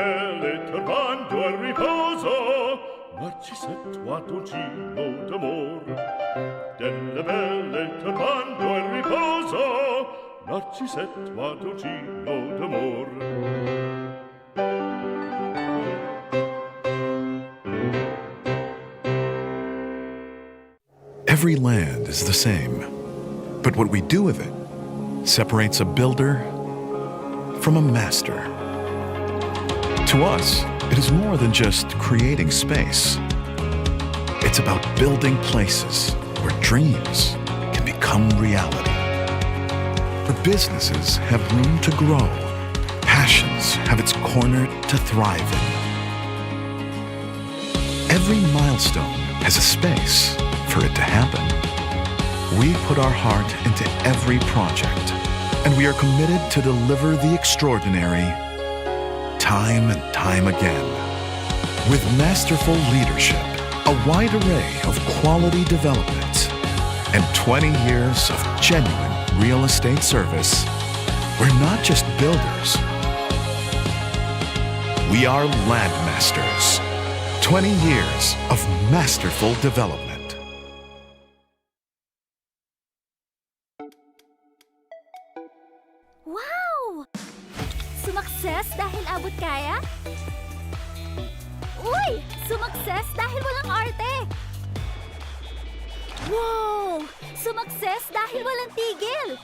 belle turbando al riposo, ma ci settuato gino d'amor. Delle belle turbando al riposo, ma ci settuato gino d'amor. Every land is the same, but what we do with it separates a builder from a master. To us, it is more than just creating space. It's about building places where dreams can become reality, where businesses have room to grow, passions have its corner to thrive in. Every milestone has a space for it to happen. We put our heart into every project, and we are committed to deliver the extraordinary time and time again. With masterful leadership, a wide array of quality development, and 20 years of genuine real estate service, we're not just builders. We are landmasters. 20 years of masterful development. Wow! Sumakses dahil abot kaya? Uy! Sumakses dahil walang arte! Wow! Sumakses dahil walang tigil!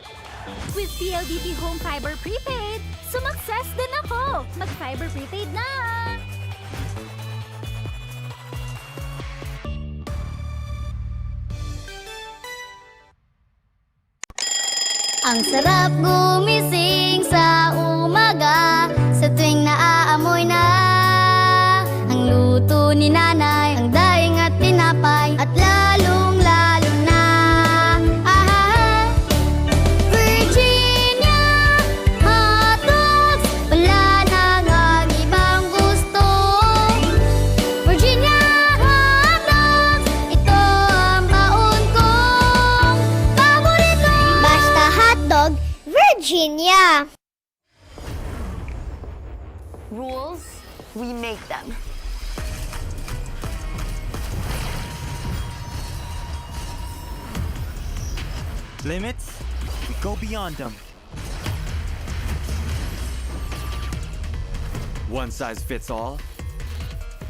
With PLDT Home Fiber Prepaid, sumakses din ako! Mag-Fiber Prepaid na! Ang sarap gumising sa umaga, sa tuwing naaamoy na ang luto ni nanay, ang daing at tinapay, at lalong-lalo na Virginia hotdogs, wala nang ang ibang gusto. Virginia hotdogs, ito ang baon kong paborito. Basta hotdog, Virginia. Rules, we make them. Limits, we go beyond them. One size fits all?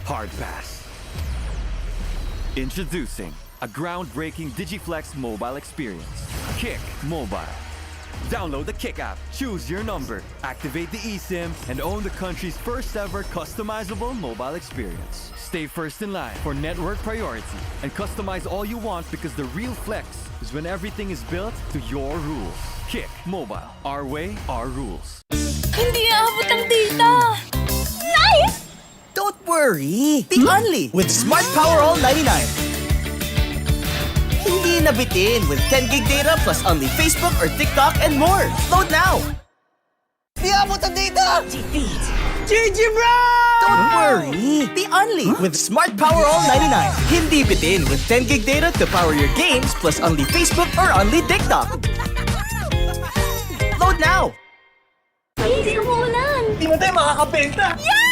Hard pass. Introducing a groundbreaking Digiflex mobile experience. Kick Mobile. Download the Kick app, choose your number, activate the eSIM, and own the country's first ever customizable mobile experience. Stay first in line for network priority and customize all you want, because the real flex is when everything is built to your rules. Kick Mobile. Our way, our rules. Hindi aabot ang data! Nice! Don't worry! Be only with Smart Power All 99. Hindi nabitin with 10 gig data plus only Facebook or TikTok and more. Load now! Di abot ang data! GG bro! Don't worry! Be only with Smart Power All 99. Hindi bitin with 10 gig data to power your games plus only Facebook or only TikTok. Load now! Please, umuulan! Di mo tayo makakabenta! Yes!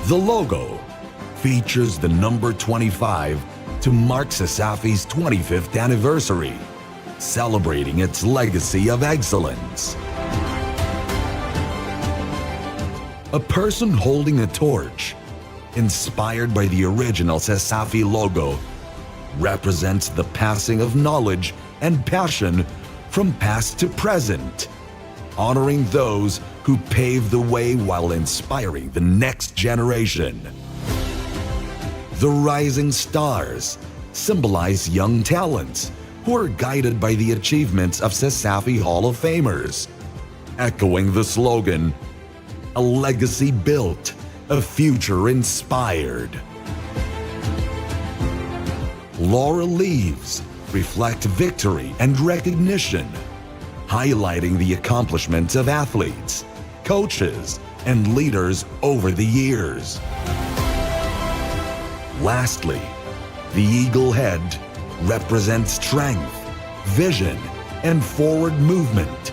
The logo features the number 25 to mark CESAFI's 25th anniversary, celebrating its legacy of excellence. A person holding a torch, inspired by the original CESAFI logo, represents the passing of knowledge and passion from past to present, honoring those who paved the way while inspiring the next generation. The rising stars symbolize young talents who are guided by the achievements of CESAFI Hall of Famers, echoing the slogan, "A legacy built, a future inspired." Laurel leaves reflect victory and recognition, highlighting the accomplishments of athletes, coaches, and leaders over the years. Lastly, the eagle head represents strength, vision, and forward movement,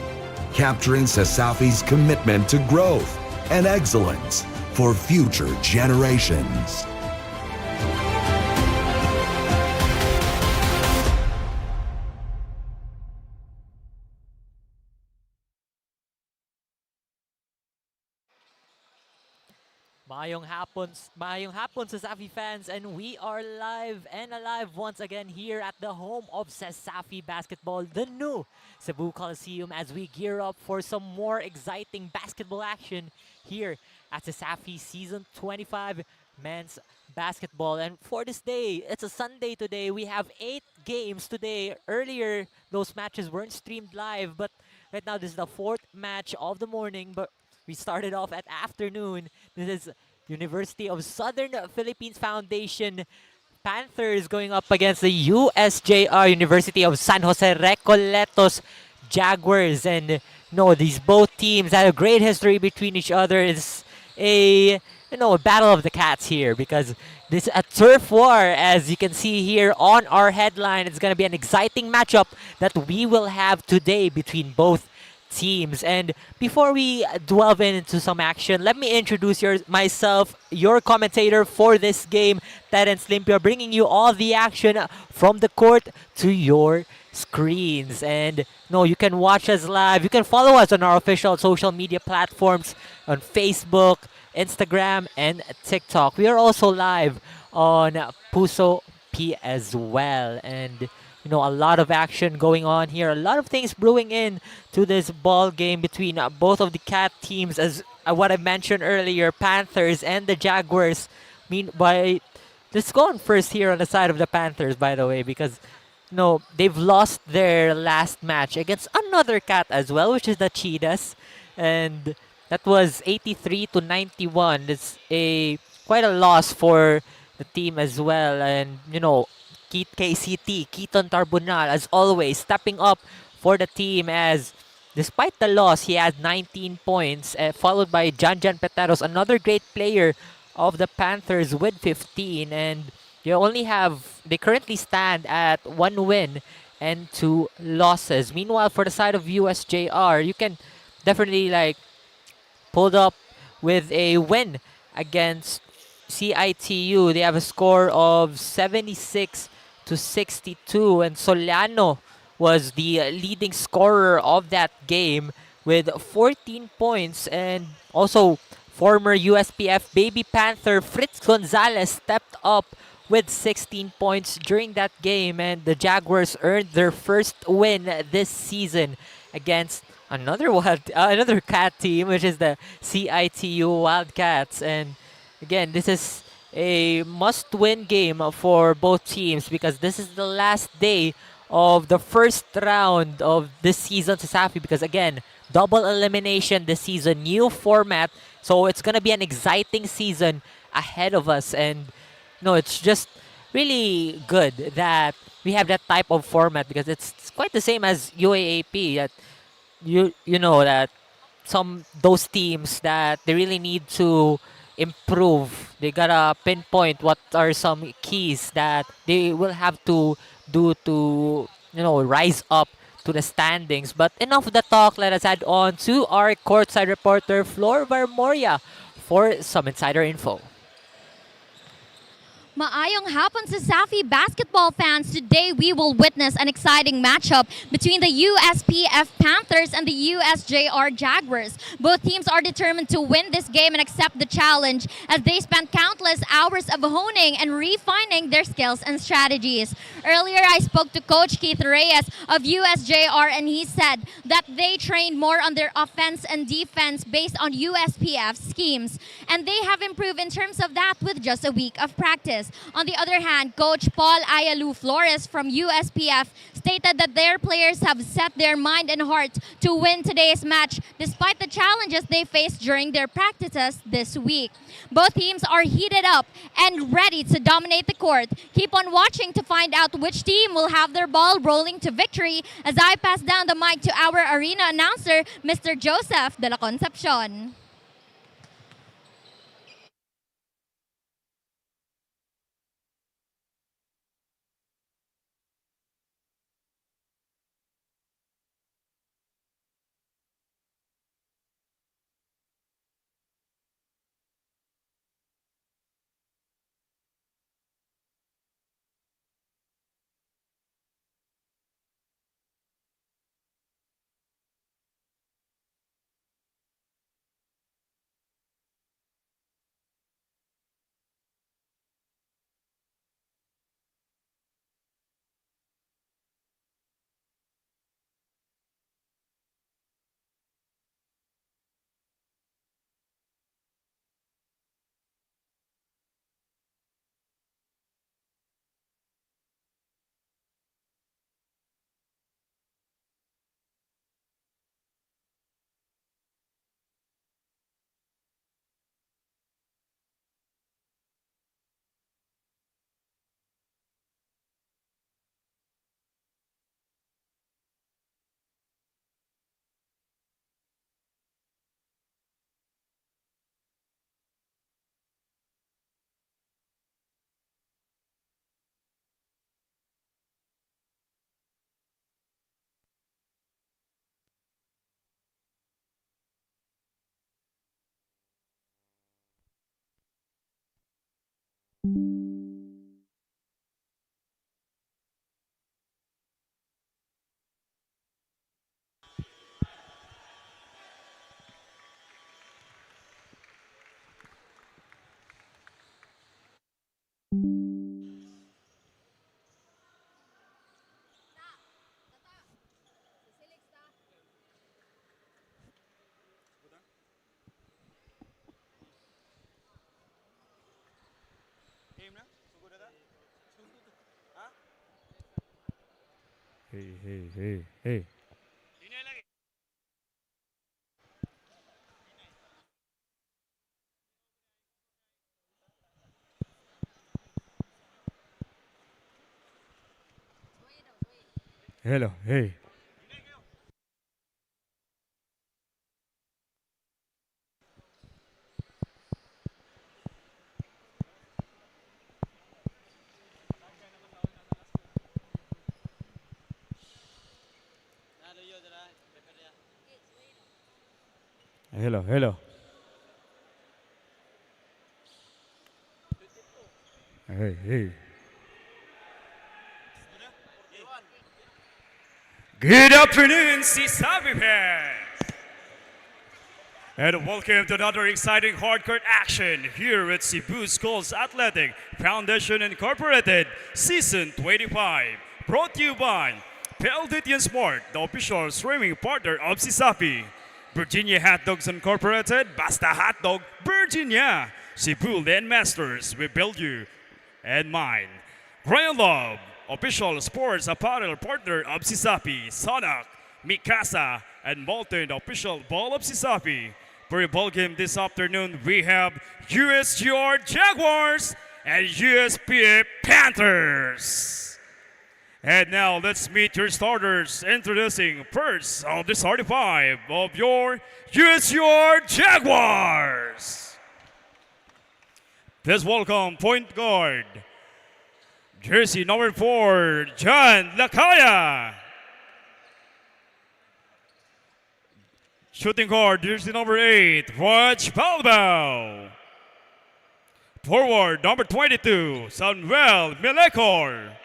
capturing CESAFI's commitment to growth and excellence for future generations. Maayong hapon CESAFI fans, and we are live and alive once again here at the home of CESAFI basketball, the new Cebu Coliseum, as we gear up for some more exciting basketball action here at CESAFI Season 25 Men's Basketball. And for this day, it's a Sunday today. We have 8 games today. Earlier, those matches weren't streamed live, but right now this is the 4th match of the morning. But we started off at afternoon. This is University of Southern Philippines Foundation Panthers going up against the USJ-R University of San Jose Recoletos Jaguars. And these both teams had a great history between each other. It's a battle of the cats here, because this is a turf war, as you can see here on our headline. It's going to be an exciting matchup that we will have today between both teams. And before we delve into some action, let me introduce myself, your commentator for this game, Terence Limpio, bringing you all the action from the court to your screens. And you can watch us live. You can follow us on our official social media platforms on Facebook, Instagram, and TikTok. We are also live on Puso P as well. And a lot of action going on here. A lot of things brewing in to this ball game between both of the cat teams, as what I mentioned earlier, Panthers and the Jaguars. Meanwhile, let's go on first here on the side of the Panthers, by the way, because they've lost their last match against another cat as well, which is the Cheetahs, and that was 83-91. It's quite a loss for the team as well. And KCT, Keaton Tarbunal, as always, stepping up for the team, as despite the loss, he has 19 points, followed by Janjan Peteros, another great player of the Panthers, with 15. And they currently stand at 1 win and 2 losses. Meanwhile, for the side of USJ-R, you can definitely pulled up with a win against CIT-U. They have a score of 76-62, and Soliano was the leading scorer of that game with 14 points. And also former USPF baby Panther Fritz Gonzalez stepped up with 16 points during that game, and the Jaguars earned their first win this season against another cat team, which is the CIT-U Wildcats. And again, this is a must-win game for both teams, because this is the last day of the first round of this season to CESAFI, because again, double elimination this season, new format, so it's gonna be an exciting season ahead of us. And it's just really good that we have that type of format, because it's quite the same as UAAP, that that those teams that they really need to improve. They gotta pinpoint what are some keys that they will have to do to rise up to the standings. But enough of the talk, let us head on to our courtside reporter Flor Varmoria for some insider info. Maayong hapon sa CESAFI basketball fans. Today we will witness an exciting matchup between the USPF Panthers and the USJ-R Jaguars. Both teams are determined to win this game and accept the challenge, as they spent countless hours of honing and refining their skills and strategies. Earlier, I spoke to Coach Keith Reyes of USJ-R, and he said that they trained more on their offense and defense based on USPF schemes, and they have improved in terms of that with just a week of practice. matches. On the other hand, Coach Paul Ayalu Flores from USPF stated that their players have set their mind and heart to win today's match despite the challenges they faced during their practices this week. Both teams are heated up and ready to dominate the court. Keep on watching to find out which team will have their ball rolling to victory as I pass down the mic to our arena announcer, Mr. Joseph de la Concepcion. Hey. Hello, hey. Hello. Hey. Good afternoon, CESAFI fans! And welcome to another exciting hardcourt action here at Cebu Schools Athletic Foundation Incorporated Season 25. Brought to you by PLDT and Smart, the official streaming partner of CESAFI. Virginia Hot Dogs Incorporated, Basta Hot Dog, Virginia. Cebu Webmasters, we build you and mine. Ryan Love, official sports apparel partner of CESAFI. Sonak, Mikasa, and Molten, official ball of CESAFI. For a ball game this afternoon, we have USJ-R Jaguars and USPF Panthers. And now let's meet your starters. Introducing first of the 35 of your USJ-R Jaguars. Let's welcome point guard, jersey number 4, John Lakaya. Shooting guard, jersey number 8, Raj Balbao. Forward, number 22, Samuel Melekor.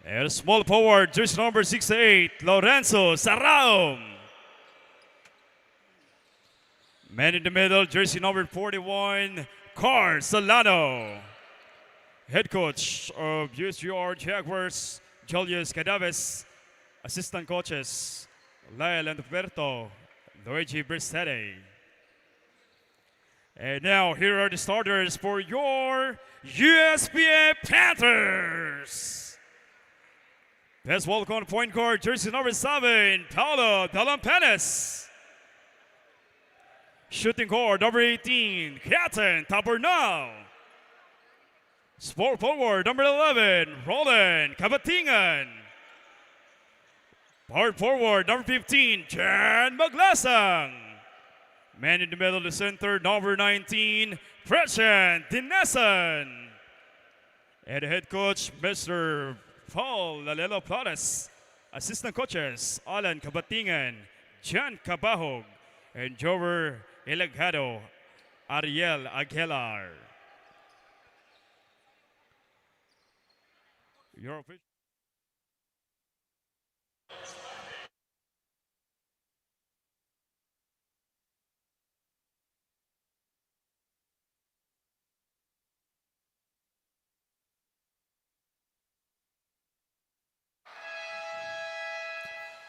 And small forward, jersey number 68, Lorenzo Saraum. Man in the middle, jersey number 41, Carl Solano. Head coach of USJ-R Jaguars, Julius Cadaves. Assistant coaches, Lyle and Roberto, Luigi Brisetti. And now, here are the starters for your USPF Panthers. Let's welcome point guard, jersey number 7, Paulo Delampanes. Shooting guard, number 18, Captain Tabernal. Small forward, number 11, Roland Kabatingan. Power forward, number 15, Jan Maglasang. Man in the middle of the center, number 19, Preshan Dinesan. And the head coach, Mr. Paul Lalelo Planes. Assistant coaches, Alan Kabatingan, Jan Cabahog, and Jover Ilagado, Ariel Aguilar. Your official.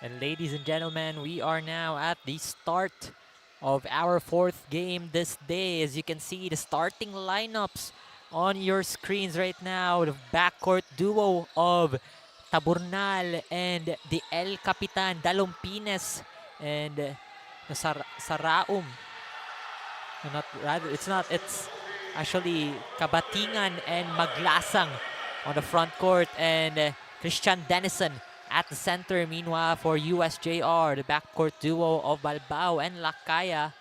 And ladies and gentlemen, we are now at the start of our 4th game this day. As you can see, the starting lineups on your screens right now. The backcourt duo of Taburnal and the El Capitan Dalompines and Saraum. It's actually Kabatingan and Maglasang on the front court, and Christian Denison at the center. Meanwhile, for USJ-R, the backcourt duo of Balbao and Lakaya.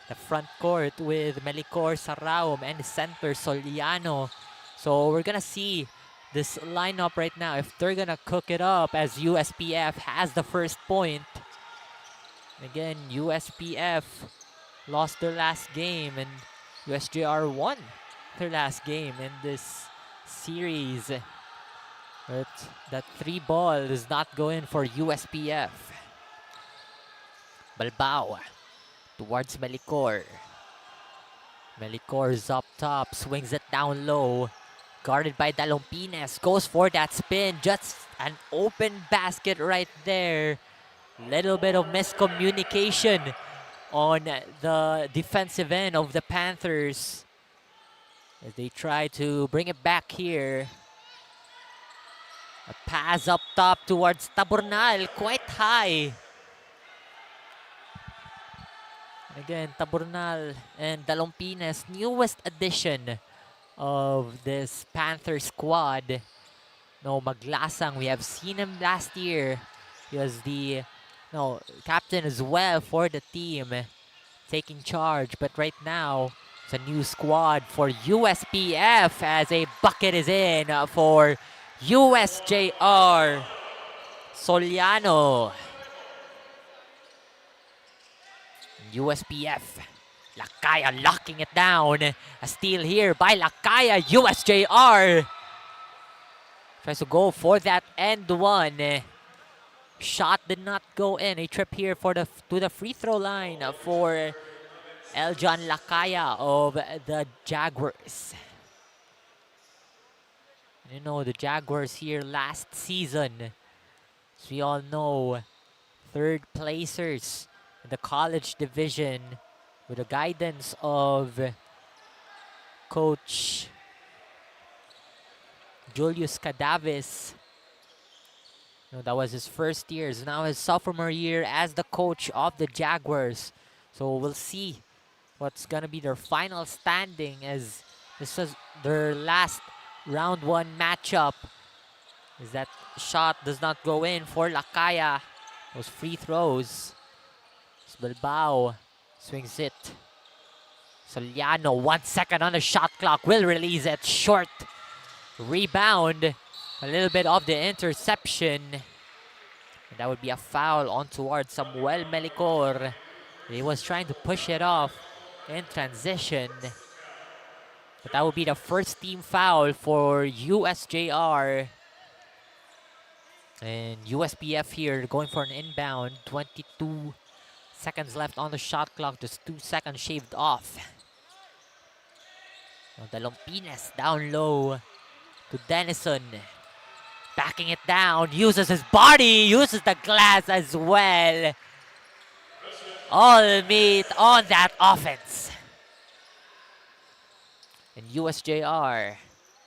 The front court with Melicor Saraum and the center Soliano. So we're gonna see this lineup right now, if they're gonna cook it up, as USPF has the first point. Again, USPF lost their last game and USJ-R won their last game in this series. But that 3 ball does not go in for USPF. Balbao towards Melicor. Melicor's up top, swings it down low. Guarded by Dalompines, goes for that spin. Just an open basket right there. Little bit of miscommunication on the defensive end of the Panthers as they try to bring it back here. A pass up top towards Taburnal, quite high. Again, Taburnal and Dalompines, newest addition of this Panther squad. No, Maglasang, we have seen him last year. He was the captain as well for the team, taking charge. But right now, it's a new squad for USPF as a bucket is in for USJ-R. Soliano. USPF. Lakaya locking it down. A steal here by Lakaya. USJ-R tries to go for that end one. Shot did not go in. A trip here for to the free throw line for Eljan Lakaya of the Jaguars. You know, the Jaguars here last season, as we all know, 3rd placers in the college division with the guidance of Coach Julius Cadavis. That was his first year. So now his sophomore year as the coach of the Jaguars. So we'll see what's going to be their final standing, as this was their last round 1 matchup. As that shot does not go in for Lakaya. Those free throws. Bilbao swings it. Soliano, 1 second on the shot clock, will release it short. Rebound. A little bit of the interception. And that would be a foul on towards Samuel Melicor. He was trying to push it off in transition. But that would be the first team foul for USJ-R. And USPF here going for an inbound. 22 seconds left on the shot clock. Just 2 seconds shaved off. Now Dalompines down low to Denison. Backing it down. Uses his body. Uses the glass as well. All meat on that offense. USJ-R.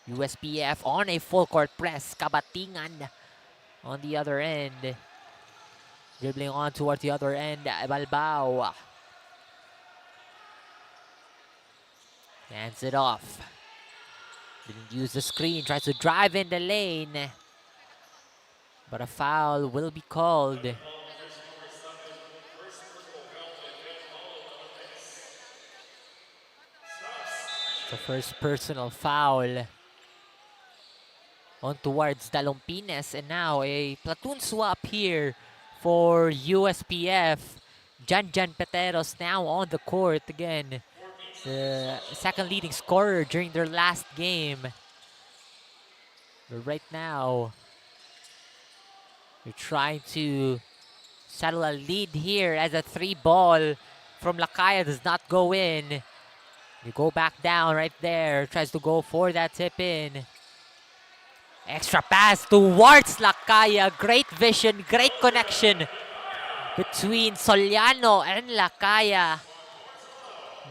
USPF on a full court press. Kabatingan on the other end. Dribbling on towards the other end. Balbao. Hands it off. Didn't use the screen. Tries to drive in the lane. But a foul will be called. The first personal foul on towards Dalumpines, and now a platoon swap here for USPF. Jan Peteros now on the court again. The second leading scorer during their last game. But right now, they're trying to settle a lead here as a 3-ball from 𝐒𝐿𝐾𝐄 does not go in. You go back down right there. Tries to go for that tip in. Extra pass towards 𝐒𝐾𝐿𝐾𝐄. Great vision, great connection between Soliano and 𝐒𝐾𝐿𝐾𝐄.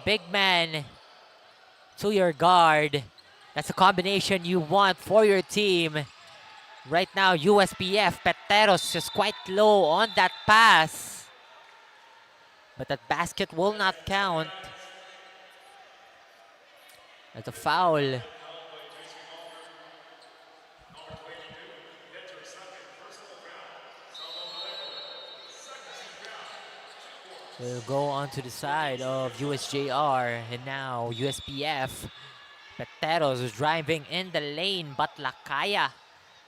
Big man to your guard. That's a combination you want for your team. Right now, USPF, Peteros just quite low on that pass. But that basket will not count. That's a foul. We'll go on to the side of USJ-R, and now USPF. Peteros was driving in the lane, but 𝐒𝐾𝐿𝐾𝐿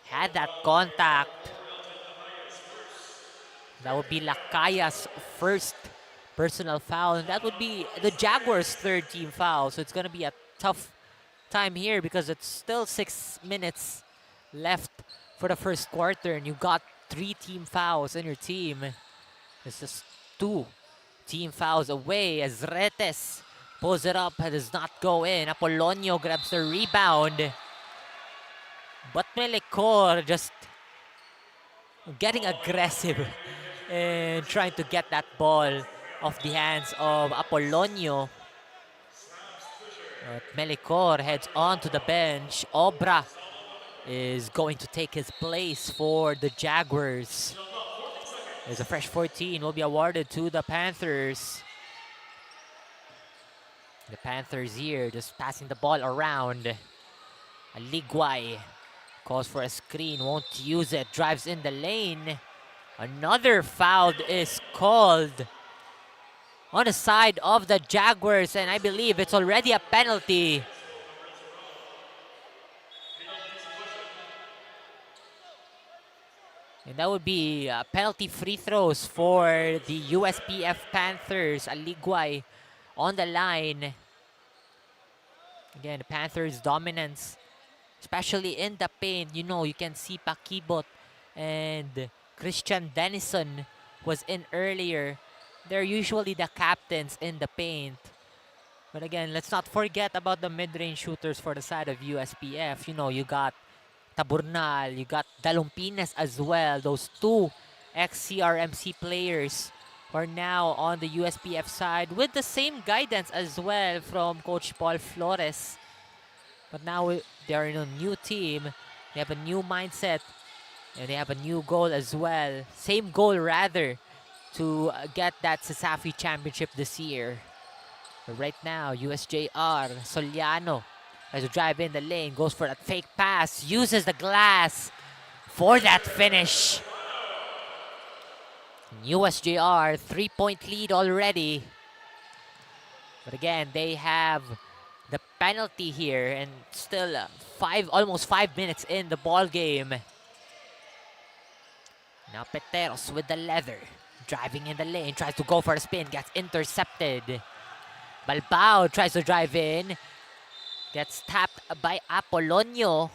had that contact. That would be 𝐒𝐾𝐿𝐾𝐿's first personal foul, and that would be the Jaguars' third team foul. So it's going to be a tough time here because it's still 6 minutes left for the first quarter, and you got 3 team fouls in your team. It's just 2 team fouls away as Retes pulls it up and does not go in. Apolonio grabs the rebound. But Melecor just getting aggressive and trying to get that ball off the hands of Apolonio. But Melecor heads on to the bench. Obra is going to take his place for the Jaguars. There's a fresh 14 will be awarded to the Panthers. The Panthers here just passing the ball around. Aligway calls for a screen, won't use it, drives in the lane. Another foul is called on the side of the Jaguars, and I believe it's already a penalty. And that would be penalty free throws for the USPF Panthers. Aligway on the line. Again, the Panthers' dominance, especially in the paint. You know, you can see Pakibot and Christian Denison was in earlier. They're usually the captains in the paint. But again, let's not forget about the mid-range shooters for the side of USPF. You know, you got Taburnal, you got Dalumpines as well. Those 2 ex-CRMC players are now on the USPF side with the same guidance as well from Coach Paul Flores. But now they are in a new team. They have a new mindset and they have a new goal as well. Same goal rather, to get that CESAFI championship this year. But right now, USJ-R, Soliano tries to drive in the lane, goes for that fake pass, uses the glass for that finish. USJ-R, 3-point lead already. But again, they have the penalty here, and still almost 5 minutes in the ball game. Now Peteros with the leather, driving in the lane, tries to go for a spin, gets intercepted. Balbao tries to drive in, gets tapped by Apolonio.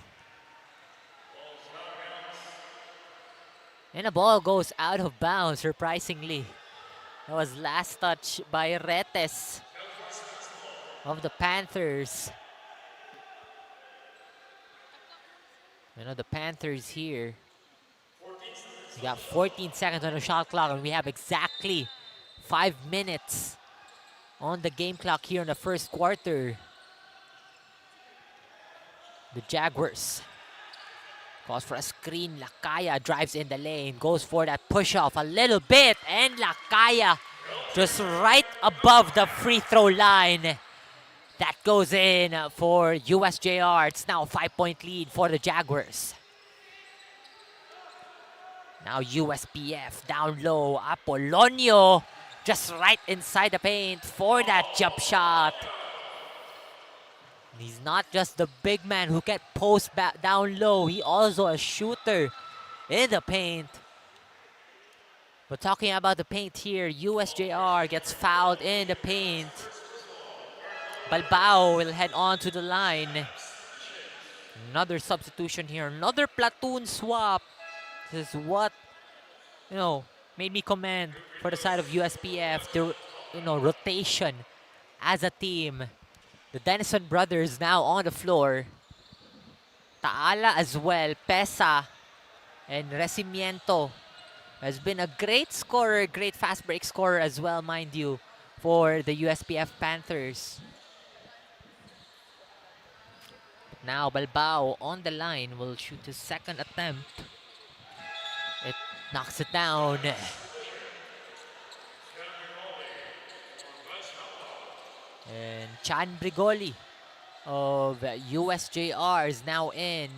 And the ball goes out of bounds, surprisingly. That was last touch by Retes of the Panthers. You know, the Panthers here, we got 14 seconds on the shot clock, and we have exactly 5 minutes on the game clock here in the first quarter. The Jaguars. Calls for a screen. 𝐂𝐿𝐄𝐒 drives in the lane. Goes for that push-off a little bit. And 𝐂𝐿𝐄𝐒 just right above the free throw line. That goes in for USJ-R. It's now a 5-point lead for the Jaguars. Now USPF down low. Apolonio just right inside the paint for that jump shot. He's not just the big man who can post back down low. He also a shooter in the paint. But talking about the paint here, USJ-R gets fouled in the paint. Balbao will head on to the line. Another substitution here. Another platoon swap. This is what, made me commend for the side of USPF. The, rotation as a team. The Denison brothers now on the floor. Taala as well. Pesa and Recimiento has been a great scorer, great fast break scorer as well, mind you, for the USPF Panthers. But now Balbao on the line will shoot his second attempt. It knocks it down. And Chan Brigoli of USJ-R is now in.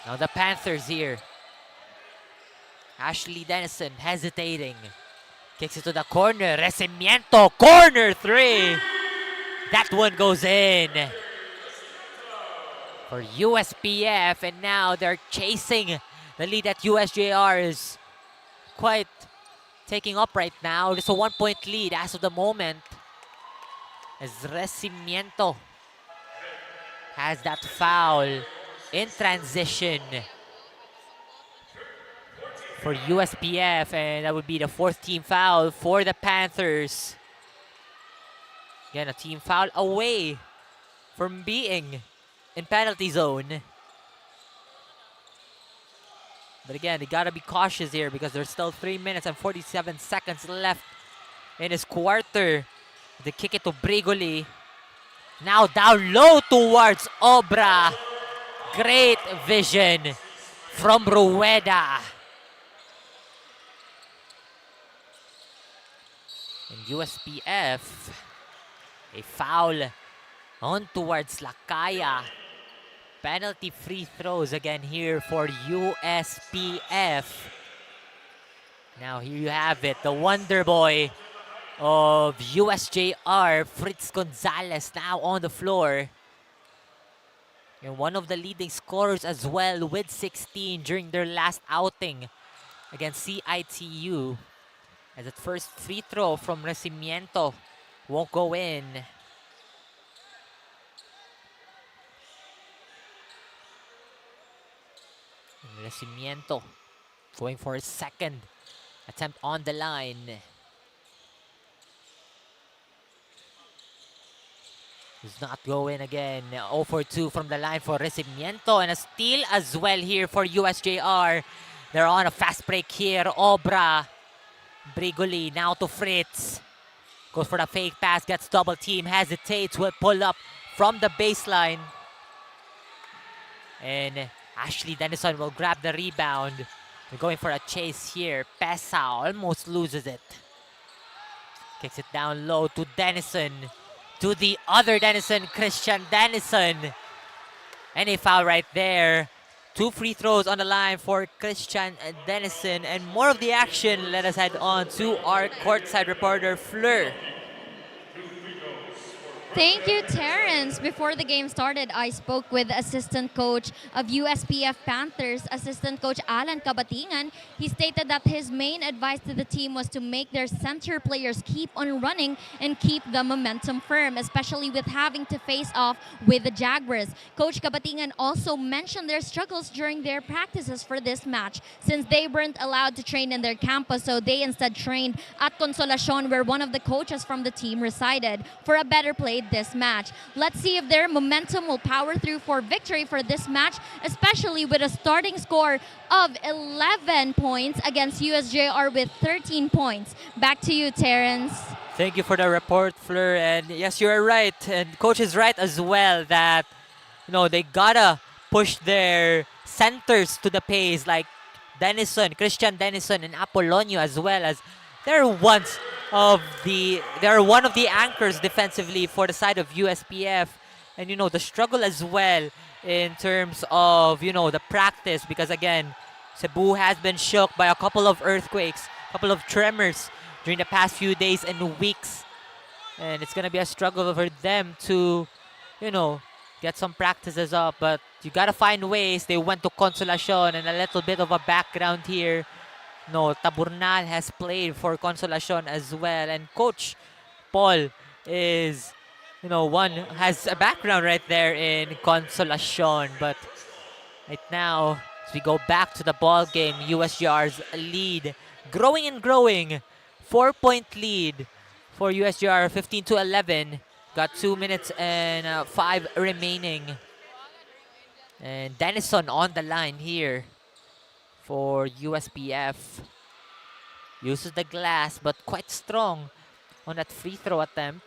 Now the Panthers here. Ashley Denison hesitating. Kicks it to the corner. Recimiento, corner three. That one goes in for USPF. And now they're chasing the lead that USJ-R is quite taking up right now. It's a 1-point lead as of the moment. As Recimiento has that foul in transition for USPF, and that would be the 4th team foul for the Panthers. Again, a team foul away from being in penalty zone. But again, they gotta be cautious here because there's still 3 minutes and 47 seconds left in this quarter. They kick it to Brigoli. Now down low towards Obra. Great vision from Rueda. And USPF, a foul on towards 𝐂𝐿𝐄𝐒. Penalty free throws again here for USPF. Now here you have it, the wonder boy of USJ-R, Fritz Gonzalez, now on the floor. And one of the leading scorers as well with 16 during their last outing against CIT-U. As that first free throw from Recimiento won't go in. And Recimiento going for his second attempt on the line. Does not go in again. 0 for 2 from the line for Recimiento. And a steal as well here for USJ-R. They're on a fast break here. Obra. Brigoli now to Fritz. Goes for the fake pass. Gets double team. Hesitates. Will pull up from the baseline. And Ashley Denison will grab the rebound. They're going for a chase here. Pesa almost loses it. Kicks it down low to Denison. To the other Denison, Christian Denison. And a foul right there. 2 free throws on the line for Christian Denison. And more of the action, let us head on to our courtside reporter, Fleur. Thank you, Terrence. Before the game started, I spoke with assistant coach of USPF Panthers, assistant coach Alan Cabatingan. He stated that his main advice to the team was to make their center players keep on running and keep the momentum firm, especially with having to face off with the Jaguars. Coach Cabatingan also mentioned their struggles during their practices for this match, since they weren't allowed to train in their campus, so they instead trained at Consolacion, where one of the coaches from the team resided, for a better play this match. Let's see if their momentum will power through for victory for this match, especially with a starting score of 11 points against USJ-R with 13 points. Back to you, Terrence. Thank you for the report, Fleur. And yes, you're right. And coach is right as well that they gotta push their centers to the pace, like Christian Denison, and Apollonio, as well as they're one of the anchors defensively for the side of USPF. And the struggle as well in terms of the practice, because again, Cebu has been shook by a couple of earthquakes, a couple of tremors during the past few days and weeks. And it's going to be a struggle for them to, get some practices up. But you got to find ways. They went to Consolacion, and a little bit of a background here. Taburnal has played for Consolacion as well. And Coach Paul is, has a background right there in Consolacion. But right now, as we go back to the ball game, USJR's lead growing and growing. 4-point lead for USJR, 15-11. Got 2 minutes and 5 remaining. And Denison on the line here for USPF. Uses the glass, but quite strong on that free throw attempt.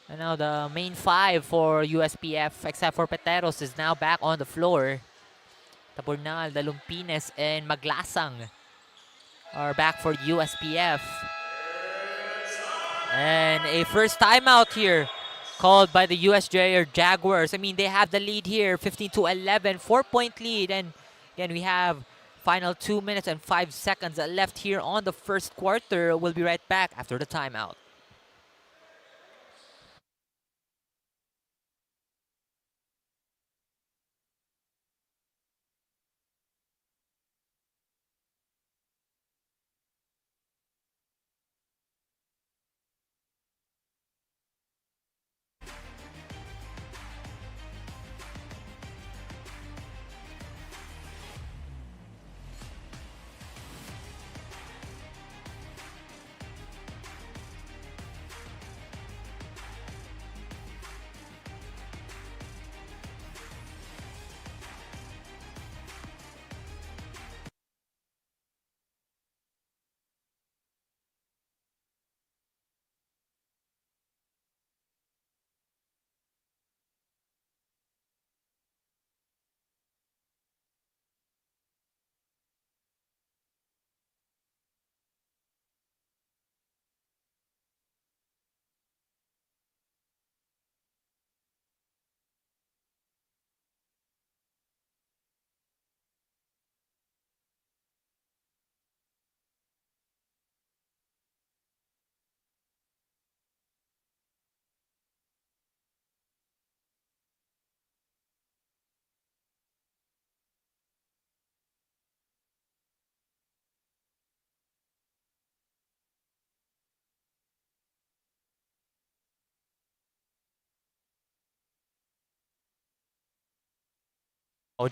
And now the main five for USPF, except for Peteros, is now back on the floor. Taburnal, Dalumpines, and Maglasang are back for USPF. And a first timeout here called by the USJ-R Jaguars. I mean, they have the lead here, 15-11, 4-point lead. And again, we have final 2 minutes and 5 seconds left here on the first quarter. We'll be right back after the timeout.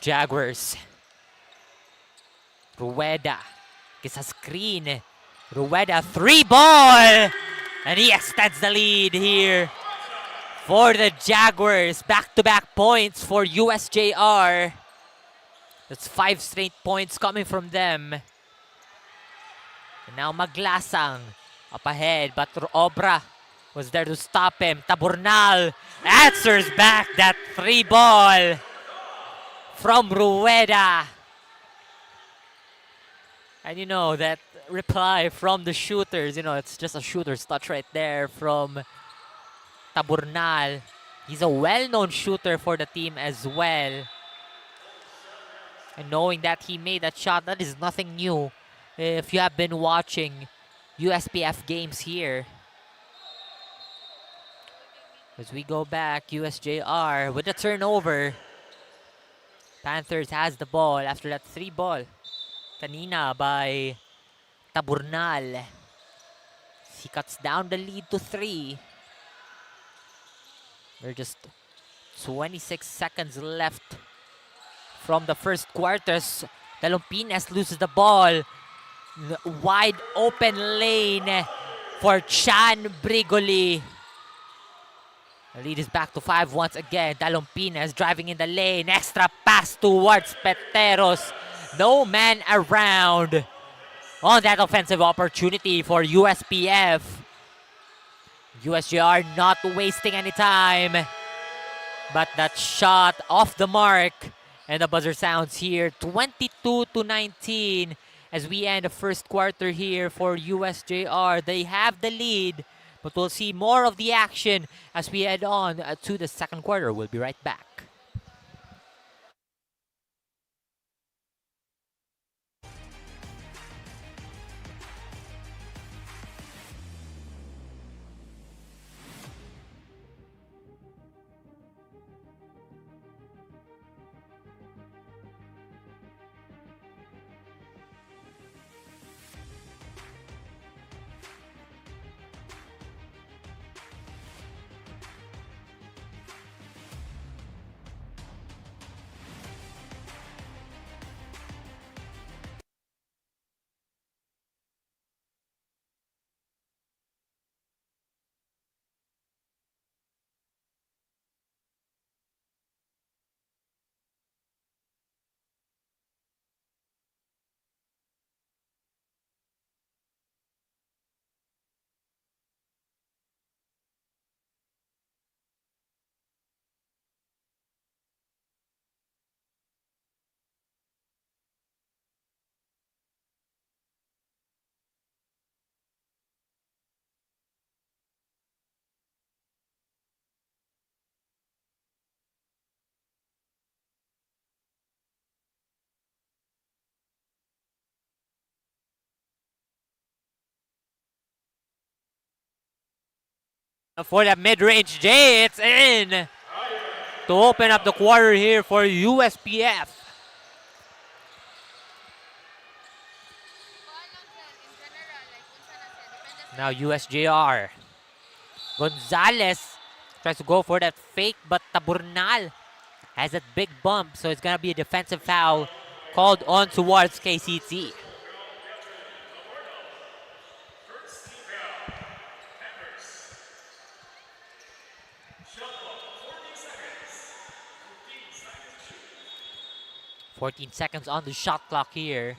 Jaguars. Rueda gets a screen. Rueda, 3-ball! And he extends the lead here for the Jaguars. Back-to-back points for USJ-R. That's 5 straight points coming from them. And now Maglasang up ahead, but Obra was there to stop him. Taburnal answers back that 3-ball from Rueda. And that reply from the shooters, it's just a shooter's touch right there from Taburnal. He's a well-known shooter for the team as well. And knowing that he made that shot, that is nothing new if you have been watching USPF games here. As we go back, USJ-R with a turnover. Panthers has the ball after that 3-ball kanina by Taburnal. He cuts down the lead to 3. There are just 26 seconds left from the first quarters. Dalumpines loses the ball. Wide open lane for Chan Brigoli. The lead is back to 5 once again. Dalumpines driving in the lane. Extra pass towards Peteros. No man around on that offensive opportunity for USPF. USJR not wasting any time. But that shot off the mark. And the buzzer sounds here. 22-19 as we end the first quarter here for USJR. They have the lead, but we'll see more of the action as we head on to the second quarter. We'll be right back. For that mid-range J, it's in to open up the quarter here for USPF. Now USJR. Gonzalez tries to go for that fake, but Taburnal has that big bump, so it's going to be a defensive foul called on towards KCT. $14 seconds on the shot clock here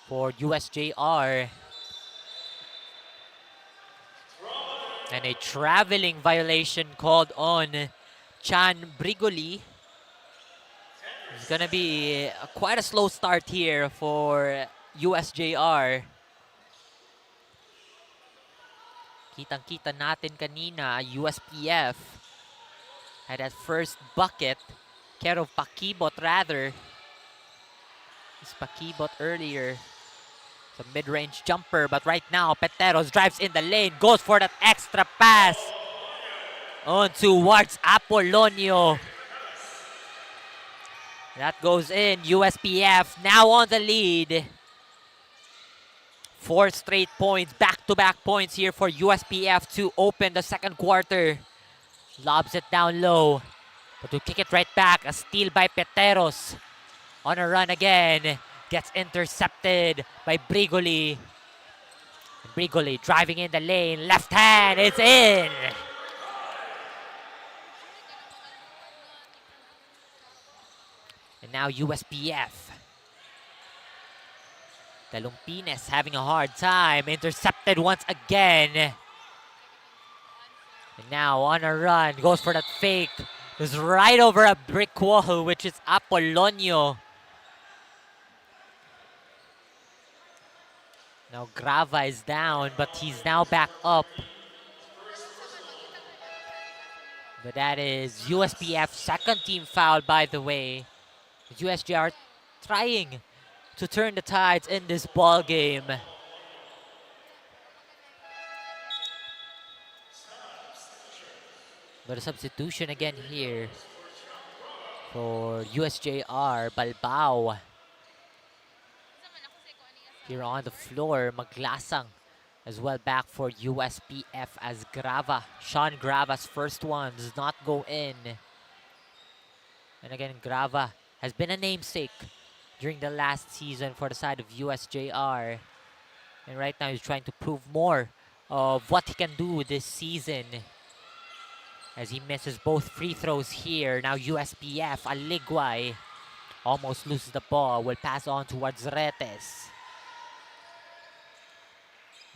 for USJR. And a traveling violation called on Chan Brigoli. It's gonna be quite a slow start here for USJR. Kitang-kita natin kanina, USPF had that first bucket. Care of Pakibot rather. It's Pakibot earlier. It's a mid-range jumper, but right now Peteros drives in the lane, goes for that extra pass on towards Apolonio. That goes in. USPF now on the lead. 4 straight points, back-to-back points here for USPF to open the second quarter. Lobs it down low. But to kick it right back, a steal by Peteros. On a run again, gets intercepted by Brigoli. Brigoli driving in the lane, left hand, it's in! And now USPF. Talumpines having a hard time, intercepted once again. And now on a run, goes for that fake. Goes right over a brick wall, which is Apolonio. Now Grava is down, but he's now back up. But that is USPF's second team foul, by the way. USJR trying to turn the tides in this ball game. But a substitution again here for USJR. Balbao here on the floor. Maglasang as well back for USPF as Grava. Sean Grava's first one does not go in. And again, Grava has been a namesake during the last season for the side of USJR. And right now he's trying to prove more of what he can do this season. As he misses both free throws here. Now USPF, Aligway almost loses the ball. Will pass on towards Retes.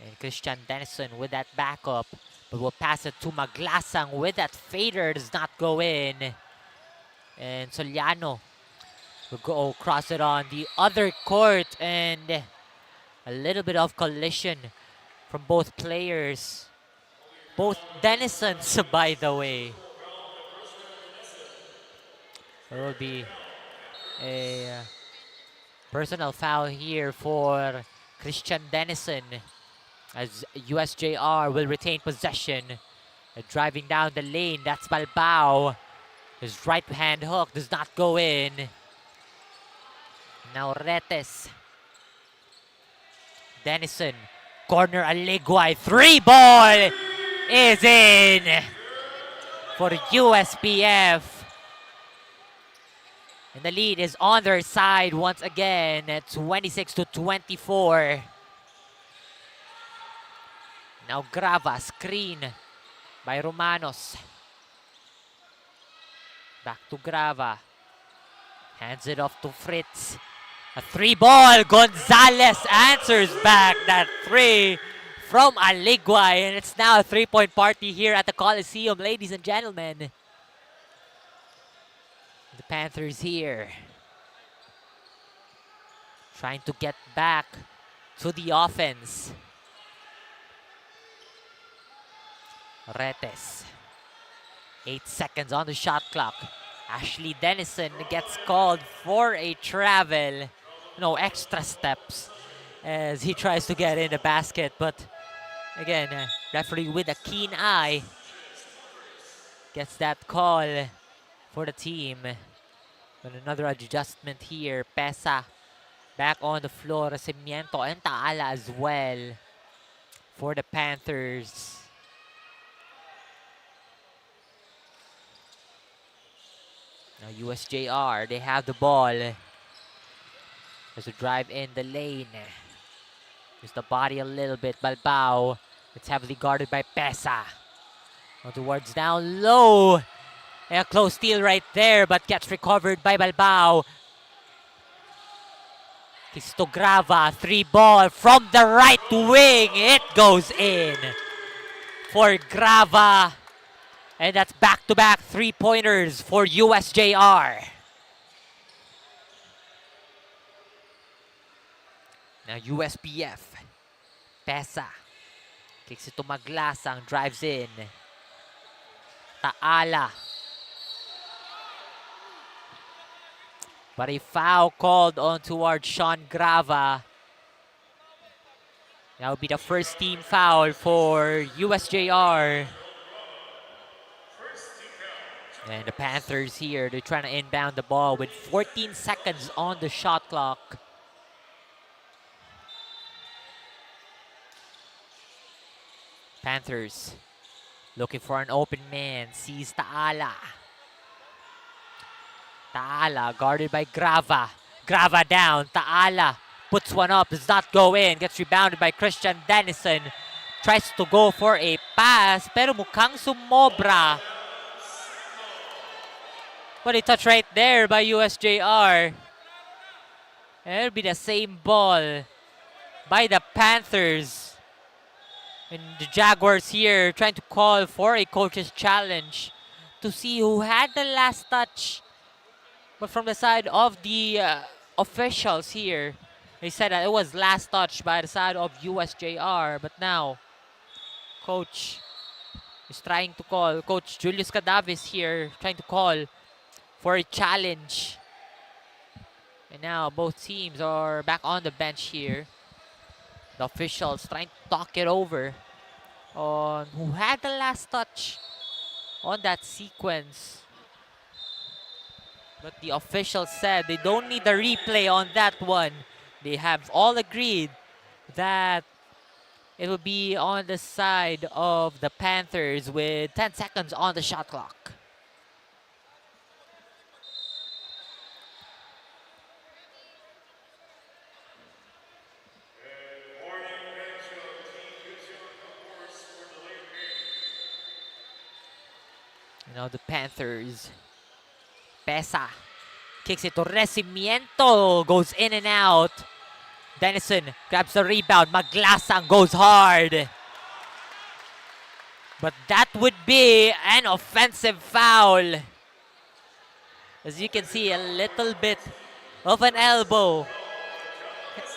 And Christian Denison with that backup. But we'll pass it to Maglasang with that fader. Does not go in. And Soliano will go cross it on the other court. And a little bit of collision from both players. Both Denisons, by the way. There will be a personal foul here for Christian Denison as USJ-R will retain possession. Driving down the lane, that's Balbao. His right hand hook does not go in. Now Retes. Denison. Corner 𝐒𝐄𝐒𝐄𝐒. 3-ball is in for USPF. And the lead is on their side once again at 26-24. Now Grava, screen by Romanos. Back to Grava. Hands it off to Fritz. A 3-ball. Gonzalez answers back that 3 from 𝐒𝐒𝐄𝐒. And it's now a 3-point party here at the Coliseum, ladies and gentlemen. The Panthers here trying to get back to the offense. Retes. 8 seconds on the shot clock. Ashley Denison gets called for a travel. No extra steps as he tries to get in the basket. But again, referee with a keen eye gets that call for the team. But another adjustment here. Pesa back on the floor. Cimiento and Taala as well for the Panthers. Now USJ-R, they have the ball. There's a drive in the lane. Use the body a little bit. Balbao. It's heavily guarded by Pesa. Towards down low. A close steal right there, but gets recovered by Balbao. Kisto Grava, 3-ball from the right wing. It goes in for Grava. And that's back-to-back 3-pointers for USJ-R. Now USPF. Pesa. Kicks it to Maglasang. Drives in. Taala. But a foul called on towards Sean Grava. That would be the first team foul for USJ-R. And the Panthers here, they're trying to inbound the ball with 14 seconds on the shot clock. Panthers looking for an open man, sees Taala. Taala guarded by Grava. Grava down, Taala puts one up, does not go in, gets rebounded by Christian Denison. Tries to go for a pass, pero mukhang sumobra. But a touch right there by USJ-R. And it'll be the same ball by the Panthers. And the Jaguars here trying to call for a coach's challenge to see who had the last touch. But from the side of the officials here, they said that it was last touch by the side of USJ-R. But now, coach is trying to call. Coach Julius Cadavis here trying to call for a challenge. And now both teams are back on the bench here. The officials trying to talk it over on who had the last touch on that sequence. But the officials said they don't need the replay on that one. They have all agreed that it will be on the side of the Panthers with 10 seconds on the shot clock. Now the Panthers. Pesa kicks it to Recimiento. Goes in and out. Denison grabs the rebound. Maglasang goes hard. But that would be an offensive foul. As you can see, a little bit of an elbow.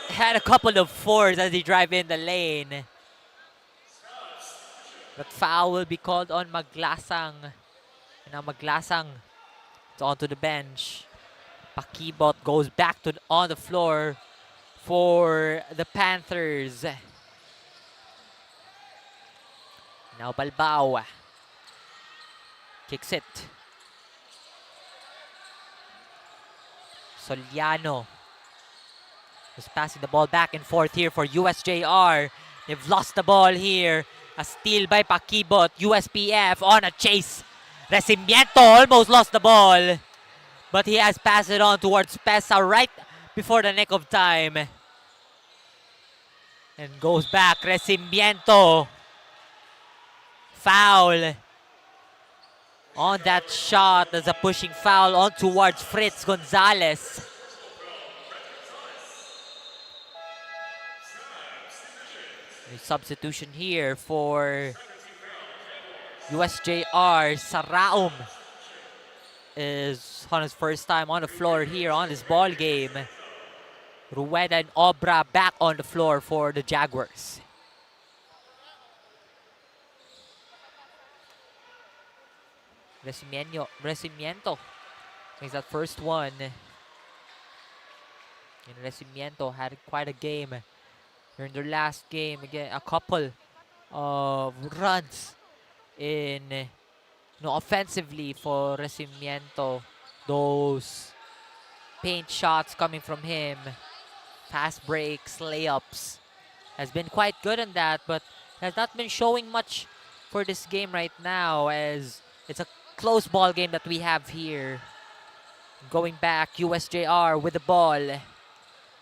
Had a couple of fours as he drive in the lane. But foul will be called on Maglasang. Now Maglasang is onto the bench. Pakibot goes back to on the floor for the Panthers. Now Balbao kicks it. Soliano is passing the ball back and forth here for USJ-R. They've lost the ball here. A steal by Pakibot. USPF on a chase. Recimiento almost lost the ball. But he has passed it on towards Pesa right before the nick of time. And goes back. Recimiento. Foul on that shot. There's a pushing foul on towards Fritz Gonzalez. A substitution here for USJ-R. Saraum is on his first time on the floor here on this ball game. Rueda and Obra back on the floor for the Jaguars. Recimiento makes that first one. And Recimiento had quite a game during their last game. Again, a couple of runs in offensively for Recimiento. Those paint shots coming from him, fast breaks, layups, has been quite good in that, but has not been showing much for this game right now, as it's a close ball game that we have here. Going back, USJ-R with the ball.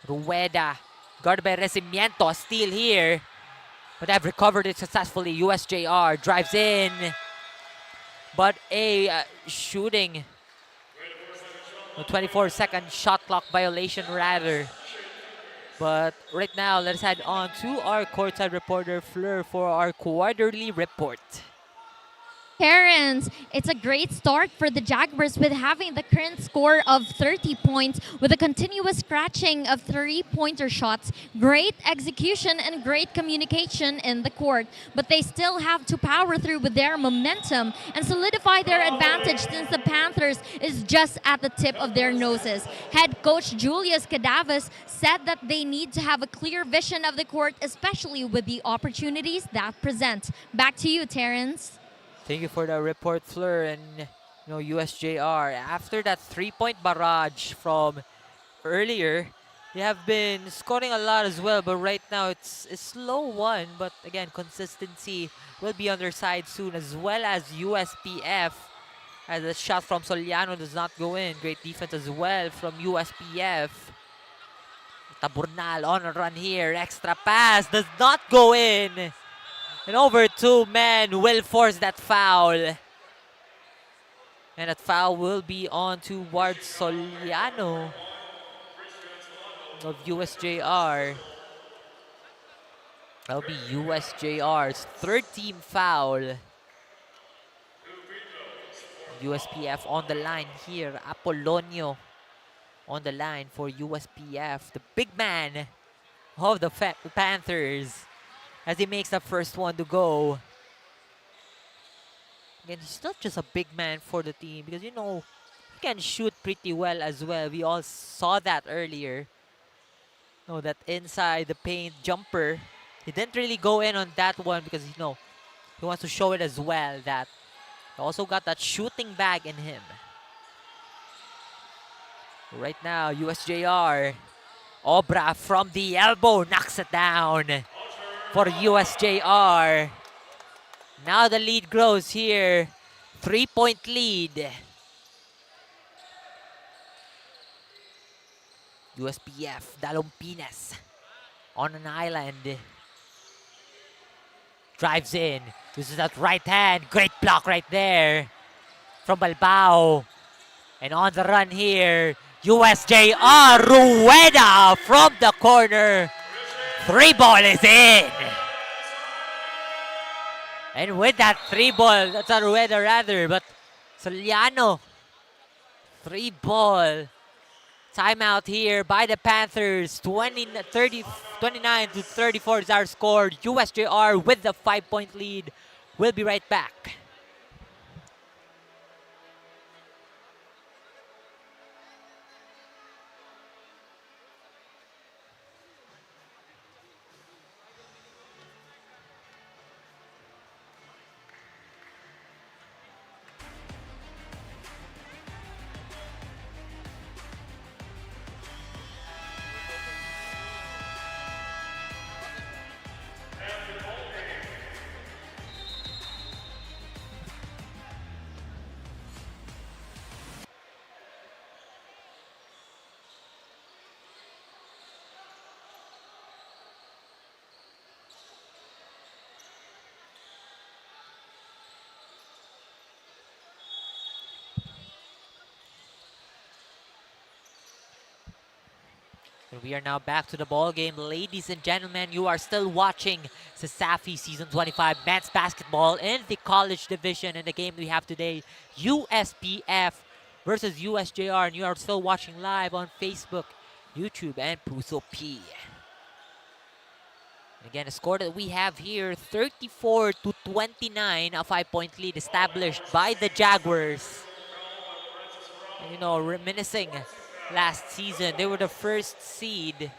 Rueda, guarded by Recimiento, a steal here. But they've recovered it successfully. USJ-R drives in. But a shooting, a 24-second shot clock violation rather. But right now, let's head on to our courtside reporter Fleur for our quarterly report. Parents, it's a great start for the Jaguars with having the current score of 30 points with a continuous scratching of three-pointer shots, great execution and great communication in the court. But they still have to power through with their momentum and solidify their advantage since the Panthers is just at the tip of their noses. Head coach Julius Cadavas said that they need to have a clear vision of the court, especially with the opportunities that present. Back to you, Terrence. Thank you for the report, Fleur. And USJ-R, after that three-point barrage from earlier, they have been scoring a lot as well, but right now it's a slow one. But again, consistency will be on their side soon, as well as USPF, as the shot from Soliano does not go in. Great defense as well from USPF. Taburnal on a run here, extra pass does not go in. And over two men will force that foul. And that foul will be on towards Soliano of USJ-R. That'll be USJ-R's third team foul. USPF on the line here. Apolonio on the line for USPF. The big man of the Panthers, as he makes the first one to go. Again, he's not just a big man for the team, because he can shoot pretty well as well. We all saw that earlier. That inside the paint jumper. He didn't really go in on that one because he wants to show it as well, that he also got that shooting bag in him. Right now, USJ-R. Obra from the elbow knocks it down for USJ-R. Now the lead grows here. 3-point lead. USPF, Dalompinas on an island. Drives in. Uses that right hand. Great block right there from Balbao. And on the run here, USJ-R. Rueda from the corner. Three ball is in. And with that 3-ball, that's a Rueda rather, but Soliano, 3-ball. Timeout here by the Panthers. 29-34 is our score. USJ-R with the 5-point lead. We'll be right back. And we are now back to the ball game. Ladies and gentlemen, you are still watching CESAFI Season 25 Men's Basketball in the college division. And the game we have today, USPF versus USJ-R. And you are still watching live on Facebook, YouTube, and Puso P. Again, the score that we have here, 34-29, a 5-point lead established by the Jaguars. And, you know, reminiscing last season, they were the first seed.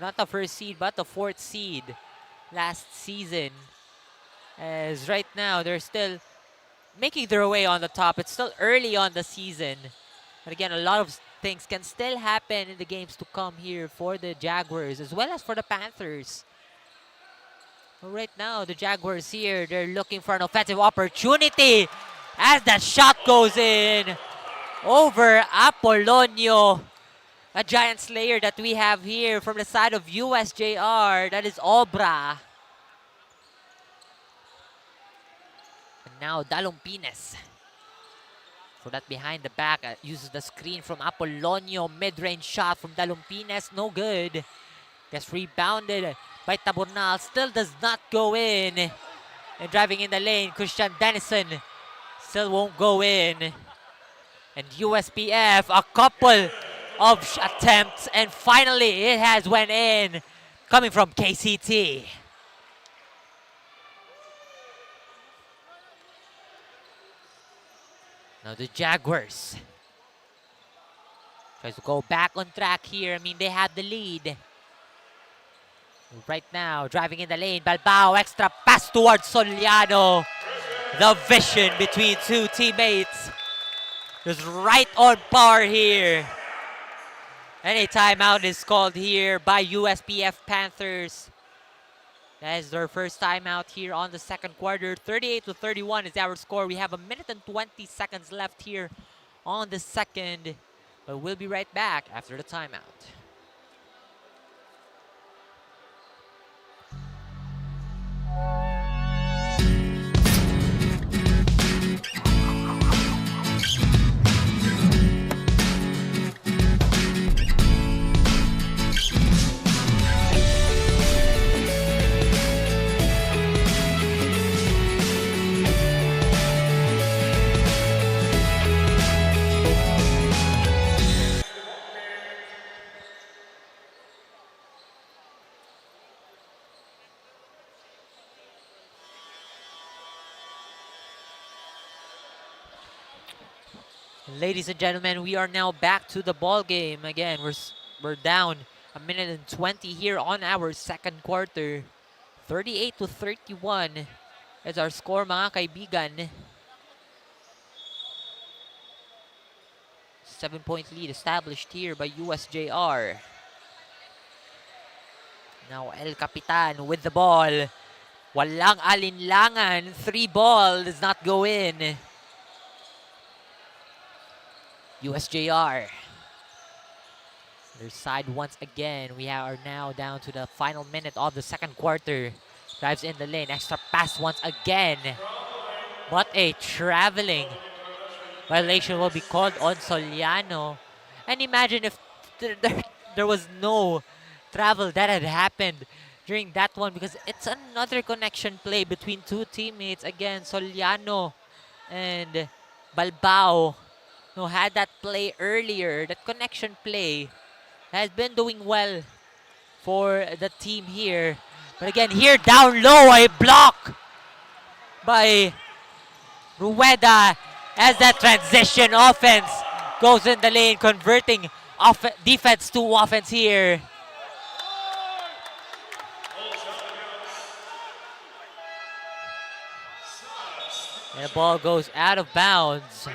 Not the first seed, but the 4th seed last season. As right now, they're still making their way on the top. It's still early on the season. But again, a lot of things can still happen in the games to come here for the Jaguars as well as for the Panthers. But right now, the Jaguars here, they're looking for an offensive opportunity as that shot goes in over Apolonio. A giant slayer that we have here from the side of USJ-R. That is Obra. And now Dalumpines. For that behind the back, uses the screen from Apolonio. Mid-range shot from Dalumpines. No good. Gets rebounded by Taburnal. Still does not go in. And driving in the lane, Christian Dennison. Still won't go in. And USPF, a couple of attempts, and finally it has went in, coming from KCT. Now the Jaguars tries to go back on track here. I mean, they had the lead. Right now, driving in the lane, Balbao, extra pass towards Soliano. The vision between two teammates. Just right on par here. And a timeout is called here by USPF Panthers. That is their first timeout here on the second quarter. 38-31 is our score. We have 1 minute and 20 seconds left here on the second. But we'll be right back after the timeout. Ladies and gentlemen, we are now back to the ball game. Again, we're down 1 minute and 20 here on our second quarter. 38-31 is our score, mga kaibigan. 7-point lead established here by USJ-R. Now El Capitan with the ball. Walang alinlangan. 3-ball does not go in. USJ-R. Their side once again. We are now down to the final minute of the second quarter. Drives in the lane. Extra pass once again. What a traveling violation will be called on Soliano. And imagine if there was no travel that had happened during that one because it's another connection play between two teammates. Again, Soliano and Balbao had that play earlier. That connection play has been doing well for the team here. But again, here down low, a block by Rueda as that transition offense goes in the lane, converting defense to offense here. And the ball goes out of bounds.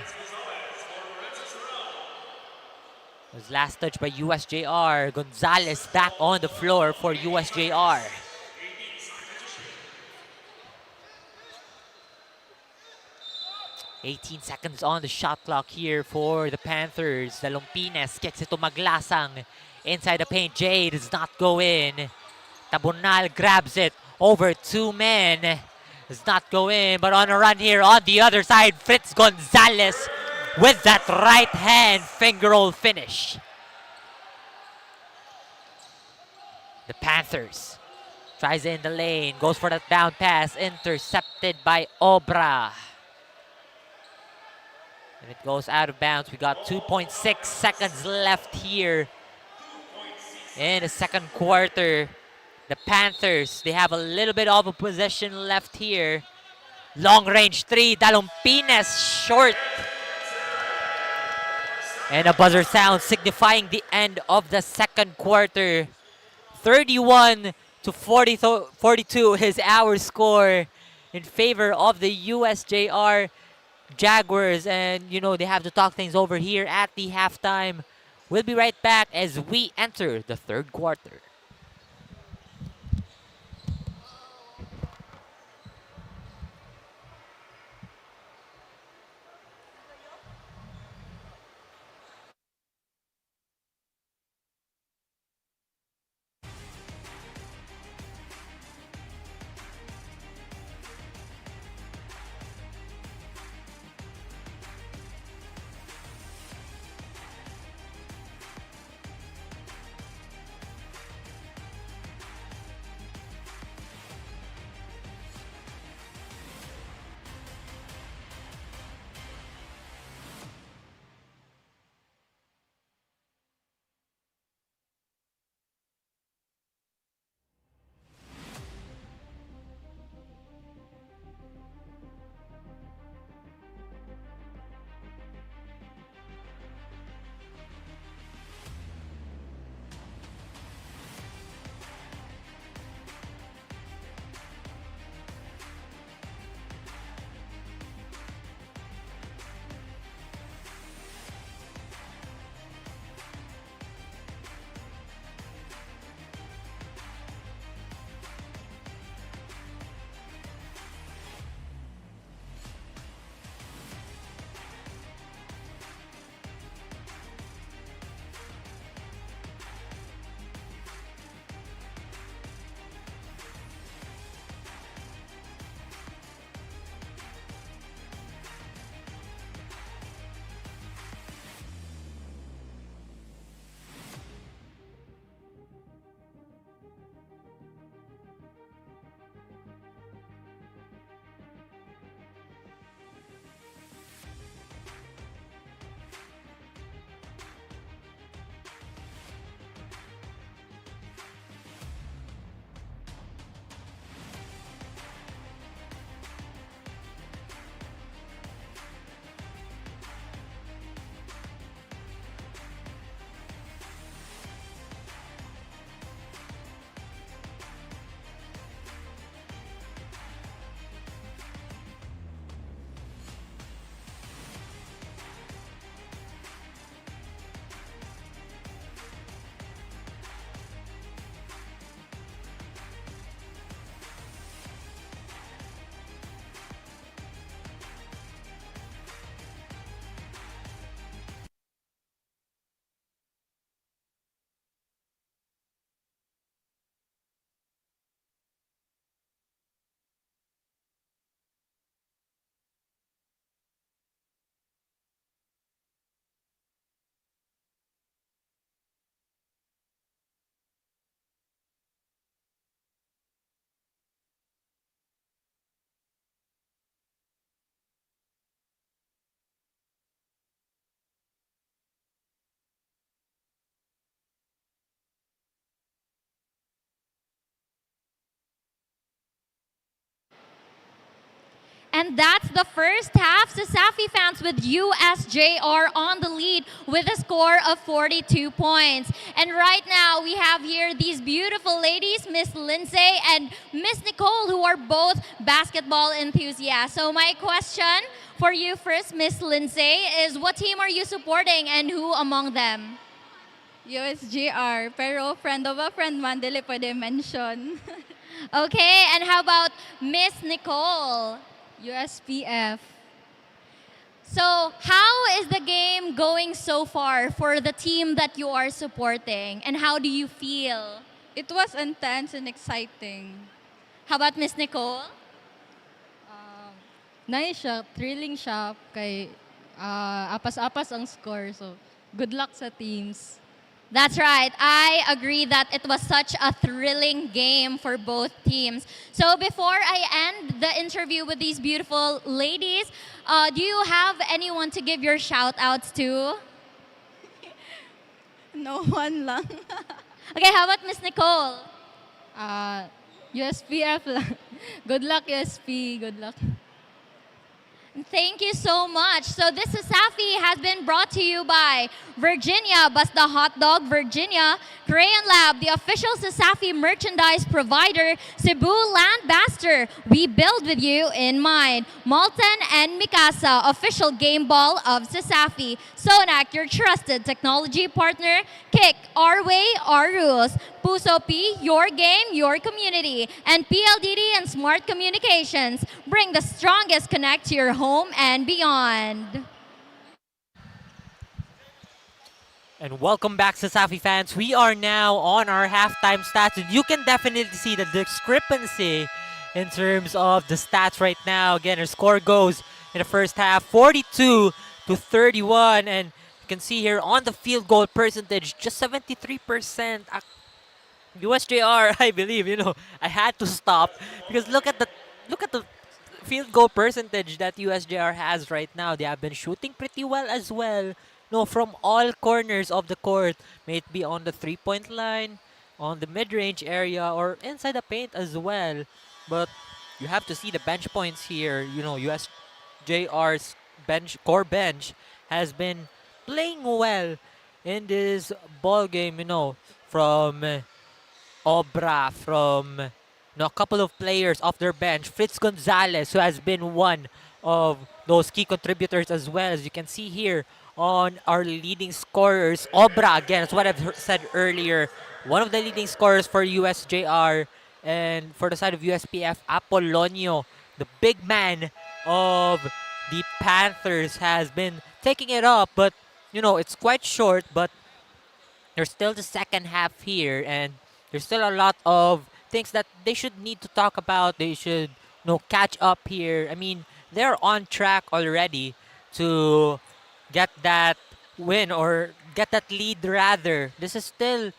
It was last touch by USJ-R. Gonzalez back on the floor for USJ-R. "18 seconds on the shot clock here for the Panthers. The Lompines kicks it to Maglasang. Inside the paint, Jay does not go in. Tabonal grabs it over two men. Does not go in, but on a run here on the other side, Fritz Gonzalez with that right hand finger roll finish. The Panthers tries in the lane, goes for that down pass, intercepted by Obra. And it goes out of bounds. We got 2.6 seconds left here in the second quarter. The Panthers, they have a little bit of a possession left here. Long range three, Dalompines short. And a buzzer sound signifying the end of the second quarter. 31-42 is our score in favor of the USJ-R Jaguars. And, they have to talk things over here at the halftime. We'll be right back as we enter the third quarter. And that's the first half. CESAFI fans with USJ-R on the lead with a score of 42 points. And right now, we have here these beautiful ladies, Miss Lindsay and Miss Nicole, who are both basketball enthusiasts. So my question for you first, Miss Lindsay, is what team are you supporting and who among them? USJ-R, pero friend of a friend man, dili pwede mention. Okay, and how about Miss Nicole? USPF. So, how is the game going so far for the team that you are supporting, and how do you feel? It was intense and exciting. How about Miss Nicole? Nice siya, thrilling siya, kay apas-apas ang score. So, good luck sa teams. That's right. I agree that it was such a thrilling game for both teams. So before I end the interview with these beautiful ladies, do you have anyone to give your shout outs to? No one lang. Okay, how about Miss Nicole? USPF lang. Good luck, USP. Good luck. Thank you so much. So this CESAFI has been brought to you by Virginia, Basta Hot Dog Virginia, Crayon Lab, the official CESAFI merchandise provider, Cebu Landmaster, we build with you in mind, Malton and Mikasa, official game ball of CESAFI, Sonac, your trusted technology partner, Kick, our way, our rules, Puso P, your game, your community, and PLDT and Smart Communications. Bring the strongest connect to your home and beyond. And welcome back, CESAFI fans. We are now on our halftime stats, and you can definitely see the discrepancy in terms of the stats right now. Again, our score goes in the first half 42 to 31, and you can see here on the field goal percentage, just 73%. USJ-R, I believe, I had to stop because look at the field goal percentage that USJ-R has right now. They have been shooting pretty well as well. No, from all corners of the court, may it be on the three-point line, on the mid-range area, or inside the paint as well. But you have to see the bench points here. USJ-R's core bench has been playing well in this ball game. From Obra, from a couple of players off their bench. Fritz Gonzalez, who has been one of those key contributors as well, as you can see here on our leading scorers. Obra, again, that's what I've said earlier, one of the leading scorers for USJ-R. And for the side of USPF, Apolonio, the big man of the Panthers, has been taking it up. But, it's quite short, but there's still the second half here, and there's still a lot of things that they should need to talk about. They should, catch up here. I mean, they're on track already to get that win, or get that lead rather. This is still,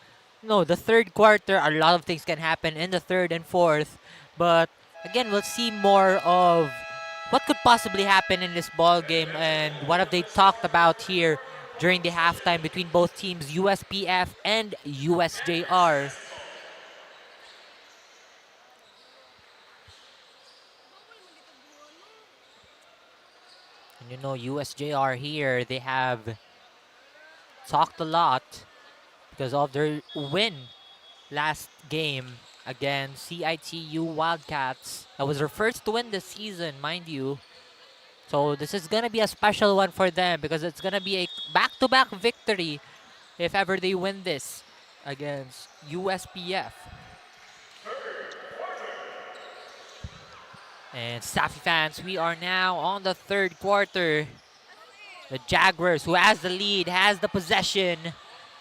the third quarter. A lot of things can happen in the third and fourth. But again, we'll see more of what could possibly happen in this ball game and what have they talked about here during the halftime between both teams, USPF and USJ-R. And USJ-R here, they have talked a lot because of their win last game against CIT-U Wildcats. That was their first win this season, mind you. So this is going to be a special one for them because it's going to be a back-to-back victory if ever they win this against USPF. And CESAFI fans, we are now on the third quarter. The Jaguars, who has the lead, has the possession.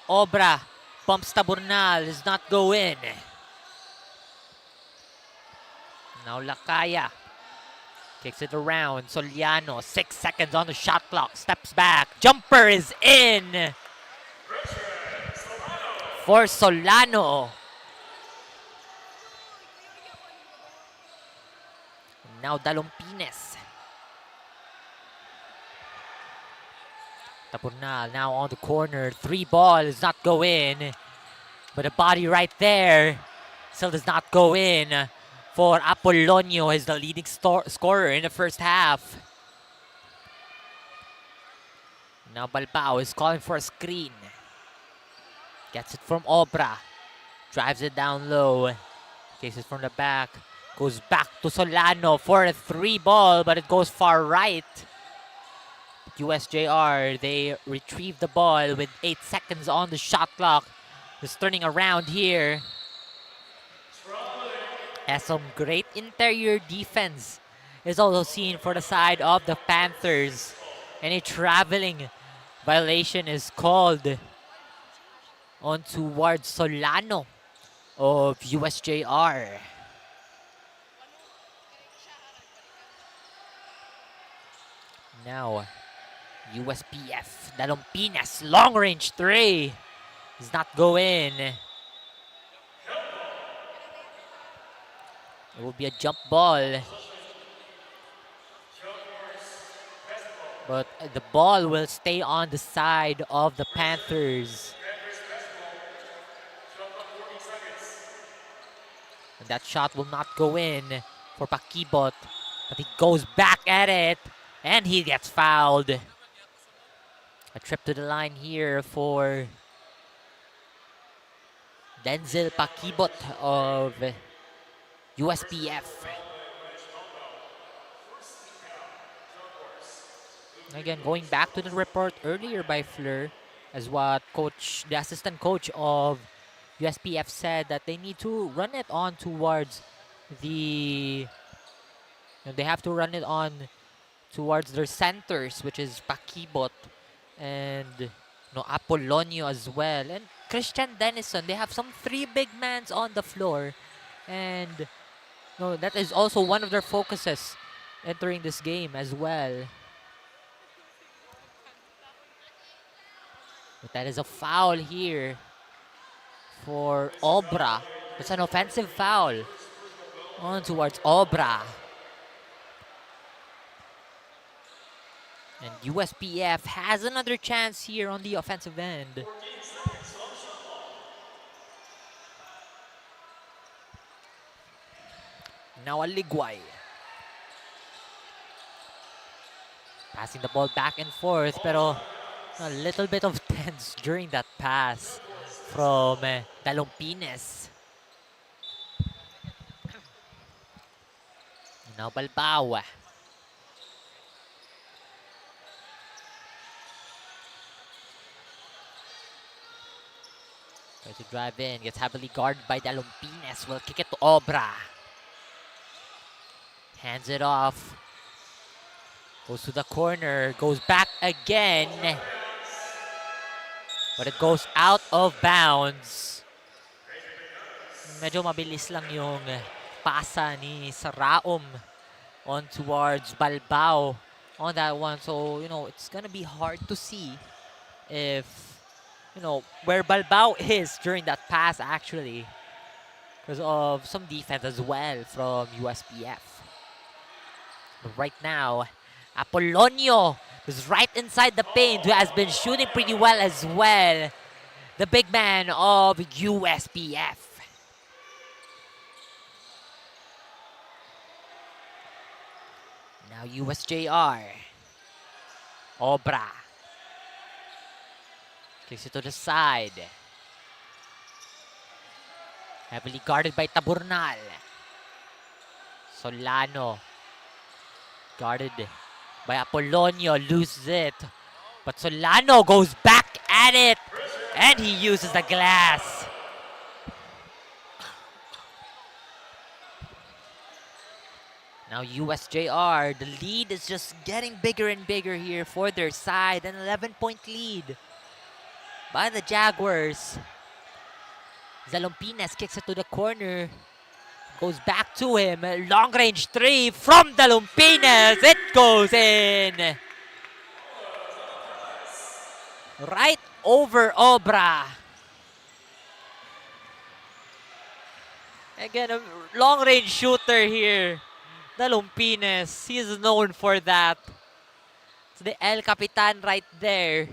Obra bumps Taburnal, does not go in. Now Lakaya kicks it around. Soliano, 6 seconds on the shot clock, steps back. Jumper is in for Solano. Now Dalumpines. Taburnal now on the corner. 3 ball does not go in. But a body right there still does not go in. for Apollonio is the leading scorer in the first half. Now Balbao is calling for a screen. Gets it from Obra. Drives it down low. Takes it from the back. Goes back to Solano for a 3-ball, but it goes far right. USJ-R, they retrieve the ball with 8 seconds on the shot clock. Just turning around here. Has some great interior defense is also seen for the side of the Panthers. And a traveling violation is called on towards Solano of USJ-R. Now, USPF, Dalompinas, long range 3. Does not go in. It will be a jump ball. But the ball will stay on the side of the Panthers. And that shot will not go in for Pakibot. But he goes back at it. And he gets fouled. A trip to the line here for Denzel Pakibot of USPF. Again, going back to the report earlier by Fleur, as what the assistant coach of USPF said, that they need to run it on towards the... they have to run it on towards their centers, which is Pakibot and Apollonio as well. And Christian Denison, they have some 3 big mans on the floor. And that is also one of their focuses entering this game as well. But that is a foul here for Obra. It's an offensive foul on towards Obra. And USPF has another chance here on the offensive end. Now Aligway. Passing the ball back and forth, pero a little bit of tense during that pass from Dalompines. Now Balbao. Tries to drive in, gets heavily guarded by Dalompines. Will kick it to Obra. Hands it off. Goes to the corner, goes back again. But it goes out of bounds. Medyo mabilis lang yung pasa ni Saraom on towards Balbao on that one. So, it's gonna be hard to see if, where Balbao is during that pass actually. Because of some defense as well from USPF. But right now, Apollonio is right inside the paint, who has been shooting pretty well as well. The big man of USPF. Now USJ-R. Obra. Kicks it to the side. Heavily guarded by Taburnal. Solano. Guarded by Apollonio, loses it. But Solano goes back at it. And he uses the glass. Now USJ-R, the lead is just getting bigger and bigger here for their side. An 11-point lead by the Jaguars. Dalompines kicks it to the corner. Goes back to him. Long range 3 from Dalompines. It goes in. Right over Obra. Again, a long range shooter here. Dalompines. He is known for that. It's the El Capitan right there.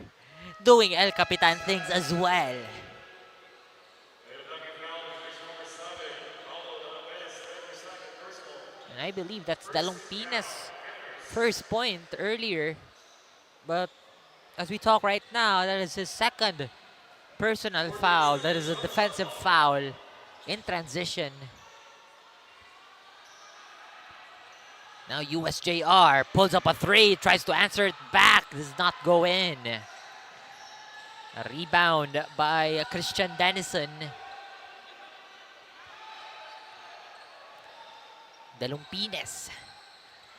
Doing El Capitan things as well. And I believe that's Dalumpina's first point earlier. But as we talk right now, that is his second personal foul. That is a defensive foul in transition. Now USJ-R pulls up a three, tries to answer it back, does not go in. A rebound by Christian Dennison. Dalumpines.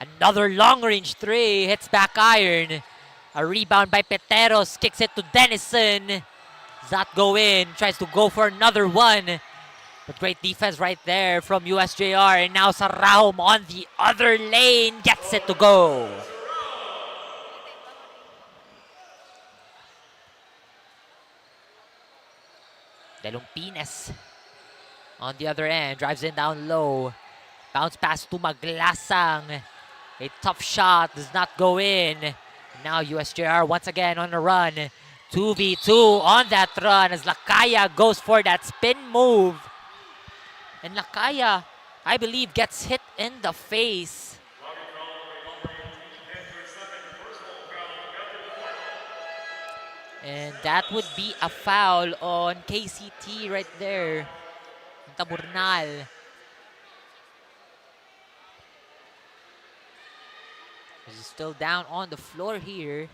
Another long-range three, hits back iron. A rebound by Peteros, kicks it to Dennison. Does not go in, tries to go for another one. But great defense right there from USJ-R. And now Saraum on the other lane gets it to go. Dalumpines on the other end, drives in down low. Bounce pass to Maglasang. A tough shot, does not go in. Now USJ-R once again on the run. 2v2 on that run as Lakaya goes for that spin move. And Lakaya, I believe, gets hit in the face. And that would be a foul on KCT right there. Taburnal. He's still down on the floor here.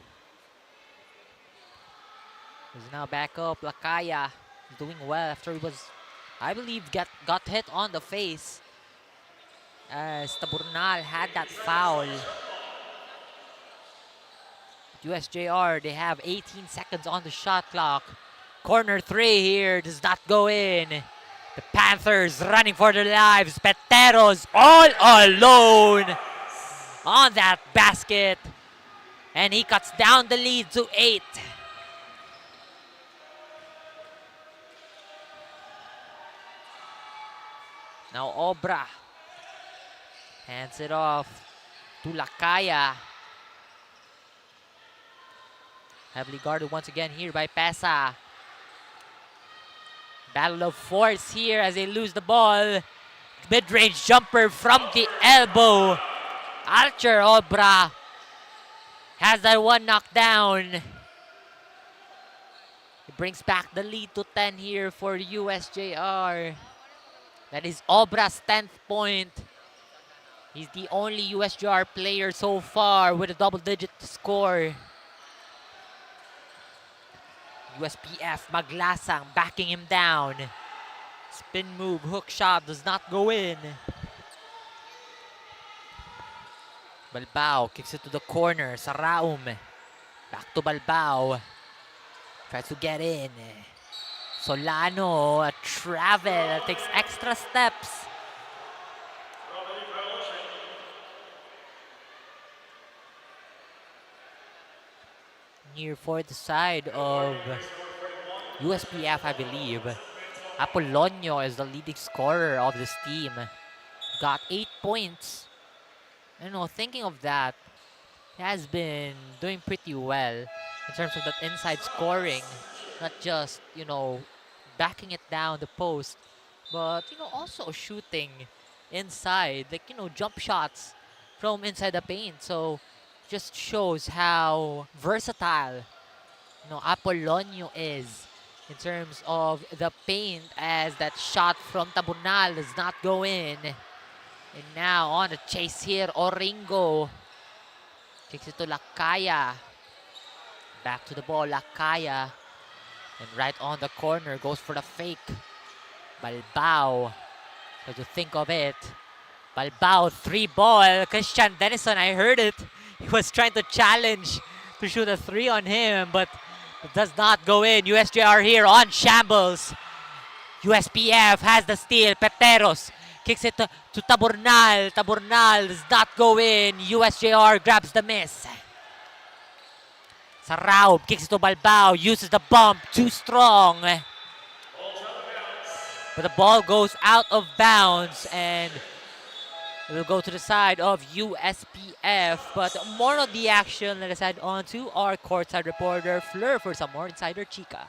He's now back up. Lakaya is doing well after he was, I believe, got hit on the face. As Taburnal had that foul. USJ-R, they have 18 seconds on the shot clock. Corner three here does not go in. The Panthers running for their lives. Peteros all alone on that basket. And he cuts down the lead to 8. Now Obra hands it off to Lakaya. Heavily guarded once again here by Pesa. Battle of force here as they lose the ball. Mid-range jumper from the elbow. Archer Obra has that one knocked down. It brings back the lead to 10 here for USJ-R. That is Obra's 10th point. He's the only USJ-R player so far with a double-digit score. USPF, Maglasang backing him down. Spin move, hook shot does not go in. Balbao kicks it to the corner. Saraum. Back to Balbao. Tries to get in. Solano, a travel, takes extra steps. Here for the side of USPF, I believe. Apolonio is the leading scorer of this team. Got 8 points. I know, thinking of that, he has been doing pretty well in terms of that inside scoring. Not just, you know, backing it down the post, but, you know, also shooting inside, like, you know, jump shots from inside the paint. So, just shows how versatile, you know, Apolonio is in terms of the paint, as that shot from Taburnal does not go in. And now on the chase here, Oringo kicks it to Lakaya. Back to the ball, Lakaya. And right on the corner, goes for the fake. Balbao, try to think of it. Balbao, 3-ball. Christian Dennison, I heard it. He was trying to challenge to shoot a 3 on him, but it does not go in. USJ-R here on shambles. USPF has the steal. Peteros kicks it to Taburnal. Taburnal does not go in. USJ-R grabs the miss. Saraub kicks it to Balbao. Uses the bump. Too strong. But the ball goes out of bounds, and it will go to the side of USPF. But more of the action, let us head on to our courtside reporter, Fleur, for some more Insider Chica.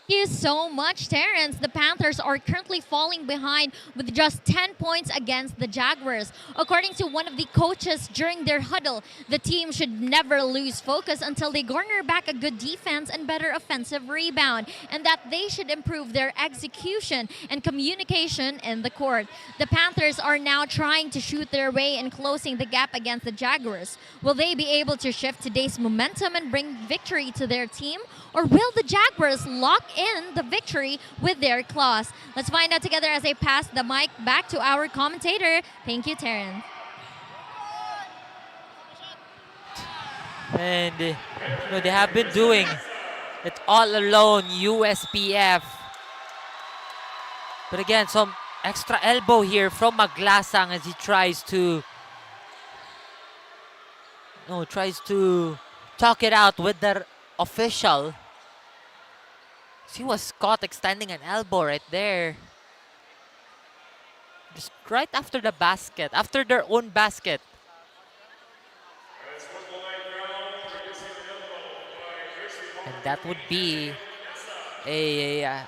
Thank you so much, Terrence. The Panthers are currently falling behind with just 10 points against the Jaguars. According to one of the coaches during their huddle, the team should never lose focus until they garner back a good defense and better offensive rebound, and that they should improve their execution and communication in the court. The Panthers are now trying to shoot their way in closing the gap against the Jaguars. Will they be able to shift today's momentum and bring victory to their team? Or will the Jaguars lock in the victory with their claws? Let's find out together as I pass the mic back to our commentator. Thank you, Terrence. And they have been doing it all alone, USPF. But again, some extra elbow here from Maglasang as he tries to talk it out with the official. He was caught extending an elbow right there. Just right after the basket, after their own basket. And that would be a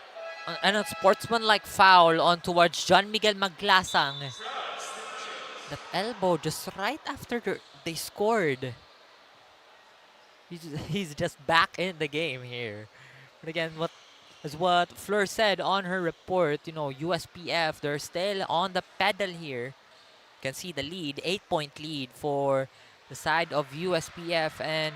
sportsman-like foul on towards John Miguel Maglasang. That elbow just right after they scored. He's just back in the game here. But again, what Fleur said on her report, USPF, they're still on the pedal here. You can see the lead, 8-point lead for the side of USPF. And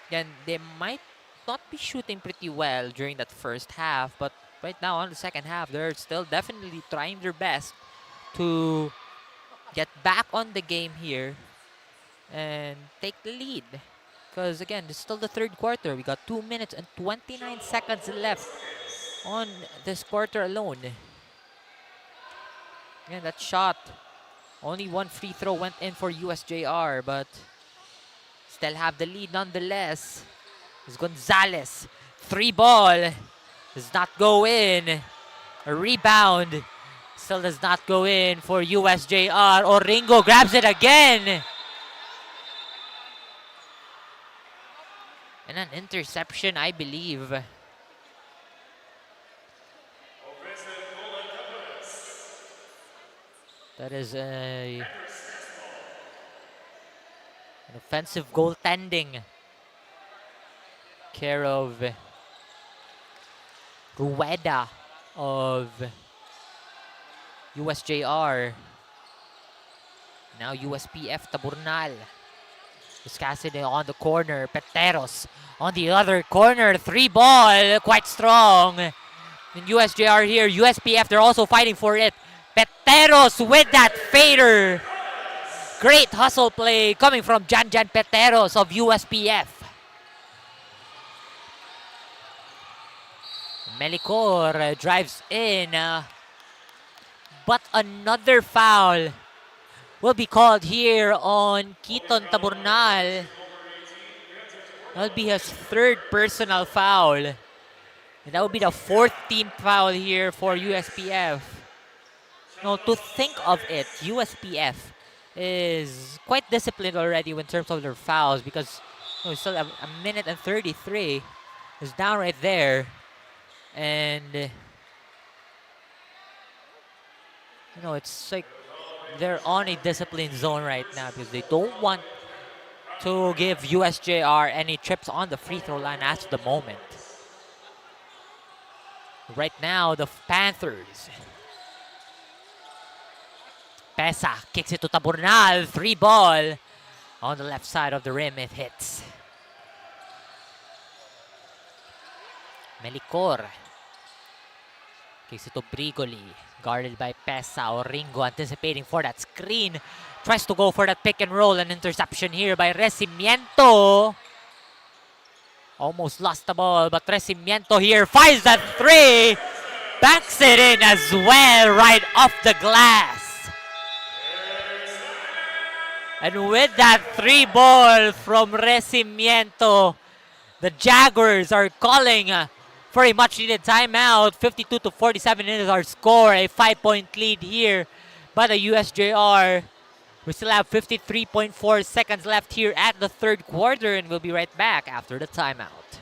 again, they might not be shooting pretty well during that first half. But right now, on the second half, they're still definitely trying their best to get back on the game here and take the lead. Because again, it's still the third quarter. We got 2 minutes and 29 seconds left on this quarter alone. Again, that shot, only one free throw went in for USJ-R, but still have the lead nonetheless. It's Gonzalez, 3-ball, does not go in. A rebound, still does not go in for USJ-R. Oringo grabs it again. And an interception, I believe. That is an offensive goaltending care of Rueda of USJ-R. Now USPF Taburnal. Cassidy on the corner. Peteros on the other corner. 3-ball. Quite strong. And USJ-R here. USPF, they're also fighting for it. Peteros with that fader. Great hustle play coming from Jan Peteros of USPF. Melicor drives in. But another foul will be called here on Keaton Taburnal. That'll be his third personal foul. And that would be the fourth team foul here for USPF. Now, to think of it, USPF is quite disciplined already in terms of their fouls because we still have a minute and 33. It's down right there. And, it's like they're on a disciplined zone right now because they don't want to give USJ-R any trips on the free throw line as of the moment. Right now, the Panthers. Pesa kicks it to Taburnal. 3-ball. On the left side of the rim, it hits. Melicor. Kicks it to Brigoli. Guarded by Pesa. Oringo anticipating for that screen. Tries to go for that pick and roll. An interception here by Recimiento. Almost lost the ball, but Recimiento here finds that 3. Banks it in as well, right off the glass. And with that 3-ball from Recimiento, the Jaguars are calling for a much-needed timeout. 52-47 is our score. A 5-point lead here by the USJ-R. We still have 53.4 seconds left here at the third quarter, and we'll be right back after the timeout.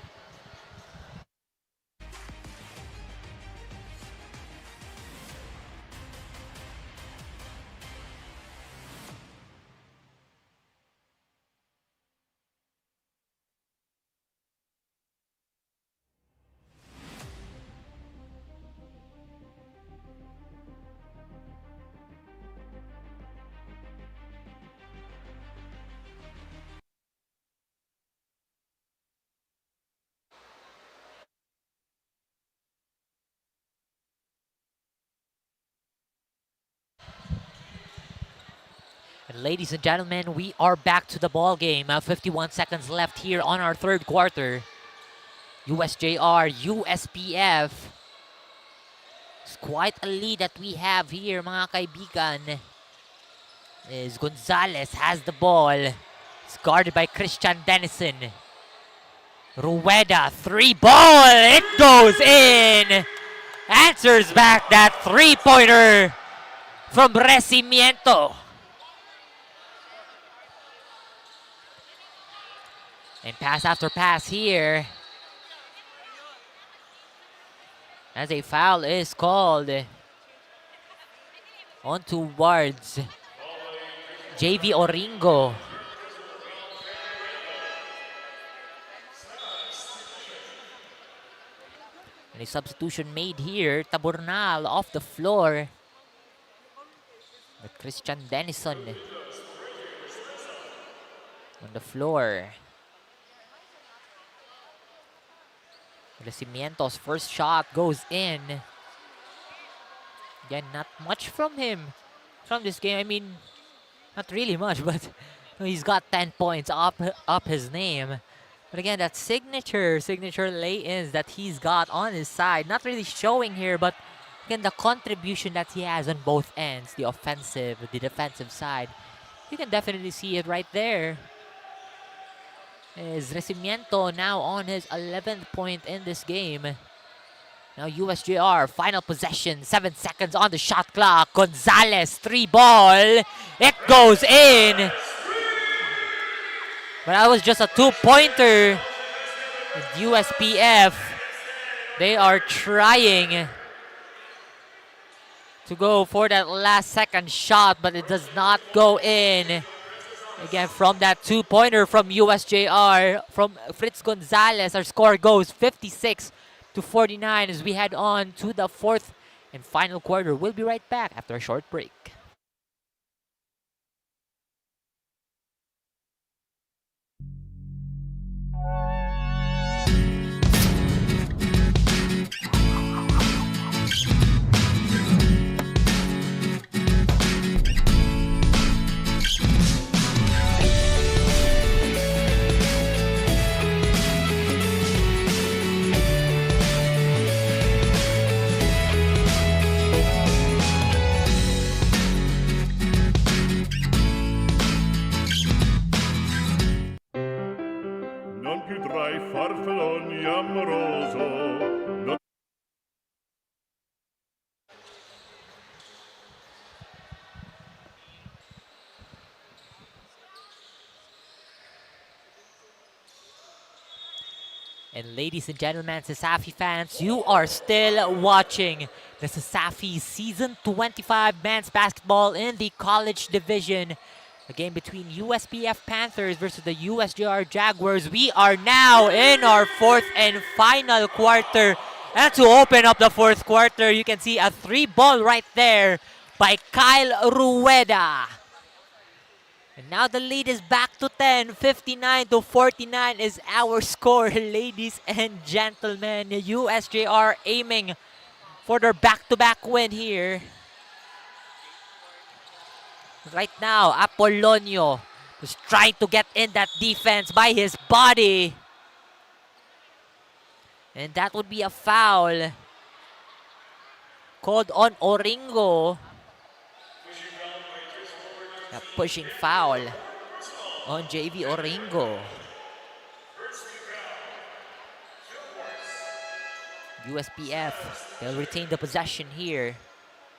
And ladies and gentlemen, we are back to the ball game. 51 seconds left here on our third quarter. USJ-R, USPF. It's quite a lead that we have here, mga kaibigan. As Gonzalez has the ball. It's guarded by Christian Denison. Rueda, 3-ball. It goes in. Answers back that 3-pointer from Recimiento. And pass after pass here. As a foul is called on towards JV Oringo. And a substitution made here. Taburnal off the floor. But Christian Denison on the floor. Recimiento's first shot goes in. Again, not much from him from this game. I mean, not really much, but he's got 10 points up his name. But again, that signature lay-ins that he's got on his side, not really showing here, but again, the contribution that he has on both ends, the offensive, the defensive side, you can definitely see it right there. Is Recimiento now on his 11th point in this game. Now USJ-R, final possession, 7 seconds on the shot clock. Gonzalez, 3-ball. It goes in. But that was just a 2-pointer. USPF, they are trying to go for that last second shot, but it does not go in. Again, from that 2-pointer from USJ-R, from Fritz Gonzalez, our score goes 56-49 as we head on to the fourth and final quarter. We'll be right back after a short break. And ladies and gentlemen, CESAFI fans, you are still watching the CESAFI Season 25 Men's Basketball in the College Division. A game between USPF Panthers versus the USJ-R Jaguars. We are now in our fourth and final quarter. And to open up the fourth quarter, you can see a 3-ball right there by Kyle Rueda. And now the lead is back to 10. 59-49 is our score, ladies and gentlemen. USJ-R aiming for their back-to-back win here. Right now, Apollonio is trying to get in that defense by his body. And that would be a foul called on Oringo. A pushing foul on JV Oringo. USPF, they'll retain the possession here.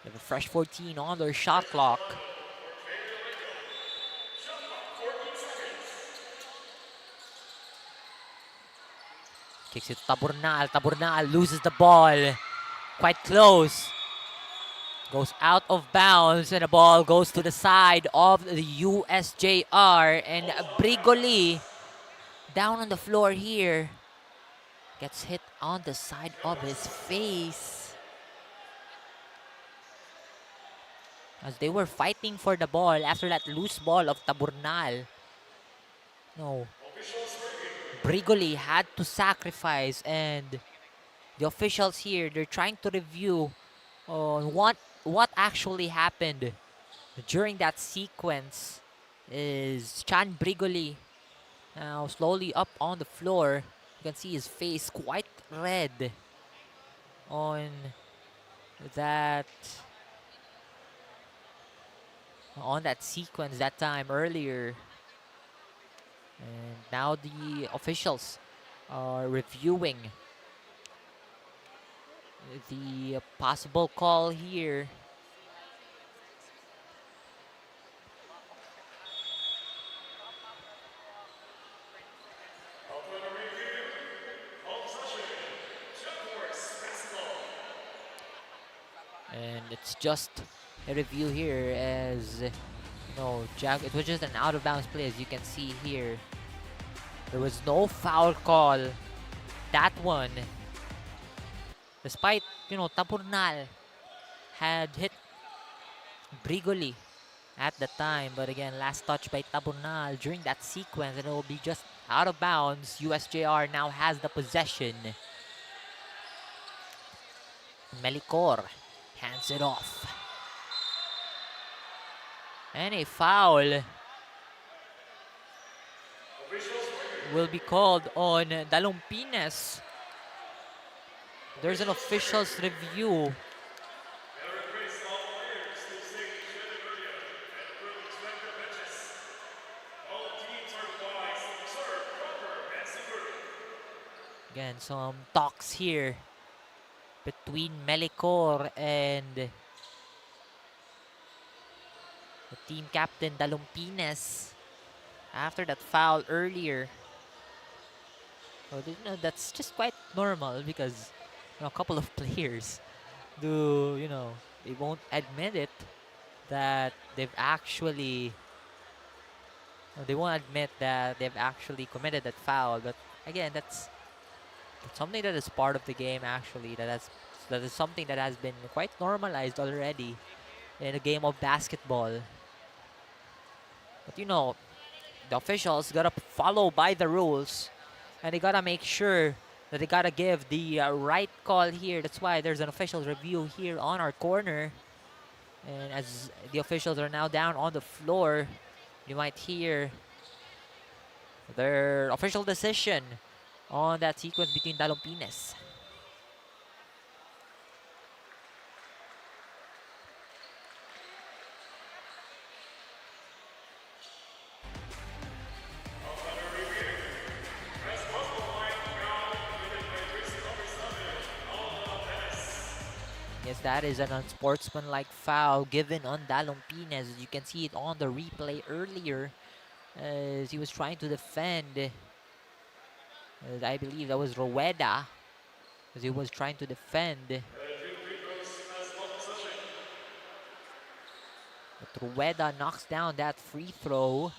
They have a fresh 14 on their shot clock. Kicks it to Taburnal. Taburnal loses the ball. Quite close. Goes out of bounds and the ball goes to the side of the USJ-R. And Brigoli down on the floor here. Gets hit on the side of his face. As they were fighting for the ball after that loose ball of Taburnal. No. Brigoli had to sacrifice, and the officials here, they're trying to review on what actually happened during that sequence is Chan Brigoli. Now slowly up on the floor. You can see his face quite red on that sequence that time earlier. And now the officials are reviewing the possible call here. And it's just a review here as it was just an out of bounds play, as you can see here. There was no foul call. That one, despite Taburnal had hit Brigoli at the time, but again, last touch by Taburnal during that sequence, and it will be just out of bounds. USJ-R now has the possession. Melicor hands it off. And a foul will be called on Dalumpines. There's an official's review. Again, some talks here between Melicor and the team captain Dalumpines after that foul earlier. Well, that's just quite normal because a couple of players they won't admit it that they've actually committed that foul. But again, that's something that is part of the game actually. That is something that has been quite normalized already in a game of basketball. But the officials gotta follow by the rules, and they gotta make sure that they gotta give the right call here. That's why there's an officials review here on our corner. And as the officials are now down on the floor, you might hear their official decision on that sequence between Dalumpines. Yes, that is an unsportsmanlike foul given on Dalumpines. You can see it on the replay earlier as he was trying to defend. I believe that was Rueda as he was trying to defend. But Rueda knocks down that free throw.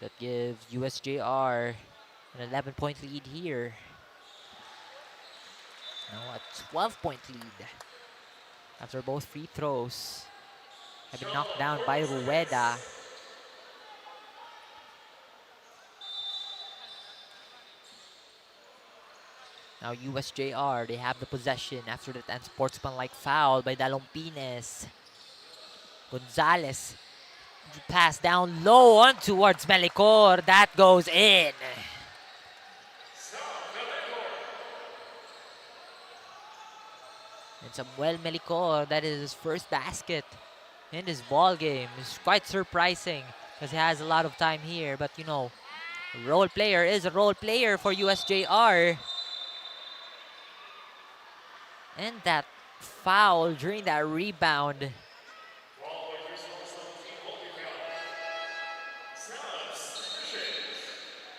That gives USJ-R an 11-point lead here. Now a 12-point lead after both free throws have been knocked down by Rueda. Now USJ-R, they have the possession after that unsportsmanlike foul by Dalumpines. Gonzalez, pass down low on towards Melicor. That goes in. And Samuel Melicor, that is his first basket in this ball game. It's quite surprising because he has a lot of time here. But a role player is a role player for USJ-R. And that foul during that rebound. It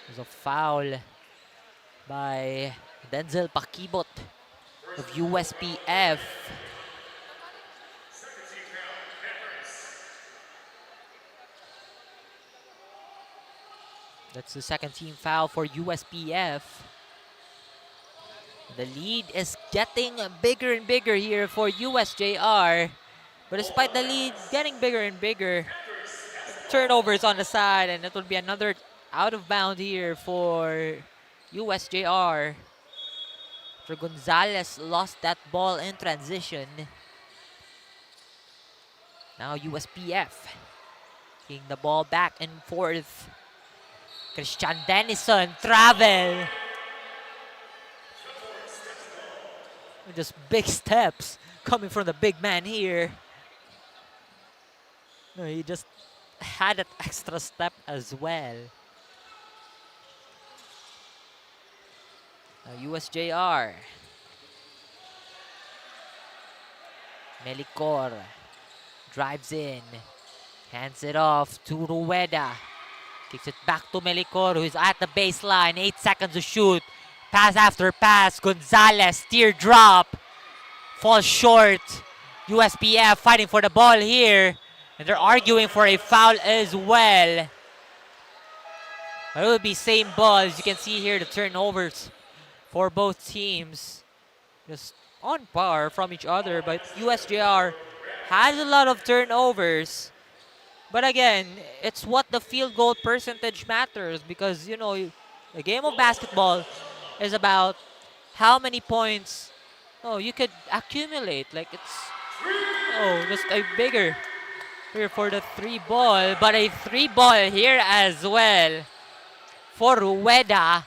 was a foul by Denzel Pakibot of USPF. That's the second team foul for USPF. The lead is getting bigger and bigger here for USJ-R. But despite the lead getting bigger and bigger, turnovers on the side, and it will be another out of bound here for USJ-R. After Gonzalez lost that ball in transition. Now USPF. Kicking the ball back and forth. Christian Denison, travel. Just big steps coming from the big man here. No, he just had that extra step as well. Now USJ-R. Melicor drives in. Hands it off to Rueda. Kicks it back to Melicor, who is at the baseline. 8 seconds to shoot. Pass after pass. Gonzalez, teardrop. Falls short. USPF fighting for the ball here. And they're arguing for a foul as well. It will be same ball. As you can see here, the turnovers for both teams. Just on par from each other. But USJ-R has a lot of turnovers. But again, it's what the field goal percentage matters. Because, you know, the game of basketball is about how many points you could accumulate. Like it's just a bigger here for the 3-ball, but a 3-ball here as well for Rueda.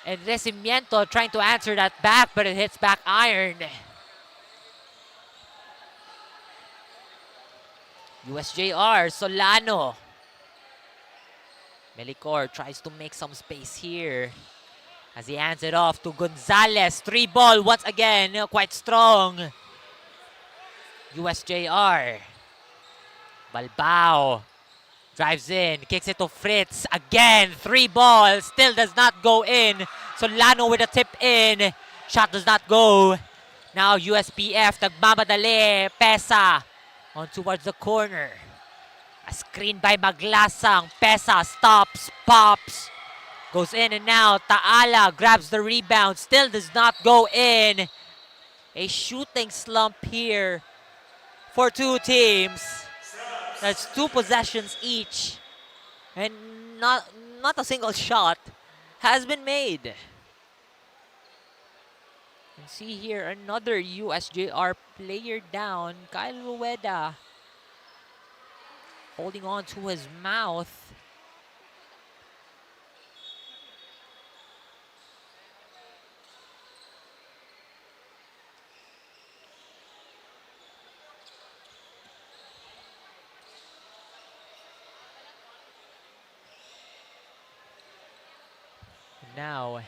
And Recimiento trying to answer that back, but it hits back iron. USJ-R, Solano. Melicor tries to make some space here as he hands it off to Gonzalez. 3-ball once again, quite strong. USJ-R. Balbao drives in, kicks it to Fritz. Again, 3-ball, still does not go in. Solano with a tip in. Shot does not go. Now USPF, nagmamadali. Pesa on towards the corner. A screen by Maglasang. Pesa stops, pops. Goes in and out. Taala grabs the rebound. Still does not go in. A shooting slump here for two teams. That's 2 possessions each. And not a single shot has been made. And see here, another USJ-R player down. Kyle Rueda holding on to his mouth. Now,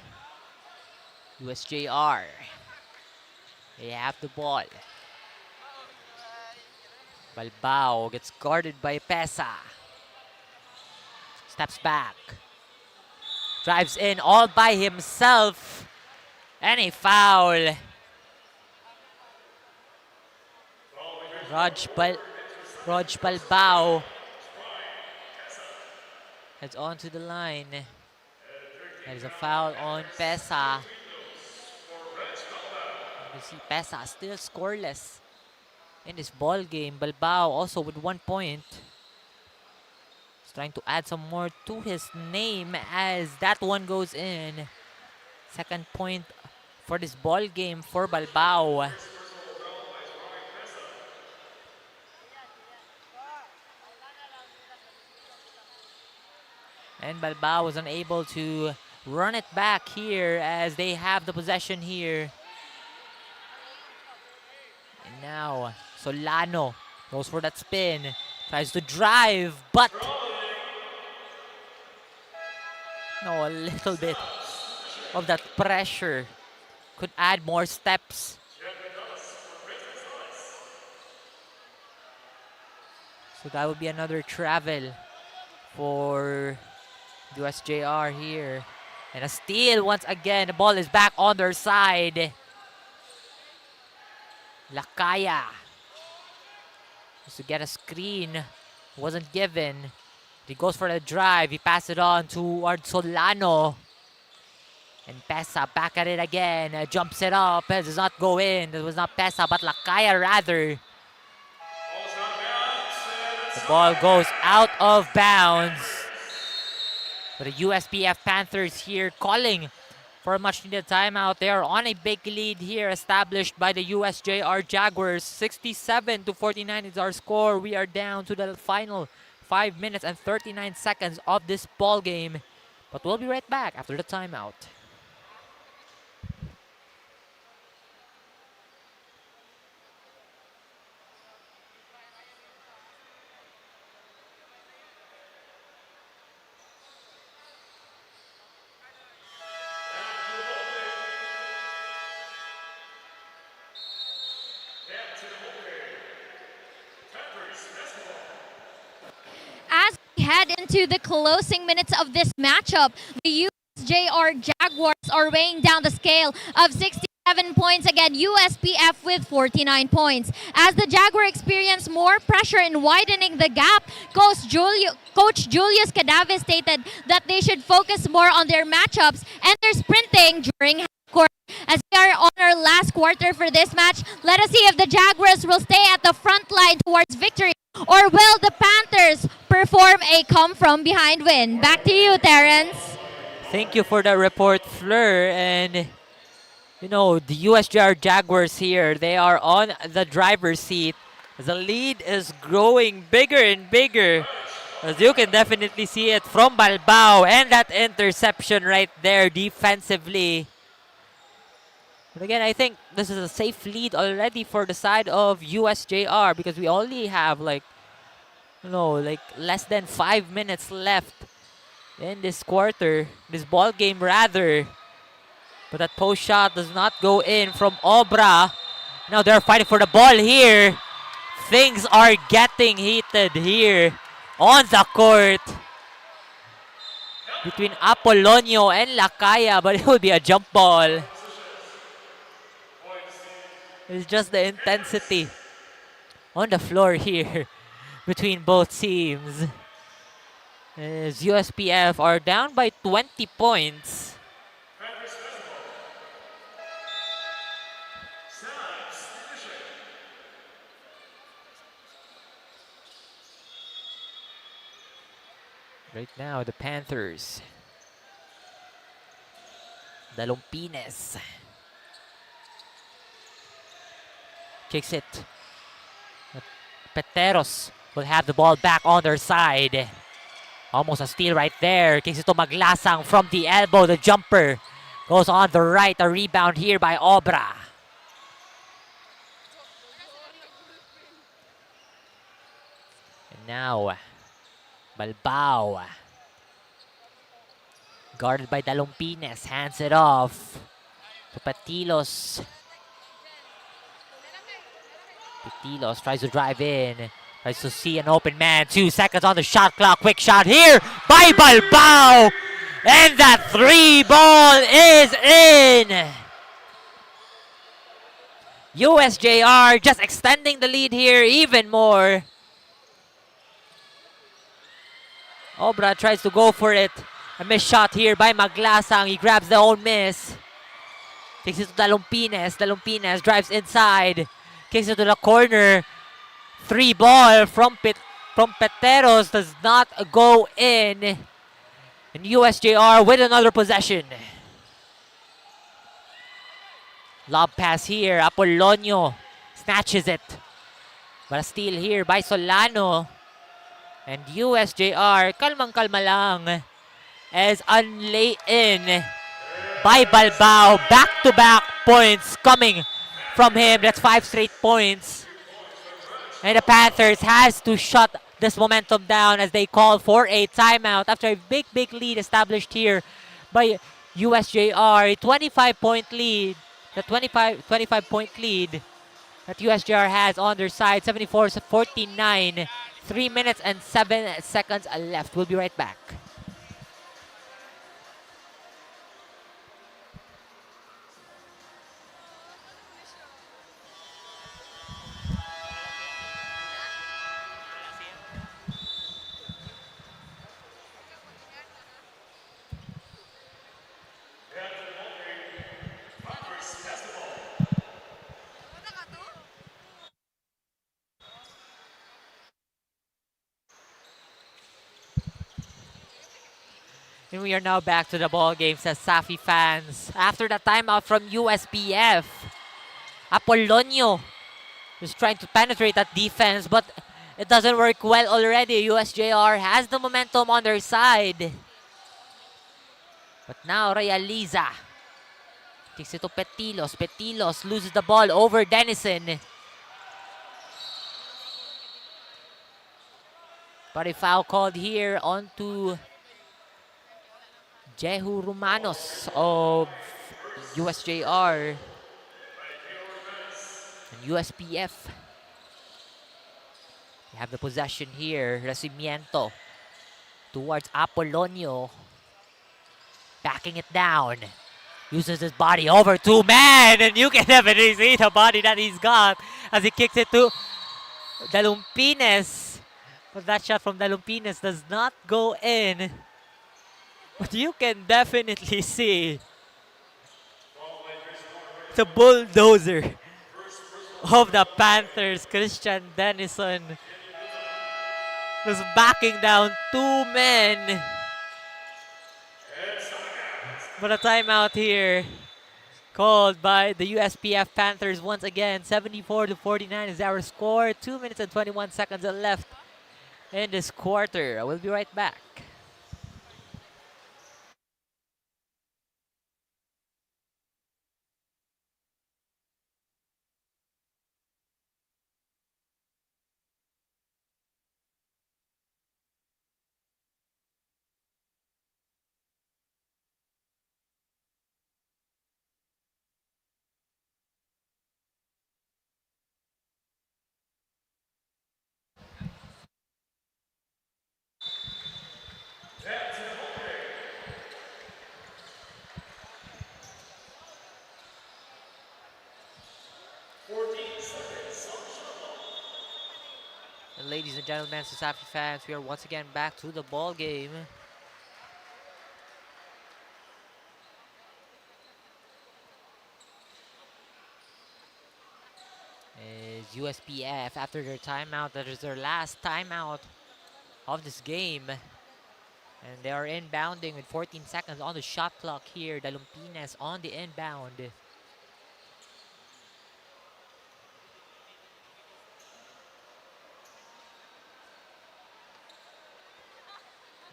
USJ-R, they have the ball. Balbao gets guarded by Pesa. Steps back. Drives in all by himself. And a foul. Raj Balbao heads on to the line. There is a foul on Pesa. You see Pesa still scoreless in this ball game. Balbao also with 1 point. He's trying to add some more to his name as that one goes in. Second point for this ball game for Balbao. And Balbao was unable to run it back here as they have the possession here. And now Solano goes for that spin, tries to drive, but a little bit of that pressure could add more steps. So that would be another travel for USJ-R here. And a steal once again. The ball is back on their side. Lakaya just to get a screen. Wasn't given. He goes for the drive. He passes it on towards Solano. And Pesa back at it again. Jumps it up. It does not go in. It was not Pesa, but Lakaya rather. The ball goes out of bounds. But the USPF Panthers here calling for a much-needed timeout. They are on a big lead here, established by the USJ-R Jaguars. 67-49 is our score. We are down to the final 5 minutes and 39 seconds of this ball game. But we'll be right back after the timeout. As we head into the closing minutes of this matchup, the USJ-R Jaguars are weighing down the scale of 67 points against USPF with 49 points. As the Jaguar experience more pressure in widening the gap, Coach Julius Cadavis stated that they should focus more on their matchups and their sprinting during half-court. As we are on our last quarter for this match, let us see if the Jaguars will stay at the front line towards victory, or will the Panthers perform a come-from-behind win? Back to you, Terrence. Thank you for the report, Fleur. And, you know, the USJR Jaguars here, they are on the driver's seat. The lead is growing bigger and bigger. As you can definitely see it from Balbao, and that interception right there defensively. But again, I think this is a safe lead already for the side of USJR, because we only have like less than 5 minutes left in this quarter, this ball game rather. But that post shot does not go in from Obra. Now they're fighting for the ball here. Things are getting heated here on the court between Apolonio and Lakaya, but it will be a jump ball. It's just the intensity on the floor here between both teams. As USPF are down by 20 points. Right now, the Panthers. Dalumpines kicks it. Peteros will have the ball back on their side. Almost a steal right there. Kicks it to Maglasang from the elbow. The jumper goes on the right. A rebound here by Obra. And now, Balbao. Guarded by Dalumpines. Hands it off to Patilos. Patilos tries to drive in. Tries to see an open man. 2 seconds on the shot clock. Quick shot here by Balbao. And that 3 ball is in. USJR just extending the lead here even more. Obra tries to go for it. A missed shot here by Maglasang. He grabs the own miss. Takes it to Dalumpines. Dalumpines drives inside. Kicks it to the corner. 3 ball from Peteros does not go in. And USJR with another possession. Lob pass here. Apolonio snatches it. But a steal here by Solano. And USJR, kalmang-kalma lang, as unlay in by Balbao. Back-to-back points coming from him. That's 5 straight points. And the Panthers has to shut this momentum down as they call for a timeout after a big lead established here by USJR. A 25-point lead. The 25-point lead that USJR has on their side. 74-49. 3 minutes and 7 seconds left. We'll be right back. And we are now back to the ball game, says CESAFI fans. After the timeout from USPF, Apollonio is trying to penetrate that defense, but it doesn't work well already. USJ-R has the momentum on their side. But now Realiza takes it to Petilos. Petilos loses the ball over Denison. But a foul called here onto Jehu Romanos of USJ-R and USPF. We have the possession here. Recimiento towards Apollonio. Backing it down. Uses his body over two men, and you can definitely see the body that he's got as he kicks it to Dalumpines. But that shot from Dalumpines does not go in. But you can definitely see the bulldozer of the Panthers, Christian Denison, was backing down two men. But a timeout here called by the USPF Panthers once again. 74-49 is our score. 2 minutes and 21 seconds left in this quarter. I will be right back. And ladies and gentlemen, CESAFI fans, we are once again back to the ball game. Is USPF after their timeout? That is their last timeout of this game. And they are inbounding with 14 seconds on the shot clock here. Dalumpines on the inbound.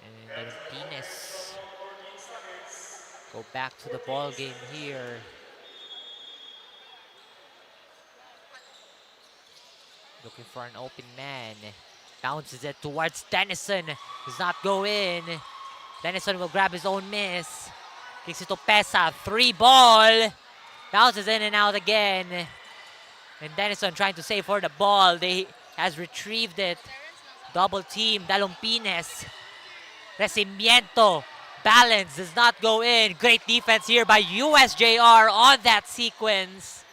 And Dalumpines go back to the ball game here. Looking for an open man. Bounces it towards Denison. Does not go in. Denison will grab his own miss. Kicks it to Pesa. 3-ball. Bounces in and out again. And Denison trying to save for the ball. They has retrieved it. Double team. Dalumpines. Recimiento. Balance does not go in. Great defense here by USJ-R on that sequence.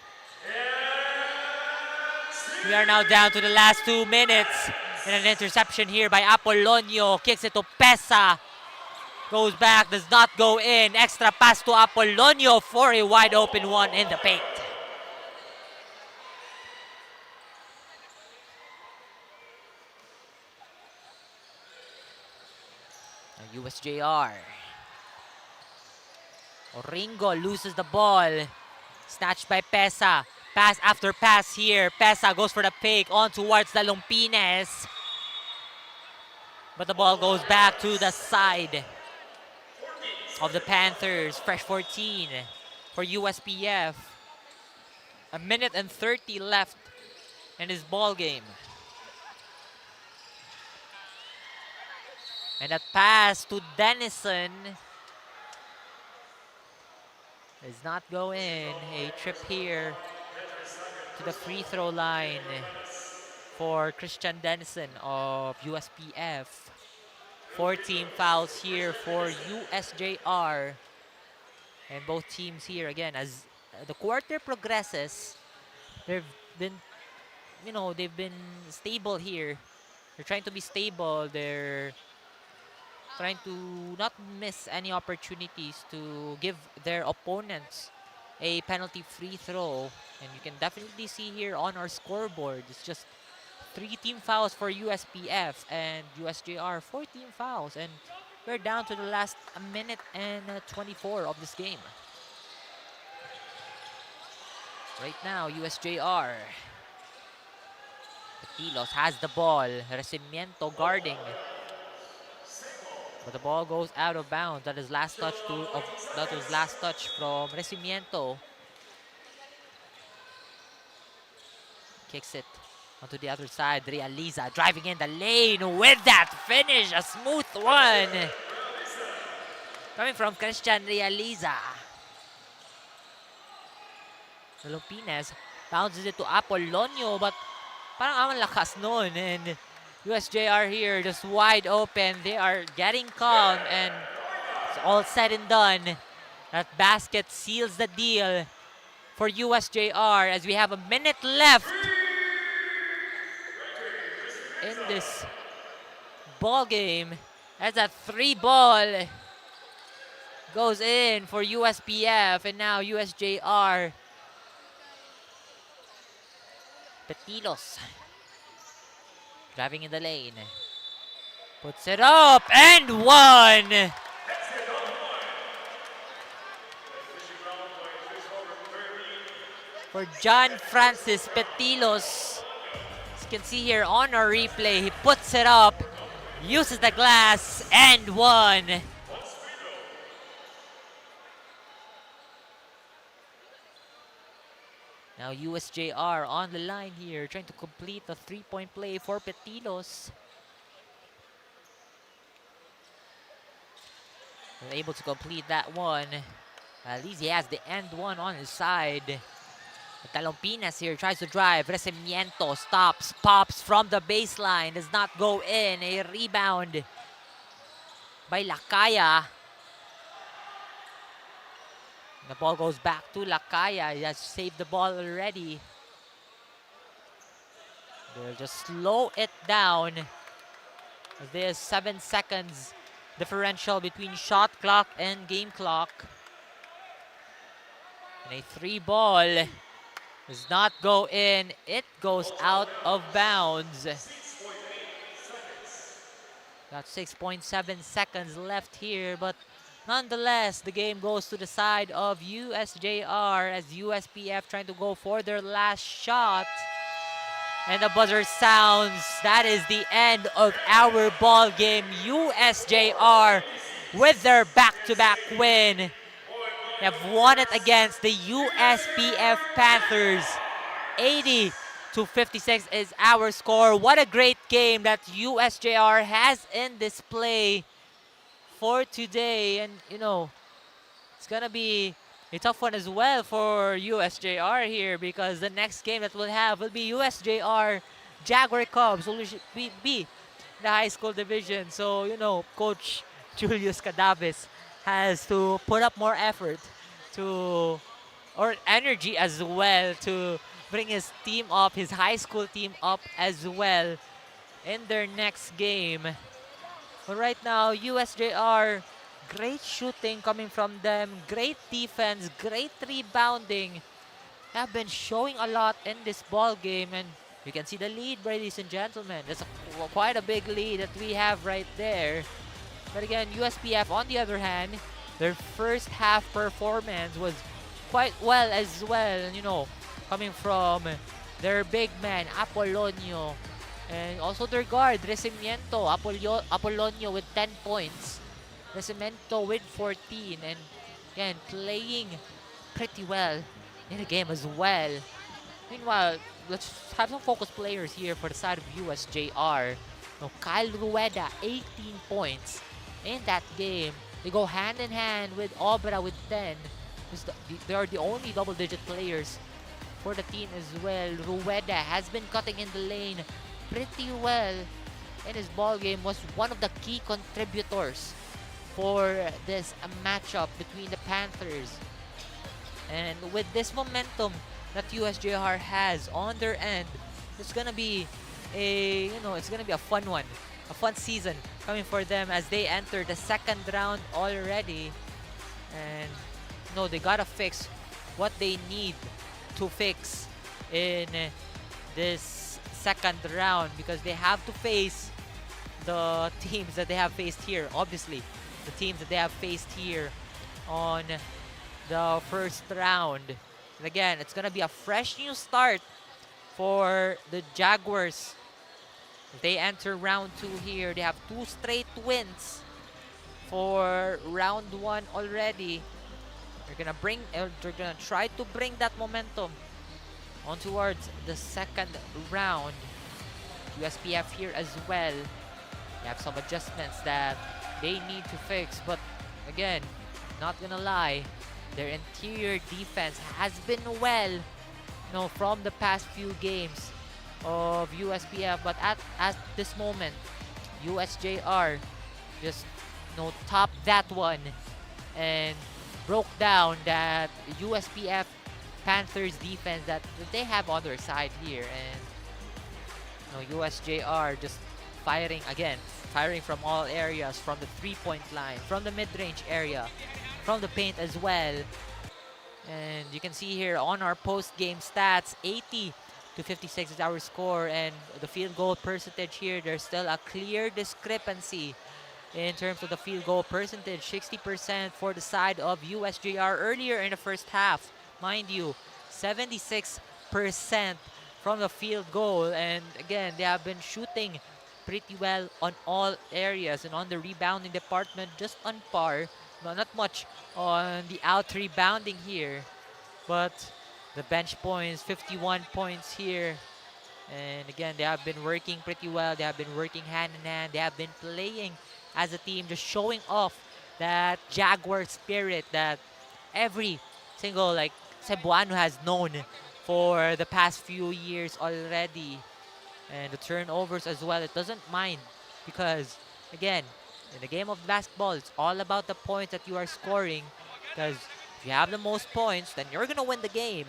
We are now down to the last 2 minutes. And an interception here by Apollonio. Kicks it to Pesa. Goes back, does not go in. Extra pass to Apollonio for a wide open one in the paint. Now USJ-R. Oringo loses the ball. Snatched by Pesa. Pass after pass here. Pesa goes for the pick on towards Dalumpines. But the ball goes back to the side of the Panthers. Fresh 14 for USPF. 1 minute and 30 left in this ball game. And that pass to Denison does not go in. A trip here to the free throw line for Christian Denison of USPF. 14 fouls here for USJ-R. And both teams here again, as the quarter progresses, they've been, they've been stable here. They're trying to be stable. They're trying to not miss any opportunities to give their opponents a penalty free throw. And you can definitely see here on our scoreboard, it's just 3 team fouls for USPF and USJ-R 14 fouls. And We're down to the last minute and 24 of this game. Right now, USJ-R. Petilos has the ball. Recimiento guarding. But the ball goes out of bounds. That was last touch from Recimiento. Kicks it onto the other side. Realiza driving in the lane with that finish. A smooth one. Coming from Christian Realiza. Lopines bounces it to Apolonio, but parang ang lakas nun. And USJ-R here just wide open. They are getting calm, and it's all said and done. That basket seals the deal for USJ-R as we have a minute left in this ball game. As that 3-ball goes in for USPF, and now USJ-R. Petilos driving in the lane, puts it up and one. For John Francis Petilos. As you can see here on our replay, he puts it up, uses the glass, and one. Now USJ-R on the line here, trying to complete the 3-point play for Petilos. They're able to complete that one. At least he has the end one on his side. Talompinas here tries to drive. Recimiento stops, pops from the baseline, does not go in. A rebound by Lakaya. The ball goes back to Lakaya. He has saved the ball already. They'll just slow it down. There's 7 seconds differential between shot clock and game clock. And a 3-ball does not go in. It goes out of bounds. Got 6.7 seconds left here, but nonetheless, the game goes to the side of USJ-R as USPF trying to go for their last shot. And the buzzer sounds. That is the end of our ball game. USJ-R with their back-to-back win. They have won it against the USPF Panthers. 80-56 is our score. What a great game that USJ-R has in display for today. And, you know, it's going to be a tough one as well for USJ-R here, because the next game that we'll have will be USJ-R Jaguar Cubs, who will be in the high school division. So, you know, Coach Julius Cadavis has to put up more effort or energy as well to bring his team up, his high school team up as well in their next game. But right now, USJ-R, great shooting coming from them, great defense, great rebounding. Have been showing a lot in this ball game, and you can see the lead, ladies and gentlemen. That's quite a big lead that we have right there. But again, USPF, on the other hand, their first half performance was quite well as well, you know, coming from their big man, Apolonio, and also their guard, Recimiento. Apolonio with 10 points, Recimiento with 14, and again, playing pretty well in the game as well. Meanwhile, let's have some focus players here for the side of USJ-R. Now, Kyle Rueda, 18 points in that game. They go hand in hand with Obra with 10. They are the only double-digit players for the team as well. Rueda has been cutting in the lane pretty well in his ball game. Was one of the key contributors for this matchup between the Panthers. And with this momentum that USJ-R has on their end, it's gonna be a fun one, a fun season coming for them as they enter the second round already. And they gotta fix what they need to fix in this second round, because they have to face the teams that they have faced here. Obviously, the teams that they have faced here on the first round. And again, it's going to be a fresh new start for the Jaguars. If they enter round 2 here, they have 2 straight wins for round 1 already. They're gonna try to bring that momentum on towards the second round. USPF here as well. They have some adjustments that they need to fix, but again, not gonna lie, their interior defense has been well, from the past few games of USPF. But at this moment, USJ-R just topped that one and broke down that USPF Panthers defense that they have on their side here. And USJ-R just firing from all areas, from the 3-point line, from the mid-range area, from the paint as well. And you can see here on our post-game stats, 80-56 is our score, and the field goal percentage here, there's still a clear discrepancy in terms of the field goal percentage. 60% for the side of USJ-R earlier in the first half. Mind you, 76% from the field goal. And again, they have been shooting pretty well on all areas, and on the rebounding department, just on par. Not much on the out rebounding here, but the bench points, 51 points here. And again, they have been working pretty well. They have been working hand in hand. They have been playing as a team, just showing off that Jaguar spirit that every single Cebuano has known for the past few years already. And the turnovers as well, it doesn't mind, because again, in the game of basketball, it's all about the points that you are scoring, because if you have the most points, then you're gonna win the game.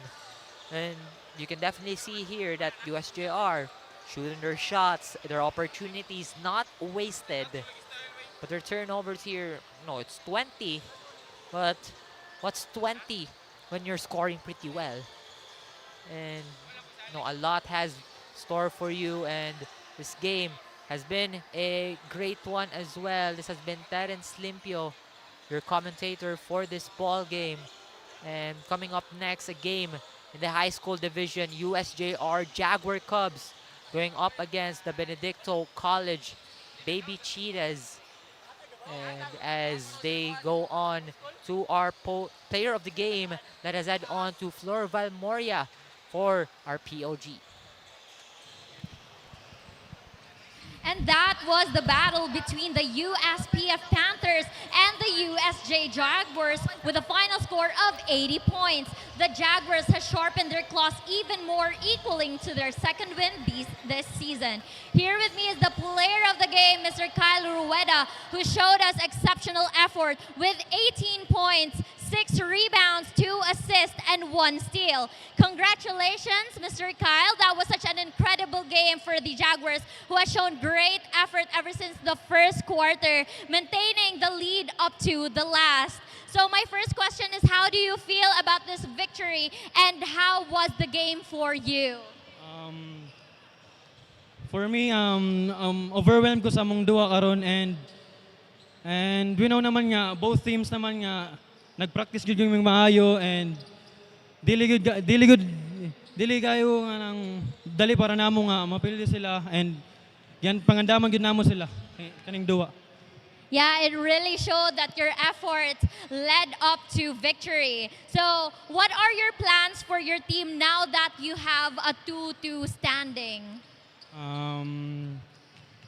And you can definitely see here that USJ-R shooting their shots, their opportunities not wasted. But their turnovers here, it's 20. But what's 20 when you're scoring pretty well? And a lot has store for you, and this game has been a great one as well. This has been Terence Limpio, your commentator for this ball game. And coming up next, a game in the high school division, USJ-R Jaguar Cubs going up against the Benedicto College Baby Cheetahs. And as they go on to our player of the game, let us head on to Florval Moria for our POG. And that was the battle between the USPF Panthers and the USJ Jaguars with a final score of 80 points. The Jaguars have sharpened their claws even more, equaling to their second win this season. Here with me is the player of the game, Mr. Kyle Rueda, who showed us exceptional effort with 18 points, 6 rebounds, 2 assists, and 1 steal. Congratulations, Mr. Kyle. That was such an incredible game for the Jaguars, who has shown great effort ever since the first quarter, maintaining the lead up to the last. So my first question is, how do you feel about this victory, and how was the game for you? For me, overwhelmed ko sa mong duwa karon, and we know naman nga both teams naman nga nagpractice gyud yung maayo, and dili kayo nga nang dali para namo nga mapili sila, and yan pangandaman gyud namo sila kaning duwa. Yeah, it really showed that your effort led up to victory. So, what are your plans for your team now that you have a 2-2 standing?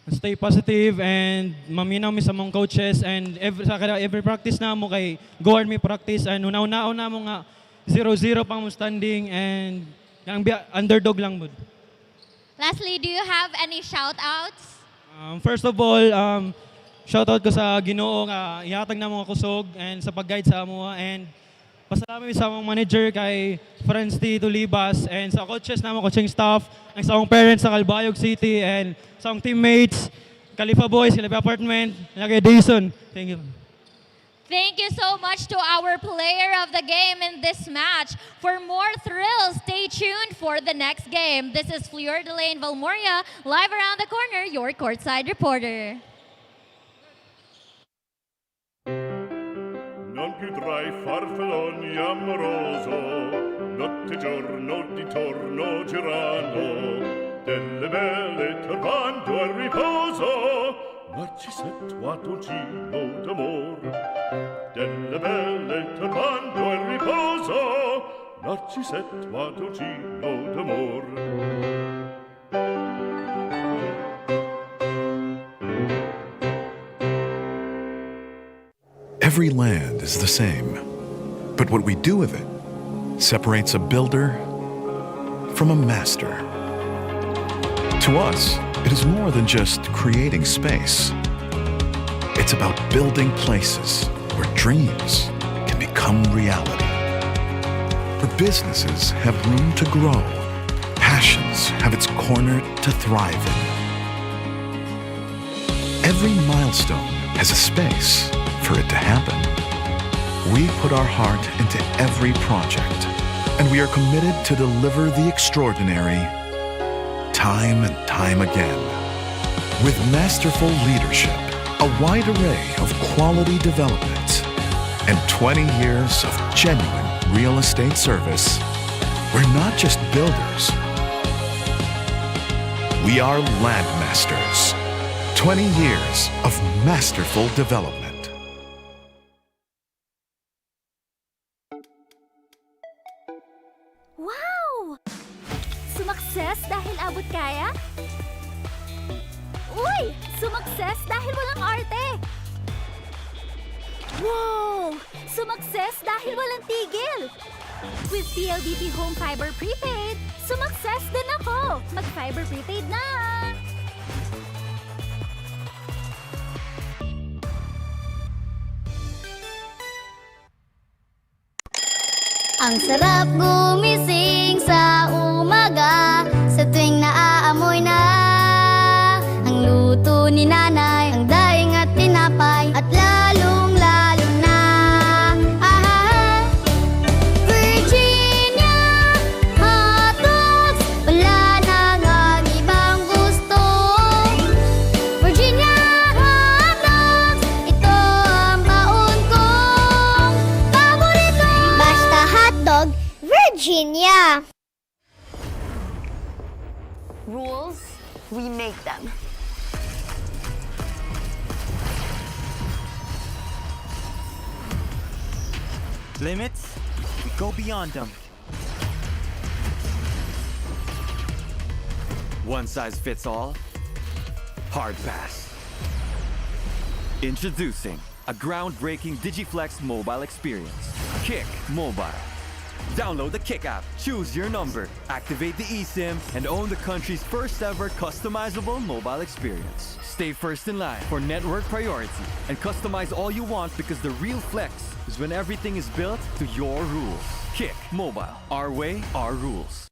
Stay positive and maminaw mi sa mong coaches, and every practice na mo kay go hard mi practice, and una-una na mo nga 0-0 pang mo standing, and yang underdog lang bud. Lastly, do you have any shout-outs? First of all, shoutout ko sa Ginoo nga ihatag na mga kusog and sa pag-guide sa amo, and pasalamat sa among manager kay Franz T. Tulibas, and sa coaches na mga coaching staff, ang sa among parents sa Calbayog City, and sa among teammates, Khalifa Boys, Khalifa Apartment, and kay Dayson. Thank you. Thank you so much to our player of the game in this match. For more thrills, stay tuned for the next game. This is Fleur Delane Valmoria, live around the corner, your courtside reporter. più tra i farfalloni amoroso, notte e giorno di torno girando, delle belle turbando al riposo, Narcisetto a dolcino d'amor, delle belle turbando al riposo, Narcisetto a dolcino d'amor. Every land is the same, but what we do with it separates a builder from a master. To us, it is more than just creating space. It's about building places where dreams can become reality, where businesses have room to grow, passions have its corner to thrive in. Every milestone has a space for it to happen. We put our heart into every project, and we are committed to deliver the extraordinary time and time again. With masterful leadership, a wide array of quality development, and 20 years of genuine real estate service, we're not just builders. We are landmasters. 20 years of masterful development. Wow! Sumakses dahil abot kaya? Uy! Sumakses dahil walang arte! Wow! Sumakses dahil walang tigil! With PLDT Home Fiber Prepaid, sumakses din ako! Mag-Fiber Prepaid na! Ang sarap gumising sa umaga, sa tuwing naaamoy na ang luto ni nanay, ang daing at tinapay, at lalong-lalo na Virginia hotdogs, wala nang ang ibang gusto. Virginia hotdogs, ito ang baon kong paborito. Basta hotdog, Virginia. Rules, we make them. Limits, we go beyond them. One size fits all? Hard pass. Introducing a groundbreaking DigiFlex mobile experience. Kick Mobile. Download the Kick app, choose your number, activate the eSIM, and own the country's first ever customizable mobile experience. Stay first in line for network priority and customize all you want, because the real flex is when everything is built to your rules. Kick Mobile. Our way, our rules.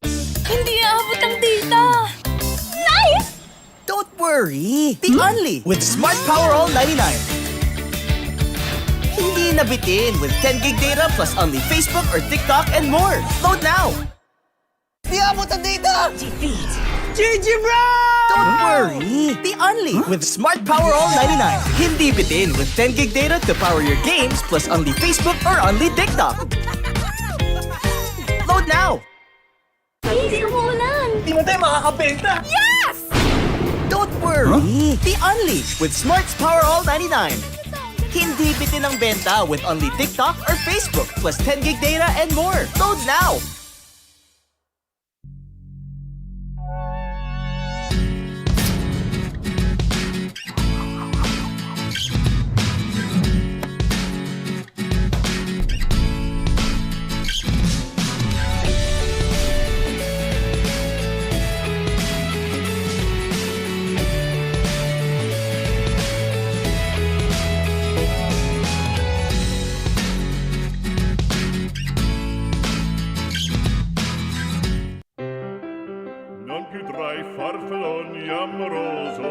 Hindi aabot ang data! Nice! Don't worry! Be only with Smart Power All 99. Hindi nabitin with 10 gig data plus only Facebook or TikTok and more. Load now! Di abot ang data! GG bro! Don't worry! Be only with Smart Power All 99. Hindi bitin with 10 gig data to power your games plus only Facebook or only TikTok. Load now! Hindi umuulan! Di mo tayo makakabenta! Yes! Don't worry! Be only with Smart's Power All 99. Hindi bitin ang benta with only TikTok or Facebook plus 10 gig data and more. Load now! farfalloni amoroso,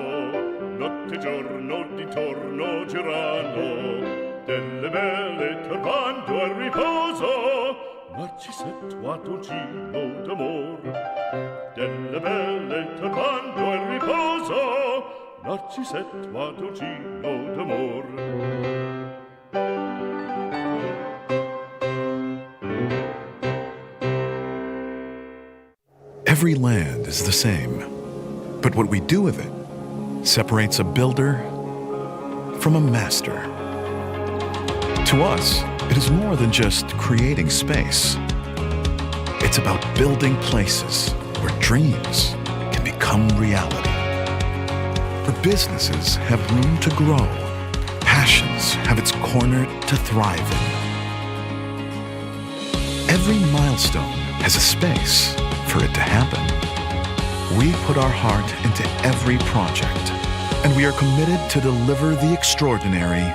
notte e giorno di torno girando, delle belle turbando al riposo, Narcisetto a dolcino d'amor, delle belle turbando al riposo, Narcisetto a dolcino d'amor. Every land is the same, but what we do with it separates a builder from a master. To us, it is more than just creating space. It's about building places where dreams can become reality. Where businesses have room to grow, passions have its corner to thrive in. Every milestone has a space for it to happen. We put our heart into every project, and we are committed to deliver the extraordinary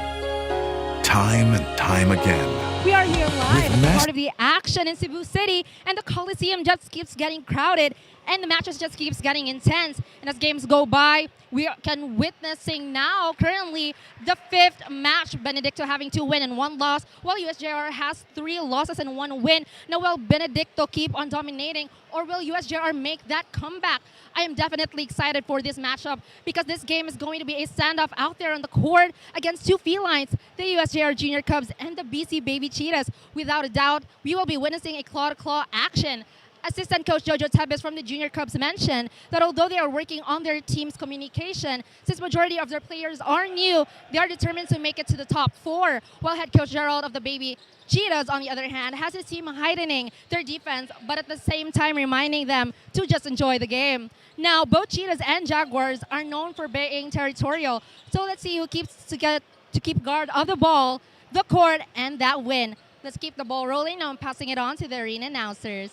time and time again. We are here live With as mass- part of the action in Cebu City, and the Coliseum just keeps getting crowded, and the matches just keeps getting intense. And as games go by, we can witnessing now currently the 5th match, Benedicto having 2 wins and 1 loss, while USJ-R has 3 losses and 1 win. Now, will Benedicto keep on dominating, or will USJ-R make that comeback? I am definitely excited for this matchup because this game is going to be a standoff out there on the court against 2 felines, the USJ-R Junior Cubs and the BC Baby Cheetahs. Without a doubt, we will be witnessing a claw-to-claw action. Assistant coach Jojo Tebes from the Junior Cubs mentioned that although they are working on their team's communication, since majority of their players are new, they are determined to make it to the top 4. While head coach Gerald of the Baby Cheetahs, on the other hand, has his team heightening their defense, but at the same time reminding them to just enjoy the game. Now, both Cheetahs and Jaguars are known for being territorial, so let's see who keeps to keep guard of the ball, the court, and that win. Let's keep the ball rolling. Now I'm passing it on to the arena announcers.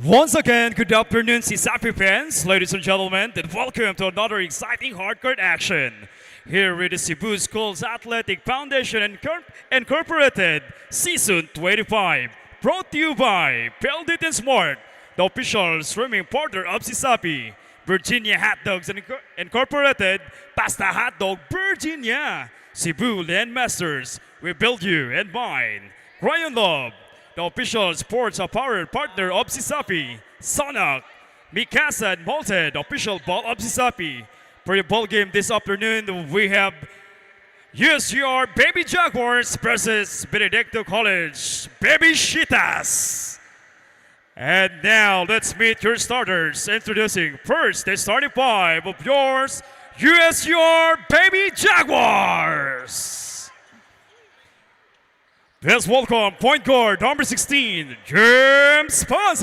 Once again, good afternoon, CESAFI fans, ladies and gentlemen, and welcome to another exciting hardcourt action. Here with the Cebu Schools Athletic Foundation Incorporated Season 25, brought to you by Peldit and Smart, the official swimming partner of CESAFI, Virginia Hot Dogs Incorporated, Pasta Hot Dog Virginia, Cebu Webmasters, we build you and mine, Ryan Love, the official sports apparel partner of CESAFI, Sonak, Mikasa and Malted, official ball of CESAFI. For the ball game this afternoon, we have USJ-R Baby Jaguars versus Benedicto College Baby Cheetahs. And now let's meet your starters. Introducing first the starting 5 of yours, USJ-R Baby Jaguars. Let's welcome point guard number 16, James Ponce.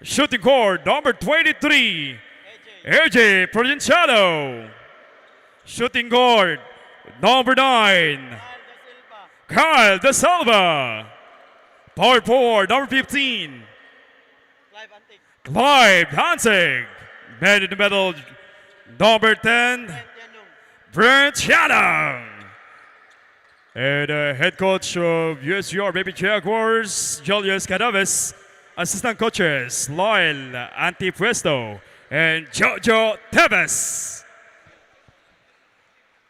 Shooting guard number 23, 𝐂𝐄𝐒𝐿 Provinciano. Shooting guard number 9, Kyle De Silva. Power forward number 15, Clive Hansig. Man in the middle, number 10, Brent Yanong. And head coach of USJ-R Baby Jaguars, Julius Cadaves. Assistant coaches, Loyal Antipuesto and Jojo Tebes.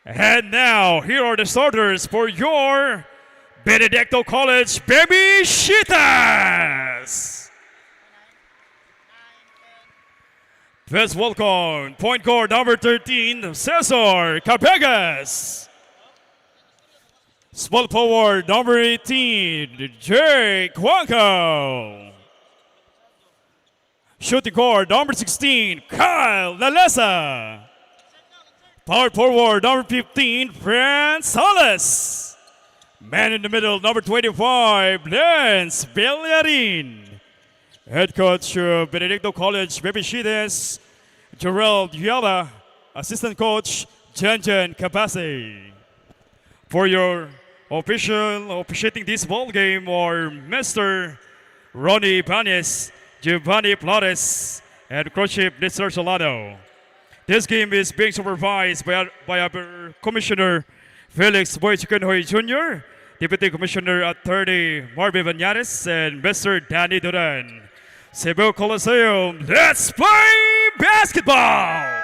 And now, here are the starters for your Benedicto College Baby Cheetahs. Let's welcome point guard number 13, Cesar Cabegas. Small forward number 18, Jake Wanko. Shooting guard number 16, Kyle Lalesa. Power forward number 15, Fran Salas. Man in the middle, number 25, Lance Bellarin. Head coach of Benedicto College Baby Cheetahs, Gerald Yala. Assistant coach, Jen Capasi. For your officiating this ball game are Mr. Ronnie Panes, Giovanni Flores, and Coach Mr. Solano. This game is being supervised by our Commissioner Felix Boy Chikenhoy Jr., Deputy Commissioner Attorney Marvin Vanyares, and Mr. Danny Duran. Cebu Coliseum, let's play basketball!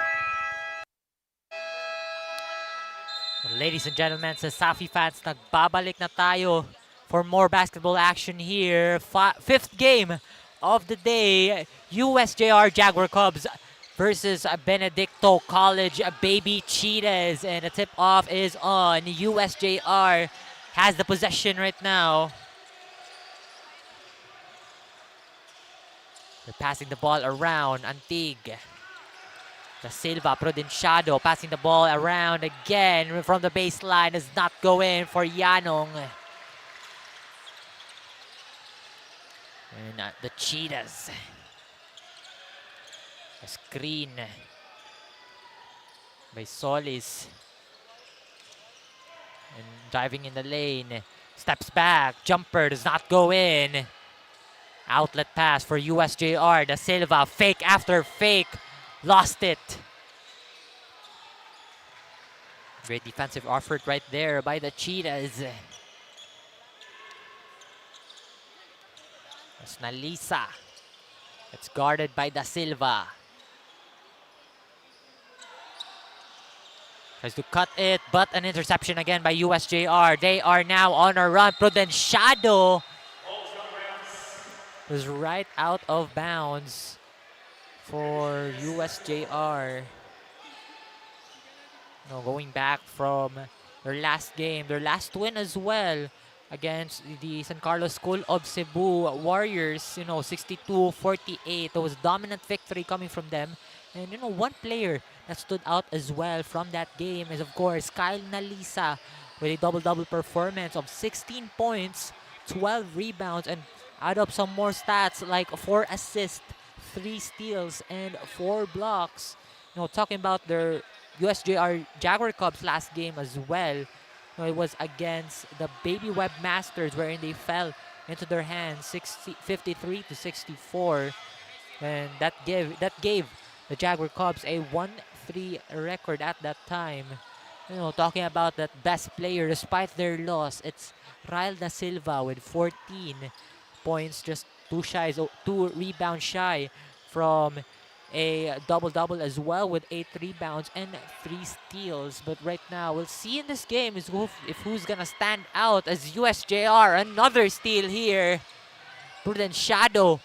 Ladies and gentlemen, CESAFI fans, nagbabalik na tayo for more basketball action here. Fifth game of the day, USJ-R Jaguar Cubs versus Benedicto College Baby Cheetahs. And the tip-off is on. USJ-R has the possession right now. They're passing the ball around. Antig. Da Silva, Prudenciado, passing the ball around again from the baseline. Does not go in for Yanong. And the Cheetahs. A screen by Solis. And driving in the lane. Steps back. Jumper does not go in. Outlet pass for USJ-R. Da Silva, fake after fake. Lost it. Great defensive effort right there by the Cheetahs. That's Nalisa. It's guarded by Da Silva. Tries to cut it, but an interception again by USJ-R. They are now on a run. Prudenciado was right out of bounds for USJ-R. No, going back from their last game, their last win as well against the San Carlos School of Cebu Warriors, 62-48. It was a dominant victory coming from them. And, one player that stood out as well from that game is, of course, Kyle Nalisa with a double-double performance of 16 points, 12 rebounds, and add up some more stats like 4 assists, 3 steals, and 4 blocks. Talking about their USJ-R Jaguar Cubs last game as well. It was against the Baby Webmasters, wherein they fell into their hands 53-64. And that gave the Jaguar Cubs a 1-3 record at that time. Talking about that best player despite their loss, it's Ryle Da Silva with 14 points, just 2 rebounds shy from a double-double as well with 8 rebounds and 3 steals. But right now, we'll see in this game is who's gonna stand out as USJ-R. Another steal here. Prudenciado.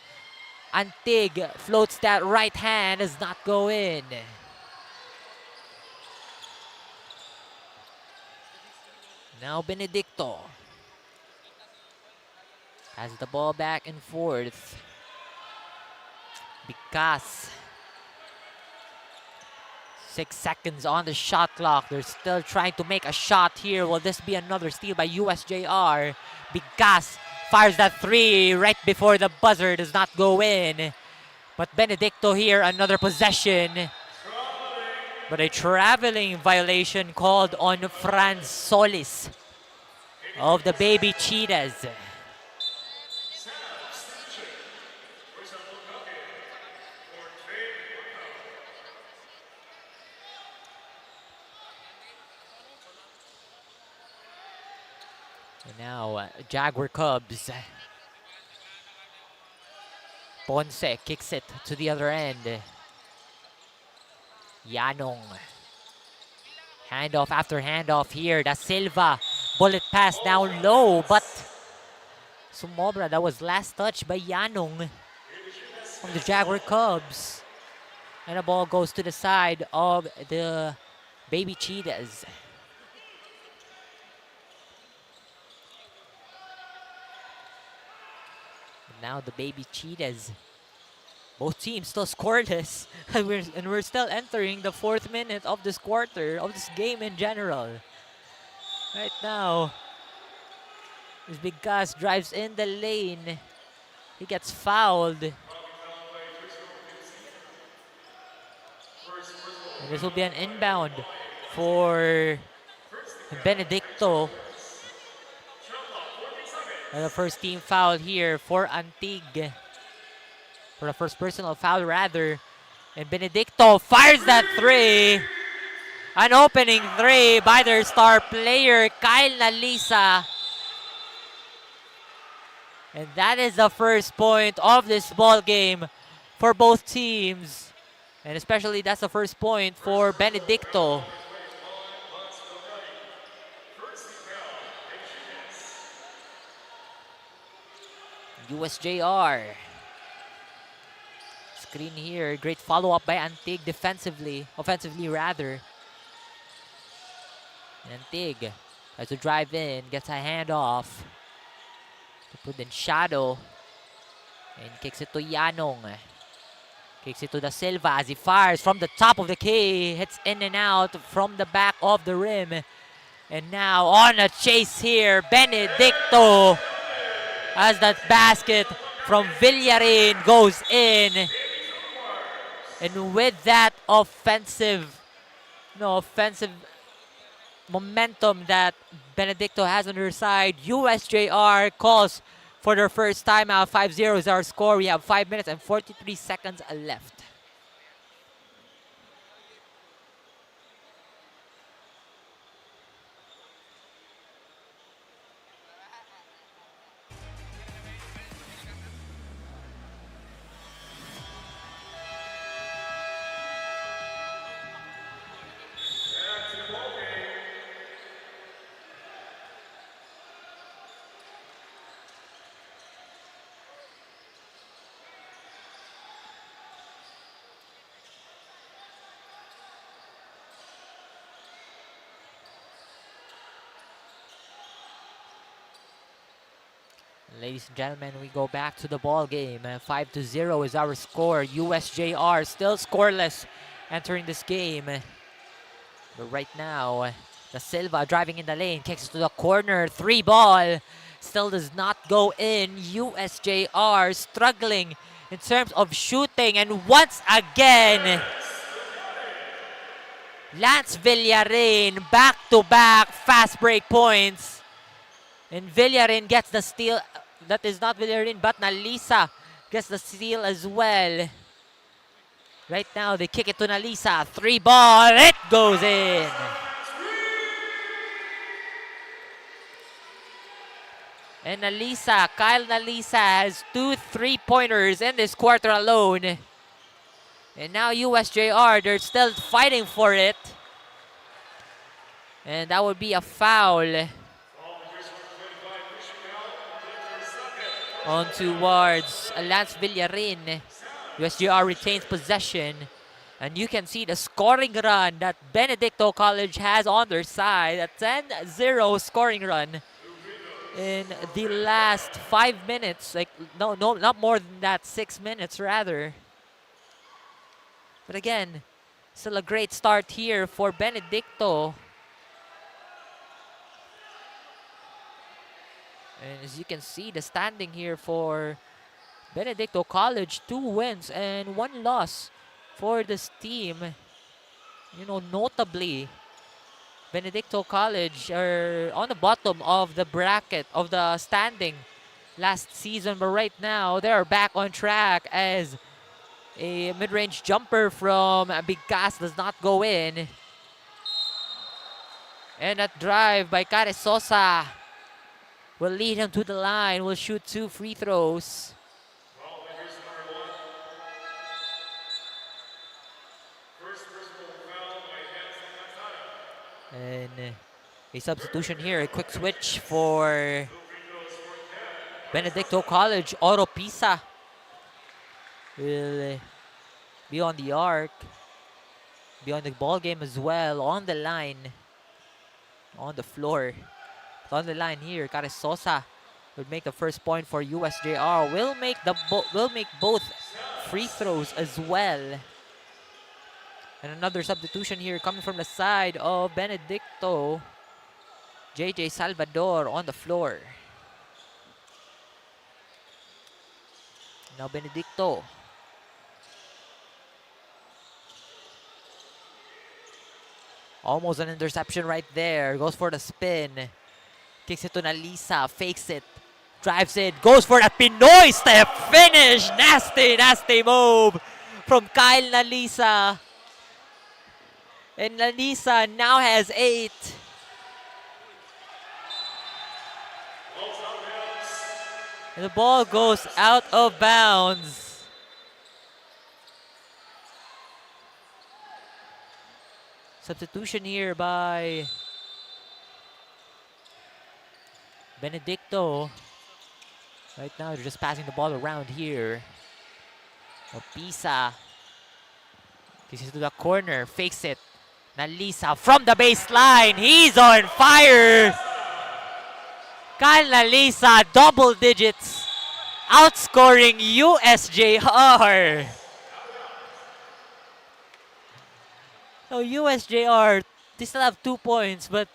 Antig floats that right hand, does not go in. Now Benedicto has the ball back and forth. Because 6 seconds on the shot clock. They're still trying to make a shot here. Will this be another steal by USJ-R? Bigas fires that 3 right before the buzzer. Does not go in. But Benedicto here, another possession. But a traveling violation called on Franz Solis of the Baby Cheetahs. And now, Jaguar Cubs. Ponce kicks it to the other end. Yanong. Handoff after handoff here. Da Silva. Bullet pass down low, but sumobra. That was last touch by Yanong from the Jaguar Cubs. And the ball goes to the side of the Baby Cheetahs. Now the Baby Cheetahs. Both teams still scoreless. and we're still entering the 4th minute of this quarter, of this game in general. Right now, this Big Gus drives in the lane. He gets fouled. And this will be an inbound for Benedicto. And the first team foul here for Antig. For the first personal foul, rather. And Benedicto fires that three. An opening three by their star player, Kyle Nalisa. And that is the first point of this ball game for both teams. And especially that's the first point for Benedicto. USJ-R. Screen here. Great follow-up by Antig offensively rather. And Antig tries to drive in, gets a handoff to put in shadow. And kicks it to Yanong. Kicks it to Da Silva as he fires from the top of the key. Hits in and out from the back of the rim. And now on a chase here, Benedicto, as that basket from Villarin goes in. And with that offensive momentum that Benedicto has on her side, USJ-R calls for their first timeout. 5-0 is our score. We have 5 minutes and 43 seconds left. Ladies and gentlemen, we go back to the ball game. 5-0 is our score. USJ-R still scoreless entering this game. But right now, Da Silva driving in the lane, kicks it to the corner. 3 ball still does not go in. USJ-R struggling in terms of shooting. And once again, Lance Villarin back-to-back fast break points. And Villarin gets the steal. That is not Villarin, but Nalisa gets the steal as well. Right now, they kick it to Nalisa. 3 ball. It goes in. And Kyle Nalisa has 2 3-pointers in this quarter alone. And now USJ-R, they're still fighting for it. And that would be a foul on towards Lance Villarin. USJ-R retains possession. And you can see the scoring run that Benedicto College has on their side. A 10-0 scoring run in the last 5 minutes. No, not more than that, 6 minutes rather. But again, still a great start here for Benedicto. And as you can see, the standing here for Benedicto College, 2 wins and 1 loss for this team. You know, notably, Benedicto College are on the bottom of the bracket of the standing last season, but right now they're back on track as a mid-range jumper from Big Cass does not go in. And a drive by Care Sosa will lead him to the line, will shoot 2 free throws. And a substitution here, a quick switch for Benedicto College. Oro Pisa will be on the arc, be on the ball game as well, on the line, on the floor. On the line here, Care Sosa will make the first point for USJ-R. Will make both free throws as well. And another substitution here coming from the side of Benedicto. JJ Salvador on the floor. Now Benedicto. Almost an interception right there. Goes for the spin. Kicks it to Nalisa, fakes it, drives it, goes for a Pinoy step finish. Nasty move from Kyle Nalisa. And Nalisa now has 8. And the ball goes out of bounds. Substitution here by Benedicto. Right now, they're just passing the ball around here. Opisa. This is to the corner. Fakes it. Nalisa from the baseline. He's on fire. Kyle Nalisa, double digits. Outscoring USJ-R. So USJ-R, they still have 2 points, but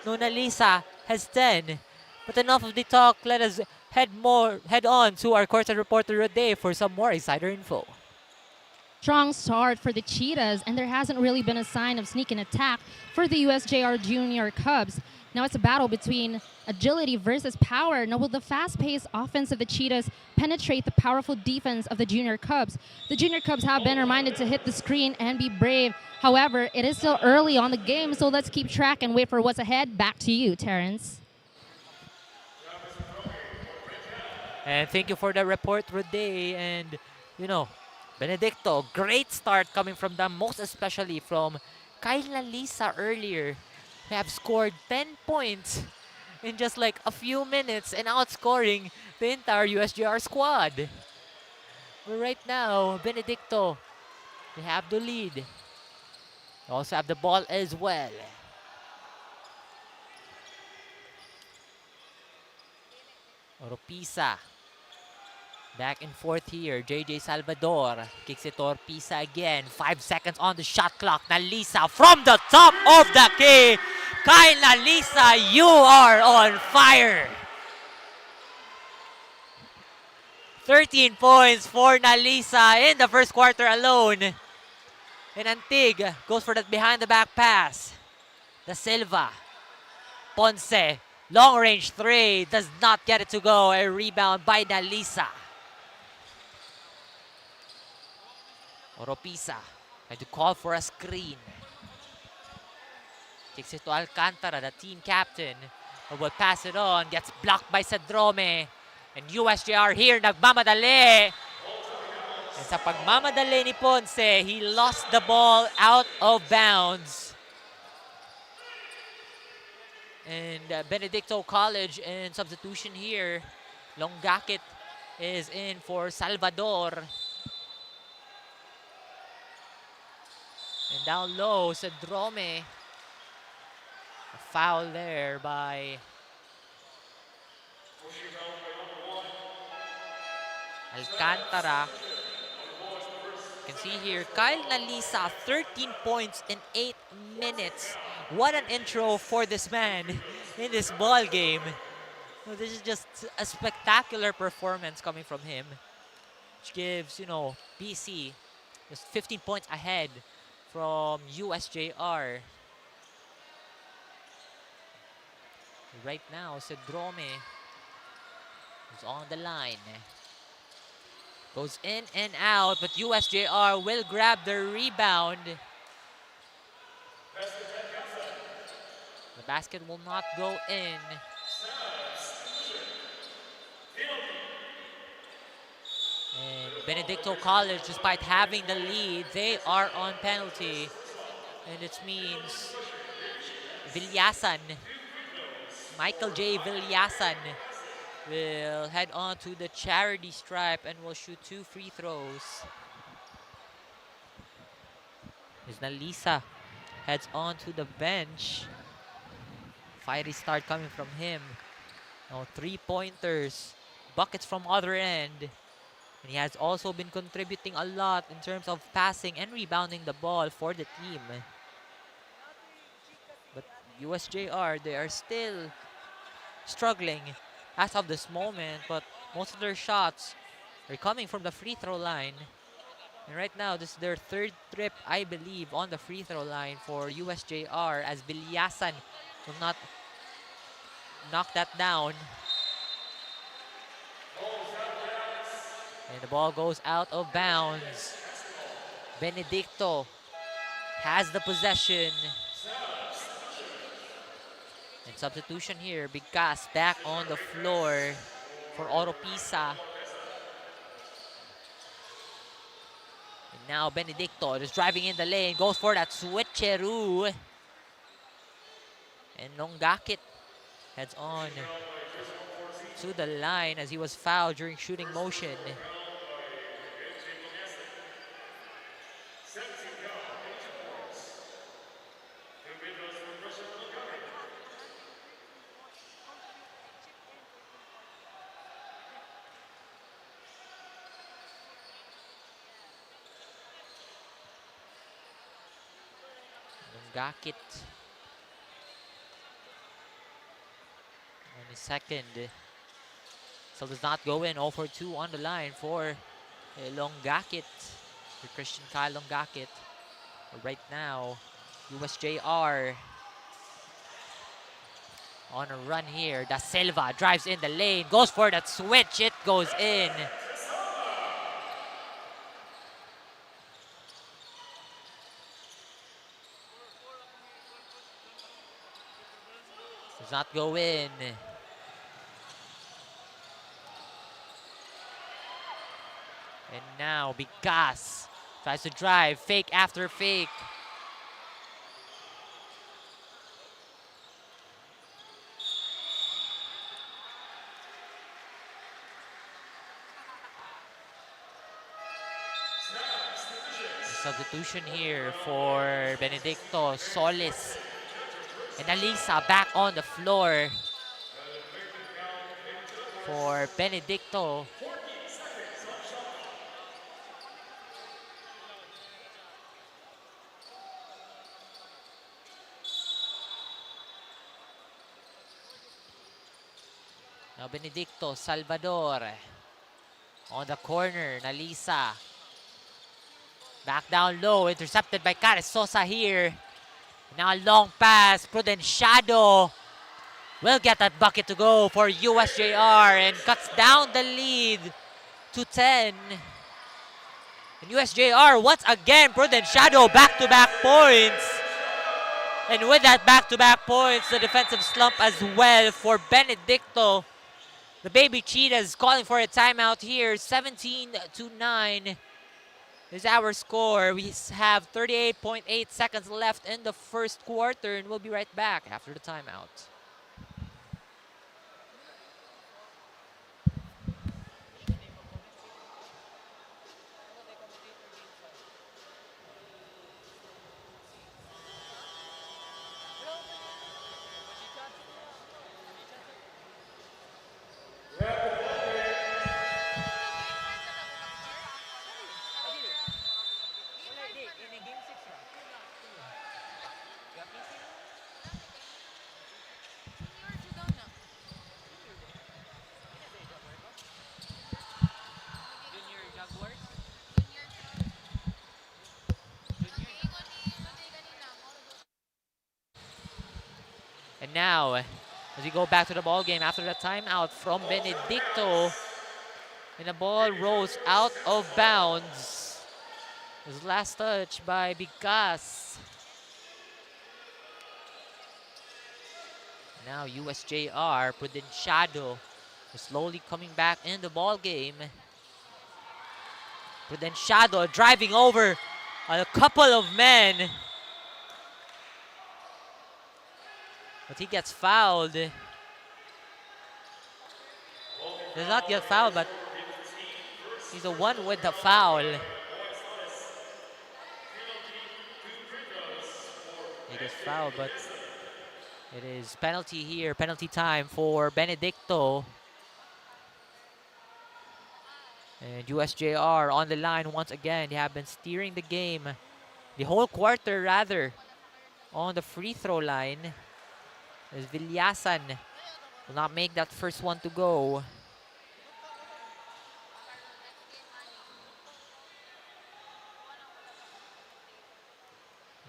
Nona Lisa has 10. But enough of the talk, let us head on to our courtside reporter today for some more insider info. Strong start for the Cheetahs, and there hasn't really been a sign of sneak and attack for the USJ-R Junior Cubs. Now it's a battle between agility versus power. Now will the fast-paced offense of the Cheetahs penetrate the powerful defense of the Junior Cubs? The Junior Cubs have been reminded to hit the screen and be brave. However, it is still early on the game, so let's keep track and wait for what's ahead. Back to you, Terrence. And thank you for the report today. And, you know, Benedicto, great start coming from them, most especially from Kyle Nalisa earlier. They have scored 10 points in just like a few minutes and outscoring the entire USJ-R squad. But right now, Benedicto, they have the lead. They also have the ball as well. Oropisa. Back and forth here. JJ Salvador kicks it to Oropisa again. 5 seconds on the shot clock. Nalisa from the top of the key. Kyle Nalisa, you are on fire. 13 points for Nalisa in the first quarter alone. And Antig goes for that behind the back pass. Da Silva. Ponce. Long range 3. Does not get it to go. A rebound by Nalisa. Oropisa trying to call for a screen. Kicks it to Alcantara, the team captain. But will pass it on. Gets blocked by Cedrome. And USJ-R here, nagmamadali. And sa pagmamadali ni Ponce, he lost the ball out of bounds. And Benedicto College in substitution here. Longakit is in for Salvador. And down low, Cedrome. A foul there by Alcantara. You can see here, Kyle Nalisa, 13 points in 8 minutes. What an intro for this man in this ball game. So this is just a spectacular performance coming from him, which gives, you know, BC just 15 points ahead from USJ-R. Right now, Cedrome is on the line. Goes in and out, but USJ-R will grab the rebound. The basket will not go in. And Benedicto College, despite having the lead, they are on penalty. And it means Villasan, Michael J. Villasan, will head on to the charity stripe and will shoot 2 free throws. As Nalisa heads on to the bench. Fiery start coming from him. Now 3-pointers, buckets from other end. And he has also been contributing a lot in terms of passing and rebounding the ball for the team. But USJ-R, they are still struggling as of this moment, but most of their shots are coming from the free throw line. And right now, this is their 3rd trip, I believe, on the free throw line for USJ-R, as Villasan will not knock that down. And the ball goes out of bounds. Benedicto has the possession. And substitution here. Bigas back on the floor for Oropisa. And now Benedicto just driving in the lane. Goes for that switcheroo. And Longakit heads on to the line as he was fouled during shooting motion. Longakit on his second. Still does not go in. 0 for 2 on the line for Longakit. For Christian Kyle Longakit. Right now, USJ-R on a run here. Da Silva drives in the lane. Goes for that switch. It goes in. Does not go in. And now Bigas tries to drive, fake after fake. Substitution here for Benedicto, Solis, and Alisa back on the floor for Benedicto. Now Benedicto, Salvador on the corner, Nalisa. Back down low, intercepted by Caresosa here. Now a long pass, Prudenciado will get that bucket to go for USJ-R and cuts down the lead to 10. And USJ-R once again, Prudenciado back-to-back points. And with that back-to-back points, the defensive slump as well for Benedicto. The Baby Cheetahs calling for a timeout here. 17-9 is our score. We have 38.8 seconds left in the first quarter, and we'll be right back after the timeout. And now, as we go back to the ball game after that timeout from Benedicto, and the ball rolls out of bounds. His last touch by Bigas. Now USJ-R, Prudenciado is slowly coming back in the ball game. Prudenciado driving over a couple of men. But he gets fouled. Does not get fouled, but he's the one with the foul. He gets fouled, but it is penalty here, penalty time for Benedicto. And USJ-R on the line once again. They have been steering the game, the whole quarter rather, on the free throw line. As Villasan will not make that first one to go.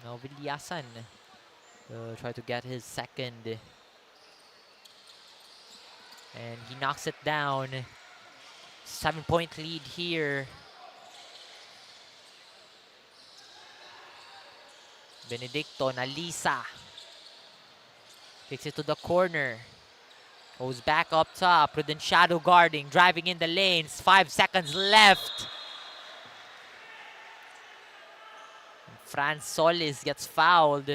Now Villasan will try to get his second. And he knocks it down. 7-point lead here. Benedicto, Nalisa. Kicks it to the corner. Goes back up top. Prudenciado guarding, driving in the lanes. 5 seconds left. Franz Solis gets fouled.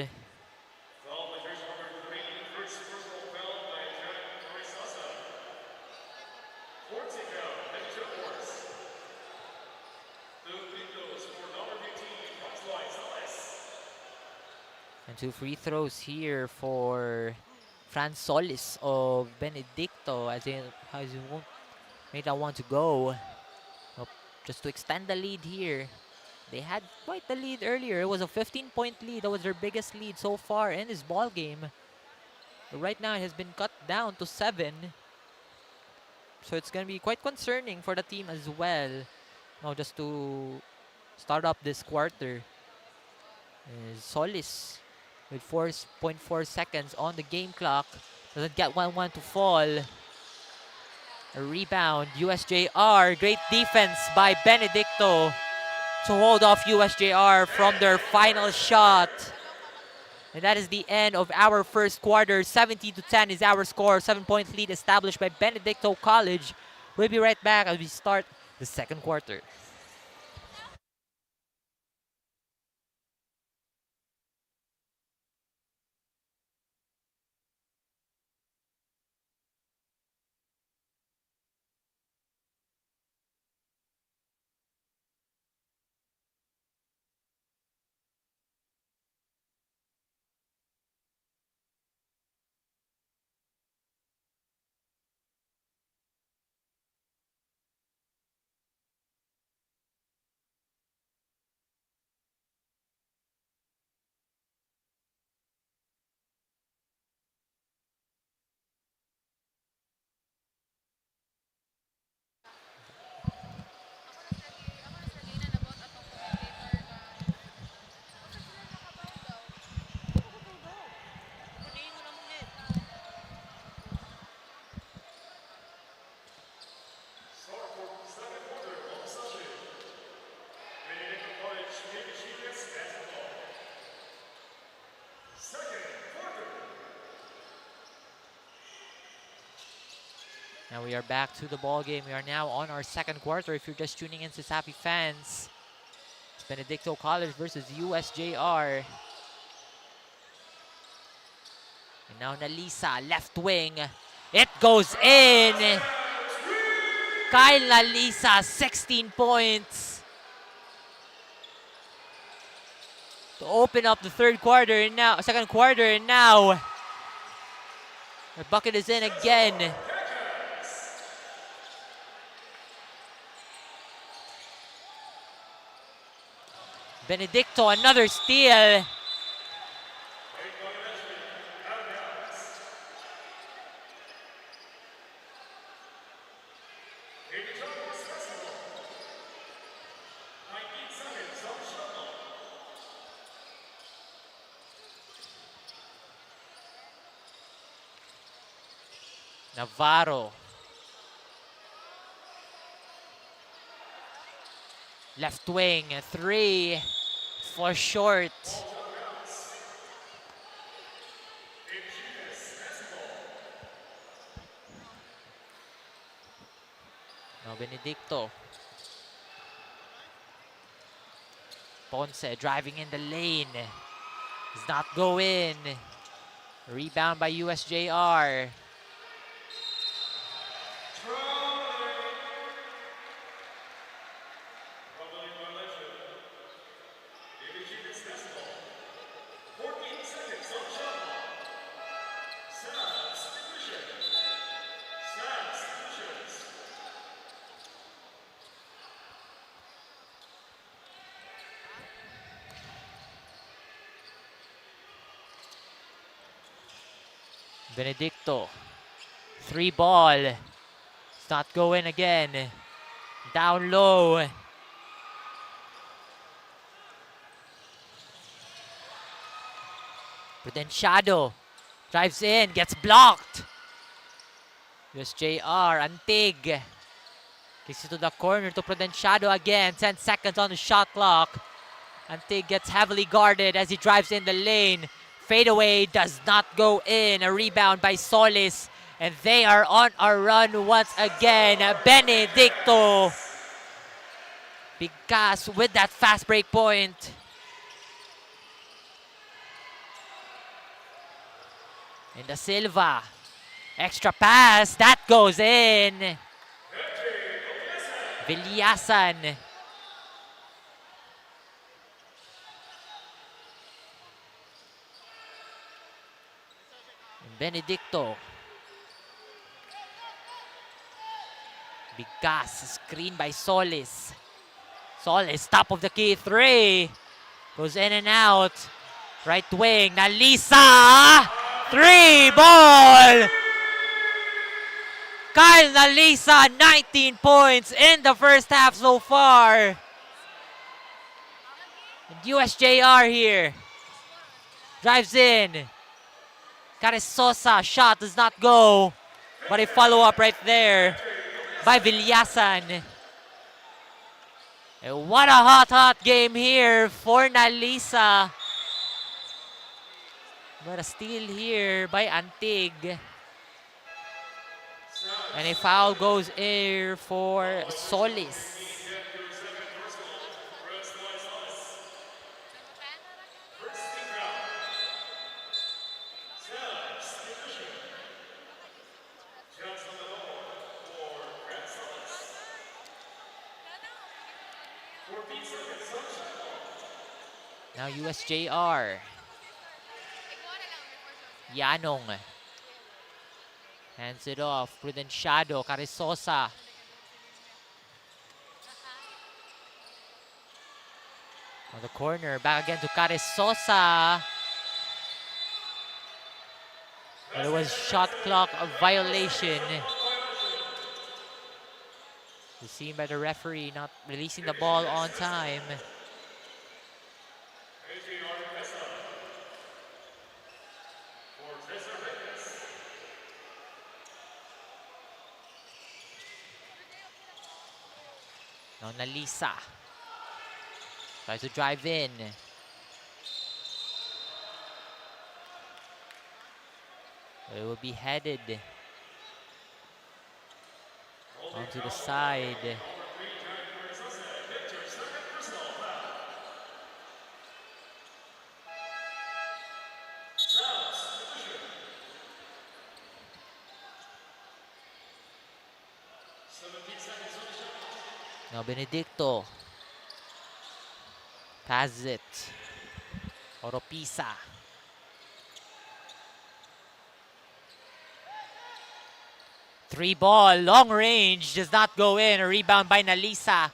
And 2 free throws here for Franz Solis of Benedicto, as he won't make that one to go. Just to extend the lead here. They had quite the lead earlier. It was a 15-point lead. That was their biggest lead so far in this ball game. But right now it has been cut down to 7. So it's going to be quite concerning for the team as well. Now just to start up this quarter. Solis with 4.4 seconds on the game clock. Doesn't get 1-1 to fall. A rebound, USJ-R. Great defense by Benedicto to hold off USJ-R from their final shot. And that is the end of our first quarter. 17-10 is our score. 7-point lead established by Benedicto College. We'll be right back as we start the second quarter. Now we are back to the ball game. We are now on our second quarter. If you're just tuning in, CESAFI fans, it's Benedicto College versus USJ-R. And now Nalisa, left wing. It goes in. Kyle Nalisa, 16 points. To open up the third quarter and now, second quarter, and now the bucket is in again. Benedicto, another steal. Navarro. Left wing, 3 for short. Now Benedicto. Ponce driving in the lane. Does not go in. Rebound by USJ-R. Benedicto, 3 ball. It's not going again. Down low. Prudenciado drives in, gets blocked. USJ-R, Antig. Kicks it to the corner to Prudenciado again. 10 seconds on the shot clock. Antig gets heavily guarded as he drives in the lane. Fadeaway does not go in. A rebound by Solis. And they are on a run once again. Benedicto. Bigas with that fast break point. And Da Silva. Extra pass. That goes in. Villasan. Benedicto. Bigas, screen by Solis. Solis, top of the key, 3. Goes in and out. Right wing, Nalisa! 3 ball! Kyle Nalisa, 19 points in the first half so far. And USJ-R here. Drives in. Caresosa, shot does not go. But a follow-up right there by Villasan. And what a hot game here for Nalisa. But a steal here by Antig. And a foul goes in for Solis. Now USJ-R. Yanong. Hands it off. Prudenciado. Caresosa. On the corner. Back again to Caresosa. But it was shot clock violation. Was seen by the referee not releasing the ball on time. Now Nalisa tries to drive in. It will be headed onto the side. Now Benedicto passes it. Oropisa. Three ball, long range, does not go in. A rebound by Nalisa.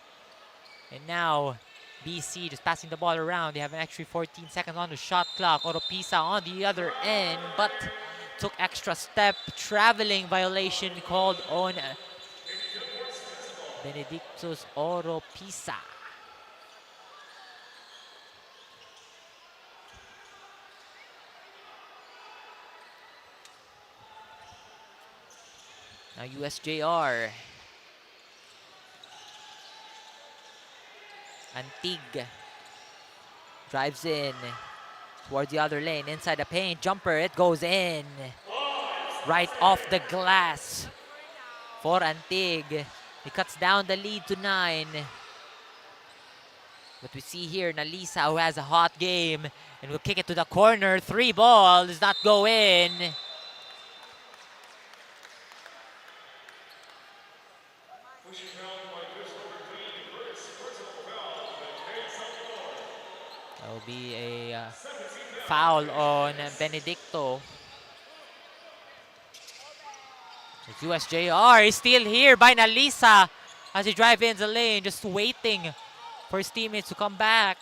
And now BC just passing the ball around. They have an extra 14 seconds on the shot clock. Oropisa on the other end, but took extra step. Traveling violation called on Benedictus Oropisa. Now USJ-R. Antig drives in towards the other lane, inside the paint, jumper, it goes in. Right off the glass for Antig. He cuts down the lead to 9. But we see here Nalisa, who has a hot game, and will kick it to the corner. 3 ball does not go in. That will be a foul on Benedicto. USJ-R is still here by Nalisa as he drives in the lane, just waiting for his teammates to come back.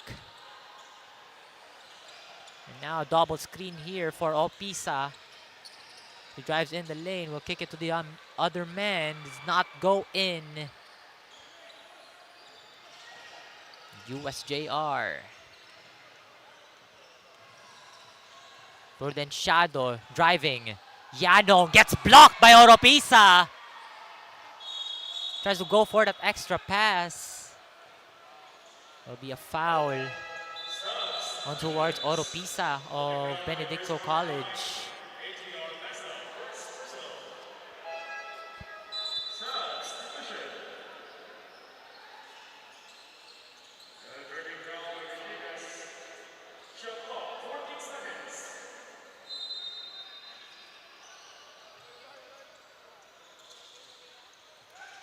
And now a double screen here for Opisa. He drives in the lane, will kick it to the other man, does not go in. USJ-R. Prudenciado driving. Yanong gets blocked by Oropisa. Tries to go for that extra pass. There'll be a foul On towards Oropisa of Benedicto College.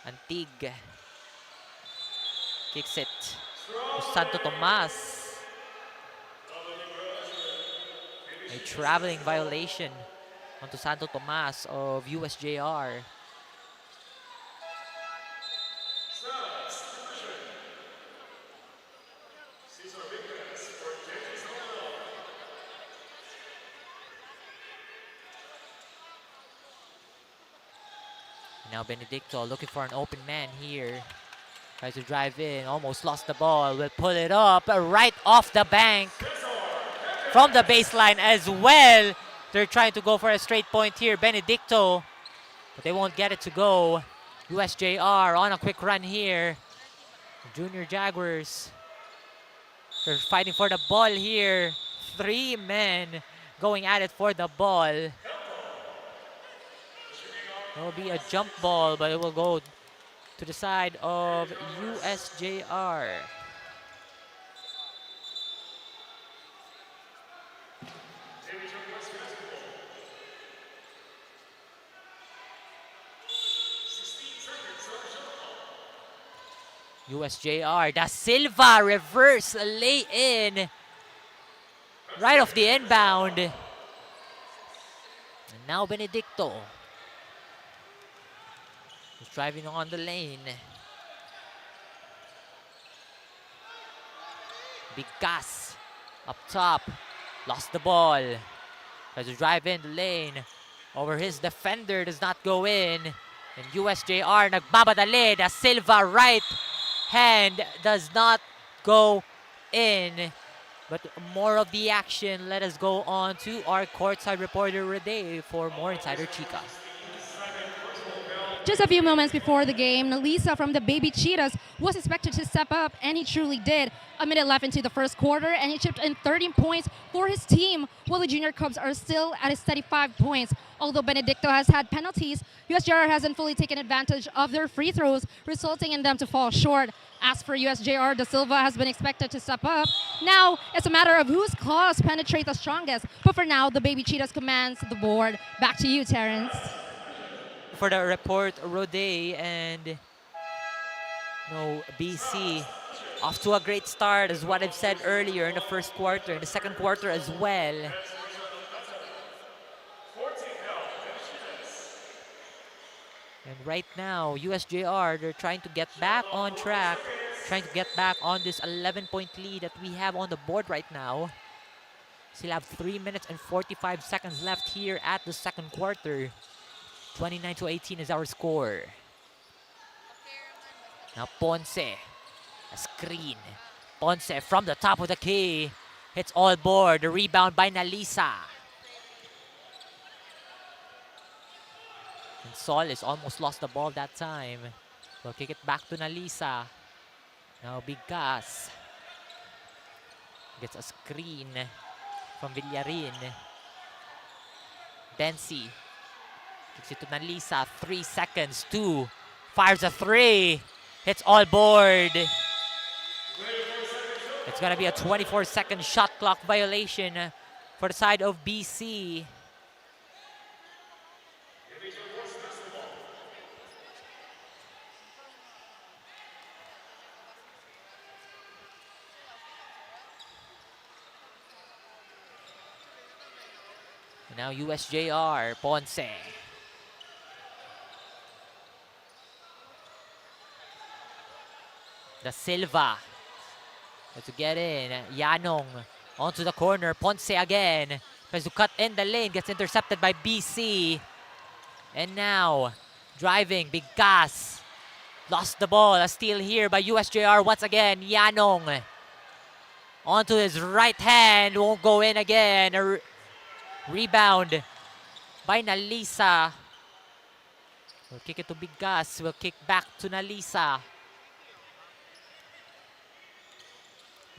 Antig kicks it to Santo Tomas. A traveling violation onto Santo Tomas of USJ-R. Now Benedicto looking for an open man here. Tries to drive in, almost lost the ball. Will pull it up right off the bank. From the baseline as well. They're trying to go for a straight point here, Benedicto. But they won't get it to go. USJ-R on a quick run here. Junior Jaguars. They're fighting for the ball here. 3 men going at it for the ball. It will be a jump ball, but it will go to the side of USJ-R. USJ-R, Da Silva, reverse lay-in. Right off the inbound. And now Benedicto. He's driving on the lane. Big gas up top. Lost the ball. Tries to drive in the lane. Over his defender, does not go in. And USJ-R nagbabadali. Da Silva right hand does not go in. But more of the action. Let us go on to our courtside reporter Rede for more Insider Chica. Just a few moments before the game, Nalisa from the Baby Cheetahs was expected to step up, and he truly did. A minute left into the first quarter, and he chipped in 13 points for his team, while the Junior Cubs are still at a steady 5 points. Although Benedicto has had penalties, USJ-R hasn't fully taken advantage of their free throws, resulting in them to fall short. As for USJ-R, Da Silva has been expected to step up. Now, it's a matter of whose claws penetrate the strongest. But for now, the Baby Cheetahs commands the board. Back to you, Terrence. For the report, Rode and BC off to a great start, as what I've said earlier in the first quarter, in the second quarter as well. And right now, USJ-R, they're trying to get back on track, trying to get back on this 11-point lead that we have on the board right now. Still have 3 minutes and 45 seconds left here at the second quarter. 29-18 is our score. Now Ponce, a screen. Ponce from the top of the key. Hits all board. The rebound by Nalisa. And Solis almost lost the ball that time. We'll kick it back to Nalisa. Now Big Gas gets a screen from Villarin. Densi kicks it to Nalisa. 3 seconds. 2. Fires a 3. Hits all board. It's going to be a 24-second shot clock violation for the side of BC. Now USJ-R, Ponce. Da Silva. Tries to get in. Yanong onto the corner. Ponce again. Tries to cut in the lane. Gets intercepted by BC. And now, driving. Big Gas. Lost the ball. A steal here by USJ-R once again. Yanong. Onto his right hand. Won't go in again. A rebound by Nalisa. We'll kick it to Big Gas. We'll kick back to Nalisa.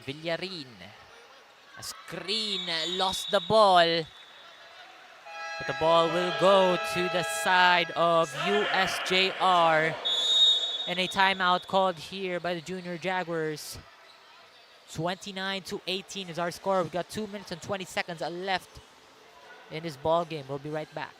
Villarin. A screen lost the ball. But the ball will go to the side of USJ-R. And a timeout called here by the Junior Jaguars. 29-18 is our score. We've got 2 minutes and 20 seconds left in this ball game. We'll be right back.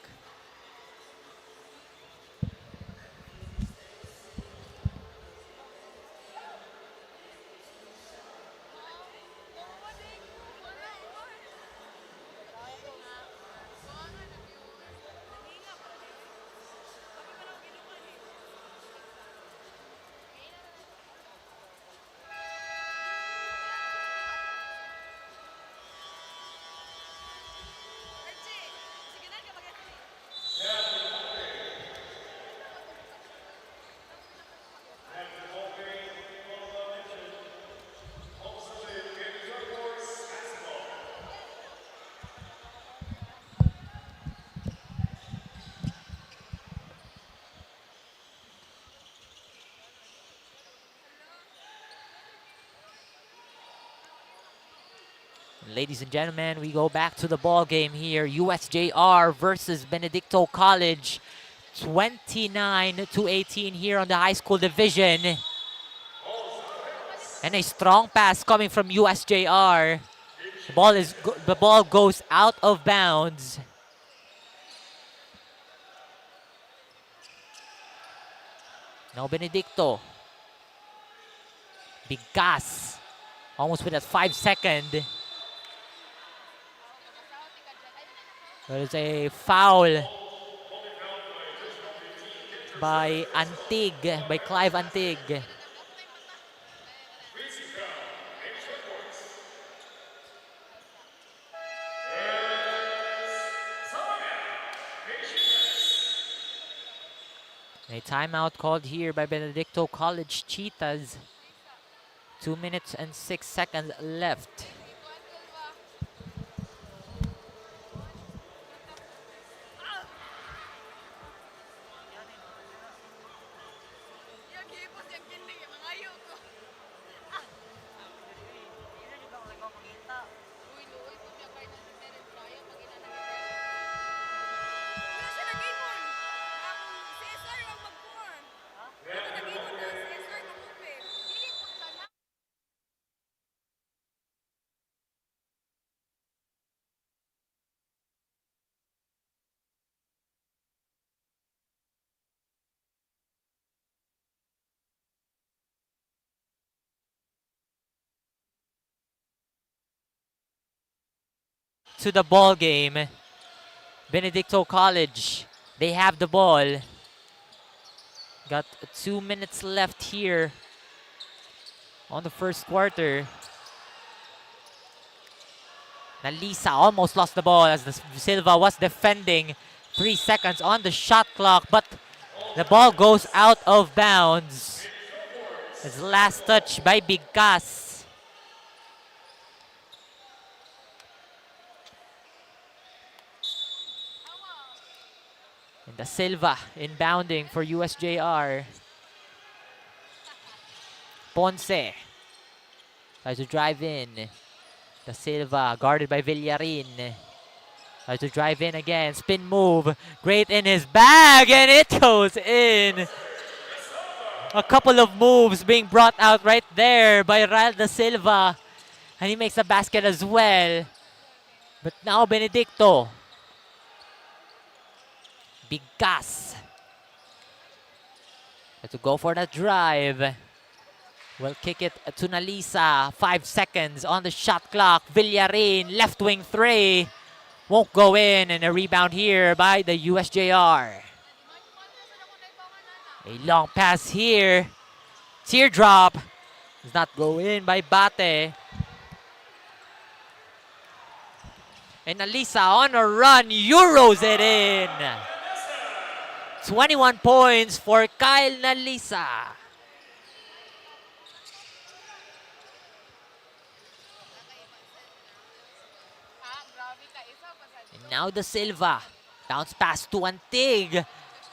Ladies and gentlemen, we go back to the ball game here. USJ-R versus Benedicto College. 29-18 here on the high school division. And a strong pass coming from USJ-R. The ball goes out of bounds. Now Benedicto. Big gas. Almost with that 5-second. There is a foul by Antig, by Clive Antig. A timeout called here by Benedicto College Cheetahs. 2 minutes and 6 seconds left. To the ball game. Benedicto College, they have the ball. Got 2 minutes left here on the first quarter. Nalisa almost lost the ball as the Silva was defending. 3 seconds on the shot clock, but the ball goes out of bounds. It's last touch by Bigkas. And the Silva inbounding for USJ-R. Ponce tries to drive in. The Silva guarded by Villarin. Tries to drive in again. Spin move. Great in his bag. And it goes in. A couple of moves being brought out right there by Rael da Silva. And he makes a basket as well. But now Benedicto. Big gas. Have to go for that drive. Will kick it to Nalisa. 5 seconds on the shot clock. Villarin, left wing 3. Won't go in. And a rebound here by the USJ-R. A long pass here. Teardrop. Does not go in by Bate. And Nalisa on a run. Euros it in. 21 points for Kyle Nalisa. And now the Silva. Bounce pass to Antig.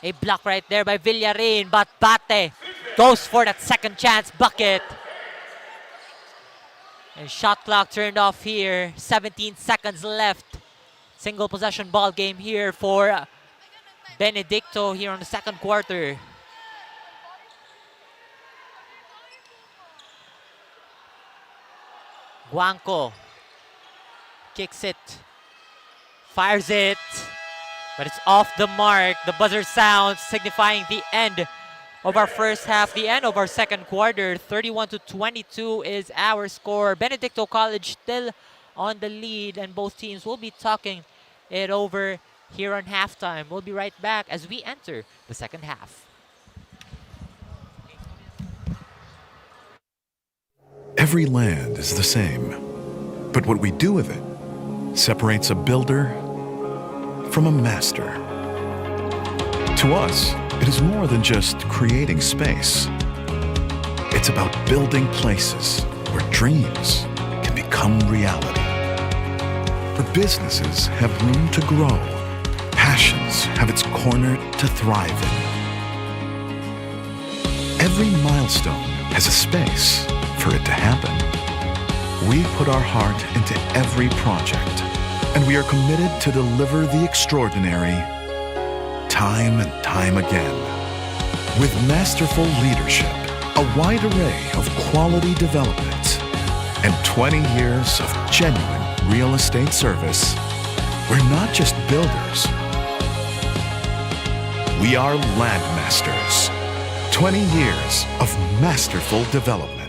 A block right there by Villarin, but Bate goes for that second chance bucket. And shot clock turned off here. 17 seconds left. Single possession ball game here for Benedicto here on the second quarter. Guanco kicks it, fires it, but it's off the mark. The buzzer sounds, signifying the end of our first half, the end of our second quarter. 31-22 is our score. Benedicto College still on the lead, and both teams will be talking it over here on halftime. We'll be right back as we enter the second half. Every land is the same, but what we do with it separates a builder from a master. To us, it is more than just creating space. It's about building places where dreams can become reality, where businesses have room to grow, passions have its corner to thrive in. Every milestone has a space for it to happen. We put our heart into every project, and we are committed to deliver the extraordinary time and time again. With masterful leadership, a wide array of quality development, and 20 years of genuine real estate service, we're not just builders. We are landmasters. 20 years of masterful development.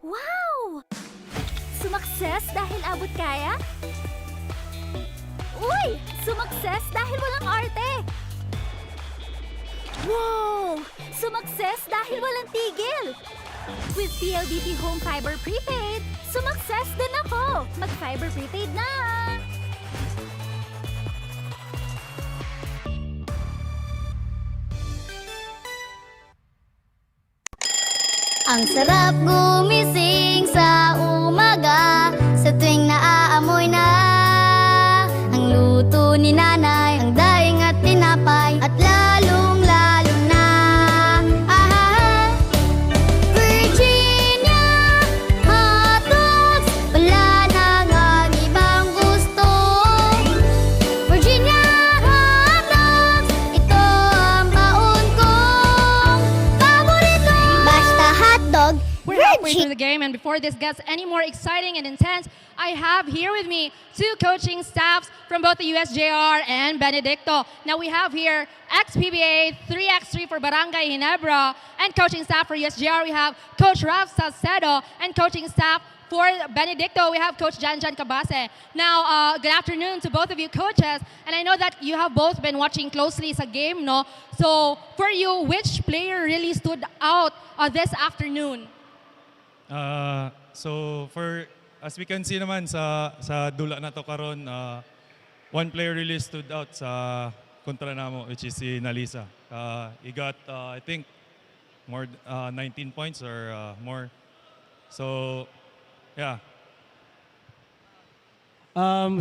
Wow! Sumakses dahil abot kaya? Uy! Sumakses dahil walang arte! Wow! Sumakses dahil walang tigil! With PLDT Home Fiber Prepaid, sumakses din ako! Mag-Fiber Prepaid na! Ang sarap gumising sa umaga, sa tuwing naaamoy na ang luto ni nanay, ang daing at tinapay, at lalong-lalo na Virginia hotdogs, wala nang ibang gusto. Virginia hotdogs, ito ang baon kong paborito. Basta hotdog, We're halfway through the game, and before this gets any more exciting and intense, I have here with me two coaching staffs from both the USJ-R and Benedicto. Now we have here ex-PBA 3x3 for Barangay Ginebra, and coaching staff for USJ-R, we have Coach Ralph Salcedo, and coaching staff for Benedicto, we have Coach Janjan Cabase. Now, good afternoon to both of you coaches, and I know that you have both been watching closely sa game, no? So, for you, which player really stood out this afternoon? So for as we can see naman sa dula na to karon, one player really stood out sa kontra namo, which is si Nalisa. He got I think more 19 points or more. So yeah.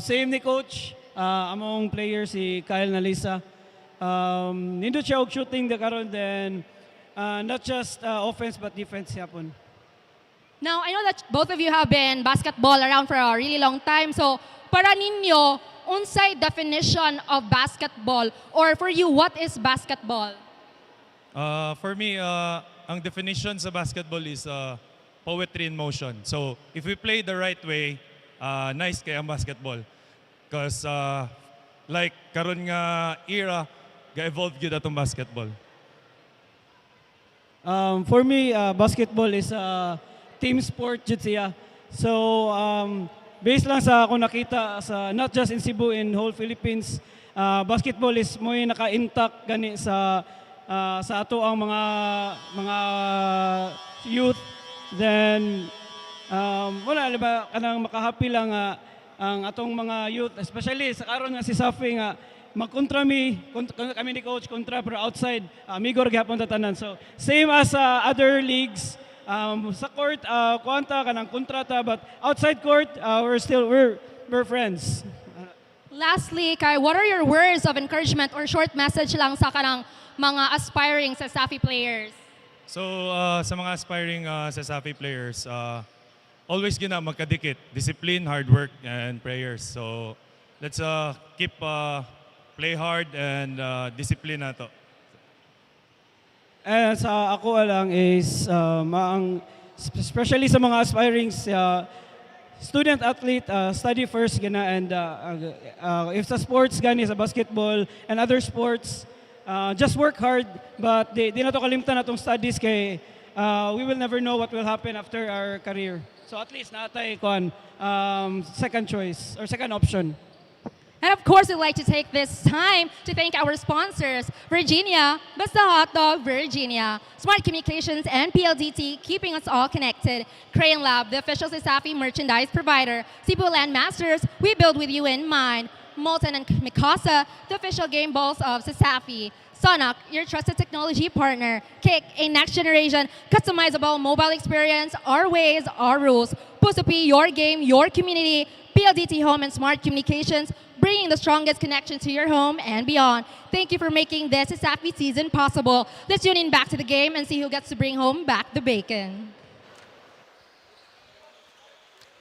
Same ni coach, among player si Kyle Nalisa. Nindot siya og shooting the karon, then not just offense but defense yapon. Now, I know that both of you have been basketball around for a really long time. So, para ninyo, unsay definition of basketball? Or for you, what is basketball? For me, ang definition sa basketball is poetry in motion. So, if we play the right way, nice kay ang basketball. Because like karon nga era, ga-evolve gyud atong basketball. For me, basketball is team sport jud siya. So, based lang sa ako nakita sa not just in Cebu, in whole Philippines, basketball is mo naka-intact gani sa ato ang mga youth. Then wala ba kanang makahappy lang ang atong mga youth, especially sa karon nga si CESAFI nga magkontra kami ni coach kontra, pero outside amigo ra gyapon ta tanan. So same as other leagues. Sa court, kwanta ka ng kontrata, but outside court, we're friends. Lastly, Kai, what are your words of encouragement or short message lang sa kanang mga aspiring CESAFI players? So sa mga aspiring CESAFI players, always gina magkadikit. Discipline, hard work, and prayers. So let's keep play hard and discipline nato. Sa ako lang is, especially sa mga aspiring student athlete, study first gina, and if sa sports gani sa basketball and other sports, just work hard, but di na to kalimtan atong studies kay we will never know what will happen after our career. So at least natay kon second choice or second option. And of course, we'd like to take this time to thank our sponsors, Virginia, Basta Hot Dog, Virginia, Smart Communications, and PLDT, keeping us all connected. Crayon Lab, the official CESAFI merchandise provider. Cebu Landmasters, we build with you in mind. Molten and Mikasa, the official game balls of CESAFI. Sonoc, your trusted technology partner. Kick, a next-generation customizable mobile experience. Our ways, our rules. Pusupi, your game, your community. PLDT Home and Smart Communications, bringing the strongest connection to your home and beyond. Thank you for making this CESAFI season possible. Let's tune in back to the game and see who gets to bring home back the bacon.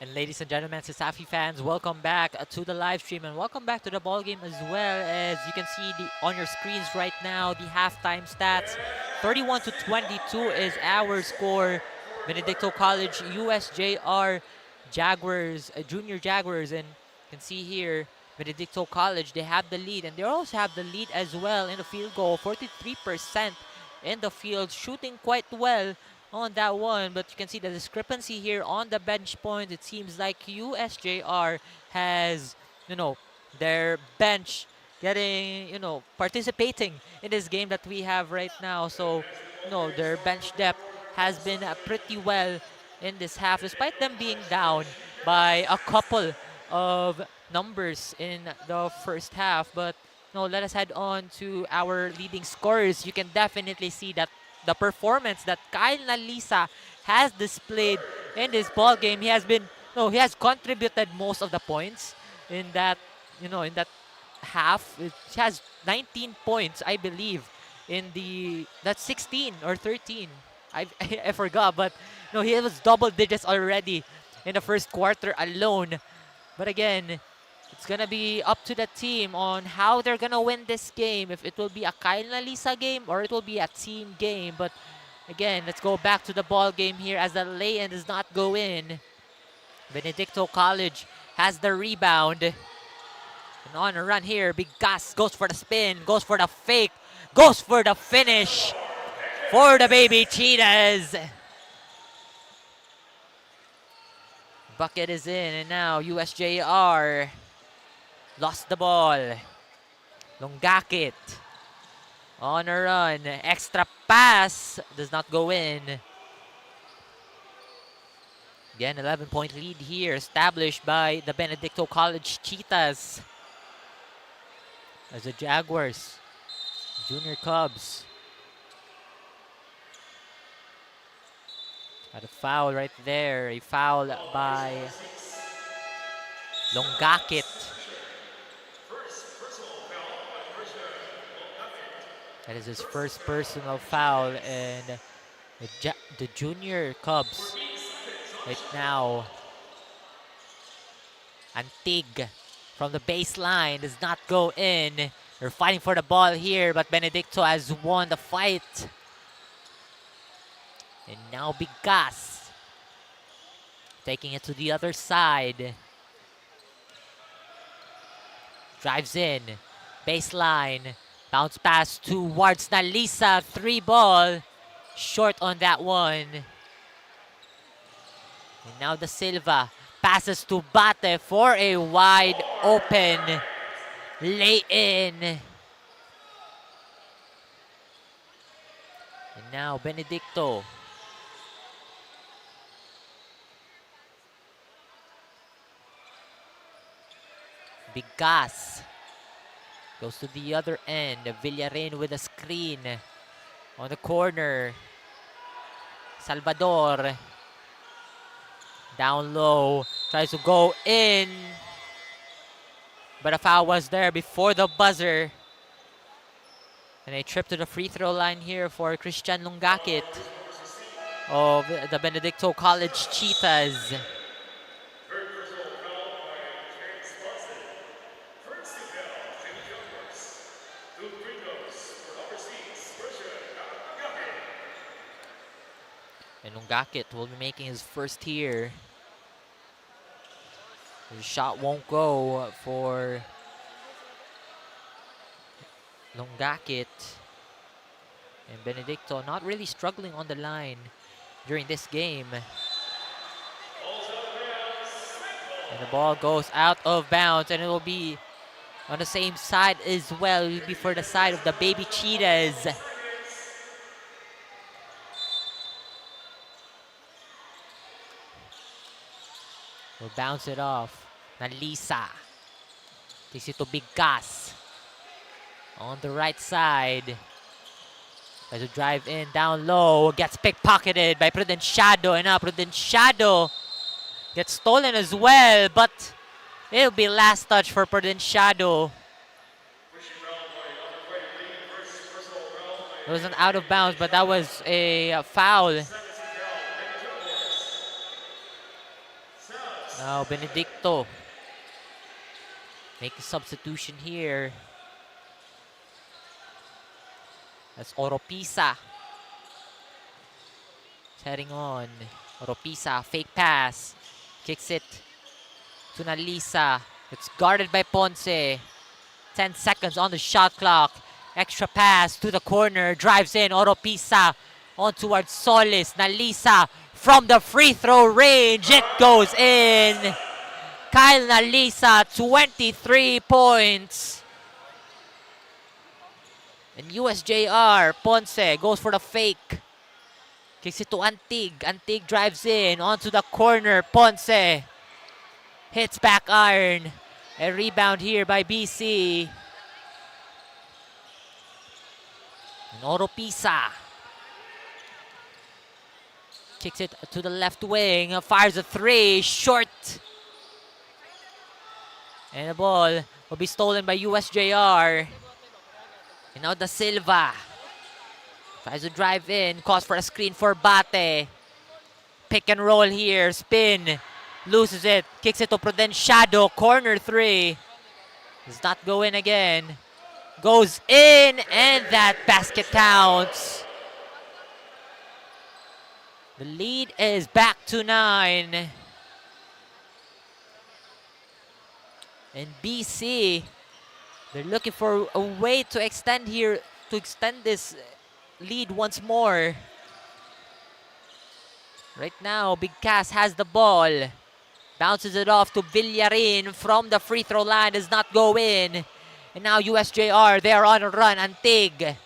And ladies and gentlemen, CESAFI fans, welcome back to the live stream and welcome back to the ball game as well. As you can see on your screens right now, the halftime stats. 31-22 is our score. Benedicto College, USJ-R, Jaguars, Junior Jaguars, and you can see here, Benedicto College, they have the lead, and they also have the lead as well in the field goal, 43% in the field, shooting quite well on that one, but you can see the discrepancy here on the bench points. It seems like USJ-R has, their bench getting, participating in this game that we have right now, so, their bench depth has been pretty well in this half, despite them being down by a couple of numbers in the first half. But let us head on to our leading scorers. You can definitely see that the performance that Kyle Nalisa has displayed in this ball game. He has he has contributed most of the points in that, in that half. He has 19 points, I believe, that's 16 or 13. I forgot, but he was double digits already in the first quarter alone. But again, it's gonna be up to the team on how they're gonna win this game. If it will be a Kyle Nalisa game or it will be a team game. But again, let's go back to the ball game here as the lay-in does not go in. Benedicto College has the rebound. And on a run here, Big Gas goes for the spin, goes for the fake, goes for the finish for the baby Cheetahs. Bucket is in, and now USJ-R lost the ball. Longakit on a run. Extra pass does not go in. Again, 11-point lead here established by the Benedicto College Cheetahs. As the Jaguars, Junior Cubs, got a foul right there. A foul by Longakit. That is his first personal foul, and the Junior Cubs right now. Antig from the baseline does not go in. They're fighting for the ball here, but Benedicto has won the fight. And now Big Gas taking it to the other side. Drives in, baseline, bounce pass towards Nalisa, 3-ball, short on that one. And now the Silva passes to Bate for a wide open lay-in. And now Benedicto. Big Gas goes to the other end. Villarin with a screen on the corner. Salvador down low, tries to go in. But a foul was there before the buzzer. And a trip to the free throw line here for Christian Lungakit of the Benedicto College Cheetahs. And Lungakit will be making his first here. The shot won't go for Lungakit. And Benedicto not really struggling on the line during this game. And the ball goes out of bounds, and it will be on the same side as well. It will be for the side of the Baby Cheetahs. Will bounce it off. Nalisa takes it to Big Gas on the right side. Tries to drive in down low. Gets pickpocketed by Prudenciado. And now Prudenciado gets stolen as well. But it'll be last touch for Prudenciado. It was an out of bounds, but that was a foul. Now Benedicto make a substitution here. That's Oropisa. It's heading on. Oropisa, fake pass. Kicks it to Nalisa. It's guarded by Ponce. 10 seconds on the shot clock. Extra pass to the corner. Drives in. Oropisa on towards Solis. Nalisa from the free throw range. It goes in. Kyle Nalisa, 23 points. And USJ-R, Ponce goes for the fake. Kicks it to Antig. Antig drives in onto the corner. Ponce hits back iron. A rebound here by BC. And Oropisa kicks it to the left wing. Fires a three. Short. And the ball will be stolen by USJ-R. And now Da Silva tries to drive in. Calls for a screen for Bate. Pick and roll here. Spin. Loses it. Kicks it to Prudenciado. Corner three. Does not go in again. Goes in. And that basket counts. The lead is back to 9. And BC, they're looking for a way to extend here, to extend this lead once more. Right now, Big Cass has the ball. Bounces it off to Villarin from the free throw line. Does not go in. And now USJ-R, they are on a run. Antig,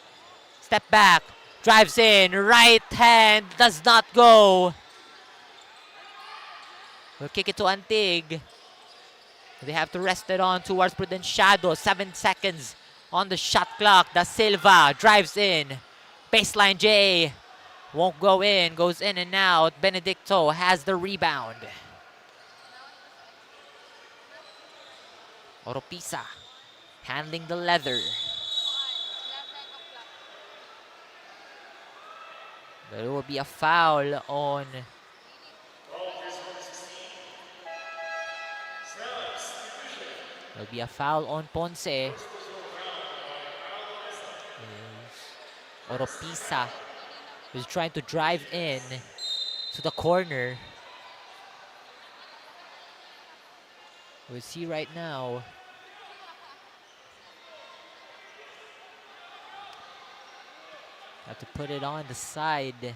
step back, drives in. Right hand, does not go. We'll kick it to Antig. They have to rest it on towards Prudenciado. 7 seconds on the shot clock. Da Silva drives in. Baseline J. Won't go in. Goes in and out. Benedicto has the rebound. Oropisa handling the leather. There will be a foul on There'll be a foul on Ponce. Oropisa is trying to drive in to the corner. We'll see right now. Have to put it on the side. The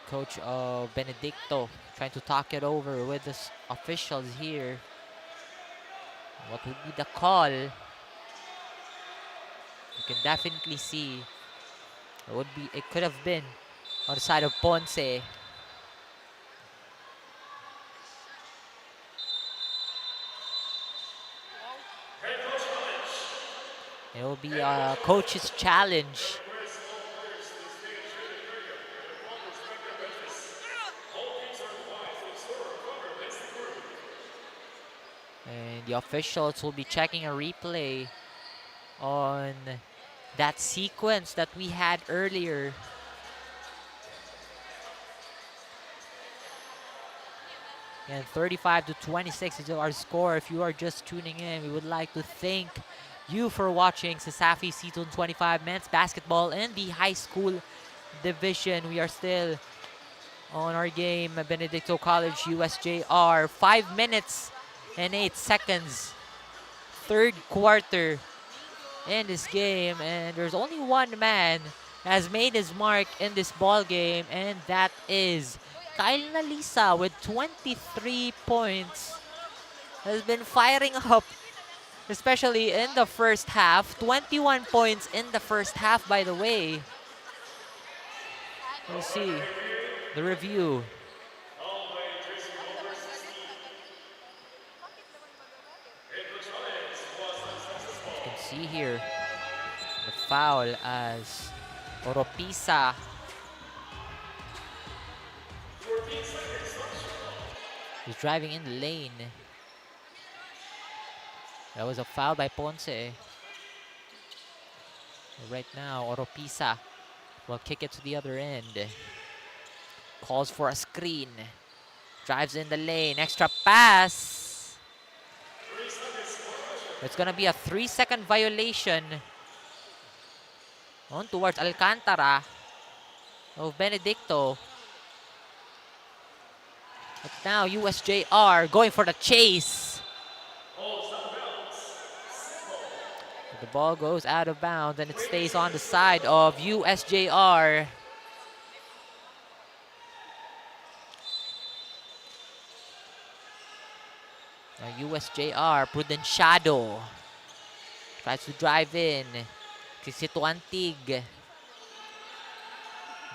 coach of Benedicto trying to talk it over with the officials here. What would be the call? You can definitely see it could have been on the side of Ponce. It will be a coach's challenge. And The officials will be checking a replay on that sequence that we had earlier. And 35-26 is our score. If you are just tuning in, we would like to thank you for watching CESAFI Season 25 Men's Basketball in the high school division. We are still on our game, Benedicto College USJ-R. 5 minutes and 8 seconds. Third quarter in this game. And there's only one man has made his mark in this ball game, and that is 𝐂𝐿 with 23 points. Has been firing up, especially in the first half. 21 points in the first half, by the way. We'll see the review. You can see here the foul as Oropesa is driving in the lane. That was a foul by Ponce. Right now, Oropesa will kick it to the other end. Calls for a screen. Drives in the lane. Extra pass. It's going to be a 3-second violation on towards Alcantara of Benedicto. But now USJ-R going for the chase. The ball goes out of bounds and it stays on the side of USJ-R. Now USJ-R, Prudenciado tries to drive in. Kisito Antig.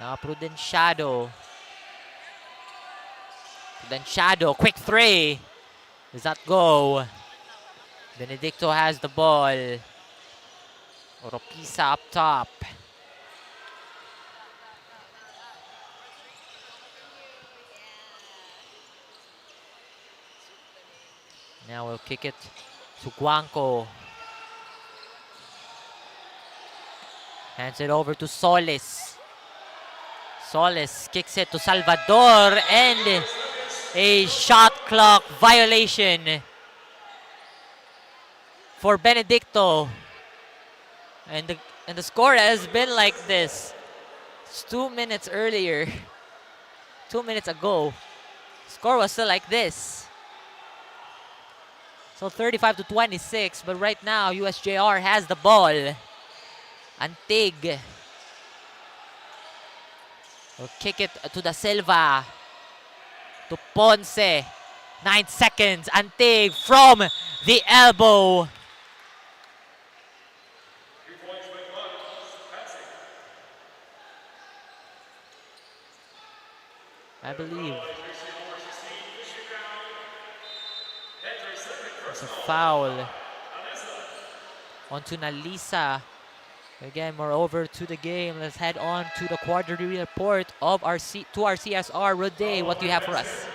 Now Prudenciado. Prudenciado, quick three. Does that go? Benedicto has the ball. Oropesa up top. Now we'll kick it to Guanco. Hands it over to Solis. Solis kicks it to Salvador, and a shot clock violation for Benedicto. And the score has been like this. It's 2 minutes earlier. 2 minutes ago. Score was still like this. So 35-26, but right now USJ-R has the ball. Antig will kick it to Da Silva. To Ponce. 9 seconds. Antig from the elbow. I believe it's a foul onto Nalisa. Again, we're over to the game. Let's head on to the quarterly report of our CSR. Rode, what do you have for us?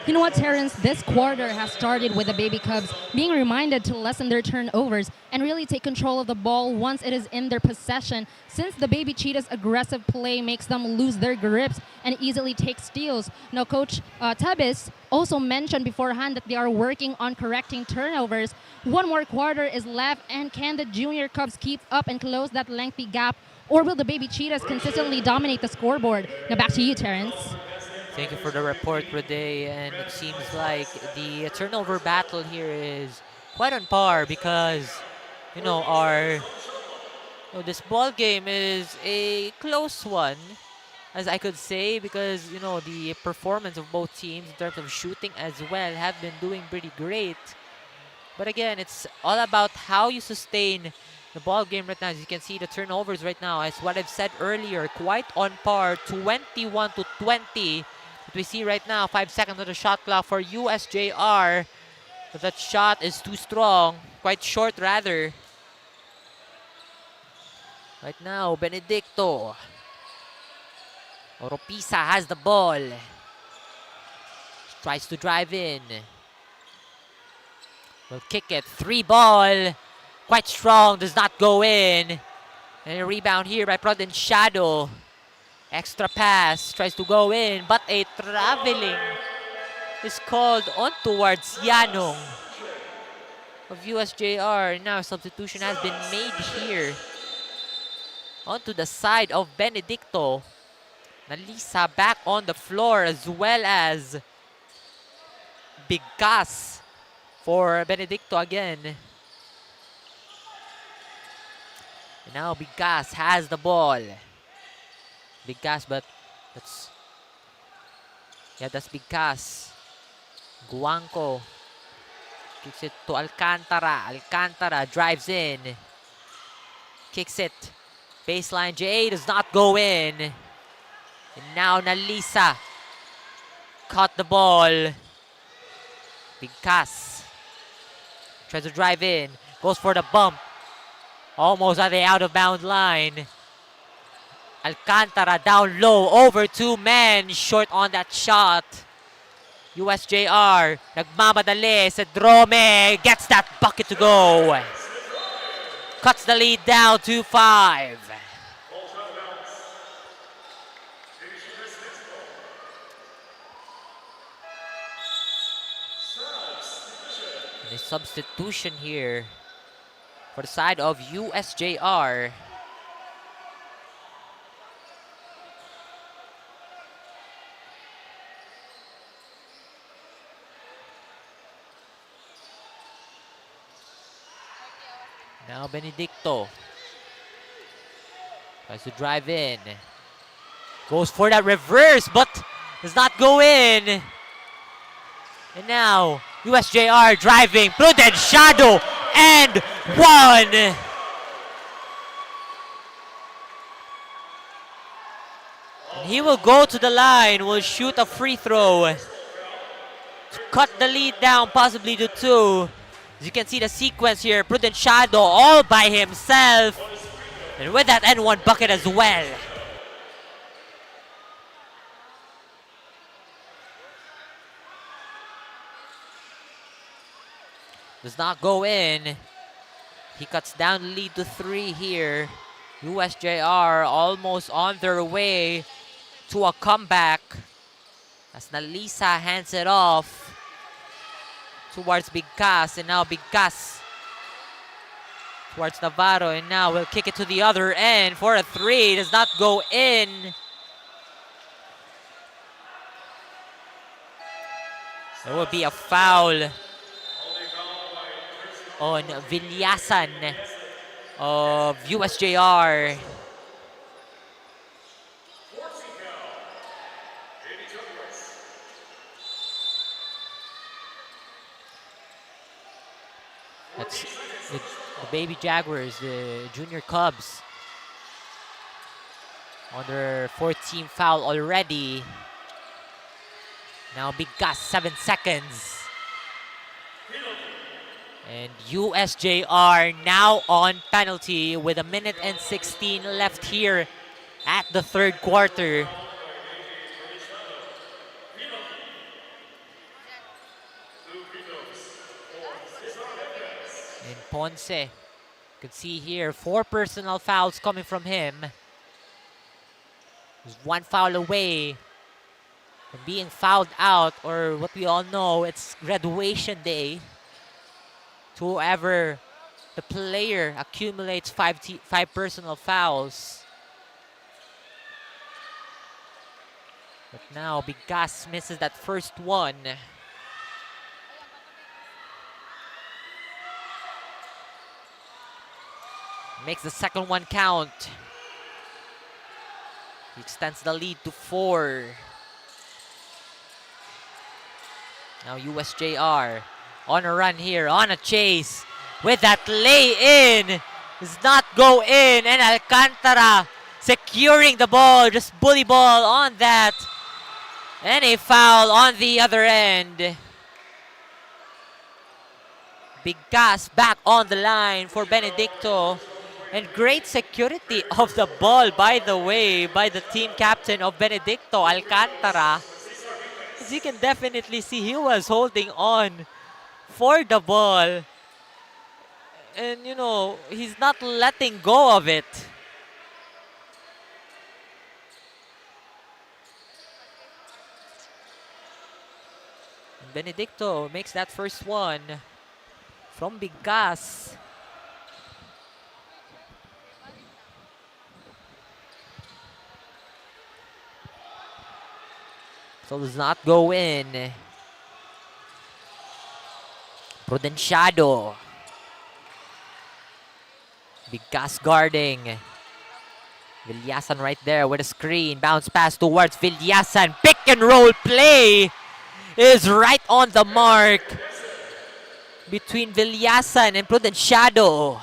You know what, Terrence? This quarter has started with the Baby Cubs being reminded to lessen their turnovers and really take control of the ball once it is in their possession, since the Baby Cheetahs' aggressive play makes them lose their grips and easily take steals. Now, Coach Tabis also mentioned beforehand that they are working on correcting turnovers. One more quarter is left, and can the Junior Cubs keep up and close that lengthy gap, or will the Baby Cheetahs consistently dominate the scoreboard? Now, back to you, Terrence. Thank you for the report, Rode, and it seems like the turnover battle here is quite on par because, you know, this ball game is a close one, as I could say, because, you know, the performance of both teams in terms of shooting as well have been doing pretty great. But again, it's all about how you sustain the ball game right now. As you can see, the turnovers right now, as what I've said earlier, quite on par, 21-20. But we see right now, 5 seconds on the shot clock for USJ-R. But that shot is too strong, quite short rather. Right now, Benedicto. Oropesa has the ball. Tries to drive in. will kick it. 3-ball. Quite strong. Does not go in. And a rebound here by Prudence Shadow. Extra pass. Tries to go in. But a traveling is called on towards Yanong of USJ-R. Now substitution has been made here. Onto the side of Benedicto. Nalisa back on the floor, as well as Big Gas for Benedicto again. And now Big Gas has the ball. Big Gas, but that's Big Gas. Guangco kicks it to Alcantara. Alcantara drives in. Kicks it. Baseline J does not go in. And now Nalisa caught the ball. Big Cass tries to drive in. Goes for the bump. Almost at the out of bound line. Alcantara down low. Over 2 men. Short on that shot. USJ-R. Nagmamadali. Cedrome gets that bucket to go. Cuts the lead down to 5. And a substitution here for the side of USJ-R. Now Benedicto tries to drive in. Goes for that reverse, but does not go in. And now USJ-R driving. Prudence Shadow and 1. And he will go to the line. Will shoot a free throw to cut the lead down, possibly to 2. As you can see the sequence here, Prudence Shadow all by himself. And with that N1 bucket as well. Does not go in. He cuts down the lead to 3 here. USJ-R almost on their way to a comeback. As Nalisa hands it off towards Big Cass, and now Big Cass towards Navarro, and now we'll kick it to the other end for a 3. Does not go in. There will be a foul on Vilyasan of USJ-R. That's the baby Jaguars, the junior Cubs, on their 14th foul already. Now Big Gas, 7 seconds. And USJ-R now on penalty with 1:16 left here at the 3rd quarter. And Ponce, you can see here 4 personal fouls coming from him. He's 1 foul away from being fouled out, or what we all know, it's graduation day. To whoever the player accumulates 5 personal fouls. But now Big Gas misses that first one. Makes the second one count. He extends the lead to 4. Now USJ-R on a run here, on a chase with that lay-in. Does not go in, and Alcantara securing the ball, just bully ball on that. And a foul on the other end. Big Gas back on the line for Benedicto. And great security of the ball, by the way, by the team captain of Benedicto, Alcantara. As you can definitely see, he was holding on for the ball. And, you know, he's not letting go of it. Benedicto makes that first one from Bigas. So does not go in. Prudenciado. Bigas guarding. Villasan right there with a screen. Bounce pass towards Villasan. Pick and roll play is right on the mark between Villasan and Prudenciado.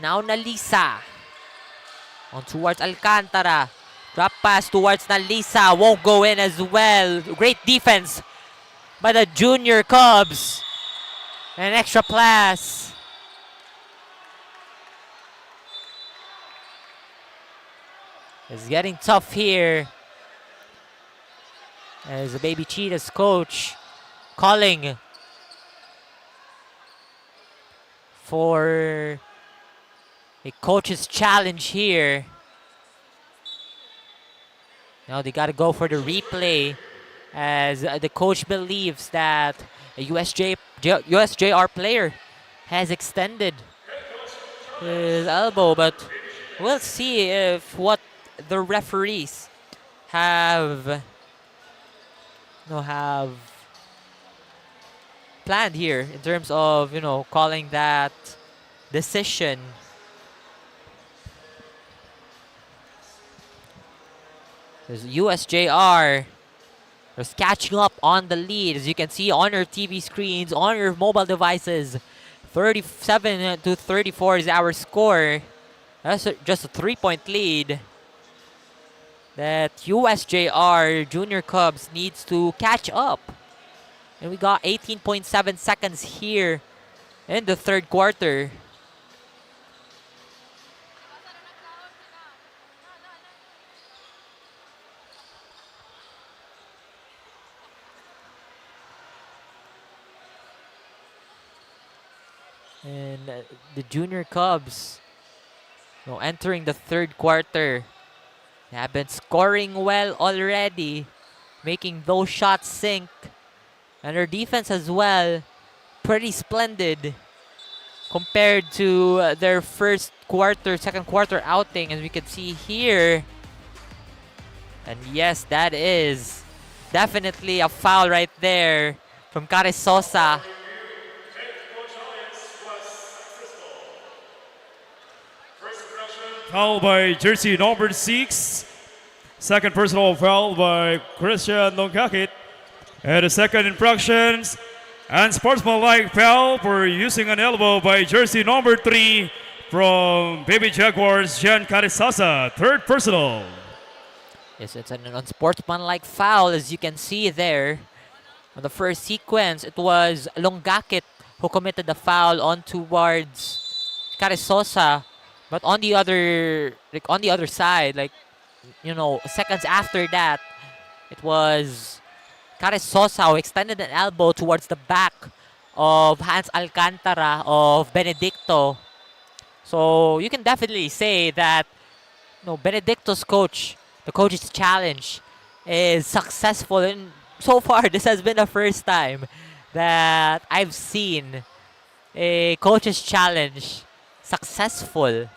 Now Nalisa. On towards Alcantara. Drop pass towards Nalisa. Won't go in as well. Great defense by the Junior Cubs. An extra pass. It's getting tough here. As the Baby Cheetahs coach calling for a coach's challenge here. Now they got to go for the replay as the coach believes that a USJ-R player has extended his elbow, but we'll see if what the referees have planned here in terms of, you know, calling that decision. There's USJ-R is catching up on the lead, as you can see on your TV screens, on your mobile devices. 37-34 is our score. That's just a 3-point lead that USJ-R Junior Cubs needs to catch up. And we got 18.7 seconds here in the third quarter. And the Junior Cubs, you know, entering the third quarter, they have been scoring well already, making those shots sink. And their defense as well, pretty splendid compared to their second quarter outing, as we can see here. And yes, that is definitely a foul right there from 𝐂𝐄𝐒𝐀𝐅𝐈. Foul by jersey number 6. Second personal foul by Christian Longkakit. And the second infractions and sportsmanlike foul for using an elbow by jersey number 3 from Baby Jaguars, 𝐁𝐀𝐒𝐿. Third personal. Yes, it's an unsportsmanlike foul, as you can see there. On the first sequence, it was Longkakit who committed the foul on towards 𝐂𝐿. But on the other side, like, you know, seconds after that, it was 𝐂𝐿 who extended an elbow towards the back of Hans Alcantara of Benedicto. So you can definitely say that, you know, Benedicto's coach, the coach's challenge, is successful. And so far, this has been the first time that I've seen a coach's challenge successful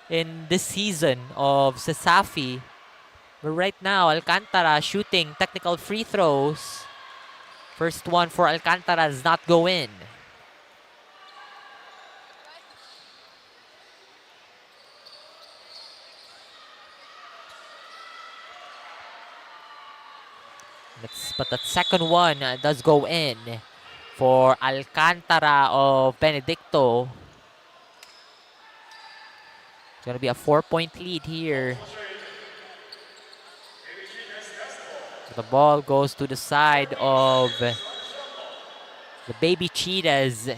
in this season of CESAFI. But right now, Alcantara shooting technical free throws. First one for Alcantara does not go in. But that second one does go in for Alcantara of Benedicto. It's going to be a 4-point lead here. So the ball goes to the side of the Baby Cheetahs.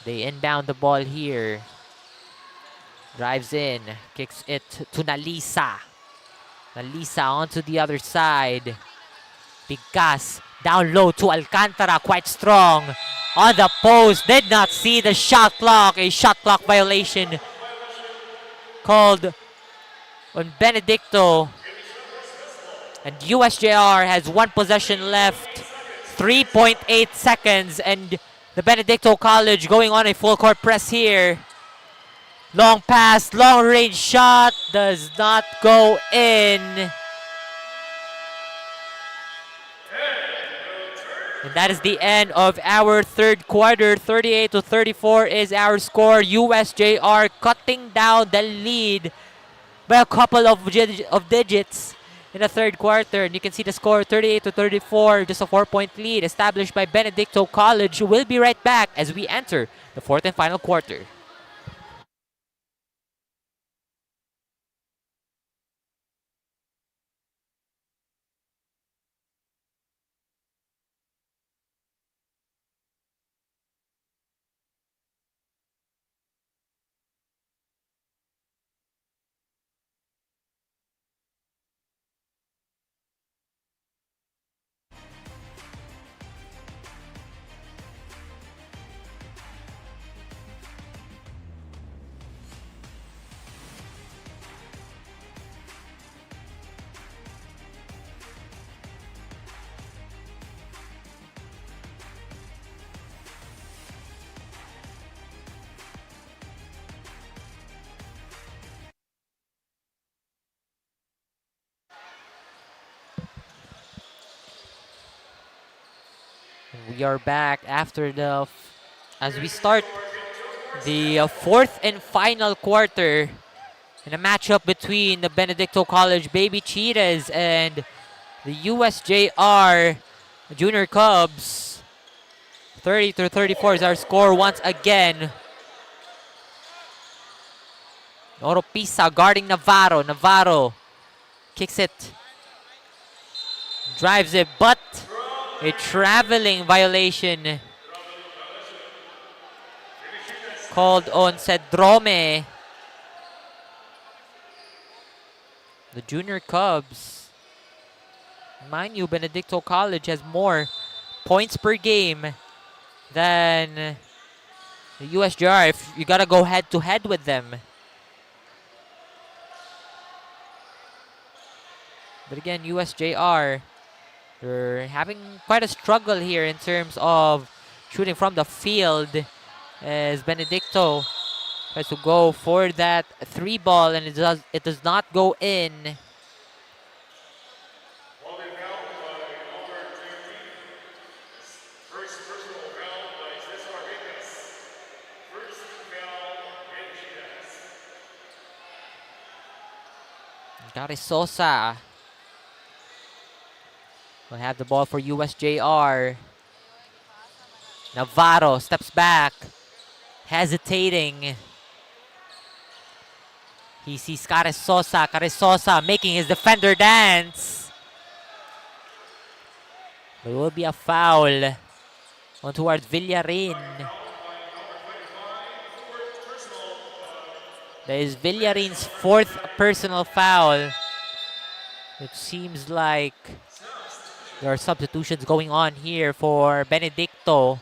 They inbound the ball here. Drives in, kicks it to Nalisa. Nalisa onto the other side. Pigas down low to Alcantara, quite strong. On the post, did not see the shot clock. A shot clock violation called on Benedicto. And USJ-R has one possession left. 3.8 seconds, and the Benedicto College going on a full court press here. Long pass, long range shot, does not go in. And that is the end of our third quarter. 38-34 is our score. USJ-R cutting down the lead by a couple of digits in the third quarter. And you can see the score 38-34, just a 4-point lead established by Benedicto College. We'll be right back as we enter the fourth and final quarter. We are back after as we start the fourth and final quarter in a matchup between the Benedicto College Baby Cheetahs and the USJ-R Junior Cubs. 30-34 is our score once again. Oropisa guarding Navarro. Navarro kicks it, drives it, but a traveling violation called on Cedrome. The Junior Cubs. Mind you, Benedicto College has more points per game than the USJ-R if you gotta go head to head with them. But again, USJ-R, they're having quite a struggle here in terms of shooting from the field as Benedicto tries to go for that 3-ball and it does not go in. Gary Sosa will have the ball for USJ-R. Navarro steps back, hesitating. He sees Caresosa. Caresosa making his defender dance. There will be a foul on towards Villarin. That is Villarin's fourth personal foul. It seems like there are substitutions going on here for Benedicto.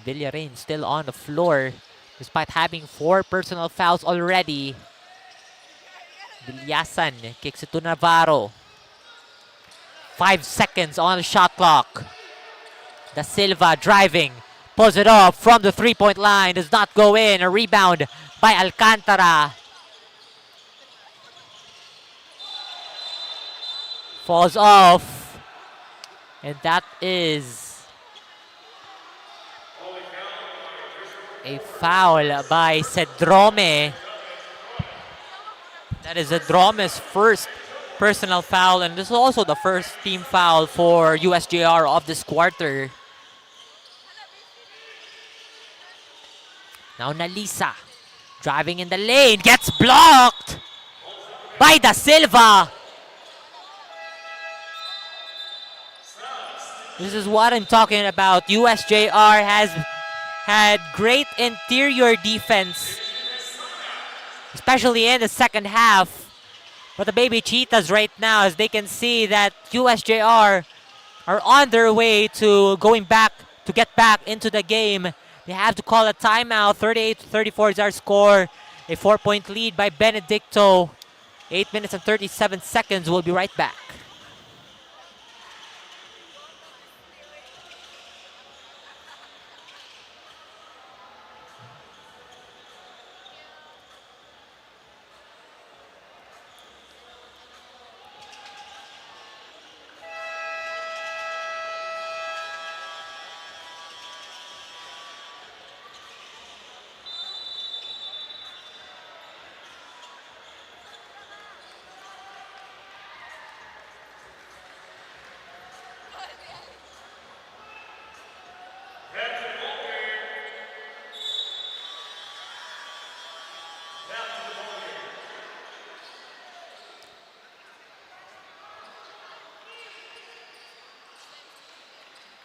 Villarin still on the floor despite having 4 personal fouls already. Villasan kicks it to Navarro. 5 seconds on the shot clock. Da Silva driving, pulls it off from the 3-point line, does not go in. A rebound by Alcantara. Falls off. And that is a foul by Cedrome. That is Cedrome's first personal foul, and this is also the first team foul for USJ-R of this quarter. Now Nalisa driving in the lane, gets blocked by Da Silva. This is what I'm talking about. USJ-R has had great interior defense especially in the second half. But the baby Cheetahs right now, as they can see that USJ-R are on their way to get back into the game. They have to call a timeout. 38-34 is our score. A 4-point lead by Benedicto. 8 minutes and 37 seconds. We'll be right back.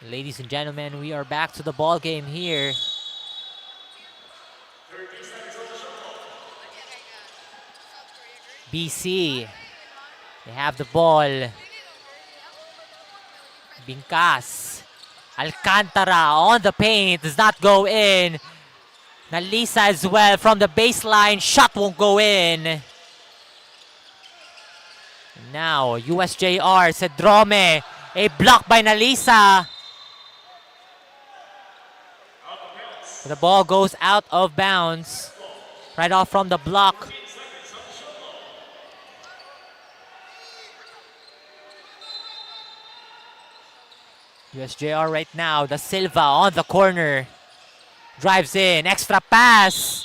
Ladies and gentlemen, we are back to the ball game here. BC, they have the ball. Bingkas, Alcantara on the paint, does not go in. Nalisa as well from the baseline, shot won't go in. Now USJ-R, Cedrome, a block by Nalisa. The ball goes out of bounds. Right off from the block. USJ-R right now. Da Silva on the corner. Drives in. Extra pass.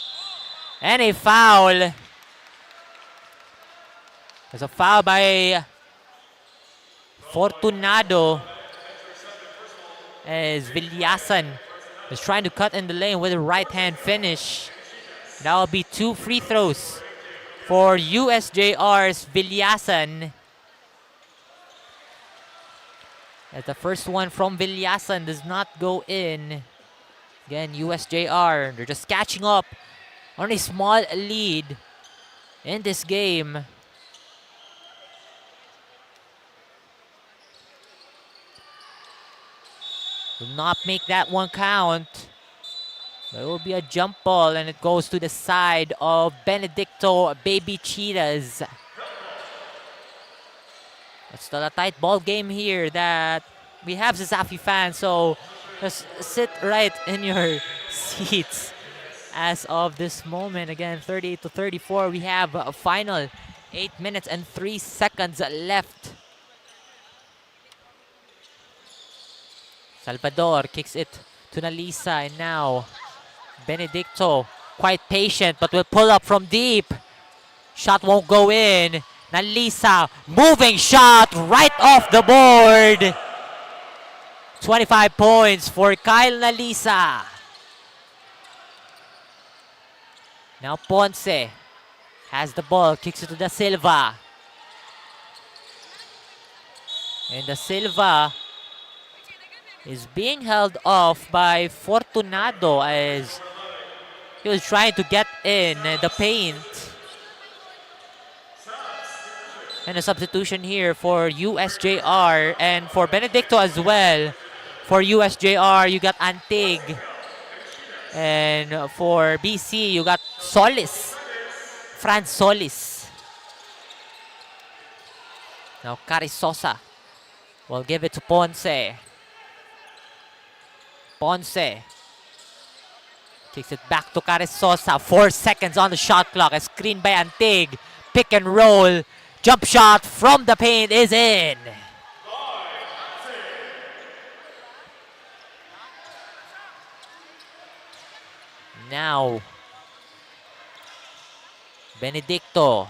And a foul. There's a foul by Fortunado. As Villasan is trying to cut in the lane with a right-hand finish. That will be 2 free throws for USJ-R's Villasan. As the first one from Villasan does not go in. Again, USJ-R, they're just catching up on a small lead in this game. Do not make that one count. There will be a jump ball and it goes to the side of Benedicto Baby Cheetahs. It's still a tight ball game here that we have CESAFI fans, so just sit right in your seats as of this moment. Again, 38-34, we have a final 8 minutes and 3 seconds left. Salvador kicks it to Nalisa, and now Benedicto, quite patient, but will pull up from deep. Shot won't go in. Nalisa, moving shot right off the board. 25 points for Kyle Nalisa. Now Ponce has the ball, kicks it to Da Silva. And Da Silva is being held off by Fortunado as he was trying to get in the paint. And a substitution here for USJ-R and for Benedicto as well. For USJ-R, you got Antig. And for BC, you got Solis. Franz Solis. Now Carisosa will give it to Ponce. Ponce kicks it back to Carisosa. 4 seconds on the shot clock. A screen by Antig. Pick and roll. Jump shot from the paint is in. Now, Benedicto.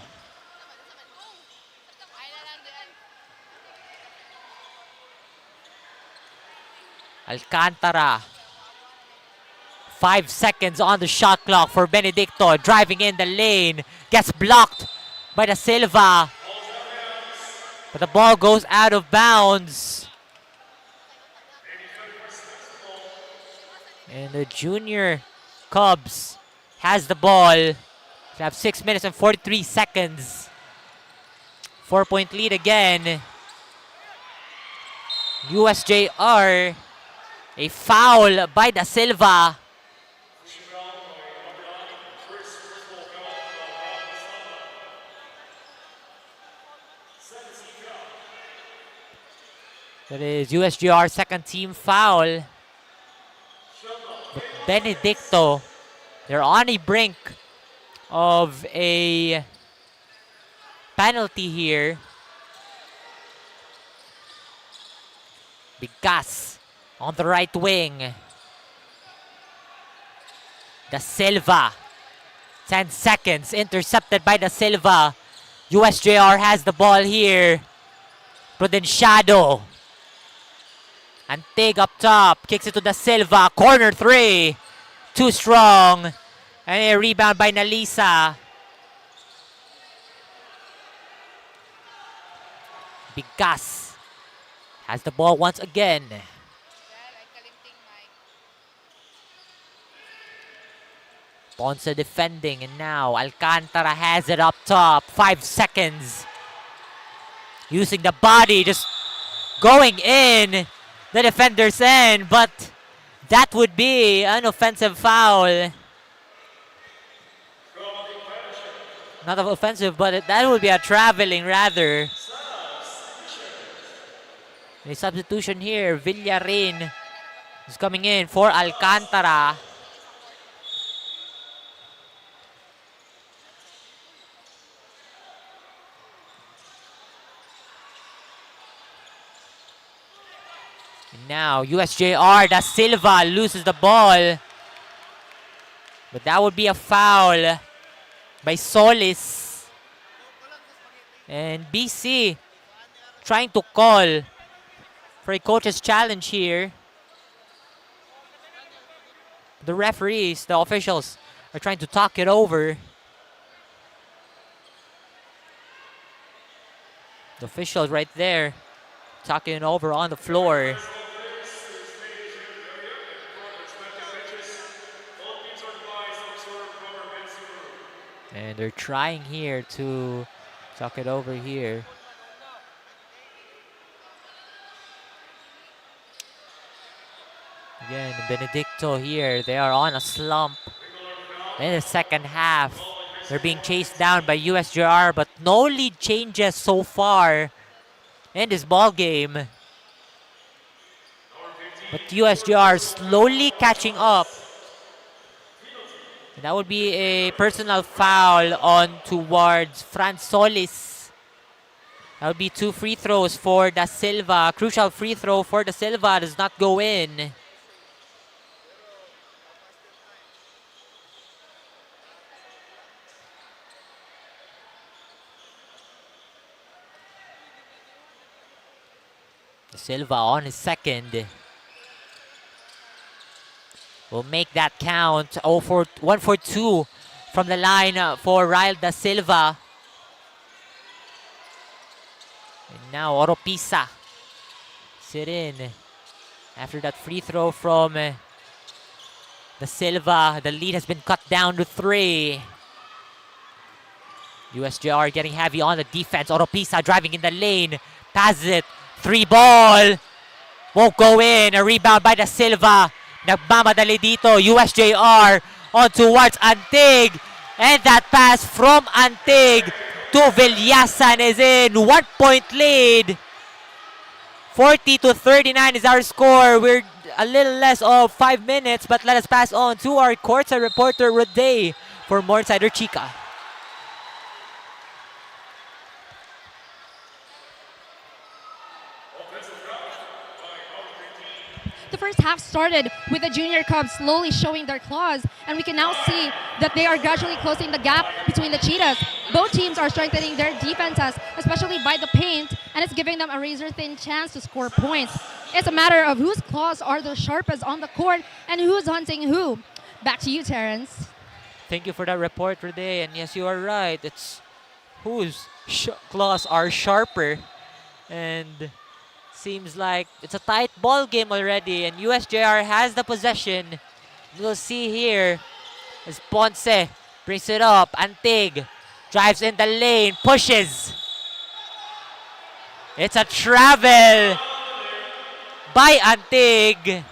Alcantara. 5 seconds on the shot clock for Benedicto. Driving in the lane. Gets blocked by Da Silva. But the ball goes out of bounds. And the junior Cubs has the ball. Should have 6 minutes and 43 seconds. 4-point lead again. USJ-R. A foul by Da Silva. That is USJ-R second team foul. But Benedicto, they're on a brink of a penalty here. Bigas on the right wing. Da Silva. 10 seconds. Intercepted by Da Silva. USJ-R has the ball here. Prudenciado. Antig up top. Kicks it to Da Silva. Corner 3. Too strong. And a rebound by Nalisa. Bigas has the ball once again. Ponce defending, and now Alcantara has it up top. 5 seconds. Using the body, just going in the defender's end, but that would be an offensive foul. Not offensive, but that would be a traveling rather. A substitution here. Villarin is coming in for Alcantara. And now USJ-R, Da Silva loses the ball. But that would be a foul by Solis. And BC trying to call for a coach's challenge here. The referees, the officials, are trying to talk it over. The officials right there talking it over on the floor. And they're trying here to talk it over here. Again, Benedicto here. They are on a slump in the second half. They're being chased down by USJ-R, but no lead changes so far in this ball game. But USJ-R slowly catching up. And that would be a personal foul on towards Fran Solis. That would be 2 free throws for Da Silva. Crucial free throw for Da Silva does not go in. Da Silva on his second. Will make that count. 1 for 2 from the line for Ryle Da Silva. And now Oropisa sit in after that free throw from Da Silva. The lead has been cut down to 3. USJ-R getting heavy on the defense. Oropisa driving in the lane. Passes it. 3 ball. Won't go in. A rebound by Da Silva. Nagmamadali dito. USJ-R on towards Antig. And that pass from Antig to Villasan is in. 1-point lead. 40-39 is our score. We're a little less of 5 minutes, but let us pass on to our courtside reporter Roday for more Insider Chica. The first half started with the junior Cubs slowly showing their claws, and we can now see that they are gradually closing the gap between the Cheetahs. Both teams are strengthening their defenses, especially by the paint, and it's giving them a razor-thin chance to score points. It's a matter of whose claws are the sharpest on the court and who's hunting who. Back to you, Terrence. Thank you for that report, Roday. And yes, you are right. It's whose claws are sharper. And seems like it's a tight ball game already, and USJ-R has the possession. We'll see here as Ponce Brings it up. Antig drives in the lane. Pushes. It's a travel by Antig.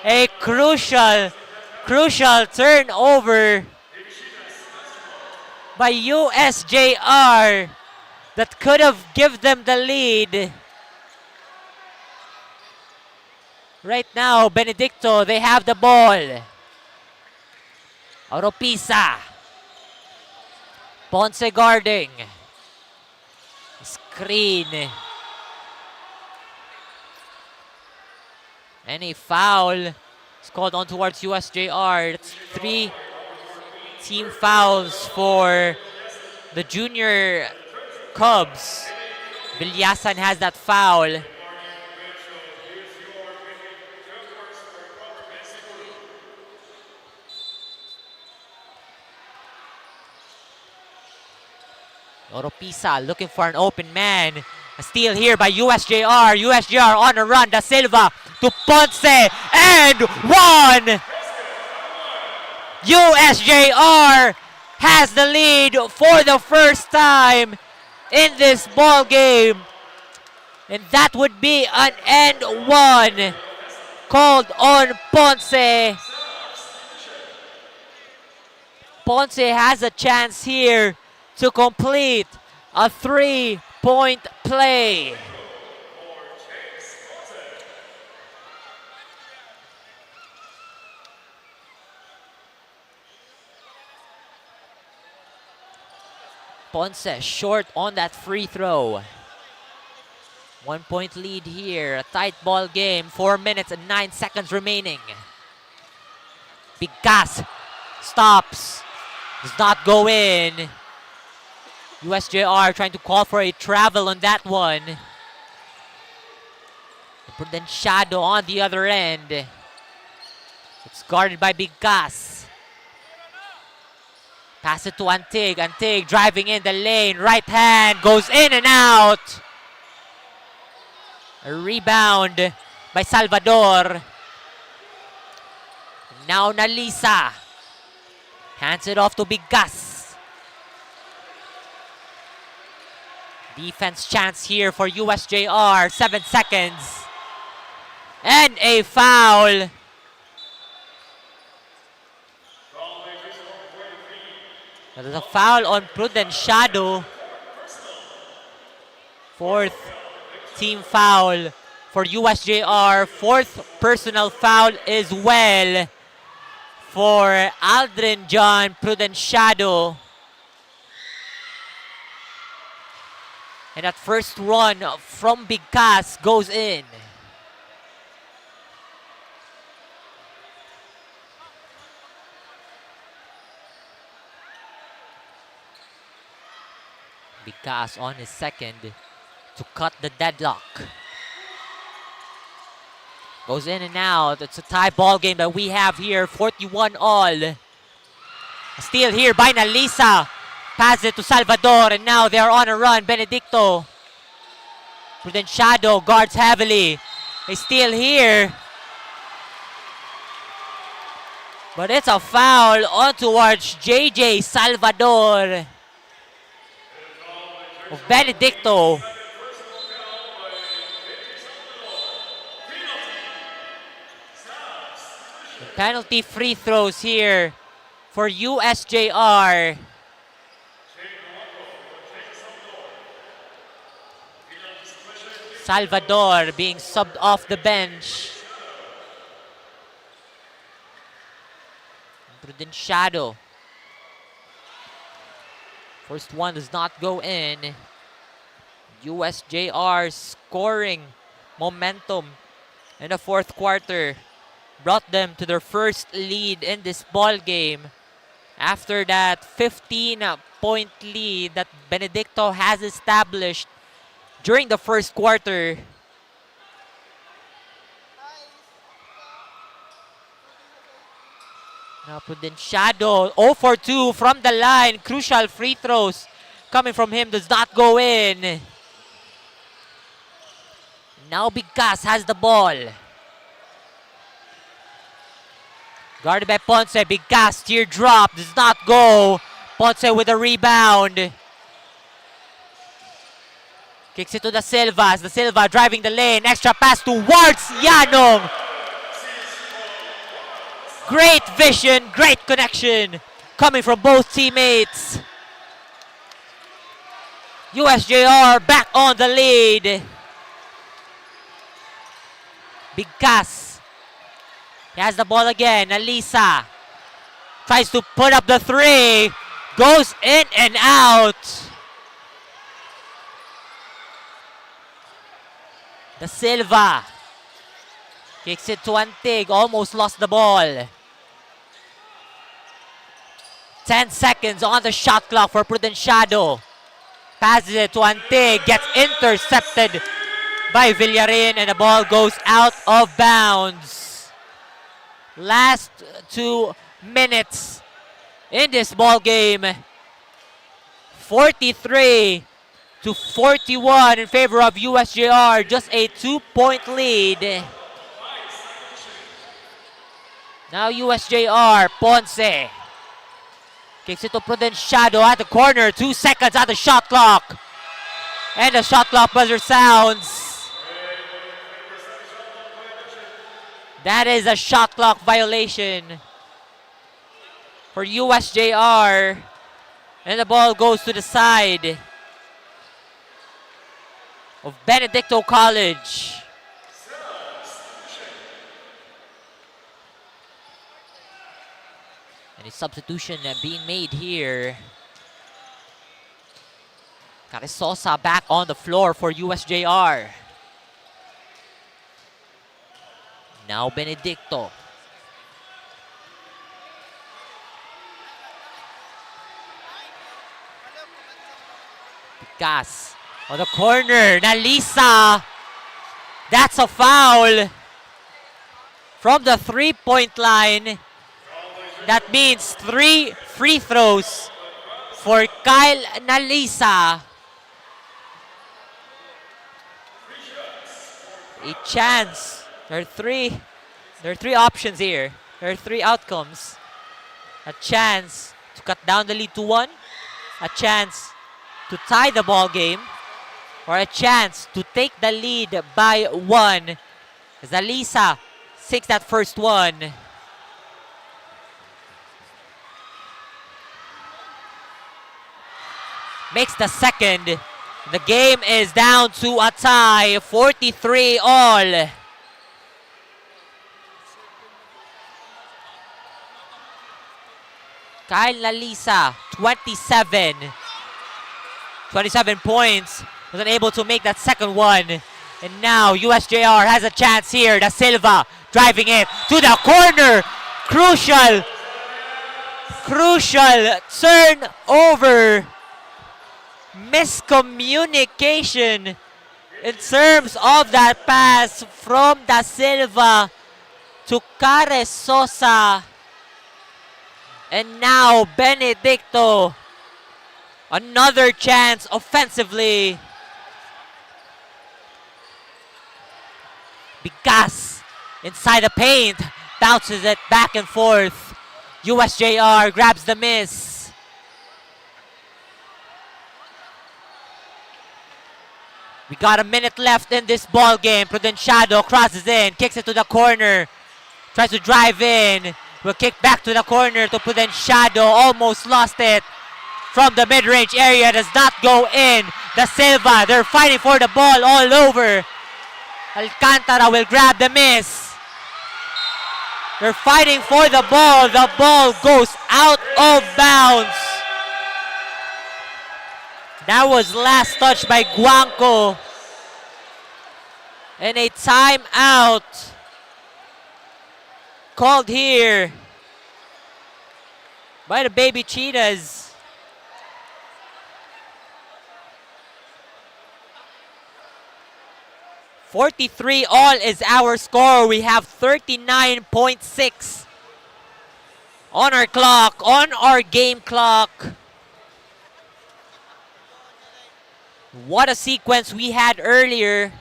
A crucial turnover by USJ-R that could have given them the lead. Right now, Benedicto, they have the ball. Oropisa. Ponce guarding. Screen. Any foul is called on towards USJ-R. It's 3 team fouls for the junior Cubs. Vilyasan has that foul. Oropisa looking for an open man. A steal here by USJ-R. USJ-R on a run. Da Silva to Ponce and one. USJ-R has the lead for the first time in this ball game. And that would be an end one called on Ponce. Ponce has a chance here to complete a 3-point play. Ponce short on that free throw. 1-point lead here. A tight ball game. 4 minutes and 9 seconds remaining. Bigkas stops. Does not go in. USJ-R trying to call for a travel on that one. But then Shadow on the other end. It's guarded by Bigkas. Pass it to Antig. Antig driving in the lane. Right hand goes in and out. A rebound by Salvador. Now Nalisa. Hands it off to Bigkas. Defense chance here for USJ-R. 7 seconds. And a foul. There's a foul on Prudenciado. 4th team foul for USJ-R. 4th personal foul as well for Aldrin John Prudenciado. And that first run from Bigkas goes in. Bigkas on his second to cut the deadlock. Goes in and out. It's a tie ball game that we have here. 41 all. A steal here by Nalisa. Pass it to Salvador, and now they are on a run. Benedicto. Prudenciado guards heavily. A steal here. But it's a foul on towards JJ Salvador of Benedicto. The penalty free throws here for USJ-R. Salvador being subbed off the bench. Prudenciado. First one does not go in. USJ-R scoring momentum in the 4th quarter brought them to their first lead in this ball game after that 15-point lead that Benedicto has established during the first quarter. Now Prudenciado 0 for 2 from the line. Crucial free throws coming from him does not go in. Now Bigkas has the ball. Guarded by Ponce. Big cast. Teardrop. Does not go. Ponce with a rebound. Kicks it to the Silvas. The Silva driving the lane. Extra pass towards Yanong. Great vision. Great connection. Coming from both teammates. USJ-R back on the lead. Big Cass. He has the ball again. Alisa tries to put up the three. Goes in and out. The Silva kicks it to Antig. Almost lost the ball. 10 seconds on the shot clock for Prudenciado. Passes it to Antig. Gets intercepted by Villarin, and the ball goes out of bounds. Last 2 minutes in this ball game. 43-41 in favor of USJ-R. Just a 2-point lead. Now USJ-R. Ponce kicks it to Prudenciado at the corner. 2 seconds at the shot clock. And the shot clock buzzer sounds. That is a shot clock violation for USJ-R. And the ball goes to the side of Benedicto College. And a substitution being made here. Carrizosa back on the floor for USJ-R. Now Benedicto. Picas on the corner. Nalisa. That's a foul from the 3-point line. That means 3 free throws for Kyle Nalisa. A chance. There are three options here. There are 3 outcomes. A chance to cut down the lead to 1. A chance to tie the ball game. Or a chance to take the lead by 1. As Nalisa takes that first one. Makes the second. The game is down to a tie, 43 all. Kyle Nalisa, 27 points. Was unable to make that second one. And now USJ-R has a chance here. Da Silva driving it to the corner. Crucial turnover. Miscommunication in terms of that pass from Da Silva to Carrizosa. And now Benedicto. Another chance offensively. Bigas inside the paint. Bounces it back and forth. USJ-R grabs the miss. We got a minute left in this ball game. Prudenciado crosses in, kicks it to the corner. Tries to drive in. Will kick back to the corner to Prudenciado. Almost lost it from the mid-range area. Does not go in. Da Silva, they're fighting for the ball all over. Alcantara will grab the miss. They're fighting for the ball. The ball goes out of bounds. That was last touch by Guanco. And a timeout called here by the Baby Cheetahs. $43 all is our score. We have 39.6 on our clock, on our game clock. What a sequence we had earlier.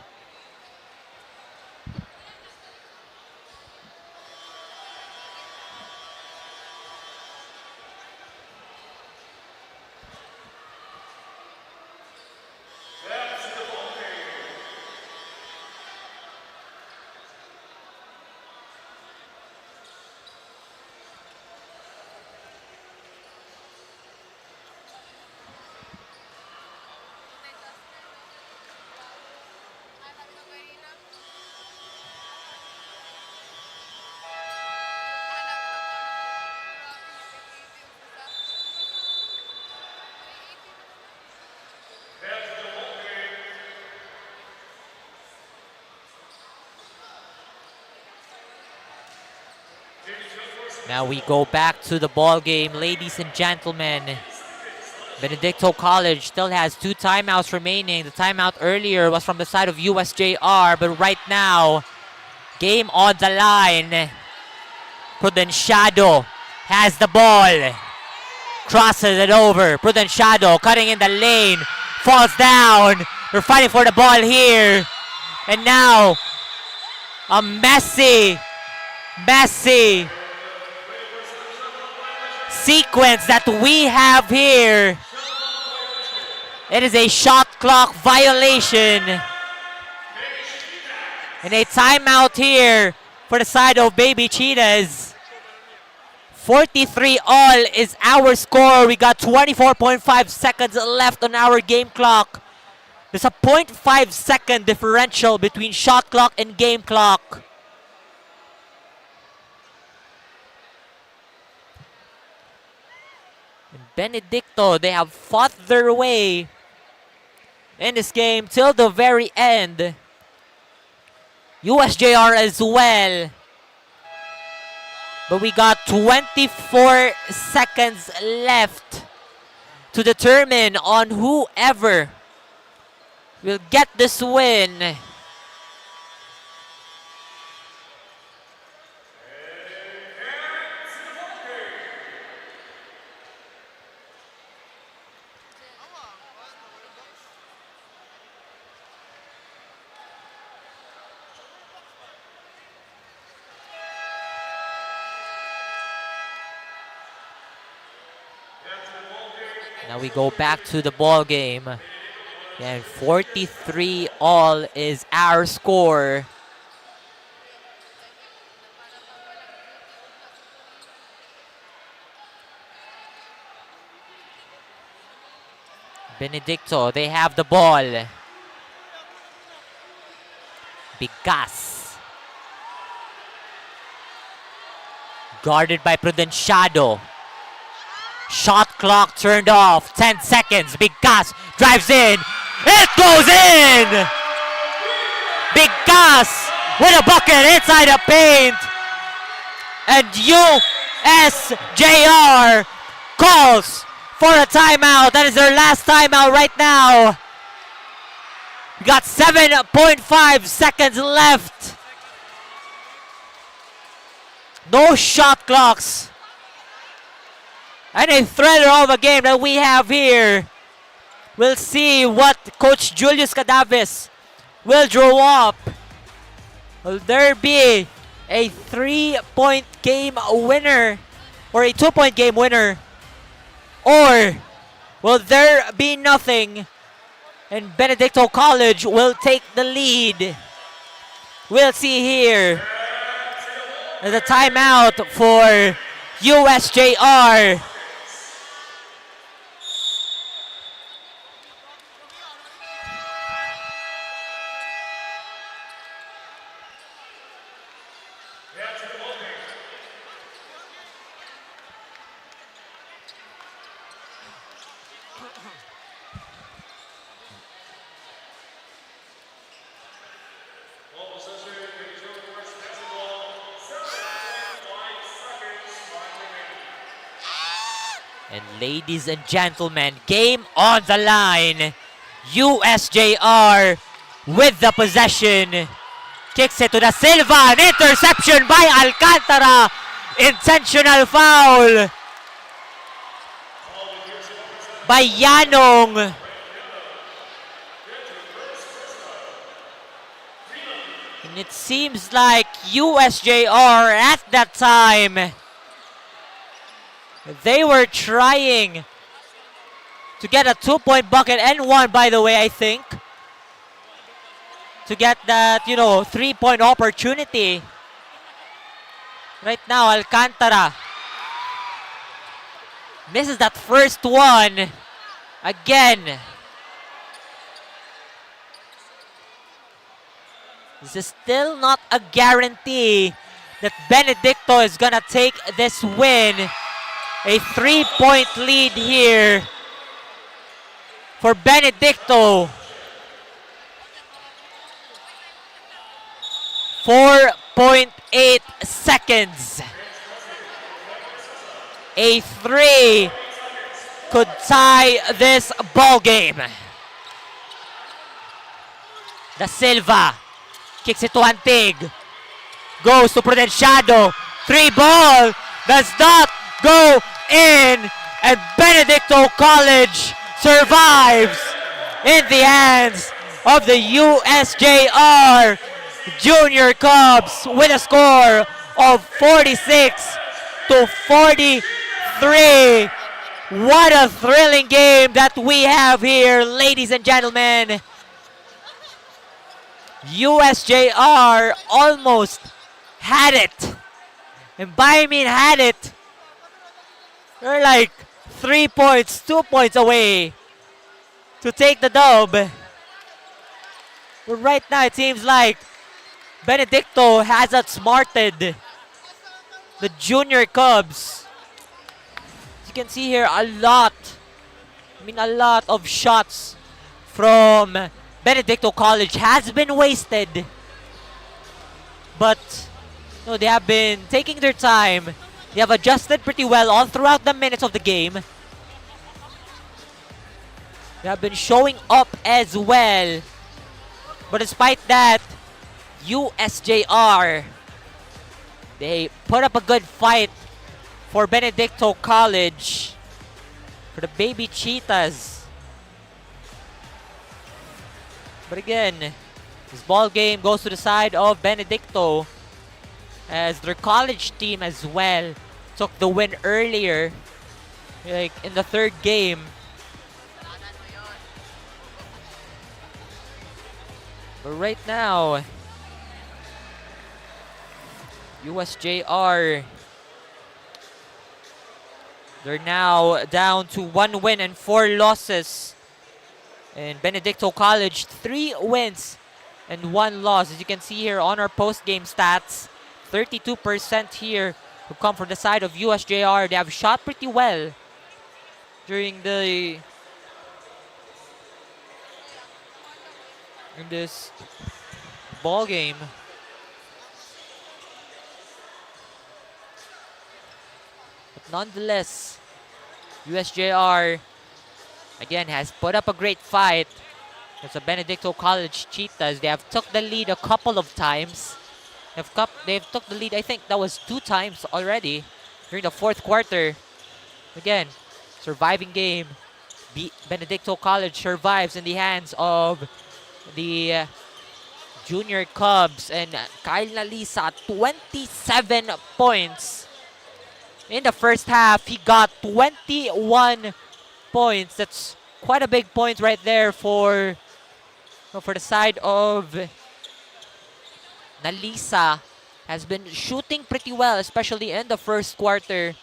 Now we go back to the ball game, ladies and gentlemen. Benedicto College still has 2 timeouts remaining. The timeout earlier was from the side of USJ-R, but right now, game on the line. Prudenciado has the ball. Crosses it over. Prudenciado cutting in the lane. Falls down. They're fighting for the ball here. And now, a messy sequence that we have here. It is a shot clock violation. And a timeout here for the side of Baby Cheetahs. 43-all is our score. We got 24.5 seconds left on our game clock. There's a 0.5 second differential between shot clock and game clock. And Benedicto, they have fought their way in this game till the very end. USJ-R as well. But we got 24 seconds left to determine on whoever will get this win. Now we go back to the ball game. And 43-all is our score. Benedicto, they have the ball. Bigas. Guarded by Prudenciado. Shot clock turned off. 10 seconds. Bigas drives in. It goes in! Bigas with a bucket inside the paint. And USJ-R calls for a timeout. That is their last timeout right now. We got 7.5 seconds left. No shot clocks. And a thriller of a game that we have here. We'll see what Coach Julius Cadavis will draw up. Will there be a 3-point game winner or a 2-point game winner? Or will there be nothing and Benedicto College will take the lead? We'll see here. The timeout for USJ-R. And ladies and gentlemen, game on the line. USJ-R with the possession. Kicks it to the Silva. An interception by Alcantara. Intentional foul by Yanong. And it seems like USJ-R at that time, they were trying to get a 2-point bucket and one, by the way, I think, to get that, 3-point opportunity. Right now, Alcantara misses that first one again. This is still not a guarantee that Benedicto is gonna take this win. A 3-point lead here for Benedicto. 4.8 seconds A 3 could tie this ball game. Da Silva kicks it to Antig. Goes to Prudenciado. 3 ball does not go in. And Benedicto College survives in the hands of the USJ-R Junior Cubs with a score of 46-43. What a thrilling game that we have here, ladies and gentlemen. USJ-R almost had it. And by I mean had it, they're like 3 points, 2 points away to take the dub. But right now it seems like Benedicto has outsmarted the Junior Cubs. As you can see here, a lot of shots from Benedicto College has been wasted. But no, they have been taking their time. They have adjusted pretty well all throughout the minutes of the game. They have been showing up as well. But despite that, USJ-R, they put up a good fight for Benedicto College, for the baby Cheetahs. But again, this ball game goes to the side of Benedicto, as their college team as well took the win earlier, like in the third game. But right now, USJ-R, they're now down to 1 win and 4 losses. And Benedicto College, 3 wins and 1 loss. As you can see here on our post-game stats, 32% here who come from the side of USJ-R. They have shot pretty well during in this ball game. But nonetheless, USJ-R again has put up a great fight. It's a Benedicto College Cheetahs. They have took the lead a couple of times. They've took the lead, I think that was 2 times already during the 4th quarter. Again, surviving game. Benedicto College survives in the hands of the Junior Cubs. And Kyle Nalisa, 27 points. In the first half, he got 21 points. That's quite a big point right there for the side of Nalisa. Has been shooting pretty well, especially in the first quarter.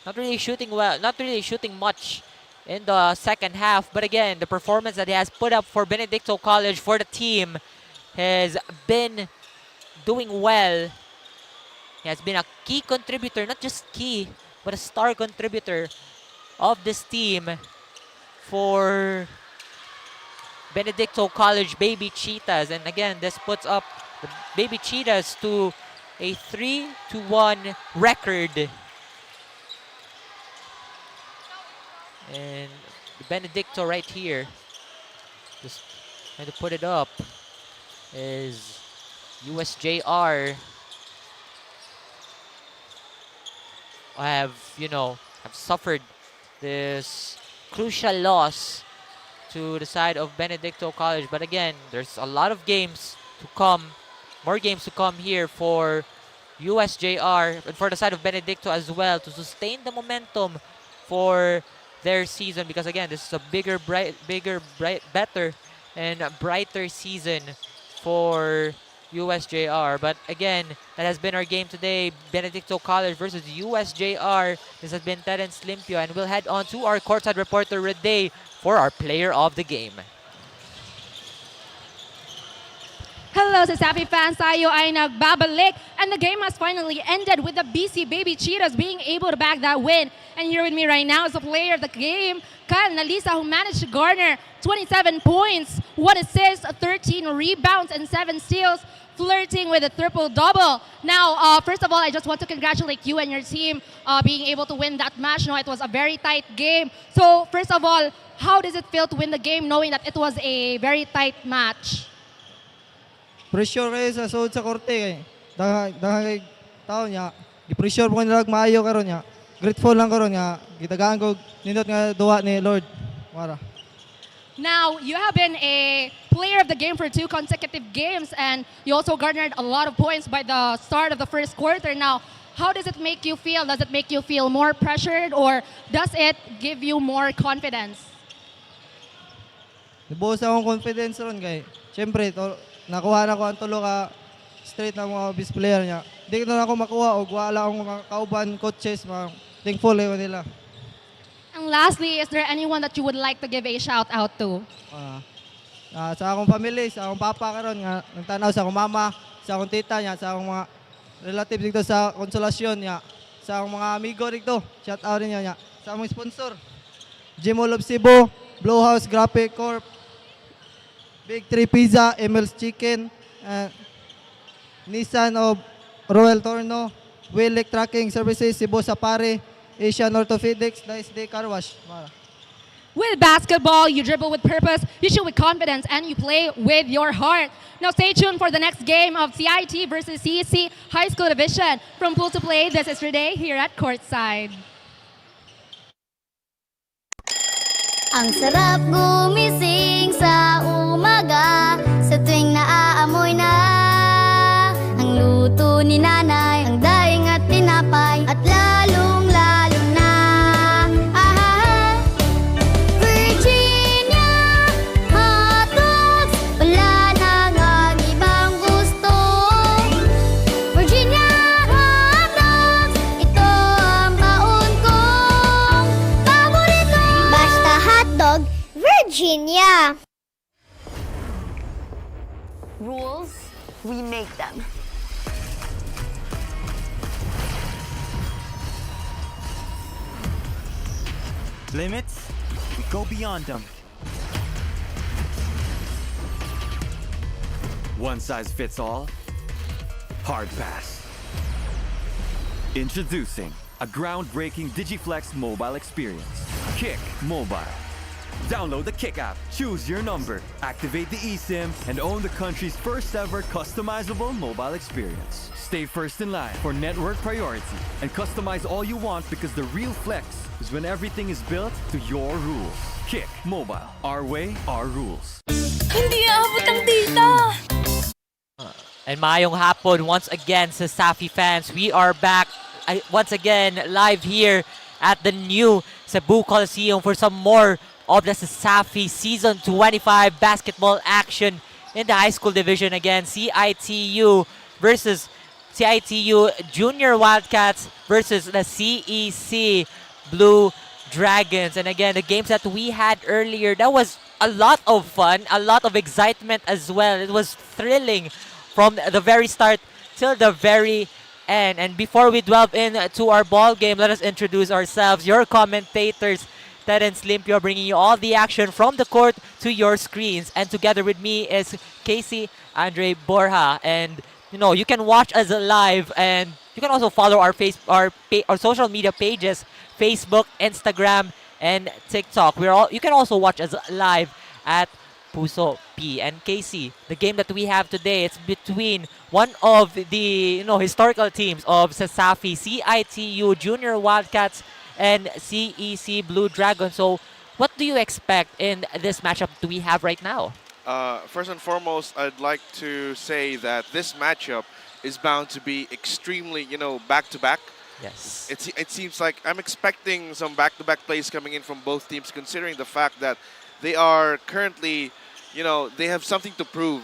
Not really shooting well, not really shooting much in the second half. But again, the performance that he has put up for Benedicto College, for the team, has been doing well. He has been a key contributor, not just key, but a star contributor of this team for Benedicto College Baby Cheetahs. And again, this puts up the Baby Cheetahs to a 3-1 record. And the Benedicto right here, just trying to put it up, is USJ-R have suffered this crucial loss to the side of Benedicto College. But again, there's a lot of games to come, more games to come here for USJ-R and for the side of Benedicto as well, to sustain the momentum for their season, because again, this is a bigger, better and brighter season for USJ-R. But again, that has been our game today. Benedicto College versus USJ-R. This has been Terence Limpio, and we'll head on to our courtside reporter Rede for our player of the game. Hello, CESAFI fans. Tayo ay nagbabalik. And the game has finally ended with the BC Baby Cheetahs being able to bag that win. And here with me right now is the player of the game, Kyle Nalisa, who managed to garner 27 points, 1 assist, 13 rebounds, and 7 steals flirting with a triple-double. Now, first of all, I just want to congratulate you and your team being able to win that match. No, it was a very tight game. So, first of all, how does it feel to win the game knowing that it was a very tight match? Pressure kayo sa sud sa korte kay kay tao niya. Gi-pressure mo nila maayo karon niya. Grateful lang karon nga gitagaan ko nindot nga duwa ni Lord. Mara. Now, you have been a player of the game for 2 consecutive games, and you also garnered a lot of points by the start of the first quarter. Now, how does it make you feel? Does it make you feel more pressured, or does it give you more confidence? Nibuhos akong confidence ron kay. Siyempre, nakuha na ko ang tulo ka straight na mga best player niya. Di na ako makuha o wala akong mga kauban, coaches, mga thankful ko nila. And lastly, is there anyone that you would like to give a shout out to? Sa akong family, sa akong papa karon nga nagtanaw sa akong mama, sa akong tita niya, sa akong mga relatives dito sa Konsolasyon niya, sa akong mga amigo dito, shout out niya, sa among sponsor, Gym All of Cebu, Blue House Graphic Corp, Big 3 Pizza, Emel's Chicken, Nissan of Royal Torno, Willick Tracking Services, Cebu Safari, Asian Orthopedics, SD Car Wash. With basketball, you dribble with purpose, you shoot with confidence, and you play with your heart. Now stay tuned for the next game of CIT versus CEC High School Division. From Pool to Play, this is your day here at Courtside. Ang sarap gumising sa umaga, sa tuwing naaamoy na ang luto ni nanay, ang daing at tinapay, at lalong-lalo na Virginia hotdogs, wala nang ang ibang gusto. Virginia hotdogs, ito ang baon kong paborito. Basta hotdog, Virginia. Rules, we make them. Limits, we go beyond them. One size fits all? Hard pass. Introducing a groundbreaking DigiFlex mobile experience. Kick Mobile. Download the Kick app, choose your number, activate the eSIM, and own the country's first ever customizable mobile experience. Stay first in line for network priority and customize all you want, because the real flex is when everything is built to your rules. Kick Mobile. Our way, our rules. Hindi aabot ang data! And mayong hapon once again sa CESAFI fans. We are back once again live here at the new Cebu Coliseum for some more of the CESAFI Season 25 basketball action in the high school division. Again, CIT-U versus CIT-U Junior Wildcats versus the CEC Blue Dragons. And again, the games that we had earlier, that was a lot of fun, a lot of excitement as well. It was thrilling from the very start till the very end. And before we delve into our ball game, let us introduce ourselves, your commentators, Terence Limpio, bringing you all the action from the court to your screens. And together with me is Casey Andre Borja. And you know, you can watch us live, and you can also follow our social media pages, Facebook, Instagram, and TikTok. You can also watch us live at Puso P. And Casey, the game that we have today, it's between one of the historical teams of CESAFI, CIT-U Junior Wildcats, and CEC Blue Dragon. So what do you expect in this matchup that we have right now? First and foremost, I'd like to say that this matchup is bound to be extremely, back-to-back. Yes. It seems like I'm expecting some back-to-back plays coming in from both teams, considering the fact that they are currently, they have something to prove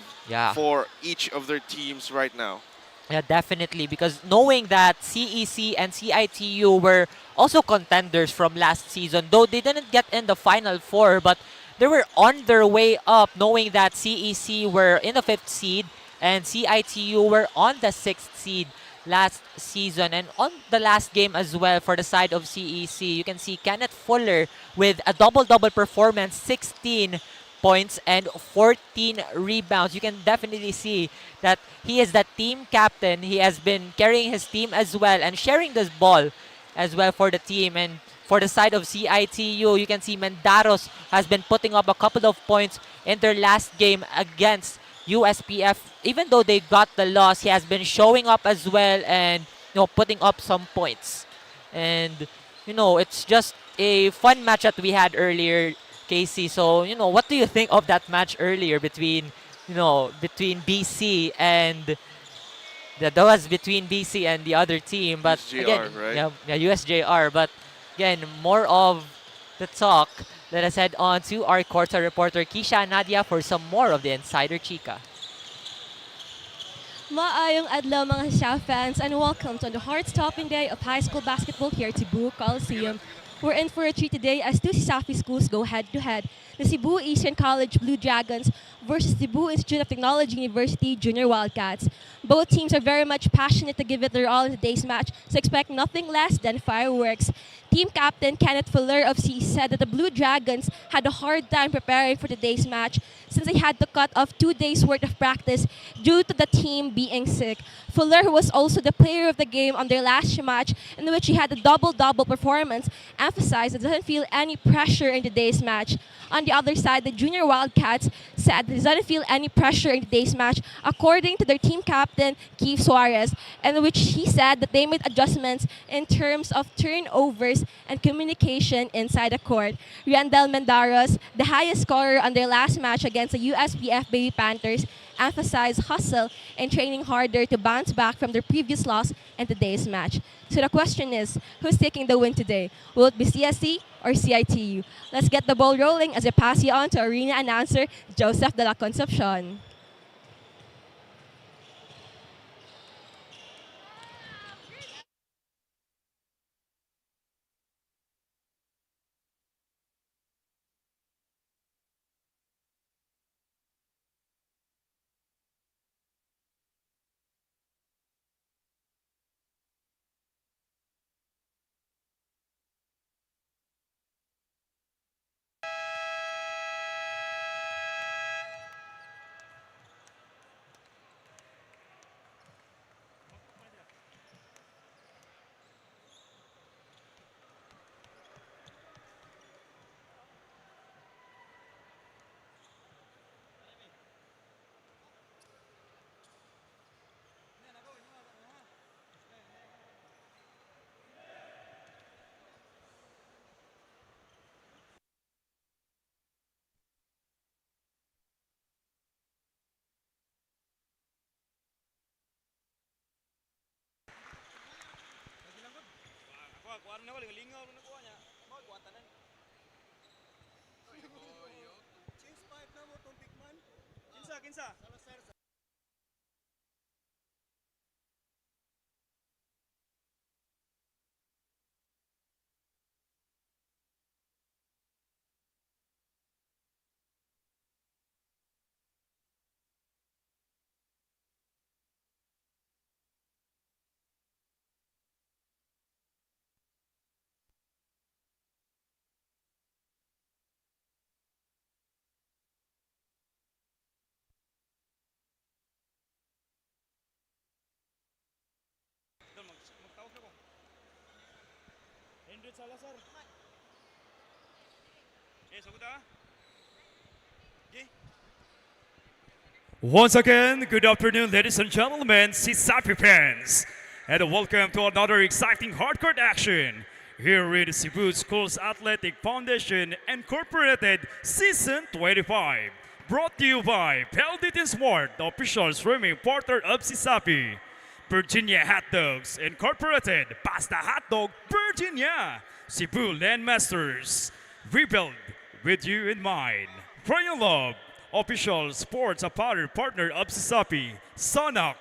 for each of their teams right now. Yeah, definitely. Because knowing that CEC and CIT-U were also contenders from last season, though they didn't get in the Final Four, but they were on their way up, knowing that CEC were in the 5th seed and CIT-U were on the 6th seed last season. And on the last game as well for the side of CEC, you can see Kenneth Fuller with a double-double performance, 16 points and 14 rebounds. You can definitely see that he is the team captain. He has been carrying his team as well and sharing this ball as well for the team. And for the side of CIT-U, you can see Mendaros has been putting up a couple of points in their last game against USPF. Even though they got the loss, he has been showing up as well and putting up some points. And it's just a fun match that we had earlier, Casey. So what do you think of that match earlier between BC and that was between BC and the other team? But USJ-R, again, right? yeah, USJ-R. But again, more of the talk. Let us head on to our Corta reporter Kisha and Nadia for some more of the Insider Chika. Maayong adlaw mga Xiao fans and welcome to the heart-stopping day of high school basketball here at Cebu Coliseum. We're in for a treat today as two CESAFI schools go head-to-head. The Cebu Eastern College Blue Dragons versus Cebu Institute of Technology University Junior Wildcats. Both teams are very much passionate to give it their all in today's match, so expect nothing less than fireworks. Team captain Kenneth Fuller of CE said that the Blue Dragons had a hard time preparing for today's match since they had to cut off 2 days worth of practice due to the team being sick. Fuller, who was also the player of the game on their last match in which he had a double-double performance, emphasized that he doesn't feel any pressure in today's match. On the other side, the Junior Wildcats said they doesn't feel any pressure in today's match, according to their team captain, 𝐂𝐄𝐒𝐍, in which he said that they made adjustments in terms of turnovers and communication inside the court. Riandel Mendaros, the highest scorer on their last match against the USPF Baby Panthers, emphasized hustle and training harder to bounce back from their previous loss in today's match. So the question is, who's taking the win today? Will it be CSC or CIT-U? Let's get the ball rolling as I pass you on to arena announcer Joseph de la Concepcion. Once again, good afternoon, ladies and gentlemen, CESAFI fans, and welcome to another exciting hardcourt action here with Cebu Schools Athletic Foundation Incorporated Season 25. Brought to you by PLDT Smart, the official swimming partner of CESAFI. Virginia Hot Dogs Incorporated, Pasta Hot Dog, Virginia. Cebu Landmasters, rebuild with you in mind. Brian Love, official sports apparel partner of CESAFI. Sonak,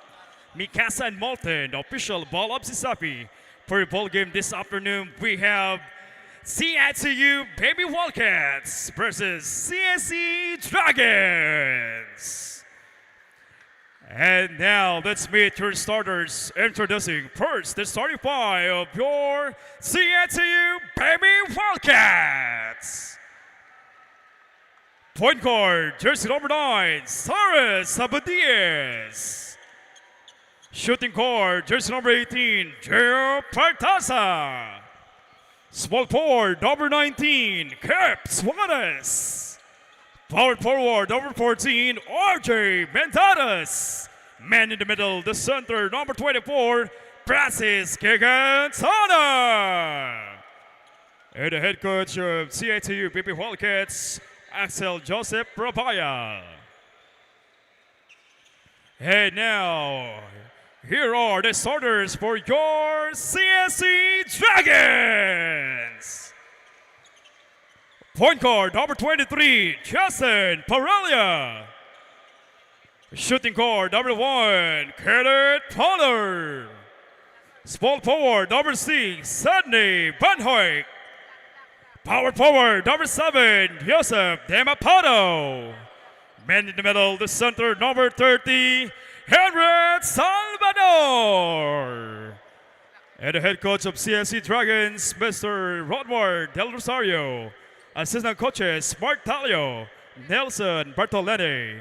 Mikasa and Molten, official ball of CESAFI. For a ball game this afternoon, we have CIT-U Baby Wildcats versus CSC Dragons. And now let's meet your starters. Introducing first the starting five of your CIT-U Baby Wildcats. Point guard, jersey number 9, Cyrus Abadias. Shooting guard, jersey number 18, Gio Partasa. Small forward, number 19, Kep Suarez. Power forward, number 14, RJ Mentadas. Man in the middle, the center, number 24, Francis Gigantana. And the head coach of CIT-U PP Wildcats, Axel Joseph Rabaya. And now, here are the starters for your CSC Dragons. Point guard, number 23, Justin Parelia. Shooting guard, number 1, Kenneth Pollard. Small forward, number 6, Sydney Van Hoyk. Power forward, number 7, Joseph Demapato. Man in the middle, the center, number 30, Henry Salvador. And the head coach of CSC Dragons, Mr. Rodward Del Rosario. Assistant coaches, Mark Talio, Nelson Bartolini.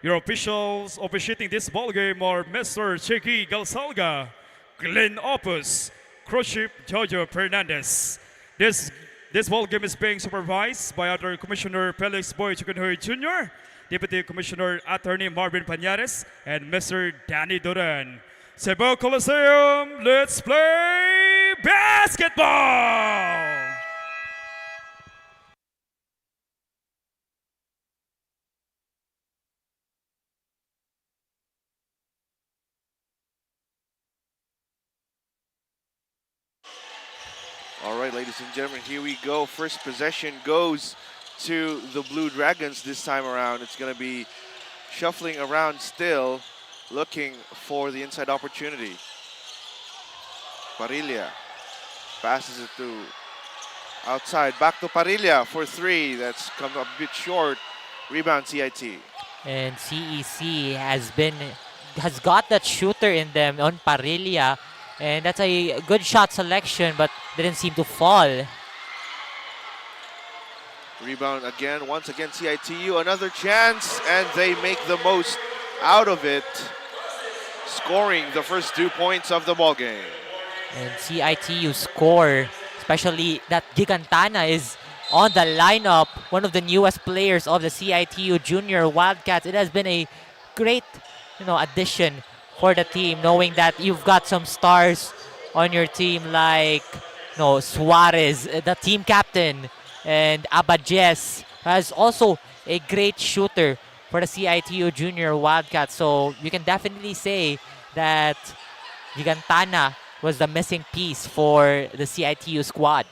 Your officials officiating this ballgame are Mr. Chequi Galsalga, Glenn Opus, Cruship Jojo Fernandez. This ballgame is being supervised by other Commissioner Felix Boy 𝐂𝐄𝐒𝐄𝐿 Jr., Deputy Commissioner Attorney Marvin Pañares, and Mr. Danny Duran. Cebu Coliseum, let's play basketball! All right, ladies and gentlemen, here we go. First possession goes to the Blue Dragons this time around. It's going to be shuffling around still, looking for the inside opportunity. Parilla passes it to outside. Back to Parilla for 3. That's come a bit short. Rebound CIT. And CEC has got that shooter in them on Parilla. And that's a good shot selection, but didn't seem to fall. Rebound again, once again CIT-U, another chance, and they make the most out of it, scoring the first 2 points of the ballgame. And CIT-U score, especially that Gigantana is on the lineup, one of the newest players of the CIT-U Junior Wildcats. It has been a great, addition for the team, knowing that you've got some stars on your team like Suarez, the team captain, and Abadjes has also a great shooter for the CIT-U Junior Wildcats. So you can definitely say that Gigantana was the missing piece for the CIT-U squad.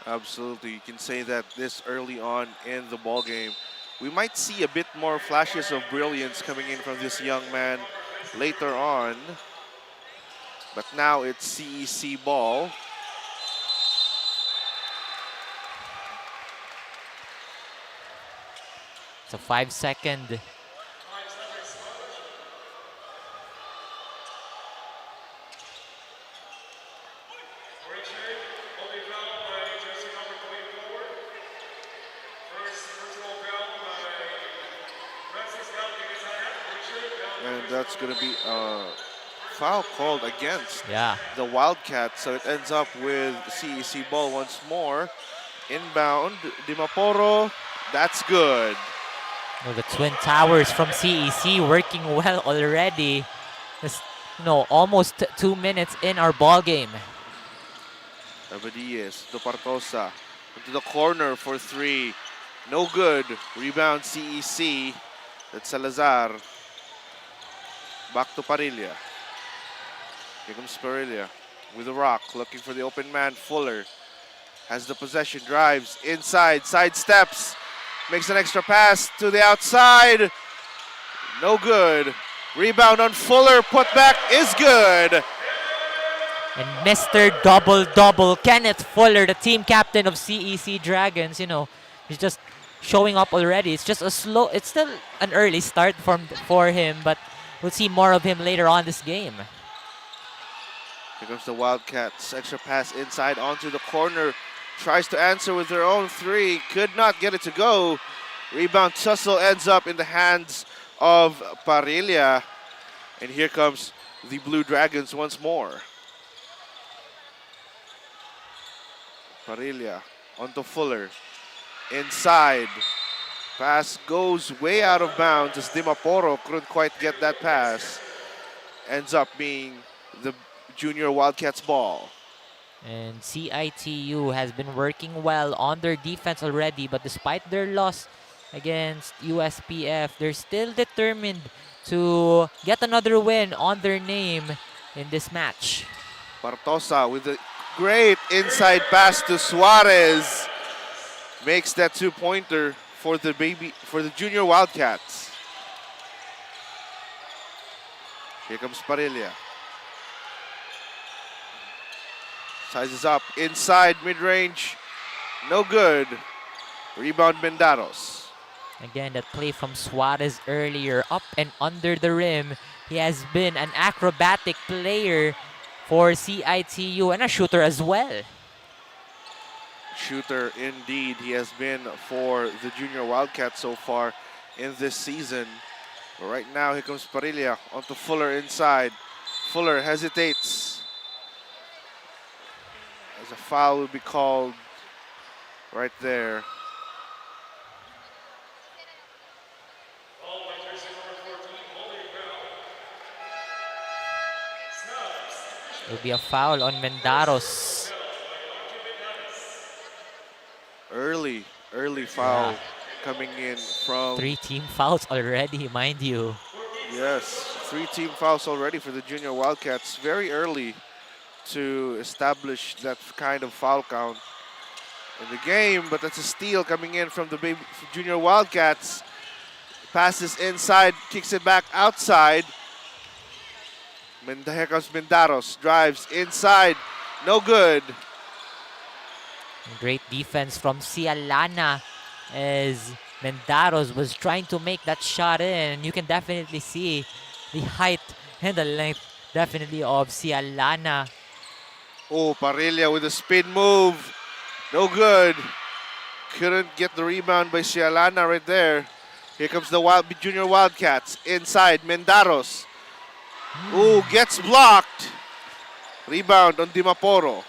Absolutely, you can say that this early on in the ballgame, we might see a bit more flashes of brilliance coming in from this young man later on. But now it's CEC ball. It's a 5-second. And that's going to be a foul called against the Wildcats. So it ends up with CEC ball once more. Inbound, Dimaporo, that's good. Well, the Twin Towers from CEC working well already. Just, almost 2 minutes in our ball game. Abadias, Dupartosa, into the corner for 3. No good. Rebound CEC. That's Salazar. Back to Parilla. Here comes Parilla with a rock, looking for the open man. Fuller has the possession, drives inside, side steps, makes an extra pass to the outside. No good. Rebound on Fuller, put back is good. And Mr. Double-Double, Kenneth Fuller, the team captain of CEC Dragons, he's just showing up already. It's just it's still an early start for him, but we'll see more of him later on this game. Here comes the Wildcats. Extra pass inside onto the corner. Tries to answer with their own 3. Could not get it to go. Rebound tussle ends up in the hands of Parilla. And here comes the Blue Dragons once more. Parilla onto Fuller. Inside. Pass goes way out of bounds as Dimaporo couldn't quite get that pass. Ends up being the Junior Wildcats ball. And CIT-U has been working well on their defense already, but despite their loss against USPF, they're still determined to get another win on their name in this match. Bartosa with a great inside pass to Suarez. Makes that two-pointer for the Junior Wildcats. Here comes Parilla. Sizes up inside mid-range. No good. Rebound Mendaros. Again, that play from Suarez earlier, up and under the rim. He has been an acrobatic player for CIT-U and a shooter as well. Shooter indeed. He has been for the Junior Wildcats so far in this season. But right now, here comes Parilla onto Fuller inside. Fuller hesitates. As a foul will be called right there. It will be a foul on Mendaros. Early foul coming in from... 3 team fouls already, mind you. Yes, 3 team fouls already for the Junior Wildcats. Very early to establish that kind of foul count in the game, but that's a steal coming in from the Junior Wildcats. Passes inside, kicks it back outside. Here comes Mendaros, drives inside, no good. Great defense from Cialana as Mendaros was trying to make that shot in. You can definitely see the height and the length definitely of Cialana. Oh, Parilla with a spin move. No good. Couldn't get the rebound by Cialana right there. Here comes the Junior Wildcats. Inside, Mendaros. Ooh, gets blocked. Rebound on Dimaporo.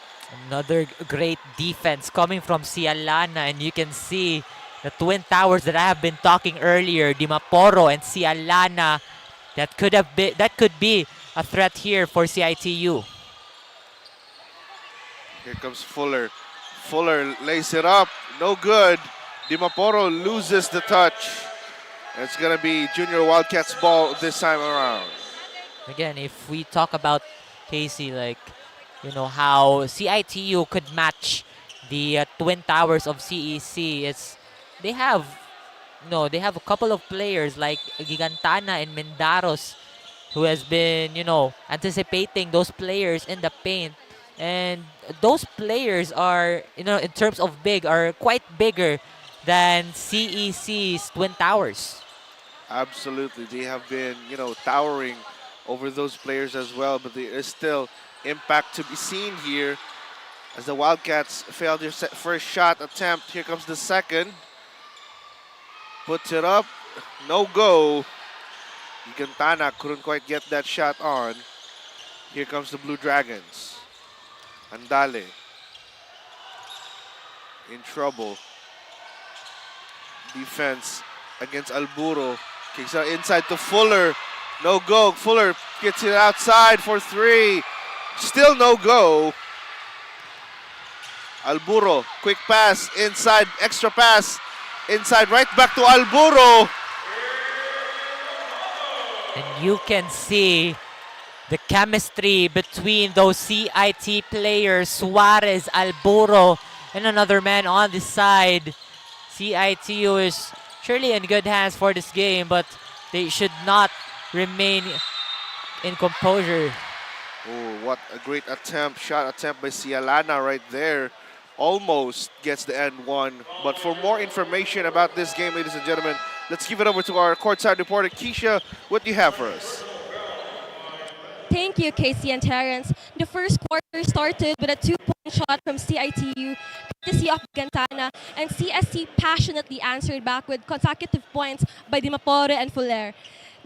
Another great defense coming from Cialana, and you can see the twin towers that I have been talking earlier, Dimaporo and Cialana. That could be a threat here for CIT-U. Here comes Fuller. Fuller lays it up. No good. Dimaporo loses the touch. It's going to be Junior Wildcats ball this time around. Again, if we talk about Casey, like, you know, how CIT-U could match the twin towers of CEC, they have a couple of players like Gigantana and Mendaros who has been, you know, anticipating those players in the paint. And those players are, you know, in terms of are quite bigger than CEC's twin towers. Absolutely. They have been, you know, towering over those players as well, but there is still impact to be seen here as the Wildcats failed their first shot attempt. Here comes the second. Puts it up. No go. Gigantana couldn't quite get that shot on. Here comes the Blue Dragons. Andale. In trouble. Defense against Alburo. Kicks out inside to Fuller. No go. Fuller gets it outside for 3. Still no go. Alburo, quick pass inside, extra pass inside, right back to Alburo. And you can see the chemistry between those CIT players, Suarez, Alburo, and another man on the side. CIT-U is surely in good hands for this game, but they should not remain in composure. Oh, what a great shot attempt by Cialana right there. Almost gets the end one. But for more information about this game, ladies and gentlemen, let's give it over to our courtside reporter, Keisha. What do you have for us? Thank you, Casey and Terrence. The first quarter started with a 2-point shot from CIT-U, courtesy of Gantana, and CSC passionately answered back with consecutive points by Dimapore and Fuller.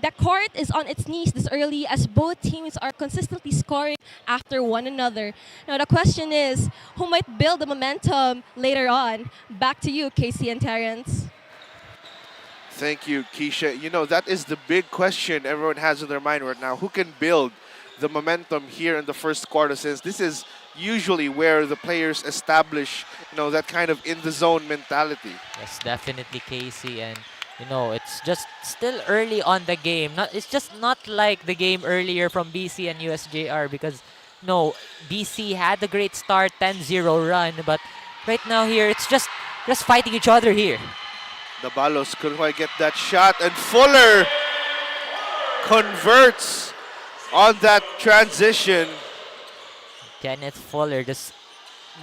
The court is on its knees this early as both teams are consistently scoring after one another. Now the question is, who might build the momentum later on? Back to you, Casey and Terrence. Thank you, Keisha. You know, that is the big question everyone has in their mind right now. Who can build the momentum here in the first quarter, since this is usually where the players establish, you know, that kind of in-the-zone mentality? Yes, definitely, Casey. And, you know, it's just still early on the game. It's just not like the game earlier from BC and USJ-R because, no, BC had a great start, 10-0 run. But right now here, it's just fighting each other here. The Balos couldn't quite get that shot, and Fuller converts on that transition. Kenneth Fuller just,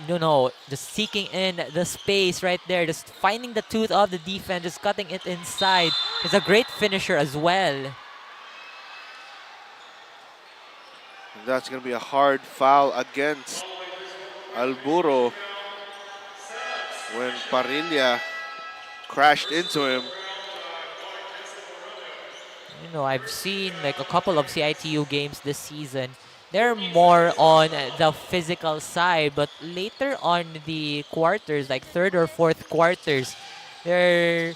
you know, just seeking in the space right there, just finding the tooth of the defense, just cutting it inside. He's a great finisher as well. And that's going to be a hard foul against Alburo when Parilla crashed into him. You know, I've seen like a couple of CIT-U games this season. They're more on the physical side, but later on the quarters, like third or fourth quarters, they're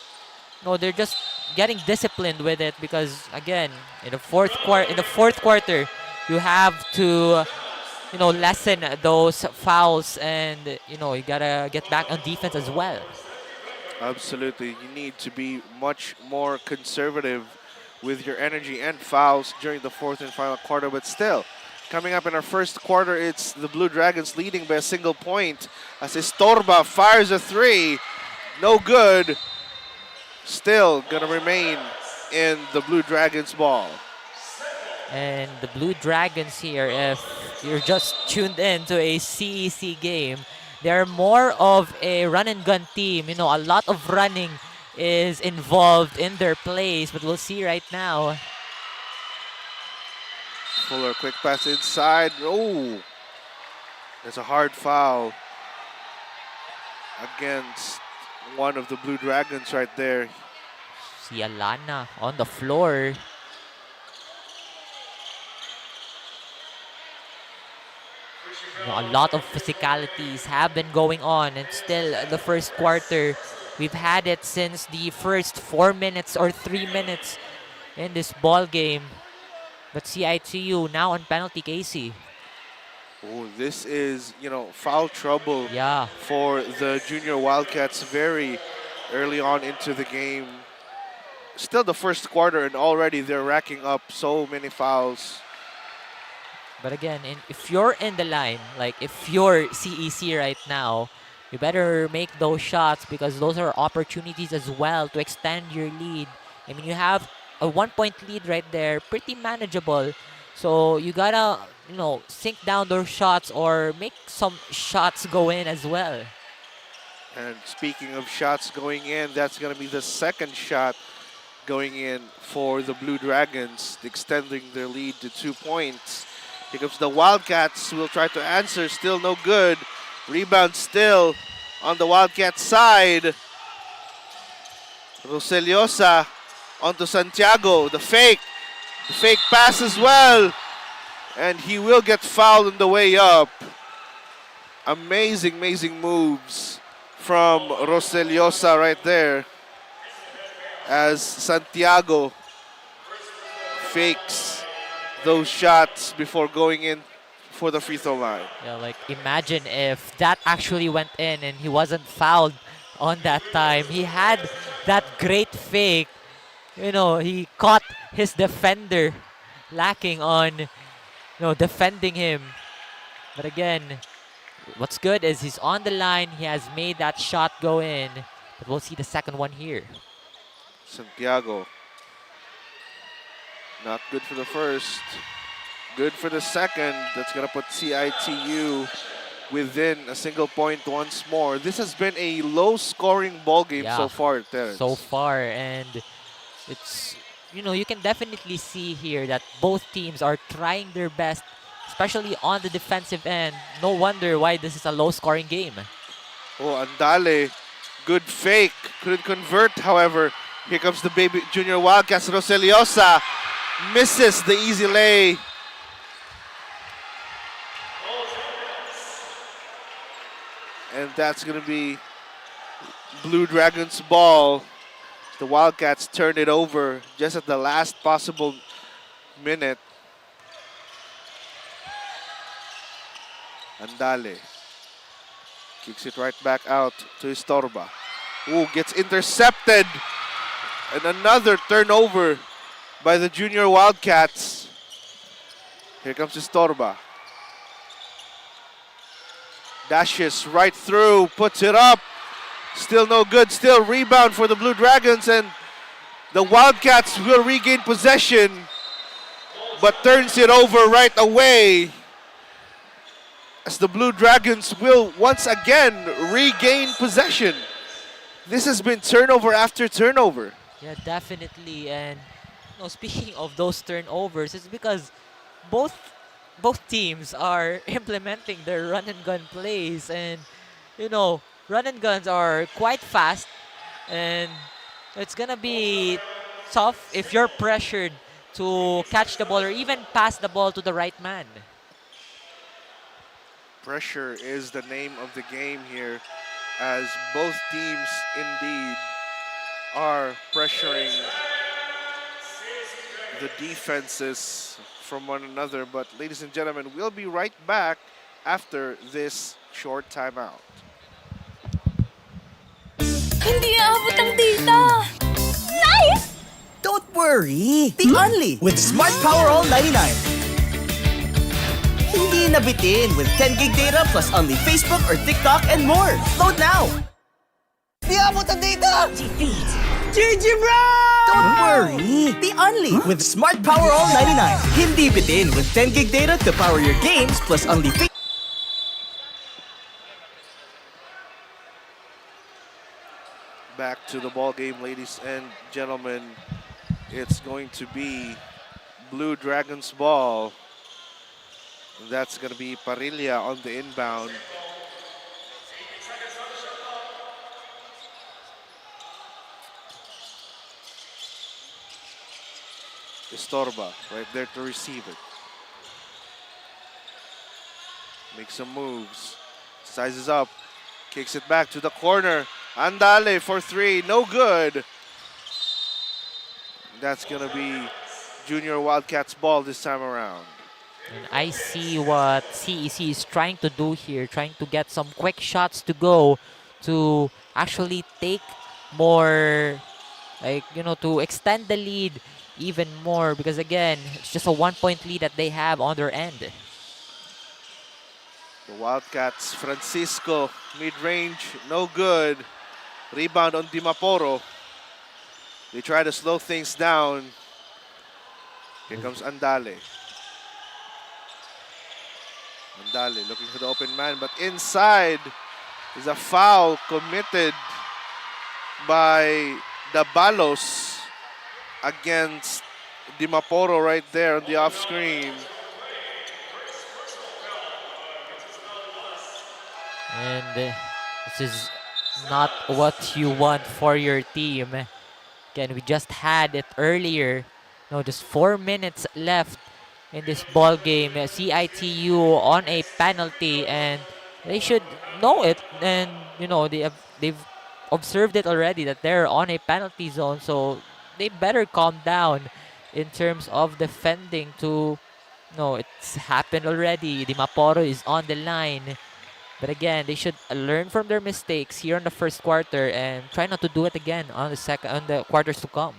just getting disciplined with it because again, in the fourth quarter, you have to, you know, lessen those fouls, and you know, you gotta get back on defense as well. Absolutely, you need to be much more conservative with your energy and fouls during the fourth and final quarter. But still, coming up in our first quarter, it's the Blue Dragons leading by a single point as Estorba fires a three. No good. Still gonna remain in the Blue Dragons ball. And the Blue Dragons here, if you're just tuned in to a CEC game, they're more of a run and gun team. You know, a lot of running is involved in their plays, but we'll see right now. Fuller, quick pass inside. Oh, there's a hard foul against one of the Blue Dragons right there. See Alana on the floor. You know, a lot of physicalities have been going on, and still the first quarter, we've had it since the first 4 minutes or 3 minutes in this ball game. But CIT-U now on penalty, Casey. Oh, this is, you know, foul trouble, yeah, for the junior Wildcats very early on into the game. Still the first quarter, and already they're racking up so many fouls. But again, if you're in the line, like if you're CEC right now, you better make those shots because those are opportunities as well to extend your lead. I mean, you have a 1-point lead right there, pretty manageable. So you gotta, you know, sink down those shots or make some shots go in as well. And speaking of shots going in, that's gonna be the second shot going in for the Blue Dragons, extending their lead to 2 points. Here comes the Wildcats, will try to answer, still no good. Rebound still on the Wildcat side. Roseliosa onto Santiago, the fake pass as well. And he will get fouled on the way up. Amazing moves from Roseliosa right there as Santiago fakes those shots before going in for the free throw line. Yeah, like imagine if that actually went in and he wasn't fouled on that time. He had that great fake. You know, he caught his defender lacking on, you know, defending him. But again, what's good is he's on the line. He has made that shot go in. But we'll see the second one here. Santiago. Not good for the first. Good for the second. That's going to put CIT-U within a single point once more. This has been a low-scoring ball game so far, Terrence. So far, and it's you can definitely see here that both teams are trying their best, especially on the defensive end. No wonder why this is a low-scoring game. Oh, Andale, good fake. Couldn't convert, however. Here comes the baby junior Wildcats. Roseliosa misses the easy lay. And that's going to be Blue Dragons' ball. The Wildcats turned it over just at the last possible minute. Andale kicks it right back out to Istorba. Ooh, gets intercepted. And another turnover by the junior Wildcats. Here comes Istorba. Dashes right through, puts it up. Still no good, still rebound for the Blue Dragons, and the Wildcats will regain possession, but turns it over right away as the Blue Dragons will once again regain possession. This has been turnover after turnover. Yeah, definitely. And speaking of those turnovers, it's because both teams are implementing their run and gun plays, and run and guns are quite fast, and it's gonna be tough if you're pressured to catch the ball or even pass the ball to the right man. Pressure is the name of the game here, as both teams indeed are pressuring the defenses from one another. But ladies and gentlemen, we'll be right back after this short timeout. Hindi aabot ang data. Nice! Don't worry. Be only with Smart Power All 99. Hindi nabitin with 10 gig data plus only Facebook or TikTok and more. Load now. Di aabot ang data. GG bro! Don't worry. Be only with Smart Power All 99. Hindi bitin with 10 gig data to power your games plus only Facebook. Back to the ball game, ladies and gentlemen. It's going to be Blue Dragons ball. That's going to be Parilla on the inbound. Istorba right there to receive it. Makes some moves. Sizes up. Kicks it back to the corner. Andale for three, no good. That's gonna be junior Wildcats ball this time around. And I see what CEC is trying to do here, trying to get some quick shots to go to actually take more, to extend the lead even more, because again, it's just a 1-point lead that they have on their end. The Wildcats, Francisco, mid-range, no good. Rebound on Dimaporo. They try to slow things down. Here comes Andale. Andale looking for the open man, but inside is a foul committed by Dabalos against Dimaporo right there on the off-screen. And this is not what you want for your team. Again, we just had it earlier. Just 4 minutes left in this ball game. CIT-U on a penalty, and they should know it. And they've observed it already that they're on a penalty zone, so they better calm down in terms of defending. It's happened already. Dimaporo is on the line. But again, they should learn from their mistakes here in the first quarter and try not to do it again on the quarters to come.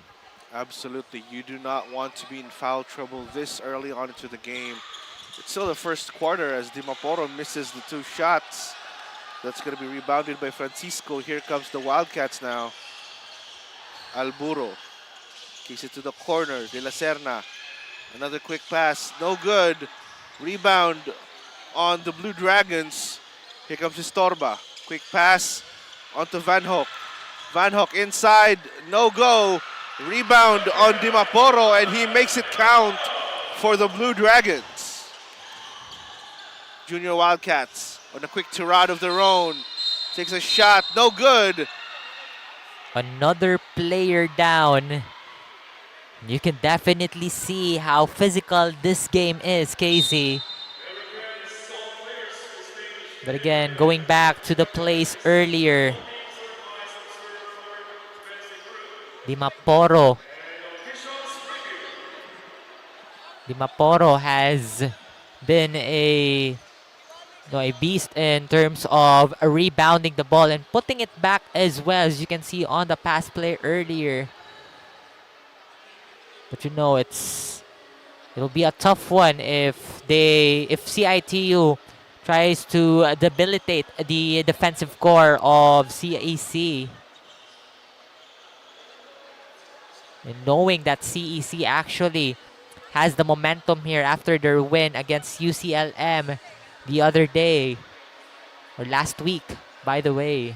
Absolutely. You do not want to be in foul trouble this early on into the game. It's still the first quarter as Dimaporo misses the 2 shots. That's going to be rebounded by Francisco. Here comes the Wildcats now. Alburo kicks it to the corner. De La Serna. Another quick pass. No good. Rebound on the Blue Dragons. Here comes Istorba. Quick pass onto Van Hoek. Van Hoek inside. No go. Rebound on Dimaporo, and he makes it count for the Blue Dragons. Junior Wildcats on a quick tirade of their own. Takes a shot, no good. Another player down. You can definitely see how physical this game is, KZ. But again, going back to the plays earlier, Dimaporo has been a beast in terms of rebounding the ball and putting it back as well, as you can see on the pass play earlier. But it'll be a tough one if CIT-U tries to debilitate the defensive core of CEC. And knowing that CEC actually has the momentum here after their win against UCLM the other day, or last week, by the way.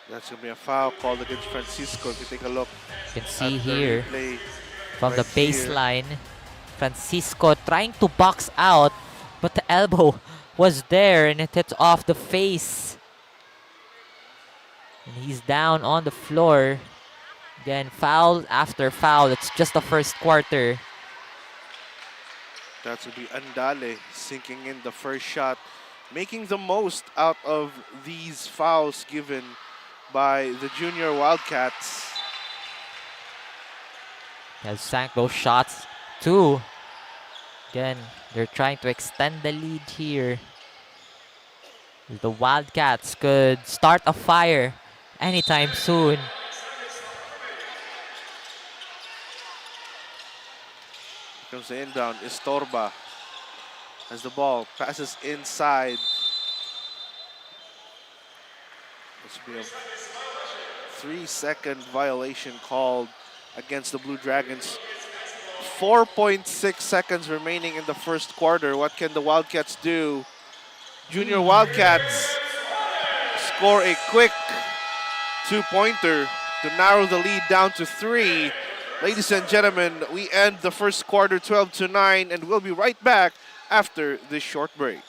That's going to be a foul called against Francisco. If you take a look, you can see here from the baseline, Francisco trying to box out, but the elbow was there and it hit off the face. And he's down on the floor. Again, foul after foul. It's just the first quarter. That would be Andale sinking in the first shot, making the most out of these fouls given by the Junior Wildcats. Has sank those shots too. Again, they're trying to extend the lead here. The Wildcats could start a fire anytime soon. Here comes the inbound. Estorba as the ball passes inside. This will be a 3-second violation called against the Blue Dragons. 4.6 seconds remaining in the first quarter. What can the Wildcats do? Junior Wildcats score a quick two-pointer to narrow the lead down to 3. Ladies and gentlemen, we end the first quarter 12-9, and we'll be right back after this short break.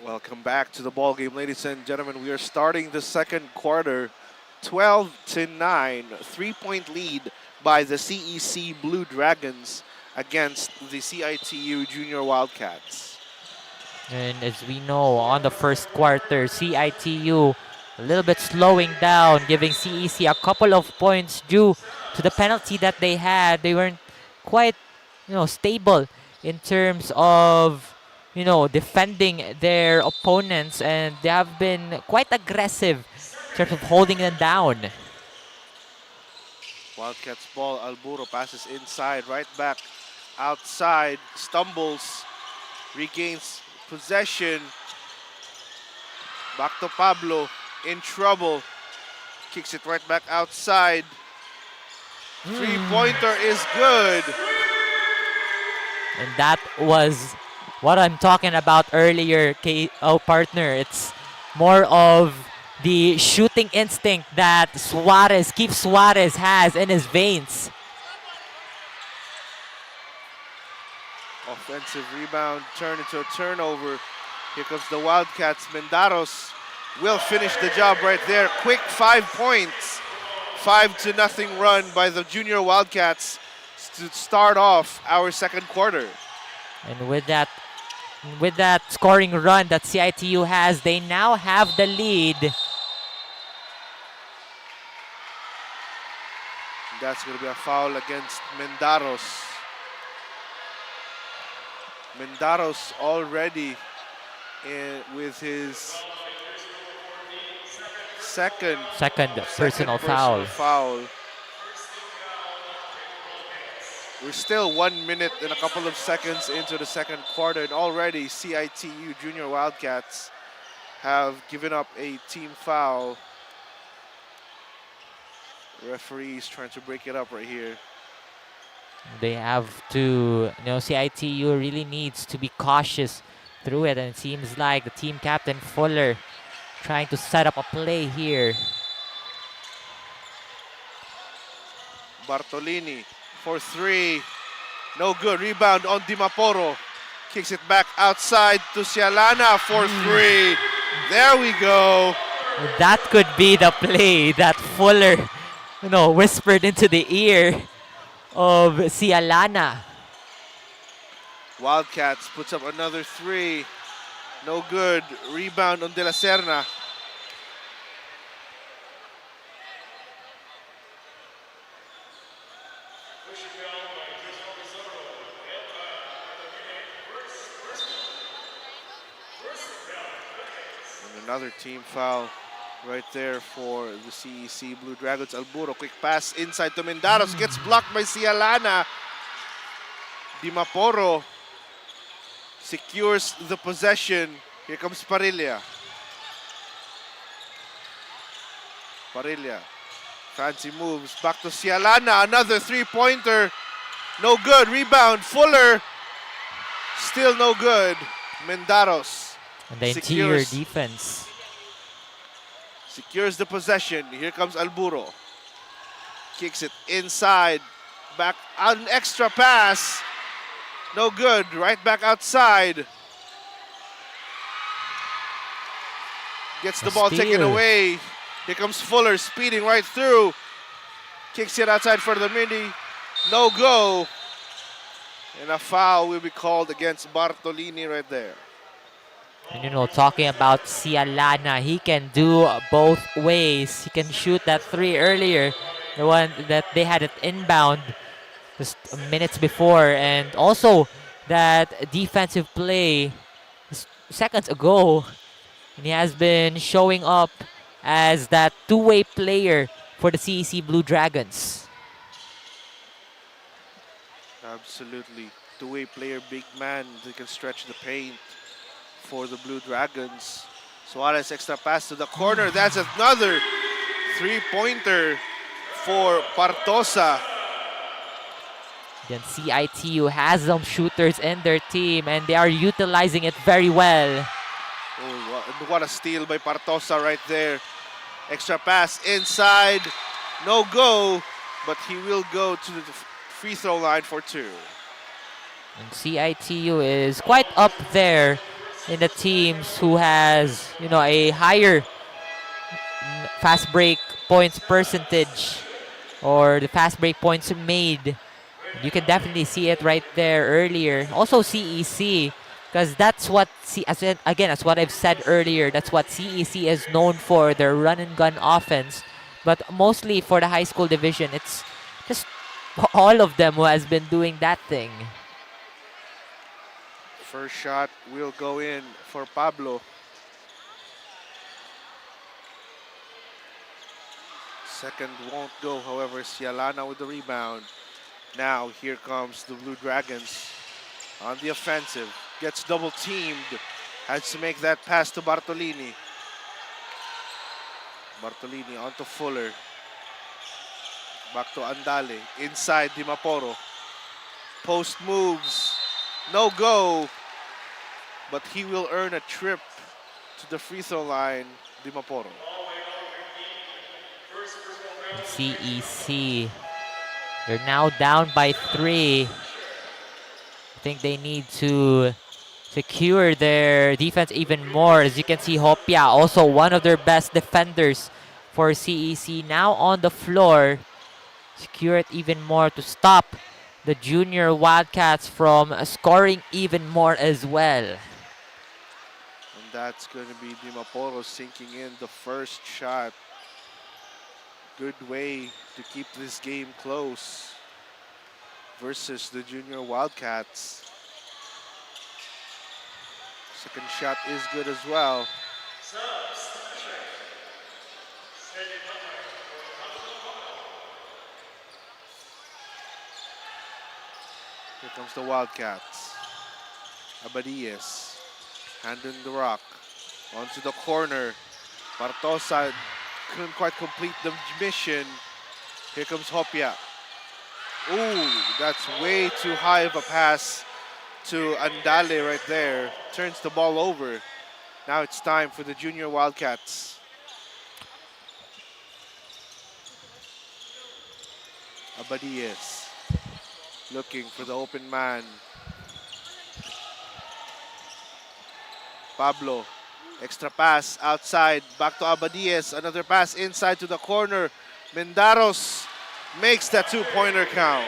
Welcome back to the ball game, ladies and gentlemen. We are starting the second quarter, 12-9, 3-point lead by the CEC Blue Dragons against the CIT-U Junior Wildcats. And as we know, on the first quarter, CIT-U a little bit slowing down, giving CEC a couple of points due to the penalty that they had. They weren't quite, stable in terms of defending their opponents, and they have been quite aggressive in terms of holding them down. Wildcats ball, Alburo passes inside, right back outside, stumbles, regains possession. Back to Pablo, in trouble. Kicks it right back outside. Three-pointer is good. And that was what I'm talking about earlier, partner. It's more of the shooting instinct that Keith Suarez has in his veins. Offensive rebound, turn into a turnover. Here comes the Wildcats. Mendaros will finish the job right there. Quick 5 points. 5-0 run by the junior Wildcats to start off our second quarter. And with that scoring run that CIT-U has, they now have the lead. That's going to be a foul against Mendaros. Mendaros already with his second personal foul. We're still 1 minute and a couple of seconds into the second quarter, and already CIT-U Junior Wildcats have given up a team foul. The referee's trying to break it up right here. They have to, CIT-U really needs to be cautious through it, and it seems like the team captain Fuller trying to set up a play here. Bartolini for three. No good. Rebound on Dimaporo. Kicks it back outside to Sialana for three. There we go. That could be the play that Fuller, whispered into the ear of Sialana. Wildcats puts up another three. No good. Rebound on De La Serna. And another team foul right there for the CEC Blue Dragons. Alburo, quick pass inside to Mendaros. Gets blocked by Sialana. Dimaporo secures the possession. Here comes Parilla. Parilla, fancy moves. Back to Sialana. Another three-pointer. No good. Rebound. Fuller. Still no good. Mendaros. And the interior defense. Secures the possession. Here comes Alburo. Kicks it inside. Back. An extra pass. No good. Right back outside. Gets the ball taken away. Here comes Fuller speeding right through. Kicks it outside for the midi. No go. And a foul will be called against Bartolini right there. And talking about Sialana, he can do both ways. He can shoot that three earlier, the one that they had it inbound just minutes before, and also that defensive play seconds ago. And he has been showing up as that two-way player for the CEC Blue Dragons. Absolutely. Two-way player, big man. They can stretch the paint for the Blue Dragons. Suarez extra pass to the corner. That's another three-pointer for Partosa. Then CIT-U has some shooters in their team, and they are utilizing it very well. Oh, what a steal by Partosa right there. Extra pass inside. No go, but he will go to the free throw line for two. And CIT-U is quite up there in the teams who has, a higher fast break points percentage, or the fast break points made. You can definitely see it right there earlier. Also CEC, because that's what, as what I've said earlier, that's what CEC is known for, their run and gun offense. But mostly for the high school division, it's just all of them who has been doing that thing. First shot will go in for Pablo. Second won't go, however. Sialana with the rebound. Now here comes the Blue Dragons on the offensive. Gets double teamed. Has to make that pass to Bartolini. Bartolini onto Fuller. Back to Andale. Inside Dimaporo. Post moves. No go. But he will earn a trip to the free throw line. Dimaporo. CEC. They're now down by 3. I think they need to secure their defense even more. As you can see, Hopia, also one of their best defenders for CEC, now on the floor. Secure it even more to stop the junior Wildcats from scoring even more as well. And that's going to be Dimaporo sinking in the first shot. Good way to keep this game close versus the junior Wildcats. Second shot is good as well. Here comes the Wildcats. Abadias handling the rock onto the corner. Bartosa couldn't quite complete the mission. Here comes Hopia. Ooh, that's way too high of a pass to Andale right there. Turns the ball over. Now it's time for the junior Wildcats. Abadias looking for the open man. Pablo, extra pass outside, back to Abadias, another pass inside to the corner. Mendaros makes that two-pointer count.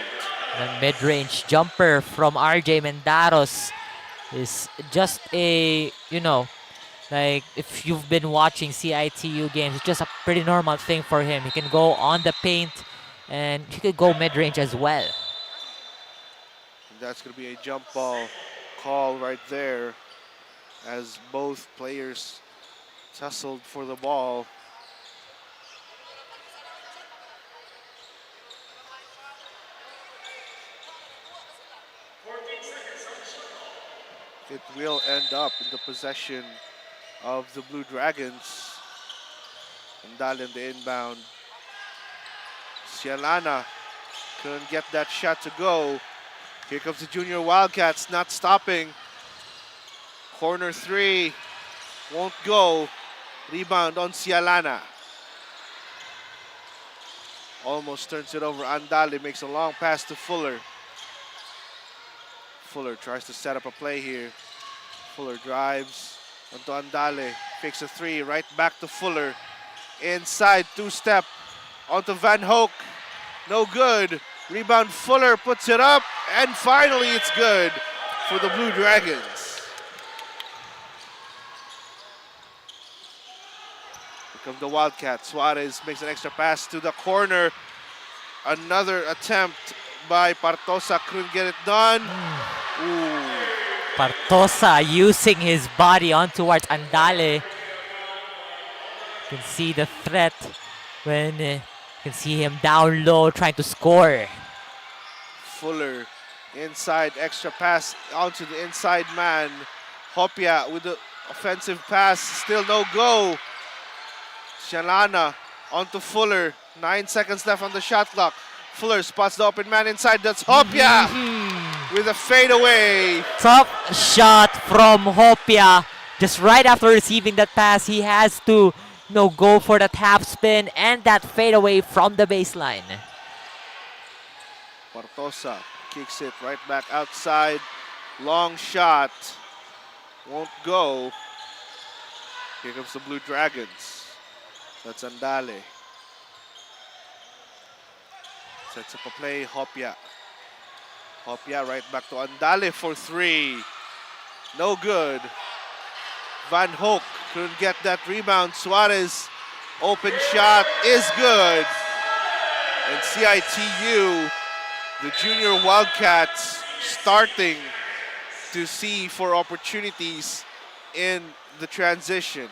The mid-range jumper from RJ Mendaros is just a, you know, like if you've been watching CIT-U games, it's just a pretty normal thing for him. He can go on the paint and he could go mid-range as well. And that's going to be a jump ball call right there as both players tussled for the ball. It will end up in the possession of the Blue Dragons. And Dalen the inbound. Cialana couldn't get that shot to go. Here comes the junior Wildcats, not stopping. Corner 3, won't go. Rebound on Cialana. Almost turns it over. Andale makes a long pass to Fuller. Fuller tries to set up a play here. Fuller drives onto Andale. Fakes a 3, right back to Fuller. Inside, two-step onto Van Hoek. No good. Rebound, Fuller puts it up, and finally it's good for the Blue Dragons. Here come the Wildcats. Suarez makes an extra pass to the corner. Another attempt by Partosa, couldn't get it done. Ooh. Partosa using his body on towards Andale. You can see the threat when you can see him down low trying to score. Fuller inside, extra pass onto the inside man. Hopia with the offensive pass, still no go. Cialana onto Fuller, 9 seconds left on the shot clock. Fuller spots the open man inside, that's Hopia with a fadeaway. Tough shot from Hopia. Just right after receiving that pass, he has to go for that half spin and that fadeaway from the baseline. Partosa kicks it right back outside. Long shot. Won't go. Here comes the Blue Dragons. That's Andale. Sets up a play, Hopia. Hopia right back to Andale for 3. No good. Van Hoek couldn't get that rebound. Suarez, open shot is good. And CIT-U, the junior Wildcats, starting to see for opportunities in the transition.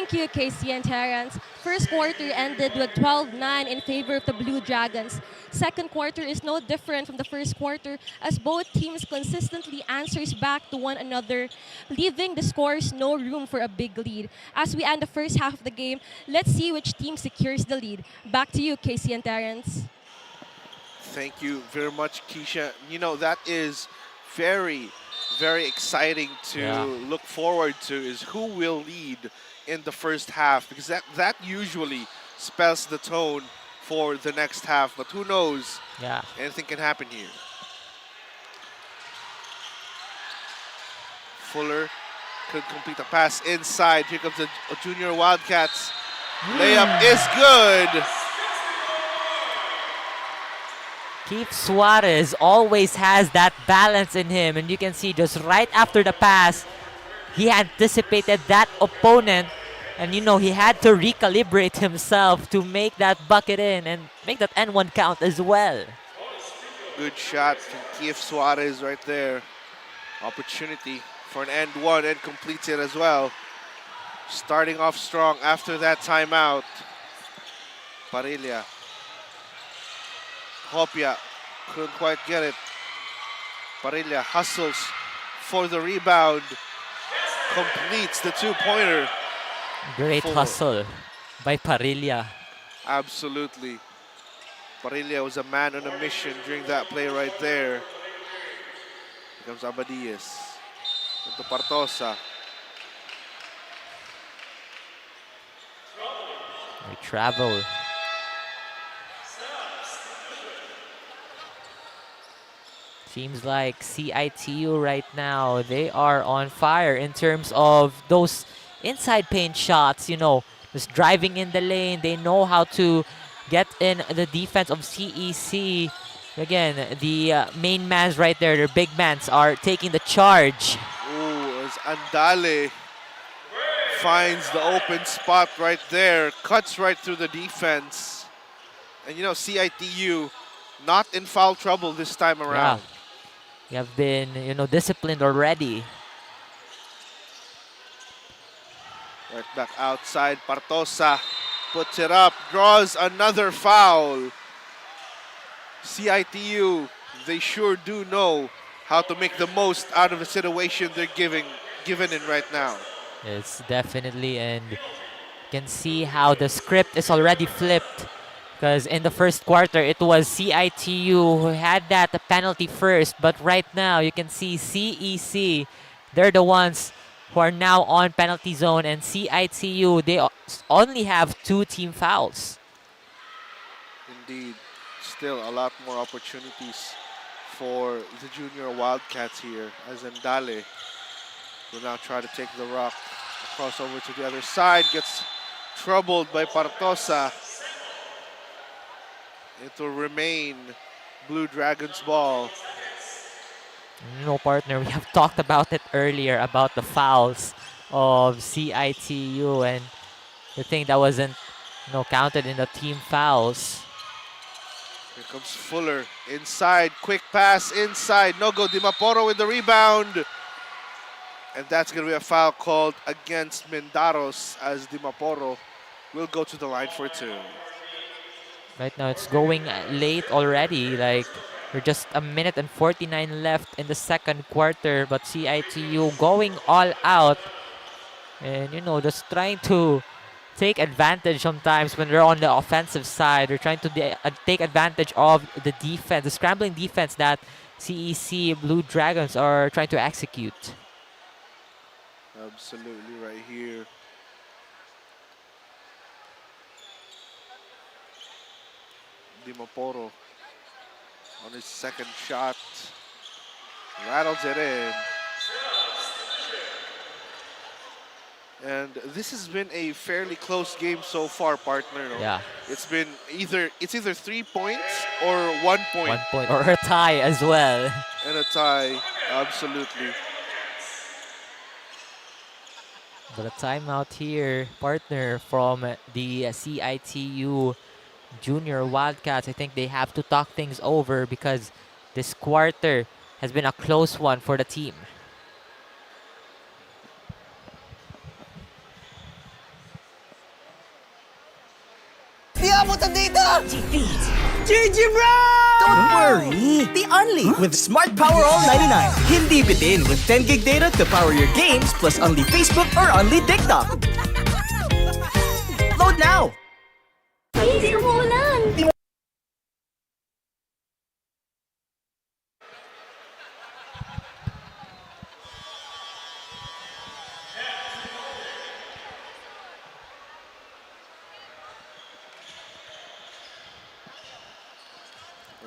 Thank you, Casey and Terrence. First quarter ended with 12-9 in favor of the Blue Dragons. Second quarter is no different from the first quarter as both teams consistently answers back to one another, leaving the scores no room for a big lead. As we end the first half of the game, let's see which team secures the lead. Back to you, Casey and Terrence. Thank you very much, Keisha. You know, that is very, very exciting to look forward to, is who will lead in the first half, because that usually spells the tone for the next half. But who knows? Yeah. Anything can happen here. Fuller could complete a pass inside. Here comes the Junior Wildcats. Layup is good. 𝐂𝐄𝐒𝐄𝐅𝐈 always has that balance in him, and you can see just right after the pass, he anticipated that opponent, and you know he had to recalibrate himself to make that bucket in and make that N1 count as well. Good shot from 𝐂𝐄𝐒𝐿 right there. Opportunity for an N1 and completes it as well. Starting off strong after that timeout. Parilla. Hopia couldn't quite get it. Parilla hustles for the rebound. Completes the two-pointer. Great hustle by Parilla. Absolutely. Parilla was a man on a mission during that play right there. Here comes Abadias. Into Partosa. They travel. Seems like CIT-U right now, they are on fire in terms of those inside paint shots, you know, just driving in the lane. They know how to get in the defense of CEC. Again, the main mans right there, their big mans are taking the charge. Ooh, as Andale finds the open spot right there, cuts right through the defense. And you know, CIT-U not in foul trouble this time around. Yeah. You have been, you know, disciplined already. Right back outside, Partosa puts it up, draws another foul. CIT-U, they sure do know how to make the most out of the situation they're given in right now. It's definitely, and you can see how the script is already flipped. Because in the first quarter, it was CIT-U who had that penalty first. But right now, you can see CEC, they're the ones who are now on penalty zone. And CIT-U, they only have 2 team fouls. Indeed. Still a lot more opportunities for the Junior Wildcats here, as Ndale will now try to take the rock across over to the other side. Gets troubled by Partosa. It will remain Blue Dragons ball. You know, partner, we have talked about it earlier about the fouls of CIT-U, and the thing that wasn't, you know, counted in the team fouls. Here comes Fuller inside, quick pass inside. No go. Dimaporo with the rebound. And that's going to be a foul called against Mendaros, as Dimaporo will go to the line for 2. Right now, it's going late already. Like, we're just a minute and 49 left in the second quarter. But CIT-U going all out. And, you know, just trying to take advantage sometimes when they're on the offensive side. They're trying to take advantage of the defense, the scrambling defense that CEC Blue Dragons are trying to execute. Absolutely right here. Dimaporo on his second shot. Rattles it in. And this has been a fairly close game so far, partner. No? Yeah. It's either 3 points or 1 point. 1 point or a tie as well. And a tie, absolutely. But a timeout here, partner, from the CIT-U Junior Wildcats. I think they have to talk things over because this quarter has been a close one for the team. abot ang data! GG bro! Don't worry, be only with Smart Power All 99. Hindi bitin with 10 gig data to power your games plus only Facebook or only TikTok. Load now! Please, umuulan!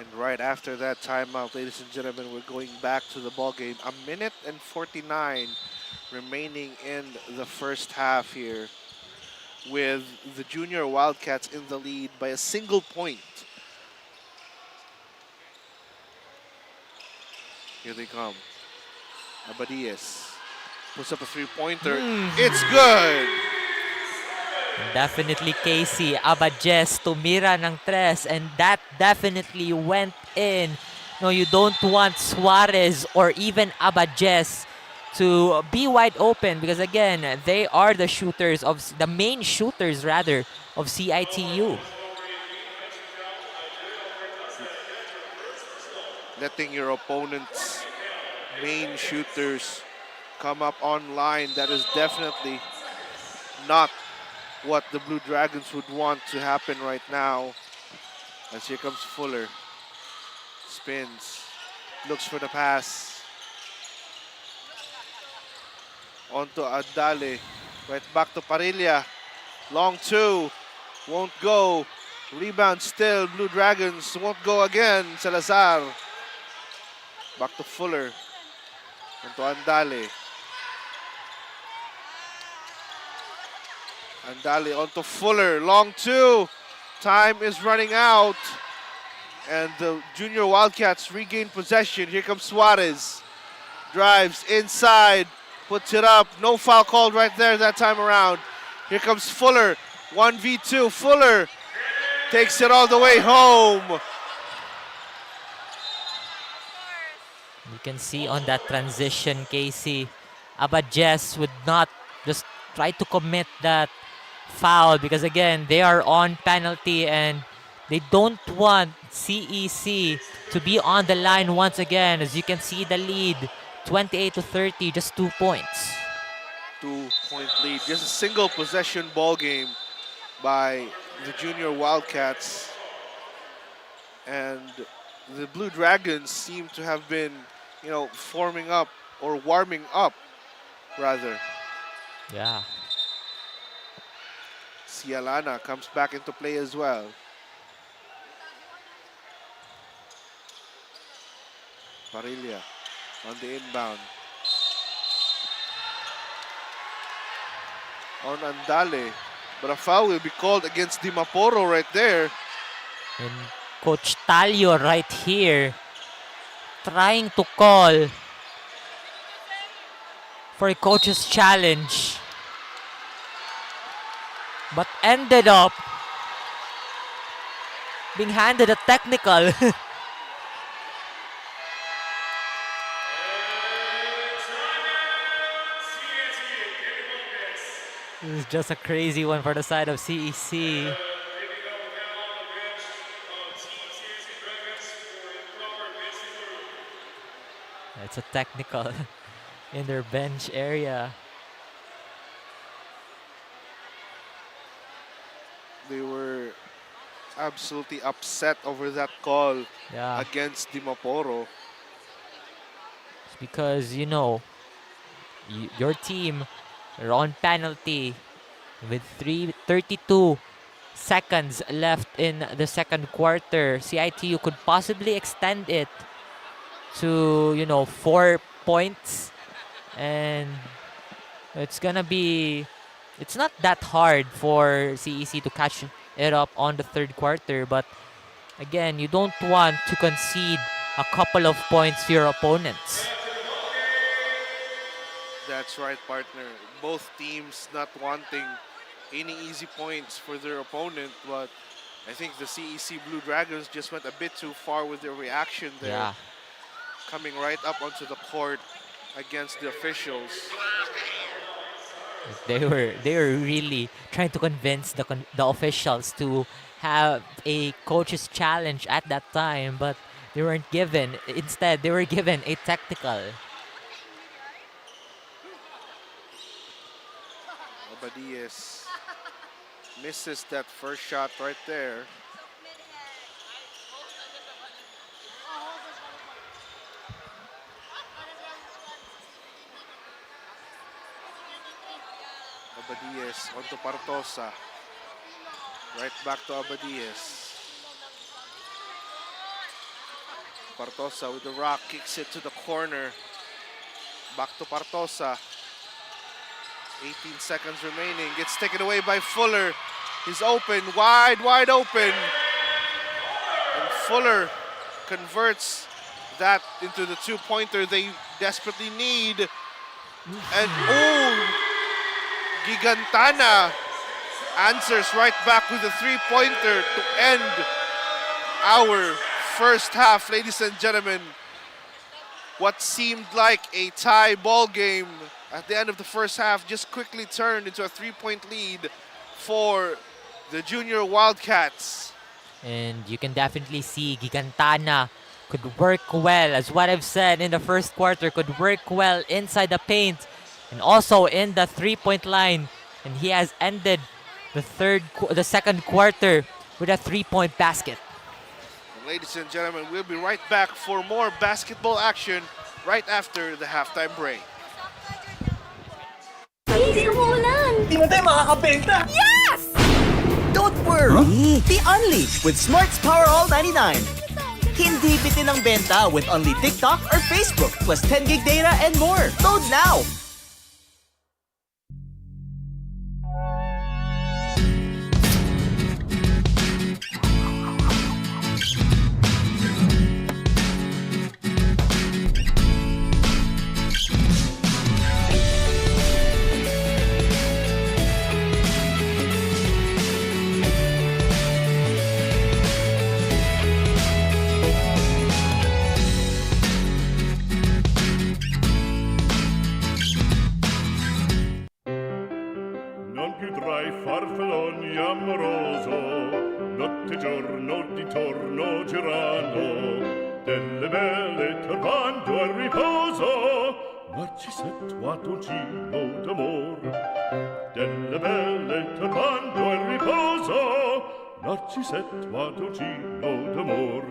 And right after that timeout, ladies and gentlemen, we're going back to the ball game. 1:49 remaining in the first half here, with the junior Wildcats in the lead by a single point. Here they come. Abadias puts up a three-pointer. It's good! Definitely Casey Abadjes tumira ng tres, and that definitely went in. No, you don't want Suarez or even Abadjes to be wide open, because again, they are the shooters of the main shooters rather of CIT-U. Letting your opponent's main shooters come up online, that is definitely not what the Blue Dragons would want to happen right now. As here comes Fuller. Spins. Looks for the pass. Onto Adale. Right back to Parilla. Long two. Won't go. Rebound still. Blue Dragons won't go again. Salazar. Back to Fuller. Onto Andale. Andale onto Fuller, long two. Time is running out. And the junior Wildcats regain possession. Here comes Suarez. Drives inside, puts it up. No foul called right there that time around. Here comes Fuller, 1v2. Fuller takes it all the way home. You can see on that transition, Casey, Abadjes would not just try to commit that foul, because again, they are on penalty and they don't want CEC to be on the line once again. As you can see, the lead 28-30, just 2 points. 2-point lead, just a single possession ball game by the junior Wildcats. And the Blue Dragons seem to have been, you know, forming up or warming up rather. Yeah. Cialana comes back into play as well. Parilla on the inbound. On Andale. But a foul will be called against Dimaporo right there. And Coach Talio right here trying to call for a coach's challenge, but ended up being handed a technical. This is just a crazy one for the side of CEC. It's a technical in their bench area. They were absolutely upset over that call against Dimaporo. It's because, you know, your team are on penalty with 32 seconds left in the second quarter. CIT-U could possibly extend it to, you know, 4 points, and it's gonna be, it's not that hard for CEC to catch it up on the third quarter, but again, you don't want to concede a couple of points to your opponents. That's right, partner. Both teams not wanting any easy points for their opponent, but I think the CEC Blue Dragons just went a bit too far with their reaction there. Yeah. Coming right up onto the court against the officials. They were really trying to convince the officials to have a coach's challenge at that time, but they weren't given. Instead, they were given a tactical. Abadias misses that first shot right there. Abadias onto Partosa. Right back to Abadias. Partosa with the rock, kicks it to the corner. Back to Partosa. 18 seconds remaining. Gets taken away by Fuller. He's open, wide open. And Fuller converts that into the two-pointer they desperately need. And Gigantana answers right back with a three-pointer to end our first half, ladies and gentlemen. What seemed like a tie ball game at the end of the first half just quickly turned into a three-point lead for the junior Wildcats. And you can definitely see Gigantana could work well, as what I've said in the first quarter, could work well inside the paint and also in the three-point line. And he has ended the second quarter with a three-point basket. And ladies and gentlemen, we'll be right back for more basketball action right after the halftime break. Easy umuulan! Di mo tayo makakabenta! Yes! Don't worry! Be unleashed with Smart's Power All 99. Hindi bitin ang benta with only TikTok or Facebook plus 10 gig data and more. Load now! Non più tra i farfalloni amoroso, notte e giorno di torno girano, delle belle turbando al riposo, Narcisetto Adolgino d'amor. Delle belle turbando al riposo, Narcisetto Adolgino d'amor.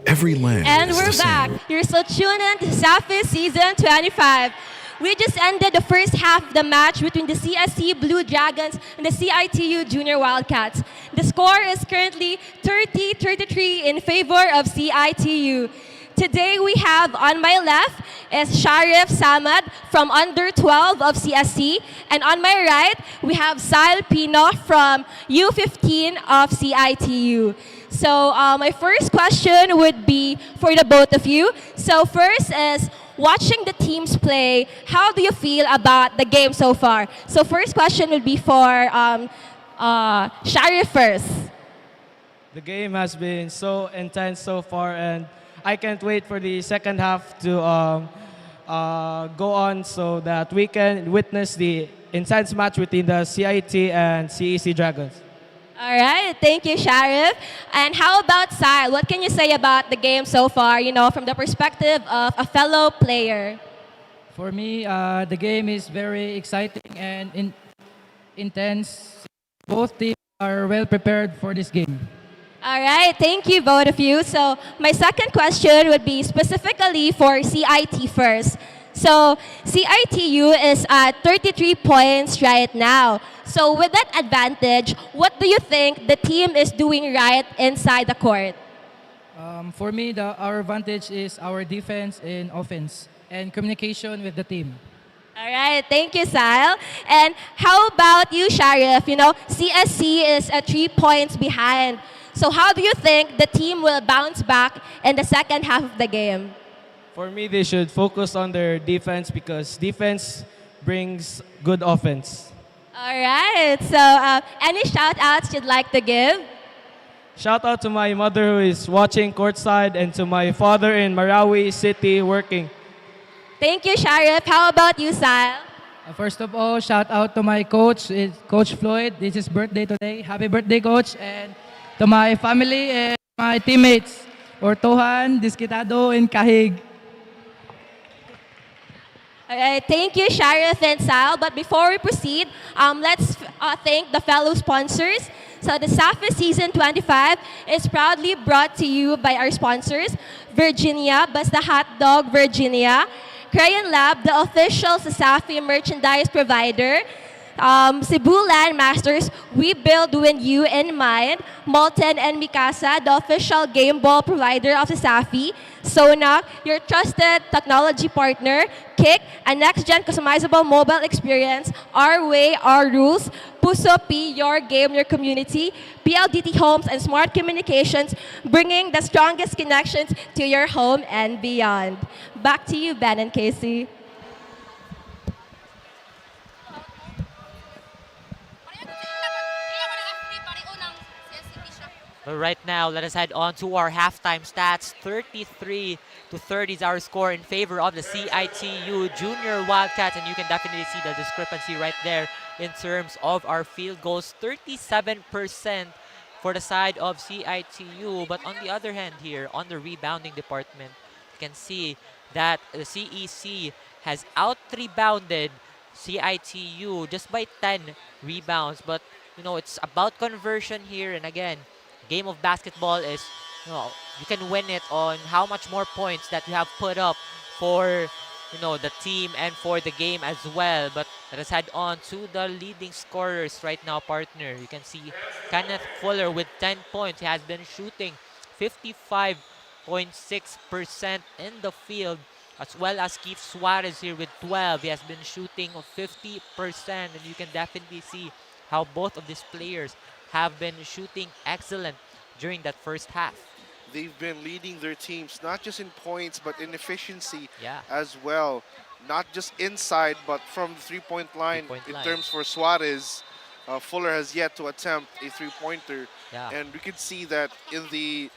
Every land And is we're the same. back. You're still tuning in to CESAFI Season 25. We just ended the first half of the match between the CSC Blue Dragons and the CIT-U Junior Wildcats. The score is currently 30-33 in favor of CIT-U. Today we have on my left is Sharif Samad from under 12 of CSC, and on my right we have Sal Pino from U15 of CIT-U. So my first question would be for the both of you. So first is, watching the teams play, how do you feel about the game so far? So first question would be for Sharif first. The game has been so intense so far, and I can't wait for the second half to go on so that we can witness the intense match between the CIT and CEC Dragons. All right, thank you, Sharif. And how about Sile? What can you say about the game so far, you know, from the perspective of a fellow player? For me, the game is very exciting and intense. Both teams are well prepared for this game. All right, thank you, both of you. So my second question would be specifically for CIT first. So CIT-U is at 33 points right now. So with that advantage, what do you think the team is doing right inside the court? For me, our advantage is our defense and offense and communication with the team. All right, thank you, Sal. And how about you, Sharif? You know, CSC is at 3 points behind. So how do you think the team will bounce back in the second half of the game? For me, they should focus on their defense because defense brings good offense. All right, so any shout-outs you'd like to give? Shout out to my mother who is watching courtside and to my father in Marawi City working. Thank you, Sharif. How about you, Sal? First of all, shout out to my coach, Coach Floyd. This is his birthday today. Happy birthday, Coach. And to my family and my teammates, Ortohan, Diskitado, and Kahig. Alright, thank you, Sharif and Sal. But before we proceed, let's thank the fellow sponsors. So the CESAFI Season 25 is proudly brought to you by our sponsors, Virginia, Basta Hot Dog Virginia, Crayon Lab, the official CESAFI merchandise provider, Cebu Landmasters, we build when you in mind, Molten and Mikasa, the official game ball provider of CESAFI, Sona, your trusted technology partner, Kick, a next-gen customizable mobile experience, Our Way, Our Rules, Puso P, your game, your community, PLDT Homes and Smart Communications, bringing the strongest connections to your home and beyond. Back to you, Ben and Casey. But right now, let us head on to our halftime stats. 33-30 is our score in favor of the CIT-U Junior Wildcats, and you can definitely see the discrepancy right there in terms of our field goals. 37% for the side of CIT-U, but on the other hand here, on the rebounding department, you can see that the CEC has out-rebounded CIT-U just by 10 rebounds, but you know, it's about conversion here, and again, game of basketball is, you know, you can win it on how much more points that you have put up for, you know, the team and for the game as well. But let us head on to the leading scorers right now, partner. You can see Kenneth Fuller with 10 points. He has been shooting 55.6% in the field, as well as Keith Suarez here with 12. He has been shooting 50%, and you can definitely see how both of these players have been shooting excellent during that first half. They've been leading their teams, not just in points, but in efficiency Yeah. as well. Not just inside, but from the three-point line. In terms for Suarez, Fuller has yet to attempt a three-pointer. Yeah. And we could see that in the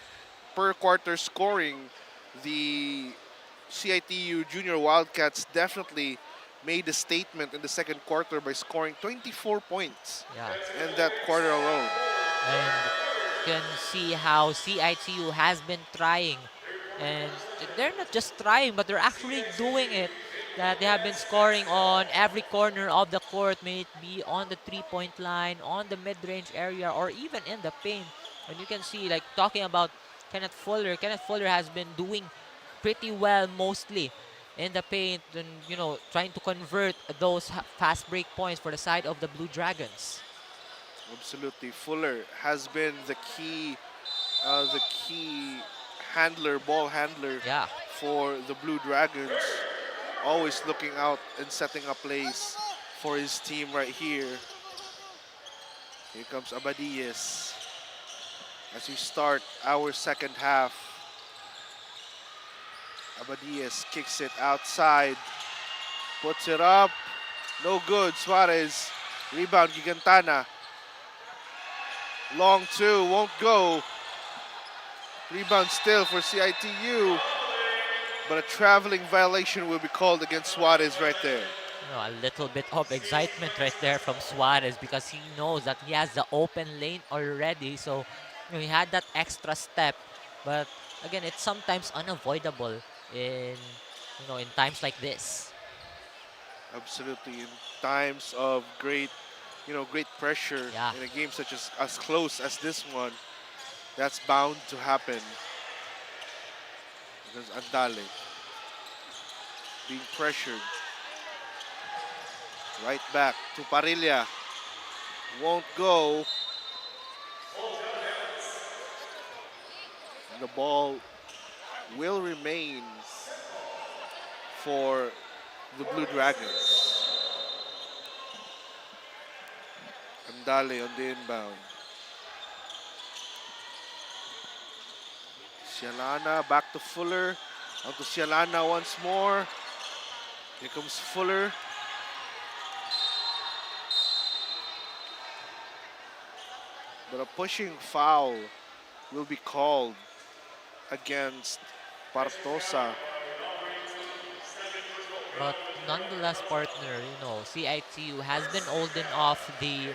per-quarter scoring, the CIT-U Junior Wildcats definitely made a statement in the second quarter by scoring 24 points in that quarter alone. And you can see how CIT-U has been trying. And they're not just trying, but they're actually doing it. That they have been scoring on every corner of the court, may it be on the three-point line, on the mid-range area, or even in the paint. And you can see, like, talking about Kenneth Fuller has been doing pretty well mostly in the paint, and you know, trying to convert those fast break points for the side of the Blue Dragons. Absolutely, Fuller has been the key handler, ball handler for the Blue Dragons. Always looking out and setting up plays for his team right here. Here comes Abadias as we start our second half. Abadias kicks it outside, puts it up, no good. Suarez, rebound, Gigantana. Long two, won't go. Rebound still for CIT-U, but a traveling violation will be called against Suarez right there. You know, a little bit of excitement right there from Suarez, because he knows that he has the open lane already. So you know, he had that extra step, but again, it's sometimes unavoidable in times like this. Absolutely, in times of great pressure in a game such as close as this one, that's bound to happen. Because Andale being pressured. Right back to Parilla. Won't go. And the ball will remain for the Blue Dragons. Andale on the inbound. Sialana back to Fuller. On to Sialana once more. Here comes Fuller. But a pushing foul will be called against Partosa. But nonetheless, partner, CITU has been holding off the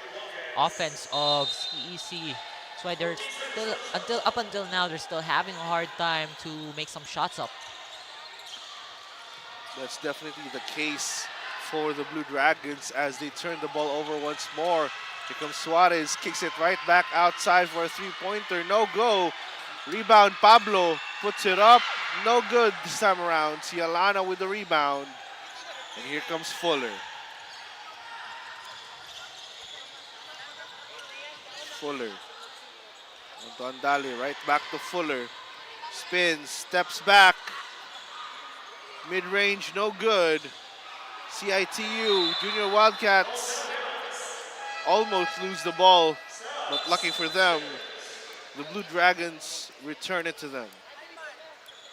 offense of CEC. That's why they're still, up until now, they're still having a hard time to make some shots up. That's definitely the case for the Blue Dragons as they turn the ball over once more. Here comes Suarez, kicks it right back outside for a three-pointer. No go. Rebound, Pablo puts it up. No good this time around. Cialana with the rebound. And here comes Fuller. Fuller. Onto Andali, right back to Fuller. Spins, steps back. Mid-range, no good. CITU, Junior Wildcats almost lose the ball, but lucky for them, the Blue Dragons return it to them.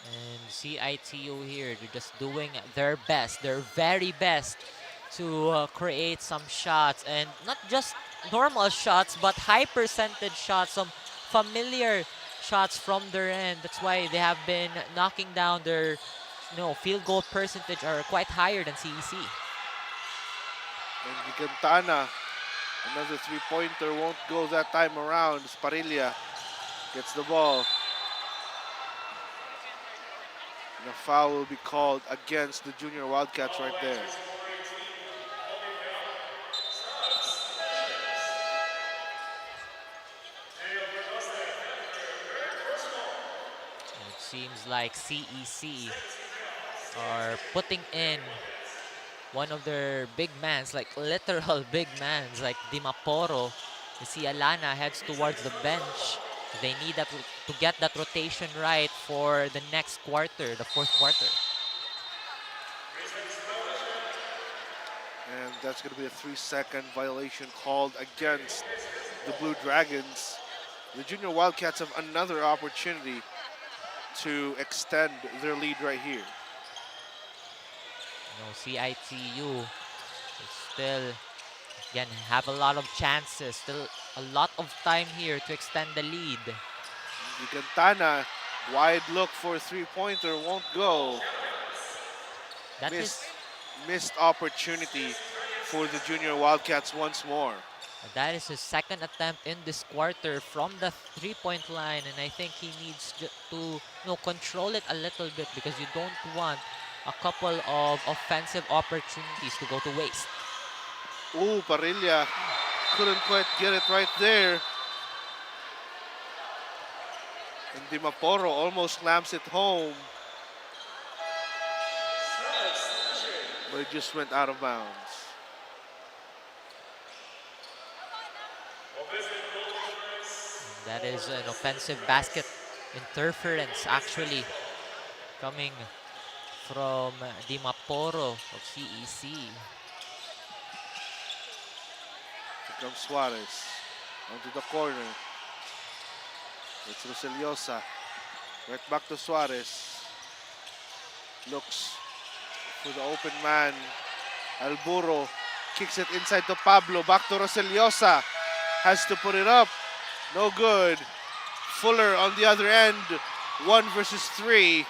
And CITU here, they're just doing their best, their very best to create some shots, and not just normal shots, but high percentage shots, some familiar shots from their end. That's why they have been knocking down their field goal percentage are quite higher than CEC. And Gigantana, another three-pointer, won't go that time around. Sparilla gets the ball. And a foul will be called against the Junior Wildcats right there. It seems like CEC are putting in one of their big mans, like literal big mans, like Dimaporo. You see Alana heads towards the bench. They need that to get that rotation right for the next quarter, the fourth quarter. And that's going to be a 3-second violation called against the Blue Dragons. The Junior Wildcats have another opportunity to extend their lead right here. CITU still, again, have a lot of chances, still a lot of time here to extend the lead. Gigantana, wide look for a three-pointer, won't go. Missed opportunity for the Junior Wildcats once more. That is his second attempt in this quarter from the three-point line, and I think he needs to control it a little bit, because you don't want a couple of offensive opportunities to go to waste. Ooh, Parilla couldn't quite get it right there. And Dimaporo almost slams it home. But it just went out of bounds. That is an offensive basket interference, actually, coming from Dimaporo of CEC. Here comes Suarez onto the corner. It's Roseliosa. Right back to Suarez. Looks for the open man. Alburo kicks it inside to Pablo. Back to Roseliosa. Has to put it up. No good. Fuller on the other end. 1 versus 3.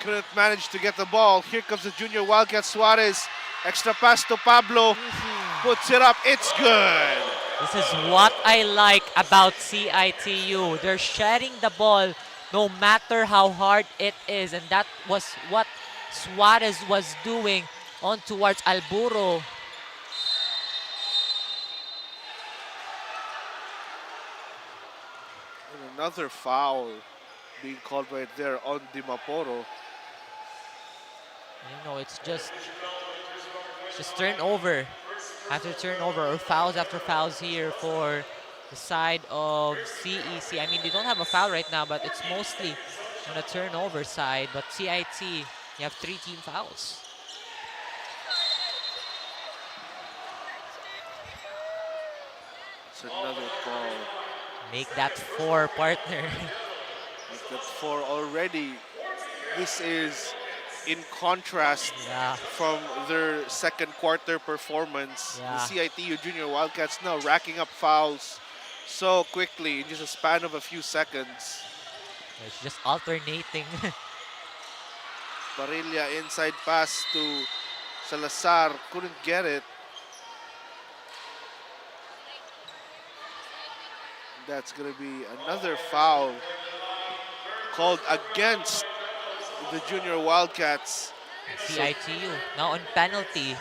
Couldn't manage to get the ball. Here comes the Junior Wildcat. Suarez. Extra pass to Pablo. Puts it up. It's good. This is what I like about CITU. They're shedding the ball no matter how hard it is. And that was what Suarez was doing on towards Alburo. And another foul being called right there on Dimaporo. It's just turnover after turnover, or fouls after fouls here for the side of CEC. I mean, they don't have a foul right now, but it's mostly on the turnover side. But CIT, you have 3 team fouls. It's another call. Make that 4, partner. Make that 4 already. This is in contrast from their second quarter performance. The CITU Junior Wildcats now racking up fouls. so quickly in just a span of a few seconds. It's just alternating. Parilla inside pass to Salazar, couldn't get it. That's going to be another foul called against the junior Wildcats. CIT-U now on penalty.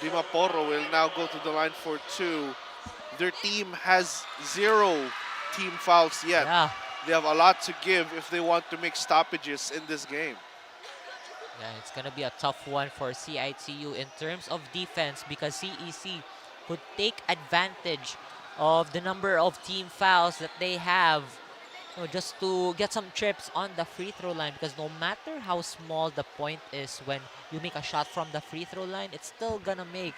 Dimaporo will now go to the line for 2. Their team has 0 team fouls yet. Yeah. They have a lot to give if they want to make stoppages in this game. Yeah, it's going to be a tough one for CIT-U in terms of defense because CEC could take advantage of the number of team fouls that they have, you know, just to get some trips on the free throw line, because no matter how small the point is when you make a shot from the free throw line, it's still going to make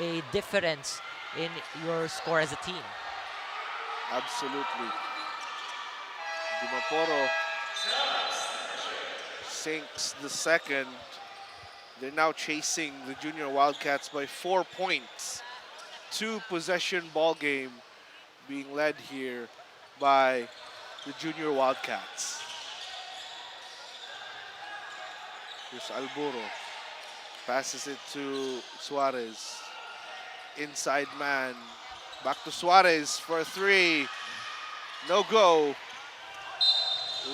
a difference in your score as a team. Absolutely. Dimaporo sinks the second. They're now chasing the junior Wildcats by 4 points. 2-possession ball game being led here by the junior Wildcats. Here's Alburo. Passes it to Suarez. Inside man. Back to Suarez for a 3. No go.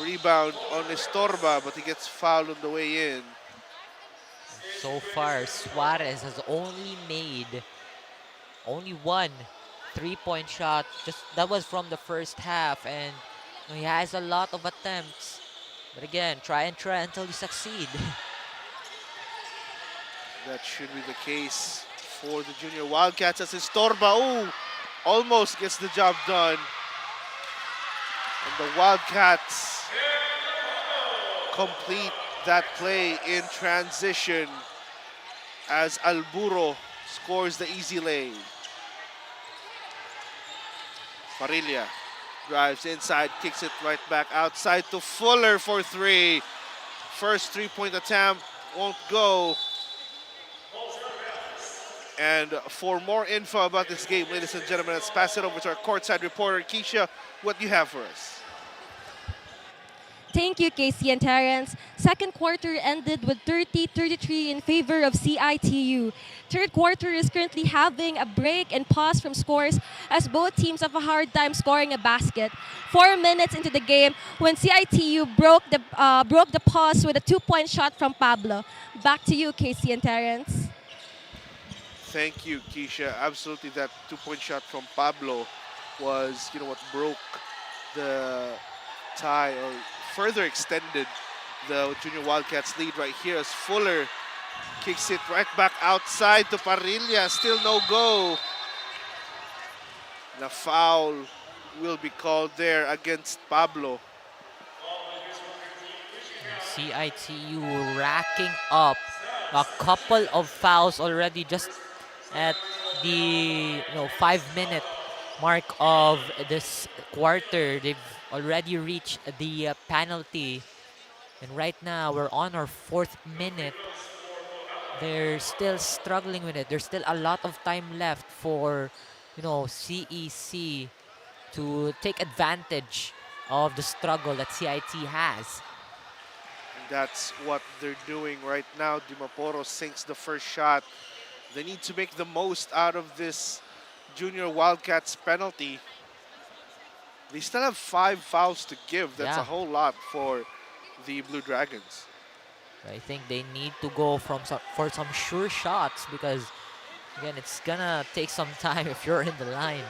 Rebound on Estorba, but he gets fouled on the way in. So far, Suarez has only made one 3-point shot. Just that was from the first half, and you know, he has a lot of attempts. But again, try until you succeed. That should be the case for the junior Wildcats as Estorba almost gets the job done. And the Wildcats complete that play in transition as Alburo scores the easy lay. Parilla drives inside, kicks it right back outside to Fuller for 3. First 3-point attempt won't go. And for more info about this game, ladies and gentlemen, let's pass it over to our courtside reporter, Keisha. What do you have for us? Thank you, Casey and Terrence. Second quarter ended with 30-33 in favor of CIT-U. Third quarter is currently having a break and pause from scores as both teams have a hard time scoring a basket. 4 minutes into the game when CIT-U broke the pause with a 2-point shot from Pablo. Back to you, Casey and Terrence. Thank you, Keisha. Absolutely, that 2-point shot from Pablo was, what broke the tie or further extended the junior Wildcats lead right here as Fuller kicks it right back outside to Parilla. Still no go. And a foul will be called there against Pablo. CIT-U racking up a couple of fouls already just at the 5-minute mark of this quarter. They've already reached the penalty, and right now we're on our 4th minute. They're still struggling with it. There's still a lot of time left for CEC to take advantage of the struggle that CIT has. And that's what they're doing right now. Dimaporo sinks the first shot. They need to make the most out of this junior Wildcats penalty. They still have 5 fouls to give. That's a whole lot for the Blue Dragons. I think they need to go for some sure shots because, again, it's gonna take some time if you're in the line.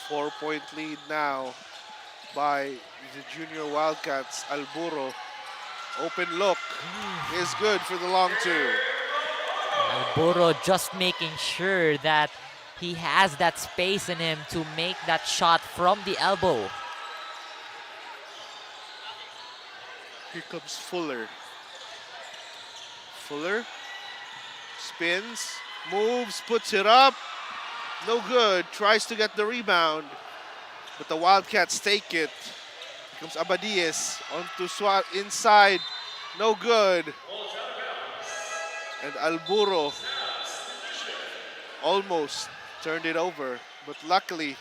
4-point lead now by the junior Wildcats. Alburo, open look is good for the long 2. Alburo just making sure that he has that space in him to make that shot from the elbow. Here comes Fuller. Fuller spins, moves, puts it up. No good. Tries to get the rebound, but the Wildcats take it. Here comes Abadies onto Swat inside. No good. And Alburo almost turned it over. But luckily,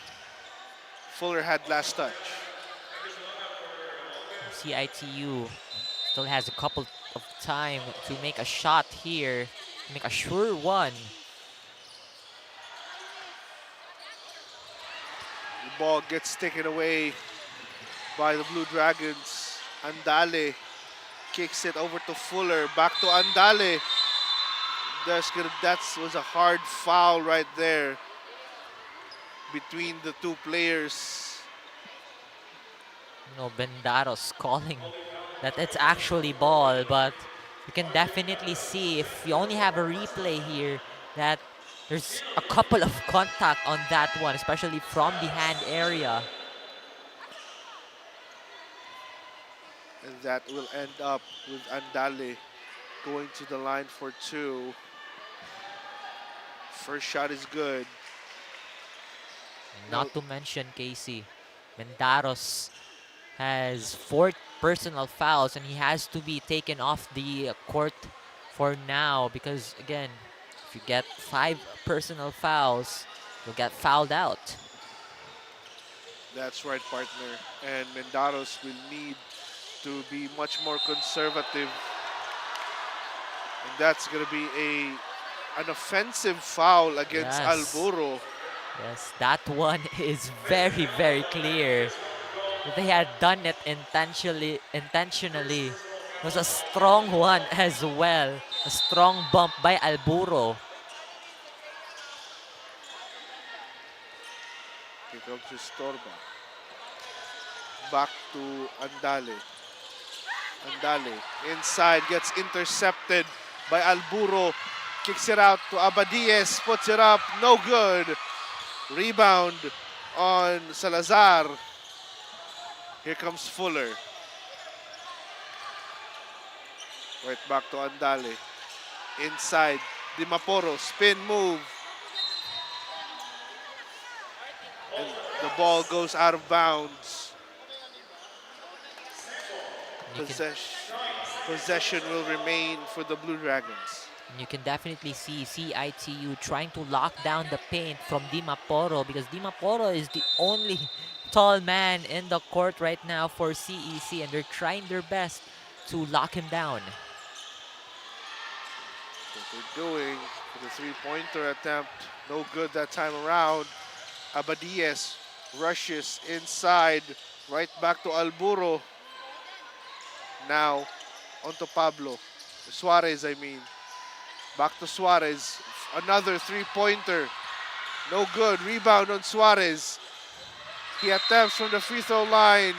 Fuller had last touch. CITU still has a couple of time to make a shot here, make a sure one. The ball gets taken away by the Blue Dragons. Andale kicks it over to Fuller. Back to Andale. That was a hard foul right there between the two players. Bendaros calling that it's actually ball, but you can definitely see if you only have a replay here that there's a couple of contact on that one, especially from the hand area. And that will end up with Andale going to the line for two. First shot is good. Not to mention, Casey, Bendaros has 4 personal fouls and he has to be taken off the court for now because, again, if you get 5 personal fouls, you'll get fouled out. That's right, partner. And Bendaros will need to be much more conservative. And that's going to be an offensive foul against Alburo. Yes, that one is very, very clear. They had done it intentionally. It was a strong one as well. A strong bump by Alburo. Here comes Estorba. Back to Andale. Andale inside, gets intercepted by Alburo. Kicks it out to Abadies, puts it up, no good. Rebound on Salazar. Here comes Fuller. Right back to Andale. Inside, Dimaporo, spin move. And the ball goes out of bounds. Possession will remain for the Blue Dragons. You can definitely see CITU trying to lock down the paint from Dimaporo because Dimaporo is the only tall man in the court right now for CEC, and they're trying their best to lock him down. What they're doing for the three-pointer attempt, no good that time around. Abadies rushes inside, right back to Alburo. Now onto Pablo. Suarez, I mean. Back to Suarez. Another three-pointer. No good. Rebound on Suarez. He attempts from the free throw line,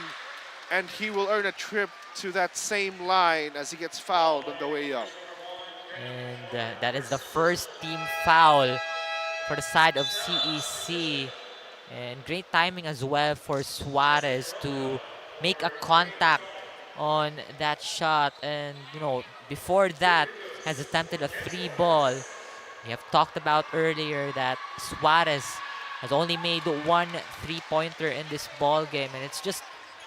and he will earn a trip to that same line as he gets fouled on the way up. And that is the first team foul for the side of CEC. And great timing as well for Suarez to make a contact on that shot. And, before that, has attempted a 3-ball. We have talked about earlier that Suarez has only made 1 3-pointer in this ball game, and it's just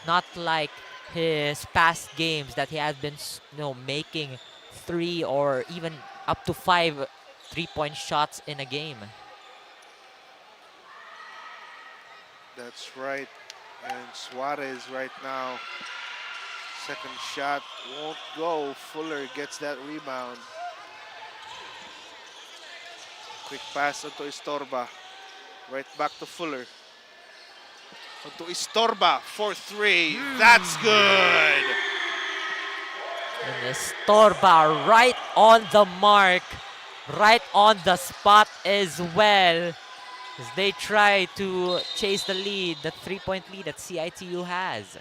not like his past games that he has been, making 3 or even up to 5 3-point shots in a game. That's right. And Suarez right now, second shot won't go. Fuller gets that rebound. Quick pass onto Estorba. Right back to Fuller. Onto Estorba for 3. That's good. And Estorba right on the mark, right on the spot as well, as they try to chase the lead, the 3-point lead that CITU has.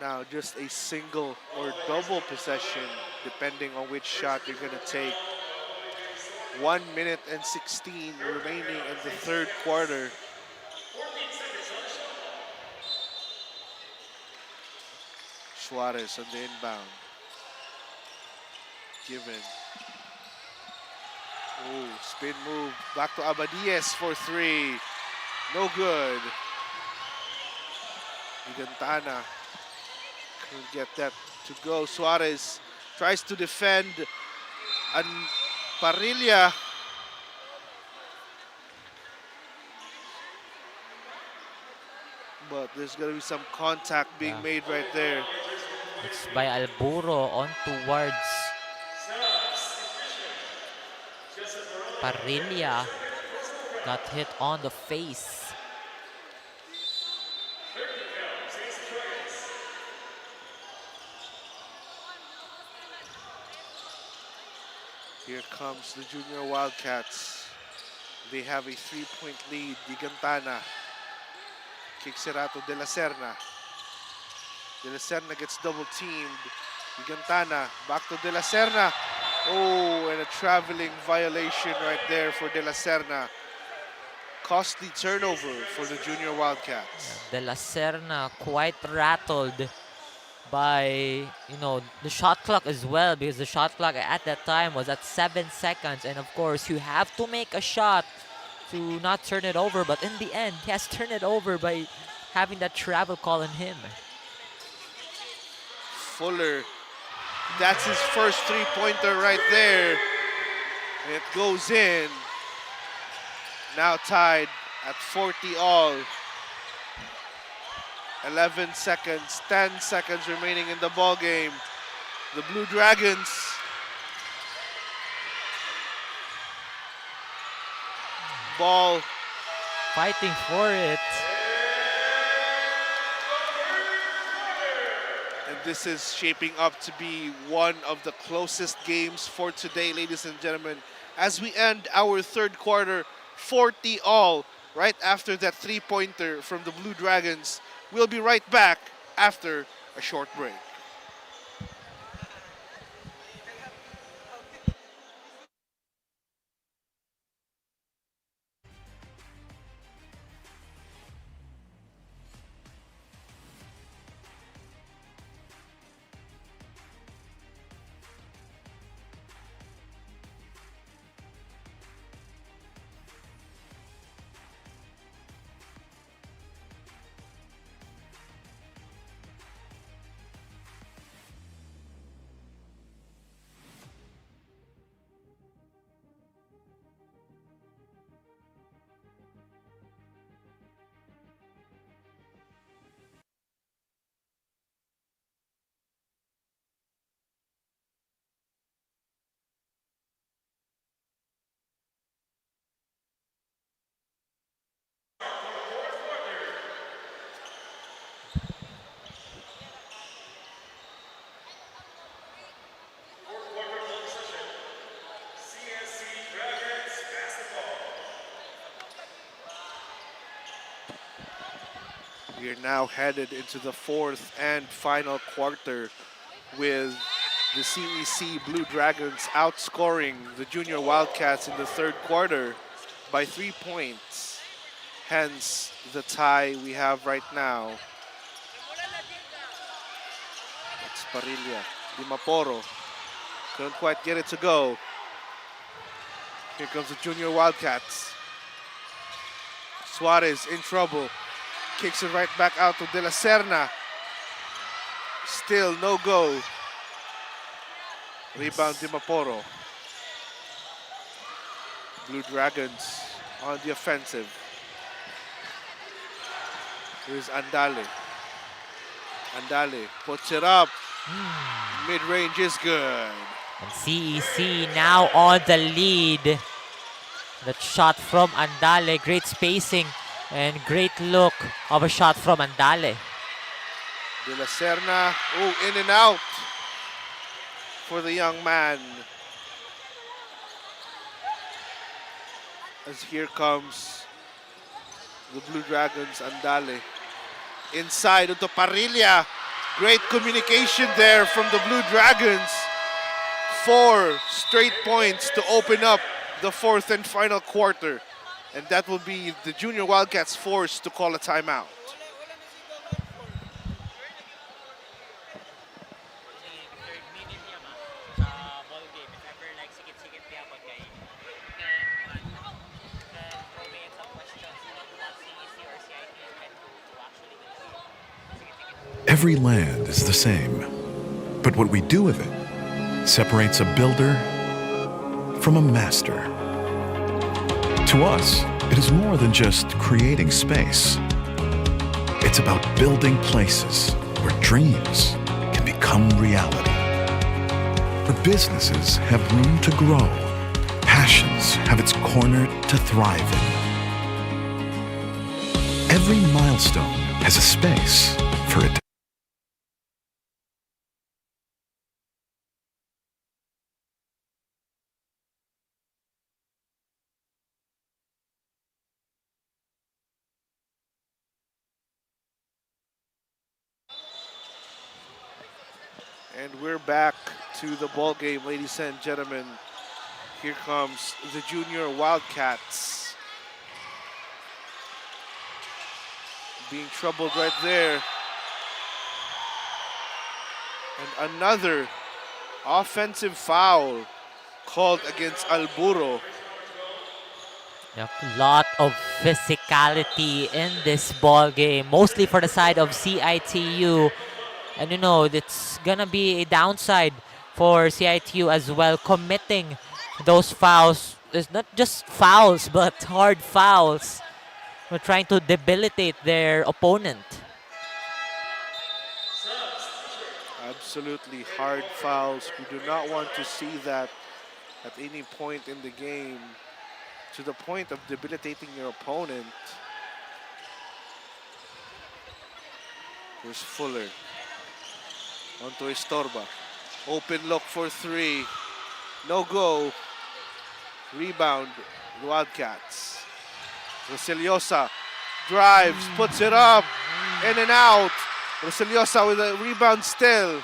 Now just a single or double possession, depending on which shot you're going to take. 1 minute and 16 remaining in the third quarter. Suarez on the inbound. Given. Oh, spin move. Back to Abadies for 3. No good. Igantana couldn't get that to go. Suarez tries to defend. And Parrilla But there's going to be some contact being made right there. It's by Alburo on towards Parilla. Got hit on the face. Here comes the Junior Wildcats. They have a 3-point lead. Gigantana. 𝐂𝐄𝐒 de la Serna. De la Serna gets double teamed. Gigantana back to De La Serna. Oh, and a traveling violation right there for De La Serna. Costly turnover for the Junior Wildcats. De La Serna quite rattled by, the shot clock as well, because the shot clock at that time was at 7 seconds. And of course, you have to make a shot to not turn it over. But in the end, he has turned it over by having that travel call on him. Fuller, that's his first three-pointer right there. It goes in. Now tied at 40 all. 11 seconds, 10 seconds remaining in the ball game. The Blue Dragons ball fighting for it. And this is shaping up to be one of the closest games for today, ladies and gentlemen. As we end our third quarter, 40 all, right after that three-pointer from the Blue Dragons. We'll be right back after a short break. We are now headed into the fourth and final quarter with the CEC Blue Dragons outscoring the Junior Wildcats in the third quarter by 3 points. Hence the tie we have right now. It's Parilla, Dimaporo. Couldn't quite get it to go. Here comes the Junior Wildcats. Suarez in trouble. Kicks it right back out to De La Serna. Still no go. Rebound Dimaporo. Blue Dragons on the offensive. Here's Andale. Andale puts it up. Mid-range is good. And CEC now on the lead. That shot from Andale, great spacing and great look of a shot from Andale. De La Serna, oh, in and out for the young man. As here comes the Blue Dragons, Andale. Inside into Parilla. Great communication there from the Blue Dragons. 4 straight points to open up the fourth and final quarter. And that will be the Junior Wildcats forced to call a timeout. Every land is the same, but what we do with it separates a builder from a master. To us, it is more than just creating space. It's It's about building places where dreams can become reality. Where businesses have room to grow. Passions have its corner to thrive in. Every milestone has a space for it. And we're back to the ball game, ladies and gentlemen. Here comes the junior Wildcats. Being troubled right there. And another offensive foul called against Alburo. A lot of physicality in this ball game, mostly for the side of CITU. And you know, it's gonna be a downside for CITU as well, committing those fouls. It's not just fouls, but hard fouls. We're trying to debilitate their opponent. Absolutely hard fouls. We do not want to see that at any point in the game, to the point of debilitating your opponent. Here's Fuller. Onto Estorba. Open look for three. No go. Rebound, the Wildcats. Rosiliosa drives, puts it up, in and out. Rosiliosa with a rebound still.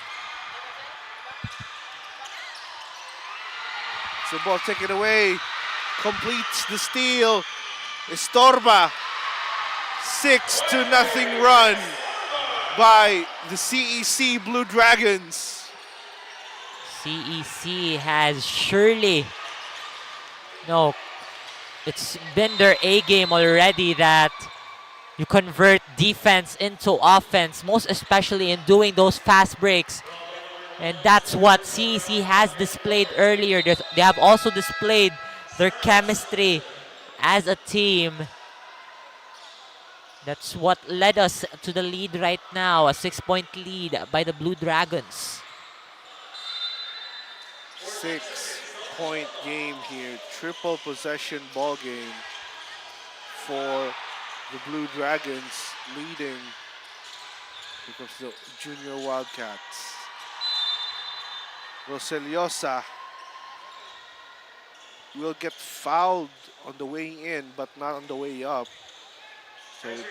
So ball taken away. Completes the steal. Estorba. 6-0 run by the CEC Blue Dragons. CEC has surely, no, it's been their A game already that you convert defense into offense, most especially in doing those fast breaks. And that's what CEC has displayed earlier. They have also displayed their chemistry as a team. That's what led us to the lead right now, a 6-point lead by the Blue Dragons. 6-point game here, triple possession ball game for the Blue Dragons, leading because the junior Wildcats. Rosiliosa will get fouled on the way in, but not on the way up. So it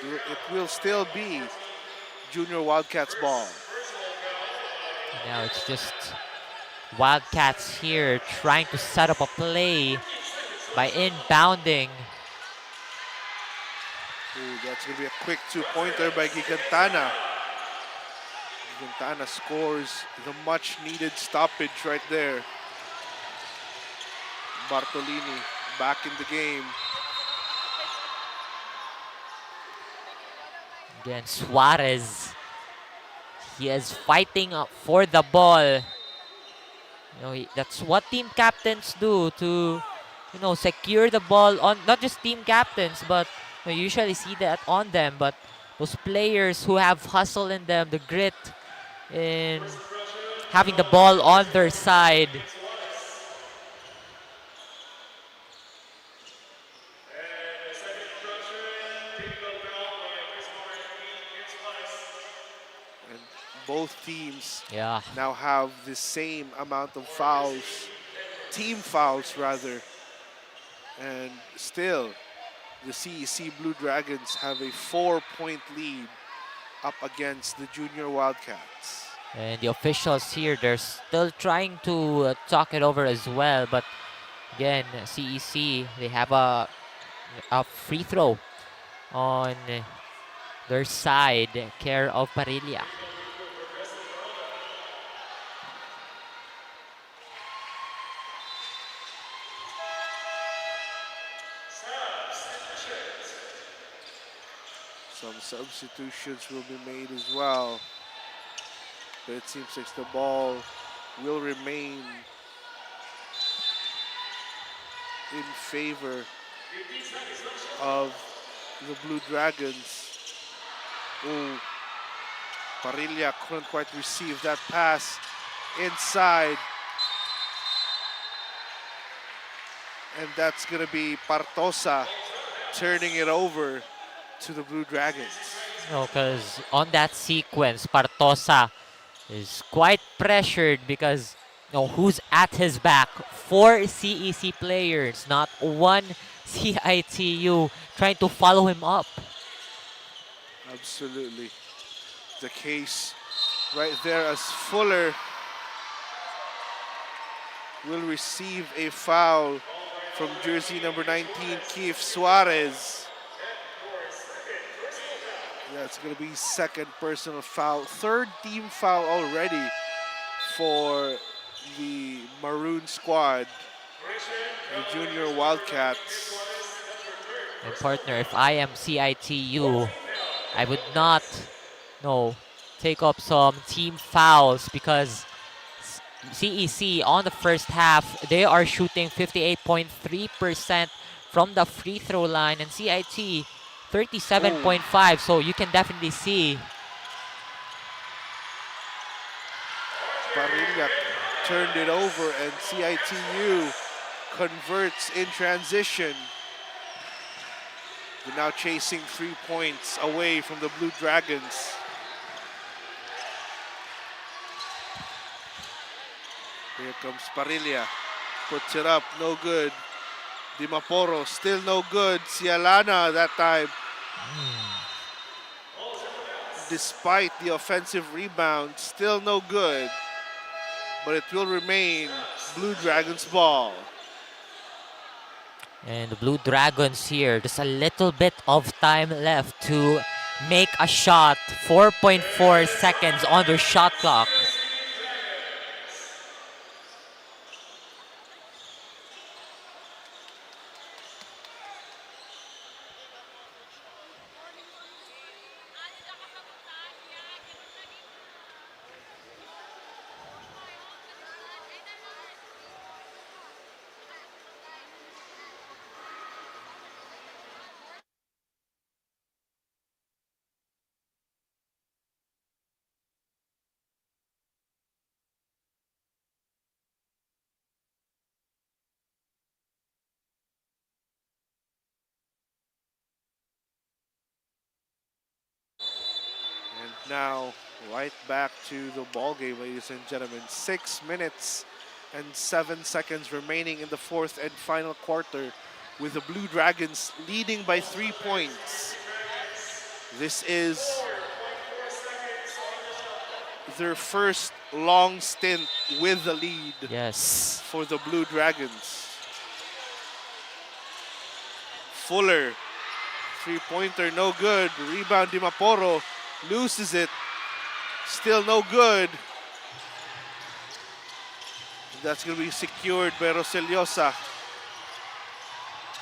will still be junior Wildcats ball. Now it's just Wildcats here trying to set up a play by inbounding. Ooh, that's going to be a quick two-pointer by Gigantana. Gigantana scores the much-needed stoppage right there. Bartolini back in the game. Again, Suarez. He is fighting for the ball. You know, that's what team captains do to, you know, secure the ball on, not just team captains, but you usually see that on them, but those players who have hustle in them, the grit in having the ball on their side. Both teams now have the same amount of fouls, team fouls rather, and still the CEC Blue Dragons have a 4-point lead up against the junior Wildcats. And the officials here, they're still trying to talk it over as well, but again, CEC, they have a free throw on their side, care of Parilla. Some substitutions will be made as well. But it seems like the ball will remain in favor of the Blue Dragons. Ooh. Parilla couldn't quite receive that pass inside. And that's going to be Partosa turning it over to the Blue Dragons. No, because on that sequence, Partosa is quite pressured because who's at his back? 4 CEC players, not one CITU trying to follow him up. Absolutely. The case right there as Fuller will receive a foul from jersey number 19, 𝐒𝐄𝐒𝐍. That's going to be second personal foul. Third team foul already for the Maroon squad, the junior Wildcats. And partner, if I am CITU, I would not take up some team fouls because CEC on the first half, they are shooting 58.3% from the free throw line, and CIT 37.5, so you can definitely see. Parilla turned it over and CITU converts in transition. They're now chasing 3 points away from the Blue Dragons. Here comes Parilla, puts it up, no good. Dimaporo, still no good. Cialana that time. Despite the offensive rebound, still no good. But it will remain Blue Dragons ball. And the Blue Dragons here, just a little bit of time left to make a shot. 4.4 seconds on their shot clock. Now, right back to the ball game, ladies and gentlemen. 6 minutes and 7 seconds remaining in the fourth and final quarter, with the Blue Dragons leading by 3 points. This is their first long stint with the lead. Yes. For the Blue Dragons. Fuller, three-pointer, no good. Rebound, Dimaporo. Loses it. Still no good. That's going to be secured by Roseliosa.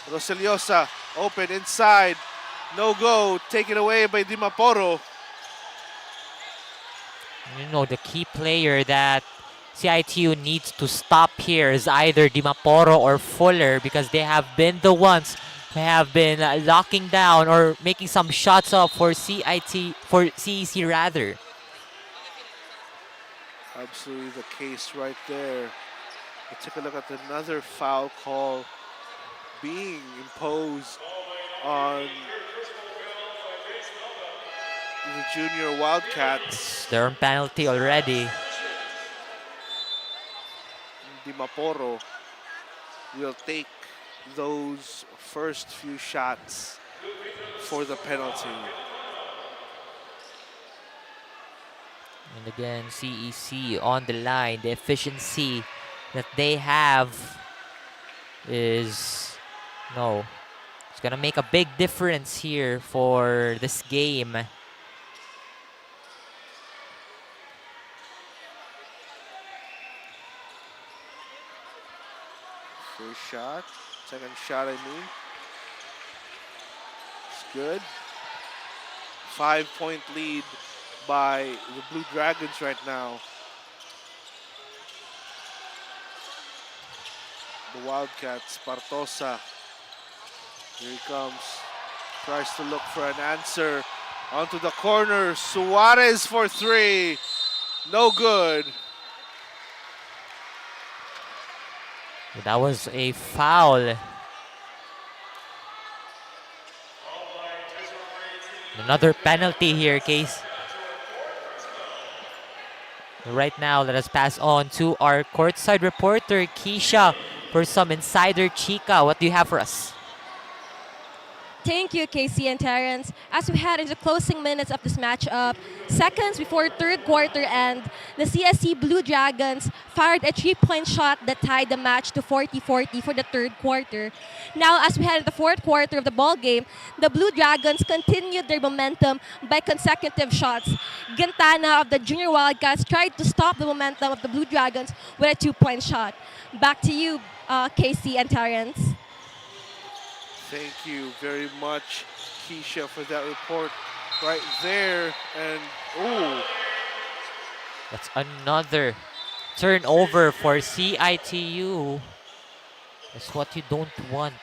Roseliosa open inside. No go. Taken away by Dimaporo. The key player that CITU needs to stop here is either Dimaporo or Fuller, because they have been the ones who have been locking down or making some shots up for CEC rather. Absolutely the case right there. Let's take a look at another foul call being imposed on the junior Wildcats. They're on penalty already. Dimaporo will take those first few shots for the penalty. And again, CEC on the line. The efficiency that they have is, it's gonna make a big difference here for this game. First shot, second shot, It's good. 5-point lead by the Blue Dragons right now. The Wildcats, Partosa. Here he comes. Tries to look for an answer. Onto the corner, Suarez for three. No good. That was a foul. Another penalty here, Case. Right now, let us pass on to our courtside reporter, Keisha, for some insider Chica. What do you have for us? Thank you, Casey and Terrence. As we head into the closing minutes of this matchup, seconds before third quarter end, the CSC Blue Dragons fired a three-point shot that tied the match to 40-40 for the third quarter. Now, as we head into the fourth quarter of the ball game, the Blue Dragons continued their momentum by consecutive shots. Gintana of the Junior Wildcats tried to stop the momentum of the Blue Dragons with a two-point shot. Back to you, Casey and Terrence. Thank you very much, Keisha, for that report right there. And, ooh. That's another turnover for CITU. That's what you don't want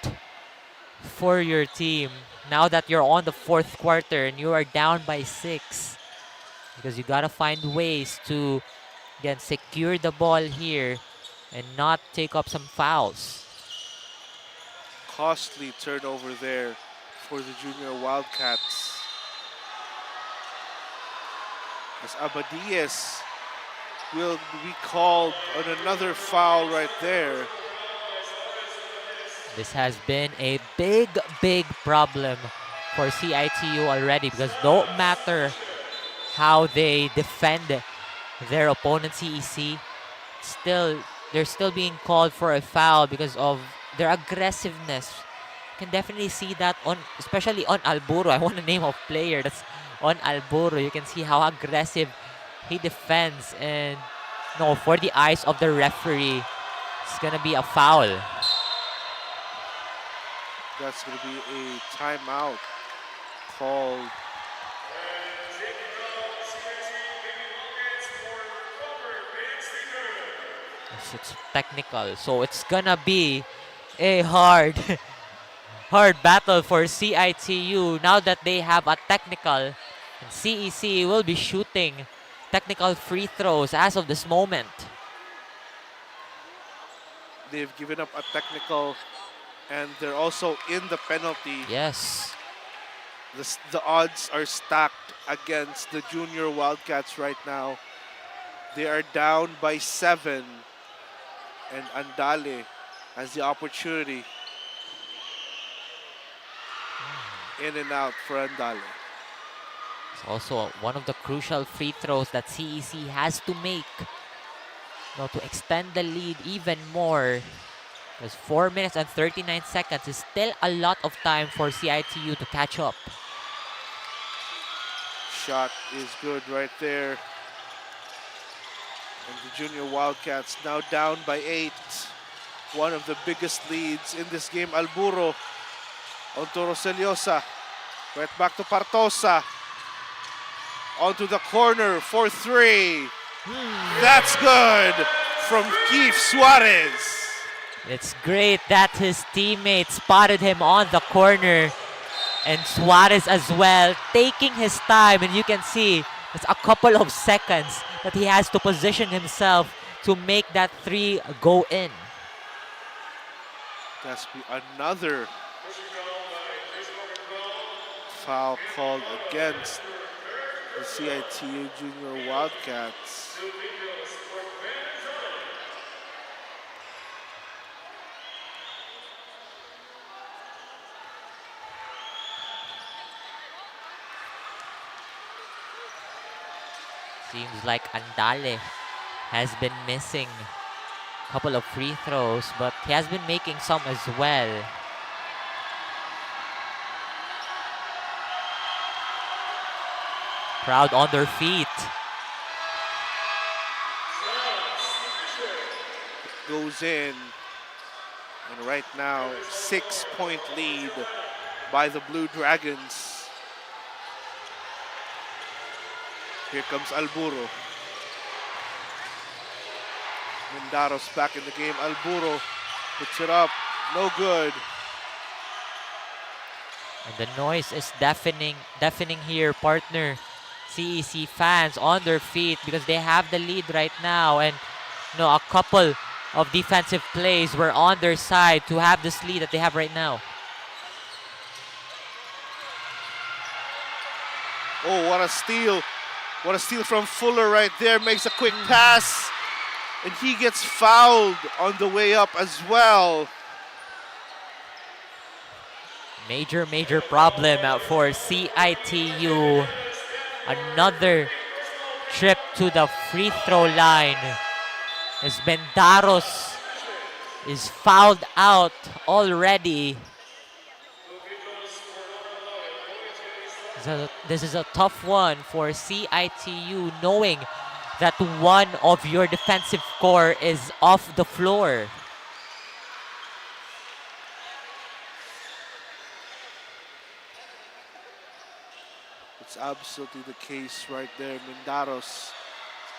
for your team. Now that you're on the fourth quarter and you are down by 6. Because you gotta find ways to, again, secure the ball here and not take up some fouls. Costly turnover there for the Junior Wildcats. As Abadias will be called on another foul right there. This has been a big problem for CITU already, because no matter how they defend their opponent CEC, they're still being called for a foul because of their aggressiveness. You can definitely see that especially on Alburo. I want to name a player that's on Alburo. You can see how aggressive he defends, and no, for the eyes of the referee, it's gonna be a foul. That's going to be a timeout called. It's technical, so it's gonna be a hard battle for CITU now that they have a technical, and CEC will be shooting technical free throws as of this moment. They've given up a technical, and they're also in the penalty. Yes. The odds are stacked against the Junior Wildcats right now. They are down by 7, and Andale has the opportunity. In and out for Andale. It's also one of the crucial free throws that CEC has to make to extend the lead even more. Because 4 minutes and 39 seconds is still a lot of time for CITU to catch up. Shot is good right there. And the Junior Wildcats now down by 8. One of the biggest leads in this game. Alburo onto Roseliosa. Right back to Partosa. Onto the corner for 3. That's good from Keith Suarez. It's great that his teammate spotted him on the corner, and Suarez as well, taking his time, and you can see it's a couple of seconds that he has to position himself to make that 3 go in. That's another foul called against the CITU Junior Wildcats. Seems like Andale has been missing a couple of free throws, but he has been making some as well. Crowd on their feet. Goes in, and right now 6-point lead by the Blue Dragons. Here comes Alburo. Mendaros back in the game. Alburo puts it up. No good. And the noise is deafening here, partner. CEC fans on their feet because they have the lead right now, and a couple of defensive plays were on their side to have this lead that they have right now. Oh, what a steal. What a steal from Fuller right there. Makes a quick pass. And he gets fouled on the way up as well. Major problem for CITU. Another trip to the free throw line as Bendaros is fouled out already. So this is a tough one for CITU, knowing that one of your defensive core is off the floor. It's absolutely the case right there. Mendaros,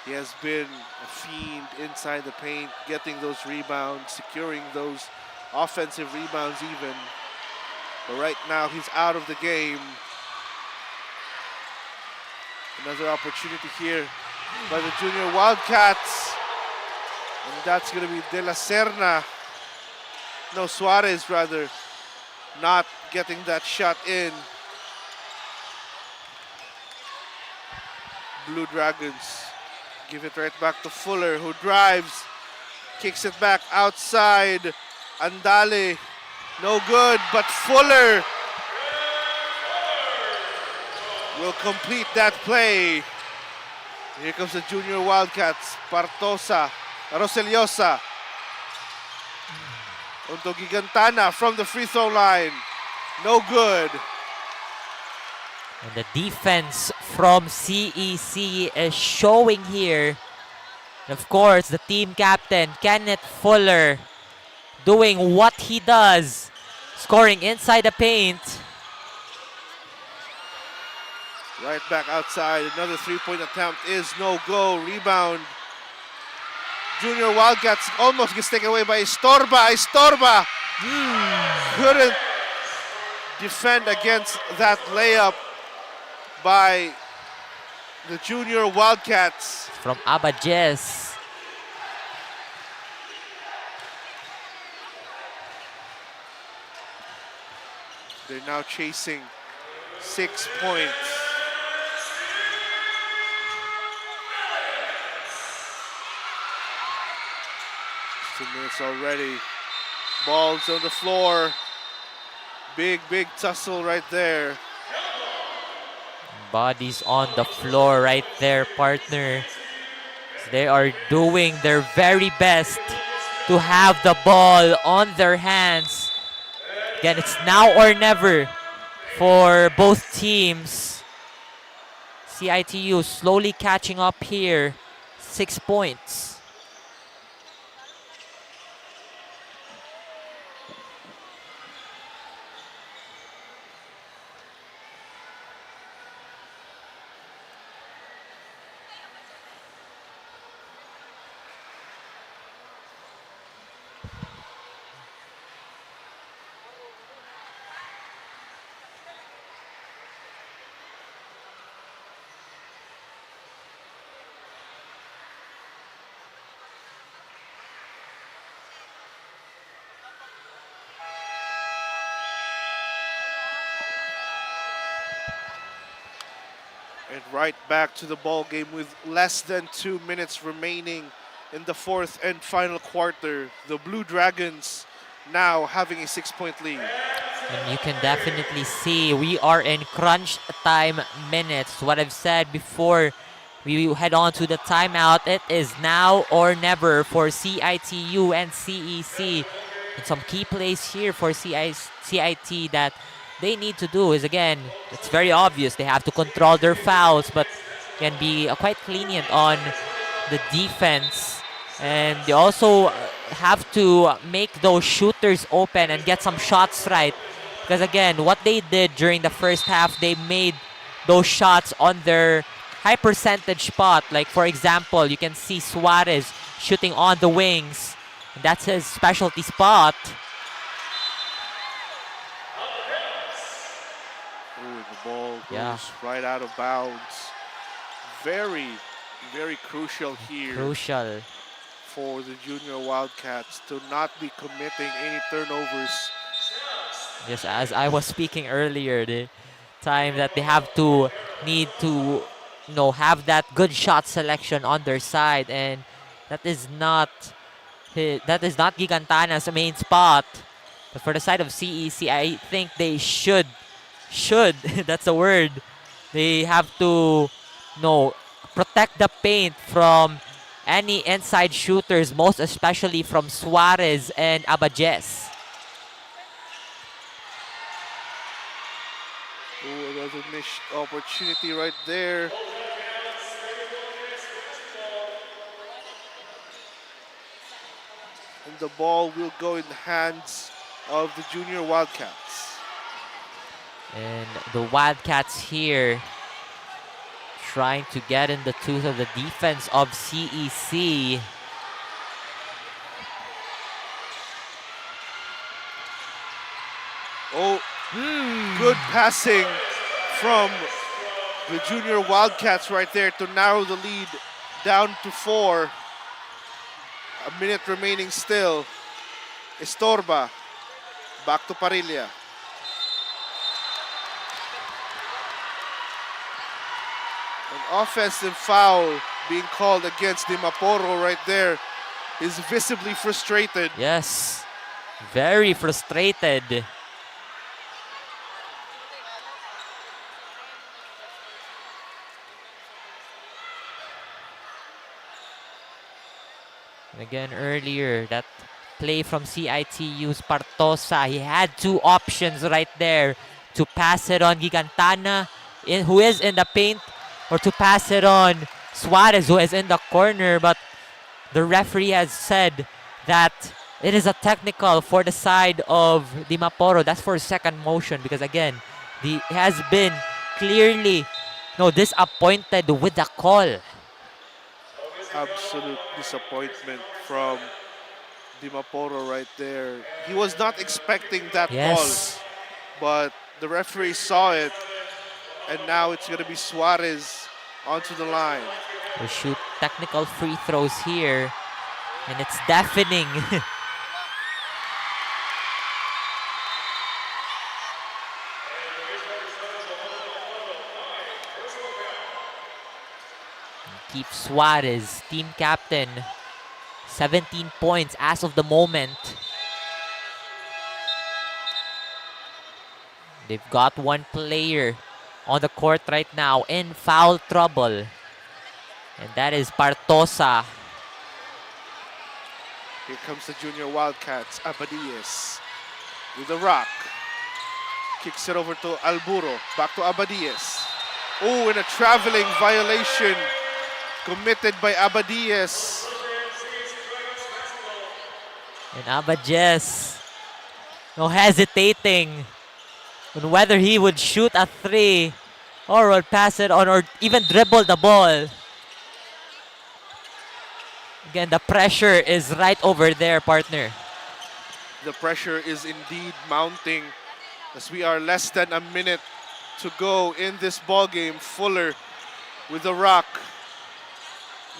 he has been a fiend inside the paint, getting those rebounds, securing those offensive rebounds even. But right now, he's out of the game. Another opportunity here by the junior Wildcats. And that's going to be De La Serna. No, Suarez rather, not getting that shot in. Blue Dragons give it right back to Fuller, who drives, kicks it back outside. Andale, no good, but Fuller will complete that play. Here comes the junior Wildcats. Partosa, Roseliosa. Onto Gigantana from the free throw line. No good. And the defense from CEC is showing here. And of course, the team captain, Kenneth Fuller, doing what he does, scoring inside the paint. Right back outside. Another three-point attempt is no go. Rebound. Junior Wildcats almost gets taken away by Estorba. Estorba couldn't defend against that layup by the junior Wildcats. From Abajes. They're now chasing 6 points. 2 minutes already. Balls on the floor. Big tussle right there. Bodies on the floor right there, partner. They are doing their very best to have the ball on their hands. Again, it's now or never for both teams. CITU slowly catching up here. 6 points. And right back to the ball game with less than 2 minutes remaining in the fourth and final quarter. The Blue Dragons now having a 6-point lead. And you can definitely see we are in crunch time minutes. What I've said before we head on to the timeout, it is now or never for CITU and CEC. And some key plays here for CIT that they need to do is, again, it's very obvious. They have to control their fouls, but can be quite lenient on the defense. And they also have to make those shooters open and get some shots right. Because, again, what they did during the first half, they made those shots on their high percentage spot. Like, for example, you can see Suarez shooting on the wings. That's his specialty spot. goes right out of bounds. Very, very crucial here. Crucial. For the junior Wildcats to not be committing any turnovers. Yes, as I was speaking earlier, the time that they need to have that good shot selection on their side, and that is not Gigantana's main spot. But for the side of CEC, I think they should that's the word. They have to protect the paint from any inside shooters, most especially from Suarez and Abadjes. Oh, another missed opportunity right there. And the ball will go in the hands of the junior Wildcats. And the Wildcats here trying to get in the tooth of the defense of CEC. Oh, good passing from the junior Wildcats right there to narrow the lead down to 4. A minute remaining still. Estorba, back to Parilla. An offensive foul being called against Dimaporo right there. Is visibly frustrated. Yes, very frustrated. And again, earlier, that play from CIT-U's Partosa, he had 2 options right there to pass it on Gigantana, who is in the paint, or to pass it on Suarez, who is in the corner. But the referee has said that it is a technical for the side of Dimaporo. That's for second motion, because again, he has been clearly disappointed with the call. Absolute disappointment from Dimaporo right there. He was not expecting that call, but the referee saw it, and now it's going to be Suarez onto the line. We shoot technical free throws here, and it's deafening. Keep Suarez, team captain, 17 points as of the moment. They've got one player on the court right now in foul trouble, and that is Partosa. Here comes the junior Wildcats. Abadies with the rock. Kicks it over to Alburo. Back to Abadies. Oh, and a traveling violation committed by Abadies. And Abadjes, hesitating on whether he would shoot a 3 or would pass it on or even dribble the ball. Again, the pressure is right over there, partner. The pressure is indeed mounting as we are less than a minute to go in this ball game. Fuller with the rock.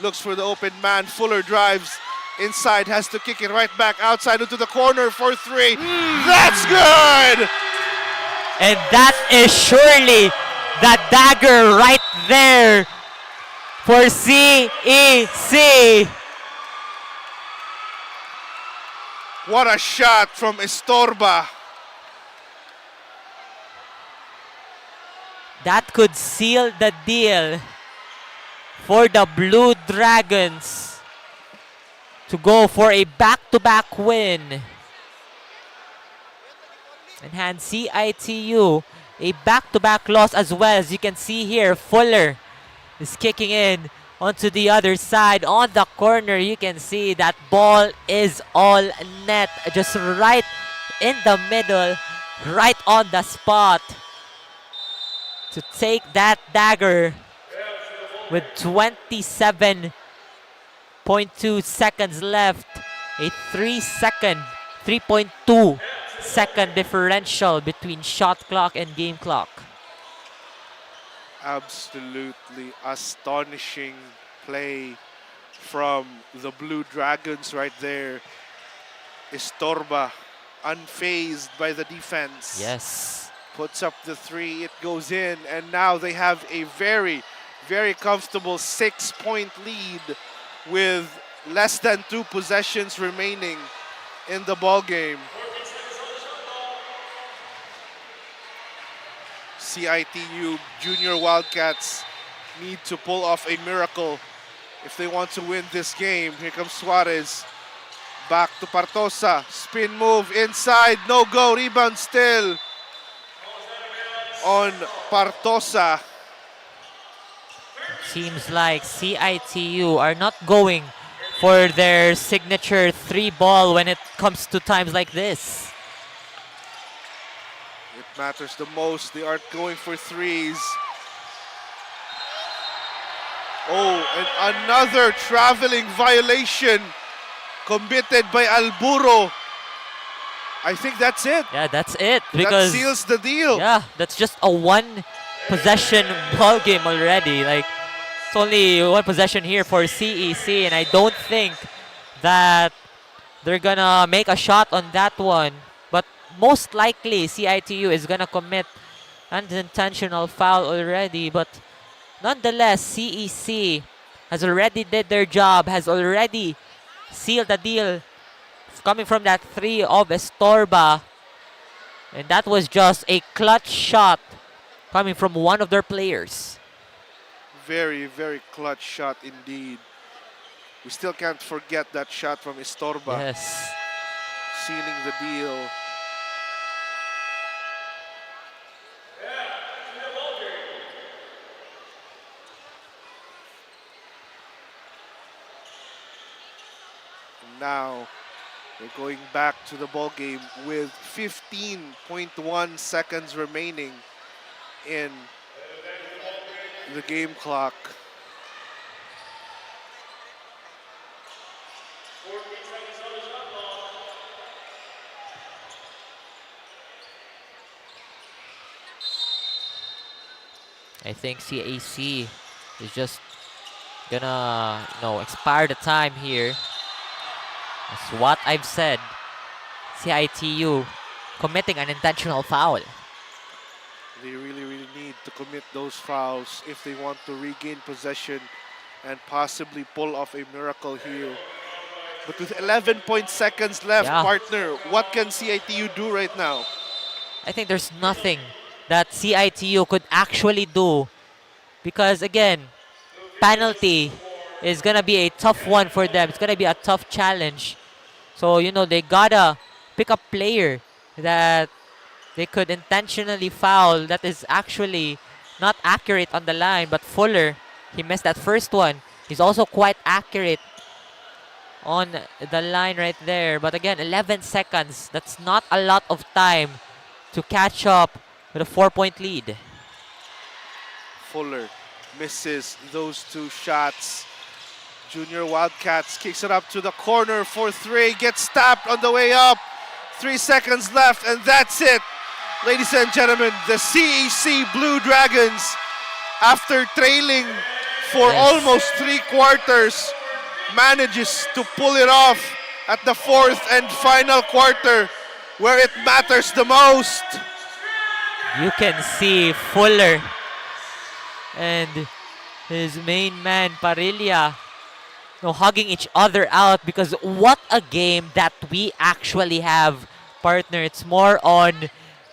Looks for the open man. Fuller drives inside, has to kick it right back outside into the corner for 3. That's good! And that is surely the dagger right there for CEC. What a shot from Estorba. That could seal the deal for the Blue Dragons to go for a back-to-back win and hand CIT-U a back-to-back loss as well. As you can see here, Fuller is kicking in onto the other side. On the corner, you can see that ball is all net, just right in the middle, right on the spot to take that dagger with 27.2 seconds left. A 3.2 second differential between shot clock and game clock. Absolutely astonishing play from the Blue Dragons right there. Estorba, unfazed by the defense. Yes. Puts up the three, it goes in, and now they have a very, very comfortable 6-point lead with less than 2 possessions remaining in the ball game. CIT-U Junior Wildcats need to pull off a miracle if they want to win this game. Here comes Suarez. Back to Partosa. Spin move inside. No go. Rebound still on Partosa. Seems like CIT-U are not going for their signature 3-ball when it comes to times like this. It matters the most. They aren't going for threes. Oh, and another traveling violation committed by Alburo. I think that's it. Yeah, that's it. Because that seals the deal. Yeah, that's just a 1-possession ball game already. Like, it's only 1 possession here for CEC, and I don't think that they're gonna make a shot on that one. But most likely, CIT-U is gonna commit an unintentional foul already. But nonetheless, CEC has already did their job, has already sealed the deal coming from that 3 of Estorba. And that was just a clutch shot coming from one of their players. Very, very clutch shot indeed. We still can't forget that shot from Estorba. Yes. Sealing the deal. And now we're going back to the ball game with 15.1 seconds remaining in the game clock. I think CAC is just gonna, expire the time here. That's what I've said. CIT-U committing an intentional foul. They really, really need to commit those fouls if they want to regain possession and possibly pull off a miracle here. But with 11 seconds left, partner, what can CIT-U do right now? I think there's nothing that CIT-U could actually do, because again, penalty is gonna be a tough one for them. It's gonna be a tough challenge. So, they gotta pick a player that they could intentionally foul that is actually not accurate on the line. But Fuller, he missed that first one. He's also quite accurate on the line right there. But again, 11 seconds. That's not a lot of time to catch up with a 4-point lead. Fuller misses those 2 shots. Junior Wildcats kicks it up to the corner for 3. Gets tapped on the way up. 3 seconds left, and that's it. Ladies and gentlemen, the CEC Blue Dragons, after trailing for almost 3 quarters, manages to pull it off at the 4th and final quarter, where it matters the most. You can see Fuller and his main man, Parilla, hugging each other out, because what a game that we actually have, partner. It's more on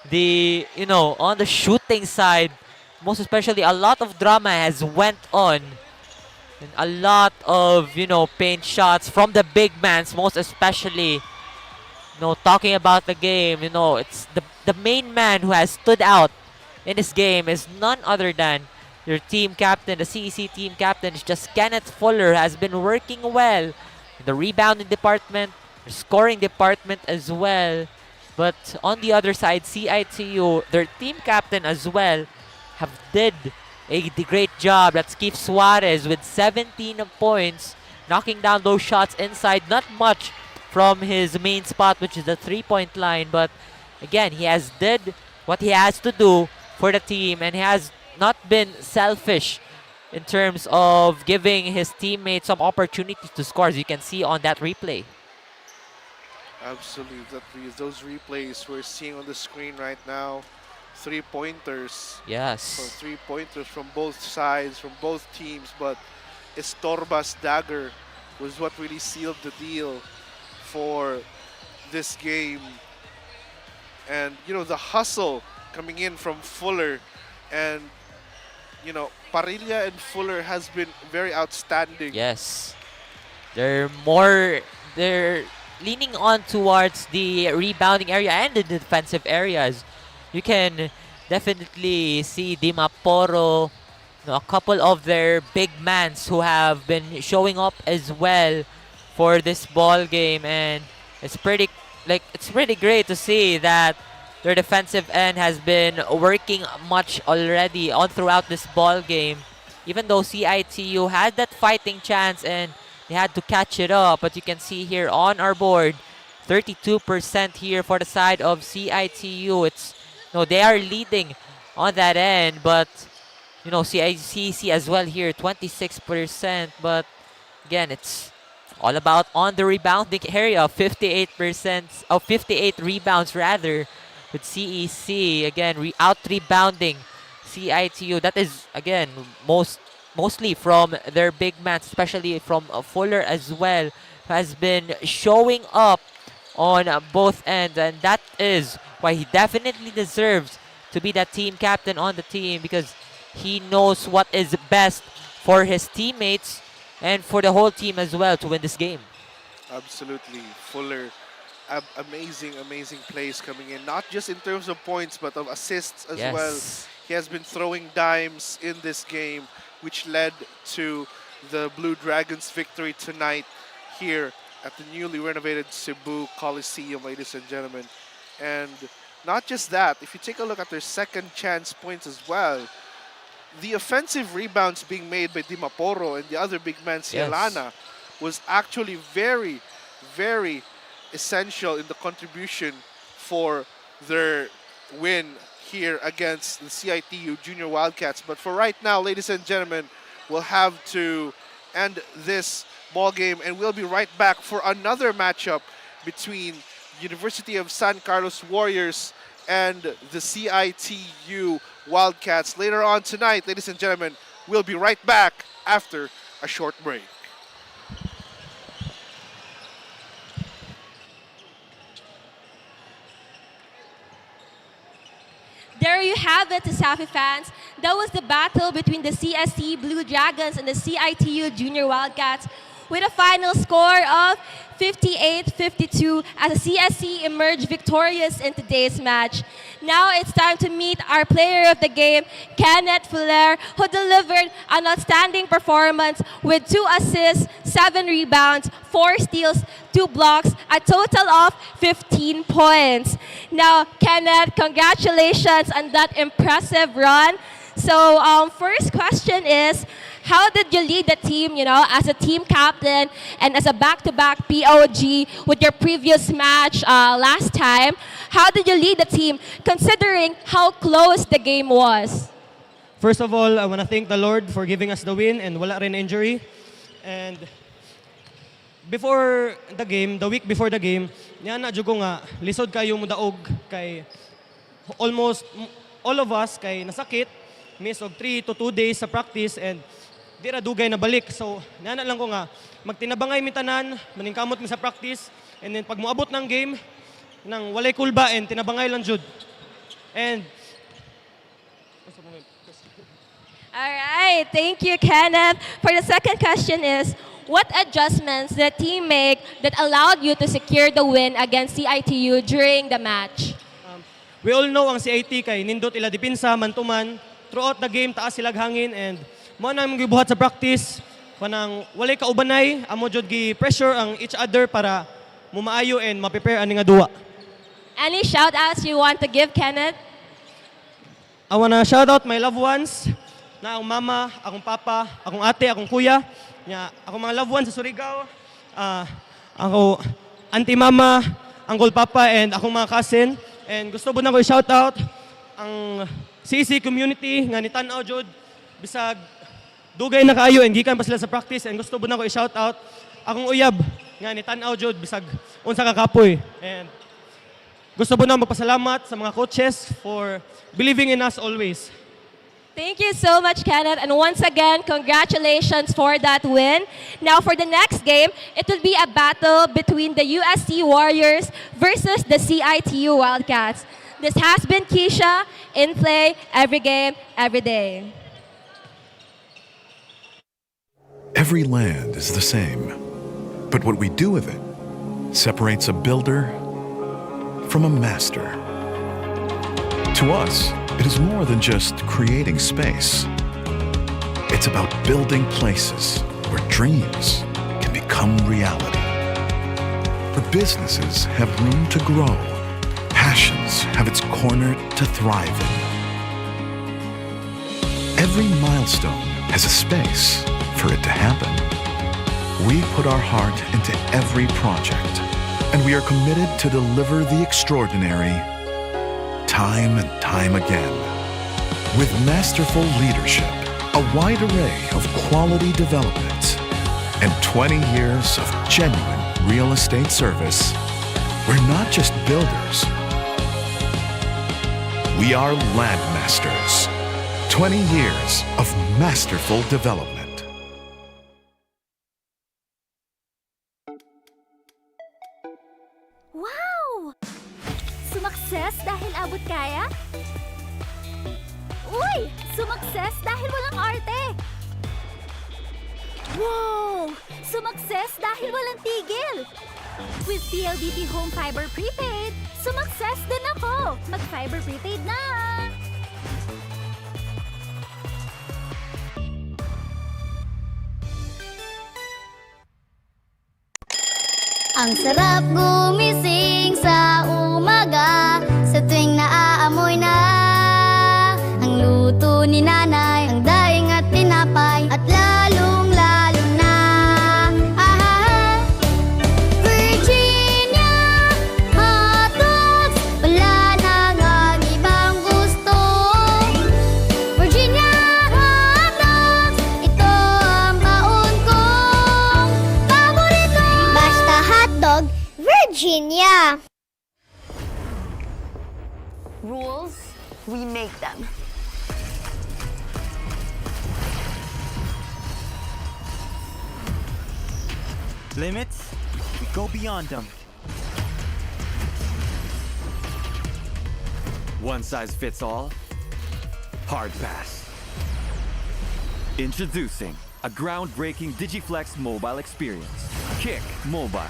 the, on the shooting side. Most especially, a lot of drama has went on. And a lot of, paint shots from the big mans, most especially. Talking about the game, it's the main man who has stood out in this game is none other than your team captain. The CEC team captain is just Kenneth Fuller, has been working well in the rebounding department, the scoring department as well. But on the other side, CIT-U, their team captain as well, have did a great job. That's Keith Suarez with 17 points, knocking down those shots inside. Not much from his main spot, which is the 3-point line. But again, he has did what he has to do for the team, and he has not been selfish in terms of giving his teammates some opportunities to score, as you can see on that replay. Absolutely, those replays we're seeing on the screen right now, 3-pointers. Yes. So 3-pointers from both sides, from both teams, but Estorba's dagger was what really sealed the deal for this game. And, you know, the hustle coming in from Fuller, and, you know, Parilla and Fuller has been very outstanding. Yes. They're leaning on towards the rebounding area and the defensive areas. You can definitely see Dimaporo, a couple of their big mans who have been showing up as well for this ball game, and it's pretty great to see that their defensive end has been working much already on throughout this ball game. Even though CITU had that fighting chance and they had to catch it up, but you can see here on our board, 32% here for the side of CITU. They are leading on that end, but CICC as well here, 26%. But again, it's all about on the rebounding area, 58% of 58 rebounds rather, with CEC again out rebounding CITU. That is again mostly from their big man, especially from Fuller as well, who has been showing up on both ends, and that is why he definitely deserves to be that team captain on the team, because he knows what is best for his teammates and for the whole team as well to win this game. Absolutely. Fuller, amazing plays coming in, not just in terms of points but of assists as well. He has been throwing dimes in this game, which led to the Blue Dragons' victory tonight here at the newly renovated Cebu Coliseum, ladies and gentlemen. And not just that, if you take a look at their second chance points as well, the offensive rebounds being made by Dimaporo and the other big man, Cielana, was actually very, very essential in the contribution for their win here against the CITU Junior Wildcats. But for right now, ladies and gentlemen, we'll have to end this ball game, and we'll be right back for another matchup between University of San Carlos Warriors and the CITU Wildcats later on tonight. Ladies and gentlemen, we'll be right back after a short break. There you have it, CESAFI fans. That was the battle between the CSC Blue Dragons and the CITU Junior Wildcats, with a final score of 58-52 as the CSC emerged victorious in today's match. Now it's time to meet our player of the game, Kenneth Fuller, who delivered an outstanding performance with 2 assists, 7 rebounds, 4 steals, 2 blocks, a total of 15 points. Now, Kenneth, congratulations on that impressive run. So, first question is, how did you lead the team, as a team captain and as a back-to-back POG with your previous match last time? How did you lead the team, considering how close the game was? First of all, I want to thank the Lord for giving us the win and wala rin injury. And before the game, the week before the game, niya na jugo nga lisod kayo mudaog kay almost all of us kay nasakit, miss of 3 to 2 days sa practice, and di ra dugay na balik. So, nana lang ko nga, magtinabangay mi tanan, maningkamot mi sa practice, and then pag moabot ng game, nang walay kulba and tinabangay lang jud. And all right, thank you, Kenneth. For the second question is, what adjustments did the team make that allowed you to secure the win against CITU during the match? We all know ang CIT kay nindot ila depensa man to man. Throughout the game, taas silag hangin, and mo na mong gibuhat sa practice, kanang walay kaubanay, amo jud gi pressure ang each other para mumaayo and ma-prepare ani nga duwa. Any shout-outs you want to give, Kenneth? I wanna shout out my loved ones, na akong mama, akong papa, akong ate, akong kuya, akong mga loved ones sa Surigao, ako auntie mama, uncle papa, and akong mga cousin. And gusto po na ko i-shout out ang CC community nga nitan-aw jud bisag dugay na kaayo and gikan pa sila sa practice and gusto po na ko i-shout out akong uyab nga nitan-aw jud bisag unsa ka kapoy. And gusto po na magpasalamat sa mga coaches for believing in us always. Thank you so much, Kenneth. And once again, congratulations for that win. Now for the next game, it will be a battle between the USC Warriors versus the CIT-U Wildcats. This has been Keisha in play every game, every day. Every land is the same, but what we do with it separates a builder from a master. To us, it is more than just creating space. It's about building places where dreams can become reality, where businesses have room to grow, passions have its corner to thrive in. Every milestone has a space for it to happen. We put our heart into every project, and we are committed to deliver the extraordinary time and time again. With masterful leadership, a wide array of quality development, and 20 years of genuine real estate service, we're not just builders. We are landmasters. 20 years of masterful development. Wow! Sumakses dahil abot kaya? Uy! Sumakses dahil walang arte! Wow! Sumakses dahil walang tigil! With PLDT Home Fiber Prepaid, sumakses din ako! Mag-fiber prepaid na! Ang sarap gumising sa umaga, sa tuwing naaamoy na ang luto ni nanay, ang daing at tinapay, at lalong-lalo na Virginia hotdogs, wala nang ang ibang gusto. Virginia hotdogs, ito ang baon kong paborito. Basta hotdog, Virginia. Rules, we make them. Limits, we go beyond them. One size fits all? Hard pass. Introducing a groundbreaking DigiFlex mobile experience. Kick Mobile.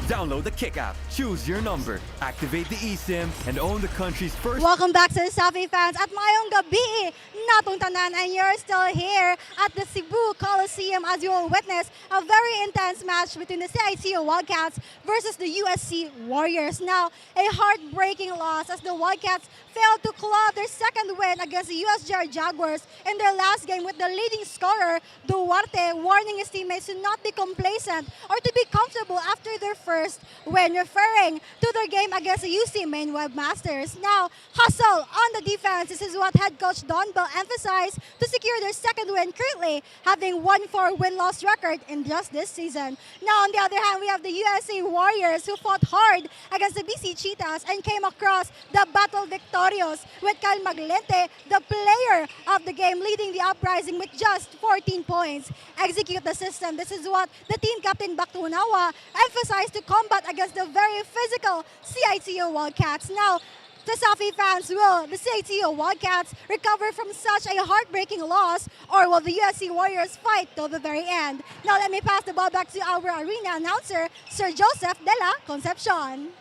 Download the Kick app, choose your number, activate the eSIM, and own the country's first... Welcome back to the CESAFI fans at mayong gabi, natong tanan, and you're still here at the Cebu Coliseum as you will witness a very intense match between the CIT-U Wildcats versus the USC Warriors. Now, a heartbreaking loss as the Wildcats failed to claw their second win against the USJ-R Jaguars in their last game, with the leading scorer, Duarte, warning his teammates to not be complacent or to be comfortable after their first win, referring to their game against the UC main Webmasters. Now, hustle on the defense. This is what head coach Don Bell emphasized to secure their second win, currently having 1-4 win-loss record in just this season. Now, on the other hand, we have the USC Warriors, who fought hard against the BC Cheetahs and came across the battle victorious, with Kyle Maglente, the player of the game, leading the uprising with just 14 points. Execute the system. This is what the team captain Baktunawa emphasized to combat against the very physical CIT-U Wildcats. Now, CESAFI fans, will the CIT-U Wildcats recover from such a heartbreaking loss, or will the USC Warriors fight till the very end? Now, let me pass the ball back to our arena announcer, Sir Joseph de la Concepcion.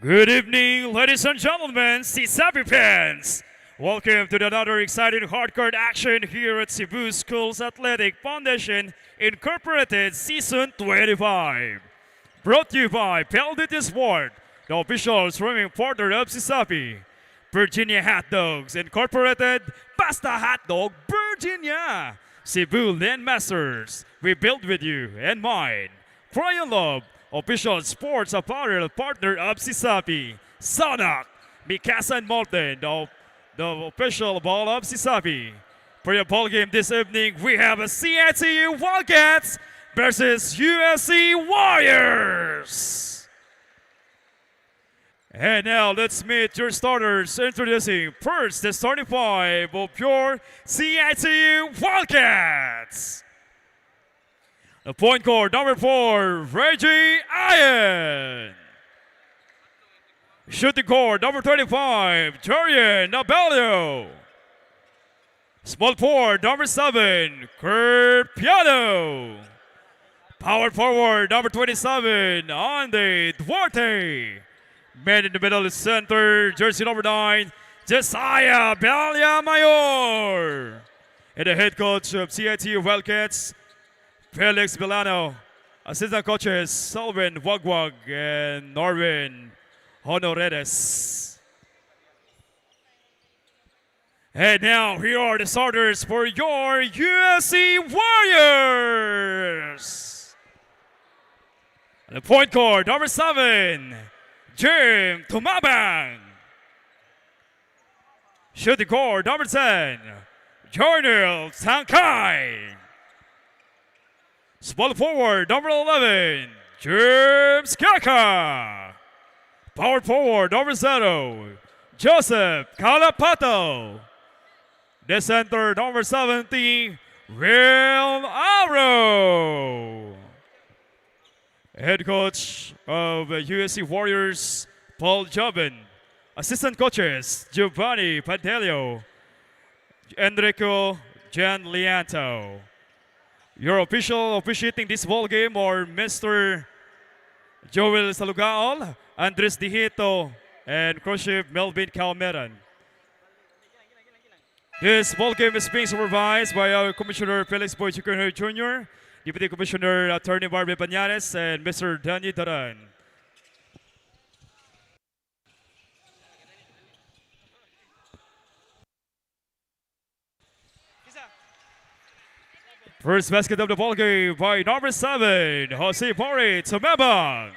Good evening, ladies and gentlemen, CESAFI fans. Welcome to another exciting hardcore action here at Cebu Schools Athletic Foundation Incorporated Season 25. Brought to you by PLDT Sport, the official swimming partner of CESAFI. Virginia Hot Dogs Incorporated, Pasta Hot Dog, Virginia. Cebu Webmasters, we build with you and mine. Crayon Love, official sports apparel partner of CESAFI. Sonak, Mikasa and Molten, the official ball of CESAFI. For your ball game this evening, we have a CIT-U Wildcats versus USC Warriors. And now let's meet your starters. Introducing first the starting five of your CIT-U Wildcats. The point guard, number 4, Reggie Ian. Shooting guard, number 25, Jorian Abelio. Small forward, number 7, Kurt Piano. Power forward, number 27, Andy Duarte. Man in the middle is center, jersey number 9, Josiah Belia Mayor. And the head coach of CIT-U Wildcats, Felix Milano. Assistant coaches, Salvin Wagwag and Norwin Honoredes. And now, here are the starters for your USC Warriors. And the point guard, number 7, Jim Tumabang. Shooting guard, number 10, Jornel Sankai. Small forward, number 11, James Kaka. Power forward, number 0, Joseph Calapato. The center, number 70, Will Aro. Head coach of USC Warriors, Paul Jobin. Assistant coaches, Giovanni Pantelio, Enrico Gianlianto. Your official officiating this ball game are Mr. Joel Salugaol, Andres Dijito, and Crochef Melvin Calmeran. This ball game is being supervised by our Commissioner Felix Boy Chiconer Jr., Deputy Commissioner Attorney Barbie Pañares, and Mr. Danny Daran. First basket of the ball game by number 7, Jose Bori Tumabang.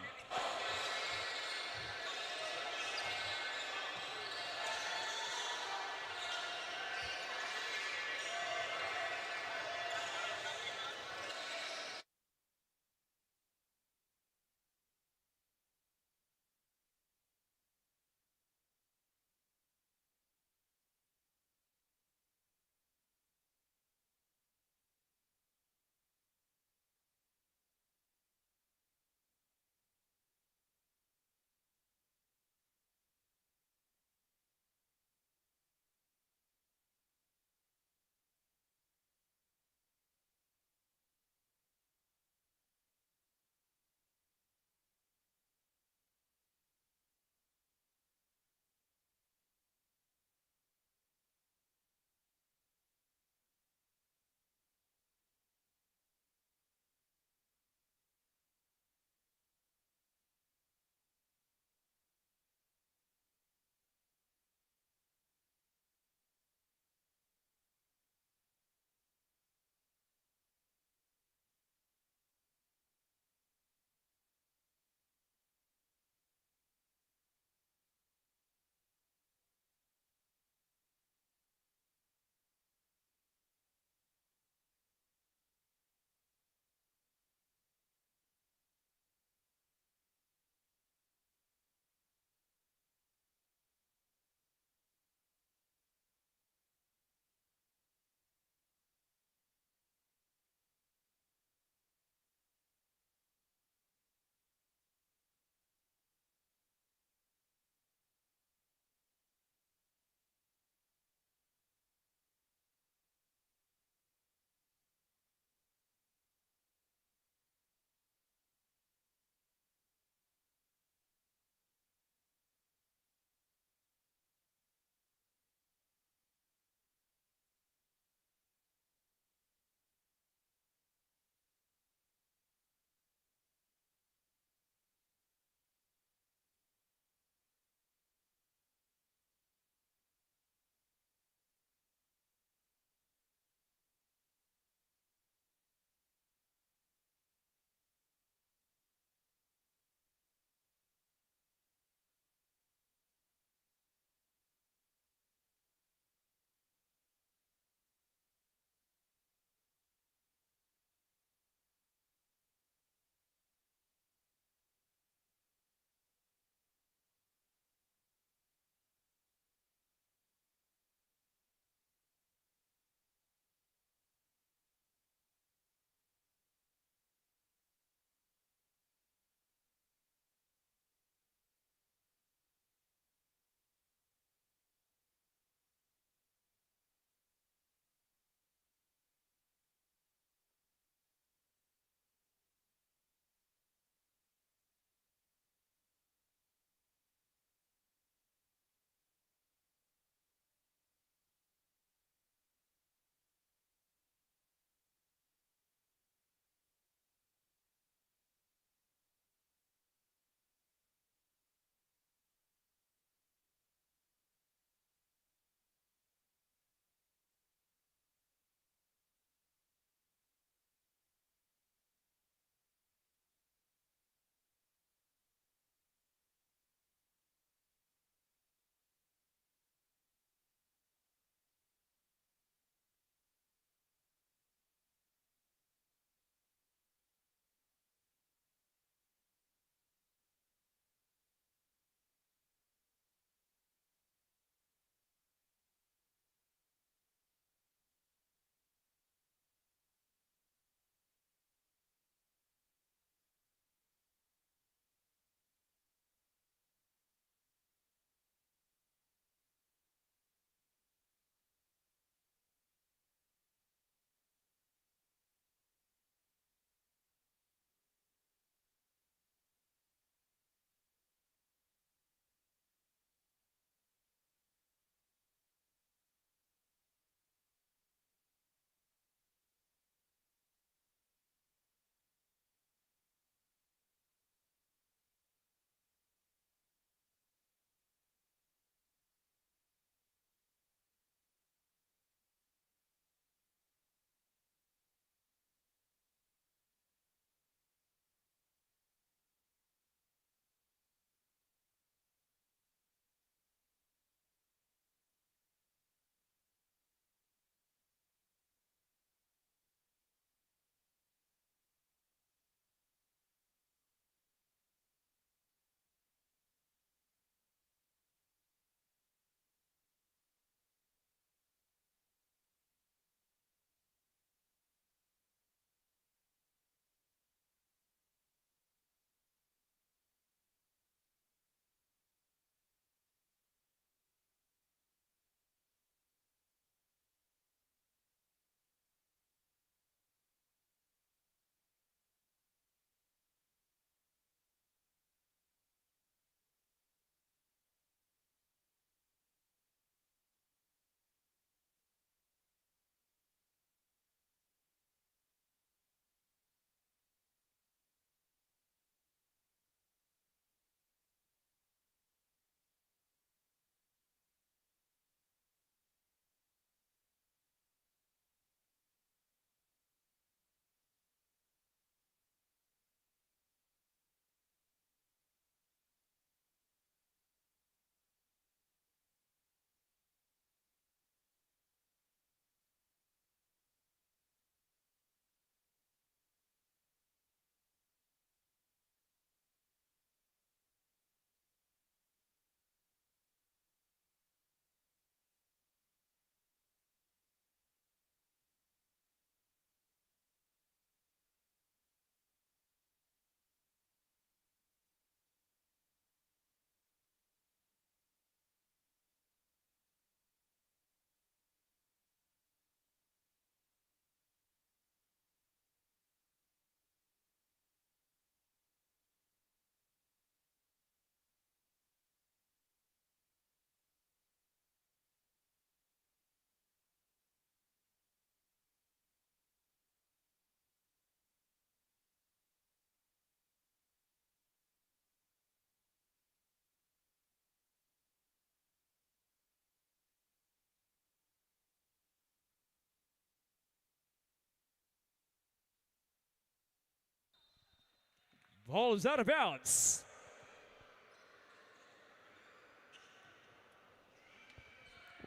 Ball is out of bounds.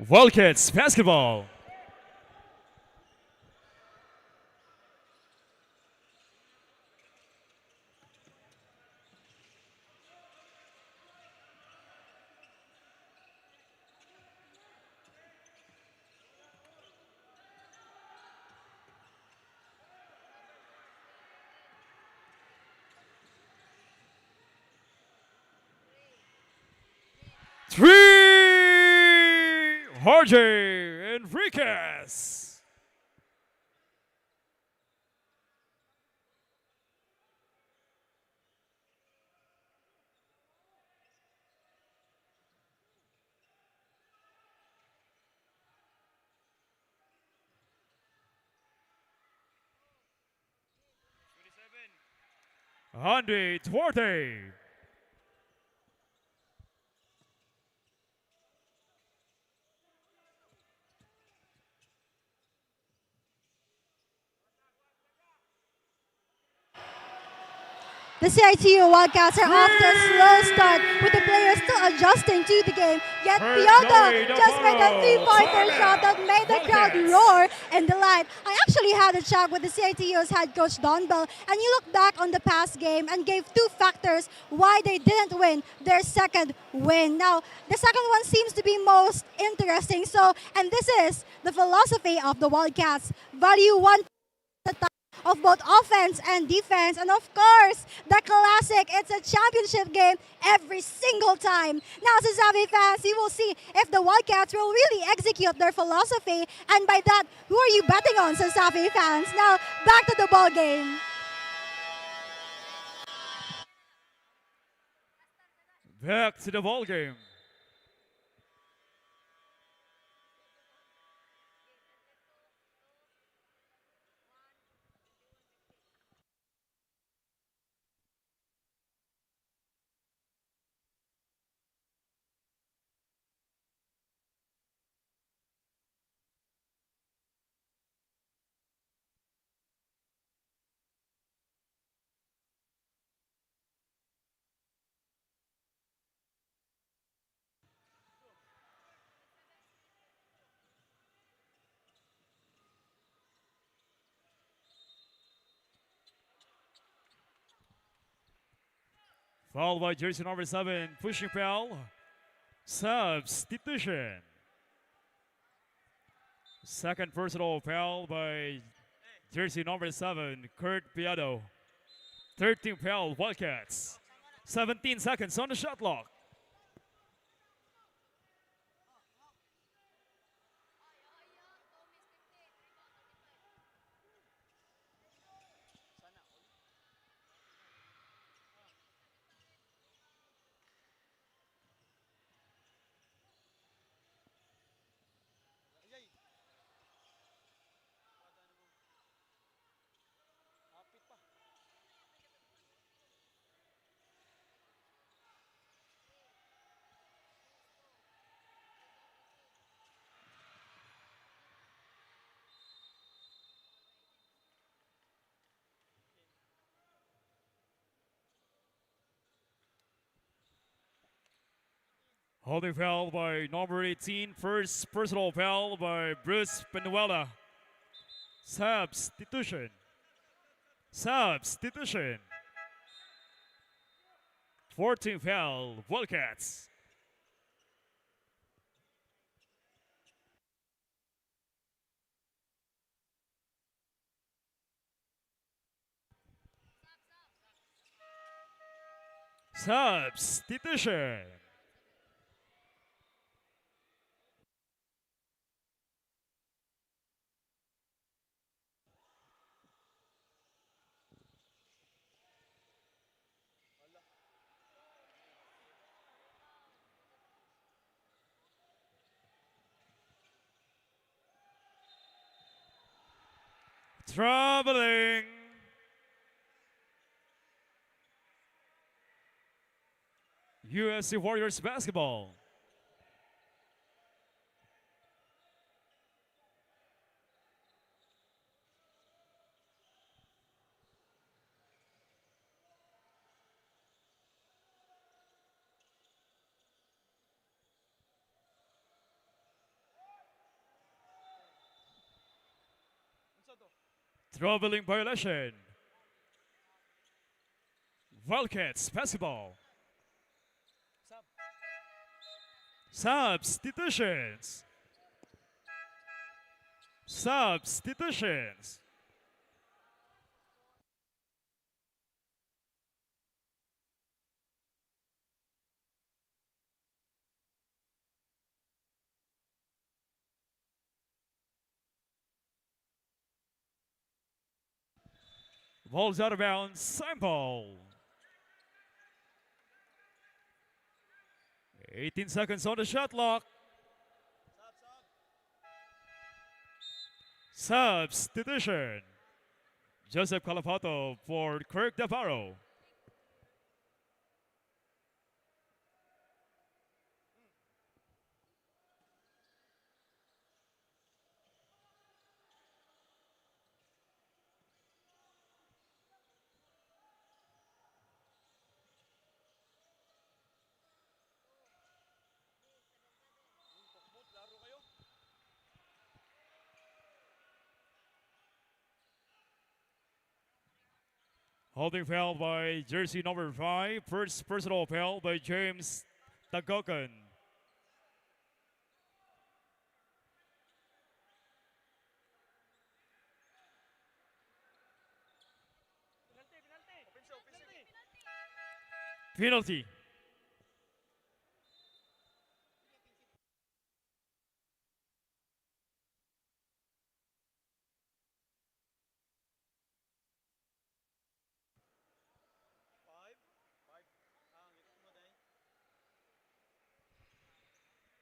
Wildcats basketball. Three, RJ Enriquez. Andy Duarte. The CIT-U Wildcats are off to a slow start with the players still adjusting to the game. Yet Piondo just made a three-pointer shot that made the crowd roar and delight. I actually had a chat with the CIT-U's head coach Don Bell, and he looked back on the past game and gave two factors why they didn't win their second win. Now, the second one seems to be most interesting. And this is the philosophy of the Wildcats. Value one at a time of both offense and defense, and of course, the classic, it's a championship game every single time. Now, CESAFI fans, you will see if the Wildcats will really execute their philosophy, and by that, who are you betting on, CESAFI fans? Now, back to the ball game. Back to the ball game. Fouled by jersey number 7, pushing foul. Substitution. Second personal foul by jersey number 7, Kurt Piado. 13 foul, Wildcats. 17 seconds on the shot clock. Holding foul by number 18. First personal foul by Bruce Penuela. Substitution. Substitution. 14 foul, Wildcats. Substitution. Traveling. USC Warriors basketball. Traveling violation. Wildcats basketball. Substitutions. Substitutions. Ball's out of bounds. Sign ball. 18 seconds on the shot clock. Substitution. Joseph Calapato for Kirk Navarro. Holding foul by jersey number 5. First personal foul by James Tagokan. Penalty.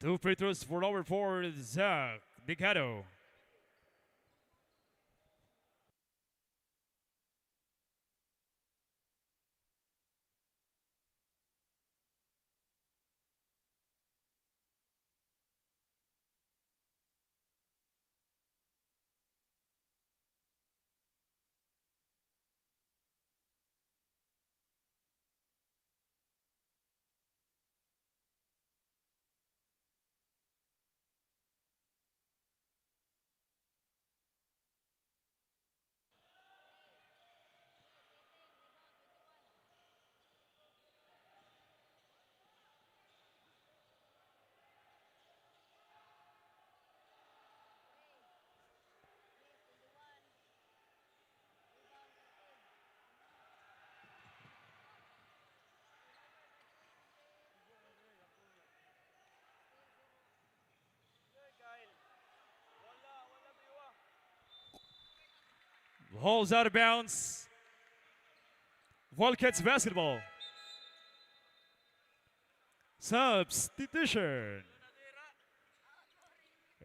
Two free throws for number 4, 𝐂𝐄𝐒𝐂𝐿. Ball's out of bounds. Wildcats basketball. Substitution.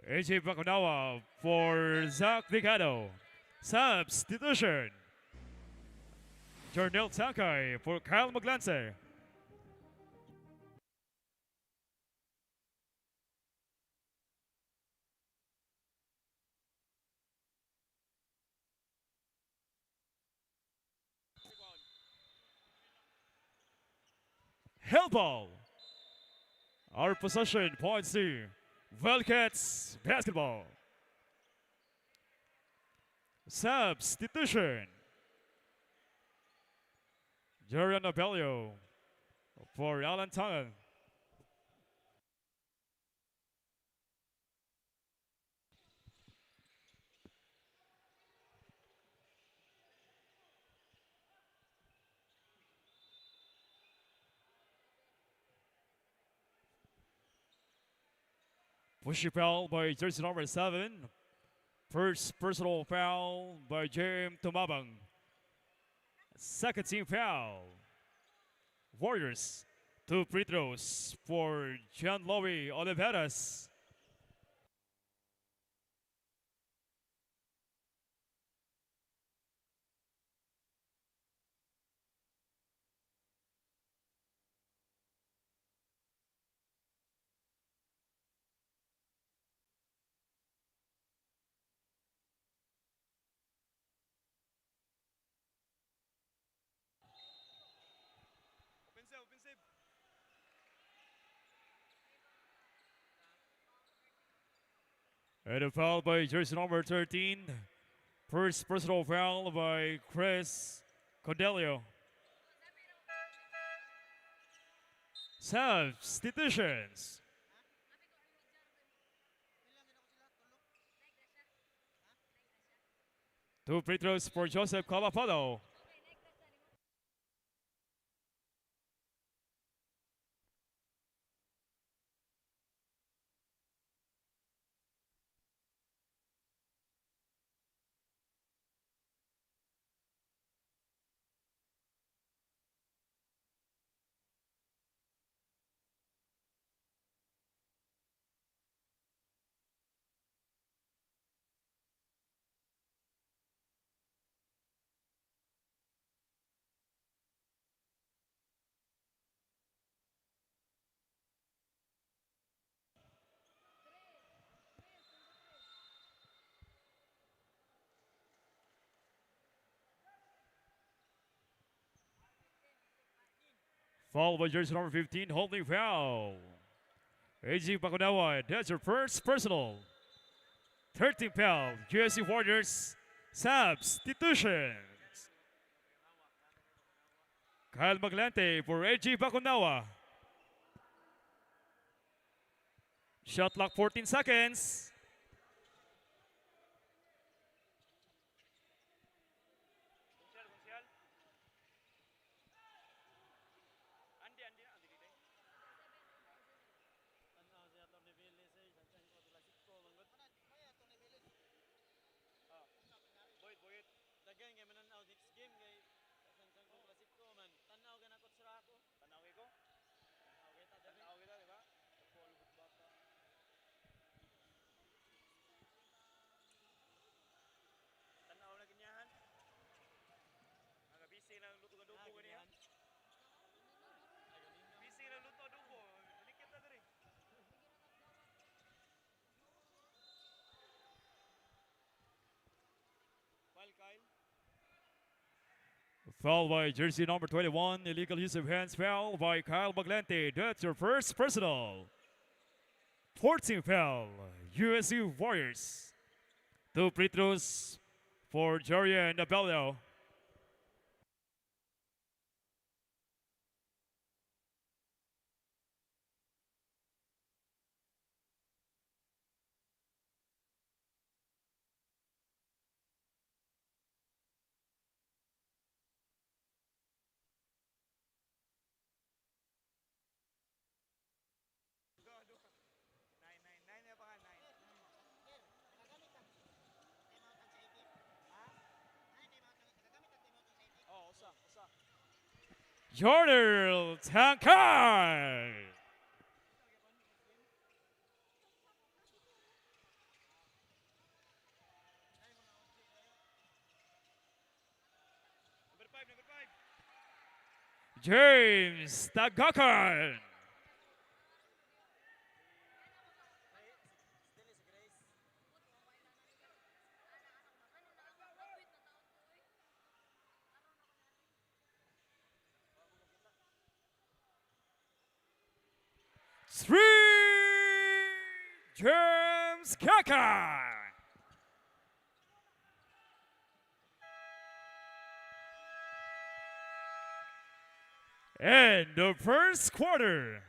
AJ Bakunawa for Zach Vigado. Substitution. Jornel Takai for Kyle Maglance. Hell ball. Our possession points to Wildcats basketball. Substitution. Jorian Abelio for Alan Tangan. Pushy foul by jersey number 7. First personal foul by James Tumabang. Second team foul. Warriors. 2 free throws for John Lowy Oliveras. And a foul by jersey number 13. First personal foul by Chris Cordelio. Substitutions. Two free throws for Joseph Calapado. Foul by jersey number 15, holding foul. AG Bakunawa, that's your first personal. 13 foul, USC Warriors, substitutions. Kyle Maglante for AG Bakunawa. Shot clock 14 seconds. Foul by jersey number 21, illegal use of hands foul by Kyle Maglante. That's your first personal. 14 foul, USC Warriors. Two free throws for Joria and Abello. Jordan Tankai. James Tagakan. Three, James Kaka. And the first quarter.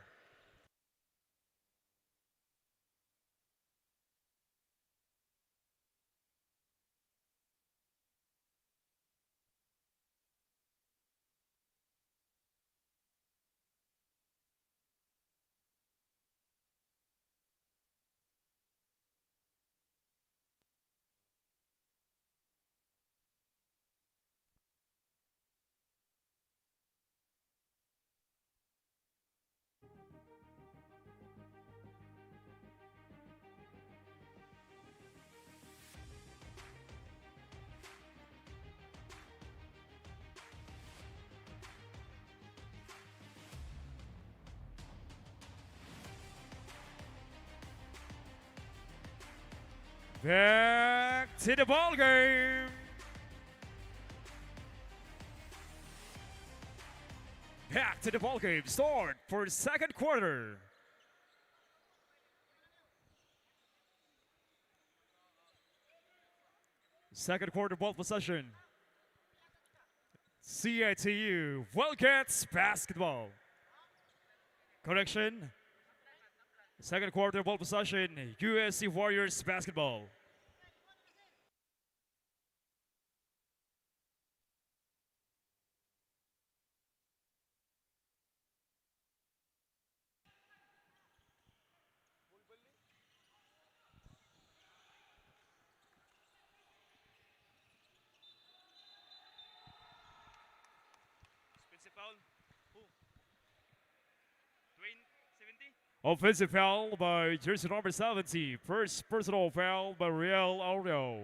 Back to the ball game. Back to the ball game. Start for the second quarter. Second quarter ball possession. CIT-U Wildcats basketball. Correction. Second quarter ball possession. USC Warriors basketball. Offensive foul by jersey number 70. First personal foul by Real Aureo.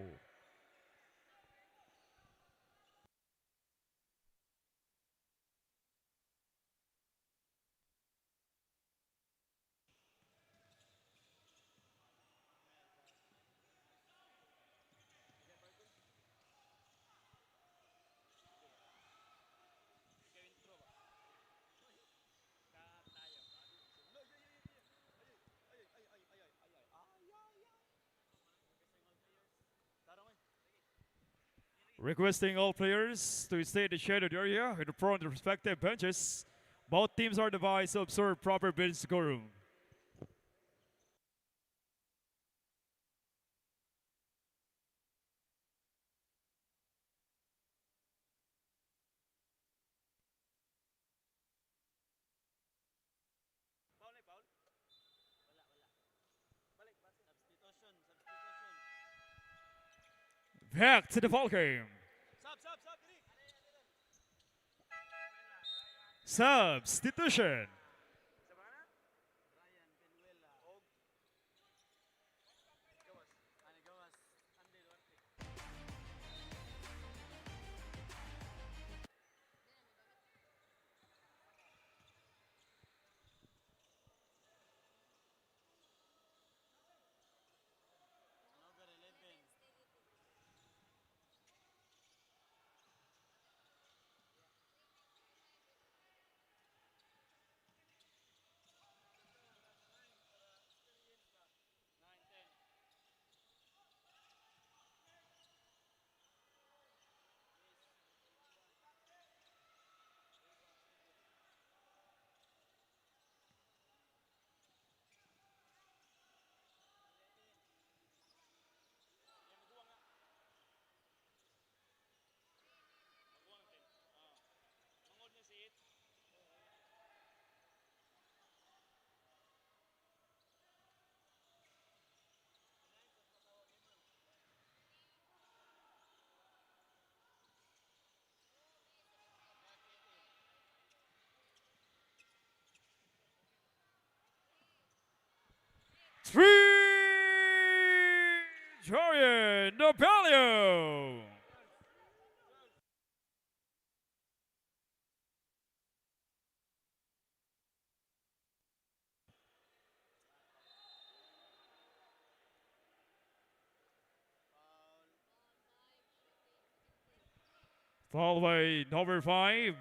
Requesting all players to stay in the shaded area in front of the respective benches. Both teams are advised to observe proper bench decorum. Back to the ball game. Substitution. Three, Jorian Nopalio. Followed by number 5,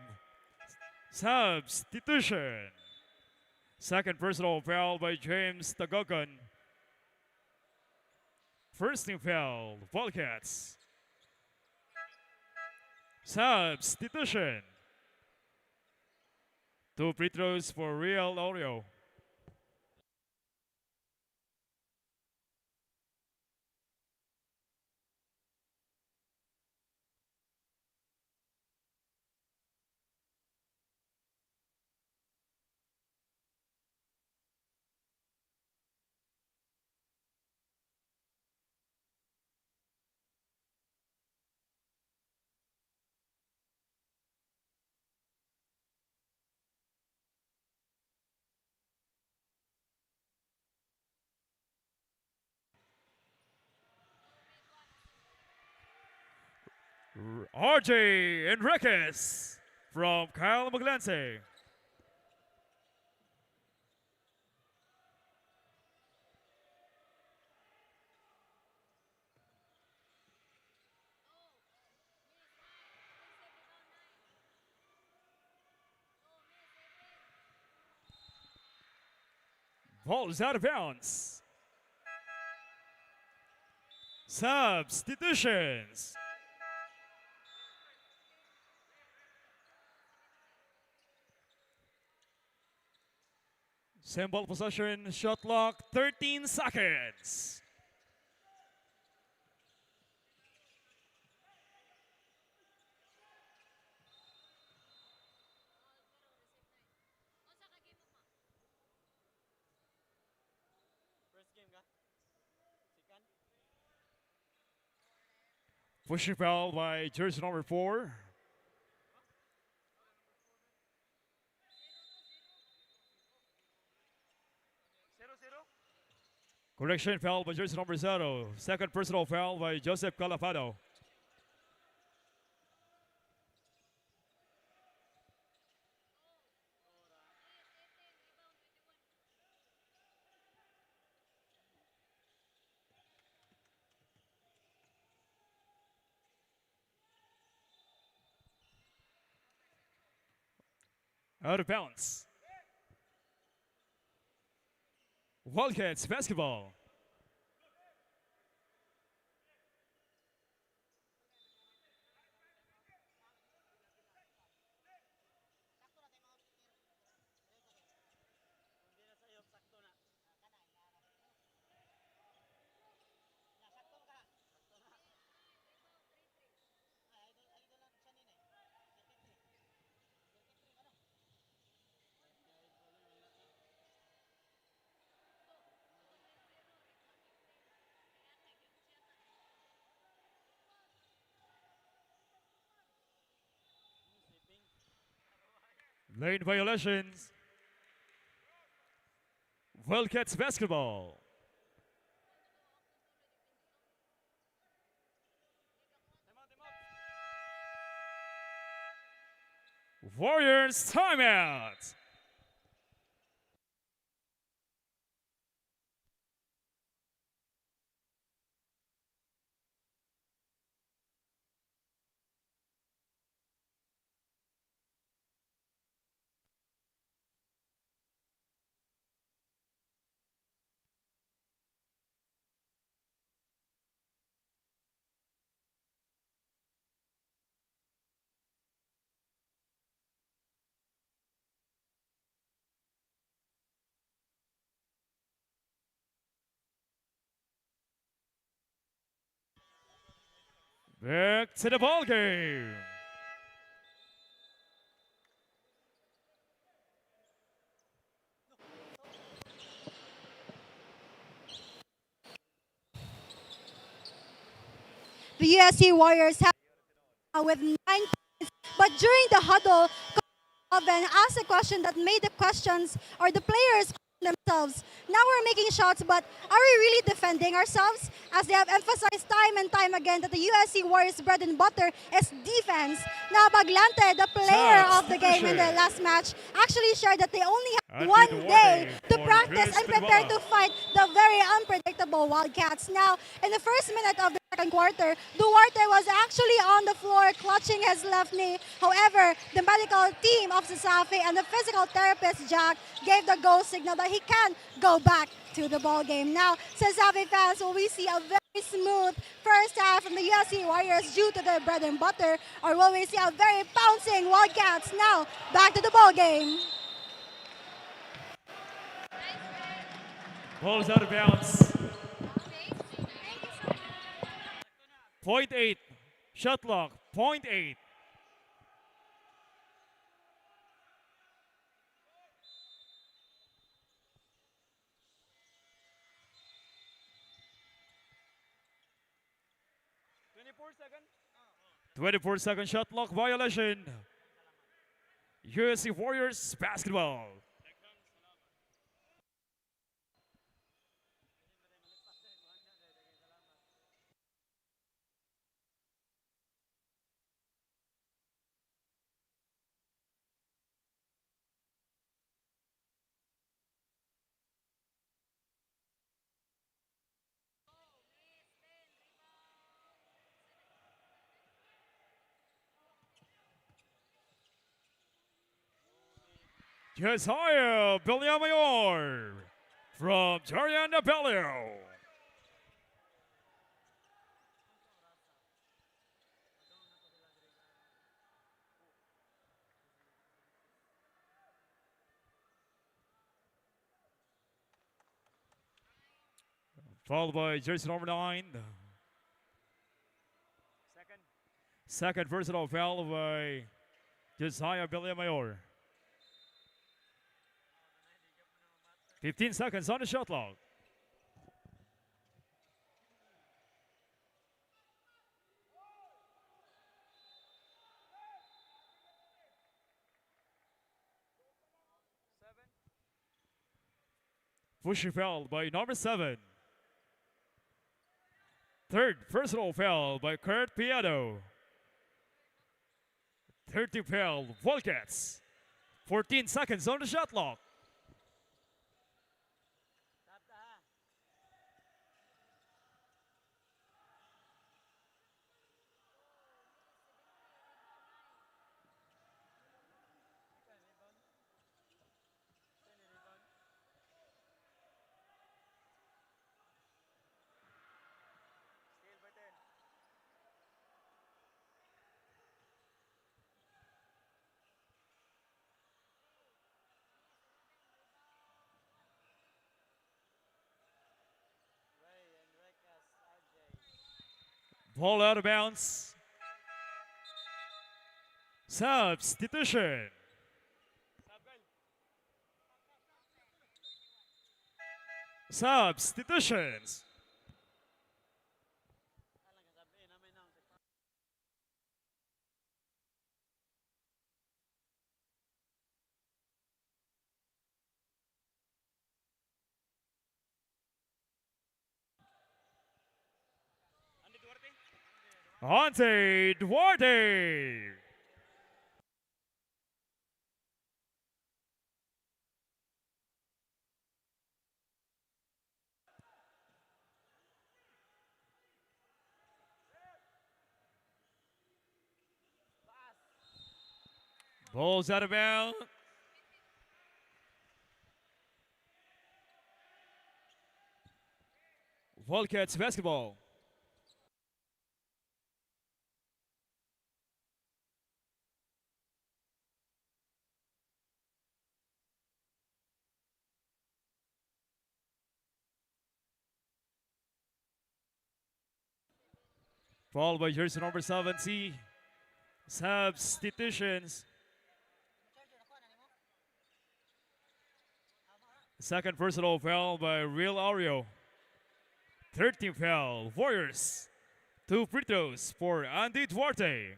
substitution. Second personal foul by James Tagogan. First team foul, Wildcats. Substitution. 2 free throws for Real Oreo. RJ Enriquez from Kyle Maglense. Ball is out of bounds. Substitutions. Symbol possession, shot clock, 13 seconds. Pushing foul by jersey number 4. Correction foul by jersey number 0. Second personal foul by Joseph Calafado. Out of bounds. Wildcats basketball. Lane violations. Wildcats basketball. Warriors timeout. Back to the ball game. The USC Warriors have with 9 points, but during the huddle, Coach Alvin asked a question that made the questions or the players themselves. Now we're making shots, but are we really defending ourselves? As they have emphasized time and time again that the USC Warriors' bread and butter is defense. Now Baglante, the player of the game in the last match, actually shared that they only have one day to practice and prepare to fight the very unpredictable Wildcats. Now, in the first minute of the second quarter, Duarte was actually on the floor clutching his left knee. However, the medical team of CESAFI and the physical therapist, Jack, gave the go signal that he can go back to the ball game. Now, CESAFI fans, will we see a very smooth first half from the USC Warriors due to their bread and butter, or will we see a very bouncing Wildcats? Now, back to the ball game. Ball's out of bounds. Point 8. Shot clock. Point 8. Second. 24-second shot clock violation. USC Warriors basketball. Josiah Villamayor from Jarianda Bellio. Followed by jersey number 9. Second personal foul by Josiah Villamayor. 15 seconds on the shot clock. Pushing foul by number 7. Third personal foul by Kurt Piano. 30 foul, Wildcats. 14 seconds on the shot clock. Ball out of bounds. Substitution. Substitutions. Ante Duarte. Ball's out of bounds. Wildcats basketball. Followed by jersey number 70. Substitutions. Second personal foul by Real Aureo. 13th foul, Warriors. 2 free throws for Andy Duarte.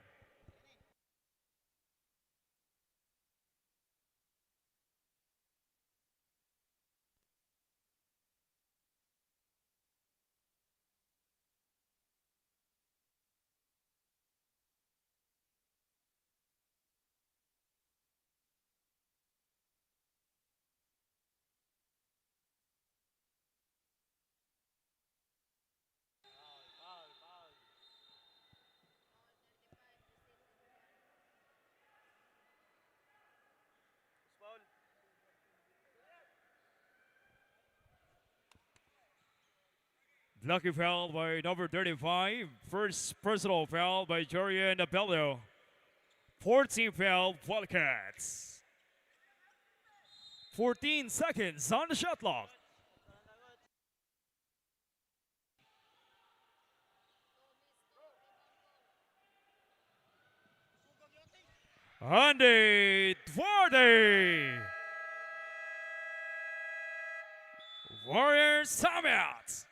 Lucky foul by number 35. First personal foul by Jorian Abello. 14 foul, Wildcats. 14 seconds on the shot clock. Andy Duarte. Warriors timeout.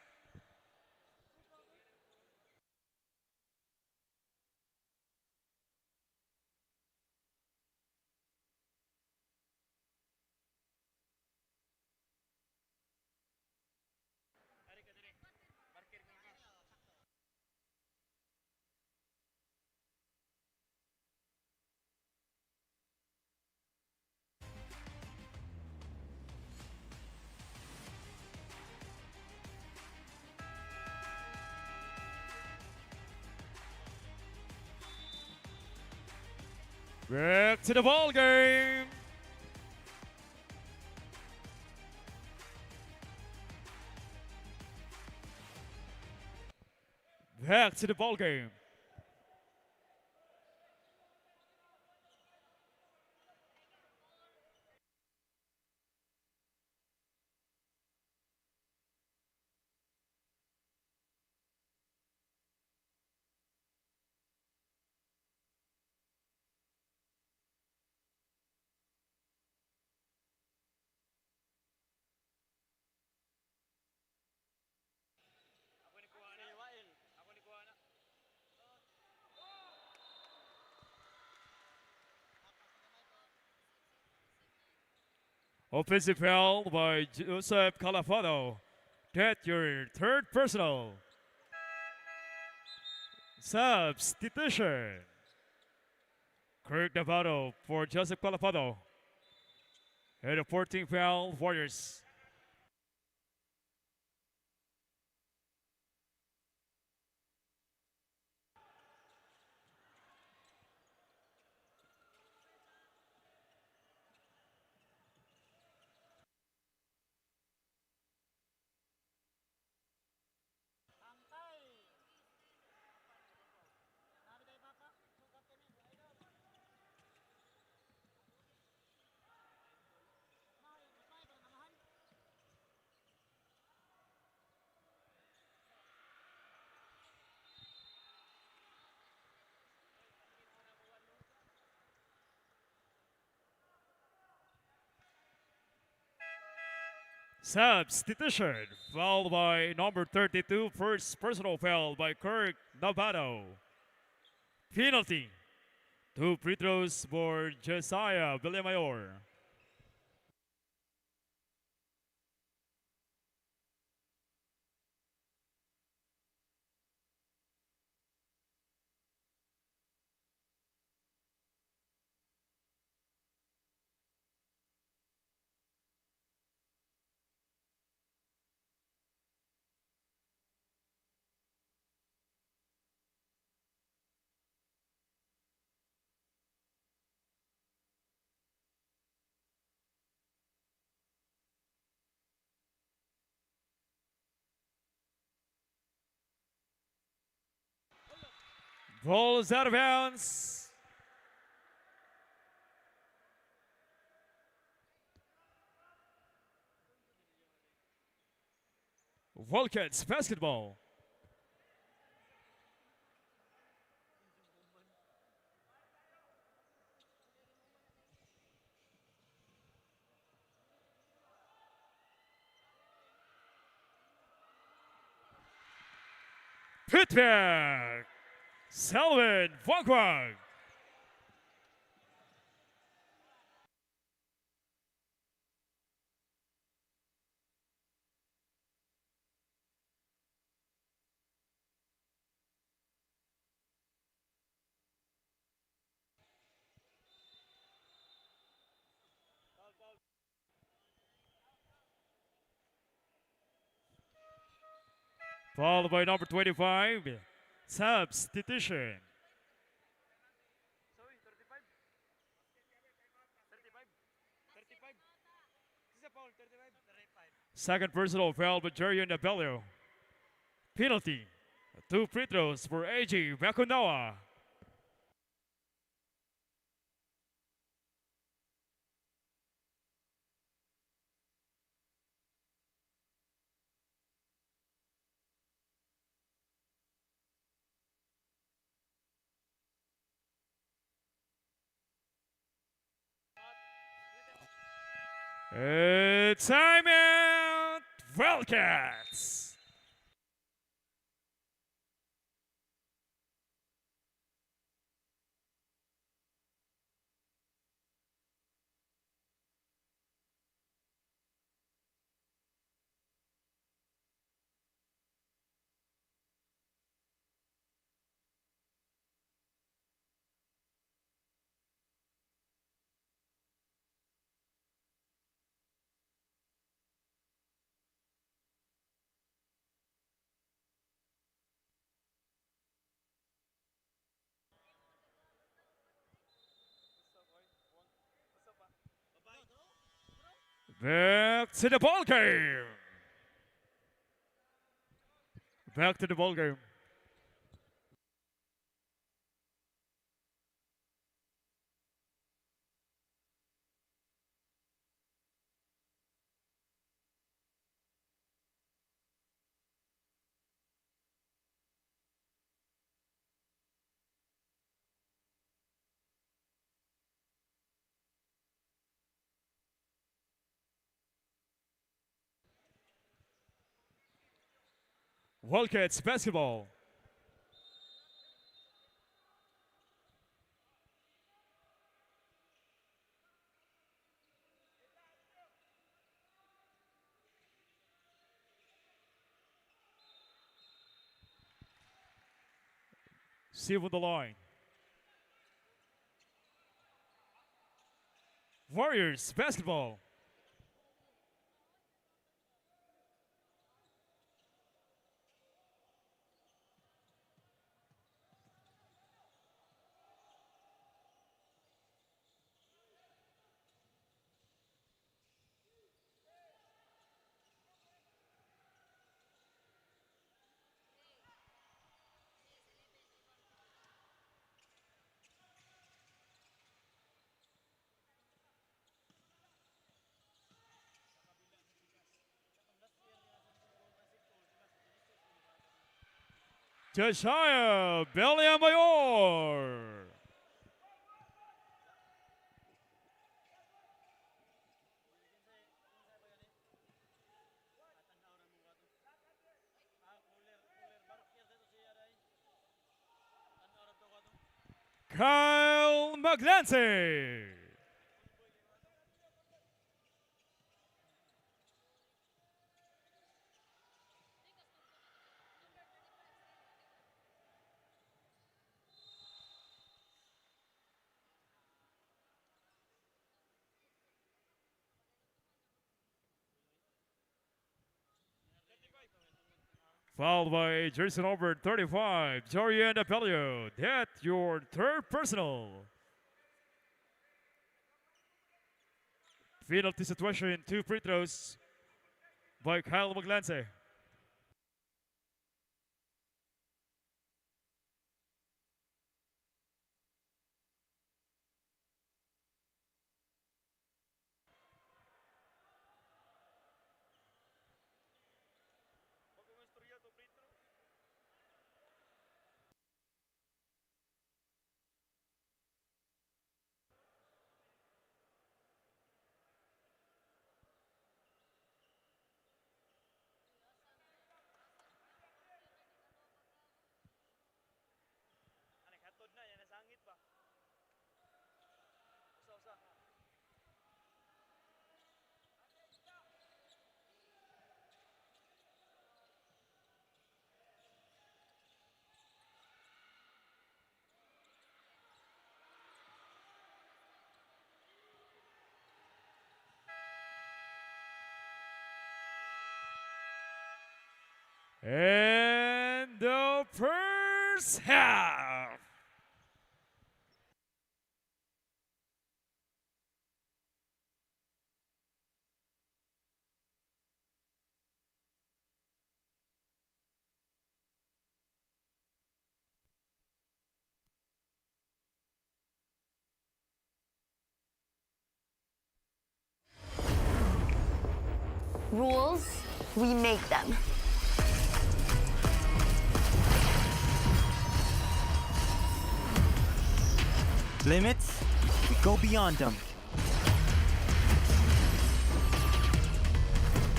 Back to the ball game. Back to the ball game. Offensive foul by Joseph Calafado. Get your third personal. Substitution. Kirk Navarro for Joseph Calafado. And a 14th foul, Warriors. Substitution, foul by number 32, first personal foul by Kirk Navarro. Penalty, 2 free throws for Josiah Villamayor. Ball is out of bounds. Wildcats basketball. Putback. Selwyn Wagwag. Followed by number 25, substitution. Second personal foul by Jerion Abelio. Penalty, 2 free throws for AJ Bakunawa. Timeout, Wildcats. Back to the ball game. Back to the ball game. Wildcats basketball. See him on the line. Warriors basketball. Josiah Bellamayor. Kyle Maglanse. Fouled by jersey number 35, Jorian Apelio. That's your third personal. Penalty situation, 2 free throws by Kyle Maglanse. And the first half. Rules, we make them. Limits, we go beyond them.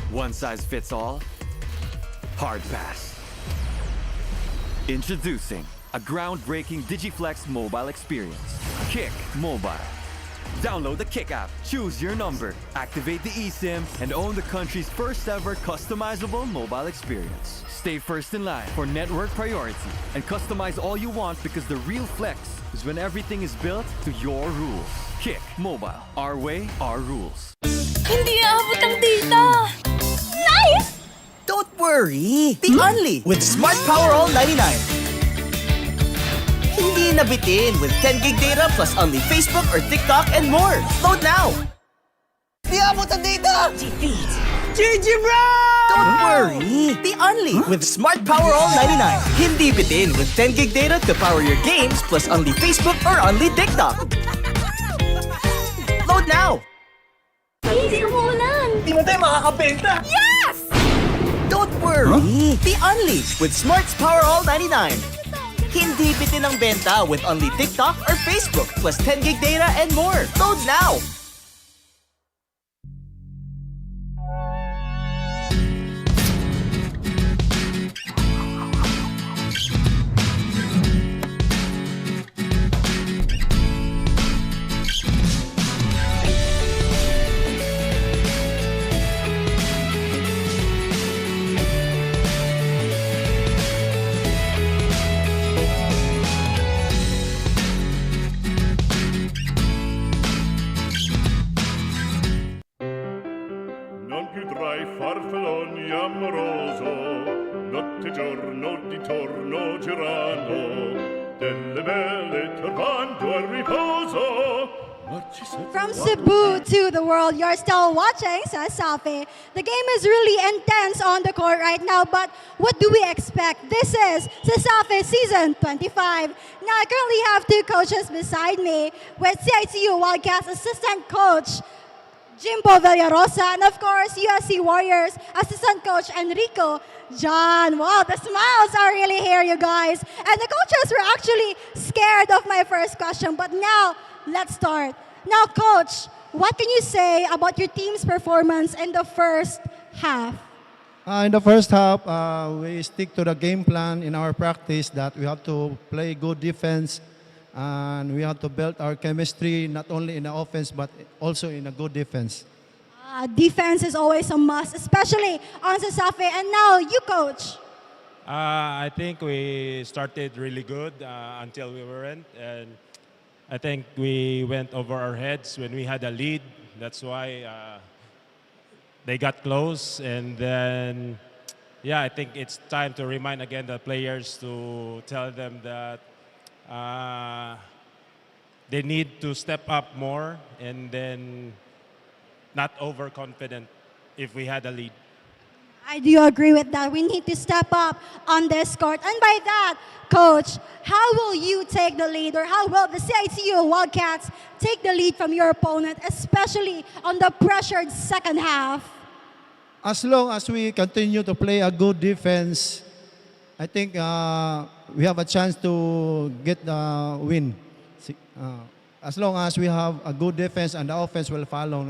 One size fits all, hard pass. Introducing a groundbreaking DigiFlex mobile experience. Kick Mobile. Download the Kick app, choose your number, activate the eSIM, and own the country's first ever customizable mobile experience. Stay first in line for network priority and customize all you want, because the real flex is when everything is built to your rules. Kick Mobile. Our way, our rules. Hindi aabot ang data! Nice! Don't worry! Be only with Smart Power All 99. Hindi nabitin with 10 gig data plus only Facebook or TikTok and more. Load now! Di abot ang data! GG bro! Don't worry! Be only with Smart Power All 99. Hindi bitin with 10 gig data to power your games plus only Facebook or only TikTok. Load now! Easy umuulan! Di mo tayo makakabenta! Yes! Don't worry! Be only with Smart's Power All 99. Hindi bitin ang benta with only TikTok or Facebook plus 10 gig data and more. Load now! Girano, delle belle turbando al riposo. From Cebu to the world, you're still watching CESAFI. The game is really intense on the court right now, but what do we expect? This is CESAFI Season 25. Now, I currently have two coaches beside me with CIT-U Wildcats Assistant Coach Jimbo Villarosa, and of course, USC Warriors Assistant Coach Enrico John. Wow, the smiles are really here, you guys. And the coaches were actually scared of my first question, but now, let's start. Now, Coach, what can you say about your team's performance in the first half? In the first half, we stick to the game plan in our practice that we have to play good defense and we have to build our chemistry not only in the offense but also in a good defense. Defense is always a must, especially on CESAFI. And now, you, Coach. I think we started really good until we weren't. And I think we went over our heads when we had a lead. That's why they got close. And then, yeah, I think it's time to remind again the players to tell them that they need to step up more and then not overconfident if we had a lead. I do agree with that. We need to step up on this court. And by that, Coach, how will you take the lead, or how will the CIT-U Wildcats take the lead from your opponent, especially on the pressured second half? As long as we continue to play a good defense, I think we have a chance to get the win. As long as we have a good defense and the offense will follow.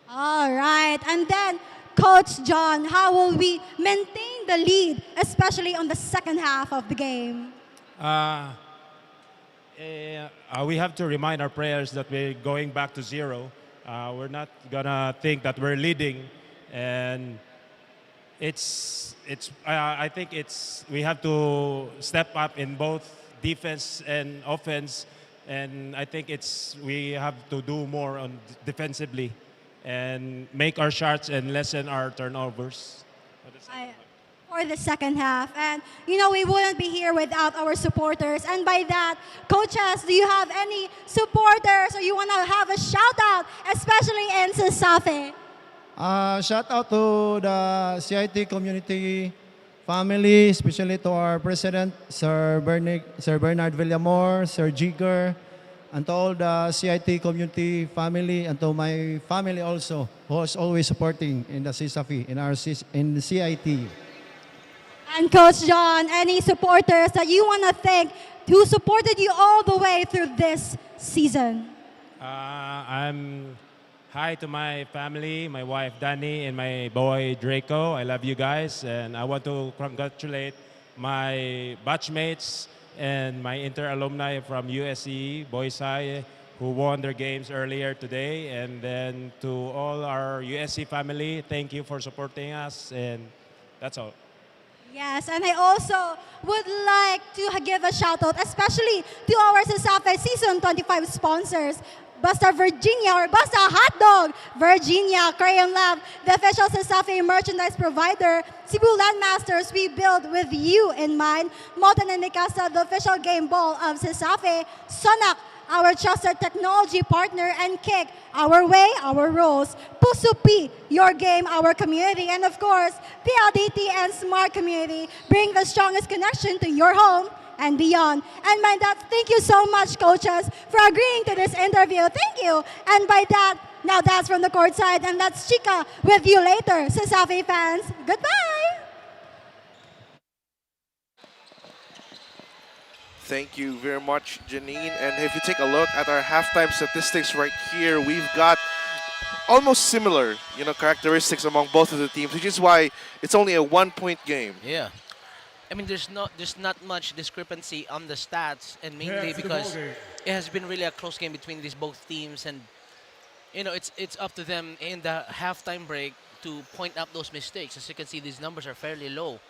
All right. And then, Coach John, how will we maintain the lead, especially on the second half of the game? We have to remind our players that we're going back to zero. We're not gonna think that we're leading, and I think we have to step up in both defense and offense, and I think we have to do more on defensively and make our shots and lessen our turnovers. For the second half. And, you know, we wouldn't be here without our supporters. And by that, coaches, do you have any supporters or you want to have a shout out, especially in CESAFI? Shout out to the CIT community family, especially to our president, Sir Bernard Villamor, Sir Jigger, and to all the CIT community family, and to my family also, who is always supporting in the CESAFI, in the CIT. And Coach John, any supporters that you want to thank who supported you all the way through this season? Hi to my family, my wife Dani and my boy Draco. I love you guys, and I want to congratulate my batchmates and my inter-alumni from USC, Boys High, who won their games earlier today. And then to all our USC family, thank you for supporting us, and that's all. Yes, and I also would like to give a shout out, especially to our CESAFI Season 25 sponsors. Basta Virginia or Basta Hotdog, Virginia, Crayon Lab, the official CESAFI merchandise provider, Cebu Landmasters, we build with you in mind. Motan and Mikasa, the official game ball of CESAFI, Sonak, our trusted technology partner, and Kick, our way, our rules. Pusupi, your game, our community, and of course, PLDT and Smart Community bring the strongest connection to your home and beyond. And by that, thank you so much, coaches, for agreeing to this interview. Thank you. And by that, now that's from the court side, and that's Chica with you later. CESAFI fans, goodbye. Thank you very much, Janine. And if you take a look at our halftime statistics right here, we've got almost similar, characteristics among both of the teams, which is why it's only a 1-point game. Yeah. I mean, there's not much discrepancy on the stats, and mainly because it has been really a close game between these both teams, and it's up to them in the halftime break to point out those mistakes. As you can see, these numbers are fairly low,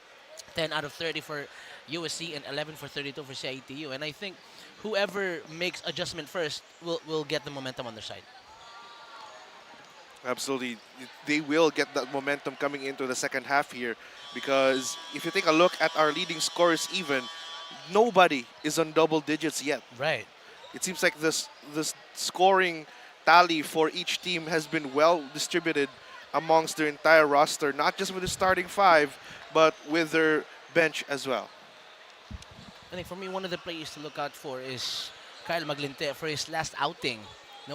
10 out of 30 for USC and 11 for 32 for CIT-U, and I think whoever makes adjustment first will get the momentum on their side. Absolutely. They will get that momentum coming into the second half here, because if you take a look at our leading scorers even, nobody is on double digits yet. Right. It seems like this scoring tally for each team has been well distributed amongst their entire roster, not just with the starting five, but with their bench as well. I think for me, one of the players to look out for is Kyle Maglinte. For his last outing,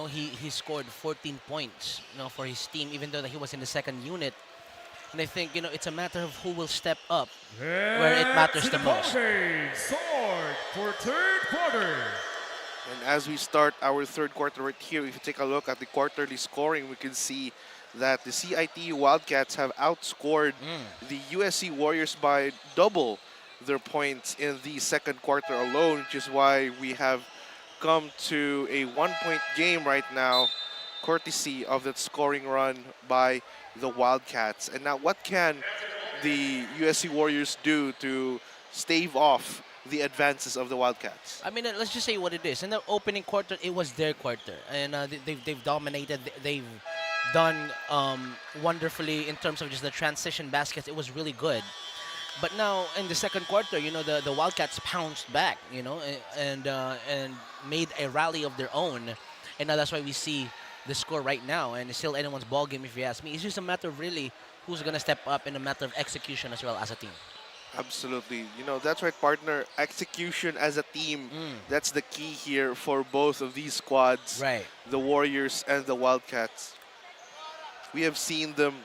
he scored 14 points, for his team, even though that he was in the second unit. And I think, it's a matter of who will step up where it matters the most. Sword for third quarter. And as we start our third quarter right here, if you take a look at the quarterly scoring, we can see that the CIT-U Wildcats have outscored the USC Warriors by double their points in the second quarter alone, which is why we have come to a one-point game right now, courtesy of that scoring run by the Wildcats. And now what can the USC Warriors do to stave off the advances of the Wildcats? I mean, let's just say what it is. In the opening quarter, it was their quarter. And they've dominated. They've done wonderfully in terms of just the transition baskets. It was really good. But now in the second quarter, the Wildcats pounced back, and made a rally of their own. And now that's why we see the score right now. And it's still anyone's ball game, if you ask me. It's just a matter of really who's going to step up in a matter of execution as well as a team. Absolutely. That's right, partner. Execution as a team, that's the key here for both of these squads, right? The Warriors and the Wildcats. We have seen them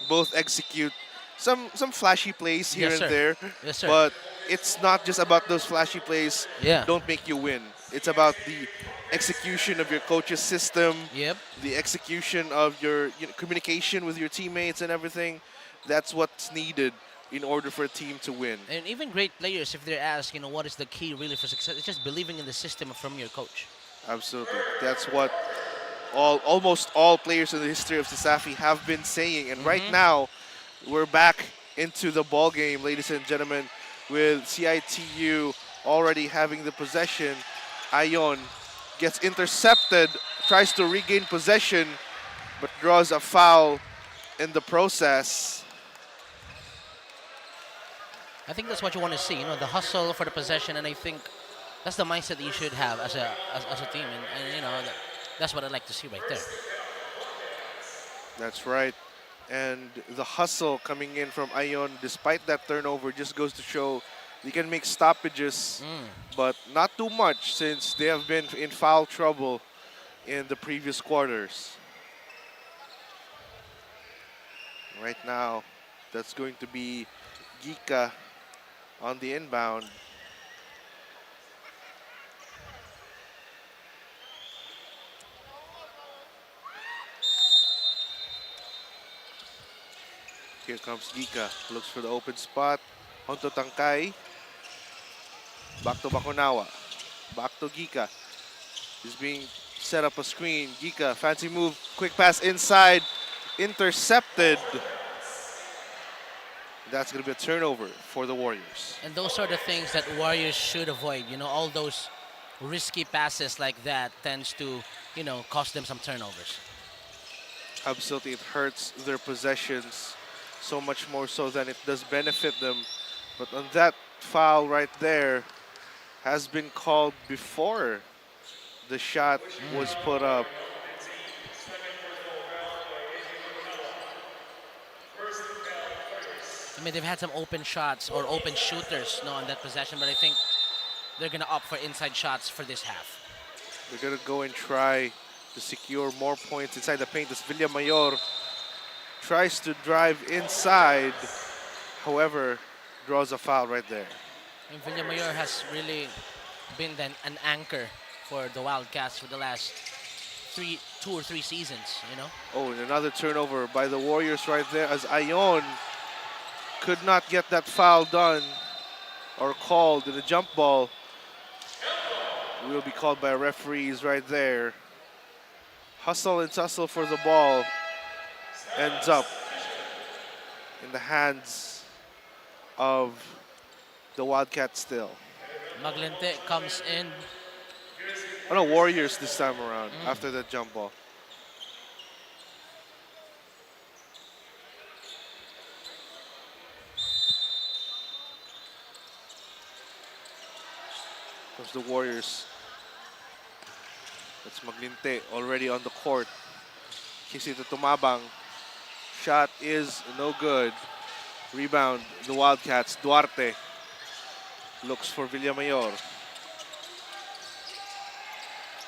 both execute some flashy plays here and there. Yes, sir. But it's not just about those flashy plays don't make you win. It's about the execution of your coach's system, the execution of your communication with your teammates and everything. That's what's needed in order for a team to win. And even great players, if they're asked, what is the key really for success, it's just believing in the system from your coach. Absolutely. That's what almost all players in the history of CESAFI have been saying. And right now, we're back into the ball game, ladies and gentlemen, with CIT-U already having the possession. Ayon gets intercepted, tries to regain possession, but draws a foul in the process. I think that's what you want to see, the hustle for the possession, and I think that's the mindset that you should have as a team, and that's what I'd like to see right there. That's right. And the hustle coming in from Ayon, despite that turnover, just goes to show they can make stoppages, but not too much since they have been in foul trouble in the previous quarters. Right now, that's going to be Gika on the inbound. Here comes Gika, looks for the open spot. Onto Tangkay. Back to Bakunawa. Back to Gika. He's being set up a screen. Gika, fancy move, quick pass inside. Intercepted. That's going to be a turnover for the Warriors. And those are the things that Warriors should avoid. All those risky passes like that tends to, cost them some turnovers. Absolutely, it hurts their possessions so much more so than it does benefit them. But on that foul right there has been called before the shot was put up. I mean, they've had some open shots or open shooters on that possession, but I think they're going to opt for inside shots for this half. They're going to go and try to secure more points inside the paint as Villamayor tries to drive inside. However, draws a foul right there. And Villamayor has really been an anchor for the Wildcats for the last 2 or 3 seasons, Oh, and another turnover by the Warriors right there as Ayon could not get that foul done or called, and the jump ball will be called by referees right there. Hustle and tussle for the ball ends up in the hands of the Wildcats still. Maglinte comes in. Oh no, Warriors this time around after that jump ball. Comes the Warriors. That's Maglinte already on the court. Kicks it to Tumabang. Shot is no good. Rebound, the Wildcats. Duarte looks for Villamayor.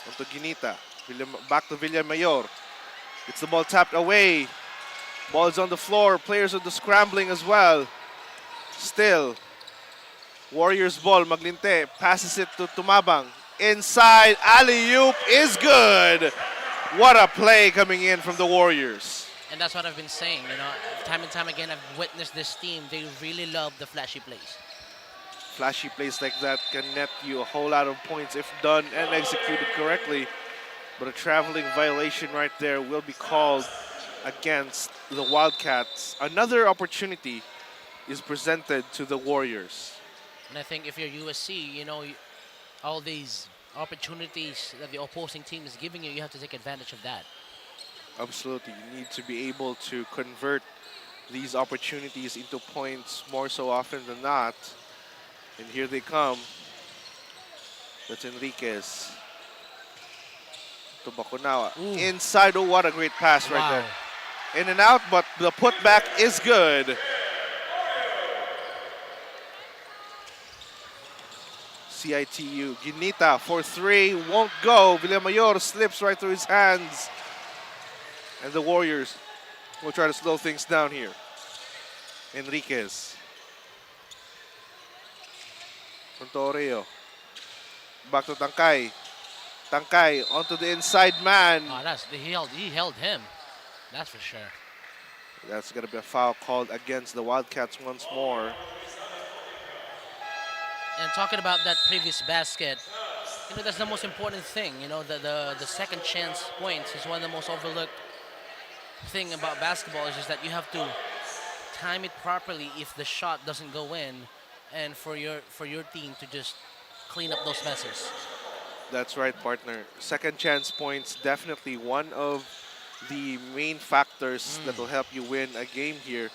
Onto Ginita. Back to Villamayor. It's the ball tapped away. Ball's on the floor. Players are the scrambling as well. Still, Warriors ball. Maglinte passes it to Tumabang. Inside, alley-oop is good. What a play coming in from the Warriors. And that's what I've been saying, you know, time and time again I've witnessed this team. They really love the flashy plays. Flashy plays like that can net you a whole lot of points if done and executed correctly. But a traveling violation right there will be called against the Wildcats. Another opportunity is presented to the Warriors. And I think if you're USC, you know, all these opportunities that the opposing team is giving you, you have to take advantage of that. Absolutely. You need to be able to convert these opportunities into points more so often than not. And here they come. That's Enriquez. To Bakunawa. Inside. Oh, what a great pass right there. In and out, but the putback is good. CIT-U. Ginita for three. Won't go. Villamayor slips right through his hands. And the Warriors will try to slow things down here. Enriquez. Oreo. Back to Tangkay. Tangkay onto the inside man. Oh, he held him. That's for sure. That's going to be a foul called against the Wildcats once more. And talking about that previous basket, you know, that's the most important thing. You know, the second chance points is one of the most overlooked thing about basketball is just that you have to time it properly if the shot doesn't go in, and for your team to just clean up those messes. That's right, partner. Second chance points, definitely one of the main factors that will help you win a game here,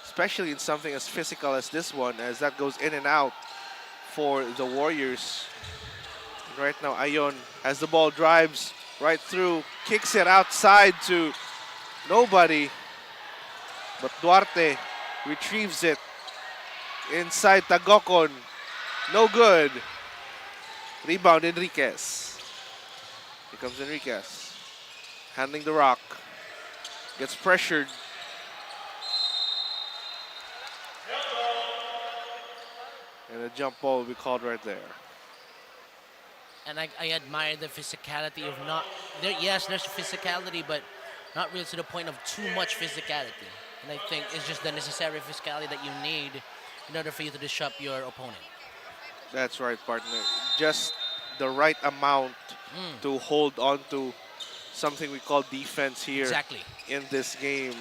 especially in something as physical as this one, as that goes in and out for the Warriors. And right now, Ayon has the ball, drives right through, kicks it outside to nobody, but Duarte retrieves it inside Tagokon. No good. Rebound, Enriquez. Here comes Enriquez. Handling the rock. Gets pressured. And a jump ball will be called right there. And I admire the physicality of not... yes, there's physicality, but not really to the point of too much physicality. And I think it's just the necessary physicality that you need in order for you to disrupt your opponent. That's right, partner. Just the right amount to hold on to something we call defense here in this game.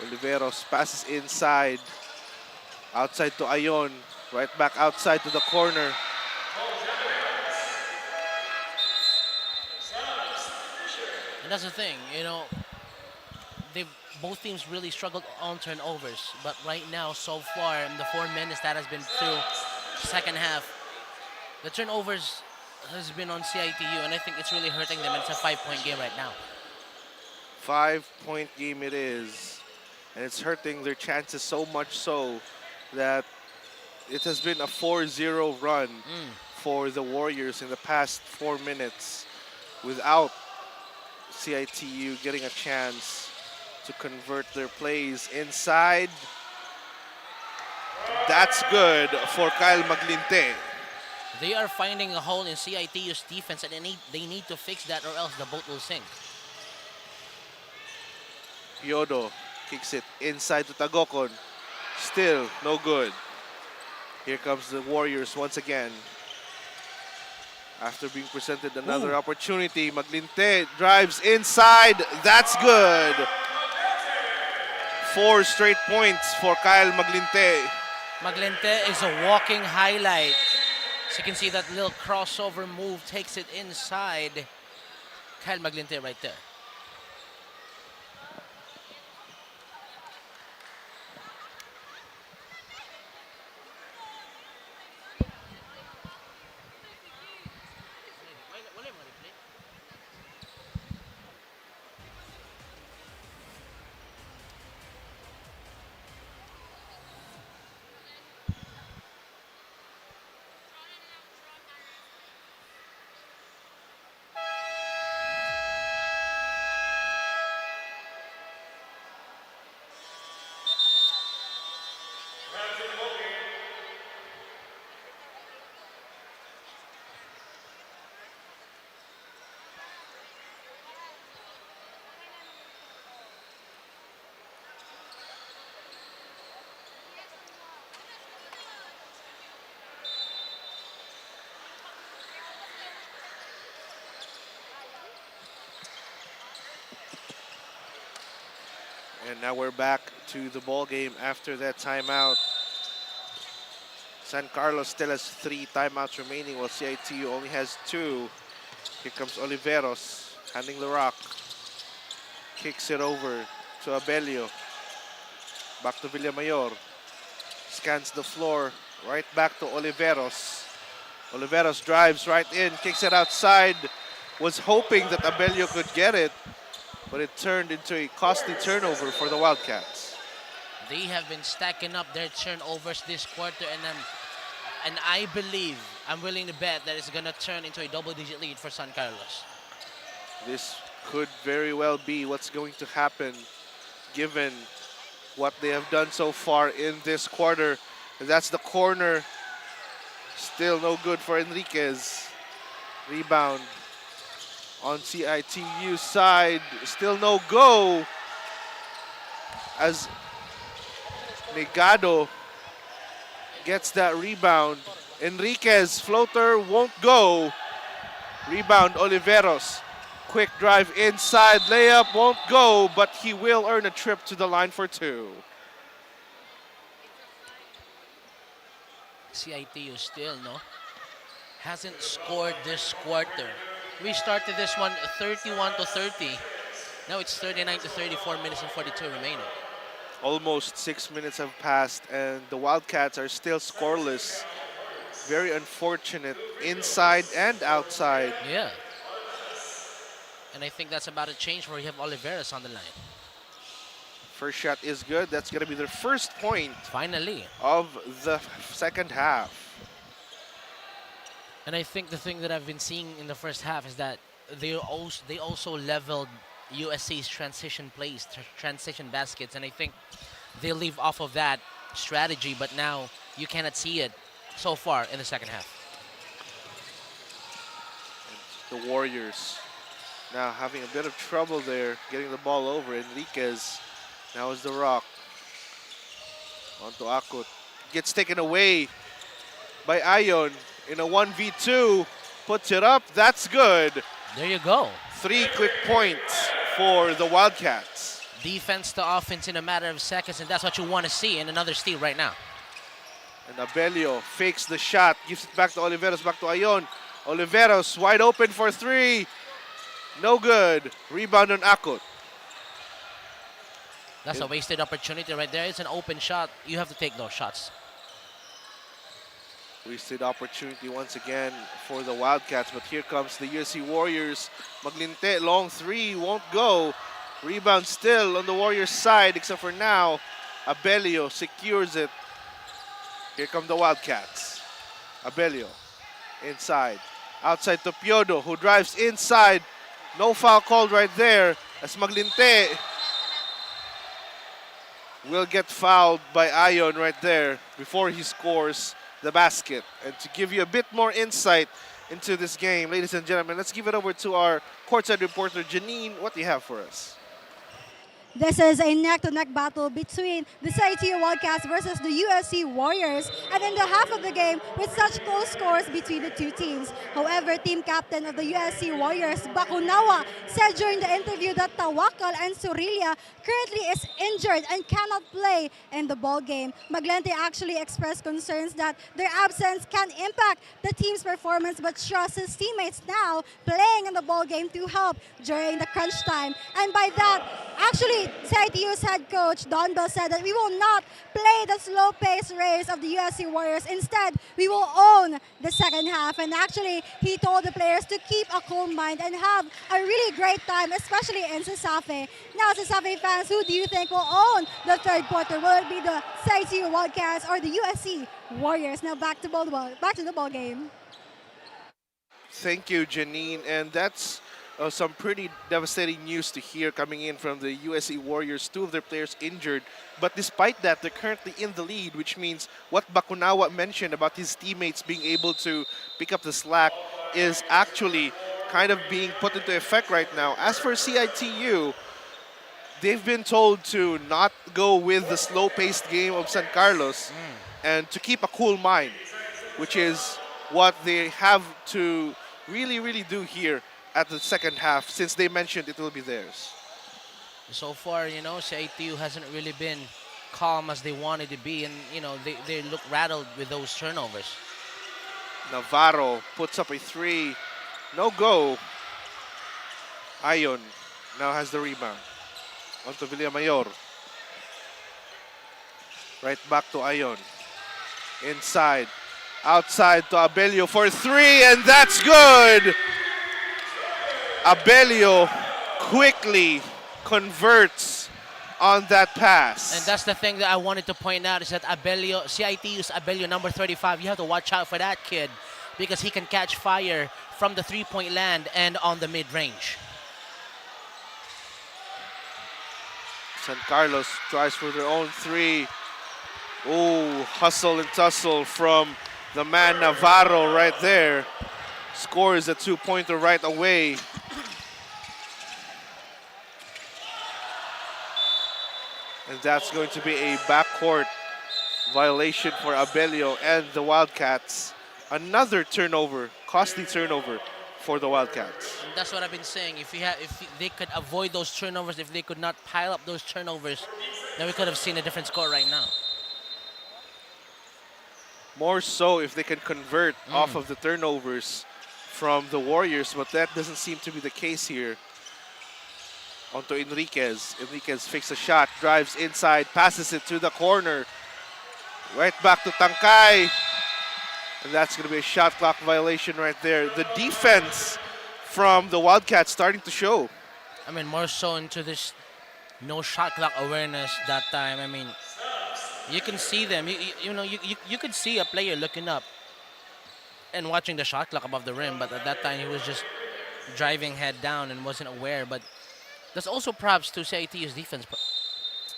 Oliveros passes inside. Outside to Ayon. Right back outside to the corner. And that's the thing, you know, both teams really struggled on turnovers. But right now, so far, in the 4 minutes that has been through second half, the turnovers has been on CIT-U, and I think it's really hurting them. It's a 5-point game right now. 5-point game it is. And it's hurting their chances so much so that it has been a 4-0 run for the Warriors in the past 4 minutes without CIT-U getting a chance to convert their plays inside. That's good for Kyle Maglinte. They are finding a hole in CIT-U's defense, and they need to fix that, or else the boat will sink. Yodo kicks it inside to Tagokon. Still no good. Here comes the Warriors once again. After being presented another opportunity, Maglinte drives inside. That's good. 4 straight points for Kyle Maglinte. Maglinte is a walking highlight. So you can see that little crossover move, takes it inside. Kyle Maglinte right there. And now we're back to the ball game after that timeout. San Carlos still has 3 timeouts remaining, while CIT-U only has 2. Here comes Oliveros, handing the rock. Kicks it over to Abelio. Back to Villamayor. Scans the floor, right back to Oliveros. Oliveros drives right in, kicks it outside. Was hoping that Abelio could get it, but it turned into a costly turnover for the Wildcats. They have been stacking up their turnovers this quarter, and I believe, I'm willing to bet that it's going to turn into a double-digit lead for San Carlos. This could very well be what's going to happen given what they have done so far in this quarter. And that's the corner. Still no good for Enriquez. Rebound on CIT-U side. Still no go as Negado gets that rebound. Enriquez, floater won't go. Rebound, Oliveros. Quick drive inside, layup won't go, but he will earn a trip to the line for 2. CIT-U still, hasn't scored this quarter. We started this one 31-30. Now it's 39-34, minutes and 42 remaining. Almost 6 minutes have passed, and the Wildcats are still scoreless. Very unfortunate, inside and outside. Yeah. And I think that's about to change where you have Oliveros on the line. First shot is good. That's going to be their first point. Finally. Of the second half. And I think the thing that I've been seeing in the first half is that they also leveled USC's transition plays, transition baskets. And I think they leave off of that strategy, but now you cannot see it so far in the second half. The Warriors now having a bit of trouble there, getting the ball over. Enriquez now is the rock. On to Akut. Gets taken away by Ayon in a 1v2. Puts it up. That's good. There you go. 3 quick points for the Wildcats. Defense to offense in a matter of seconds, and that's what you want to see in another steal right now. And Abelio fakes the shot, gives it back to Oliveros, back to Ayon. Oliveros wide open for 3. No good. Rebound on Akut. That's a wasted opportunity right there. It's an open shot. You have to take those shots. Wasted opportunity once again for the Wildcats, but here comes the USC Warriors. Maglinte, long 3, won't go. Rebound still on the Warriors side, except for now. Abelio secures it. Here come the Wildcats. Abelio inside. Outside to Piodo, who drives inside. No foul called right there, as Maglinte will get fouled by Ayon right there before he scores the basket. And to give you a bit more insight into this game, ladies and gentlemen, let's give it over to our courtside reporter, Janine. What do you have for us? This is a neck-to-neck battle between the CIT-U Wildcats versus the USC Warriors. And in the half of the game, with such close scores between the two teams. However, team captain of the USC Warriors, Bakunawa, said during the interview that Tawakal and Surilla currently is injured and cannot play in the ball game. Maglente actually expressed concerns that their absence can impact the team's performance, but trusts his teammates now playing in the ball game to help during the crunch time. And by that, actually, CIT-U's head coach, Don Bell, said that we will not play the slow-paced race of the USC Warriors. Instead, we will own the second half. And actually, he told the players to keep a cool mind and have a really great time, especially in CESAFI. Now, CESAFI fans, who do you think will own the third quarter? Will it be the CIT-U Wildcats or the USC Warriors? Now, back to the ball game. Thank you, Janine. And that's some pretty devastating news to hear coming in from the USC Warriors. 2 of their players injured, but despite that, they're currently in the lead, which means what Bakunawa mentioned about his teammates being able to pick up the slack is actually kind of being put into effect right now. As for CIT-U, they've been told to not go with the slow-paced game of San Carlos and to keep a cool mind, which is what they have to really do here at the second half, since they mentioned it will be theirs. So far, CIT-U hasn't really been calm as they wanted to be, and they look rattled with those turnovers. Navarro puts up a three. No go. Ayon now has the rebound. Onto Villamayor. Right back to Ayon. Inside. Outside to Abelio for three, and that's good. Abelio quickly converts on that pass. And that's the thing that I wanted to point out is that Abelio, CIT-U's Abelio, number 35, you have to watch out for that kid because he can catch fire from the three-point land and on the mid-range. San Carlos tries for their own three. Oh, hustle and tussle from the man Navarro right there. Scores a two-pointer right away. And that's going to be a backcourt violation for Abelio and the Wildcats. Another turnover, costly turnover for the Wildcats. And that's what I've been saying. If they could avoid those turnovers, if they could not pile up those turnovers, then we could have seen a different score right now. More so if they can convert off of the turnovers from the Warriors, but that doesn't seem to be the case here. Onto Enriquez. Enriquez fakes a shot, drives inside, passes it to the corner. Right back to Tangkay. And that's going to be a shot clock violation right there. The defense from the Wildcats starting to show. I mean, more so into this no shot clock awareness that time. I mean, you can see them. You could see a player looking up and watching the shot clock above the rim, but at that time he was just driving head down and wasn't aware. But that's also props to CIT-U's defense.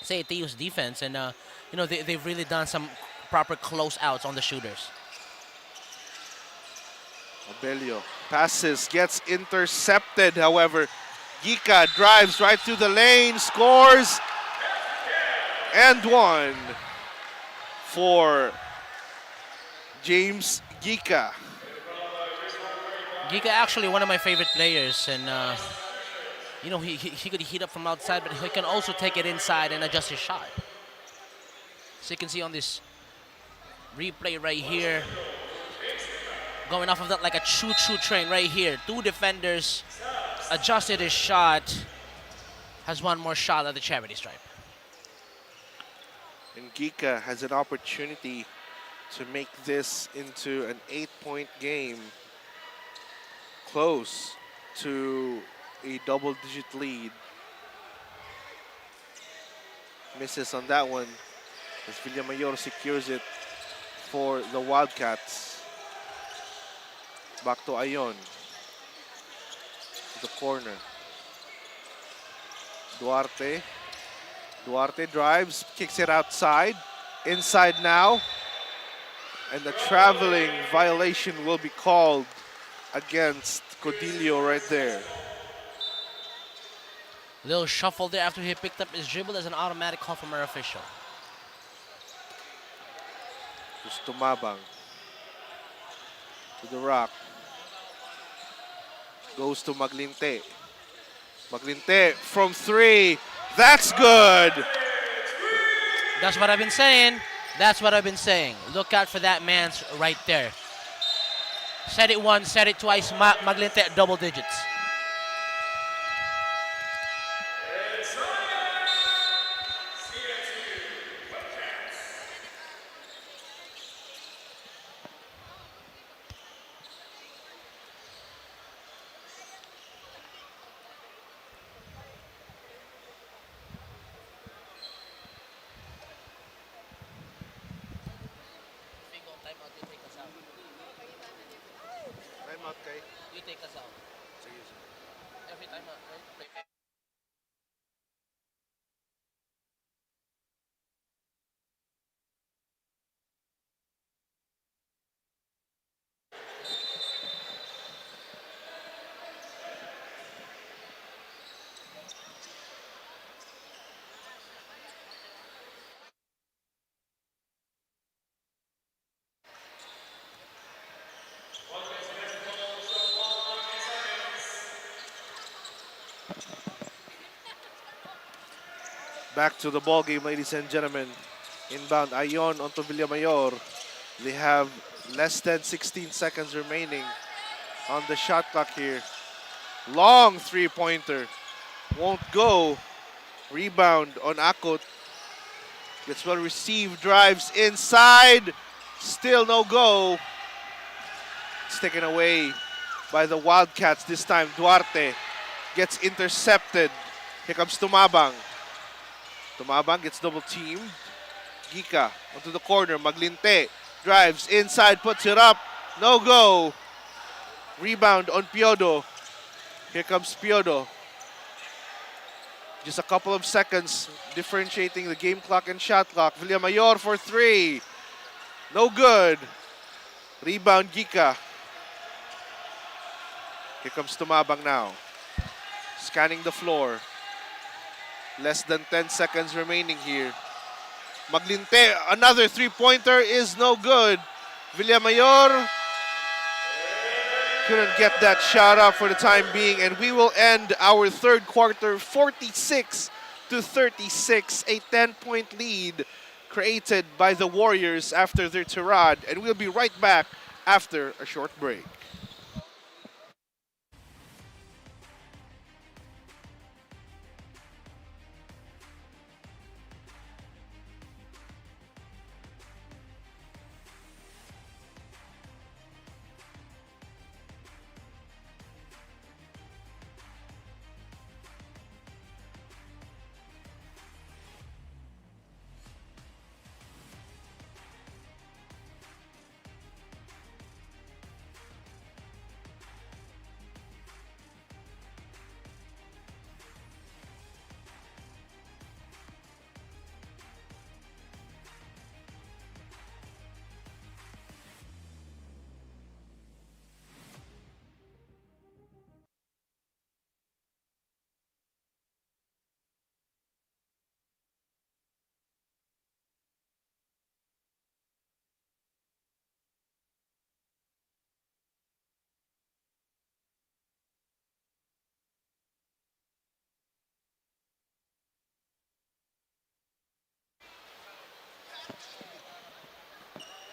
CIT-U's defense, and they've really done some proper closeouts on the shooters. Abelio passes, gets intercepted. However, Gika drives right through the lane, scores, and one for James Gika. Gika actually one of my favorite players, and he could heat up from outside, but he can also take it inside and adjust his shot. So you can see on this replay right here, going off of that like a choo-choo train right here. Two defenders adjusted his shot, has one more shot at the charity stripe. And Gika has an opportunity to make this into an 8-point game, close to a double-digit lead. Misses on that one as Villamayor secures it for the Wildcats. Back to Ayon. To the corner. Duarte. Duarte drives, kicks it outside. Inside now. And the traveling violation will be called against Codillo right there. Little shuffle there after he picked up his dribble as an automatic call from our official. Just Tumabang. To the rock. Goes to Maglinte. Maglinte from three. That's good. That's what I've been saying. That's what I've been saying. Look out for that man's right there. Said it once, said it twice. Maglinte at double digits. You take us out. Every time right? Back to the ball game, ladies and gentlemen. Inbound Ayon onto Villamayor. They have less than 16 seconds remaining on the shot clock here. Long three-pointer. Won't go. Rebound on Akot. Gets well received. Drives inside. Still no go. It's taken away by the Wildcats this time. Duarte gets intercepted. Here comes Tumabang. Tumabang gets double teamed. Gika onto the corner. Maglinte drives inside, puts it up. No go. Rebound on Piodo. Here comes Piodo. Just a couple of seconds differentiating the game clock and shot clock. Villamayor for three. No good. Rebound Gika. Here comes Tumabang now. Scanning the floor. Less than 10 seconds remaining here. Maglinte, another three-pointer is no good. Villamayor couldn't get that shot up for the time being, and we will end our third quarter 46-36, a 10-point lead created by the Warriors after their tirade, and we'll be right back after a short break.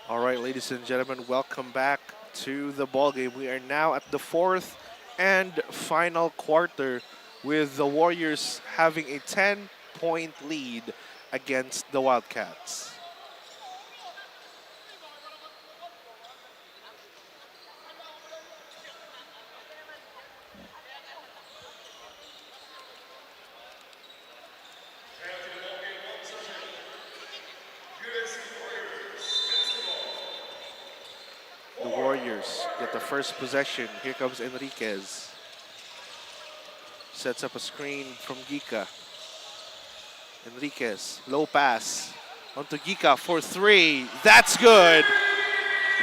All right, ladies and gentlemen, welcome back to the ballgame. We are now at the fourth and final quarter with the Warriors having a 10-point lead against the Wildcats. Get the first possession. Here comes Enriquez. Sets up a screen from Gika. Enriquez, low pass onto Gika for three. That's good.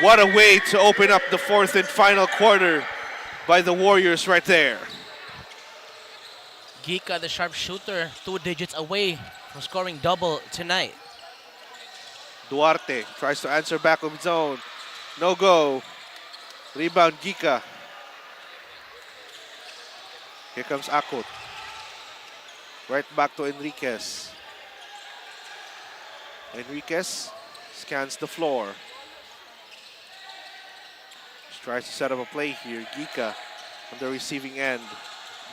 What a way to open up the fourth and final quarter by the Warriors right there. Gika, the sharpshooter, 2 digits away from scoring double tonight. Duarte tries to answer back of his own. No go. Rebound Gika. Here comes Akot. Right back to Enriquez. Enriquez scans the floor. Just tries to set up a play here. Gika on the receiving end.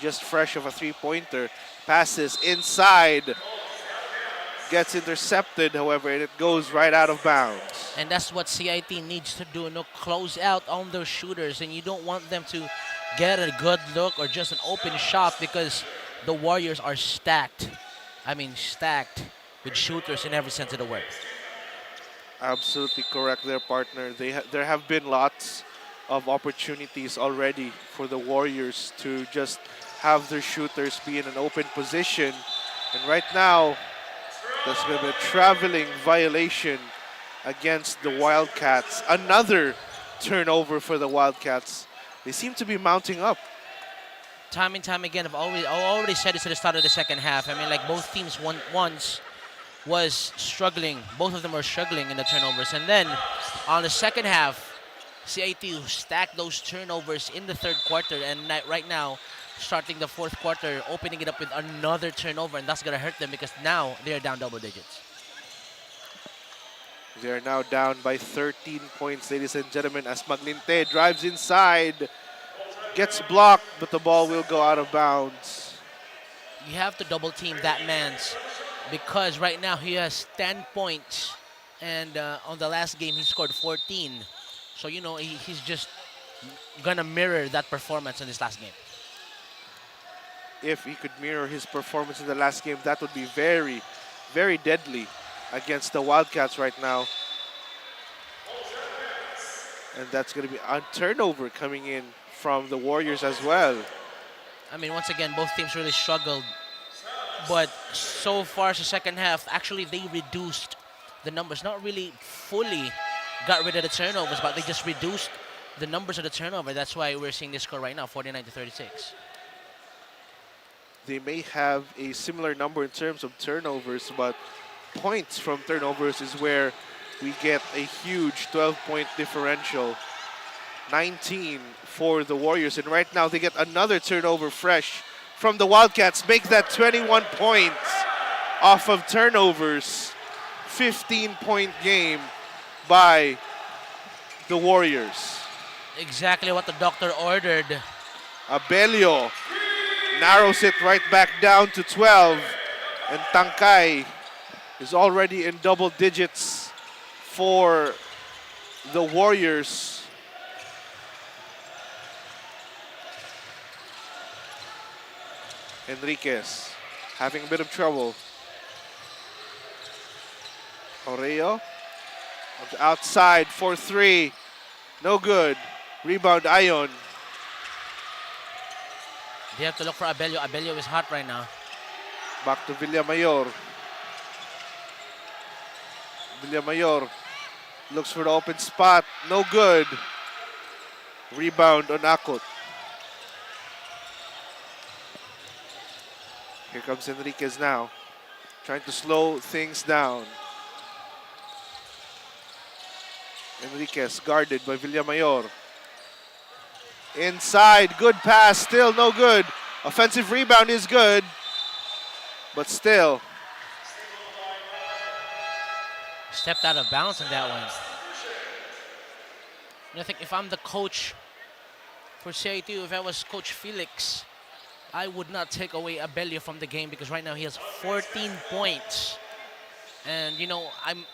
Just fresh of a three-pointer. Passes inside. Gets intercepted, however, and it goes right out of bounds. And that's what CIT needs to do. No, close out on those shooters, and you don't want them to get a good look or just an open shot because the Warriors are stacked. I mean, stacked with shooters in every sense of the word. Absolutely correct there, partner. There have been lots of opportunities already for the Warriors to just have their shooters be in an open position. And right now, there's going to be a traveling violation against the Wildcats. Another turnover for the Wildcats. They seem to be mounting up. Time and time again, I've already said this at the start of the second half. I mean, like both teams once was struggling. Both of them were struggling in the turnovers. And then on the second half, CIT stacked those turnovers in the third quarter. And right now, starting the fourth quarter, opening it up with another turnover, and that's going to hurt them because now they are down double digits. They are now down by 13 points, ladies and gentlemen, as Maglinte drives inside, gets blocked, but the ball will go out of bounds. You have to double team that man's because right now he has 10 points, and on the last game he scored 14. So, you know, he's just going to mirror that performance in this last game. If he could mirror his performance in the last game, that would be very, very deadly against the Wildcats right now. And that's going to be a turnover coming in from the Warriors as well. I mean, once again, both teams really struggled. But so far, the second half, actually they reduced the numbers. Not really fully got rid of the turnovers, but they just reduced the numbers of the turnover. That's why we're seeing this score right now, 49-36. They may have a similar number in terms of turnovers, but points from turnovers is where we get a huge 12-point differential. 19 for the Warriors, and right now they get another turnover fresh from the Wildcats, make that 21 points off of turnovers. 15-point game by the Warriors. Exactly what the doctor ordered. Abelio narrows it right back down to 12, and Tangkay is already in double digits for the Warriors. Enriquez having a bit of trouble. Oreo on the outside for 3. No good. Rebound, Ion. They have to look for Abelio. Abelio is hot right now. Back to Villamayor. Villamayor looks for the open spot. No good. Rebound on Akot. Here comes Enriquez now, trying to slow things down. Enriquez guarded by Villamayor. Inside, good pass, still no good. Offensive rebound is good, but still. Stepped out of bounds on that one. And I think if I'm the coach for CIT-U, if I was Coach Felix, I would not take away Abelio from the game because right now he has 14 points. And, you know,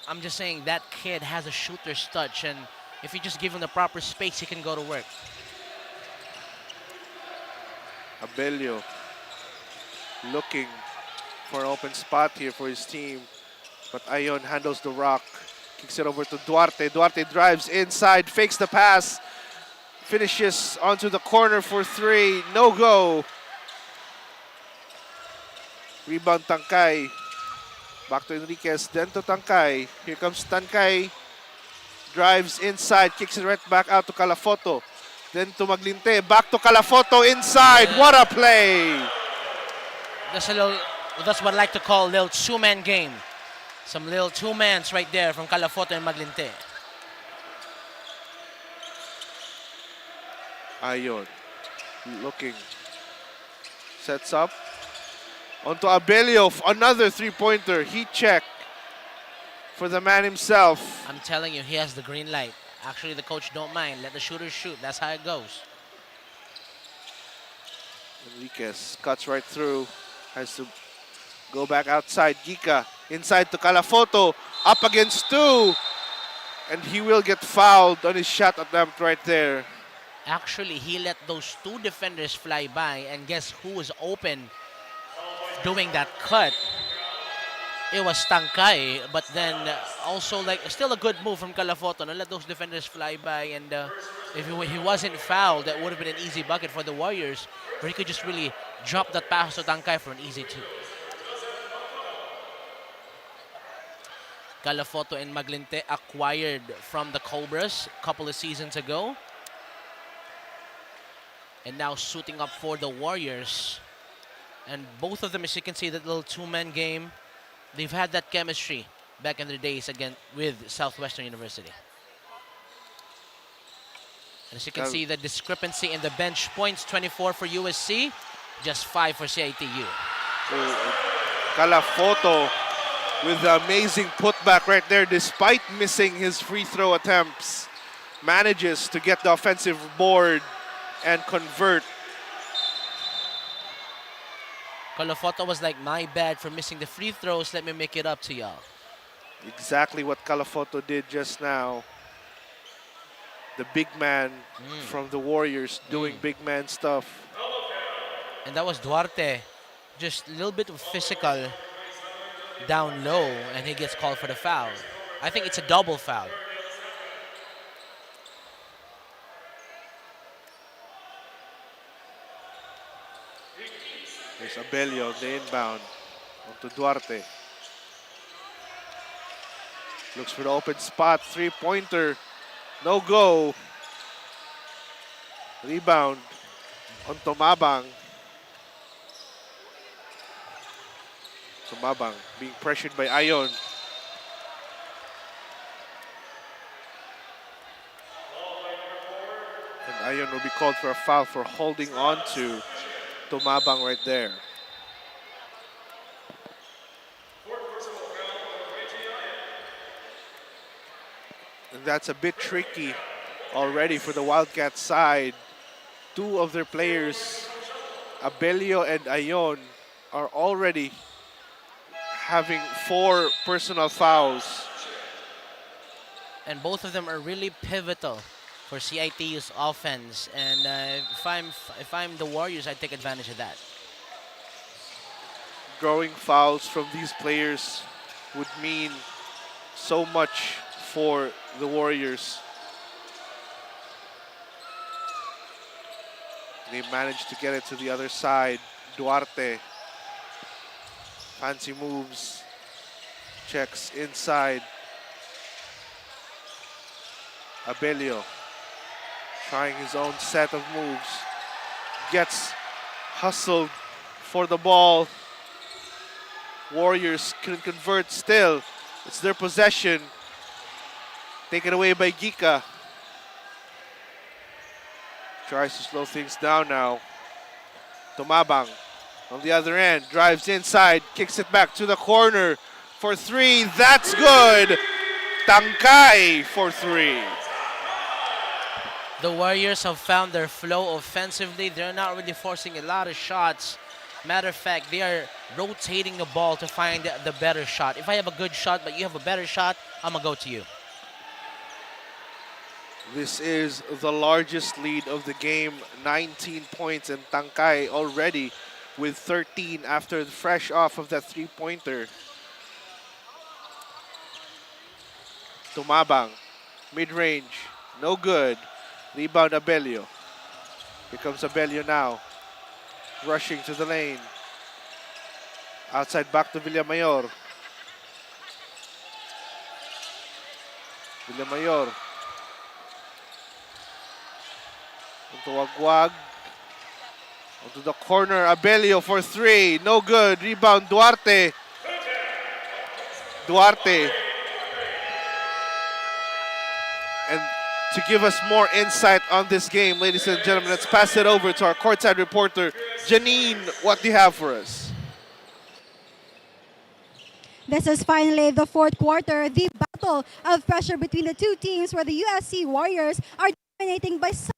I'm just saying that kid has a shooter's touch, and if you just give him the proper space, he can go to work. Abelio looking for an open spot here for his team, but Ion handles the rock, kicks it over to Duarte. Duarte drives inside, fakes the pass, finishes onto the corner for 3, no go. Rebound Tangkay. Back to Enriquez, then to Tangkay. Here comes Tangkay. Drives inside, kicks it right back out to Calafoto. Then to Maglinte, back to Calafoto inside. What a play! That's what I like to call a little two-man game. Some little two-mans right there from Calafoto and Maglinte. Ion looking. Sets up. Onto Abelio, another three-pointer. Heat check for the man himself. I'm telling you, he has the green light. Actually, the coach don't mind. Let the shooters shoot. That's how it goes. Enriquez cuts right through. Has to go back outside. Gika inside to Calafoto. Up against 2. And he will get fouled on his shot attempt right there. Actually, he let those 2 defenders fly by. And guess who was open doing that cut? It was Tangkay, but then also still a good move from Calafoto. And let those defenders fly by, and if he wasn't fouled, that would have been an easy bucket for the Warriors, where he could just really drop that pass to Tangkay for an easy 2. Calafoto and Maglinte acquired from the Cobras a couple of seasons ago, and now suiting up for the Warriors. And both of them, as you can see, that little two-man game, they've had that chemistry back in the days again with Southwestern University. And as you can see, the discrepancy in the bench points, 24 for USC, just 5 for CIT-U. Calafoto with the amazing putback right there, despite missing his free throw attempts, manages to get the offensive board and convert. Calafoto was like, my bad for missing the free throws. Let me make it up to y'all. Exactly what Calafoto did just now. The big man from the Warriors doing big man stuff. And that was Duarte. Just a little bit of physical down low, and he gets called for the foul. I think it's a double foul. There's Abelio on the inbound onto Duarte. Looks for the open spot, three-pointer, no go. Rebound on Tumabang. Tumabang being pressured by Ayon. And Ayon will be called for a foul for holding on to Tumabang right there. And that's a bit tricky already for the Wildcats side. Two of their players, Abelio and Ayon, are already having 4 personal fouls. And both of them are really pivotal for CIT-U's offense. And if I'm the Warriors, I'd take advantage of that. Growing fouls from these players would mean so much for the Warriors. They managed to get it to the other side. Duarte. Fancy moves. Checks inside. Abelio trying his own set of moves. Gets hustled for the ball. Warriors couldn't convert still. It's their possession. Taken away by Gika. Tries to slow things down now. Tumabang on the other end. Drives inside. Kicks it back to the corner for 3. That's good. Tangkai for 3. The Warriors have found their flow offensively. They're not really forcing a lot of shots. Matter of fact, they are rotating the ball to find the better shot. If I have a good shot, but you have a better shot, I'm going to go to you. This is the largest lead of the game, 19 points, and Tangkai already with 13 after fresh off of that three-pointer. Tumabang, mid-range, no good. Rebound Abelio. Here comes Abelio now, rushing to the lane. Outside back to Villamayor. Villamayor. Onto Wagwag. Onto the corner, Abelio for 3. No good. Rebound, Duarte. Duarte. And to give us more insight on this game, ladies and gentlemen, let's pass it over to our courtside reporter, Janine. What do you have for us? This is finally the fourth quarter, the battle of pressure between the two teams where the USC Warriors are dominating by such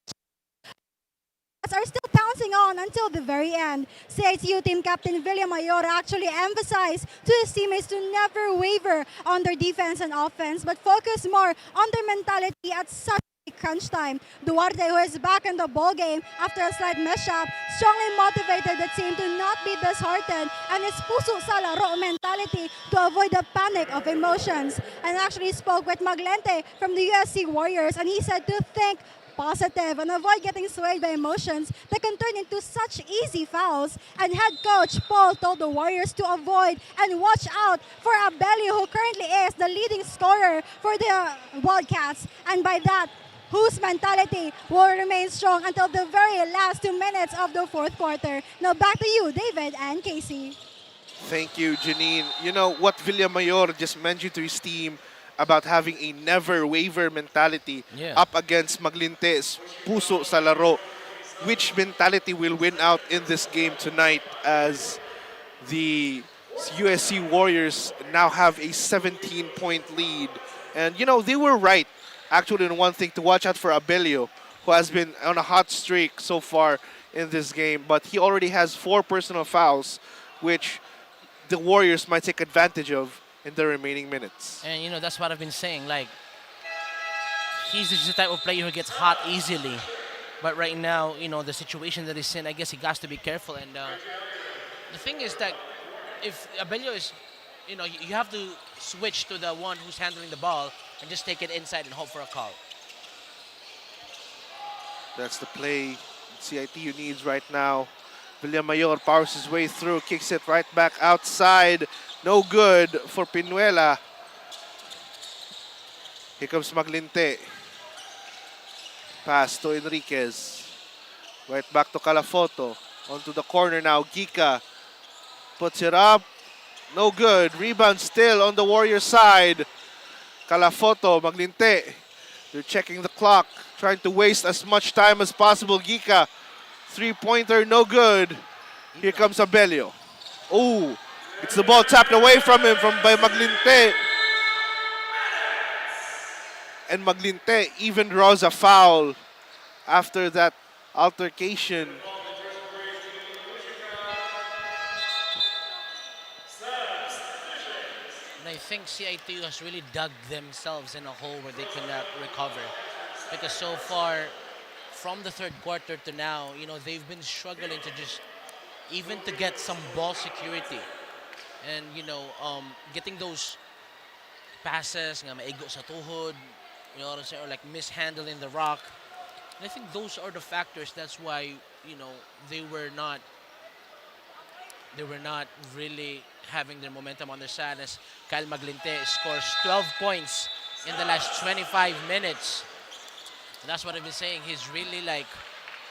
are still pouncing on until the very end. CIT-U team captain Villamayor actually emphasized to his teammates to never waver on their defense and offense, but focus more on their mentality at such a crunch time. Duarte, who is back in the ball game after a slight mishap, strongly motivated the team to not be disheartened and his puso sa laro mentality to avoid the panic of emotions. And actually spoke with Maglente from the USC Warriors, and he said to think positive and avoid getting swayed by emotions that can turn into such easy fouls. And head coach Paul told the Warriors to avoid and watch out for Abelio, who currently is the leading scorer for the Wildcats. And by that, whose mentality will remain strong until the very last 2 minutes of the fourth quarter. Now back to you, David and Casey. Thank you, Janine. You know what Villamayor just mentioned to his team about having a never waver mentality up against Maglinte's puso sa laro. which mentality will win out in this game tonight, as the USC Warriors now have a 17-point lead. And, you know, they were right, actually, in one thing, to watch out for Abelio, who has been on a hot streak so far in this game. But he already has 4 personal fouls, which the Warriors might take advantage of in the remaining minutes. And, you know, that's what I've been saying. Like, he's just the type of player who gets hot easily. But right now, you know, the situation that he's in, I guess he has to be careful. And the thing is that if Abelio is, you know, you have to switch to the one who's handling the ball and just take it inside and hope for a call. That's the play CITU needs right now. Villamayor powers his way through, kicks it right back outside. No good for Pinuela. Here comes Maglinte. Pass to Enriquez. Right back to Calafoto. Onto the corner now. Giga puts it up. No good. Rebound still on the Warrior side. Calafoto, Maglinte. They're checking the clock, trying to waste as much time as possible. Giga, 3-pointer, no good. Here comes Abelio. Oh, it's the ball tapped away from him by Maglinte. And Maglinte even draws a foul after that altercation. And I think CITU has really dug themselves in a hole where they cannot recover. Because so far, from the third quarter to now, you know, they've been struggling to just, even to get some ball security. And, you know, getting those passes, nga maigo sa tuhod, you know what I'm saying, or like mishandling the rock. And I think those are the factors. That's why, you know, they were not really having their momentum on their side, as Kyle Maglinte scores 12 points in the last 25 minutes. And that's what I've been saying. He's really like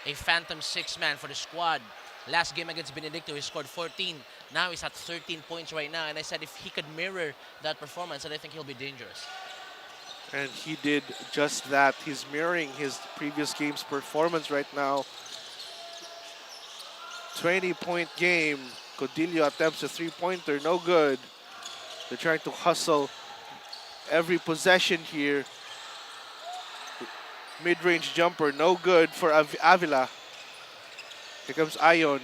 a phantom 6-man for the squad. Last game against Benedicto, he scored 14. Now he's at 13 points right now. And I said if he could mirror that performance, then I think he'll be dangerous. And he did just that. He's mirroring his previous game's performance right now. 20-point game. Codillo attempts a 3-pointer, no good. They're trying to hustle every possession here. Mid-range jumper, no good for Avila. Here comes Ayon.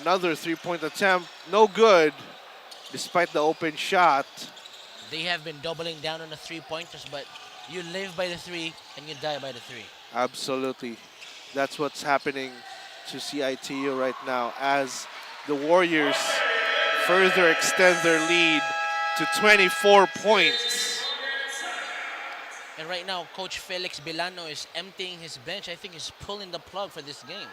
Another 3-point attempt, no good, despite the open shot. They have been doubling down on the 3-pointers, but you live by the 3 and you die by the 3. Absolutely. That's what's happening to CITU right now, as the Warriors further extend their lead to 24 points. And right now, Coach Felix Bilano is emptying his bench. I think he's pulling the plug for this game.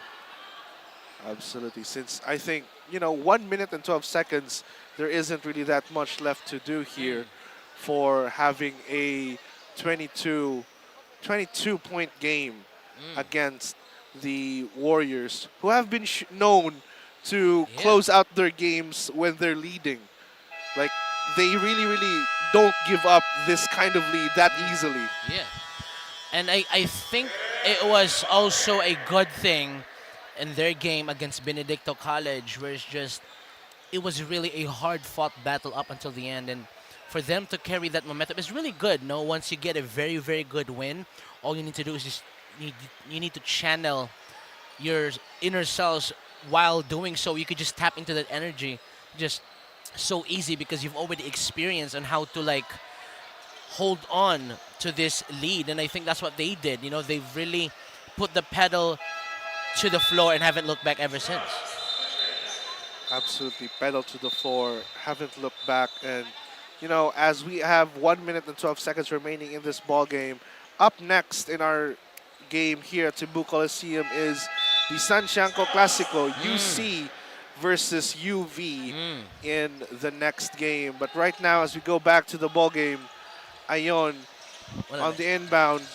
Absolutely. Since I think, you know, 1 minute and 12 seconds, there isn't really that much left to do here for having a 22-point game against the Warriors, who have been known to close out their games when they're leading. Like, they really, really don't give up this kind of lead that easily. Yeah. And I think it was also a good thing in their game against Benedicto College, where it was really a hard-fought battle up until the end. And for them to carry that momentum is really good. No, once you get a very, very good win, all you need to do is just you need to channel your inner selves. While doing so, you could just tap into that energy just so easy, because you've already experienced on how to like hold on to this lead. And I think that's what they did. You know, they've really put the pedal to the floor and haven't looked back ever since. Absolutely, pedal to the floor, haven't looked back. And, you know, as we have 1 minute and 12 seconds remaining in this ball game, up next in our game here at Cebu Coliseum is the Santiago Clásico, UC versus UV in the next game. But right now, as we go back to the ball game, Ayon on the inbound.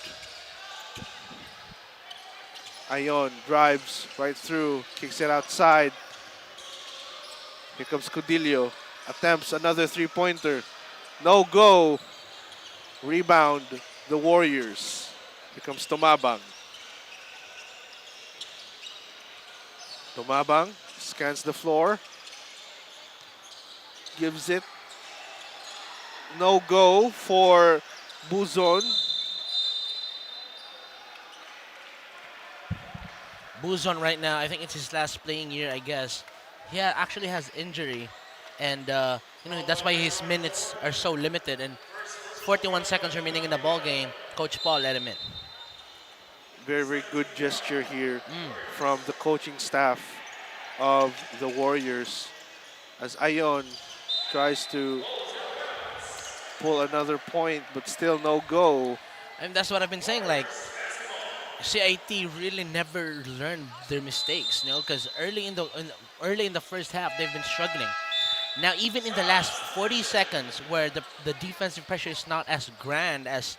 Ayon drives right through, kicks it outside. Here comes Codillo, attempts another 3-pointer. No go. Rebound, the Warriors. Here comes Tomabang. Tumabang scans the floor. Gives it. No go for Buzon. Buzon right now, I think it's his last playing year, I guess. He actually has injury, and that's why his minutes are so limited. And 41 seconds remaining in the ball game. Coach Paul let him in. Very, very good gesture here from the coaching staff of the Warriors as Ayon tries to pull another point, but still no go. And that's what I've been saying. Like, CIT really never learned their mistakes, because early in the first half they've been struggling. Now, even in the last 40 seconds, where the defensive pressure is not as grand as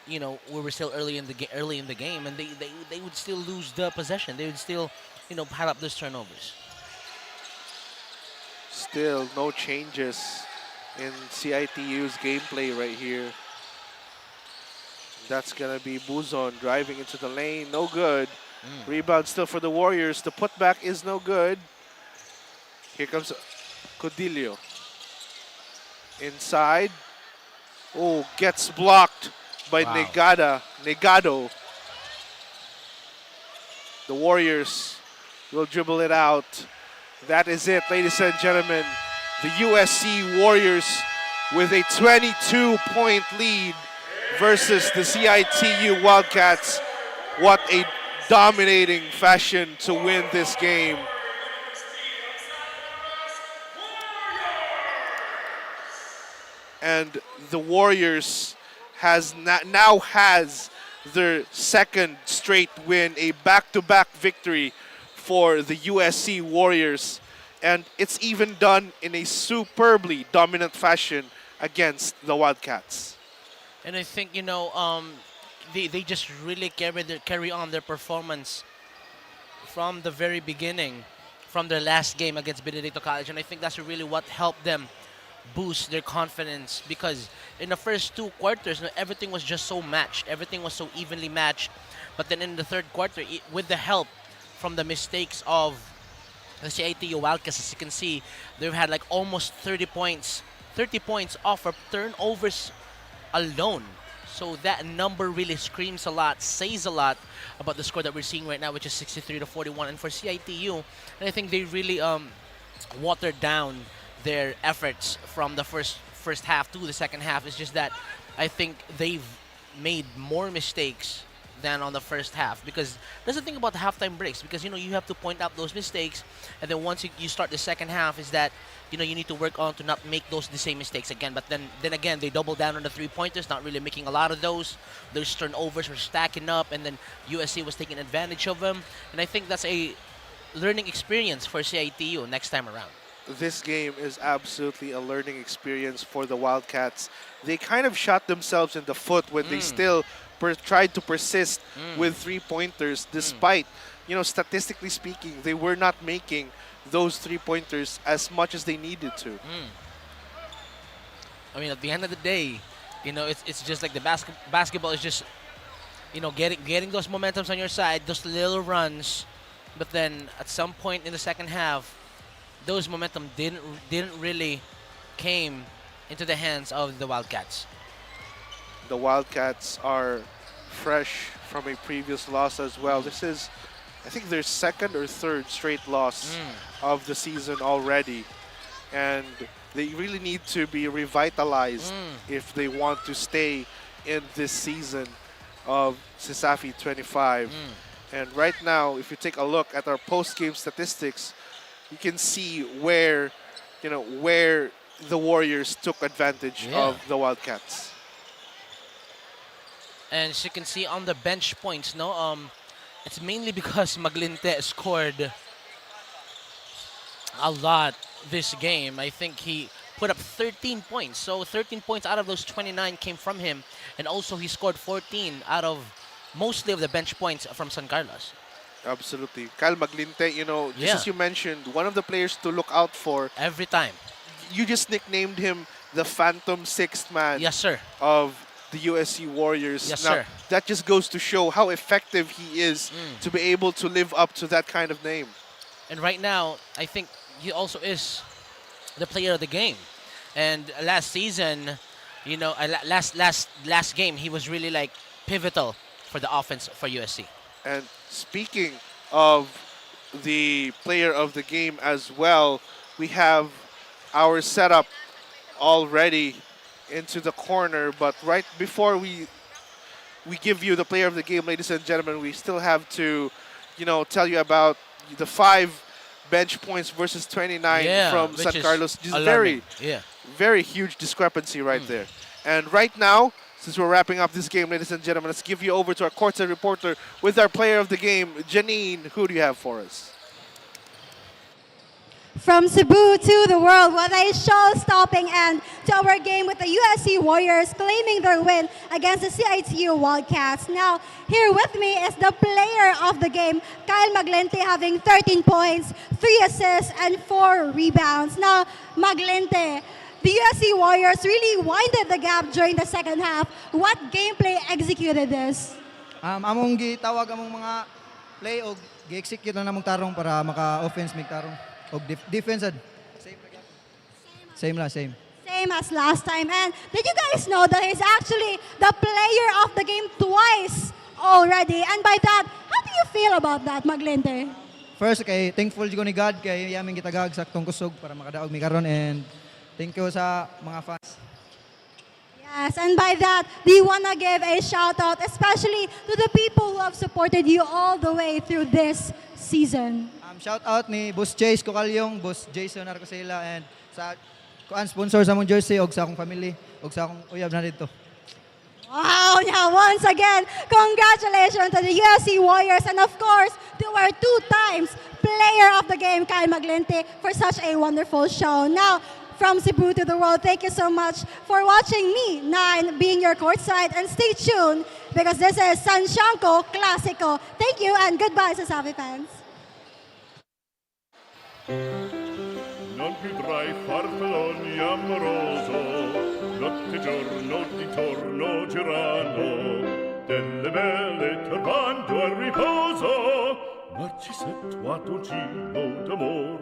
we were still early in the game, and they would still lose the possession. They would still pile up those turnovers. Still no changes in CITU's gameplay right here. That's going to be Buzon driving into the lane. No good. Rebound still for the Warriors. The putback is no good. Here comes Codillo. Inside. Oh, gets blocked by Negado. The Warriors will dribble it out. That is it, ladies and gentlemen. The USC Warriors with a 22-point lead versus the CITU Wildcats. What a dominating fashion to win this game. And the Warriors now has their second straight win, a back-to-back victory for the USC Warriors. And it's even done in a superbly dominant fashion against the Wildcats. And I think, they just really carry on their performance from the very beginning, from their last game against Benedicto College. And I think that's really what helped them boost their confidence, because in the first two quarters, everything was just so matched. Everything was so evenly matched. But then in the third quarter, with the help from the mistakes of the CITU Wildcats, as you can see, they've had like almost 30 points off of turnovers alone. So that number really screams a lot, says a lot about the score that we're seeing right now, which is 63-41. And for CITU, and I think they really watered down their efforts from the first half to the second half. It's just that I think they've made more mistakes than on the first half, because that's the thing about the halftime breaks, because you have to point out those mistakes, and then once you start the second half, is that you need to work on to not make the same mistakes again. But then again, they double down on the three-pointers, not really making a lot of those. Those turnovers were stacking up, and then USC was taking advantage of them. And I think that's a learning experience for CITU next time around. This game is absolutely a learning experience for the Wildcats. They kind of shot themselves in the foot when they still tried to persist with three-pointers, despite, statistically speaking, they were not making those three-pointers as much as they needed to. I mean, at the end of the day, it's just like the basketball is just, getting those momentums on your side, those little runs, but then at some point in the second half, those momentum didn't really came into the hands of the Wildcats. The Wildcats are fresh from a previous loss as well. This is, I think, their second or third straight loss of the season already. And they really need to be revitalized if they want to stay in this season of CESAFI 25. And right now, if you take a look at our post-game statistics, you can see where the Warriors took advantage of the Wildcats. And as you can see on the bench points, it's mainly because Maglinte scored a lot this game. I think he put up 13 points. So 13 points out of those 29 came from him. And also he scored 14 out of mostly of the bench points from San Carlos. Absolutely. Kyle Maglinte, just as you mentioned, one of the players to look out for. Every time. You just nicknamed him the Phantom Sixth Man. Yes, sir. Of the USC Warriors. Yes, now, sir. That just goes to show how effective he is to be able to live up to that kind of name. And right now, I think he also is the player of the game. And last season, you know, last game, he was really like pivotal for the offense for USC. And speaking of the player of the game as well, we have our setup already into the corner. But right before we give you the player of the game, ladies and gentlemen, we still have to, you know, tell you about the 5 bench points versus 29 from San Carlos. Just very huge discrepancy right there. And right now, since we're wrapping up this game, ladies and gentlemen, let's give you over to our courtside reporter with our player of the game, Janine. Who do you have for us? From Cebu to the world, what a show-stopping end to our game with the USC Warriors claiming their win against the CIT-U Wildcats. Now, here with me is the player of the game, Kyle Maglente, having 13 points, 3 assists, and 4 rebounds. Now, Maglente, the USC Warriors really winded the gap during the second half. What gameplay executed this? Among gitawag among mga play o gi-execute na namong tarong para maka-offense mig tarong. O defense same as last time. And did you guys know that he's actually the player of the game twice already? And by that, how do you feel about that, Maglente? First, kay thankful ko ni God kay yamin gitagag saktong kusog para makadaog mi karon, and thank you sa mga fans. Yes, and by that, do you want to give a shout out, especially to the people who have supported you all the way through this season? Shout out ni Boss Chase Cocalyong, Boss Jason Arcosela, and sa sponsor sa mong jersey, og sa akong family, og sa akong uyab na dito. Wow, yeah, once again, congratulations to the USC Warriors, and of course, to our 2 times player of the game, Kyle Maglente, for such a wonderful show. Now, from Cebu to the world, thank you so much for watching me, Nine, being your courtside, and stay tuned, because this is Sanxiangco Classico. Thank you, and goodbye, CESAFI fans. Non più tra i farfalloni amoroso, notte e giorno di torno girano, delle belle turbando al riposo, Narcisetto a dolcino d'amor.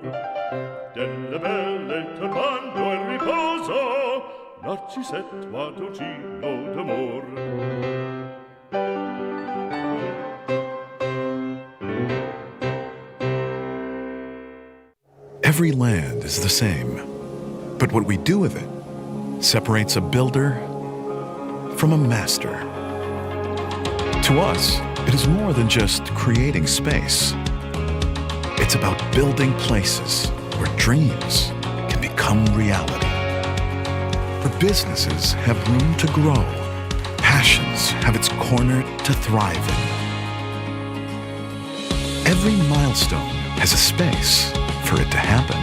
Delle belle turbando al riposo, Narcisetto a dolcino d'amor. Every land is the same, but what we do with it separates a builder from a master. To us, it is more than just creating space. It's about building places where dreams can become reality. Where businesses have room to grow, passions have its corner to thrive in. Every milestone has a space for it to happen.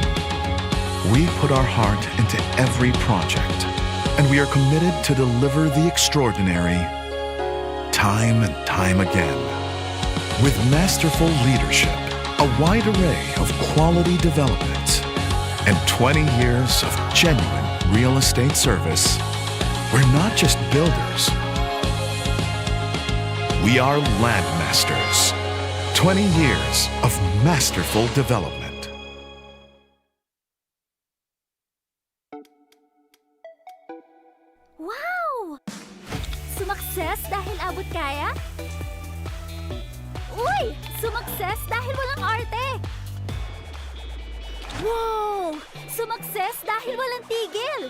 We put our heart into every project, and we are committed to deliver the extraordinary time and time again. With masterful leadership, a wide array of quality development, and 20 years of genuine real estate service, we're not just builders. We are landmasters. 20 years of masterful development. Wow! Sumakses dahil abot kaya? Uy! Sumakses dahil walang arte! Wow! Sumakses dahil walang tigil!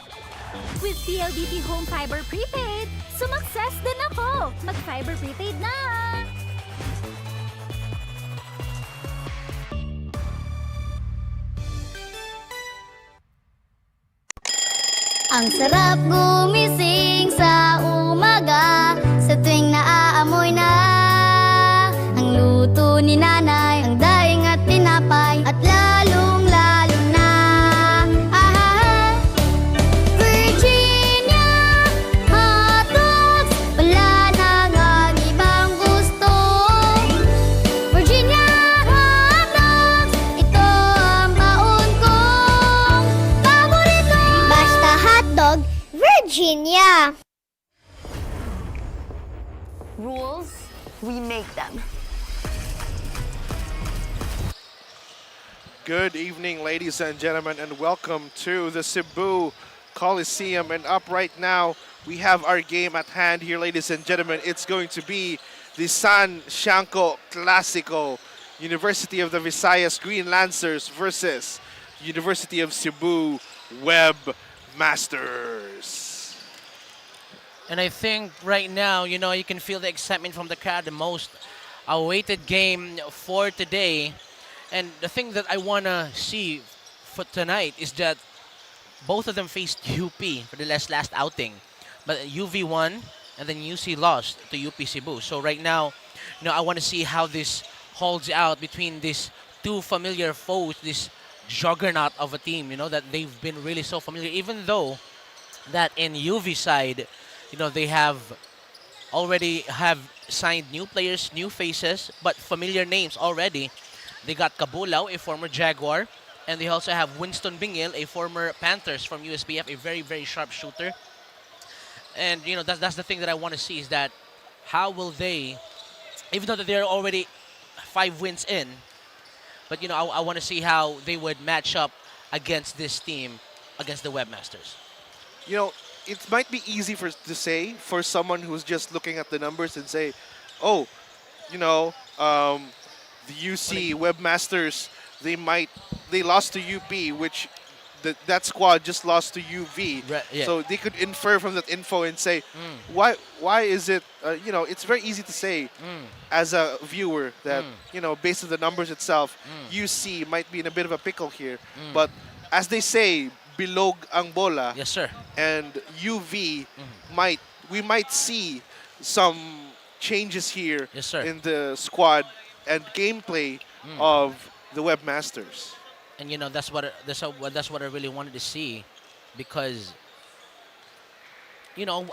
With PLDT Home Fiber Prepaid, sumakses din ako! Mag-Fiber Prepaid na! Ang sarap gumising sa umaga, sa tuwing naaamoy na ang luto ni nanay, ang daing at tinapay, at lalong-lalo na Virginia hotdogs, wala nang ang ibang gusto. Virginia hotdogs, ito ang baon kong paborito. Basta hotdog, Virginia. Rules, we make them. Good evening, ladies and gentlemen, and welcome to the Cebu Coliseum. And up right now, we have our game at hand here, ladies and gentlemen. It's going to be the 𝐂𝐄𝐒𝐀𝐅𝐈 Clásico, University of the Visayas Green Lancers versus University of Cebu Webmasters. And I think right now, you can feel the excitement from the crowd, the most awaited game for today. And the thing that I want to see for tonight is that both of them faced UP for the last outing. But UV won, and then UC lost to UP Cebu. So right now, I want to see how this holds out between these two familiar foes, this juggernaut of a team, that they've been really so familiar. Even though that in UV side, they already have signed new players, new faces, but familiar names already. They got Cabulao, a former Jaguar, and they also have Winston Bingil, a former Panthers from USPF, a very, very sharp shooter. And, that's the thing that I want to see is that how will they, even though that they're already 5 wins in, but, I want to see how they would match up against this team, against the Webmasters. It might be easy to say for someone who's just looking at the numbers and say, oh, the UC Webmasters, they lost to UP, which that squad just lost to UV. Right, yeah. So they could infer from that info and say, why is it, it's very easy to say as a viewer that, based on the numbers itself, UC might be in a bit of a pickle here. But as they say, bilog ang bola. Yes, sir. And UV we might see some changes here in the squad and gameplay of the Webmasters. And that's what I really wanted to see, because I'm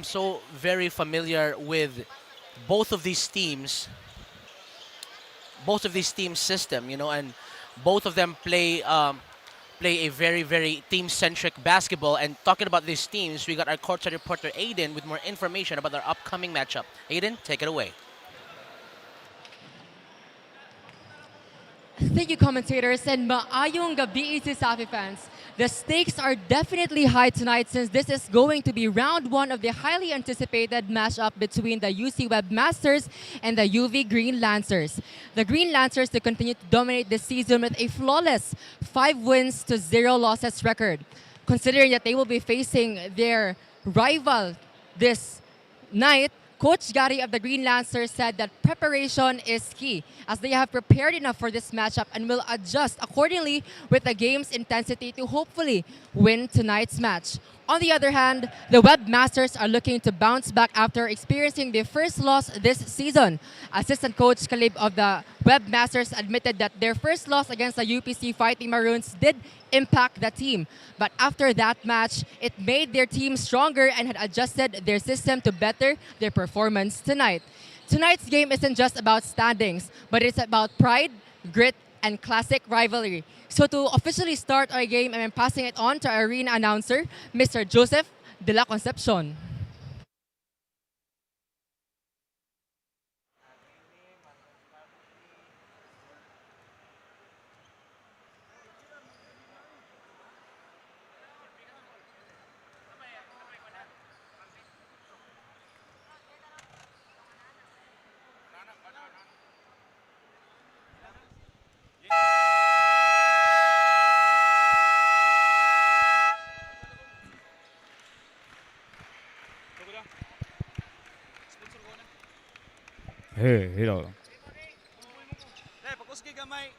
so very familiar with both of these teams system, and both of them play a very, very team-centric basketball. And talking about these teams, we got our courtside reporter Aiden with more information about their upcoming matchup. Aiden, take it away. Thank you, commentators, and maayong gabi, CESAFI fans. The stakes are definitely high tonight since this is going to be round 1 of the highly anticipated matchup between the UC Webmasters and the UV Green Lancers. The Green Lancers to continue to dominate this season with a flawless 5 wins to 0 losses record. Considering that they will be facing their rival this night, Coach Gary of the Green Lancers said that preparation is key, as they have prepared enough for this matchup and will adjust accordingly with the game's intensity to hopefully win tonight's match. On the other hand, the Webmasters are looking to bounce back after experiencing their first loss this season. Assistant Coach Caleb of the Webmasters admitted that their first loss against the UPC Fighting Maroons did impact the team. But after that match, it made their team stronger and had adjusted their system to better their performance tonight. Tonight's game isn't just about standings, but it's about pride, grit, and classic rivalry. So to officially start our game, I'm passing it on to our arena announcer, Mr. Joseph de la Concepcion. Hey, hello. Fokus kay gamay.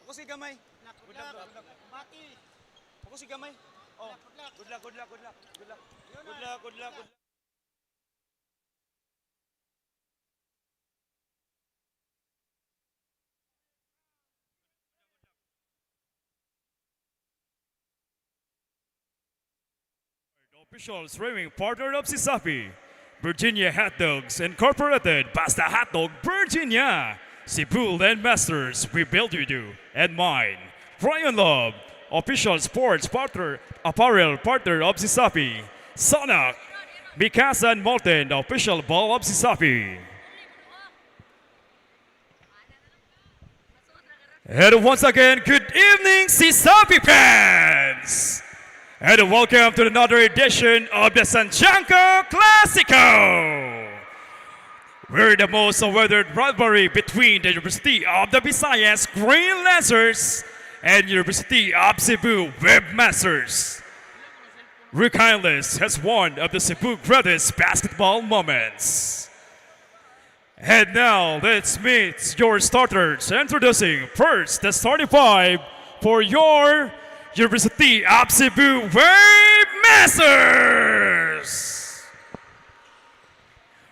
Fokus kay gamay. Fokus kay gamay. Oh, good luck. Good luck. Official streaming partner of CESAFI, Virginia Hot Dogs Incorporated, Basta Hot Dog, Virginia, Cebu Webmasters, We Build You Do, and mine, Brian Love, official sports partner, apparel partner of CESAFI, Sonak, Mikasa and Molten, official ball of CESAFI. And once again, good evening, CESAFI fans! And welcome to another edition of the Santiago Clásico, where the most awaited rivalry between the University of the Visayas Green Lancers and University of Cebu Webmasters. Regardless has one of the Cebu greatest basketball moments. And now, let's meet your starters. Introducing first the starting five for your University of Cebu Webmasters.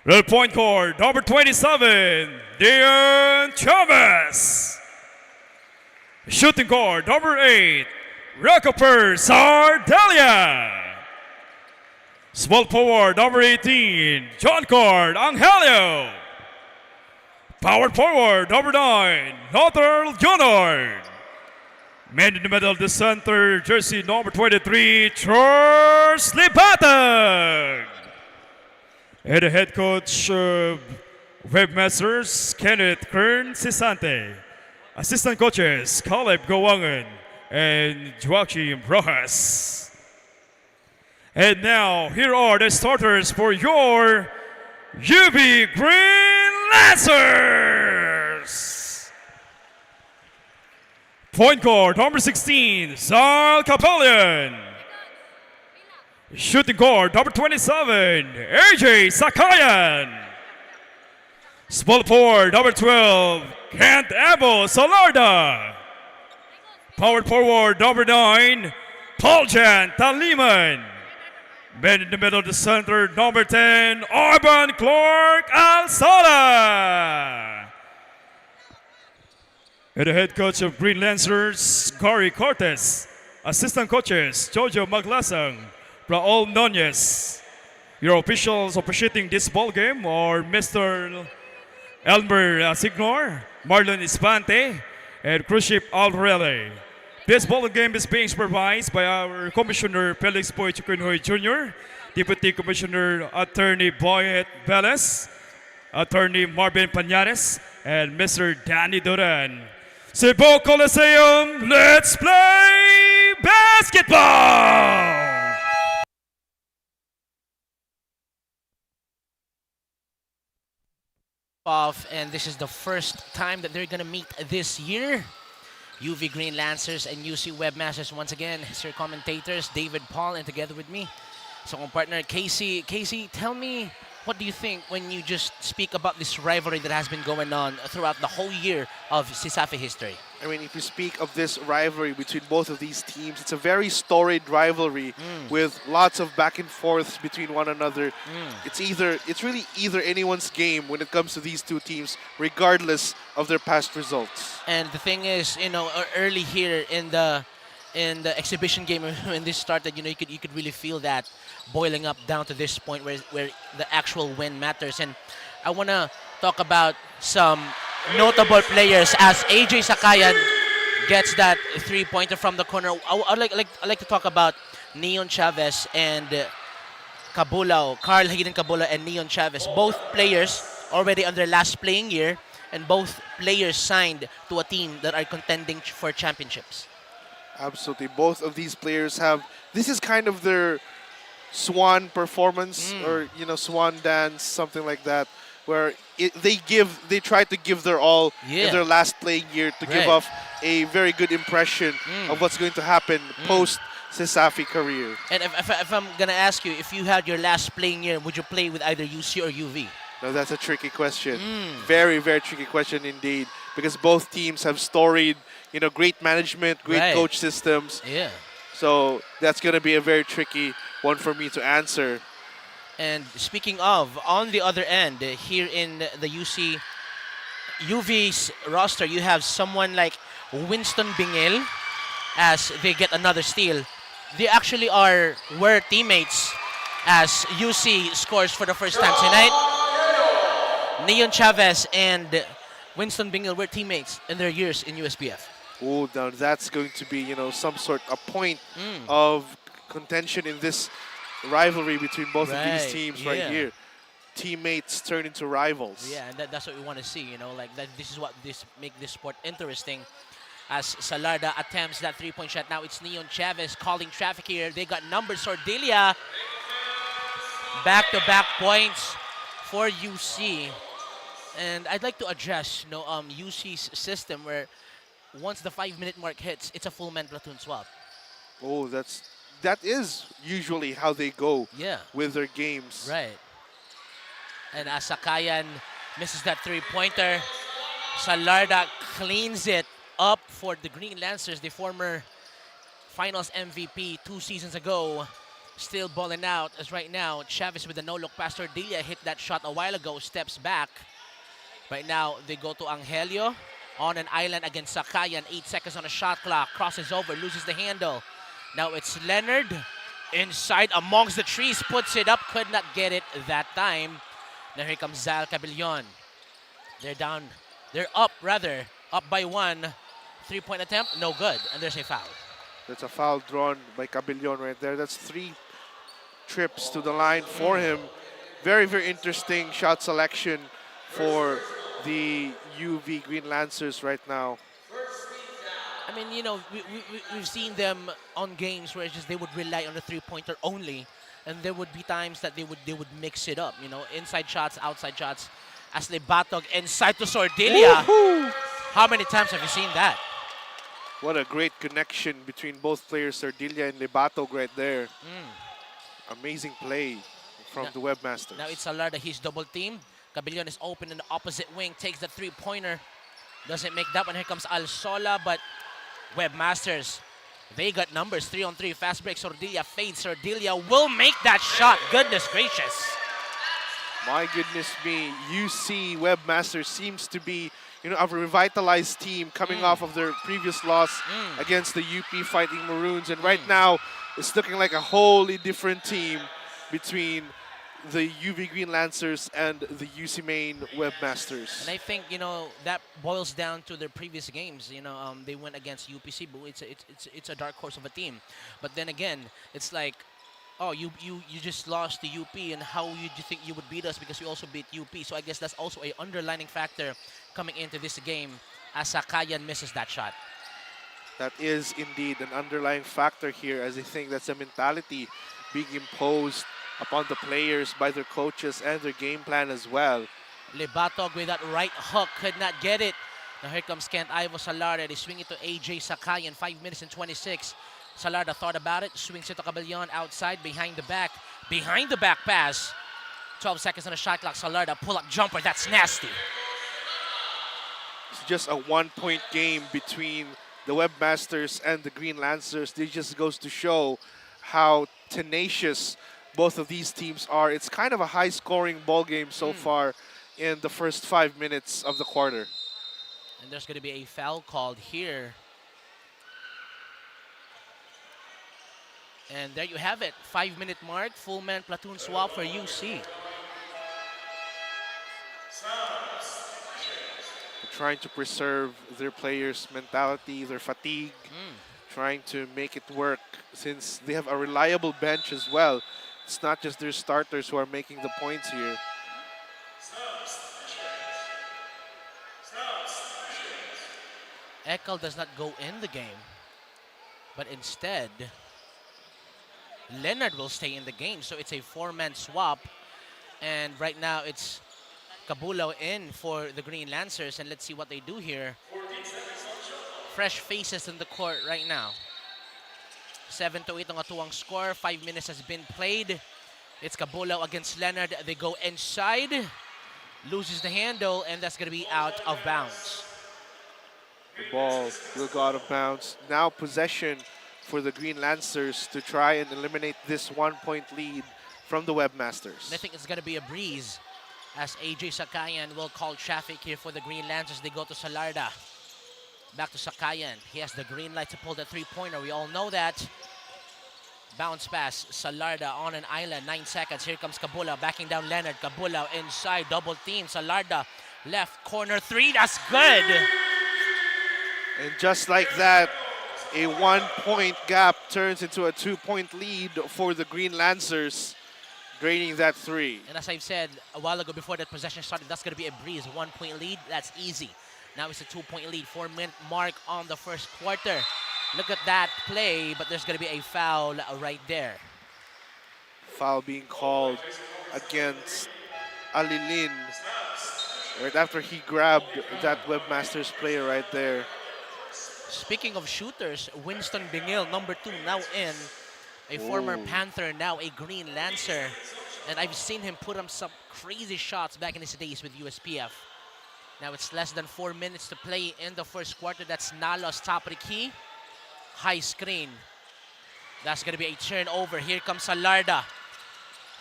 The point guard, number 27, Dion Chavez. Shooting guard, number 8, Recoper Sardalia. Small forward, number 18, John Card Angelio. Power forward, number 9, Nothal Jonard. Man in the middle of the center, jersey number 23, Charles Libatag. And the head coach of Webmasters, Kenneth Kern Sisante. Assistant coaches, Caleb Gowangan and Joaquim Rojas. And now, here are the starters for your UV Green Lancers. Point guard, number 16, Zal Capellion. Shooting guard, number 27, AJ Sakayan. Small forward, number 12, Kent Evo Solarda. Power forward, number 9, Pauljan Taliman. Man in the middle of the center, number 10, Urban Clark Alsala. And the head coach of Green Lancers, Gary Cortez. Assistant coaches, Jojo Maglasang, Raul Nunez. Your officials officiating this ball game are Mr. Elmer Signor, Marlon Espante, and Cruise Ship Alvarele. This ball game is being supervised by our Commissioner Felix Boy Chukunhoy Jr., Deputy Commissioner Attorney Boyet Velez, Attorney Marvin Pañares, and Mr. Danny Duran. Cebu Coliseum, let's play basketball! And this is the first time that they're gonna meet this year. UV Green Lancers and UC Webmasters once again. It's your commentators, David Paul, and together with me, so my partner, Casey. Casey, tell me, what do you think when you just speak about this rivalry that has been going on throughout the whole year of CESAFI history? I mean, if you speak of this rivalry between both of these teams, it's a very storied rivalry with lots of back and forths between one another. It's really either anyone's game when it comes to these two teams, regardless of their past results. And the thing is, you know, early here in the exhibition game when this started, you know, you could really feel that boiling up down to this point where the actual win matters. And I want to talk about some notable players as AJ Sakayan gets that three-pointer from the corner. I like to talk about Neon Chavez and Cabulao, Carl Hayden Cabulao and Neon Chavez. Both players already on their last playing year, and both players signed to a team that are contending for championships. Absolutely. Both of these players have, this is kind of their swan performance or, you know, swan dance, something like that, where they try to give their all in their last playing year to give off a very good impression of what's going to happen post CESAFI career. And if I'm going to ask you, if you had your last playing year, would you play with either UC or UV? No, that's a tricky question. Very, very tricky question indeed, because both teams have storied, you know, great management, great coach systems. Yeah. So that's going to be a very tricky one for me to answer. And speaking of, on the other end, here in the UV's roster, you have someone like Winston Bingil as they get another steal. They actually were teammates as UC scores for the first time tonight. Neon Chavez and Winston Bingil were teammates in their years in USPF. Oh, now that's going to be, you know, some sort of point of contention in this rivalry between both of these teams right here. Teammates turn into rivals. Yeah, and that's what we want to see, you know, like that. This is what make this sport interesting. as Salarda attempts that three-point shot. Now it's Neon Chavez calling traffic here. They got numbers. Sordilia. Back-to-back points for UC. And I'd like to address UC's system where once the 5-minute mark hits, it's a full man platoon swap. Oh, that is usually how they go with their games. Right. And as Sakayan misses that three-pointer, Salarda cleans it up for the Green Lancers, the former finals MVP 2 seasons ago. Still balling out as right now. Chavez with a no-look pass. Sordilia hit that shot a while ago, steps back. Right now, they go to Angelio on an island against Sakayan. 8 seconds on the shot clock. Crosses over, loses the handle. Now it's Leonard inside amongst the trees. Puts it up, could not get it that time. Now here comes Zal Cabillon. They're up by 1. 3-point attempt, no good, and there's a foul. That's a foul drawn by Cabillon right there. That's 3 trips to the line for him. Very, very interesting shot selection for the UV Green Lancers right now. I mean, we've seen them on games where it's just they would rely on the three-pointer only, and there would be times that they would mix it up. Inside shots, outside shots. As they batog inside to Sordilia. How many times have you seen that? What a great connection between both players, Sordilia and Lebatog right there. Amazing play from the Webmasters. Now it's Salarda, he's double teamed. Cabillon is open in the opposite wing, takes the three-pointer. Doesn't make that one. Here comes Alsola, but Webmasters, they got numbers. 3-on-3, fast break. Sordilia fades. Sordilia will make that shot. Goodness gracious. My goodness me, UC Webmasters seems to be a revitalized team coming off of their previous loss against the UP Fighting Maroons. And right now, it's looking like a wholly different team between the UV Green Lancers and the UC Maine Webmasters. And I think, that boils down to their previous games. They went against UPC, but it's a dark horse of a team. But then again, it's like, oh, you just lost to UP, and how you think you would beat us because you also beat UP. So I guess that's also a underlining factor coming into this game as Sakayan misses that shot. That is indeed an underlying factor here, as I think that's a mentality being imposed upon the players by their coaches and their game plan as well. Lebatog with that right hook, could not get it. Now here comes Kent Ivo Salarda. They swing it to AJ Sakayan, 5 minutes and 26. Salarda thought about it, swings it to Cabillon outside, behind the back pass. 12 seconds on the shot clock. Salarda pull-up jumper, that's nasty. It's just a 1-point game between the Webmasters and the Green Lancers. This just goes to show how tenacious both of these teams are. It's kind of a high-scoring ball game so far in the first 5 minutes of the quarter. And there's going to be a foul called here. And there you have it, 5-minute mark, full man platoon swap for UC. They're trying to preserve their players' mentality, their fatigue, trying to make it work since they have a reliable bench as well. It's not just their starters who are making the points here. 𝐂𝐄𝐒𝐊 does not go in the game, but instead, Leonard will stay in the game. So it's a 4-man swap. And right now, it's Cabulao in for the Green Lancers. And let's see what they do here. Fresh faces in the court right now. 7-8 ang atuang score. 5 minutes has been played. It's Cabulao against Leonard. They go inside. Loses the handle, and that's going to be out of bounds. The ball will go out of bounds. Now possession for the Green Lancers to try and eliminate this 1-point lead from the Webmasters. And I think it's going to be a breeze as AJ Sakayan will call traffic here for the Green Lancers. They go to Salarda. Back to Sakayan. He has the green light to pull the three-pointer. We all know that. Bounce pass. Salarda on an island. 9 seconds. Here comes Cabulao. Backing down Leonard. Cabulao inside. Double team. Salarda left corner 3. That's good. And just like that, a 1-point gap turns into a 2-point lead for the Green Lancers, draining that 3. And as I've said a while ago before that possession started, that's going to be a breeze. 1-point lead, that's easy. Now it's a 2-point lead, 4-minute mark on the first quarter. Look at that play, but there's going to be a foul right there. Foul being called against Alilin right after he grabbed that Webmasters player right there. Speaking of shooters, Winston Bingil, number 2, now in. A former Panther, now a Green Lancer. And I've seen him put up some crazy shots back in his days with USPF. Now it's less than 4 minutes to play in the first quarter. That's Nalos top of the key. High screen. That's going to be a turnover. Here comes Salarda.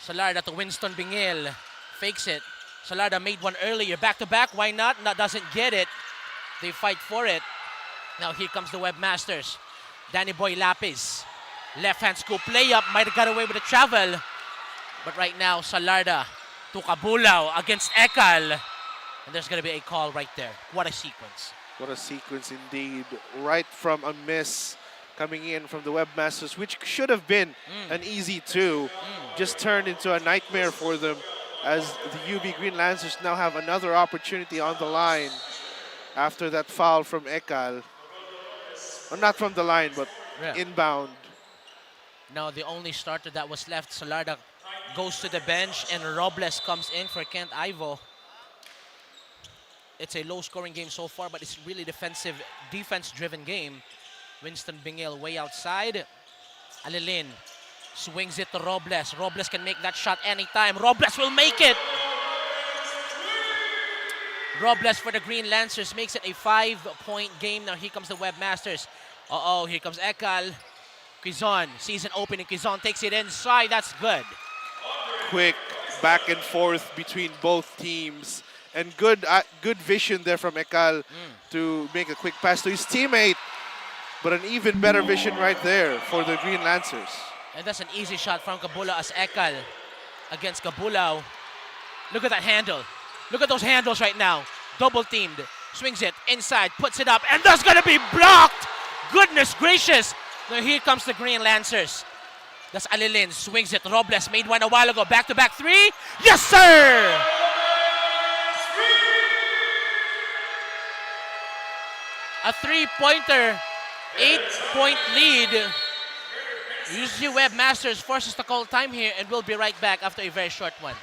Salarda to Winston Bingil. Fakes it. Salarda made one earlier. Back-to-back, why not? Doesn't get it. They fight for it. Now here comes the Webmasters. Danny Boy Lapis. Left-hand scoop layup. Might have got away with a travel. But right now, Salarda to Cabulao against Ekal. And there's going to be a call right there. What a sequence. What a sequence indeed. Right from a miss coming in from the Webmasters, which should have been an easy 2, just turned into a nightmare for them as the UB Green Lancers now have another opportunity on the line after that foul from Ekal. Well, not from the line, but inbound. Now the only starter that was left, Salarda, goes to the bench and Robles comes in for 𝐂𝐿. It's a low-scoring game so far, but it's really defense-driven game. Winston Bingil way outside. Alilin swings it to Robles. Robles can make that shot anytime. Robles will make it! Robles for the Green Lancers makes it a 5-point game. Now here comes the Webmasters. Here comes Ekal. 𝐂𝐍, season opening. 𝐂𝐍 takes it inside. That's good. Quick back and forth between both teams. And good vision there from Ekal to make a quick pass to his teammate. But an even better vision right there for the Green Lancers. And that's an easy shot from Cabulao as Ekal against Cabulao. Look at that handle. Look at those handles right now. Double teamed. Swings it inside, puts it up, and that's going to be blocked! Goodness gracious! Now here comes the Green Lancers. That's Alilin. Swings it. Robles made one a while ago. Back-to-back 3. Yes, sir! A 3-pointer, 8-point lead. USG Webmasters forces to call time here, and we'll be right back after a very short one.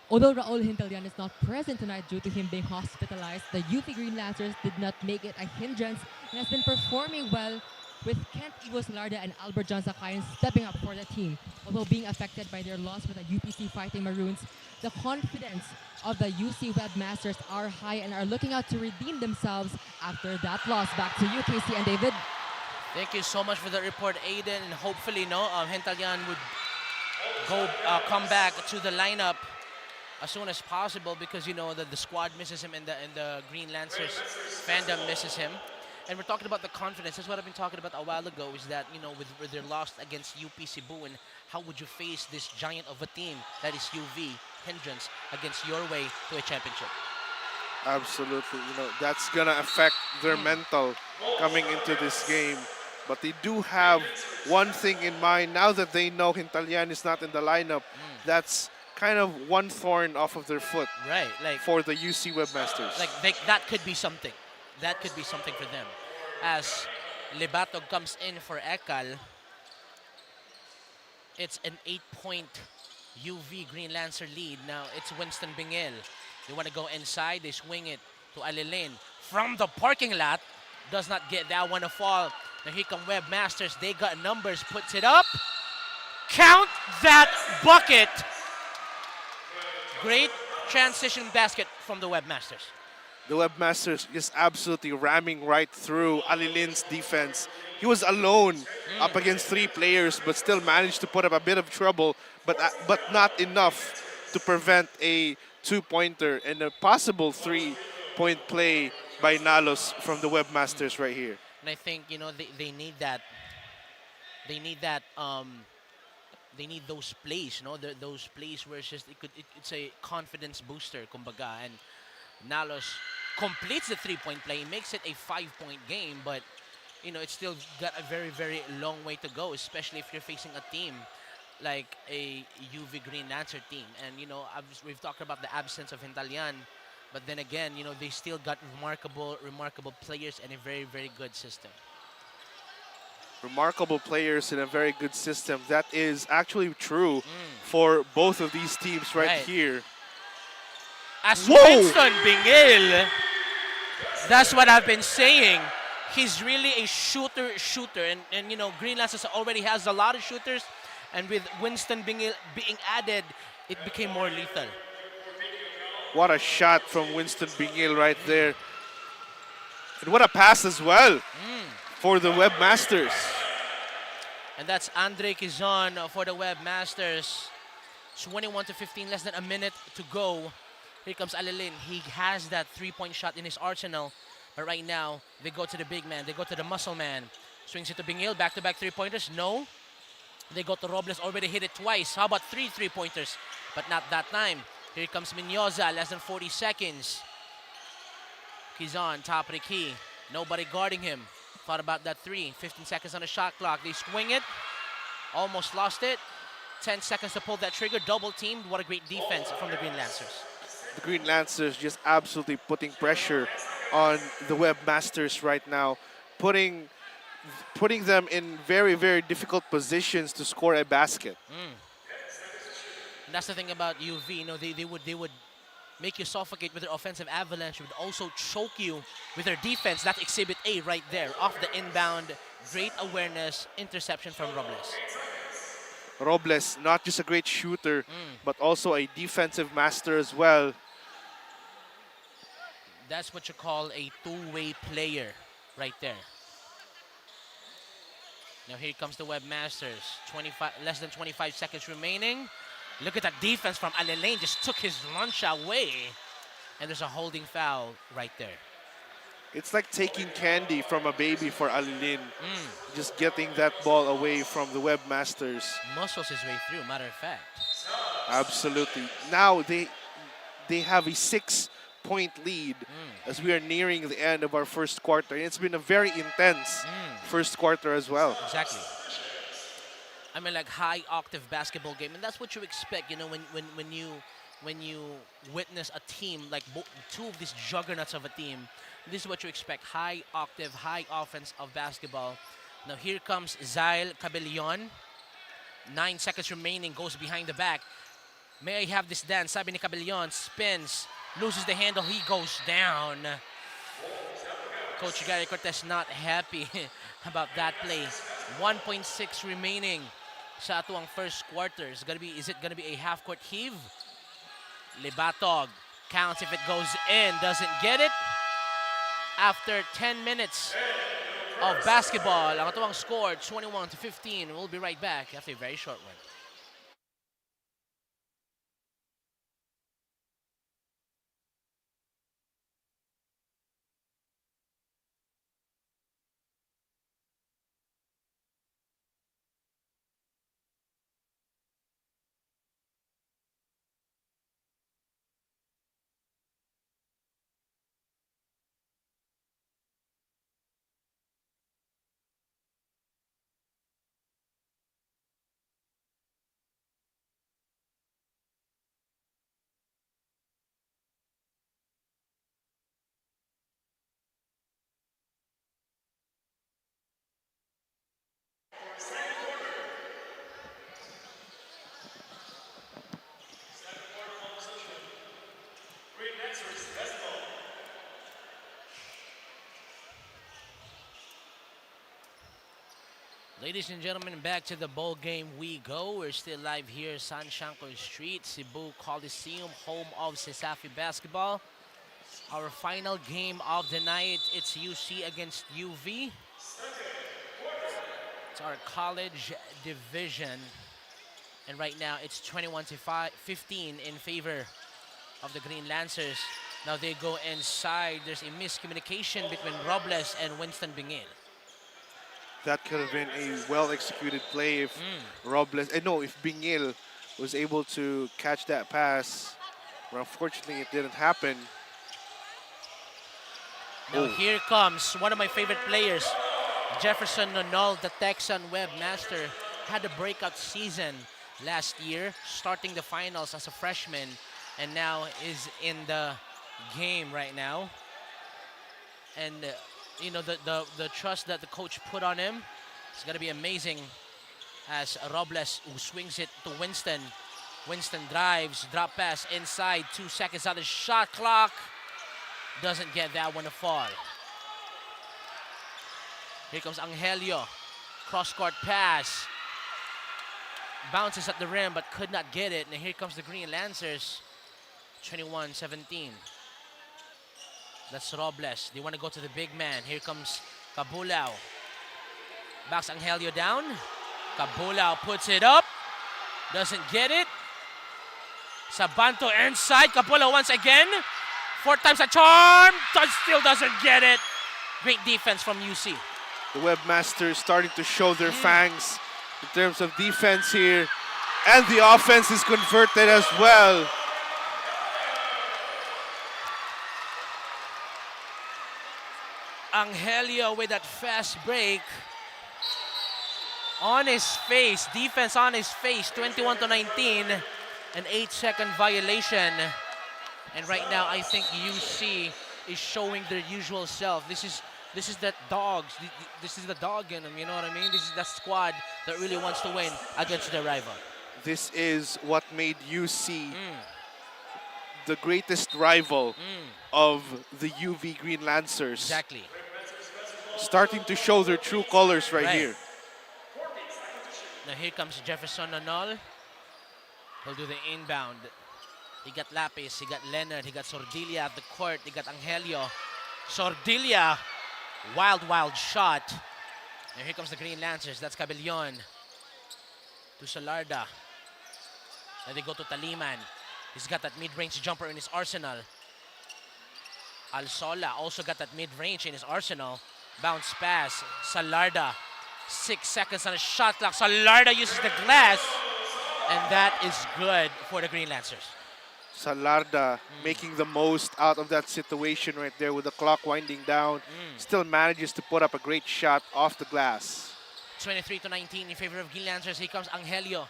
Although Raul Hintalyan is not present tonight due to him being hospitalized, the UP Green Lancers did not make it a hindrance and has been performing well with 𝐂𝐿 Salarda and Albert John Sakayan stepping up for the team. Although being affected by their loss with the UPC Fighting Maroons, the confidence of the UC Webmasters are high and are looking out to redeem themselves after that loss. Back to you, Casey and David. Thank you so much for the report, Aiden. And hopefully, Hintalyan would come back to the lineup as soon as possible, because the squad misses him and the Green Lancers fandom misses him. And we're talking about the confidence. That's what I've been talking about a while ago, is that, with their loss against UP Cebu, and how would you face this giant of a team that is UV hindrance against your way to a championship? Absolutely. That's going to affect their mental coming into this game. But they do have one thing in mind. Now that they know Hintalyan is not in the lineup, that's kind of one thorn off of their foot, right? For the UC Webmasters. That could be something. That could be something for them. As Libatog comes in for Ekal, it's an 8-point UV Green Lancer lead. Now it's Winston Bingil. They want to go inside. They swing it to Alilin from the parking lot. Does not get that one to fall. Now here come Webmasters. They got numbers. Puts it up. Count that bucket. Great transition basket from the Webmasters. The Webmasters just absolutely ramming right through Alilin's defense. he was alone up against 3 players, but still managed to put up a bit of trouble, but not enough to prevent a 2-pointer and a possible 3-point play by Nalos from the Webmasters right here. And I think, you know, they need that. They need that. They need those plays, you know, those plays where it's just it's a confidence booster, kumbaga. And Nalos completes the 3-point play, makes it a 5-point game, but you know, it's still got a very, very long way to go, especially if you're facing a team like a UV Green Lancer team. And you know, we've talked about the absence of Hintalyan, but then again, you know, they still got remarkable players and a very, very good system. Remarkable players in a very good system. That is actually true for both of these teams right here. As Winston Bingil, that's what I've been saying. He's really a shooter, and you know, Green Lancers already has a lot of shooters, and with Winston Bingil being added, it became more lethal. What a shot from Winston Bingil right there. And what a pass as well for the Webmasters. And that's Andre Quezon for the Webmasters. 21-15, less than a minute to go. Here comes Alilin. He has that 3-point shot in his arsenal. But right now, they go to the big man. They go to the muscle man. Swings it to Bingil. Back-to-back 3-pointers. No. They go to Robles. Already hit it twice. How about 3 3-pointers? But not that time. Here comes Minyoza. Less than 40 seconds. Quezon, top of the key. Nobody guarding him. Thought about that 3. 15 seconds on the shot clock. They swing it. Almost lost it. 10 seconds to pull that trigger. Double teamed. What a great defense from the Green Lancers. The Green Lancers just absolutely putting pressure on the Webmasters right now, putting them in very, very difficult positions to score a basket. And that's the thing about UV. You know, they would make you suffocate with their offensive avalanche, would also choke you with their defense. That's Exhibit A right there, off the inbound. Great awareness, interception from Robles. Robles, not just a great shooter, but also a defensive master as well. That's what you call a two-way player right there. Now here comes the Webmasters. Less than 25 seconds remaining. Look at that defense from Alilane. Just took his lunch away. And there's a holding foul right there. It's like taking candy from a baby for Alilin. Just getting that ball away from the Webmasters. Muscles his way through, matter of fact. Absolutely. Now they have a 6-point lead as we are nearing the end of our first quarter. And it's been a very intense first quarter as well. Exactly. I mean, like high-octave basketball game, and that's what you expect. You know, when you witness a team like two of these juggernauts of a team, this is what you expect: high-octave, high offense of basketball. Now here comes 𝐂𝐿. 9 seconds remaining, goes behind the back. May I have this dance? Sabi ni 𝐂𝐿, spins, loses the handle, he goes down. Coach Gary Cortez not happy about that play. 1.6 remaining sa atuang first quarter. Is it gonna be a half-court heave? Libatog counts if it goes in, doesn't get it. After 10 minutes of basketball, ang atuang score 21-15. We'll be right back after a very short one. Ladies and gentlemen, back to the bowl game we go. We're still live here, San Shanko Street, Cebu Coliseum, home of CESAFI basketball. Our final game of the night, it's UC against UV. It's our college division. And right now, it's 21-15 in favor of the Green Lancers. Now they go inside. There's a miscommunication between Robles and Winston Bingil. That could have been a well-executed play if Robles, no, if Bingil was able to catch that pass. But unfortunately, it didn't happen. Now here comes one of my favorite players, Jefferson Nonol, the Texan Webmaster. Had a breakout season last year, starting the finals as a freshman, and now is in the game right now. And you know, the trust that the coach put on him is going to be amazing, as Robles, who swings it to Winston. Winston drives, drop pass inside, 2 seconds on the shot clock. Doesn't get that one to fall. Here comes Angelio, cross-court pass. Bounces at the rim but could not get it. And here comes the Green Lancers, 21-17. That's Robles. They want to go to the big man. Here comes Cabulao. Backs Angelio down. Cabulao puts it up. Doesn't get it. Sabanto inside. Cabulao once again. 4 times a charm. Still doesn't get it. Great defense from UC. The Webmasters starting to show their fangs in terms of defense here. And the offense is converted as well. Angelio with that fast break. On his face, defense on his face, 21-19, an 8-second violation. And right now, I think UC is showing their usual self. This is that dogs. This is the dog in them, you know what I mean? This is that squad that really wants to win against their rival. This is what made UC the greatest rival of the UV Green Lancers. Exactly. Starting to show their true colors right here. Now here comes Jefferson Nonol. He'll do the inbound. He got Lapis, he got Leonard, he got Sordilia at the court, he got Angelio. Sordilia, wild shot. And here comes the Green Lancers. That's Cabellon to Salarda. And they go to Taliman. He's got that mid-range jumper in his arsenal. Alsola also got that mid-range in his arsenal. Bounce pass, Salarda. 6 seconds on a shot clock. Salarda uses the glass. And that is good for the Green Lancers. Salarda making the most out of that situation right there with the clock winding down. Still manages to put up a great shot off the glass. 23-19 in favor of Green Lancers. Here comes Angelio.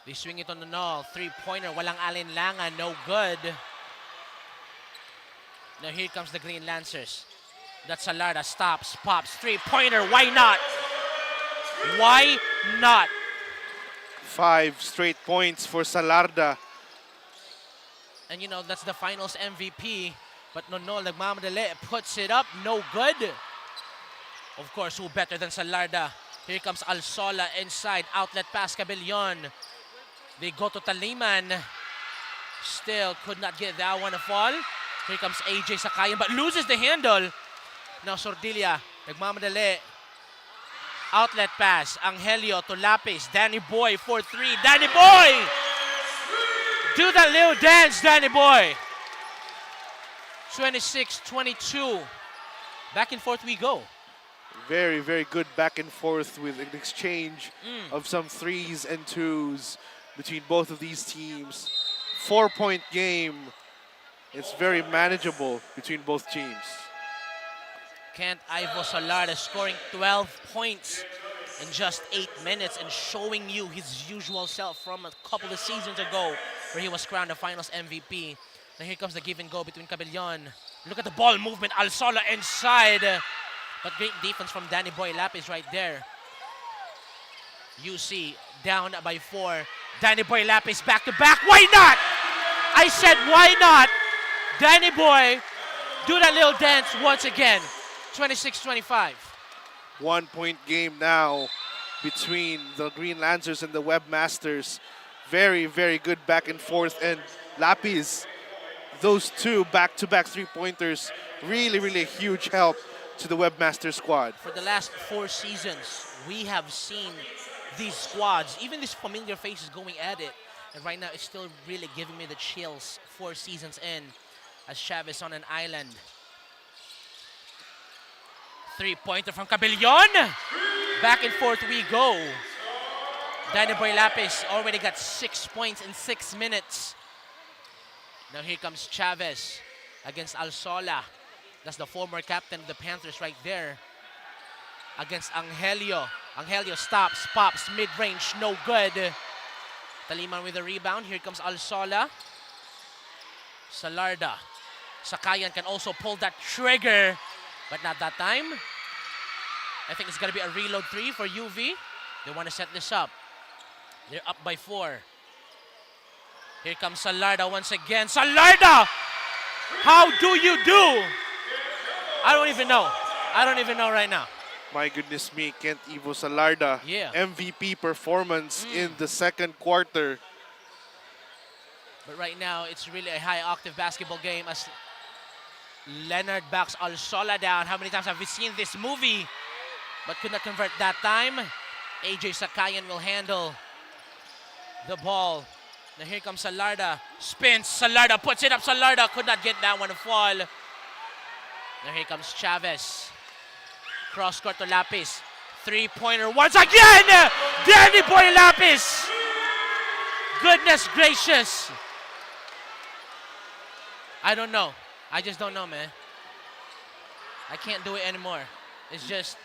They swing it on the null. 3-pointer. Walang alinlangan. No good. Now here comes the Green Lancers. That's Salarda. Stops. Pops. 3-pointer. Why not? Why not? 5 straight points for Salarda. And you know, that's the finals MVP. But Nonol nagmamadali, puts it up, no good. Of course, who better than Salarda? Here comes Alsola inside, outlet pass, Cabellon. They go to Taliman. Still could not get that one to fall. Here comes AJ Sakayan, but loses the handle. Now Sordilia, nagmamadali. Outlet pass, Angelio to Lapis. Danny Boy for 3. Danny Boy! Do that little dance, Danny Boy. 26-22. Back and forth we go. Very, very good back and forth with an exchange of some 3s and 2s between both of these teams. 4-point game. It's very manageable between both teams. Ivo Salarda scoring 12 points in just 8 minutes and showing you his usual self from a couple of seasons ago where he was crowned the finals MVP. Now here comes the give and go between Cabellon. Look at the ball movement, Alsola inside. But great defense from Danny Boy Lapis right there. UC down by 4. Danny Boy Lapis back to back. Why not? I said why not? Danny Boy, do that little dance once again. 26-25. 1-point game now between the Green Lancers and the Webmasters. Very, very good back and forth. And Lapis, those 2 back-to-back 3-pointers, really, really a huge help to the Webmaster squad. For the last 4 seasons, we have seen these squads, even these familiar faces going at it. And right now, it's still really giving me the chills 4 seasons in as Chavez on an island. 3-pointer from Cabellon. Back and forth we go. Danny Boy Lapis already got 6 points in 6 minutes. Now here comes Chavez against Alsola. That's the former captain of the Panthers right there. Against Angelio. Angelio stops, pops, mid-range, no good. Taliman with a rebound. Here comes Alsola. Salarda. Sakayan can also pull that trigger, but not that time. I think it's going to be a reload 3 for UV. They want to set this up. They're up by 4. Here comes Salarda once again. Salarda! How do you do? I don't even know. I don't even know right now. My goodness me, Kent Ivo Salarda. Yeah. MVP performance in the second quarter. But right now, it's really a high-octave basketball game as Leonard backs Alsola down. How many times have we seen this movie? But could not convert that time. AJ Sakayan will handle the ball. Now here comes Salarda. Spins. Salarda puts it up. Salarda could not get that one to fall. Now here comes Chavez. Cross court to Lapis. 3-pointer once again! Danny Boy Lapis! Goodness gracious. I don't know. I just don't know, man. I can't do it anymore. It's just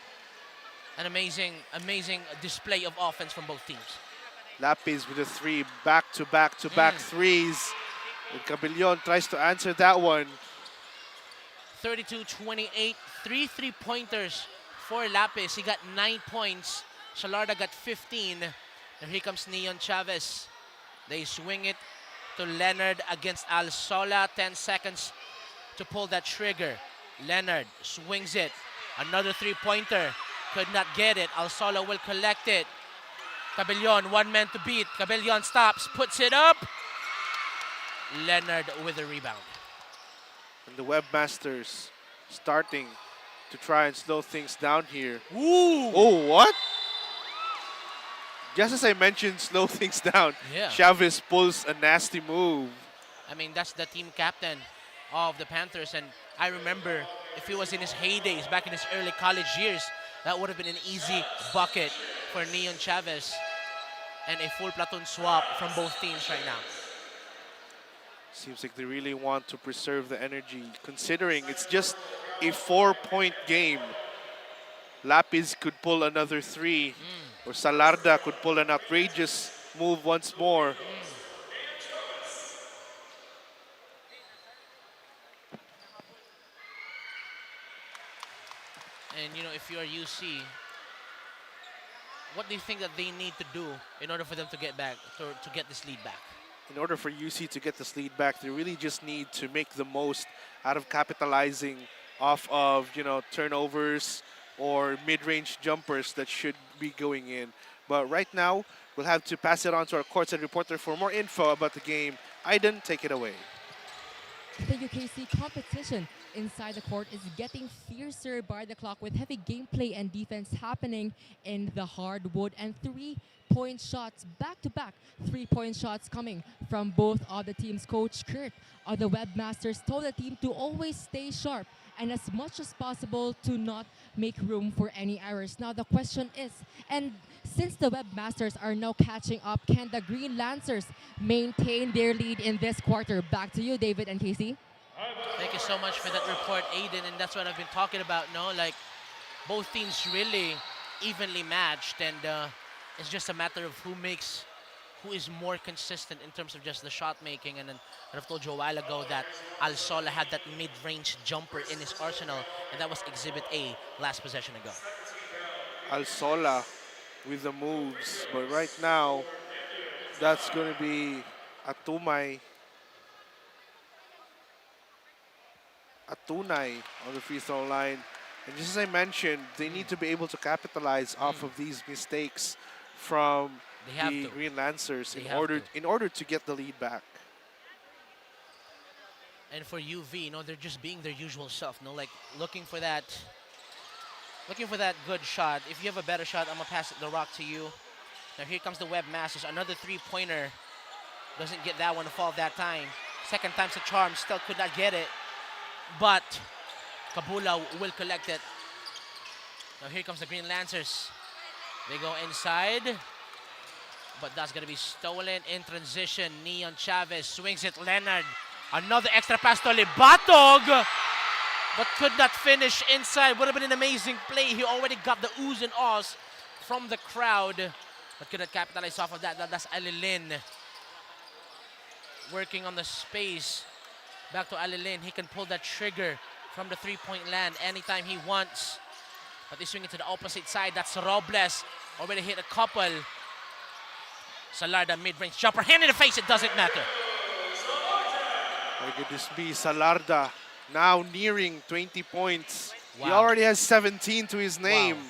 an amazing, amazing display of offense from both teams. Lapis with a 3, back-to-back-to-back threes. And Cabellon tries to answer that one. 32-28, 3 3-pointers for Lapis. He got 9 points. Salarda got 15. And here comes Neon Chavez. They swing it to Leonard against Alsola. 10 seconds to pull that trigger. Leonard swings it. Another 3-pointer. Could not get it. Alsola will collect it. Cabellon, 1 man to beat. Cabellon stops, puts it up. Leonard with a rebound. And the Webmasters starting to try and slow things down here. Ooh! Oh, what? Just as I mentioned, slow things down. Yeah. Chavez pulls a nasty move. I mean, that's the team captain of the Panthers. And I remember if he was in his heydays, back in his early college years, that would have been an easy bucket for Neon Chavez. And a full platoon swap from both teams right now. Seems like they really want to preserve the energy, considering it's just a 4-point game. Lapis could pull another 3, or Salarda could pull an outrageous move once more. And, you know, if you're UC, what do you think that they need to do in order for them to get back, to get this lead back? In order for UC to get this lead back, they really just need to make the most out of capitalizing off of, you know, turnovers or mid-range jumpers that should be going in. But right now, we'll have to pass it on to our courtside reporter for more info about the game. Aiden, take it away. The UKC competition inside the court is getting fiercer by the clock with heavy gameplay and defense happening in the hardwood, and 3-point shots, back-to-back 3-point shots coming from both of the teams. Coach Kurt of the Webmasters told the team to always stay sharp and as much as possible to not make room for any errors. Now the question is, and since the Webmasters are now catching up, can the Green Lancers maintain their lead in this quarter? Back to you, David and Casey. Thank you so much for that report, Aiden, and that's what I've been talking about, no? Like, both teams really evenly matched, and it's just a matter of who is more consistent in terms of just the shot making. And then I've told you a while ago that Alsola had that mid-range jumper in his arsenal, and that was Exhibit A last possession ago. Alsola with the moves, but right now, that's going to be Atunay on the free throw line. And just as I mentioned, they need to be able to capitalize off of these mistakes from the Green Lancers in order to get the lead back. And for UV, you know, they're just being their usual self, you know, like looking for that Looking for that good shot. If you have a better shot, I'm going to pass the rock to you. Now here comes the Webmasters. Another three-pointer. Doesn't get that one to fall that time. Second time's a charm. Still could not get it. But Kabula will collect it. Now here comes the Green Lancers. They go inside. But that's going to be stolen in transition. Neon Chavez swings it. Leonard. Another extra pass to Libatog. But could not finish inside. Would have been an amazing play. He already got the oohs and ahs from the crowd. But could not capitalize off of that. That's Alilin. Working on the space. Back to Alilin. He can pull that trigger from the three-point land anytime he wants. But they swing it to the opposite side. That's Robles. Already hit a couple. Salarda mid-range jumper. Hand in the face. It doesn't matter. My goodness me. Salarda now nearing 20 points. Wow. He already has 17 to his name. Wow.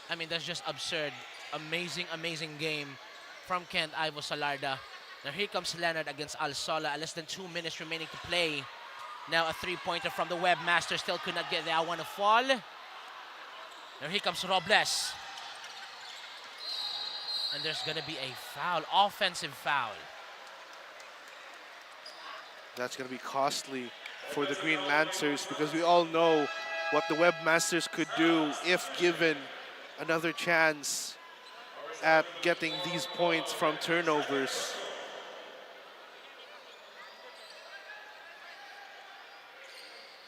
I mean, that's just absurd. Amazing, amazing game from Ivo Salarda. Now here comes Leonard against Alsola. Less than 2 minutes remaining to play. Now a three-pointer from the Webmaster. Still could not get that one to fall. Now here comes Robles. And there's going to be a foul, offensive foul. That's going to be costly for the Green Lancers because we all know what the Webmasters could do if given another chance at getting these points from turnovers.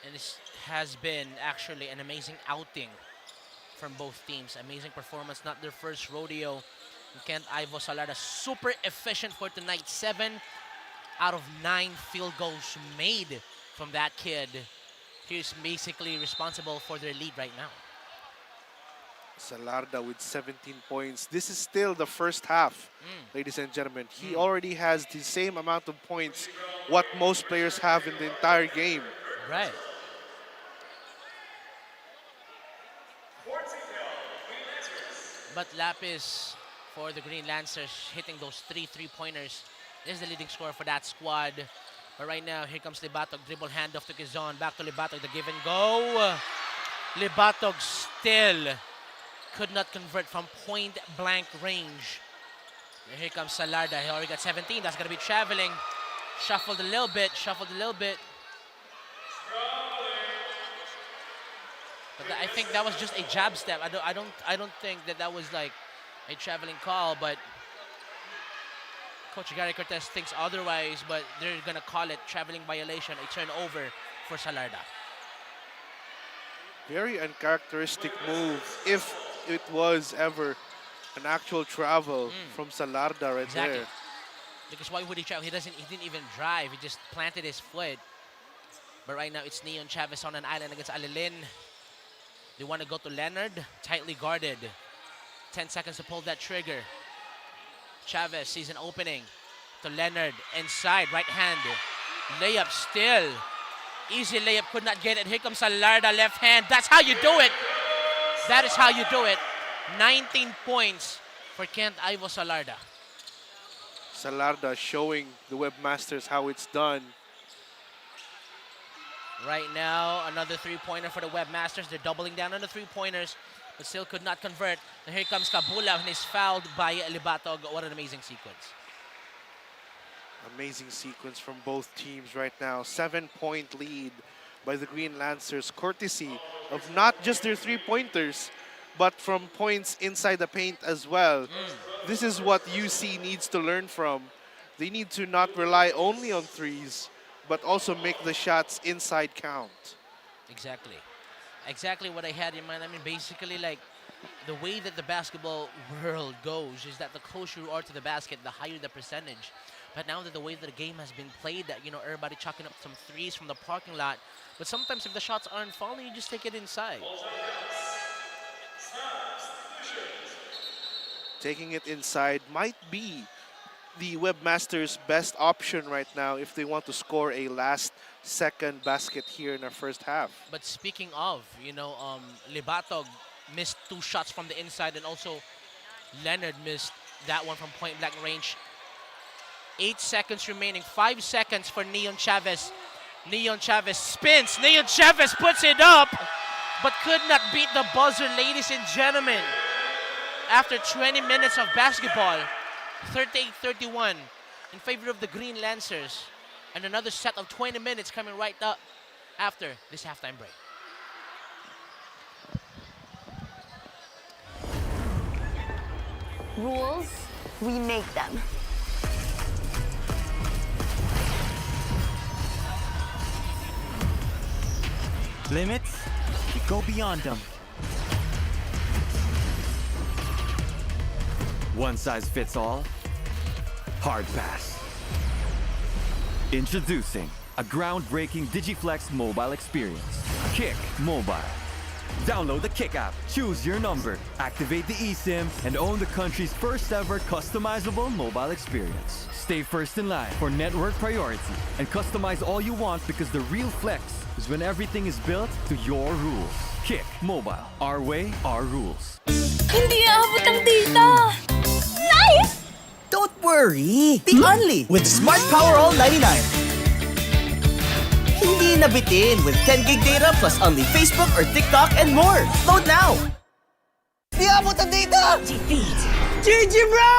And this has been actually an amazing outing from both teams. Amazing performance, not their first rodeo. Ivo Salarda super efficient for tonight. 7 out of 9 field goals made from that kid. He's basically responsible for their lead right now. Salarda with 17 points. This is still the first half, ladies and gentlemen. He already has the same amount of points what most players have in the entire game. Right. But Lapis for the Green Lancers hitting those 3 three-pointers is the leading scorer for that squad. But right now, here comes Libatog. Dribble handoff to Quezon. Back to Libatog. The give and go. Libatog still could not convert from point-blank range. And here comes Salarda. He already got 17. That's going to be traveling. Shuffled a little bit. Shuffled a little bit. But I think that was just a jab step. I don't think that was like a traveling call, but Coach Gary Cortez thinks otherwise, but they're going to call it traveling violation, a turnover for Salarda. Very uncharacteristic move, if it was ever an actual travel from Salarda right there. Because why would he travel? He didn't even drive. He just planted his foot. But right now, it's Neon Chavez on an island against Alilin. They want to go to Leonard, tightly guarded. 10 seconds to pull that trigger. Chavez sees an opening to Leonard inside, right hand. Layup still. Easy layup, could not get it. Here comes Salarda, left hand. That's how you do it. That is how you do it. 19 points for Ivo Salarda. Salarda showing the Webmasters how it's done. Right now, another three-pointer for the Webmasters. They're doubling down on the three-pointers, but still could not convert. And here comes Kabula, and he's fouled by Libatog. What an amazing sequence. Amazing sequence from both teams right now. 7-point lead by the Green Lancers, courtesy of not just their three-pointers, but from points inside the paint as well. This is what UC needs to learn from. They need to not rely only on threes, but also make the shots inside count. Exactly. Exactly what I had in mind. I mean, basically, like, the way that the basketball world goes is that the closer you are to the basket, the higher the percentage. But now that the way that the game has been played, that, you know, everybody chucking up some threes from the parking lot, but sometimes if the shots aren't falling, you just take it inside. Taking it inside might be the Webmasters' best option right now if they want to score a last-second basket here in our first half. But speaking of, you know, Libatog missed 2 shots from the inside, and also Leonard missed that one from point-blank range. 8 seconds remaining. 5 seconds for Neon Chavez. Neon Chavez spins. Neon Chavez puts it up. but could not beat the buzzer, ladies and gentlemen. After 20 minutes of basketball, 38-31 in favor of the Green Lancers. And another set of 20 minutes coming right up after this halftime break. Rules, we make them. Limits, we go beyond them. One size fits all. Hard pass. Introducing a groundbreaking DigiFlex mobile experience. Kick Mobile. Download the Kick app, choose your number, activate the eSIM, and own the country's first ever customizable mobile experience. Stay first in line for network priority and customize all you want, because the real flex is when everything is built to your rules. Kick Mobile. Our way, our rules. Hindi aabot ang data! Nice! Don't worry! Be only with Smart Power All 99. Hindi nabitin with 10 gig data plus only Facebook or TikTok and more. Load now! Di abot ang data! GG bro!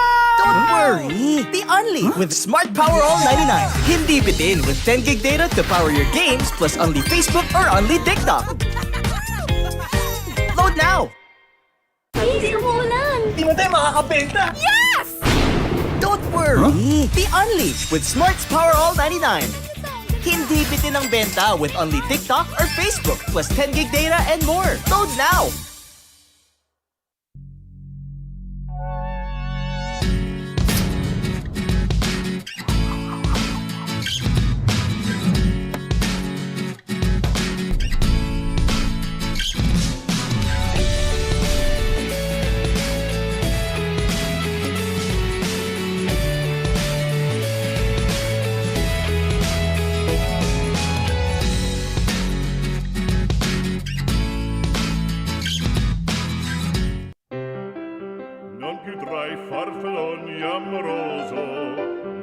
Don't worry! Be only with Smart Power All 99. Hindi bitin with 10 gig data to power your games plus only Facebook or only TikTok. Load now! Hindi umuulan! Di mo tayo makakabenta! Yes! Don't worry! Be only with Smart's Power All 99. Hindi bitin ang benta with only TikTok or Facebook plus 10 gig data and more. Load now! Non più tra i farfalloni amoroso,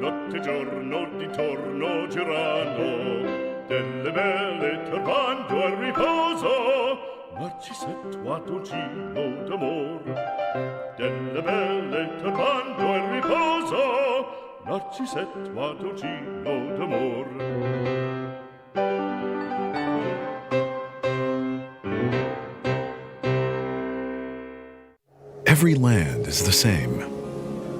notte e giorno di torno girano, delle belle turbando al riposo, Narcisetto a dolcino d'amor. Delle belle turbando al riposo, Narcisetto a dolcino d'amor. Every land is the same,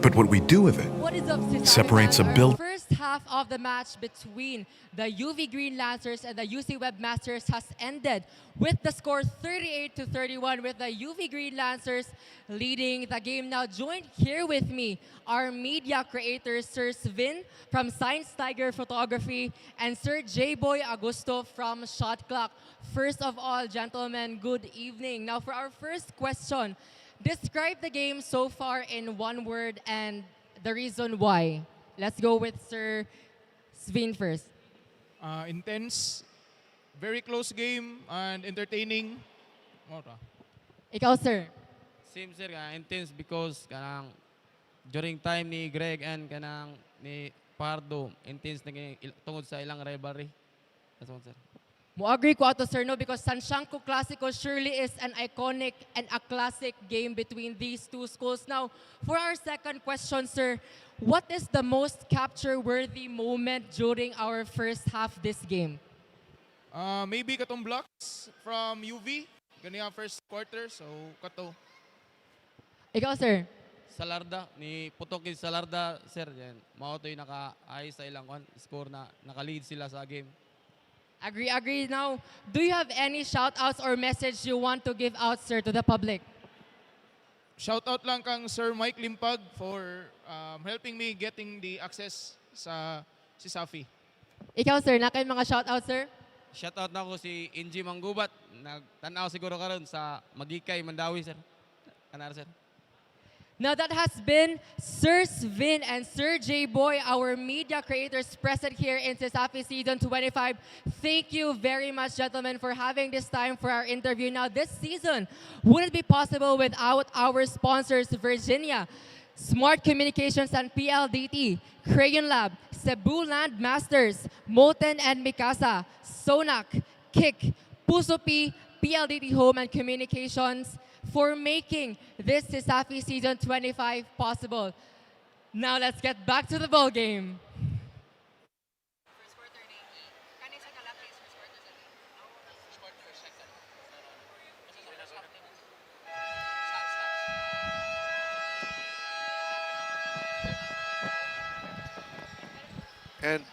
but what we do with it What is up, CESAFI separates a fans? build. Our first half of the match between the UV Green Lancers and the UC Webmasters has ended with the score 38-31, with the UV Green Lancers leading the game. Now joined here with me our media creators, Sir Svin from Science Tiger Photography and Sir J-Boy Augusto from Shot Clock. First of all, gentlemen, good evening. Now for our first question, describe the game so far in one word and the reason why. Let's go with Sir Svin first. Intense, very close game, and entertaining. Ikaw, sir. Same sir, intense because kanang during time ni Greg and kanang ni Pardo, intense naging tungod sa ilang rivalry. That's all, sir. Mo-agree ko ato, sir, no? Because Sanshanko Classico surely is an iconic and a classic game between these two schools. Now, for our second question, sir, what is the most capture-worthy moment during our first half this game? Maybe katong blocks from UV, ganyan first quarter, so kato. Ikaw, sir. Salarda, ni Putokin Salarda, sir, yan. Mao to'y naka-ayos sa ilang score na naka-lead sila sa game. Agree. Now, do you have any shout-outs or message you want to give out, sir, to the public? Shout out lang kang Sir Mike Limpag for helping me getting the access sa CESAFI. Ikaw, sir, na kayo mga shout-out, sir? Shout out na ko si Inji Manggubat. Nagtanaw siguro karon sa Magikay, Mandawi, sir. Kanar, sir. Now that has been Sir Svin and Sir J-Boy, our media creators present here in CESAFI Season 25. Thank you very much, gentlemen, for having this time for our interview. Now, this season wouldn't be possible without our sponsors, Virginia, Smart Communications and PLDT, Crayon Lab, Cebu Land Masters, Molten and Mikasa, Sonac, Kick, Pusopi, PLDT Home and Communications for making this CESAFI Season 25 possible. Now let's get back to the ball game. And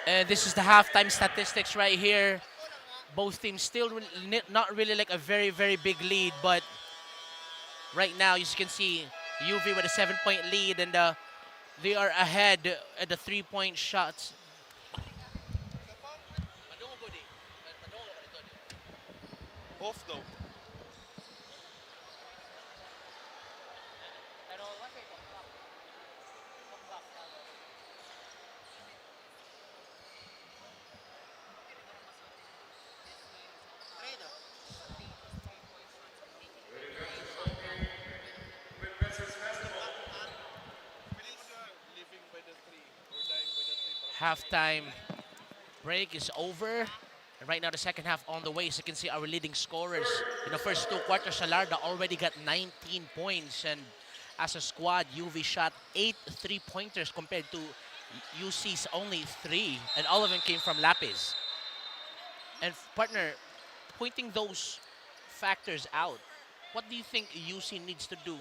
And this is the halftime statistics right here. Both teams still not really like a very, very big lead, but right now, as you can see, UV with a 7-point lead, and they are ahead at the 3-point shots. off though. Halftime break is over. And right now, the second half on the way. As you can see, our leading scorers in the first 2 quarters, Salarda already got 19 points. And as a squad, UV shot 8 3-pointers compared to UC's only 3. And all of them came from Lapis. And partner, pointing those factors out, what do you think UC needs to do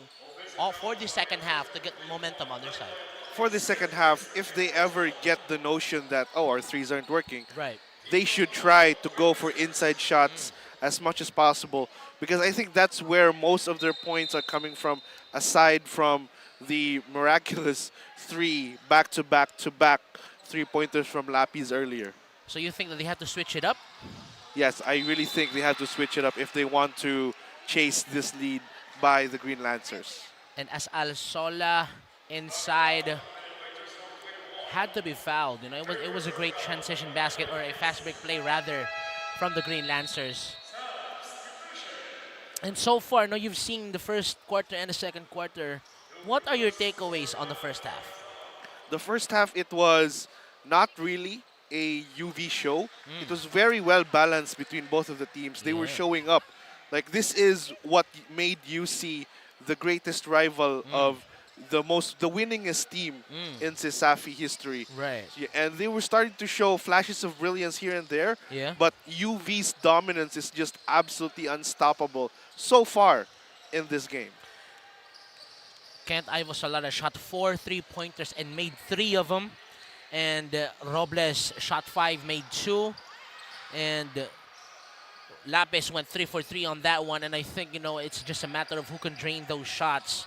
for the second half to get momentum on their side? For the second half, if they ever get the notion that, oh, our threes aren't working, right, they should try to go for inside shots as much as possible, because I think that's where most of their points are coming from, aside from the miraculous 3 back-to-back-to-back 3-pointers from Lapis earlier. So you think that they have to switch it up? Yes, I really think they have to switch it up if they want to chase this lead by the Green Lancers. And as Alsola inside had to be fouled, you know, it was a great transition basket, or a fast break play rather, from the Green Lancers. And so far, now you've seen the first quarter and the second quarter. What are your takeaways on the first half? The first half, it was not really a UV show. It was very well balanced between both of the teams. They were showing up. Like, this is what made UC the greatest rival of the winningest team in CESAFI history. Right. Yeah, and they were starting to show flashes of brilliance here and there. Yeah. But UV's dominance is just absolutely unstoppable so far in this game. 𝐂𝐿 Salara shot 4 3-pointers and made 3 of them. And Robles shot 5, made 2. And Lapis went 3 for 3 on that one. And I think, you know, it's just a matter of who can drain those shots.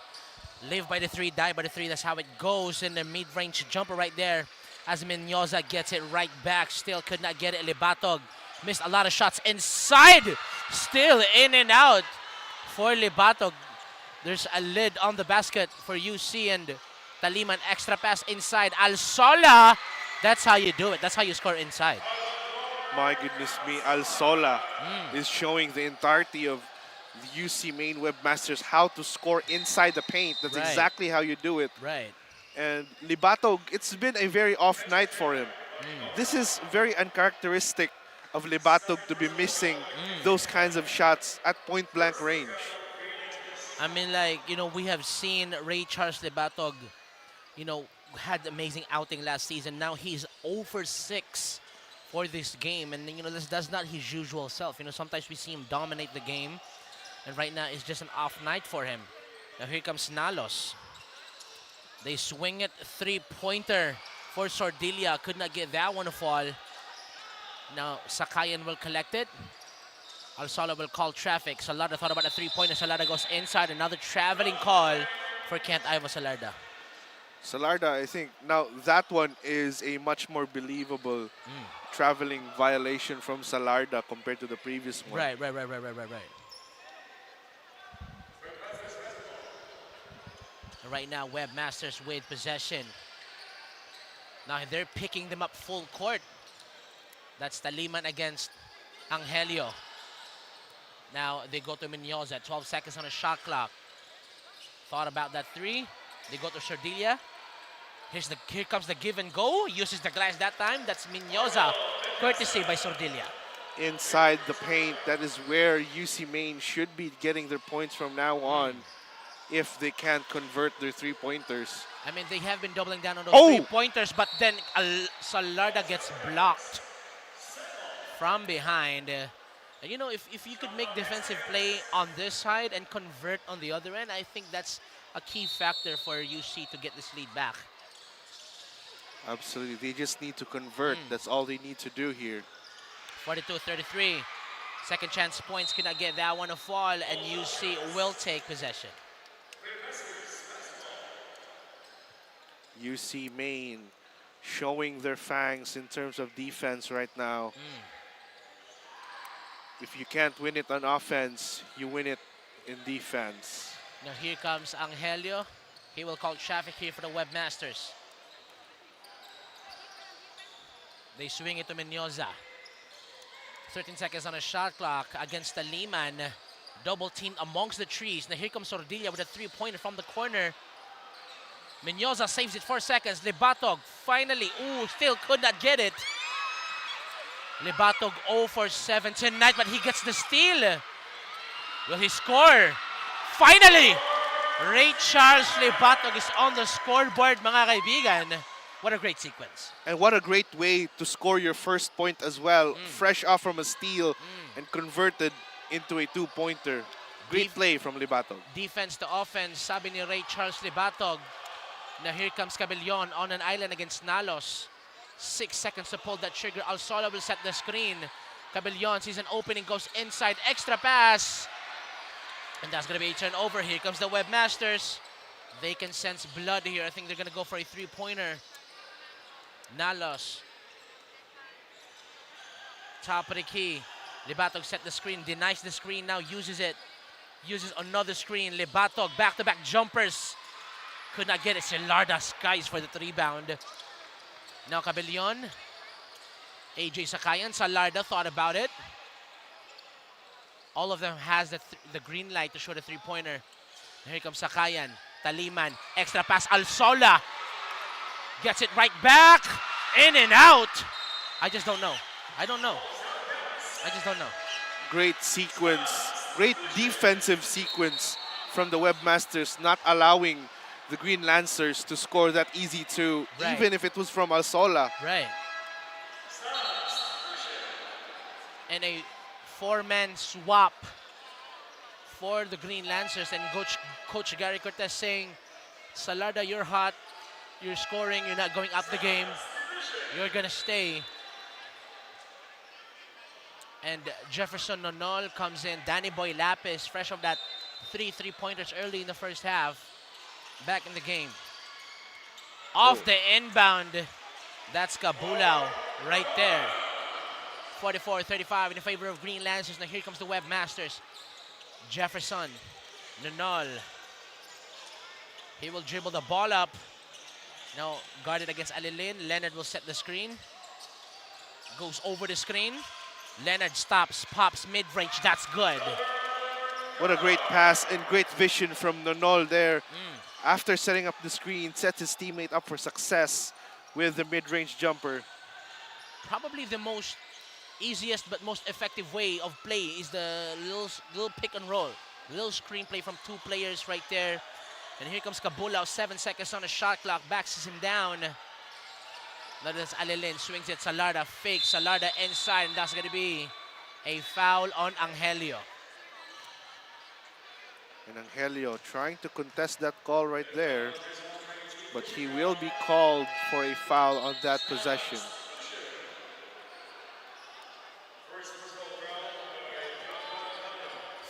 Live by the 3, die by the 3. That's how it goes. And the mid-range jumper right there. As Menyoza gets it right back. Still could not get it. Libatog missed a lot of shots inside. Still in and out for Libatog. There's a lid on the basket for UC, and Taliman extra pass inside. Alsola, that's how you do it. That's how you score inside. My goodness me, Alsola is showing the entirety of the UC main Webmasters how to score inside the paint. That's exactly how you do it. Right. And Libatog, it's been a very off night for him. This is very uncharacteristic of Libatog to be missing those kinds of shots at point-blank range. I mean, like, you know, we have seen Ray Charles Libatog, you know, had amazing outing last season. Now he's 0 for 6 for this game. And, you know, that's not his usual self. You know, sometimes we see him dominate the game. And right now, it's just an off night for him. Now here comes Nalos. They swing it, 3-pointer for Sordilia. Could not get that one to fall. Now Sakayan will collect it. Alsola will call traffic. Salarda thought about a 3-pointer. Salarda goes inside. Another traveling call for 𝐂𝐿 Salarda. Salarda, I think, now that one is a much more believable traveling violation from Salarda compared to the previous one. Right. Right now, Webmasters with possession. Now they're picking them up full court. That's Taliman against Angelio. Now they go to Mendoza. 12 seconds on a shot clock. Thought about that three. They go to Sardilia. Here comes the give and go. Uses the glass that time. That's Mendoza. Courtesy by Sardilia. Inside the paint, that is where UC Maine should be getting their points from now on if they can't convert their three-pointers. I mean, they have been doubling down on those three-pointers, but then Salarda gets blocked from behind. And you know, if you could make defensive play on this side and convert on the other end, I think that's a key factor for UC to get this lead back. Absolutely. They just need to convert. That's all they need to do here. 42-33. Second chance points cannot get that one to fall, and UC will take possession. UC Maine showing their fangs in terms of defense right now. If you can't win it on offense, you win it in defense. Now here comes Angelio. He will call traffic here for the Webmasters. They swing it to Mendoza. 13 seconds on a shot clock against Taliman. Double team amongst the trees. Now here comes Sardilia with a three-pointer from the corner. Mendoza saves it 4 seconds. Libatog finally, still could not get it. Libatog 0 for 7 tonight, but he gets the steal. Will he score? Finally! Ray Charles Libatog is on the scoreboard, mga kaibigan. What a great sequence. And what a great way to score your first point as well. Fresh off from a steal and converted into a two-pointer. Great play from Libatog. Defense to offense, sabi ni Ray Charles Libatog. Now here comes Cabellon on an island against Nalos. 6 seconds to pull that trigger. Alsola will set the screen. Cabellon sees an opening, goes inside, extra pass. And that's going to be a turnover. Here comes the Webmasters. They can sense blood here. I think they're going to go for a three-pointer. Nalos. Top of the key. Libatog set the screen, denies the screen, now uses it. Uses another screen. Libatog, back-to-back jumpers. Could not get it. Celarda skies for the rebound. Now Cabellon. AJ Sakayan. Salarda thought about it. All of them has the green light to show the three-pointer. Here comes Sakayan. Taliman. Extra pass. Alsola. Gets it right back. In and out. I just don't know. I don't know. I just don't know. Great sequence. Great defensive sequence from the Webmasters, not allowing the Green Lancers to score that easy two, even if it was from Alsola. Right. And a four-man swap for the Green Lancers, and Coach Gary Cortez saying, Salarda, you're hot, you're scoring, you're not going up the game, you're gonna stay. And Jefferson Nonol comes in. Danny Boy Lapis, fresh off that three-pointers early in the first half, back in the game. Off the inbound, that's Kabulao right there. 44-35 in favor of Green Lancers. Now here comes the Webmasters. Jefferson, Nonol. He will dribble the ball up. Now guarded against Alilin. Leonard will set the screen. Goes over the screen. Leonard stops, pops mid-range. That's good. What a great pass and great vision from Nonol there. After setting up the screen, sets his teammate up for success with the mid-range jumper. Probably the most easiest but most effective way of play is the little pick and roll. Little screen play from two players right there. And here comes Kabulao, 7 seconds on the shot clock, backs him down. That is Alilin, swings it, Salarda fakes, Salarda inside, and that's going to be a foul on Angelio. And Angelio trying to contest that call right there, but he will be called for a foul on that possession.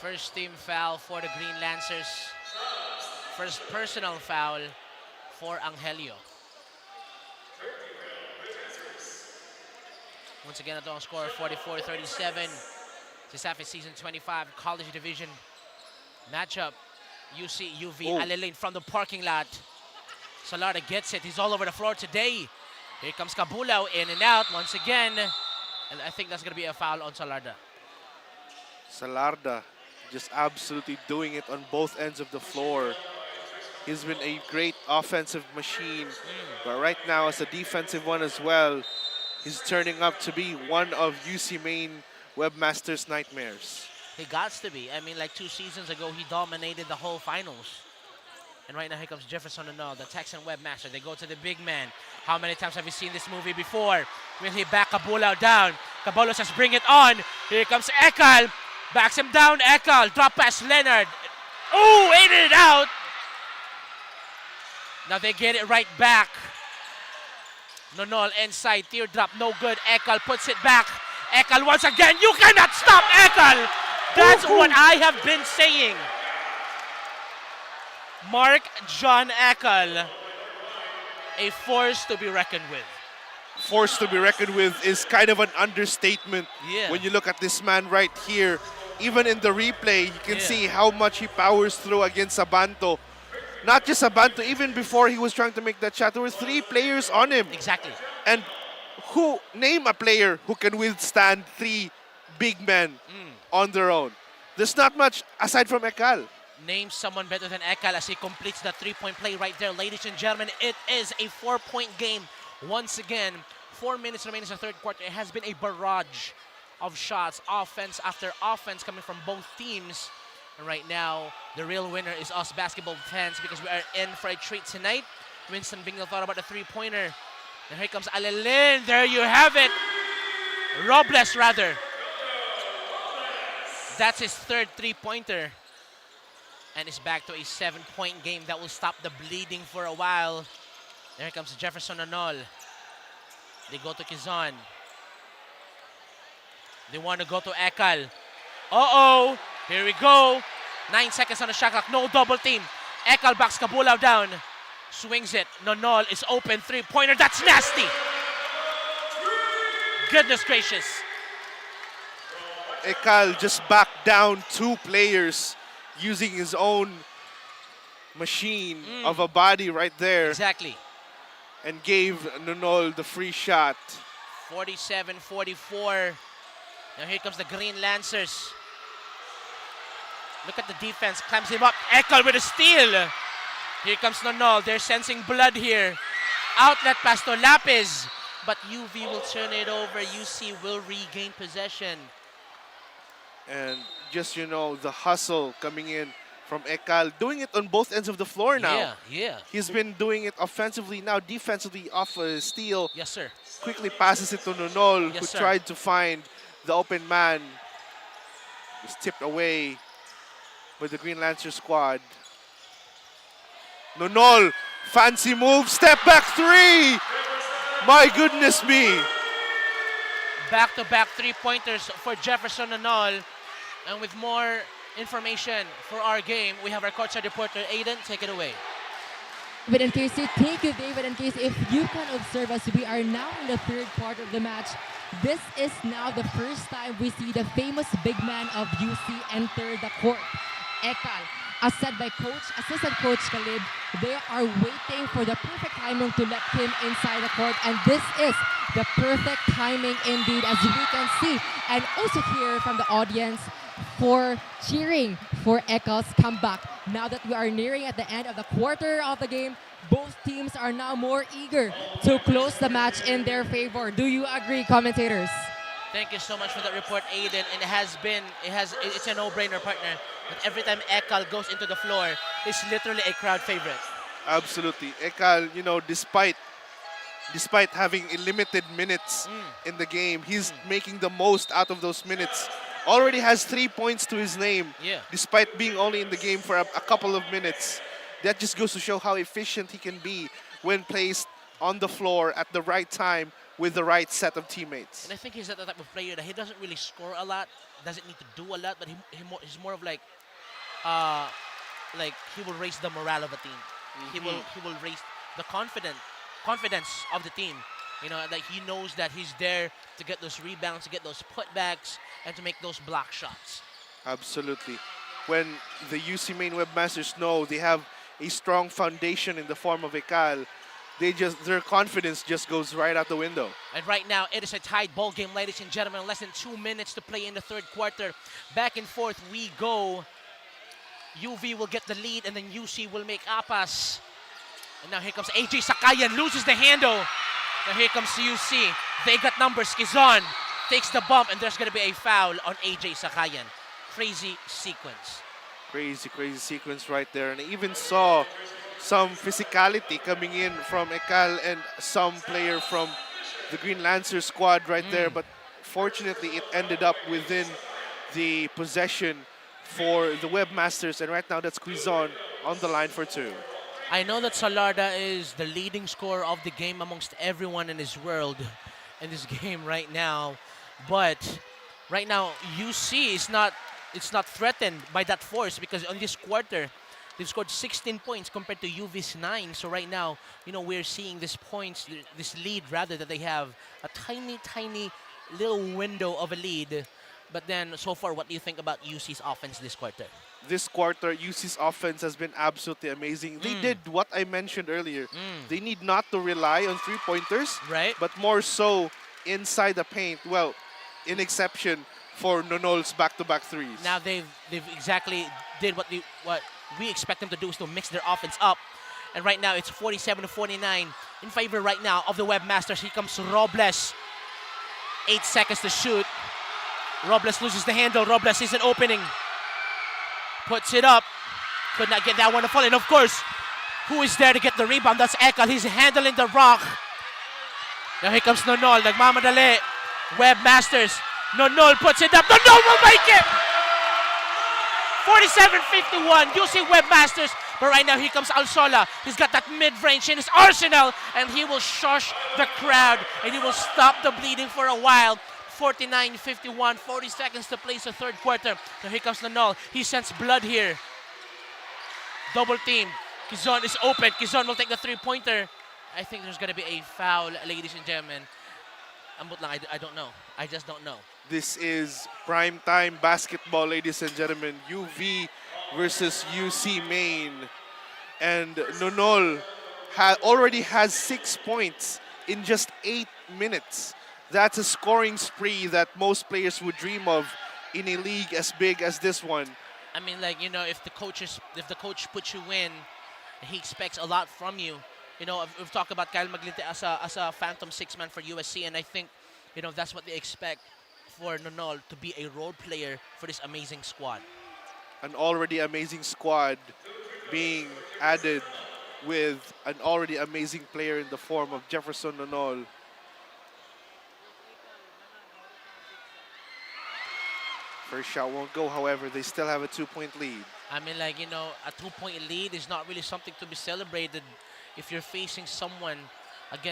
First team foul for the Green Lancers. First personal foul for Angelio. Once again, at the score 44-37. CESAFI Season 25 College Division matchup You see UV Alilin from the parking lot. Salarda gets it. He's all over the floor today. Here comes Cabulao in and out once again. And I think that's going to be a foul on Salarda. Salarda just absolutely doing it on both ends of the floor. He's been a great offensive machine, but right now as a defensive one as well, he's turning up to be one of UC Maine Webmasters' nightmares. He gots to be. I mean, like 2 seasons ago, he dominated the whole finals. And right now, here comes Jefferson Anol, the Texan Webmaster. They go to the big man. How many times have you seen this movie before? Will he back Cabulao down? Cabulao says, bring it on. Here comes Ekal. Backs him down, Ekal. Drop pass, Leonard. Ooh, ate it out. Now they get it right back. Nonol inside, teardrop, no good. Ekal puts it back. Ekal once again. You cannot stop Ekal. That's what I have been saying. Mark John Ekal, a force to be reckoned with. Force to be reckoned with is kind of an understatement when you look at this man right here. Even in the replay, you can see how much he powers through against Abanto. Not just Abanto, even before he was trying to make that shot, there were 3 players on him. Exactly. And name a player who can withstand 3 big men on their own. There's not much aside from Ekal. Name someone better than Ekal as he completes the 3-point play right there. Ladies and gentlemen, it is a 4-point game. Once again, 4 minutes remaining in the third quarter. It has been a barrage of shots, offense after offense coming from both teams. And right now, the real winner is us basketball fans because we are in for a treat tonight. Winston Bingo thought about the 3-pointer. And here comes Alilin. There you have it. Robles, rather. That's his third 3-pointer. And it's back to a 7-point game that will stop the bleeding for a while. There comes Jefferson Anol. They go to Quezon. They want to go to Ekal. Uh-oh. Here we go. 9 seconds on the shot clock. No double team. Ekal backs Cabulao down. Swings it. Nonol is open. 3-pointer. That's nasty. Goodness gracious. Ekal just backed down 2 players using his own machine of a body right there. Exactly. And gave Nonol the free shot. 47-44. Now here comes the Green Lancers. Look at the defense, climbs him up. Ekal with a steal. Here comes Nonol. They're sensing blood here. Outlet pass to Lapis. But UV will turn it over. UC will regain possession. And just, the hustle coming in from Ekal. Doing it on both ends of the floor now. Yeah. He's been doing it offensively now, defensively off a steal. Yes, sir. Quickly passes it to Nonol, who tried to find the open man. Was tipped away with the Green Lancer squad. Nonol, fancy move, step back 3. My goodness me. Back-to-back 3-pointers for Jefferson Nonol. And with more information for our game, we have our courtside reporter, Aiden. Take it away. But in case thank you, David. In case if you can observe us, we are now in the third quarter of the match. This is now the first time we see the famous big man of UC enter the court. Ekal, as said by assistant coach Khalid, they are waiting for the perfect timing to let him inside the court, and this is the perfect timing indeed, as we can see, and also hear from the audience for cheering for Ekal's comeback. Now that we are nearing at the end of the quarter of the game, both teams are now more eager to close the match in their favor. Do you agree, commentators? Thank you so much for that report, Aiden. And it's a no-brainer, partner. That every time Ekal goes into the floor, it's literally a crowd favorite. Absolutely. Ekal, despite having limited minutes in the game, he's making the most out of those minutes. Already has 3 points to his name, despite being only in the game for a couple of minutes. That just goes to show how efficient he can be when placed on the floor at the right time with the right set of teammates. And I think he's that type of player that he doesn't really score a lot, doesn't need to do a lot, but he's more of like he will raise the morale of a team. He will raise the confidence of the team. That he knows that he's there to get those rebounds, to get those putbacks, and to make those block shots. Absolutely. when the UC main Webmasters know they have a strong foundation in the form of 𝐂𝐿, their confidence just goes right out the window. And right now, it is a tied ball game, ladies and gentlemen. Less than 2 minutes to play in the third quarter. Back and forth we go. UV will get the lead, and then UC will make apas. And now here comes 𝐂𝐿, loses the handle. Now here comes UC. They got numbers. 𝐒𝐍 takes the bump, and there's going to be a foul on 𝐂𝐿. Crazy sequence. Crazy sequence right there. And I even saw some physicality coming in from 𝐂𝐿 and some player from the Green Lancer squad right there. But fortunately, it ended up within the possession for the Webmasters. And right now, that's 𝐒𝐍 on the line for 2. I know that Salarda is the leading scorer of the game amongst everyone in this world in this game right now. But right now, UC is not threatened by that force, because on this quarter, they've scored 16 points compared to UV's 9. So right now, we're seeing this lead rather, that they have a tiny little window of a lead. But then, so far, what do you think about UC's offense this quarter? This quarter, UC's offense has been absolutely amazing. They did what I mentioned earlier. They need not to rely on three-pointers, right? But more so inside the paint. Well, in exception for Nonol's back-to-back threes. Now they've exactly did what we expect them to do, is to mix their offense up. And right now it's 47-49 in favor right now of the Webmasters. Here comes Robles. 8 seconds to shoot. Robles loses the handle. Robles is an opening. Puts it up. Could not get that one to fall. And of course, who is there to get the rebound? That's 𝐂𝐿. He's handling the rock. Now here comes Nonol. Nagmamadali. Webmasters. Nonol puts it up. Nonol will make it! 47-51. UC Webmasters. But right now, here comes Alsola. He's got that mid-range in his arsenal. And he will shush the crowd. And he will stop the bleeding for a while. 49-51, 40 seconds to play the third quarter. So here comes Nonol. He sends blood here. Double team. 𝐒𝐍 is open. 𝐒𝐍 will take the three-pointer. I think there's going to be a foul, ladies and gentlemen. I don't know. I just don't know. This is prime time basketball, ladies and gentlemen. UV versus UC main. And Nonol already has 6 points in just 8 minutes. That's a scoring spree that most players would dream of in a league as big as this one. I mean, if the coach puts you in, he expects a lot from you. We've talked about Kyle Maglite as a phantom six-man for USC, and I think, that's what they expect for Nonol to be a role player for this amazing squad. An already amazing squad being added with an already amazing player in the form of Jefferson Nonol. First shot won't go, however, they still have a 2-point lead. I mean, a 2-point lead is not really something to be celebrated if you're facing someone like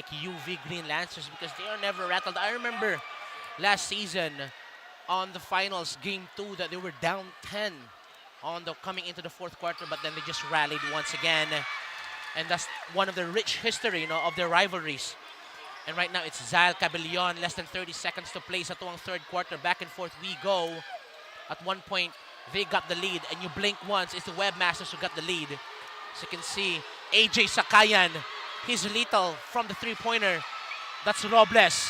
UV Green Lancers, because they are never rattled. I remember last season on the finals, game 2, that they were down 10 coming into the fourth quarter, but then they just rallied once again. And that's one of the rich history, of their rivalries. And right now, it's Zael Cabellion. Less than 30 seconds to play sa tuwang third quarter. Back and forth we go. At one point, they got the lead. And you blink once, it's the Webmasters who got the lead. So you can see 𝐂𝐿. He's lethal from the three-pointer. That's Robles.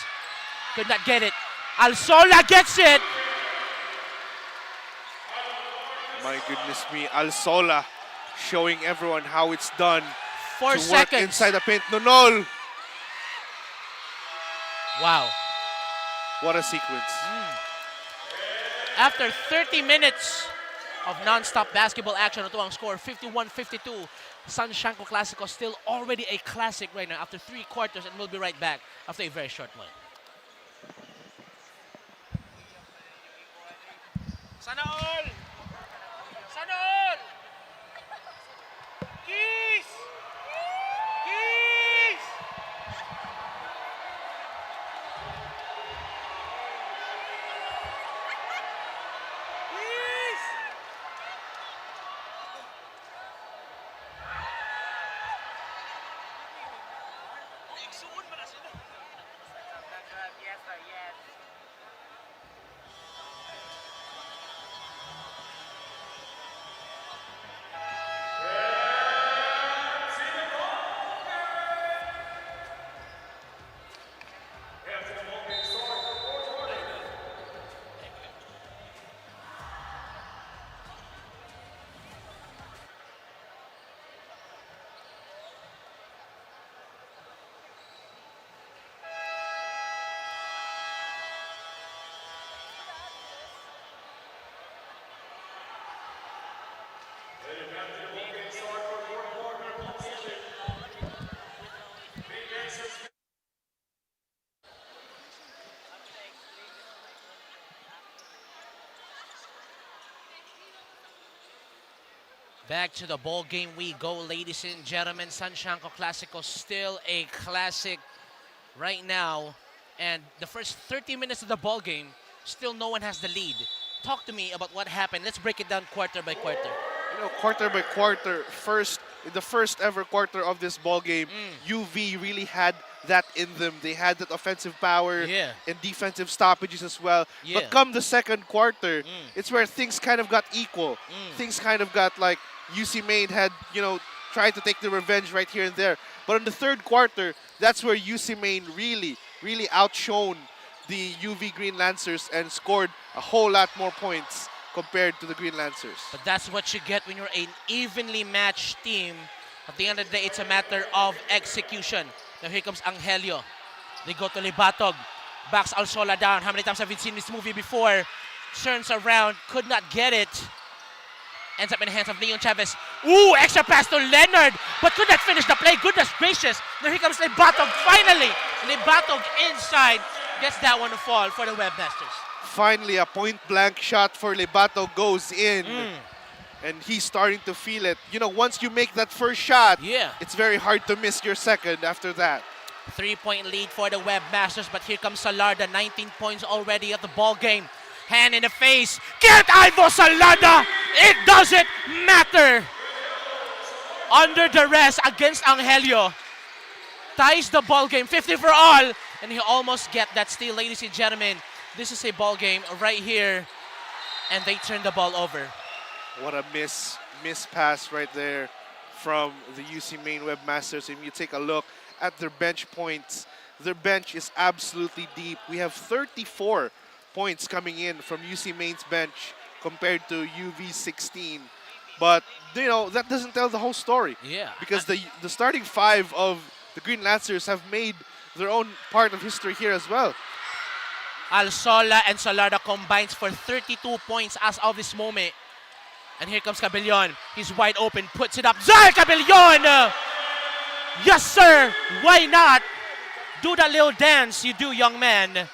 Could not get it. Alsola gets it! My goodness me, Alsola showing everyone how it's done. 4 to seconds. Work inside the paint. Nonol! Wow. What a sequence. After 30 minutes of non-stop basketball action, ito ang score, 51-52. Sanshanko Clásico still already a classic right now after 3 quarters, and we'll be right back after a very short one. Sana all! Sana all! Keys! Keys! Back to the ball game we go, ladies and gentlemen. 𝐂𝐄𝐒𝐀𝐅𝐈 Clásico still a classic right now. And the first 30 minutes of the ball game, still no one has the lead. Talk to me about what happened. Let's break it down quarter by quarter. You know, quarter by quarter, in the first ever quarter of this ball game, UV really had that in them. They had that offensive power and defensive stoppages as well. But come the second quarter, it's where things kind of got equal. Things kind of got like UC Maine had, you know, tried to take the revenge right here and there. But in the third quarter, that's where UC Maine really outshone the UV Green Lancers and scored a whole lot more points compared to the Green Lancers. But that's what you get when you're an evenly matched team. At the end of the day, it's a matter of execution. Now here comes Angelio. They go to Libatog. Backs Alsola down. How many times have we seen this movie before? Turns around, could not get it. Ends up in the hands of Leon Chavez. Ooh, extra pass to Leonard, but could not finish the play. Goodness gracious. Now here comes Libatog finally. Libatog inside. Gets that one to fall for the Webmasters. Finally, a point-blank shot for Libatog goes in. And he's starting to feel it. You know, once you make that first shot, it's very hard to miss your second after that. 3-point lead for the Webmasters, but here comes Salarda, 19 points already at the ball game. Hand in the face. Get Ivo Salarda! It doesn't matter. Under duress against Angelio. Ties the ball game, 50 for all. And he almost get that steal, ladies and gentlemen. This is a ball game right here. And they turn the ball over. What a miss pass right there from the UC Maine Webmasters. If you take a look at their bench points, their bench is absolutely deep. We have 34 points coming in from UC Maine's bench compared to UV's 16. But, you know, that doesn't tell the whole story. Because the starting five of the Green Lancers have made their own part of history here as well. Alsola and Salarda combines for 32 points as of this moment. And here comes Cabellon. He's wide open, puts it up. Zal Cabellon! Yes, sir! Why not? Do that little dance you do, young man.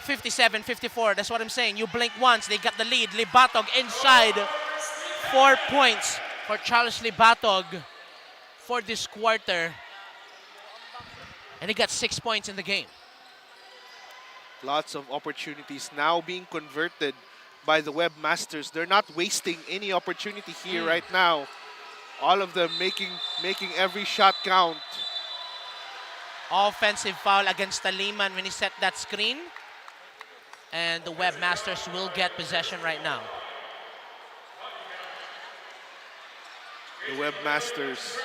57-54, that's what I'm saying. You blink once, they got the lead. Libatog inside. 4 points for Charles Libatog for this quarter. And he got 6 points in the game. Lots of opportunities now being converted by the Webmasters. They're not wasting any opportunity here right now. All of them making every shot count. Offensive foul against Taliman when he set that screen. And the Webmasters will get possession right now. The Webmasters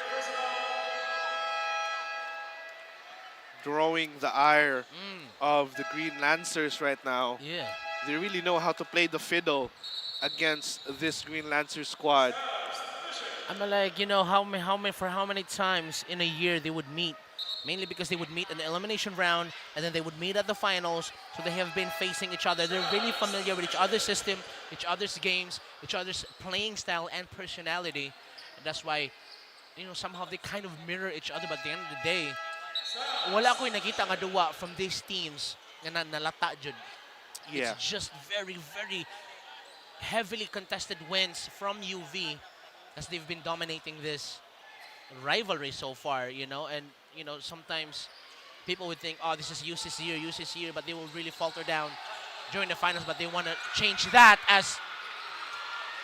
drawing the ire of the Green Lancers right now. They really know how to play the fiddle against this Green Lancer squad. I'm like, you know, how many times in a year they would meet. Mainly because they would meet in the elimination round and then they would meet at the finals. So they have been facing each other. They're really familiar with each other's system, each other's games, each other's playing style and personality. And that's why, you know, somehow they kind of mirror each other. But at the end of the day, wala ko'y nakita nga duwa from these teams na nalata jud. It's just very, very heavily contested wins from UV as they've been dominating this rivalry so far, you know. And, you know, sometimes people would think, oh, this is UC's year, but they will really falter down during the finals. But they want to change that as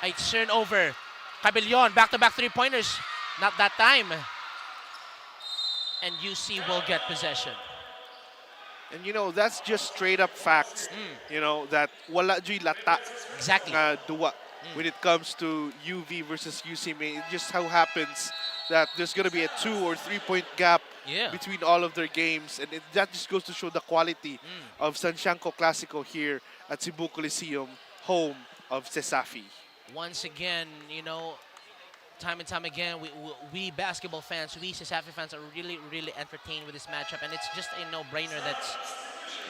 a turnover. Cabellon, back-to-back three-pointers. Not that time. And UC will get possession. And, you know, that's just straight-up facts. You know, that wala joy lata. Exactly. Duwa. When it comes to UV versus UC Maine, it just how happens that there's going to be a 2 or 3 point gap between all of their games. And that just goes to show the quality of 𝐂𝐄𝐒𝐀𝐅𝐈 Clásico here at Cebu Coliseum, home of CESAFI. Once again, you know, time and time again, we basketball fans, we CESAFI fans are really, really entertained with this matchup. And it's just a no-brainer.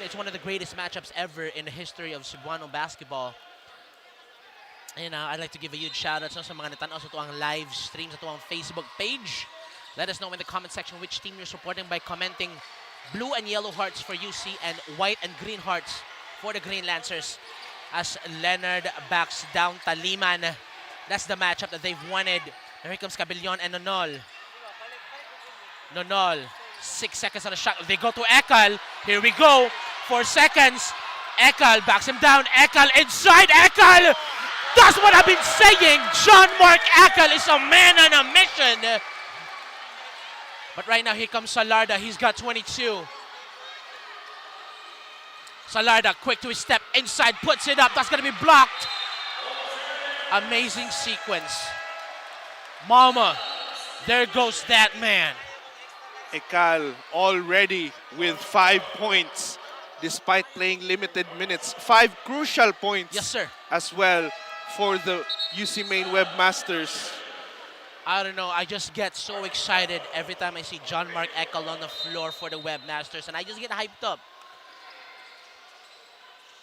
It's one of the greatest matchups ever in the history of Cebuano basketball. And I'd like to give a huge shout out sa mga natanaw sa tuwang live stream sa tuwang Facebook page. Let us know in the comment section which team you're supporting by commenting blue and yellow hearts for UC and white and green hearts for the Green Lancers. As Leonard backs down Taliman. That's the matchup that they've wanted Here comes Cabellon and Nonol. Nonol, 6 seconds on the shot. They go to 𝐂𝐿. Here we go. 4 seconds. 𝐂𝐿 backs him down. 𝐂𝐿 inside. 𝐂𝐿! That's what I've been saying. John Mark 𝐂𝐿 is a man on a mission. But right now, here comes Salarda. He's got 22. Salarda, quick to his step. Inside, puts it up. That's going to be blocked. Amazing sequence. Mama, there goes that man. 𝐂𝐿 already with 5 points despite playing limited minutes. 5 crucial points. Yes, sir. As well for the UC Main Webmasters. I don't know, I just get so excited every time I see John Mark 𝐂𝐿 on the floor for the Webmasters, and I just get hyped up.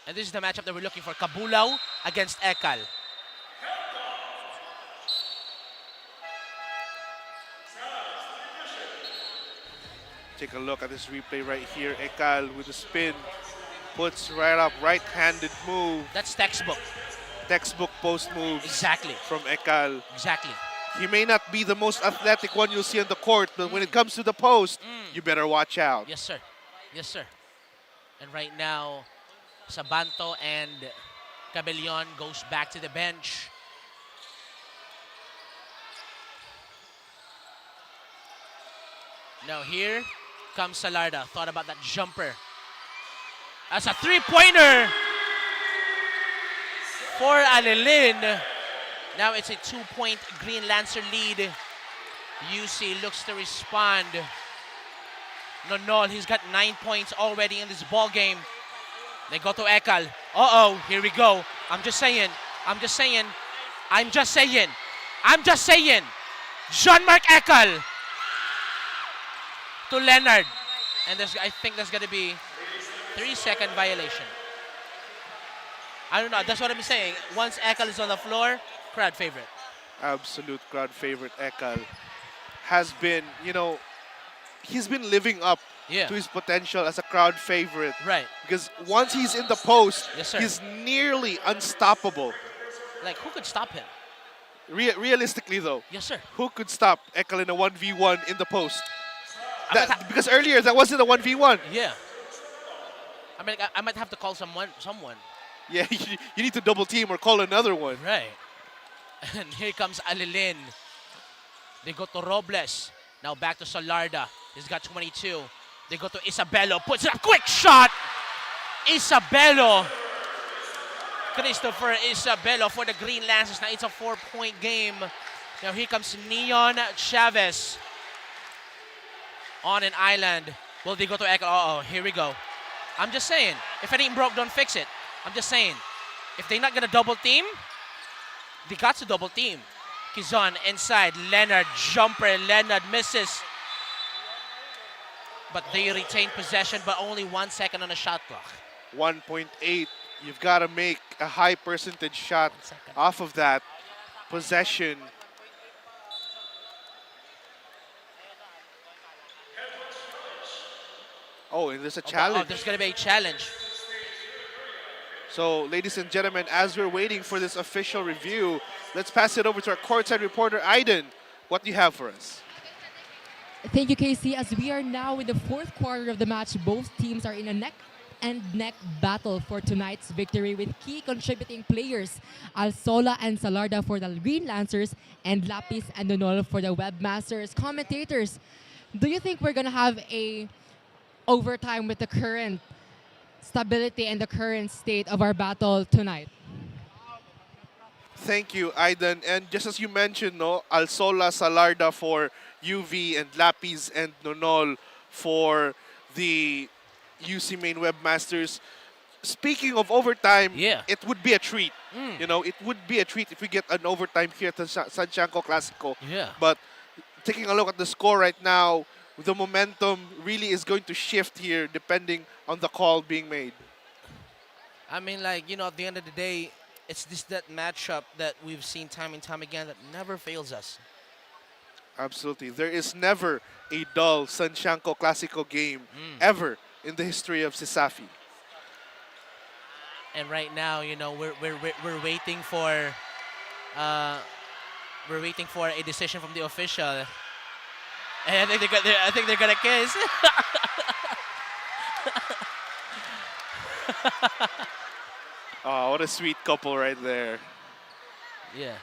And this is the matchup that we're looking for, Cabulao against 𝐂𝐿. Take a look at this replay right here. 𝐂𝐿 with the spin, puts right up, right-handed move. That's textbook. Textbook post moves. Exactly. From 𝐂𝐿. Exactly. He may not be the most athletic one you'll see on the court, but when it comes to the post, you better watch out. Yes, sir. Yes, sir. And right now, Sabanto and Cabellon goes back to the bench. Now here comes Salarda. Thought about that jumper. That's a three-pointer for Alilin. Now it's a 2-point Green Lancer lead. UC looks to respond. Nonol, he's got 9 points already in this ball game. They go to 𝐂𝐿. Uh-oh, here we go. I'm just saying. John Mark 𝐂𝐿 to Leonard. And I think there's going to be 3-second violation. I don't know. That's what I'm saying. Once 𝐂𝐿 is on the floor, crowd favorite. Absolute crowd favorite. 𝐂𝐿 has been, he's been living up to his potential as a crowd favorite. Right. Because once he's in the post, Yes, sir. he's nearly unstoppable. Like, who could stop him? Realistically, though, Yes, sir. who could stop 𝐂𝐿 in a 1v1 in the post? Because earlier, that wasn't a 1v1. Yeah. I mean, I might have to call someone. Yeah, you need to double team or call another one. Right. And here comes Alilin. They go to Robles. Now back to Salarda. He's got 22. They go to Isabello. Puts a quick shot. Isabello. Christopher Isabello for the Green Lancers. Now it's a 4-point game. Now here comes Neon Chavez. On an island. Will they go to 𝐂𝐿? Uh-oh, here we go. I'm just saying. If it ain't broke, don't fix it. I'm just saying. If they're not going to double team, they got to double team. Quezon inside. Leonard, jumper. Leonard misses. But they retain possession, but only 1 second on the shot clock. 1.8. You've got to make a high percentage shot off of that possession. Oh, and there's a challenge. Oh, there's going to be a challenge. So, ladies and gentlemen, as we're waiting for this official review, let's pass it over to our courtside reporter, Aiden. What do you have for us? Thank you, Casey. As we are now in the fourth quarter of the match, both teams are in a neck-and-neck battle for tonight's victory with key contributing players, Alsola and Salarda for the Green Lancers and Lapis and Nonol for the Webmasters. Commentators, do you think we're going to have a overtime with the current stability and the current state of our battle tonight? Thank you, Aiden. And just as you mentioned, Alsola, Salarda for UV and Lapis and Nonol for the UC Main Webmasters. Speaking of overtime, it would be a treat. It would be a treat if we get an overtime here at the Santiago Clásico. Yeah. But taking a look at the score right now, the momentum really is going to shift here depending on the call being made. I mean, at the end of the day, it's that matchup that we've seen time and time again that never fails us. Absolutely. There is never a dull Santiago Clásico game ever in the history of CESAFI. And right now, we're waiting for We're waiting for a decision from the official. And I think they're gonna kiss. Oh, what a sweet couple right there. Yeah.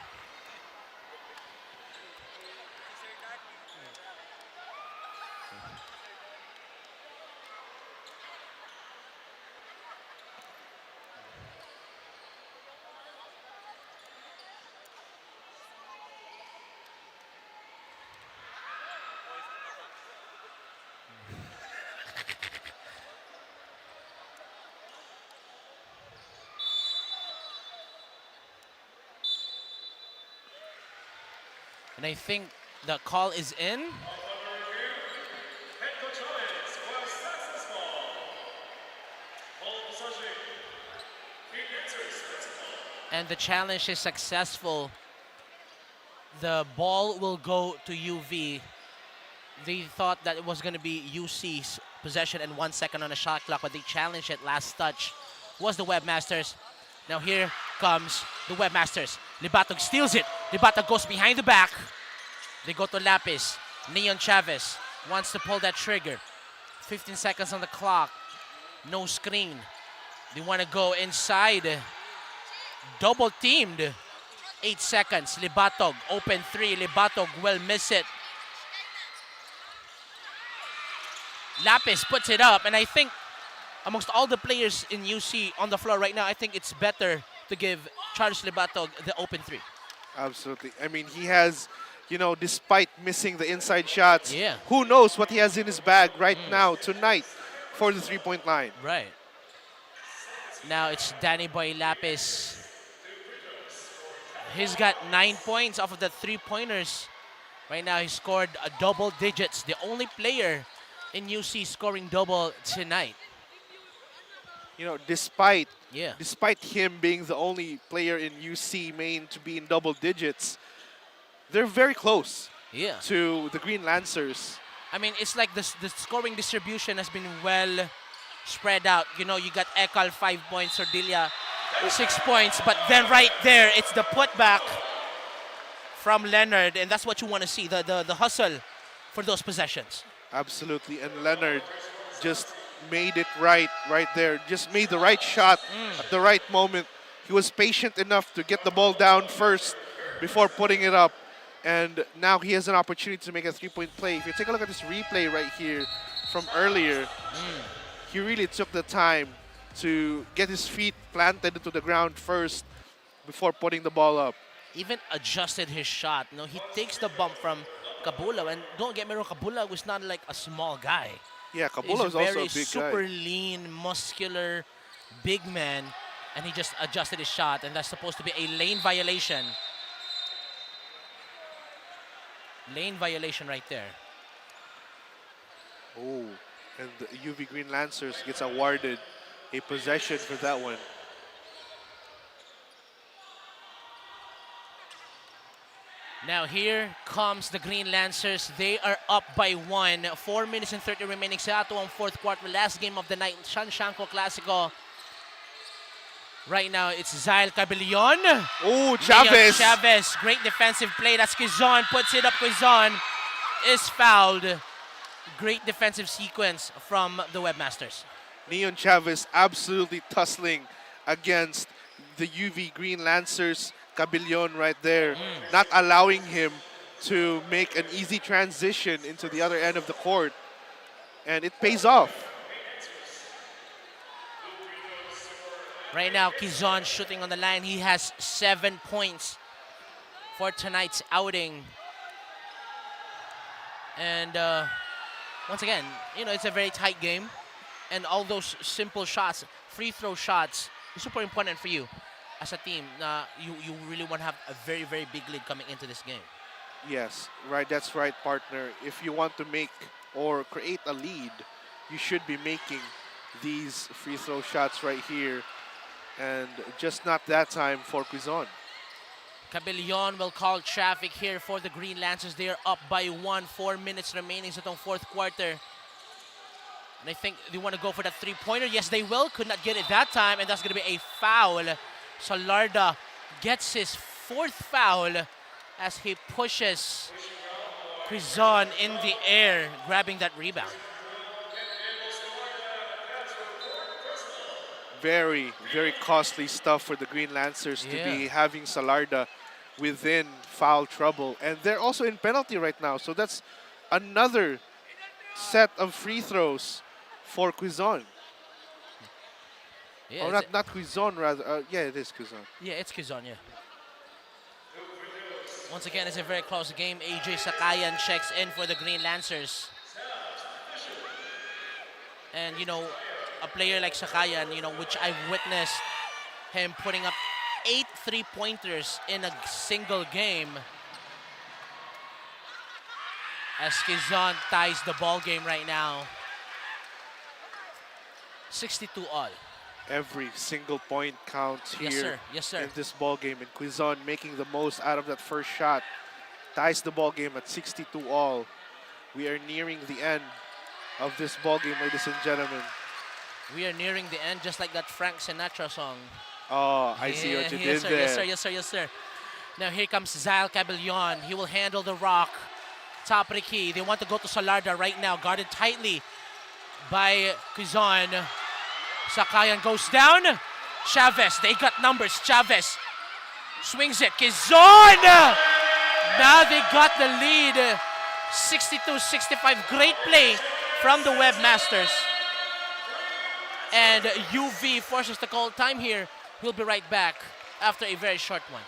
And I think the call is in. And the challenge is successful. The ball will go to UV. They thought that it was going to be UC's possession and 1 second on the shot clock, but they challenged it. Last touch was the Webmasters. Now here comes the Webmasters. Libatog steals it. Libatog goes behind the back. They go to Lapis. Neon Chavez wants to pull that trigger. 15 seconds on the clock. No screen. They want to go inside. Double teamed. 8 seconds. Libatog, open three. Libatog will miss it. Lapis puts it up, and I think amongst all the players in UC on the floor right now, I think it's better to give Charles Libatog the open three. Absolutely. I mean, he has, you know, despite missing the inside shots, who knows what he has in his bag right now, tonight, for the three-point line. Right. Now it's Danny Boy Lapis. He's got 9 points off of the three-pointers. Right now, he scored double digits. The only player in UC scoring double tonight. You know, despite him being the only player in UC main to be in double digits, they're very close to the Green Lancers. I mean, it's like the scoring distribution has been well spread out. You know, you got Ekal 5 points, Sordilia 6 points, but then right there, it's the putback from Leonard, and that's what you want to see, the hustle for those possessions. Absolutely, and Leonard just made it right there. Just made the right shot at the right moment. He was patient enough to get the ball down first before putting it up. And now he has an opportunity to make a three-point play. If you take a look at this replay right here from earlier, he really took the time to get his feet planted into the ground first before putting the ball up. Even adjusted his shot. No, he takes the bump from Kabula, and don't get me wrong, Kabula was not like a small guy. Yeah, Kabula is also a big super guy. lean, muscular, big man, and he just adjusted his shot, and that's supposed to be a lane violation. Lane violation right there. Oh, and the UV Green Lancers gets awarded a possession for that one. Now here comes the Green Lancers. They are up by 1. 4 minutes and 30 remaining sa ato ang fourth quarter. Last game of the night, Shanshanko Clasico. Right now, it's Zael Cabellon. Oh, Chavez. Chavez, great defensive play. That's Quezon, puts it up. Quezon is fouled. Great defensive sequence from the Webmasters. Neon Chavez absolutely tussling against the UV Green Lancers. Cabellon right there, not allowing him to make an easy transition into the other end of the court. And it pays off. Right now, Quezon shooting on the line. He has 7 points for tonight's outing. And once again, you know, it's a very tight game. And all those simple shots, free throw shots, is super important for you. As a team, you really want to have a very, very big lead coming into this game. Yes, right. That's right, partner. If you want to make or create a lead, you should be making these free throw shots right here. And just not that time for Quezon. Cabellon will call traffic here for the Green Lancers. They are up by 1. 4 minutes remaining sa itong fourth quarter. And I think they want to go for that three-pointer. Yes, they will. Could not get it that time. And that's going to be a foul. Salarda gets his 4th foul as he pushes 𝐂𝐍 in the air, grabbing that rebound. Very, very costly stuff for the Green Lancers to be having Salarda within foul trouble. And they're also in penalty right now. So that's another set of free throws for 𝐂𝐍. Yeah, or not 𝐂𝐍, rather. Yeah, it is 𝐂𝐍. Yeah, it's 𝐂𝐍, yeah. Once again, it's a very close game. AJ Sakayan checks in for the Green Lancers. And, you know, a player like Sakayan, you know, which I've witnessed him putting up 8 3-pointers in a single game. As 𝐂𝐍 ties the ball game right now. 62 all. Every single point counts here in this ball game. And 𝐂𝐍 making the most out of that first shot. Ties the ball game at 62 all. We are nearing the end of this ball game, ladies and gentlemen. We are nearing the end, just like that Frank Sinatra song. Oh, I see what you did there. Yes, sir, yes, sir, yes, sir. Now here comes Zyl Cabellon. He will handle the rock. Top of the key. They want to go to Salarda right now, guarded tightly by 𝐂𝐍. Sakayan goes down. Chavez, they got numbers. Chavez swings it. 𝐂𝐍! Now they got the lead. 62-65. Great play from the Webmasters. And UV forces the call time here. We'll be right back after a very short one.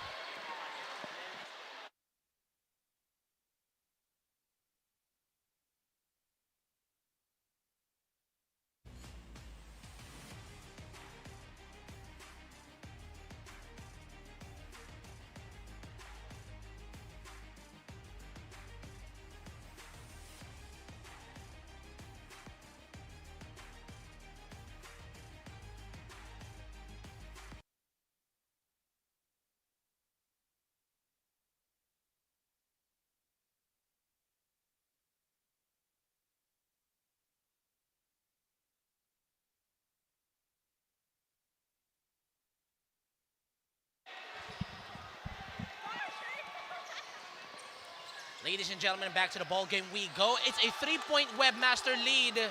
Ladies and gentlemen, back to the ball game we go. It's a 3-point Webmaster lead.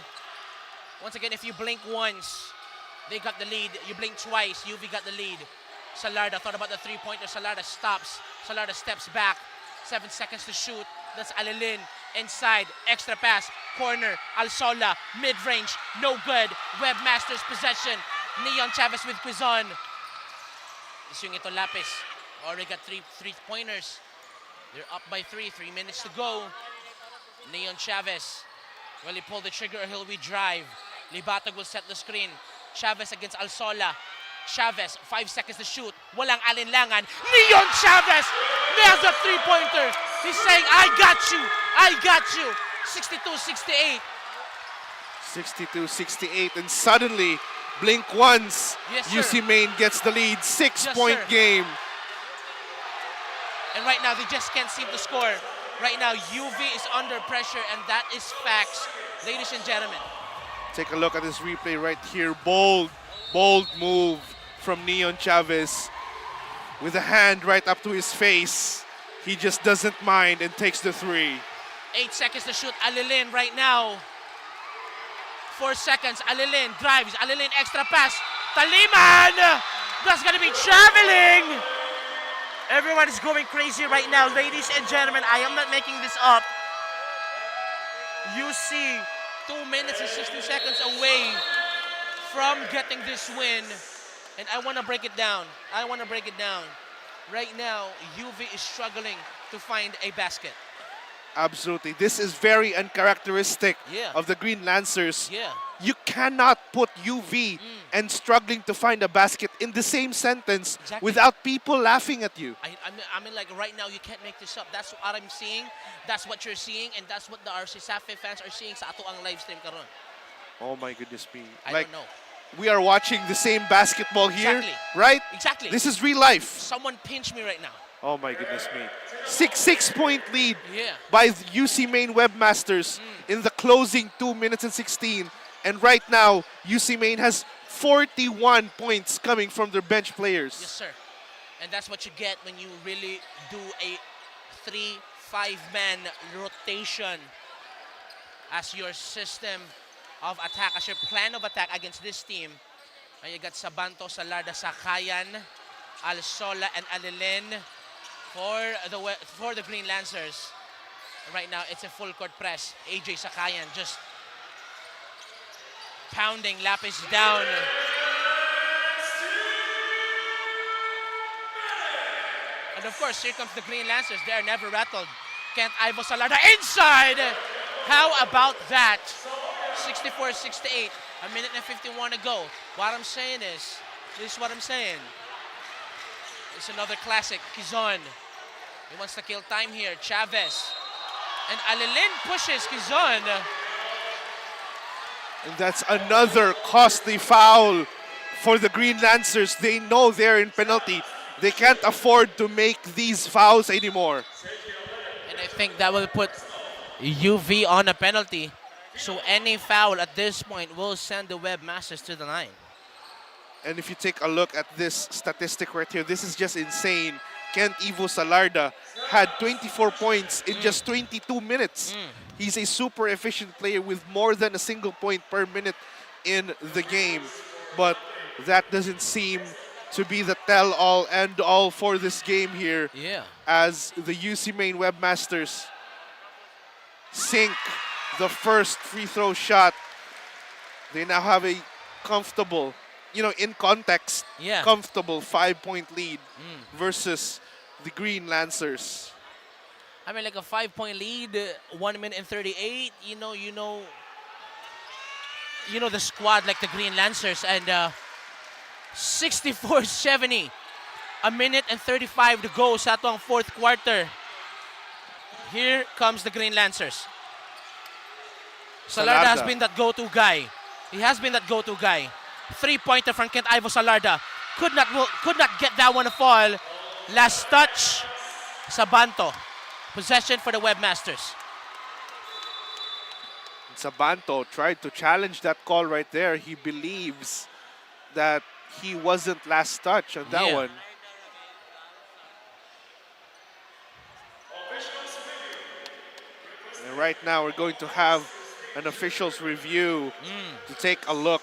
Once again, if you blink once, they got the lead. You blink twice, UV got the lead. Salarda thought about the 3-pointer. Salarda stops. Salarda steps back. 7 seconds to shoot. That's Alilin. Inside, extra pass, corner, Alsola, mid-range, no good. Webmasters possession. Neon Chavez with 𝐂𝐍. Isyung ito Lapis. Already got 3 3-pointers. They're up by 3 minutes to go. Neon Chavez. Will he pull the trigger or will we drive? Libatag will set the screen. Chavez against Alsola. Chavez, 5 seconds to shoot. Walang alinlangan. Neon Chavez nails a 3-pointer. He's saying, I got you. I got you. 62-68. 62-68. And suddenly, blink once, UC Maine gets the lead. 6-point game. And right now, they just can't seem to score. Right now, UV is under pressure, and that is facts, ladies and gentlemen. Take a look at this replay right here. Bold move from Neon Chavez. With a hand right up to his face. He just doesn't mind and takes the 3. 8 seconds to shoot. Alilin right now. 4 seconds. Alilin drives. Alilin extra pass. Taliman! That's going to be traveling! Everyone is going crazy right now. Ladies and gentlemen, I am not making this up. You see 2 minutes and 16 seconds away from getting this win. And I want to break it down. Right now, UV is struggling to find a basket. Absolutely. This is very uncharacteristic of the Green Lancers. You cannot put UV and struggling to find a basket in the same sentence without people laughing at you. I mean, like right now, you can't make this up. That's what I'm seeing. That's what you're seeing. And that's what our CESAFI fans are seeing sa ato ang live stream karon. Oh my goodness me. I don't know. We are watching the same basketball here, right? Exactly. This is real life. Someone pinch me right now. Oh my goodness me. 6-point lead by UC Maine Webmasters in the closing 2 minutes and 16. And right now, UC Maine has 41 points coming from their bench players. Yes, sir. And that's what you get when you really do a 3 5-man rotation as your system of attack, as your plan of attack against this team. You got Sabanto, Salarda, Sakayan, Alsola, and Alilin for the Green Lancers. Right now, it's a full court press. AJ Sakayan just pounding Lapis down. And of course, here comes the Green Lancers. They're never rattled. 𝐂𝐿𝐼 Salarda inside! How about that? 64-68. A minute and 51 to go. What I'm saying is, this is what I'm saying. It's another classic. Quezon. He wants to kill time here. Chavez. And Alilin pushes Quezon. And that's another costly foul for the Green Lancers. They know they're in penalty. They can't afford to make these fouls anymore. And I think that will put UV on a penalty. So any foul at this point will send the Webmasters to the line. And if you take a look at this statistic right here, this is just insane. 𝐂𝐿𝐼 Salarda had 24 points in just 22 minutes. He's a super efficient player with more than a single point per minute in the game. But that doesn't seem to be the tell-all and all for this game here. Yeah. As the UC Main Webmasters sink the first free throw shot. They now have a comfortable, in context, comfortable 5-point lead versus the Green Lancers. I mean, like a 5-point lead, 1 minute and 38. You know the squad like the Green Lancers, and 64-70. A minute and 35 to go sa atong fourth quarter. Here comes the Green Lancers. Salarda has been that go-to guy. He has been that go-to guy. 3-pointer from 𝐂𝐿𝐼 Salarda. Could not get that one to fall. Last touch, Sabanto. Possession for the Webmasters. Sabanto tried to challenge that call right there. He believes that he wasn't last touch on that one. And right now we're going to have an officials review to take a look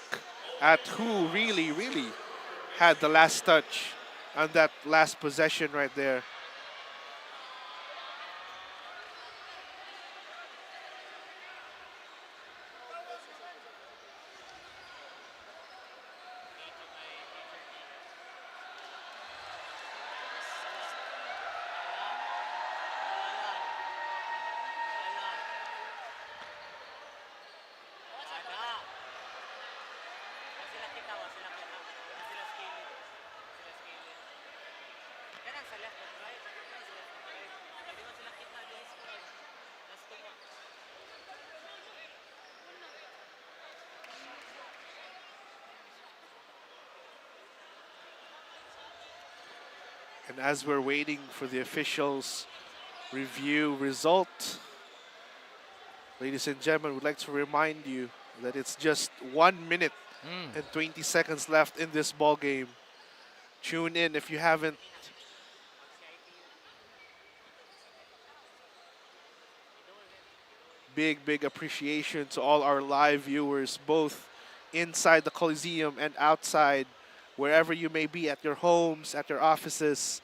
at who really had the last touch on that last possession right there. And as we're waiting for the officials' review result, ladies and gentlemen, we'd like to remind you that it's just 1 minute and 20 seconds left in this ball game. Tune in if you haven't. Big appreciation to all our live viewers, both inside the Coliseum and outside, wherever you may be, at your homes, at your offices.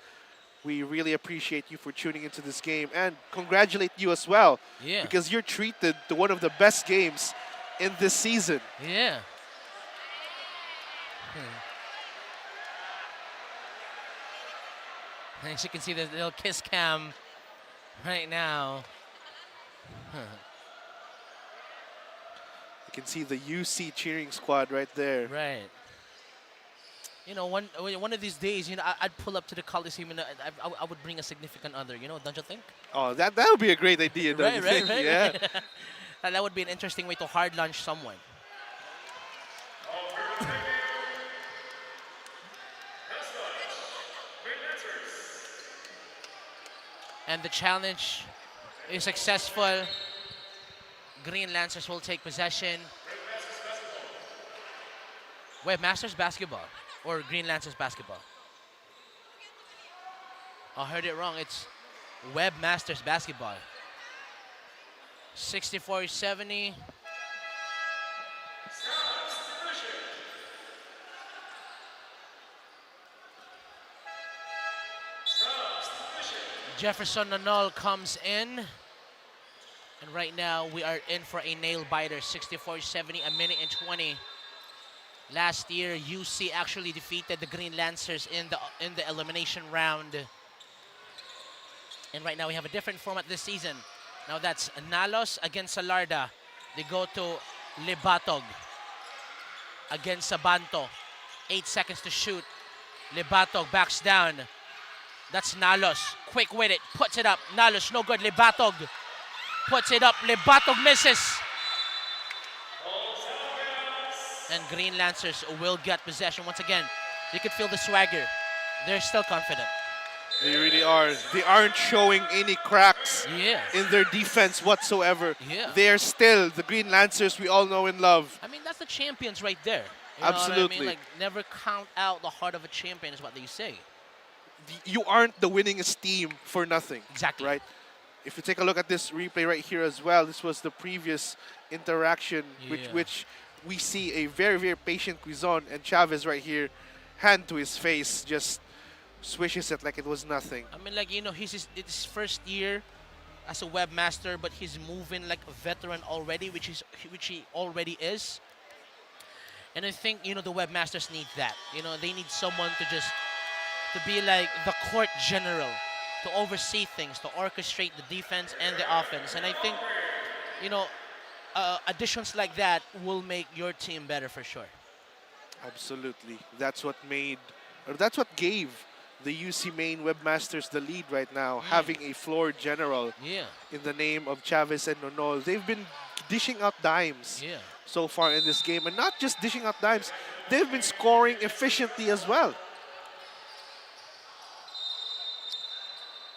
We really appreciate you for tuning into this game and congratulate you as well. Yeah. Because you're treated to one of the best games in this season. Yeah. As you can see, the little kiss cam right now. You can see the UC cheering squad right there. Right. You know, one of these days, I'd pull up to the Coliseum and I would bring a significant other, don't you think? Oh, that would be a great idea, don't you think? Right. Yeah. That would be an interesting way to hard launch someone. And the challenge is successful. Green Lancers will take possession. Webmasters basketball or Green Lancers basketball? I heard it wrong. It's Webmasters basketball. 64-70. Jefferson Nanol comes in. And right now, we are in for a nail-biter. 64-70, a minute and 20. Last year, UC actually defeated the Green Lancers in the elimination round. And right now, we have a different format this season. Now that's Nalos against Salarda. They go to Libatog against Sabanto. 8 seconds to shoot. Libatog backs down. That's Nalos. Quick with it. Puts it up. Nalos, no good. Libatog puts it up. Libatog misses. And Green Lancers will get possession once again. You could feel the swagger. They're still confident. They really are. They aren't showing any cracks in their defense whatsoever. Yeah. They are still the Green Lancers we all know and love. I mean, that's the champions right there. You know Absolutely. what I mean? Like, never count out the heart of a champion is what they say. You aren't the winningest team for nothing. Exactly. Right? If you take a look at this replay right here as well, this was the previous interaction, which we see a very, very patient Quizon, and Chavez right here, hand to his face, just swishes it like it was nothing. I mean, like, you know, it's his first year as a webmaster, but he's moving like a veteran already, which he already is. And I think, you know, the webmasters need that. You know, they need someone to be like the court general, to oversee things, to orchestrate the defense and the offense. And I think, you know, additions like that will make your team better for sure. Absolutely. That's what gave the UC Maine Webmasters the lead right now, having a floor general in the name of Chavez and Nonol. They've been dishing out dimes so far in this game. And not just dishing out dimes, they've been scoring efficiently as well.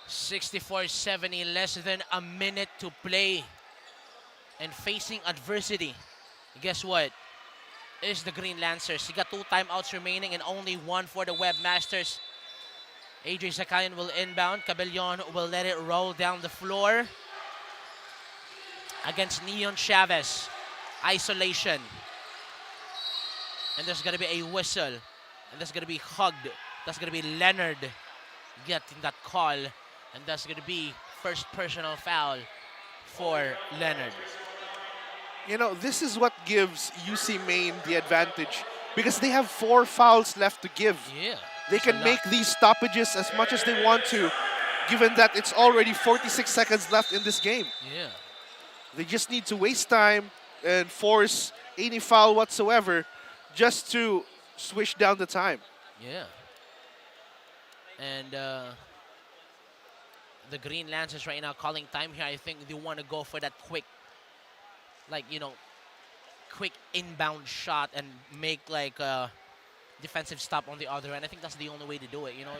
64-70, less than a minute to play. And facing adversity, guess what? Is the Green Lancers. You got 2 timeouts remaining and only 1 for the Webmasters. AJ Zakayan will inbound. Cabellon will let it roll down the floor. Against Neon Chavez. Isolation. And there's going to be a whistle. And that's going to be hugged. That's going to be Leonard getting that call. And that's going to be first personal foul for Leonard. You know, this is what gives UC Maine the advantage because they have 4 fouls left to give. They can make these stoppages as much as they want to, given that it's already 46 seconds left in this game. They just need to waste time and force any foul whatsoever just to switch down the time. And the Green Lancers right now calling time here. I think they want to go for that quick, like, you know, quick inbound shot and make like a defensive stop on the other end. I think that's the only way to do it. You know,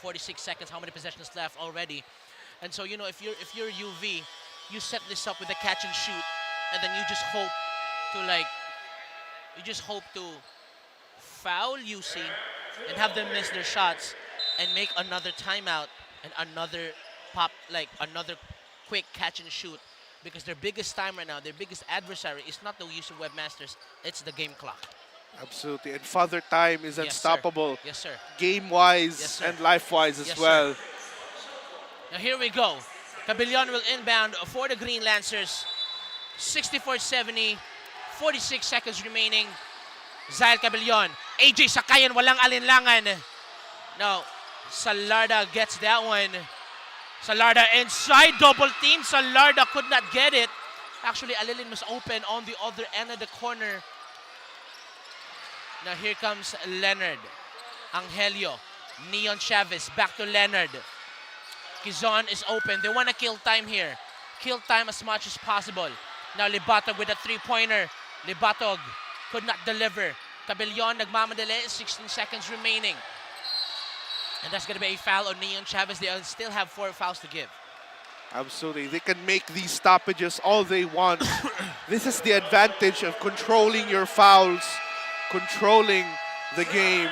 46 seconds, how many possessions left already? And so, you know, if you're UV, you set this up with a catch and shoot, and then you just hope to foul UC and have them miss their shots and make another timeout and another another quick catch and shoot. Because their biggest time right now, their biggest adversary is not the UC Webmasters, it's the game clock. Absolutely. And Father Time is unstoppable. Yes, sir. Game-wise and life-wise as well. Sir. Now here we go. Cabellon will inbound for the Green Lancers. 64-70, 46 seconds remaining. Zael Cabellon. AJ Zakayan, walang alinlangan. Now, Salarda gets that one. Salarda inside, double team. Salarda could not get it. Actually, Alilin was open on the other end of the corner. Now here comes Leonard. Angelio. Neon Chavez back to Leonard. Quizon is open. They want to kill time here. Kill time as much as possible. Now Libatog with a 3-pointer. Libatog could not deliver. Cabellon nagmamadali, 16 seconds remaining. And that's going to be a foul on Neon Chavez. They still have 4 fouls to give. Absolutely. They can make these stoppages all they want. This is the advantage of controlling your fouls, controlling the game.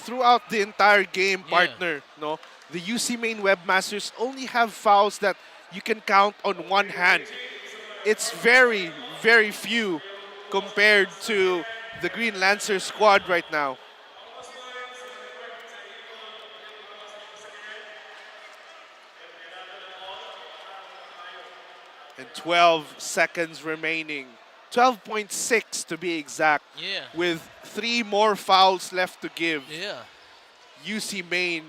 throughout the entire game, partner. No, the UC main Webmasters only have fouls that you can count on one hand. It's very, very few compared to the Green Lancer squad right now. And 12 seconds remaining. 12.6 to be exact. Yeah. With 3 more fouls left to give. Yeah. UC Main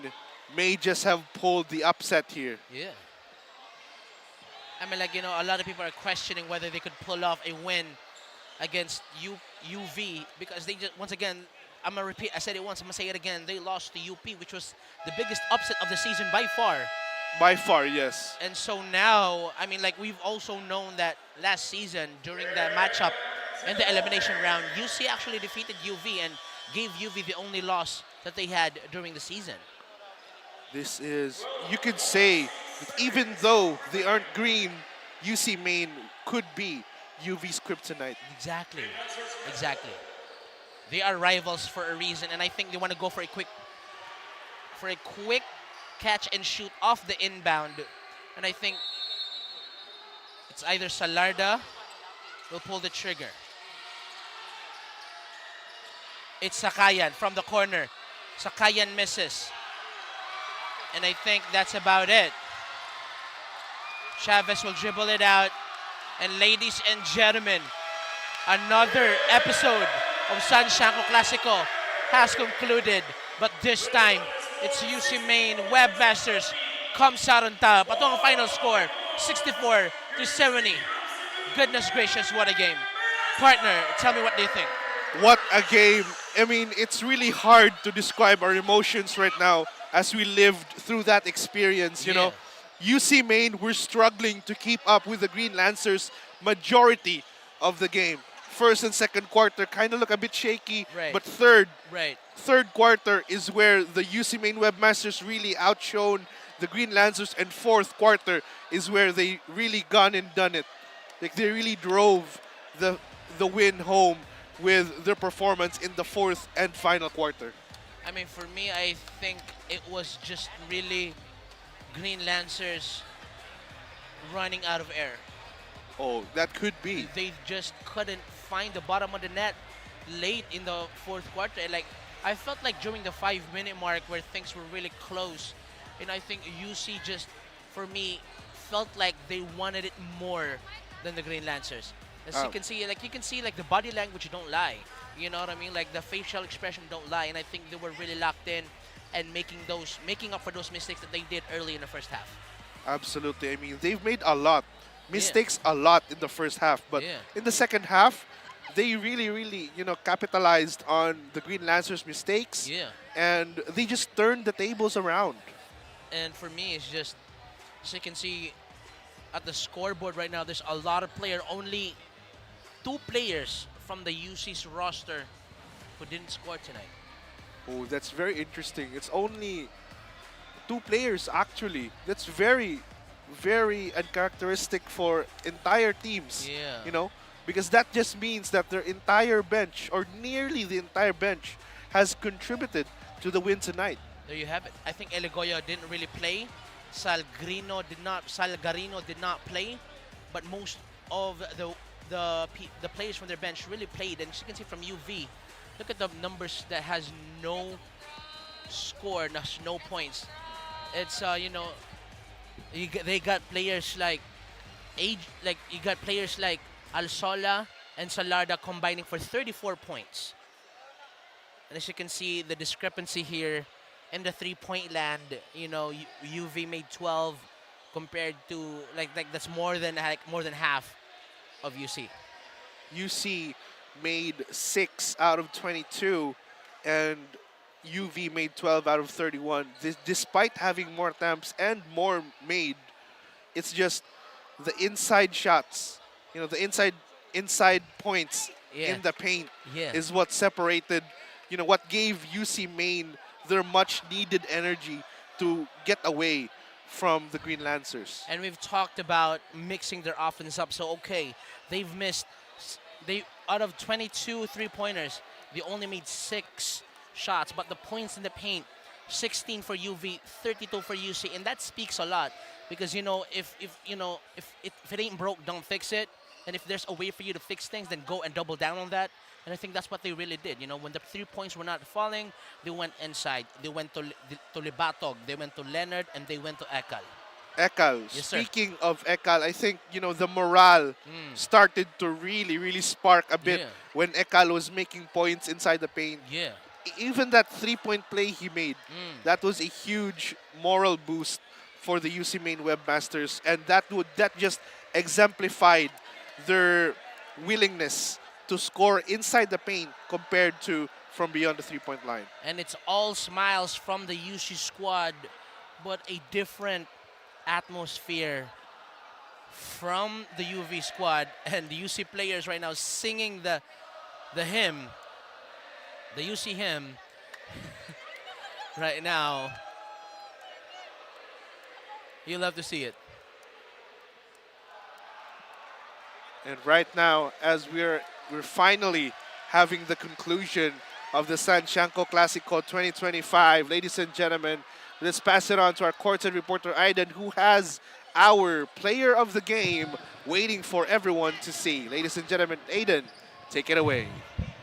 may just have pulled the upset here. Yeah. I mean, like, you know, a lot of people are questioning whether they could pull off a win against UV because they just, once again, I'm going to repeat, I said it once, I'm going to say it again, they lost to UP, which was the biggest upset of the season by far. By far, yes. And so now, I mean, like, we've also known that last season during the matchup in the elimination round, UC actually defeated UV and gave UV the only loss that they had during the season. This is, you could say, that even though they aren't green, UC Main could be UV's kryptonite. Exactly. Exactly. They are rivals for a reason, and I think they want to go for a quick catch and shoot off the inbound. And I think it's either Salarda will pull the trigger. It's Sakayan from the corner. Sakayan misses. And I think that's about it. Chavez will dribble it out. And ladies and gentlemen, another episode of Santiago Clásico has concluded. But this time, it's UC Main Webmasters comes out on top. Ito ang final score, 64-70. Goodness gracious, what a game. Partner, tell me what do you think? What a game. I mean, it's really hard to describe our emotions right now as we lived through that experience, you know. UC Main, we're struggling to keep up with the Green Lancers majority of the game. First and second quarter kind of look a bit shaky, but third quarter is where the UC Main Webmasters really outshone the Green Lancers, and fourth quarter is where they really gone and done it. Like, they really drove the win home with their performance in the fourth and final quarter. I mean, for me, I think it was just really Green Lancers running out of air. Oh, that could be. They just couldn't find the bottom of the net late in the fourth quarter. Like, I felt like during the 5-minute mark where things were really close, and I think UC just, for me, felt like they wanted it more than the Green Lancers. As you can see, like the body language don't lie. You know what I mean? Like the facial expression don't lie, and I think they were really locked in and making up for those mistakes that they did early in the first half. Absolutely. I mean, they've made a lot mistakes a lot in the first half, but in the second half, they really, you know, capitalized on the Green Lancers' mistakes, and they just turned the tables around. And for me, it's just, as you can see at the scoreboard right now, there's a lot of players, only 2 players from the UC's roster who didn't score tonight. Oh, that's very interesting. It's only 2 players, actually. That's very, very uncharacteristic for entire teams, you know, because that just means that their entire bench, or nearly the entire bench, has contributed to the win tonight. There you have it. I think Eligoyo didn't really play. Salgarino did not play, but most of the players from their bench really played. And as you can see from UV, look at the numbers that has no score, no points. It's you know, they got players like Alsola and Salarda combining for 34 points. And as you can see, the discrepancy here in the 3-point land, you know, UV made 12 compared to like that's more than half of UC. UC made 6 out of 22, and UV made 12 out of 31. Despite having more attempts and more made, it's just the inside shots, you know, the inside points in the paint is what separated, you know, what gave UC Main their much needed energy to get away from the Green Lancers. And we've talked about mixing their offense up. So okay, out of 22 3-pointers, they only made 6 shots, but the points in the paint, 16 for UV, 32 for UC, and that speaks a lot because if it ain't broke, don't fix it, and if there's a way for you to fix things, then go and double down on that. And I think that's what they really did. When the 3 points were not falling, they went inside. They went to Libatog, they went to Leonard, and they went to 𝐂𝐿. 𝐂𝐿. Yes, sir. Speaking of 𝐂𝐿, I think the morale started to really spark a bit when 𝐂𝐿 was making points inside the paint. Yeah. Even that 3-point play he made, that was a huge moral boost for the UC main Webmasters, and that just exemplified their willingness to score inside the paint compared to from beyond the 3-point line. And it's all smiles from the UC squad, but a different atmosphere from the UV squad, and the UC players right now singing the hymn, the UC hymn right now. You'll have to see it. And right now, as we're finally having the conclusion of the 𝐂𝐄𝐒𝐀𝐅𝐈 Clásico 2025, ladies and gentlemen, let's pass it on to our courtside reporter Aiden, who has our player of the game waiting for everyone to see. Ladies and gentlemen, Aiden, take it away.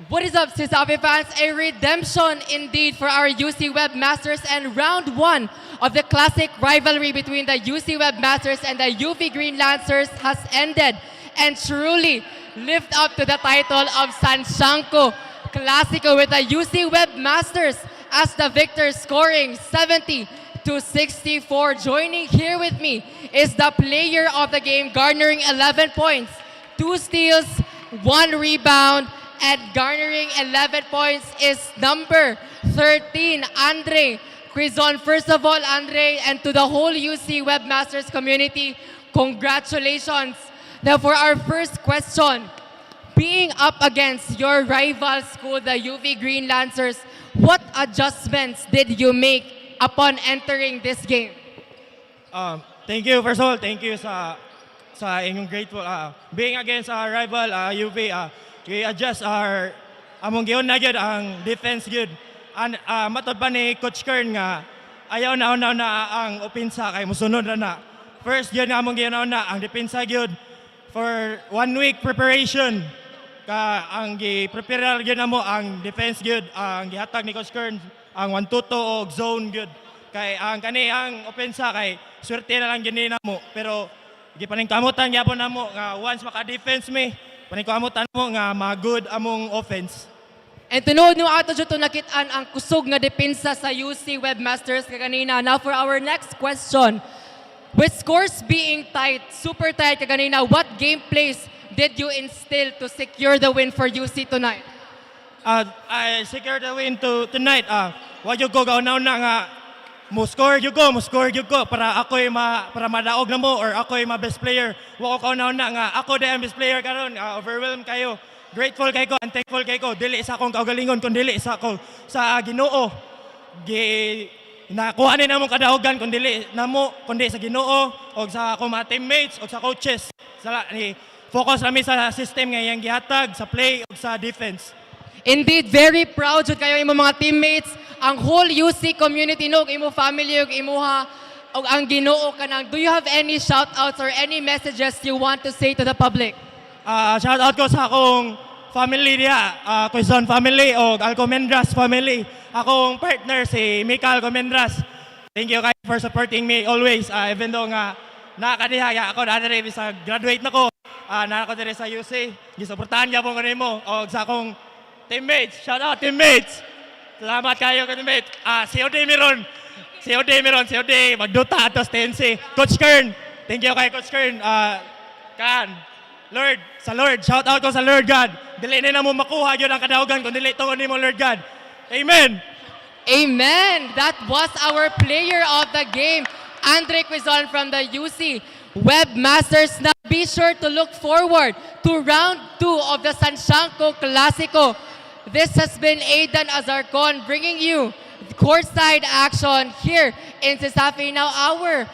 What is up, CESAFI fans? A redemption indeed for our UC Webmasters, and round 1 of the classic rivalry between the UC Webmasters and the UV Green Lancers has ended and truly lived up to the title of 𝐂𝐄𝐒𝐀𝐅𝐈 Clásico, with the UC Webmasters as the victor, scoring 70-64. Joining here with me is the player of the game, garnering 11 points, 2 steals, 1 rebound, and garnering 11 points is number 13, Andre Quizon. First of all, Andre, and to the whole UC Webmasters community, congratulations. Now for our first question, being up against your rival school, the UV Green Lancers, what adjustments did you make upon entering this game? Thank you. First of all, thank you sa inyong grateful. Being against our rival UV, we adjust our among giyon na gyud ang defense gyud. And matod pa ni Coach Kern nga ayaw na ang opensa kay musunod na. First gyud nga among giyon na ang depensa gyud for 1 week preparation. Ang gi-prepare gyud namo ang defense gyud, ang gihatag ni Coach Kern ang 1-2-2 og zone gyud. Kay ang ang opensa kay swerte na lang gyud namo, pero gipaningkamutan gyapon namo nga once maka-defense me, paningkamutan mo nga ma-good among offense. And tunood nyo ato dyan ito nakitaan ang kusog nga depensa sa UC Webmasters kaganina. Now for our next question, with scores being tight, super tight kaganina, what game plays did you instill to secure the win for UC tonight? I secure the win tonight. Wag yung ko gaunaw na nga mo score yung ko para ako'y para madaog na mo or ako'y ma-best player. Wag ko gaunaw na nga ako ang best player karon, overwhelmed kayo. Grateful kay ko and thankful kay ko. Dili sa akong kaugalingon kundi dili sa ako sa Ginoo. Nakuha ni namong kadaogan kundi sa Ginoo o sa akong mga teammates o sa coaches. Focus kami sa system nga iyang gihatag sa play o sa defense. Indeed, very proud jud kayo imong mga teammates, ang whole UC community no, imo family ug imuha og ang Ginoo kanang. Do you have any shout outs or any messages you want to say to the public? Shout out ko sa akong family diya, Quezon family o 𝐒𝐿𝐶𝐒𝐿𝐶 family. Akong partner si Michael Comendras. Thank you guys for supporting me always. Even though nga nakakadiha ako na rin sa graduate na ko, na ako din sa UC. Gisuportahan niya po ko mo o sa akong teammates. Shout out teammates. Salamat kayo teammates. COD meron. Magduta atos TNC. Coach Kern. Thank you kay Coach Kern. Lord, shout out ko sa Lord God. Dili na mo makuha yun ang kadaogan kung dili tungon nimo Lord God. Amen. Amen. That was our player of the game, Andre Quizon from the UC Webmasters. Now be sure to look forward to round 2 of the 𝐂𝐄𝐒𝐀𝐅𝐈 Clásico. This has been Aidan Azarcon bringing you courtside action here in CESAFI. Now our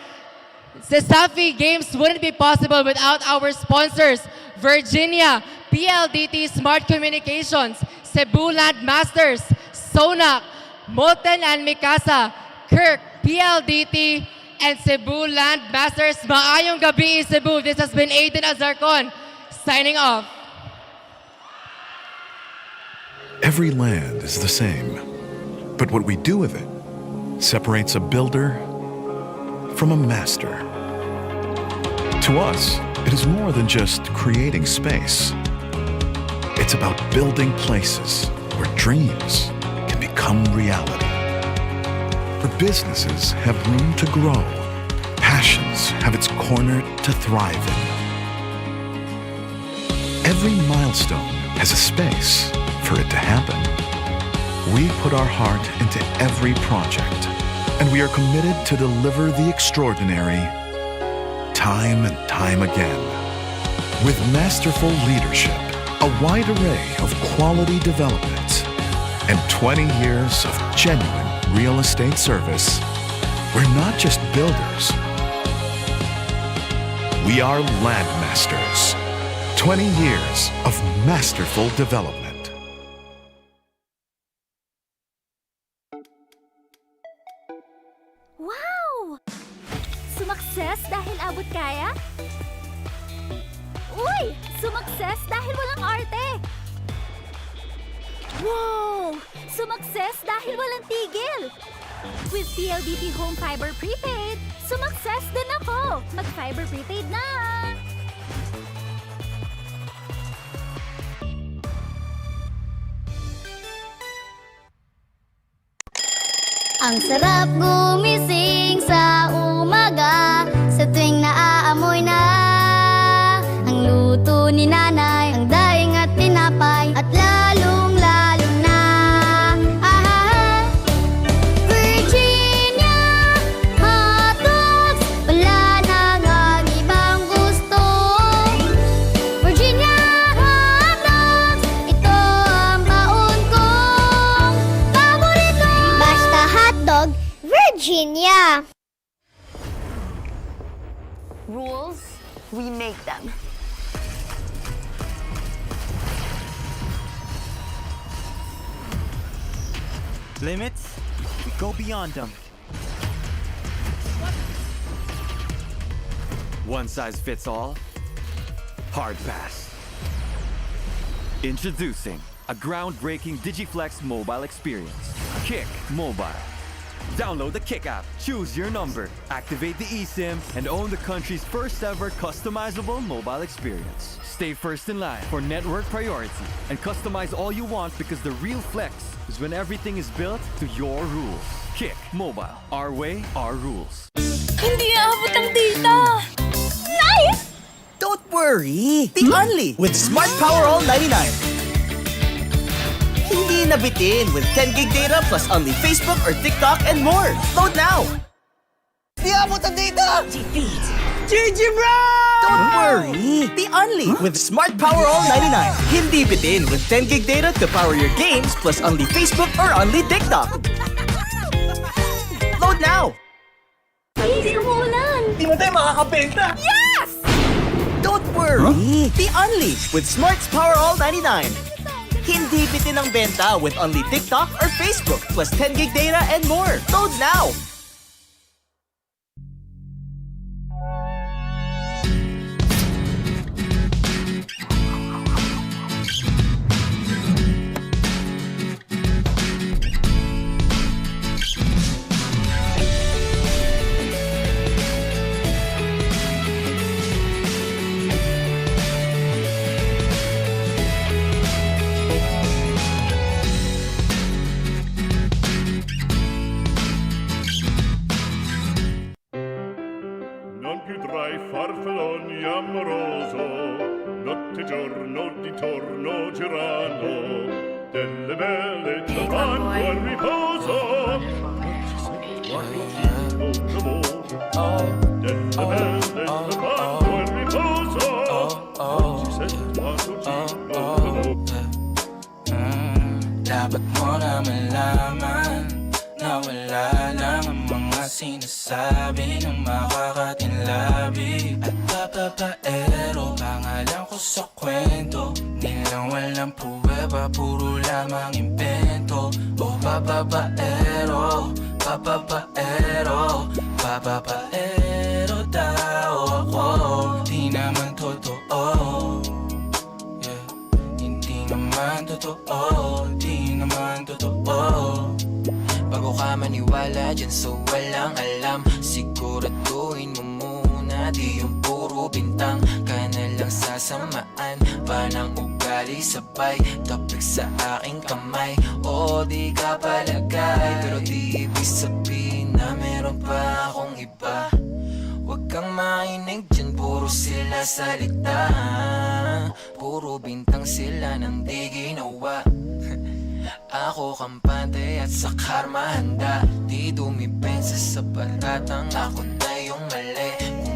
CESAFI games wouldn't be possible without our sponsors, Virginia, PLDT Smart Communications, Cebu Landmasters, Sonak, Molten and Mikasa, Kirk, PLDT, and Cebu Landmasters. Maayong gabi, Cebu. This has been Aiden Azarcon, signing off. Every land is the same, but what we do with it separates a builder from a master. To us, it is more than just creating space. It's about building places where dreams can become reality. Where businesses have room to grow, passions have its corner to thrive in. Every milestone has a space for it to happen. We put our heart into every project, and we are committed to deliver the extraordinary time and time again. With masterful leadership, a wide array of quality development, and 20 years of genuine real estate service, we're not just builders. We are landmasters. 20 years of masterful development. Wow! Sumakses dahil abot kaya? Uy! Sumakses dahil walang arte! Wow! Sumakses dahil walang tigil! With PLDT Home Fiber Prepaid, sumakses din ako! Mag-Fiber Prepaid na! Ang sarap gumising sa umaga, sa tuwing naaamoy na ang luto ni nanay, ang daing at tinapay, at lalong-lalo na Virginia hotdogs, wala nang ang ibang gusto. Virginia hotdogs, ito ang baon kong paborito. Basta hotdog, Virginia. Rules, we make them. Limits, we go beyond them. One size fits all? Hard pass. Introducing a groundbreaking DigiFlex mobile experience. Kick Mobile. Download the Kick app, choose your number, activate the eSIM, and own the country's first ever customizable mobile experience. Stay first in line for network priority and customize all you want, because the real flex is when everything is built to your rules. Kick Mobile. Our way, our rules. Hindi aabot ang data! Nice! Don't worry! Be only with Smart Power All 99. Hindi nabitin with 10 gig data plus only Facebook or TikTok and more. Load now! Di abot ang data! GG bro! Don't worry! Be only with Smart Power All 99. Hindi bitin with 10 gig data to power your games plus only Facebook or only TikTok. Load now! Easy umulan! Di mo tayo makakabenta! Yes! Don't worry! Be only with Smart's Power All 99. Hindi bitin ang benta with only TikTok or Facebook plus 10 gig data and more. Load now! Non più tra i farfalloni amoroso, notte giorno di torno girano, delle belle trovando al riposo. Delle belle trovando al riposo. Oggi sei quattro Dapat mo na malaman na wala lang ang mga sinasabi ng makakatinlabi. At papapaero, pangalan ko ko sa kwento. Nilang walang pruweba, puro lamang impento. O bababaero, bababaero, bababaero daw ako. Di naman totoo, yeah. Hindi naman totoo, di naman totoo. Bago ka maniwala dyan so walang alam, siguraduhin mo muna di yung puro bintang ka na lang sasamaan pa ng ugali sabay tapik sa aking kamay. O di ka palagay pero di ibig sabihin na meron pa akong iba. Huwag kang makinig dyan, puro sila salita, puro bintang sila nang di ginawa. Ako kampante at sa karma handa, di dumipensa sa baratang ako na yung mali.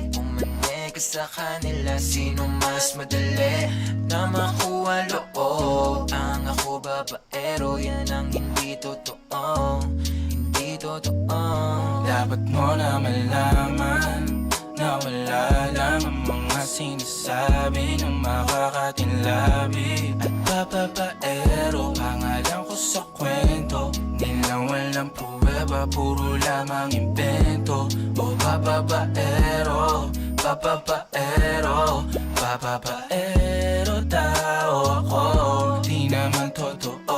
Kung pumane ka sa kanila, sino mas madali na makuha loob? Ang ako babaero, yan ang hindi totoo, hindi totoo. Dapat mo na malaman na wala lang ang mga sinasabi ng makakatinlabi. At bababaero, pangalan ko sa kwento. Nilang walang pruweba, puro lamang impento. O bababaero, bababaero, bababaero daw ako. Di naman totoo,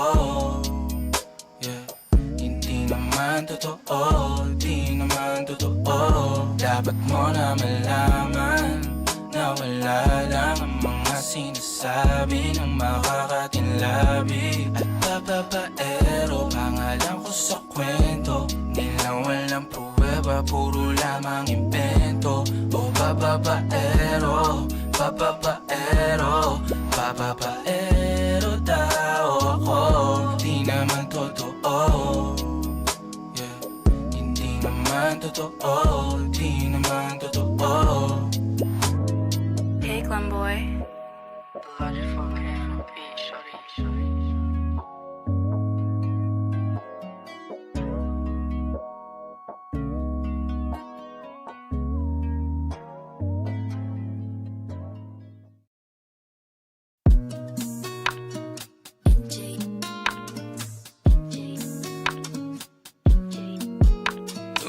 yeah. Hindi naman totoo, di naman totoo. Dapat mo na malaman na wala lang ang mga sinasabi ng makakatinlabi. At bababaero, pangalan ko sa kwento. Nilang walang pruweba, puro lamang impento. O bababaero, bababaero, bababaero daw ako. Di naman totoo, yeah. Hindi naman totoo, di naman totoo. Hey, Glamboy.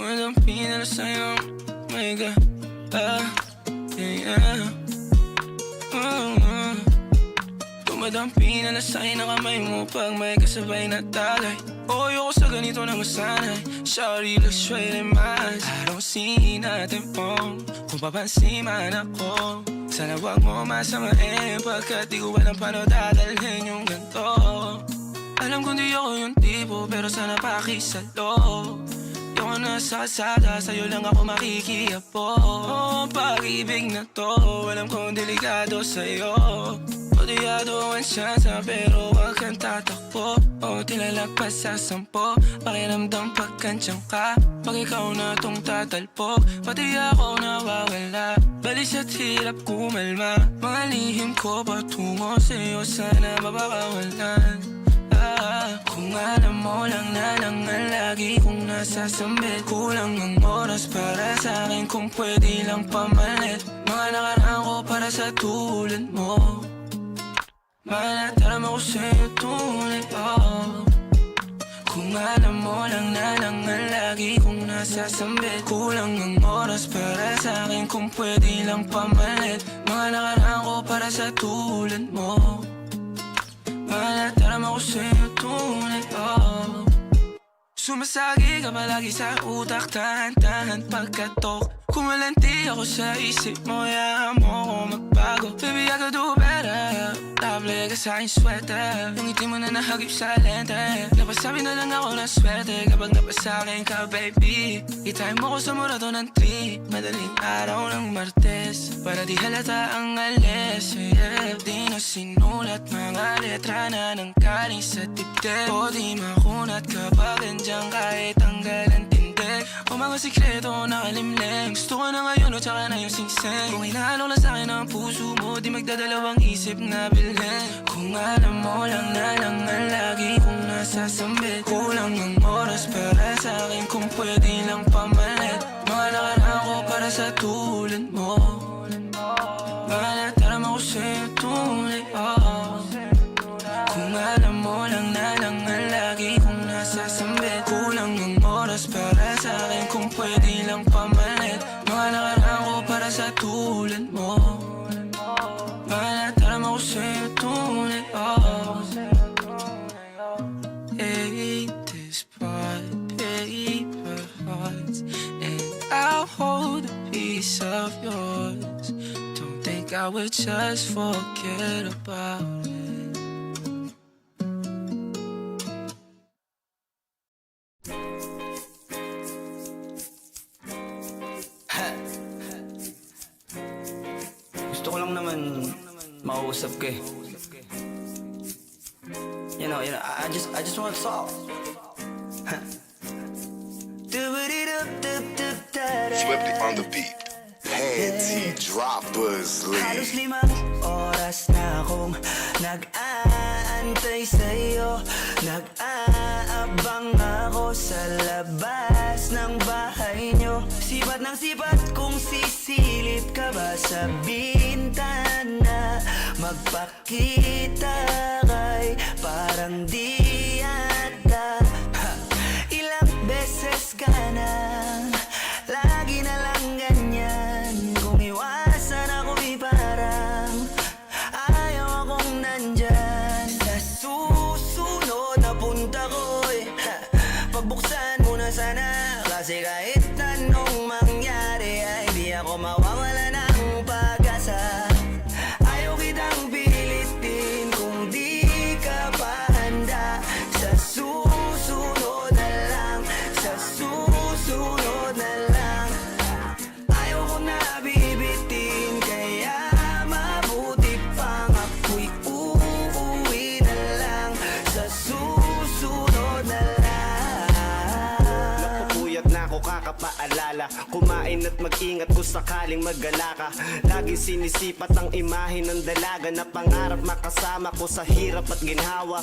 Dumadampi na sa'yo, my God, yeah. Dumadampi na sa'yo na kamay mo pag may kasabay na talay. O ayoko sa ganito na masanay. Sorry, looks straight in my eyes. I don't see nothing wrong kung papansin man ako. Sana wag mo masamain pagkat di ko alam paano dadalhin yung ganito. Alam kong di ako yung tipo pero sana pakisalo. Yung nasa kalsada, sa'yo lang ako makikiapo. Oh, pag-ibig na to, alam kong delikado sa'yo. Odiado ang siyansa pero wag kang tatakbo. O tilalagpas sa 10, pakiramdam pagkansyang ka. Pag ikaw na tong tatalpo, pati ako nawawala. Balis at hirap kumalma, mga lihim ko patungo sa'yo sana mabakawalan. Kung alam mo lang na lang ang lagi kong nasasambit. Kulang ang oras para sa akin kung pwede lang pamalit. Mga nakaraan ko para sa tulad mo. Manataram ako sa'yo tunay, oh. Kung alam mo lang na lang ang lagi kong nasasambit. Kulang ang oras para sa akin kung pwede lang pamalit. Mga nakaraan ko para sa tulad mo. Manataram ako sa'yo tunay, oh. Sumasagi ka palagi sa utak, tahan-tahan pagkatok. Kumalanti ako sa isip mo, hayaan mo ako magbago. Baby, I could do better. Table ka sa aking sweater, yung ngiti mo na nahagip sa lente. Napasabi na lang ako na swerte kapag napasakin ka, baby. Itime mo ko sa murato ng 3, madaling araw ng Martes, para di halata ang alis, yeah. Di na sinulat mga letra na nanggaling sa dibdib. O di makunat kapag andyan kahit tanggal ang tindig. O mga sikreto nakalimlim, gusto ko na ngayon o tsaka na yung singsing. Kung inaalok na sa'kin ang puso mo, di magdadalawang isip na bilhin. Kung alam mo lang na lang ang lagi kong nasasambit. Kulang ang oras para sa'kin kung pwede lang pamalit. Mga nakaraan ko para sa tulad mo. Manataram ako sa'yo lang pamalit. Mga nakaraan ko para sa tulad mo. Mga natarama ko sa'yo tunay. Ain't this part, paper hearts, and I'll hold a piece of yours. Don't think I would just forget about it. Gusto ko lang naman makausap ka eh. You know, I just want to talk. Swifty on the beat. Panty droppers lead. Halos 5 oras na akong nag-aantay sa'yo. Nag-aabang ako sa labas ng bahay nyo. Sipat ng sipat kung sisilip ka ba sa bintana. Magpakita kay parang di ata. Ilang beses ka na, lagi na lang ganyan. Kung iwasan ako'y parang ayaw akong nandyan. Sa susunod na punta ko'y pagbuksan mo na sana. Kasi kahit anong mangyari ay di ako mawawala ng pag-asa. Ayaw kitang pilitin kung di ka pa handa. Sa susunod na lang, sa susunod na lang. Ayaw ko na bibitin, kaya mabuti pang ako'y uuwi na lang. Sa susunod na lang. Napupuyat na ako kakapaalala. Kumain at mag-ingat kung sakaling mag-gala ka. Lagi sinisipat ang imahe ng dalaga na pangarap makasama ko sa hirap at ginhawa.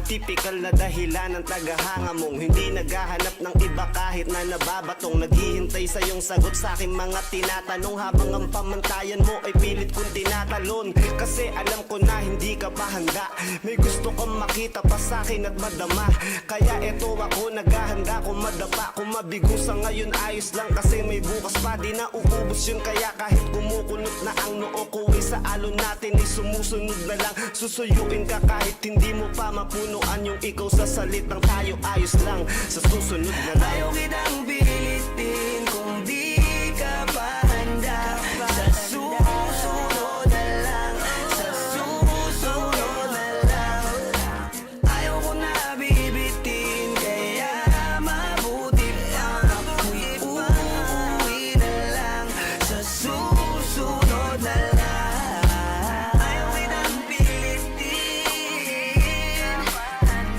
Typical na dahilan ng tagahanga mong hindi naghahanap ng iba kahit na nababatong. Naghihintay sa iyong sagot sa aking mga tinatanong habang ang pamantayan mo ay pilit kong tinatalon. Kasi alam ko na hindi ka pa handa. May gusto kang makita pa sa akin at madama. Kaya eto ako naghahanda kung madapa. Kung mabigo sa ngayon ayos lang kasi may bukas pa. Di na uubos yun kaya kahit kumukunot na ang noo ko ay sa alon natin ay sumusunod na lang. Susuyuin ka kahit hindi mo pa mapunuan yung ikaw sa salitang tayo ayos lang. Sa susunod na lang. Ayaw kitang pilitin kung di ka pa handa. Sa susunod na lang, sa susunod na lang. Ayaw ko na bibitin, kaya mabuti pang ako'y uuwi na lang. Sa susunod na lang. Ayaw kitang pilitin, di ka pa handa.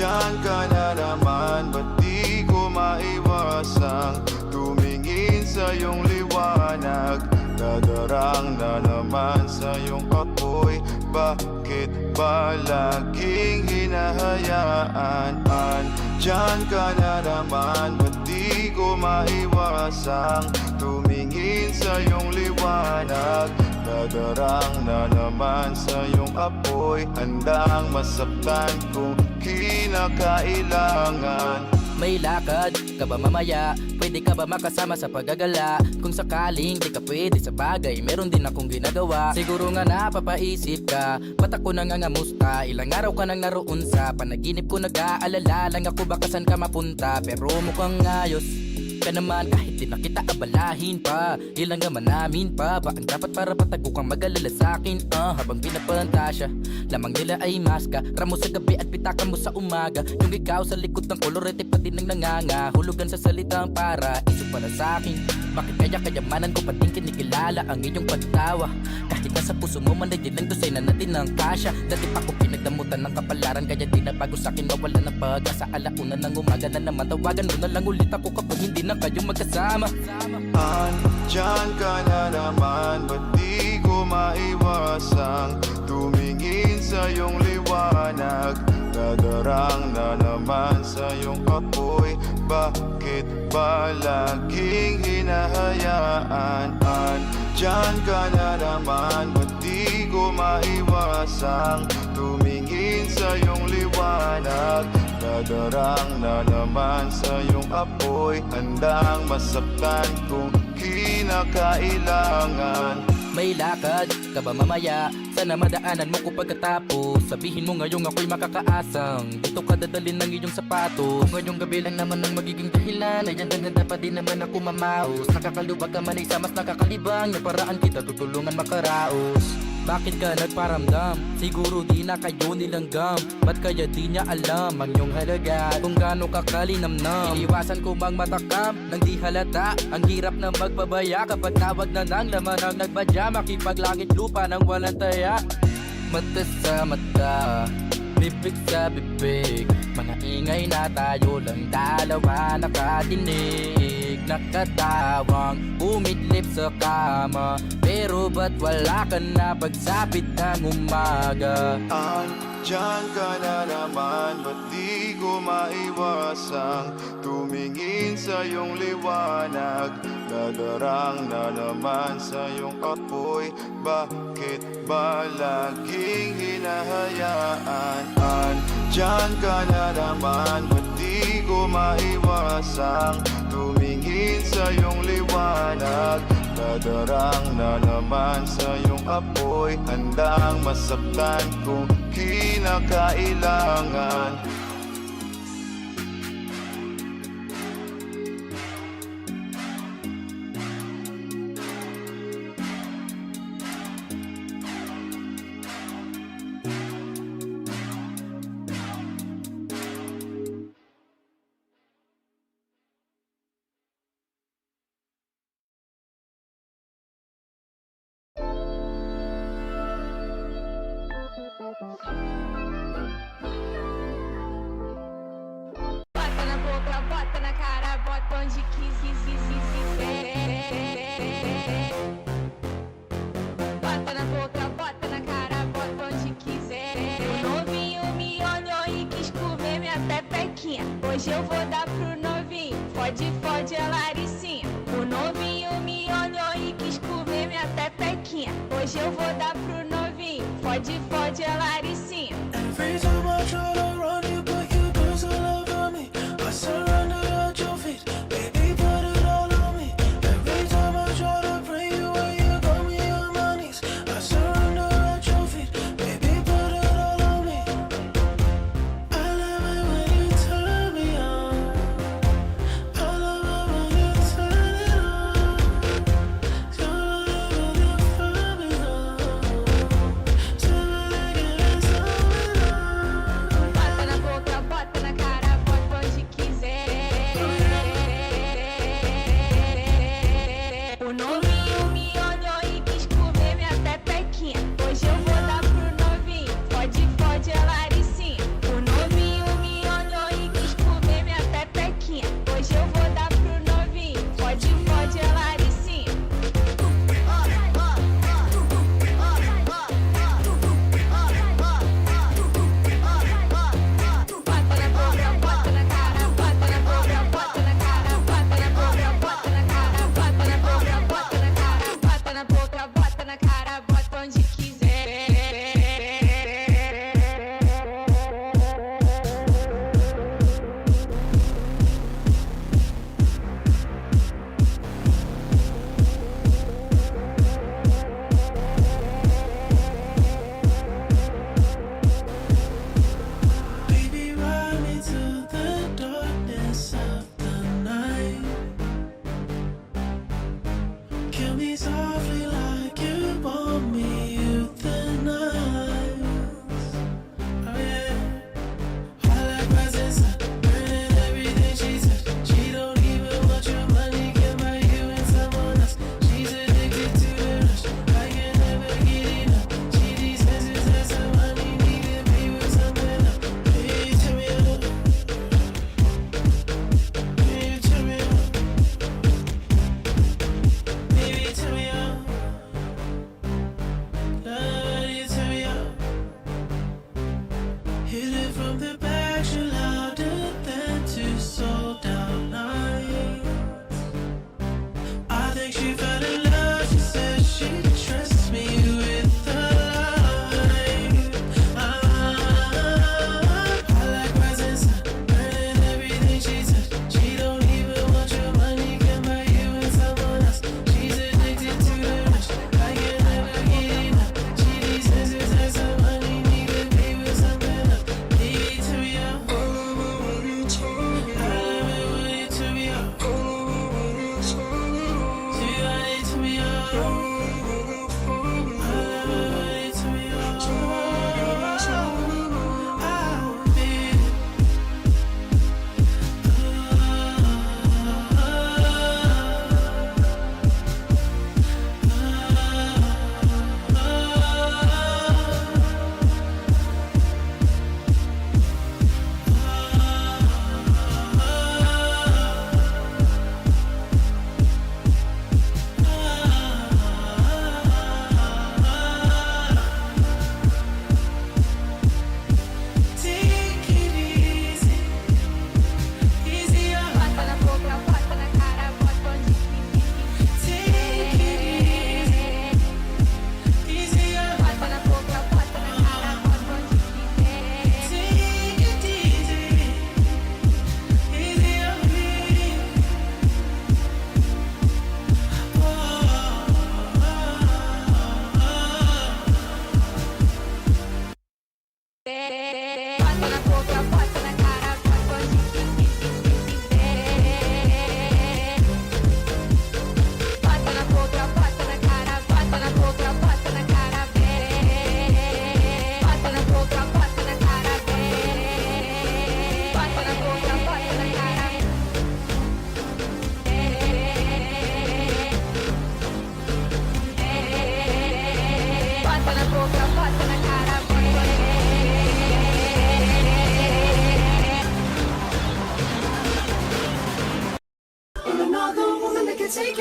Diyan ka na naman, ba't di ko maiwasang tumingin sa iyong liwanag? Dadarang na naman sa iyong apoy, bakit ba laging hinahayaan? Diyan ka na naman, ba't di ko maiwasang tumingin sa iyong liwanag? Dadarang na naman sa iyong apoy, handang masaktan kung kinakailangan. May lakad ka ba mamaya? Pwede ka ba makasama sa paggagala? Kung sakaling di ka pwede sa bagay, meron din akong ginagawa. Siguro nga napapaisip ka, ba't ako nangangamusta? Ilang araw ka nang naroon sa panaginip ko, nag-aalala lang ako baka saan ka mapunta. Pero mukhang ayos ka naman kahit di na kita abalahin pa. Ilang naman namin pa ba ang dapat para patago kang mag-alala sa'kin? Habang pinapantasya, lamang nila ay maska. Ramo sa gabi at pitaka mo sa umaga. Yung ikaw sa likod ng kolorete pati nang nanganga. Hulugan sa salitang para iso para sa'kin. Bakit kaya kayamanan ko pa din kinikilala ang iyong pagtawa? Kahit nasa puso mo man ay lang dosay na natin ang kasya. Dati pa ko pinagdamutan ng kapalaran, kaya di na bago sa'kin mawala ng pag-asa. Alauna ng umaga na naman, tawagan mo na lang ulit ako kapag hindi na kayo magkasama. Andyan ka na naman, ba't di ko maiwasang tumingin sa iyong liwanag? Dadarang na naman sa iyong apoy, bakit ba laging hinahayaan? Andyan ka na naman, ba't di ko maiwasang tumingin sa iyong liwanag? Dadarang na naman sa iyong apoy, handang masaktan kung kinakailangan. May lakad ka ba mamaya? Sana madaanan mo ko pagkatapos. Sabihin mo ngayong ako'y makakaasang dito ka dadalhin ng iyong sapatos. Kung ngayong gabi lang naman ang magiging dahilan, ay ganda pa din naman ako mamaos. Nakakaluwag ka man ay sa mas nakakalibang na paraan kita tutulungan makaraos. Bakit ka nagparamdam? Siguro di na kayo nilanggam. Ba't kaya di niya alam ang iyong halaga? Kung gaano ka kalinamnam, iniwasan ko mang matakam nang di halata. Ang hirap na magpabaya kapag tawag na ng laman ang nagbadya. Makipaglangit lupa nang walang taya. Mata sa mata, bibig sa bibig, mga ingay na tayo lang dalawa nakatinig. Nakatawang umidlip sa kama, pero ba't wala ka na pagsapit ng umaga? Andyan ka na naman, ba't di ko maiwasang tumingin sa iyong liwanag? Dadarang na naman sa iyong apoy, bakit ba laging hinahayaan? Andyan ka na naman, ba't di ko maiwasang tumingin sa iyong liwanag? Dadarang na naman sa iyong apoy, handang masaktan kung kinakailangan. Bota na boca, bota na cara, bota onde quiser. Bota na boca, bota na cara, bota onde quiser. O novinho me olhou e quis comer minha pepequinha. Hoje eu vou dar pro novinho, fode, fode a Laricinha. O novinho me olhou e quis comer minha pepequinha. Hoje eu vou dar pro novinho, fode, fode a Laricinha. Every time I try to run, you put your clothes all over me. I surrender at your feet, baby, put it all on me. Every time I try to pray you away, you got me on my knees. I surrender at your feet, baby, put it all on me. I love it when you turn me on. I love it when you turn it on. So I love it when you turn me on. So I like it, so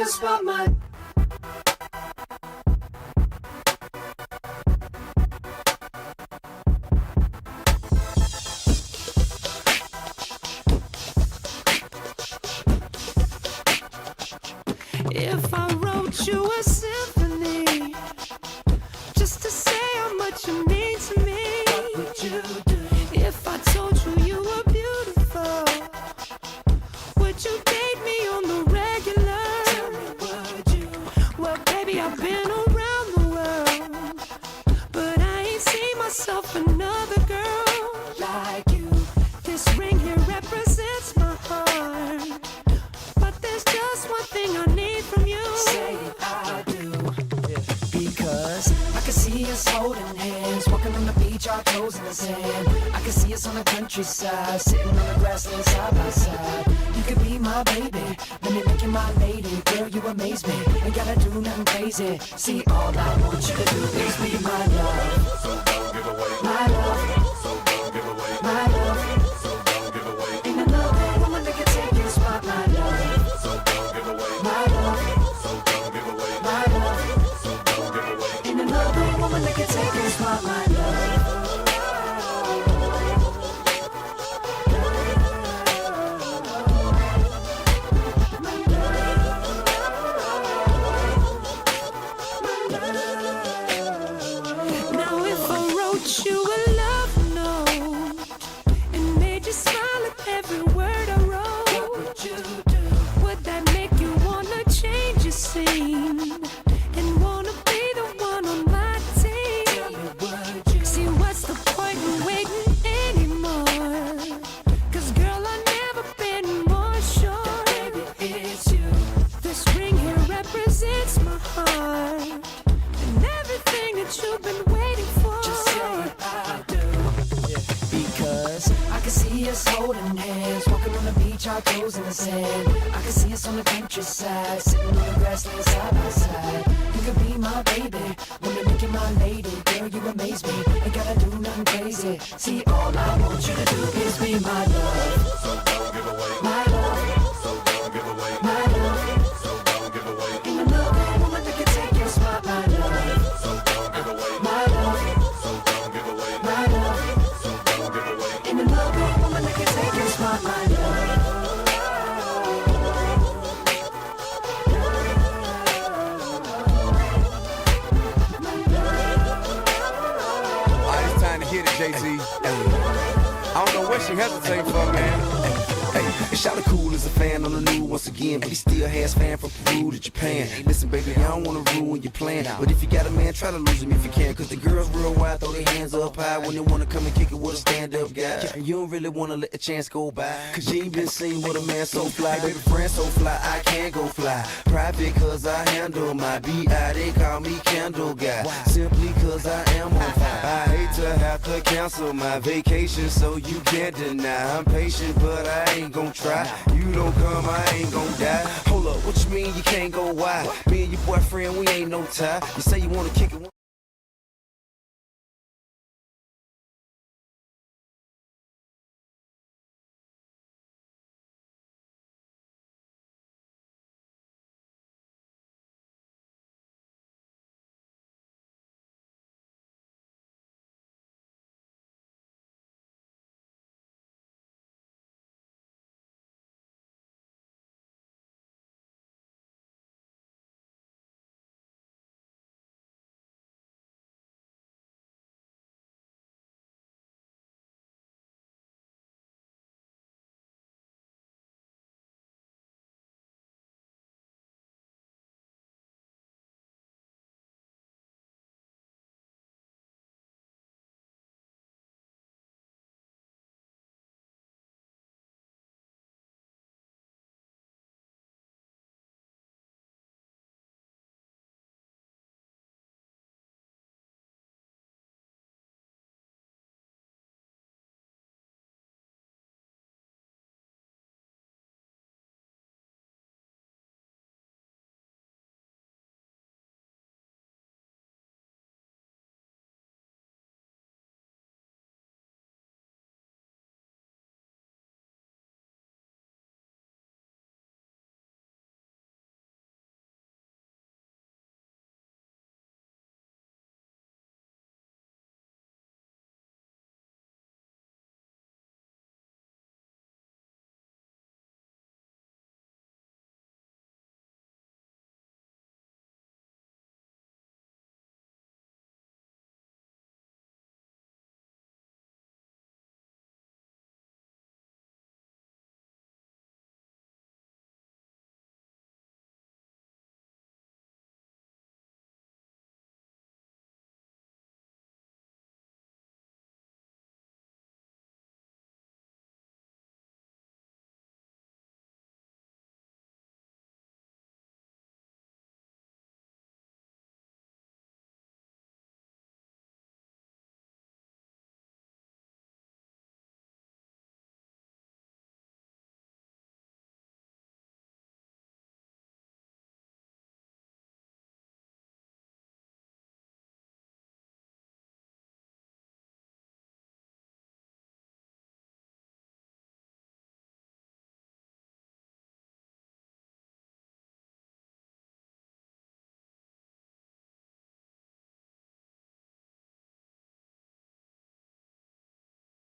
spotlight. If I wrote you a symphony just to say how much you mean to me, what would you do? If I told you you were beautiful, would you date me on the regular? Tell me, would you? Well, baby, I've been around the world, but I ain't seen myself another girl like you. This ring here represents my heart, but there's just one thing I need from you. Say I do. Because I can see us holding hands, walking on the beach, our toes in the sand. I can see us on the countryside, sitting on the grassland side by side. You could be my baby, let me make you my lady. Girl, you amaze me, ain't gotta do nothing crazy. See, all I want you to do is be my love. So don't give away my love. So don't give away my love. So don't give away. Ain't another woman that can take your spot, my love. So don't give away my love. So don't give away my love. So don't give away. Ain't another woman that can take your spot, my love. Now if I wrote you a love note and made you smile at every word I wrote, what would you do? Would that make you wanna change your scene and wanna be the one on my team? Tell me, would you? See, what's the point in waiting anymore? 'Cause girl, I've never been more sure. Baby, it's you. This ring here represents my heart and everything that you've been waiting for. Just say I do. Because I can see us holding hands, walking on the beach, our toes in the sand. I can see us on the countryside, sitting on the grassland side by side. You could be my baby, let me make you my lady. Girl, you amaze me, ain't gotta do nothing crazy. See, all I want you to do is be my love. So don't give away my love. So don't give away my love. So don't give away. Ain't another woman that can take your spot, my love. So don't give away my love. So don't give away my love. So don't give away. Ain't another woman that can take your spot, my love. It's time to hit it, JT. I don't know what she hesitating for, man. Hey, shout cool as a fan on the new once again, but he still has fan from Peru to Japan. Listen, baby, I don't wanna ruin your plan, but if you got a man, try to lose him if you can. 'Cause the girls real wild, throw their hands up high when they wanna come and kick it with a stand-up guy. And you don't really wanna let the chance go by, 'cause you ain't been seen with a man so fly. Baby, friend so fly, I can't go fly. Private 'cause I handle my B.I. They call me Candle Guy, simply 'cause I am on fire. I hate to have to cancel my vacation, so you can't deny. I'm patient, but I ain't gon' try. You don't come, I ain't gon' die. Hold up, what you mean you can't go wide? Me and your boyfriend, we ain't no tie. You say you wanna kick it.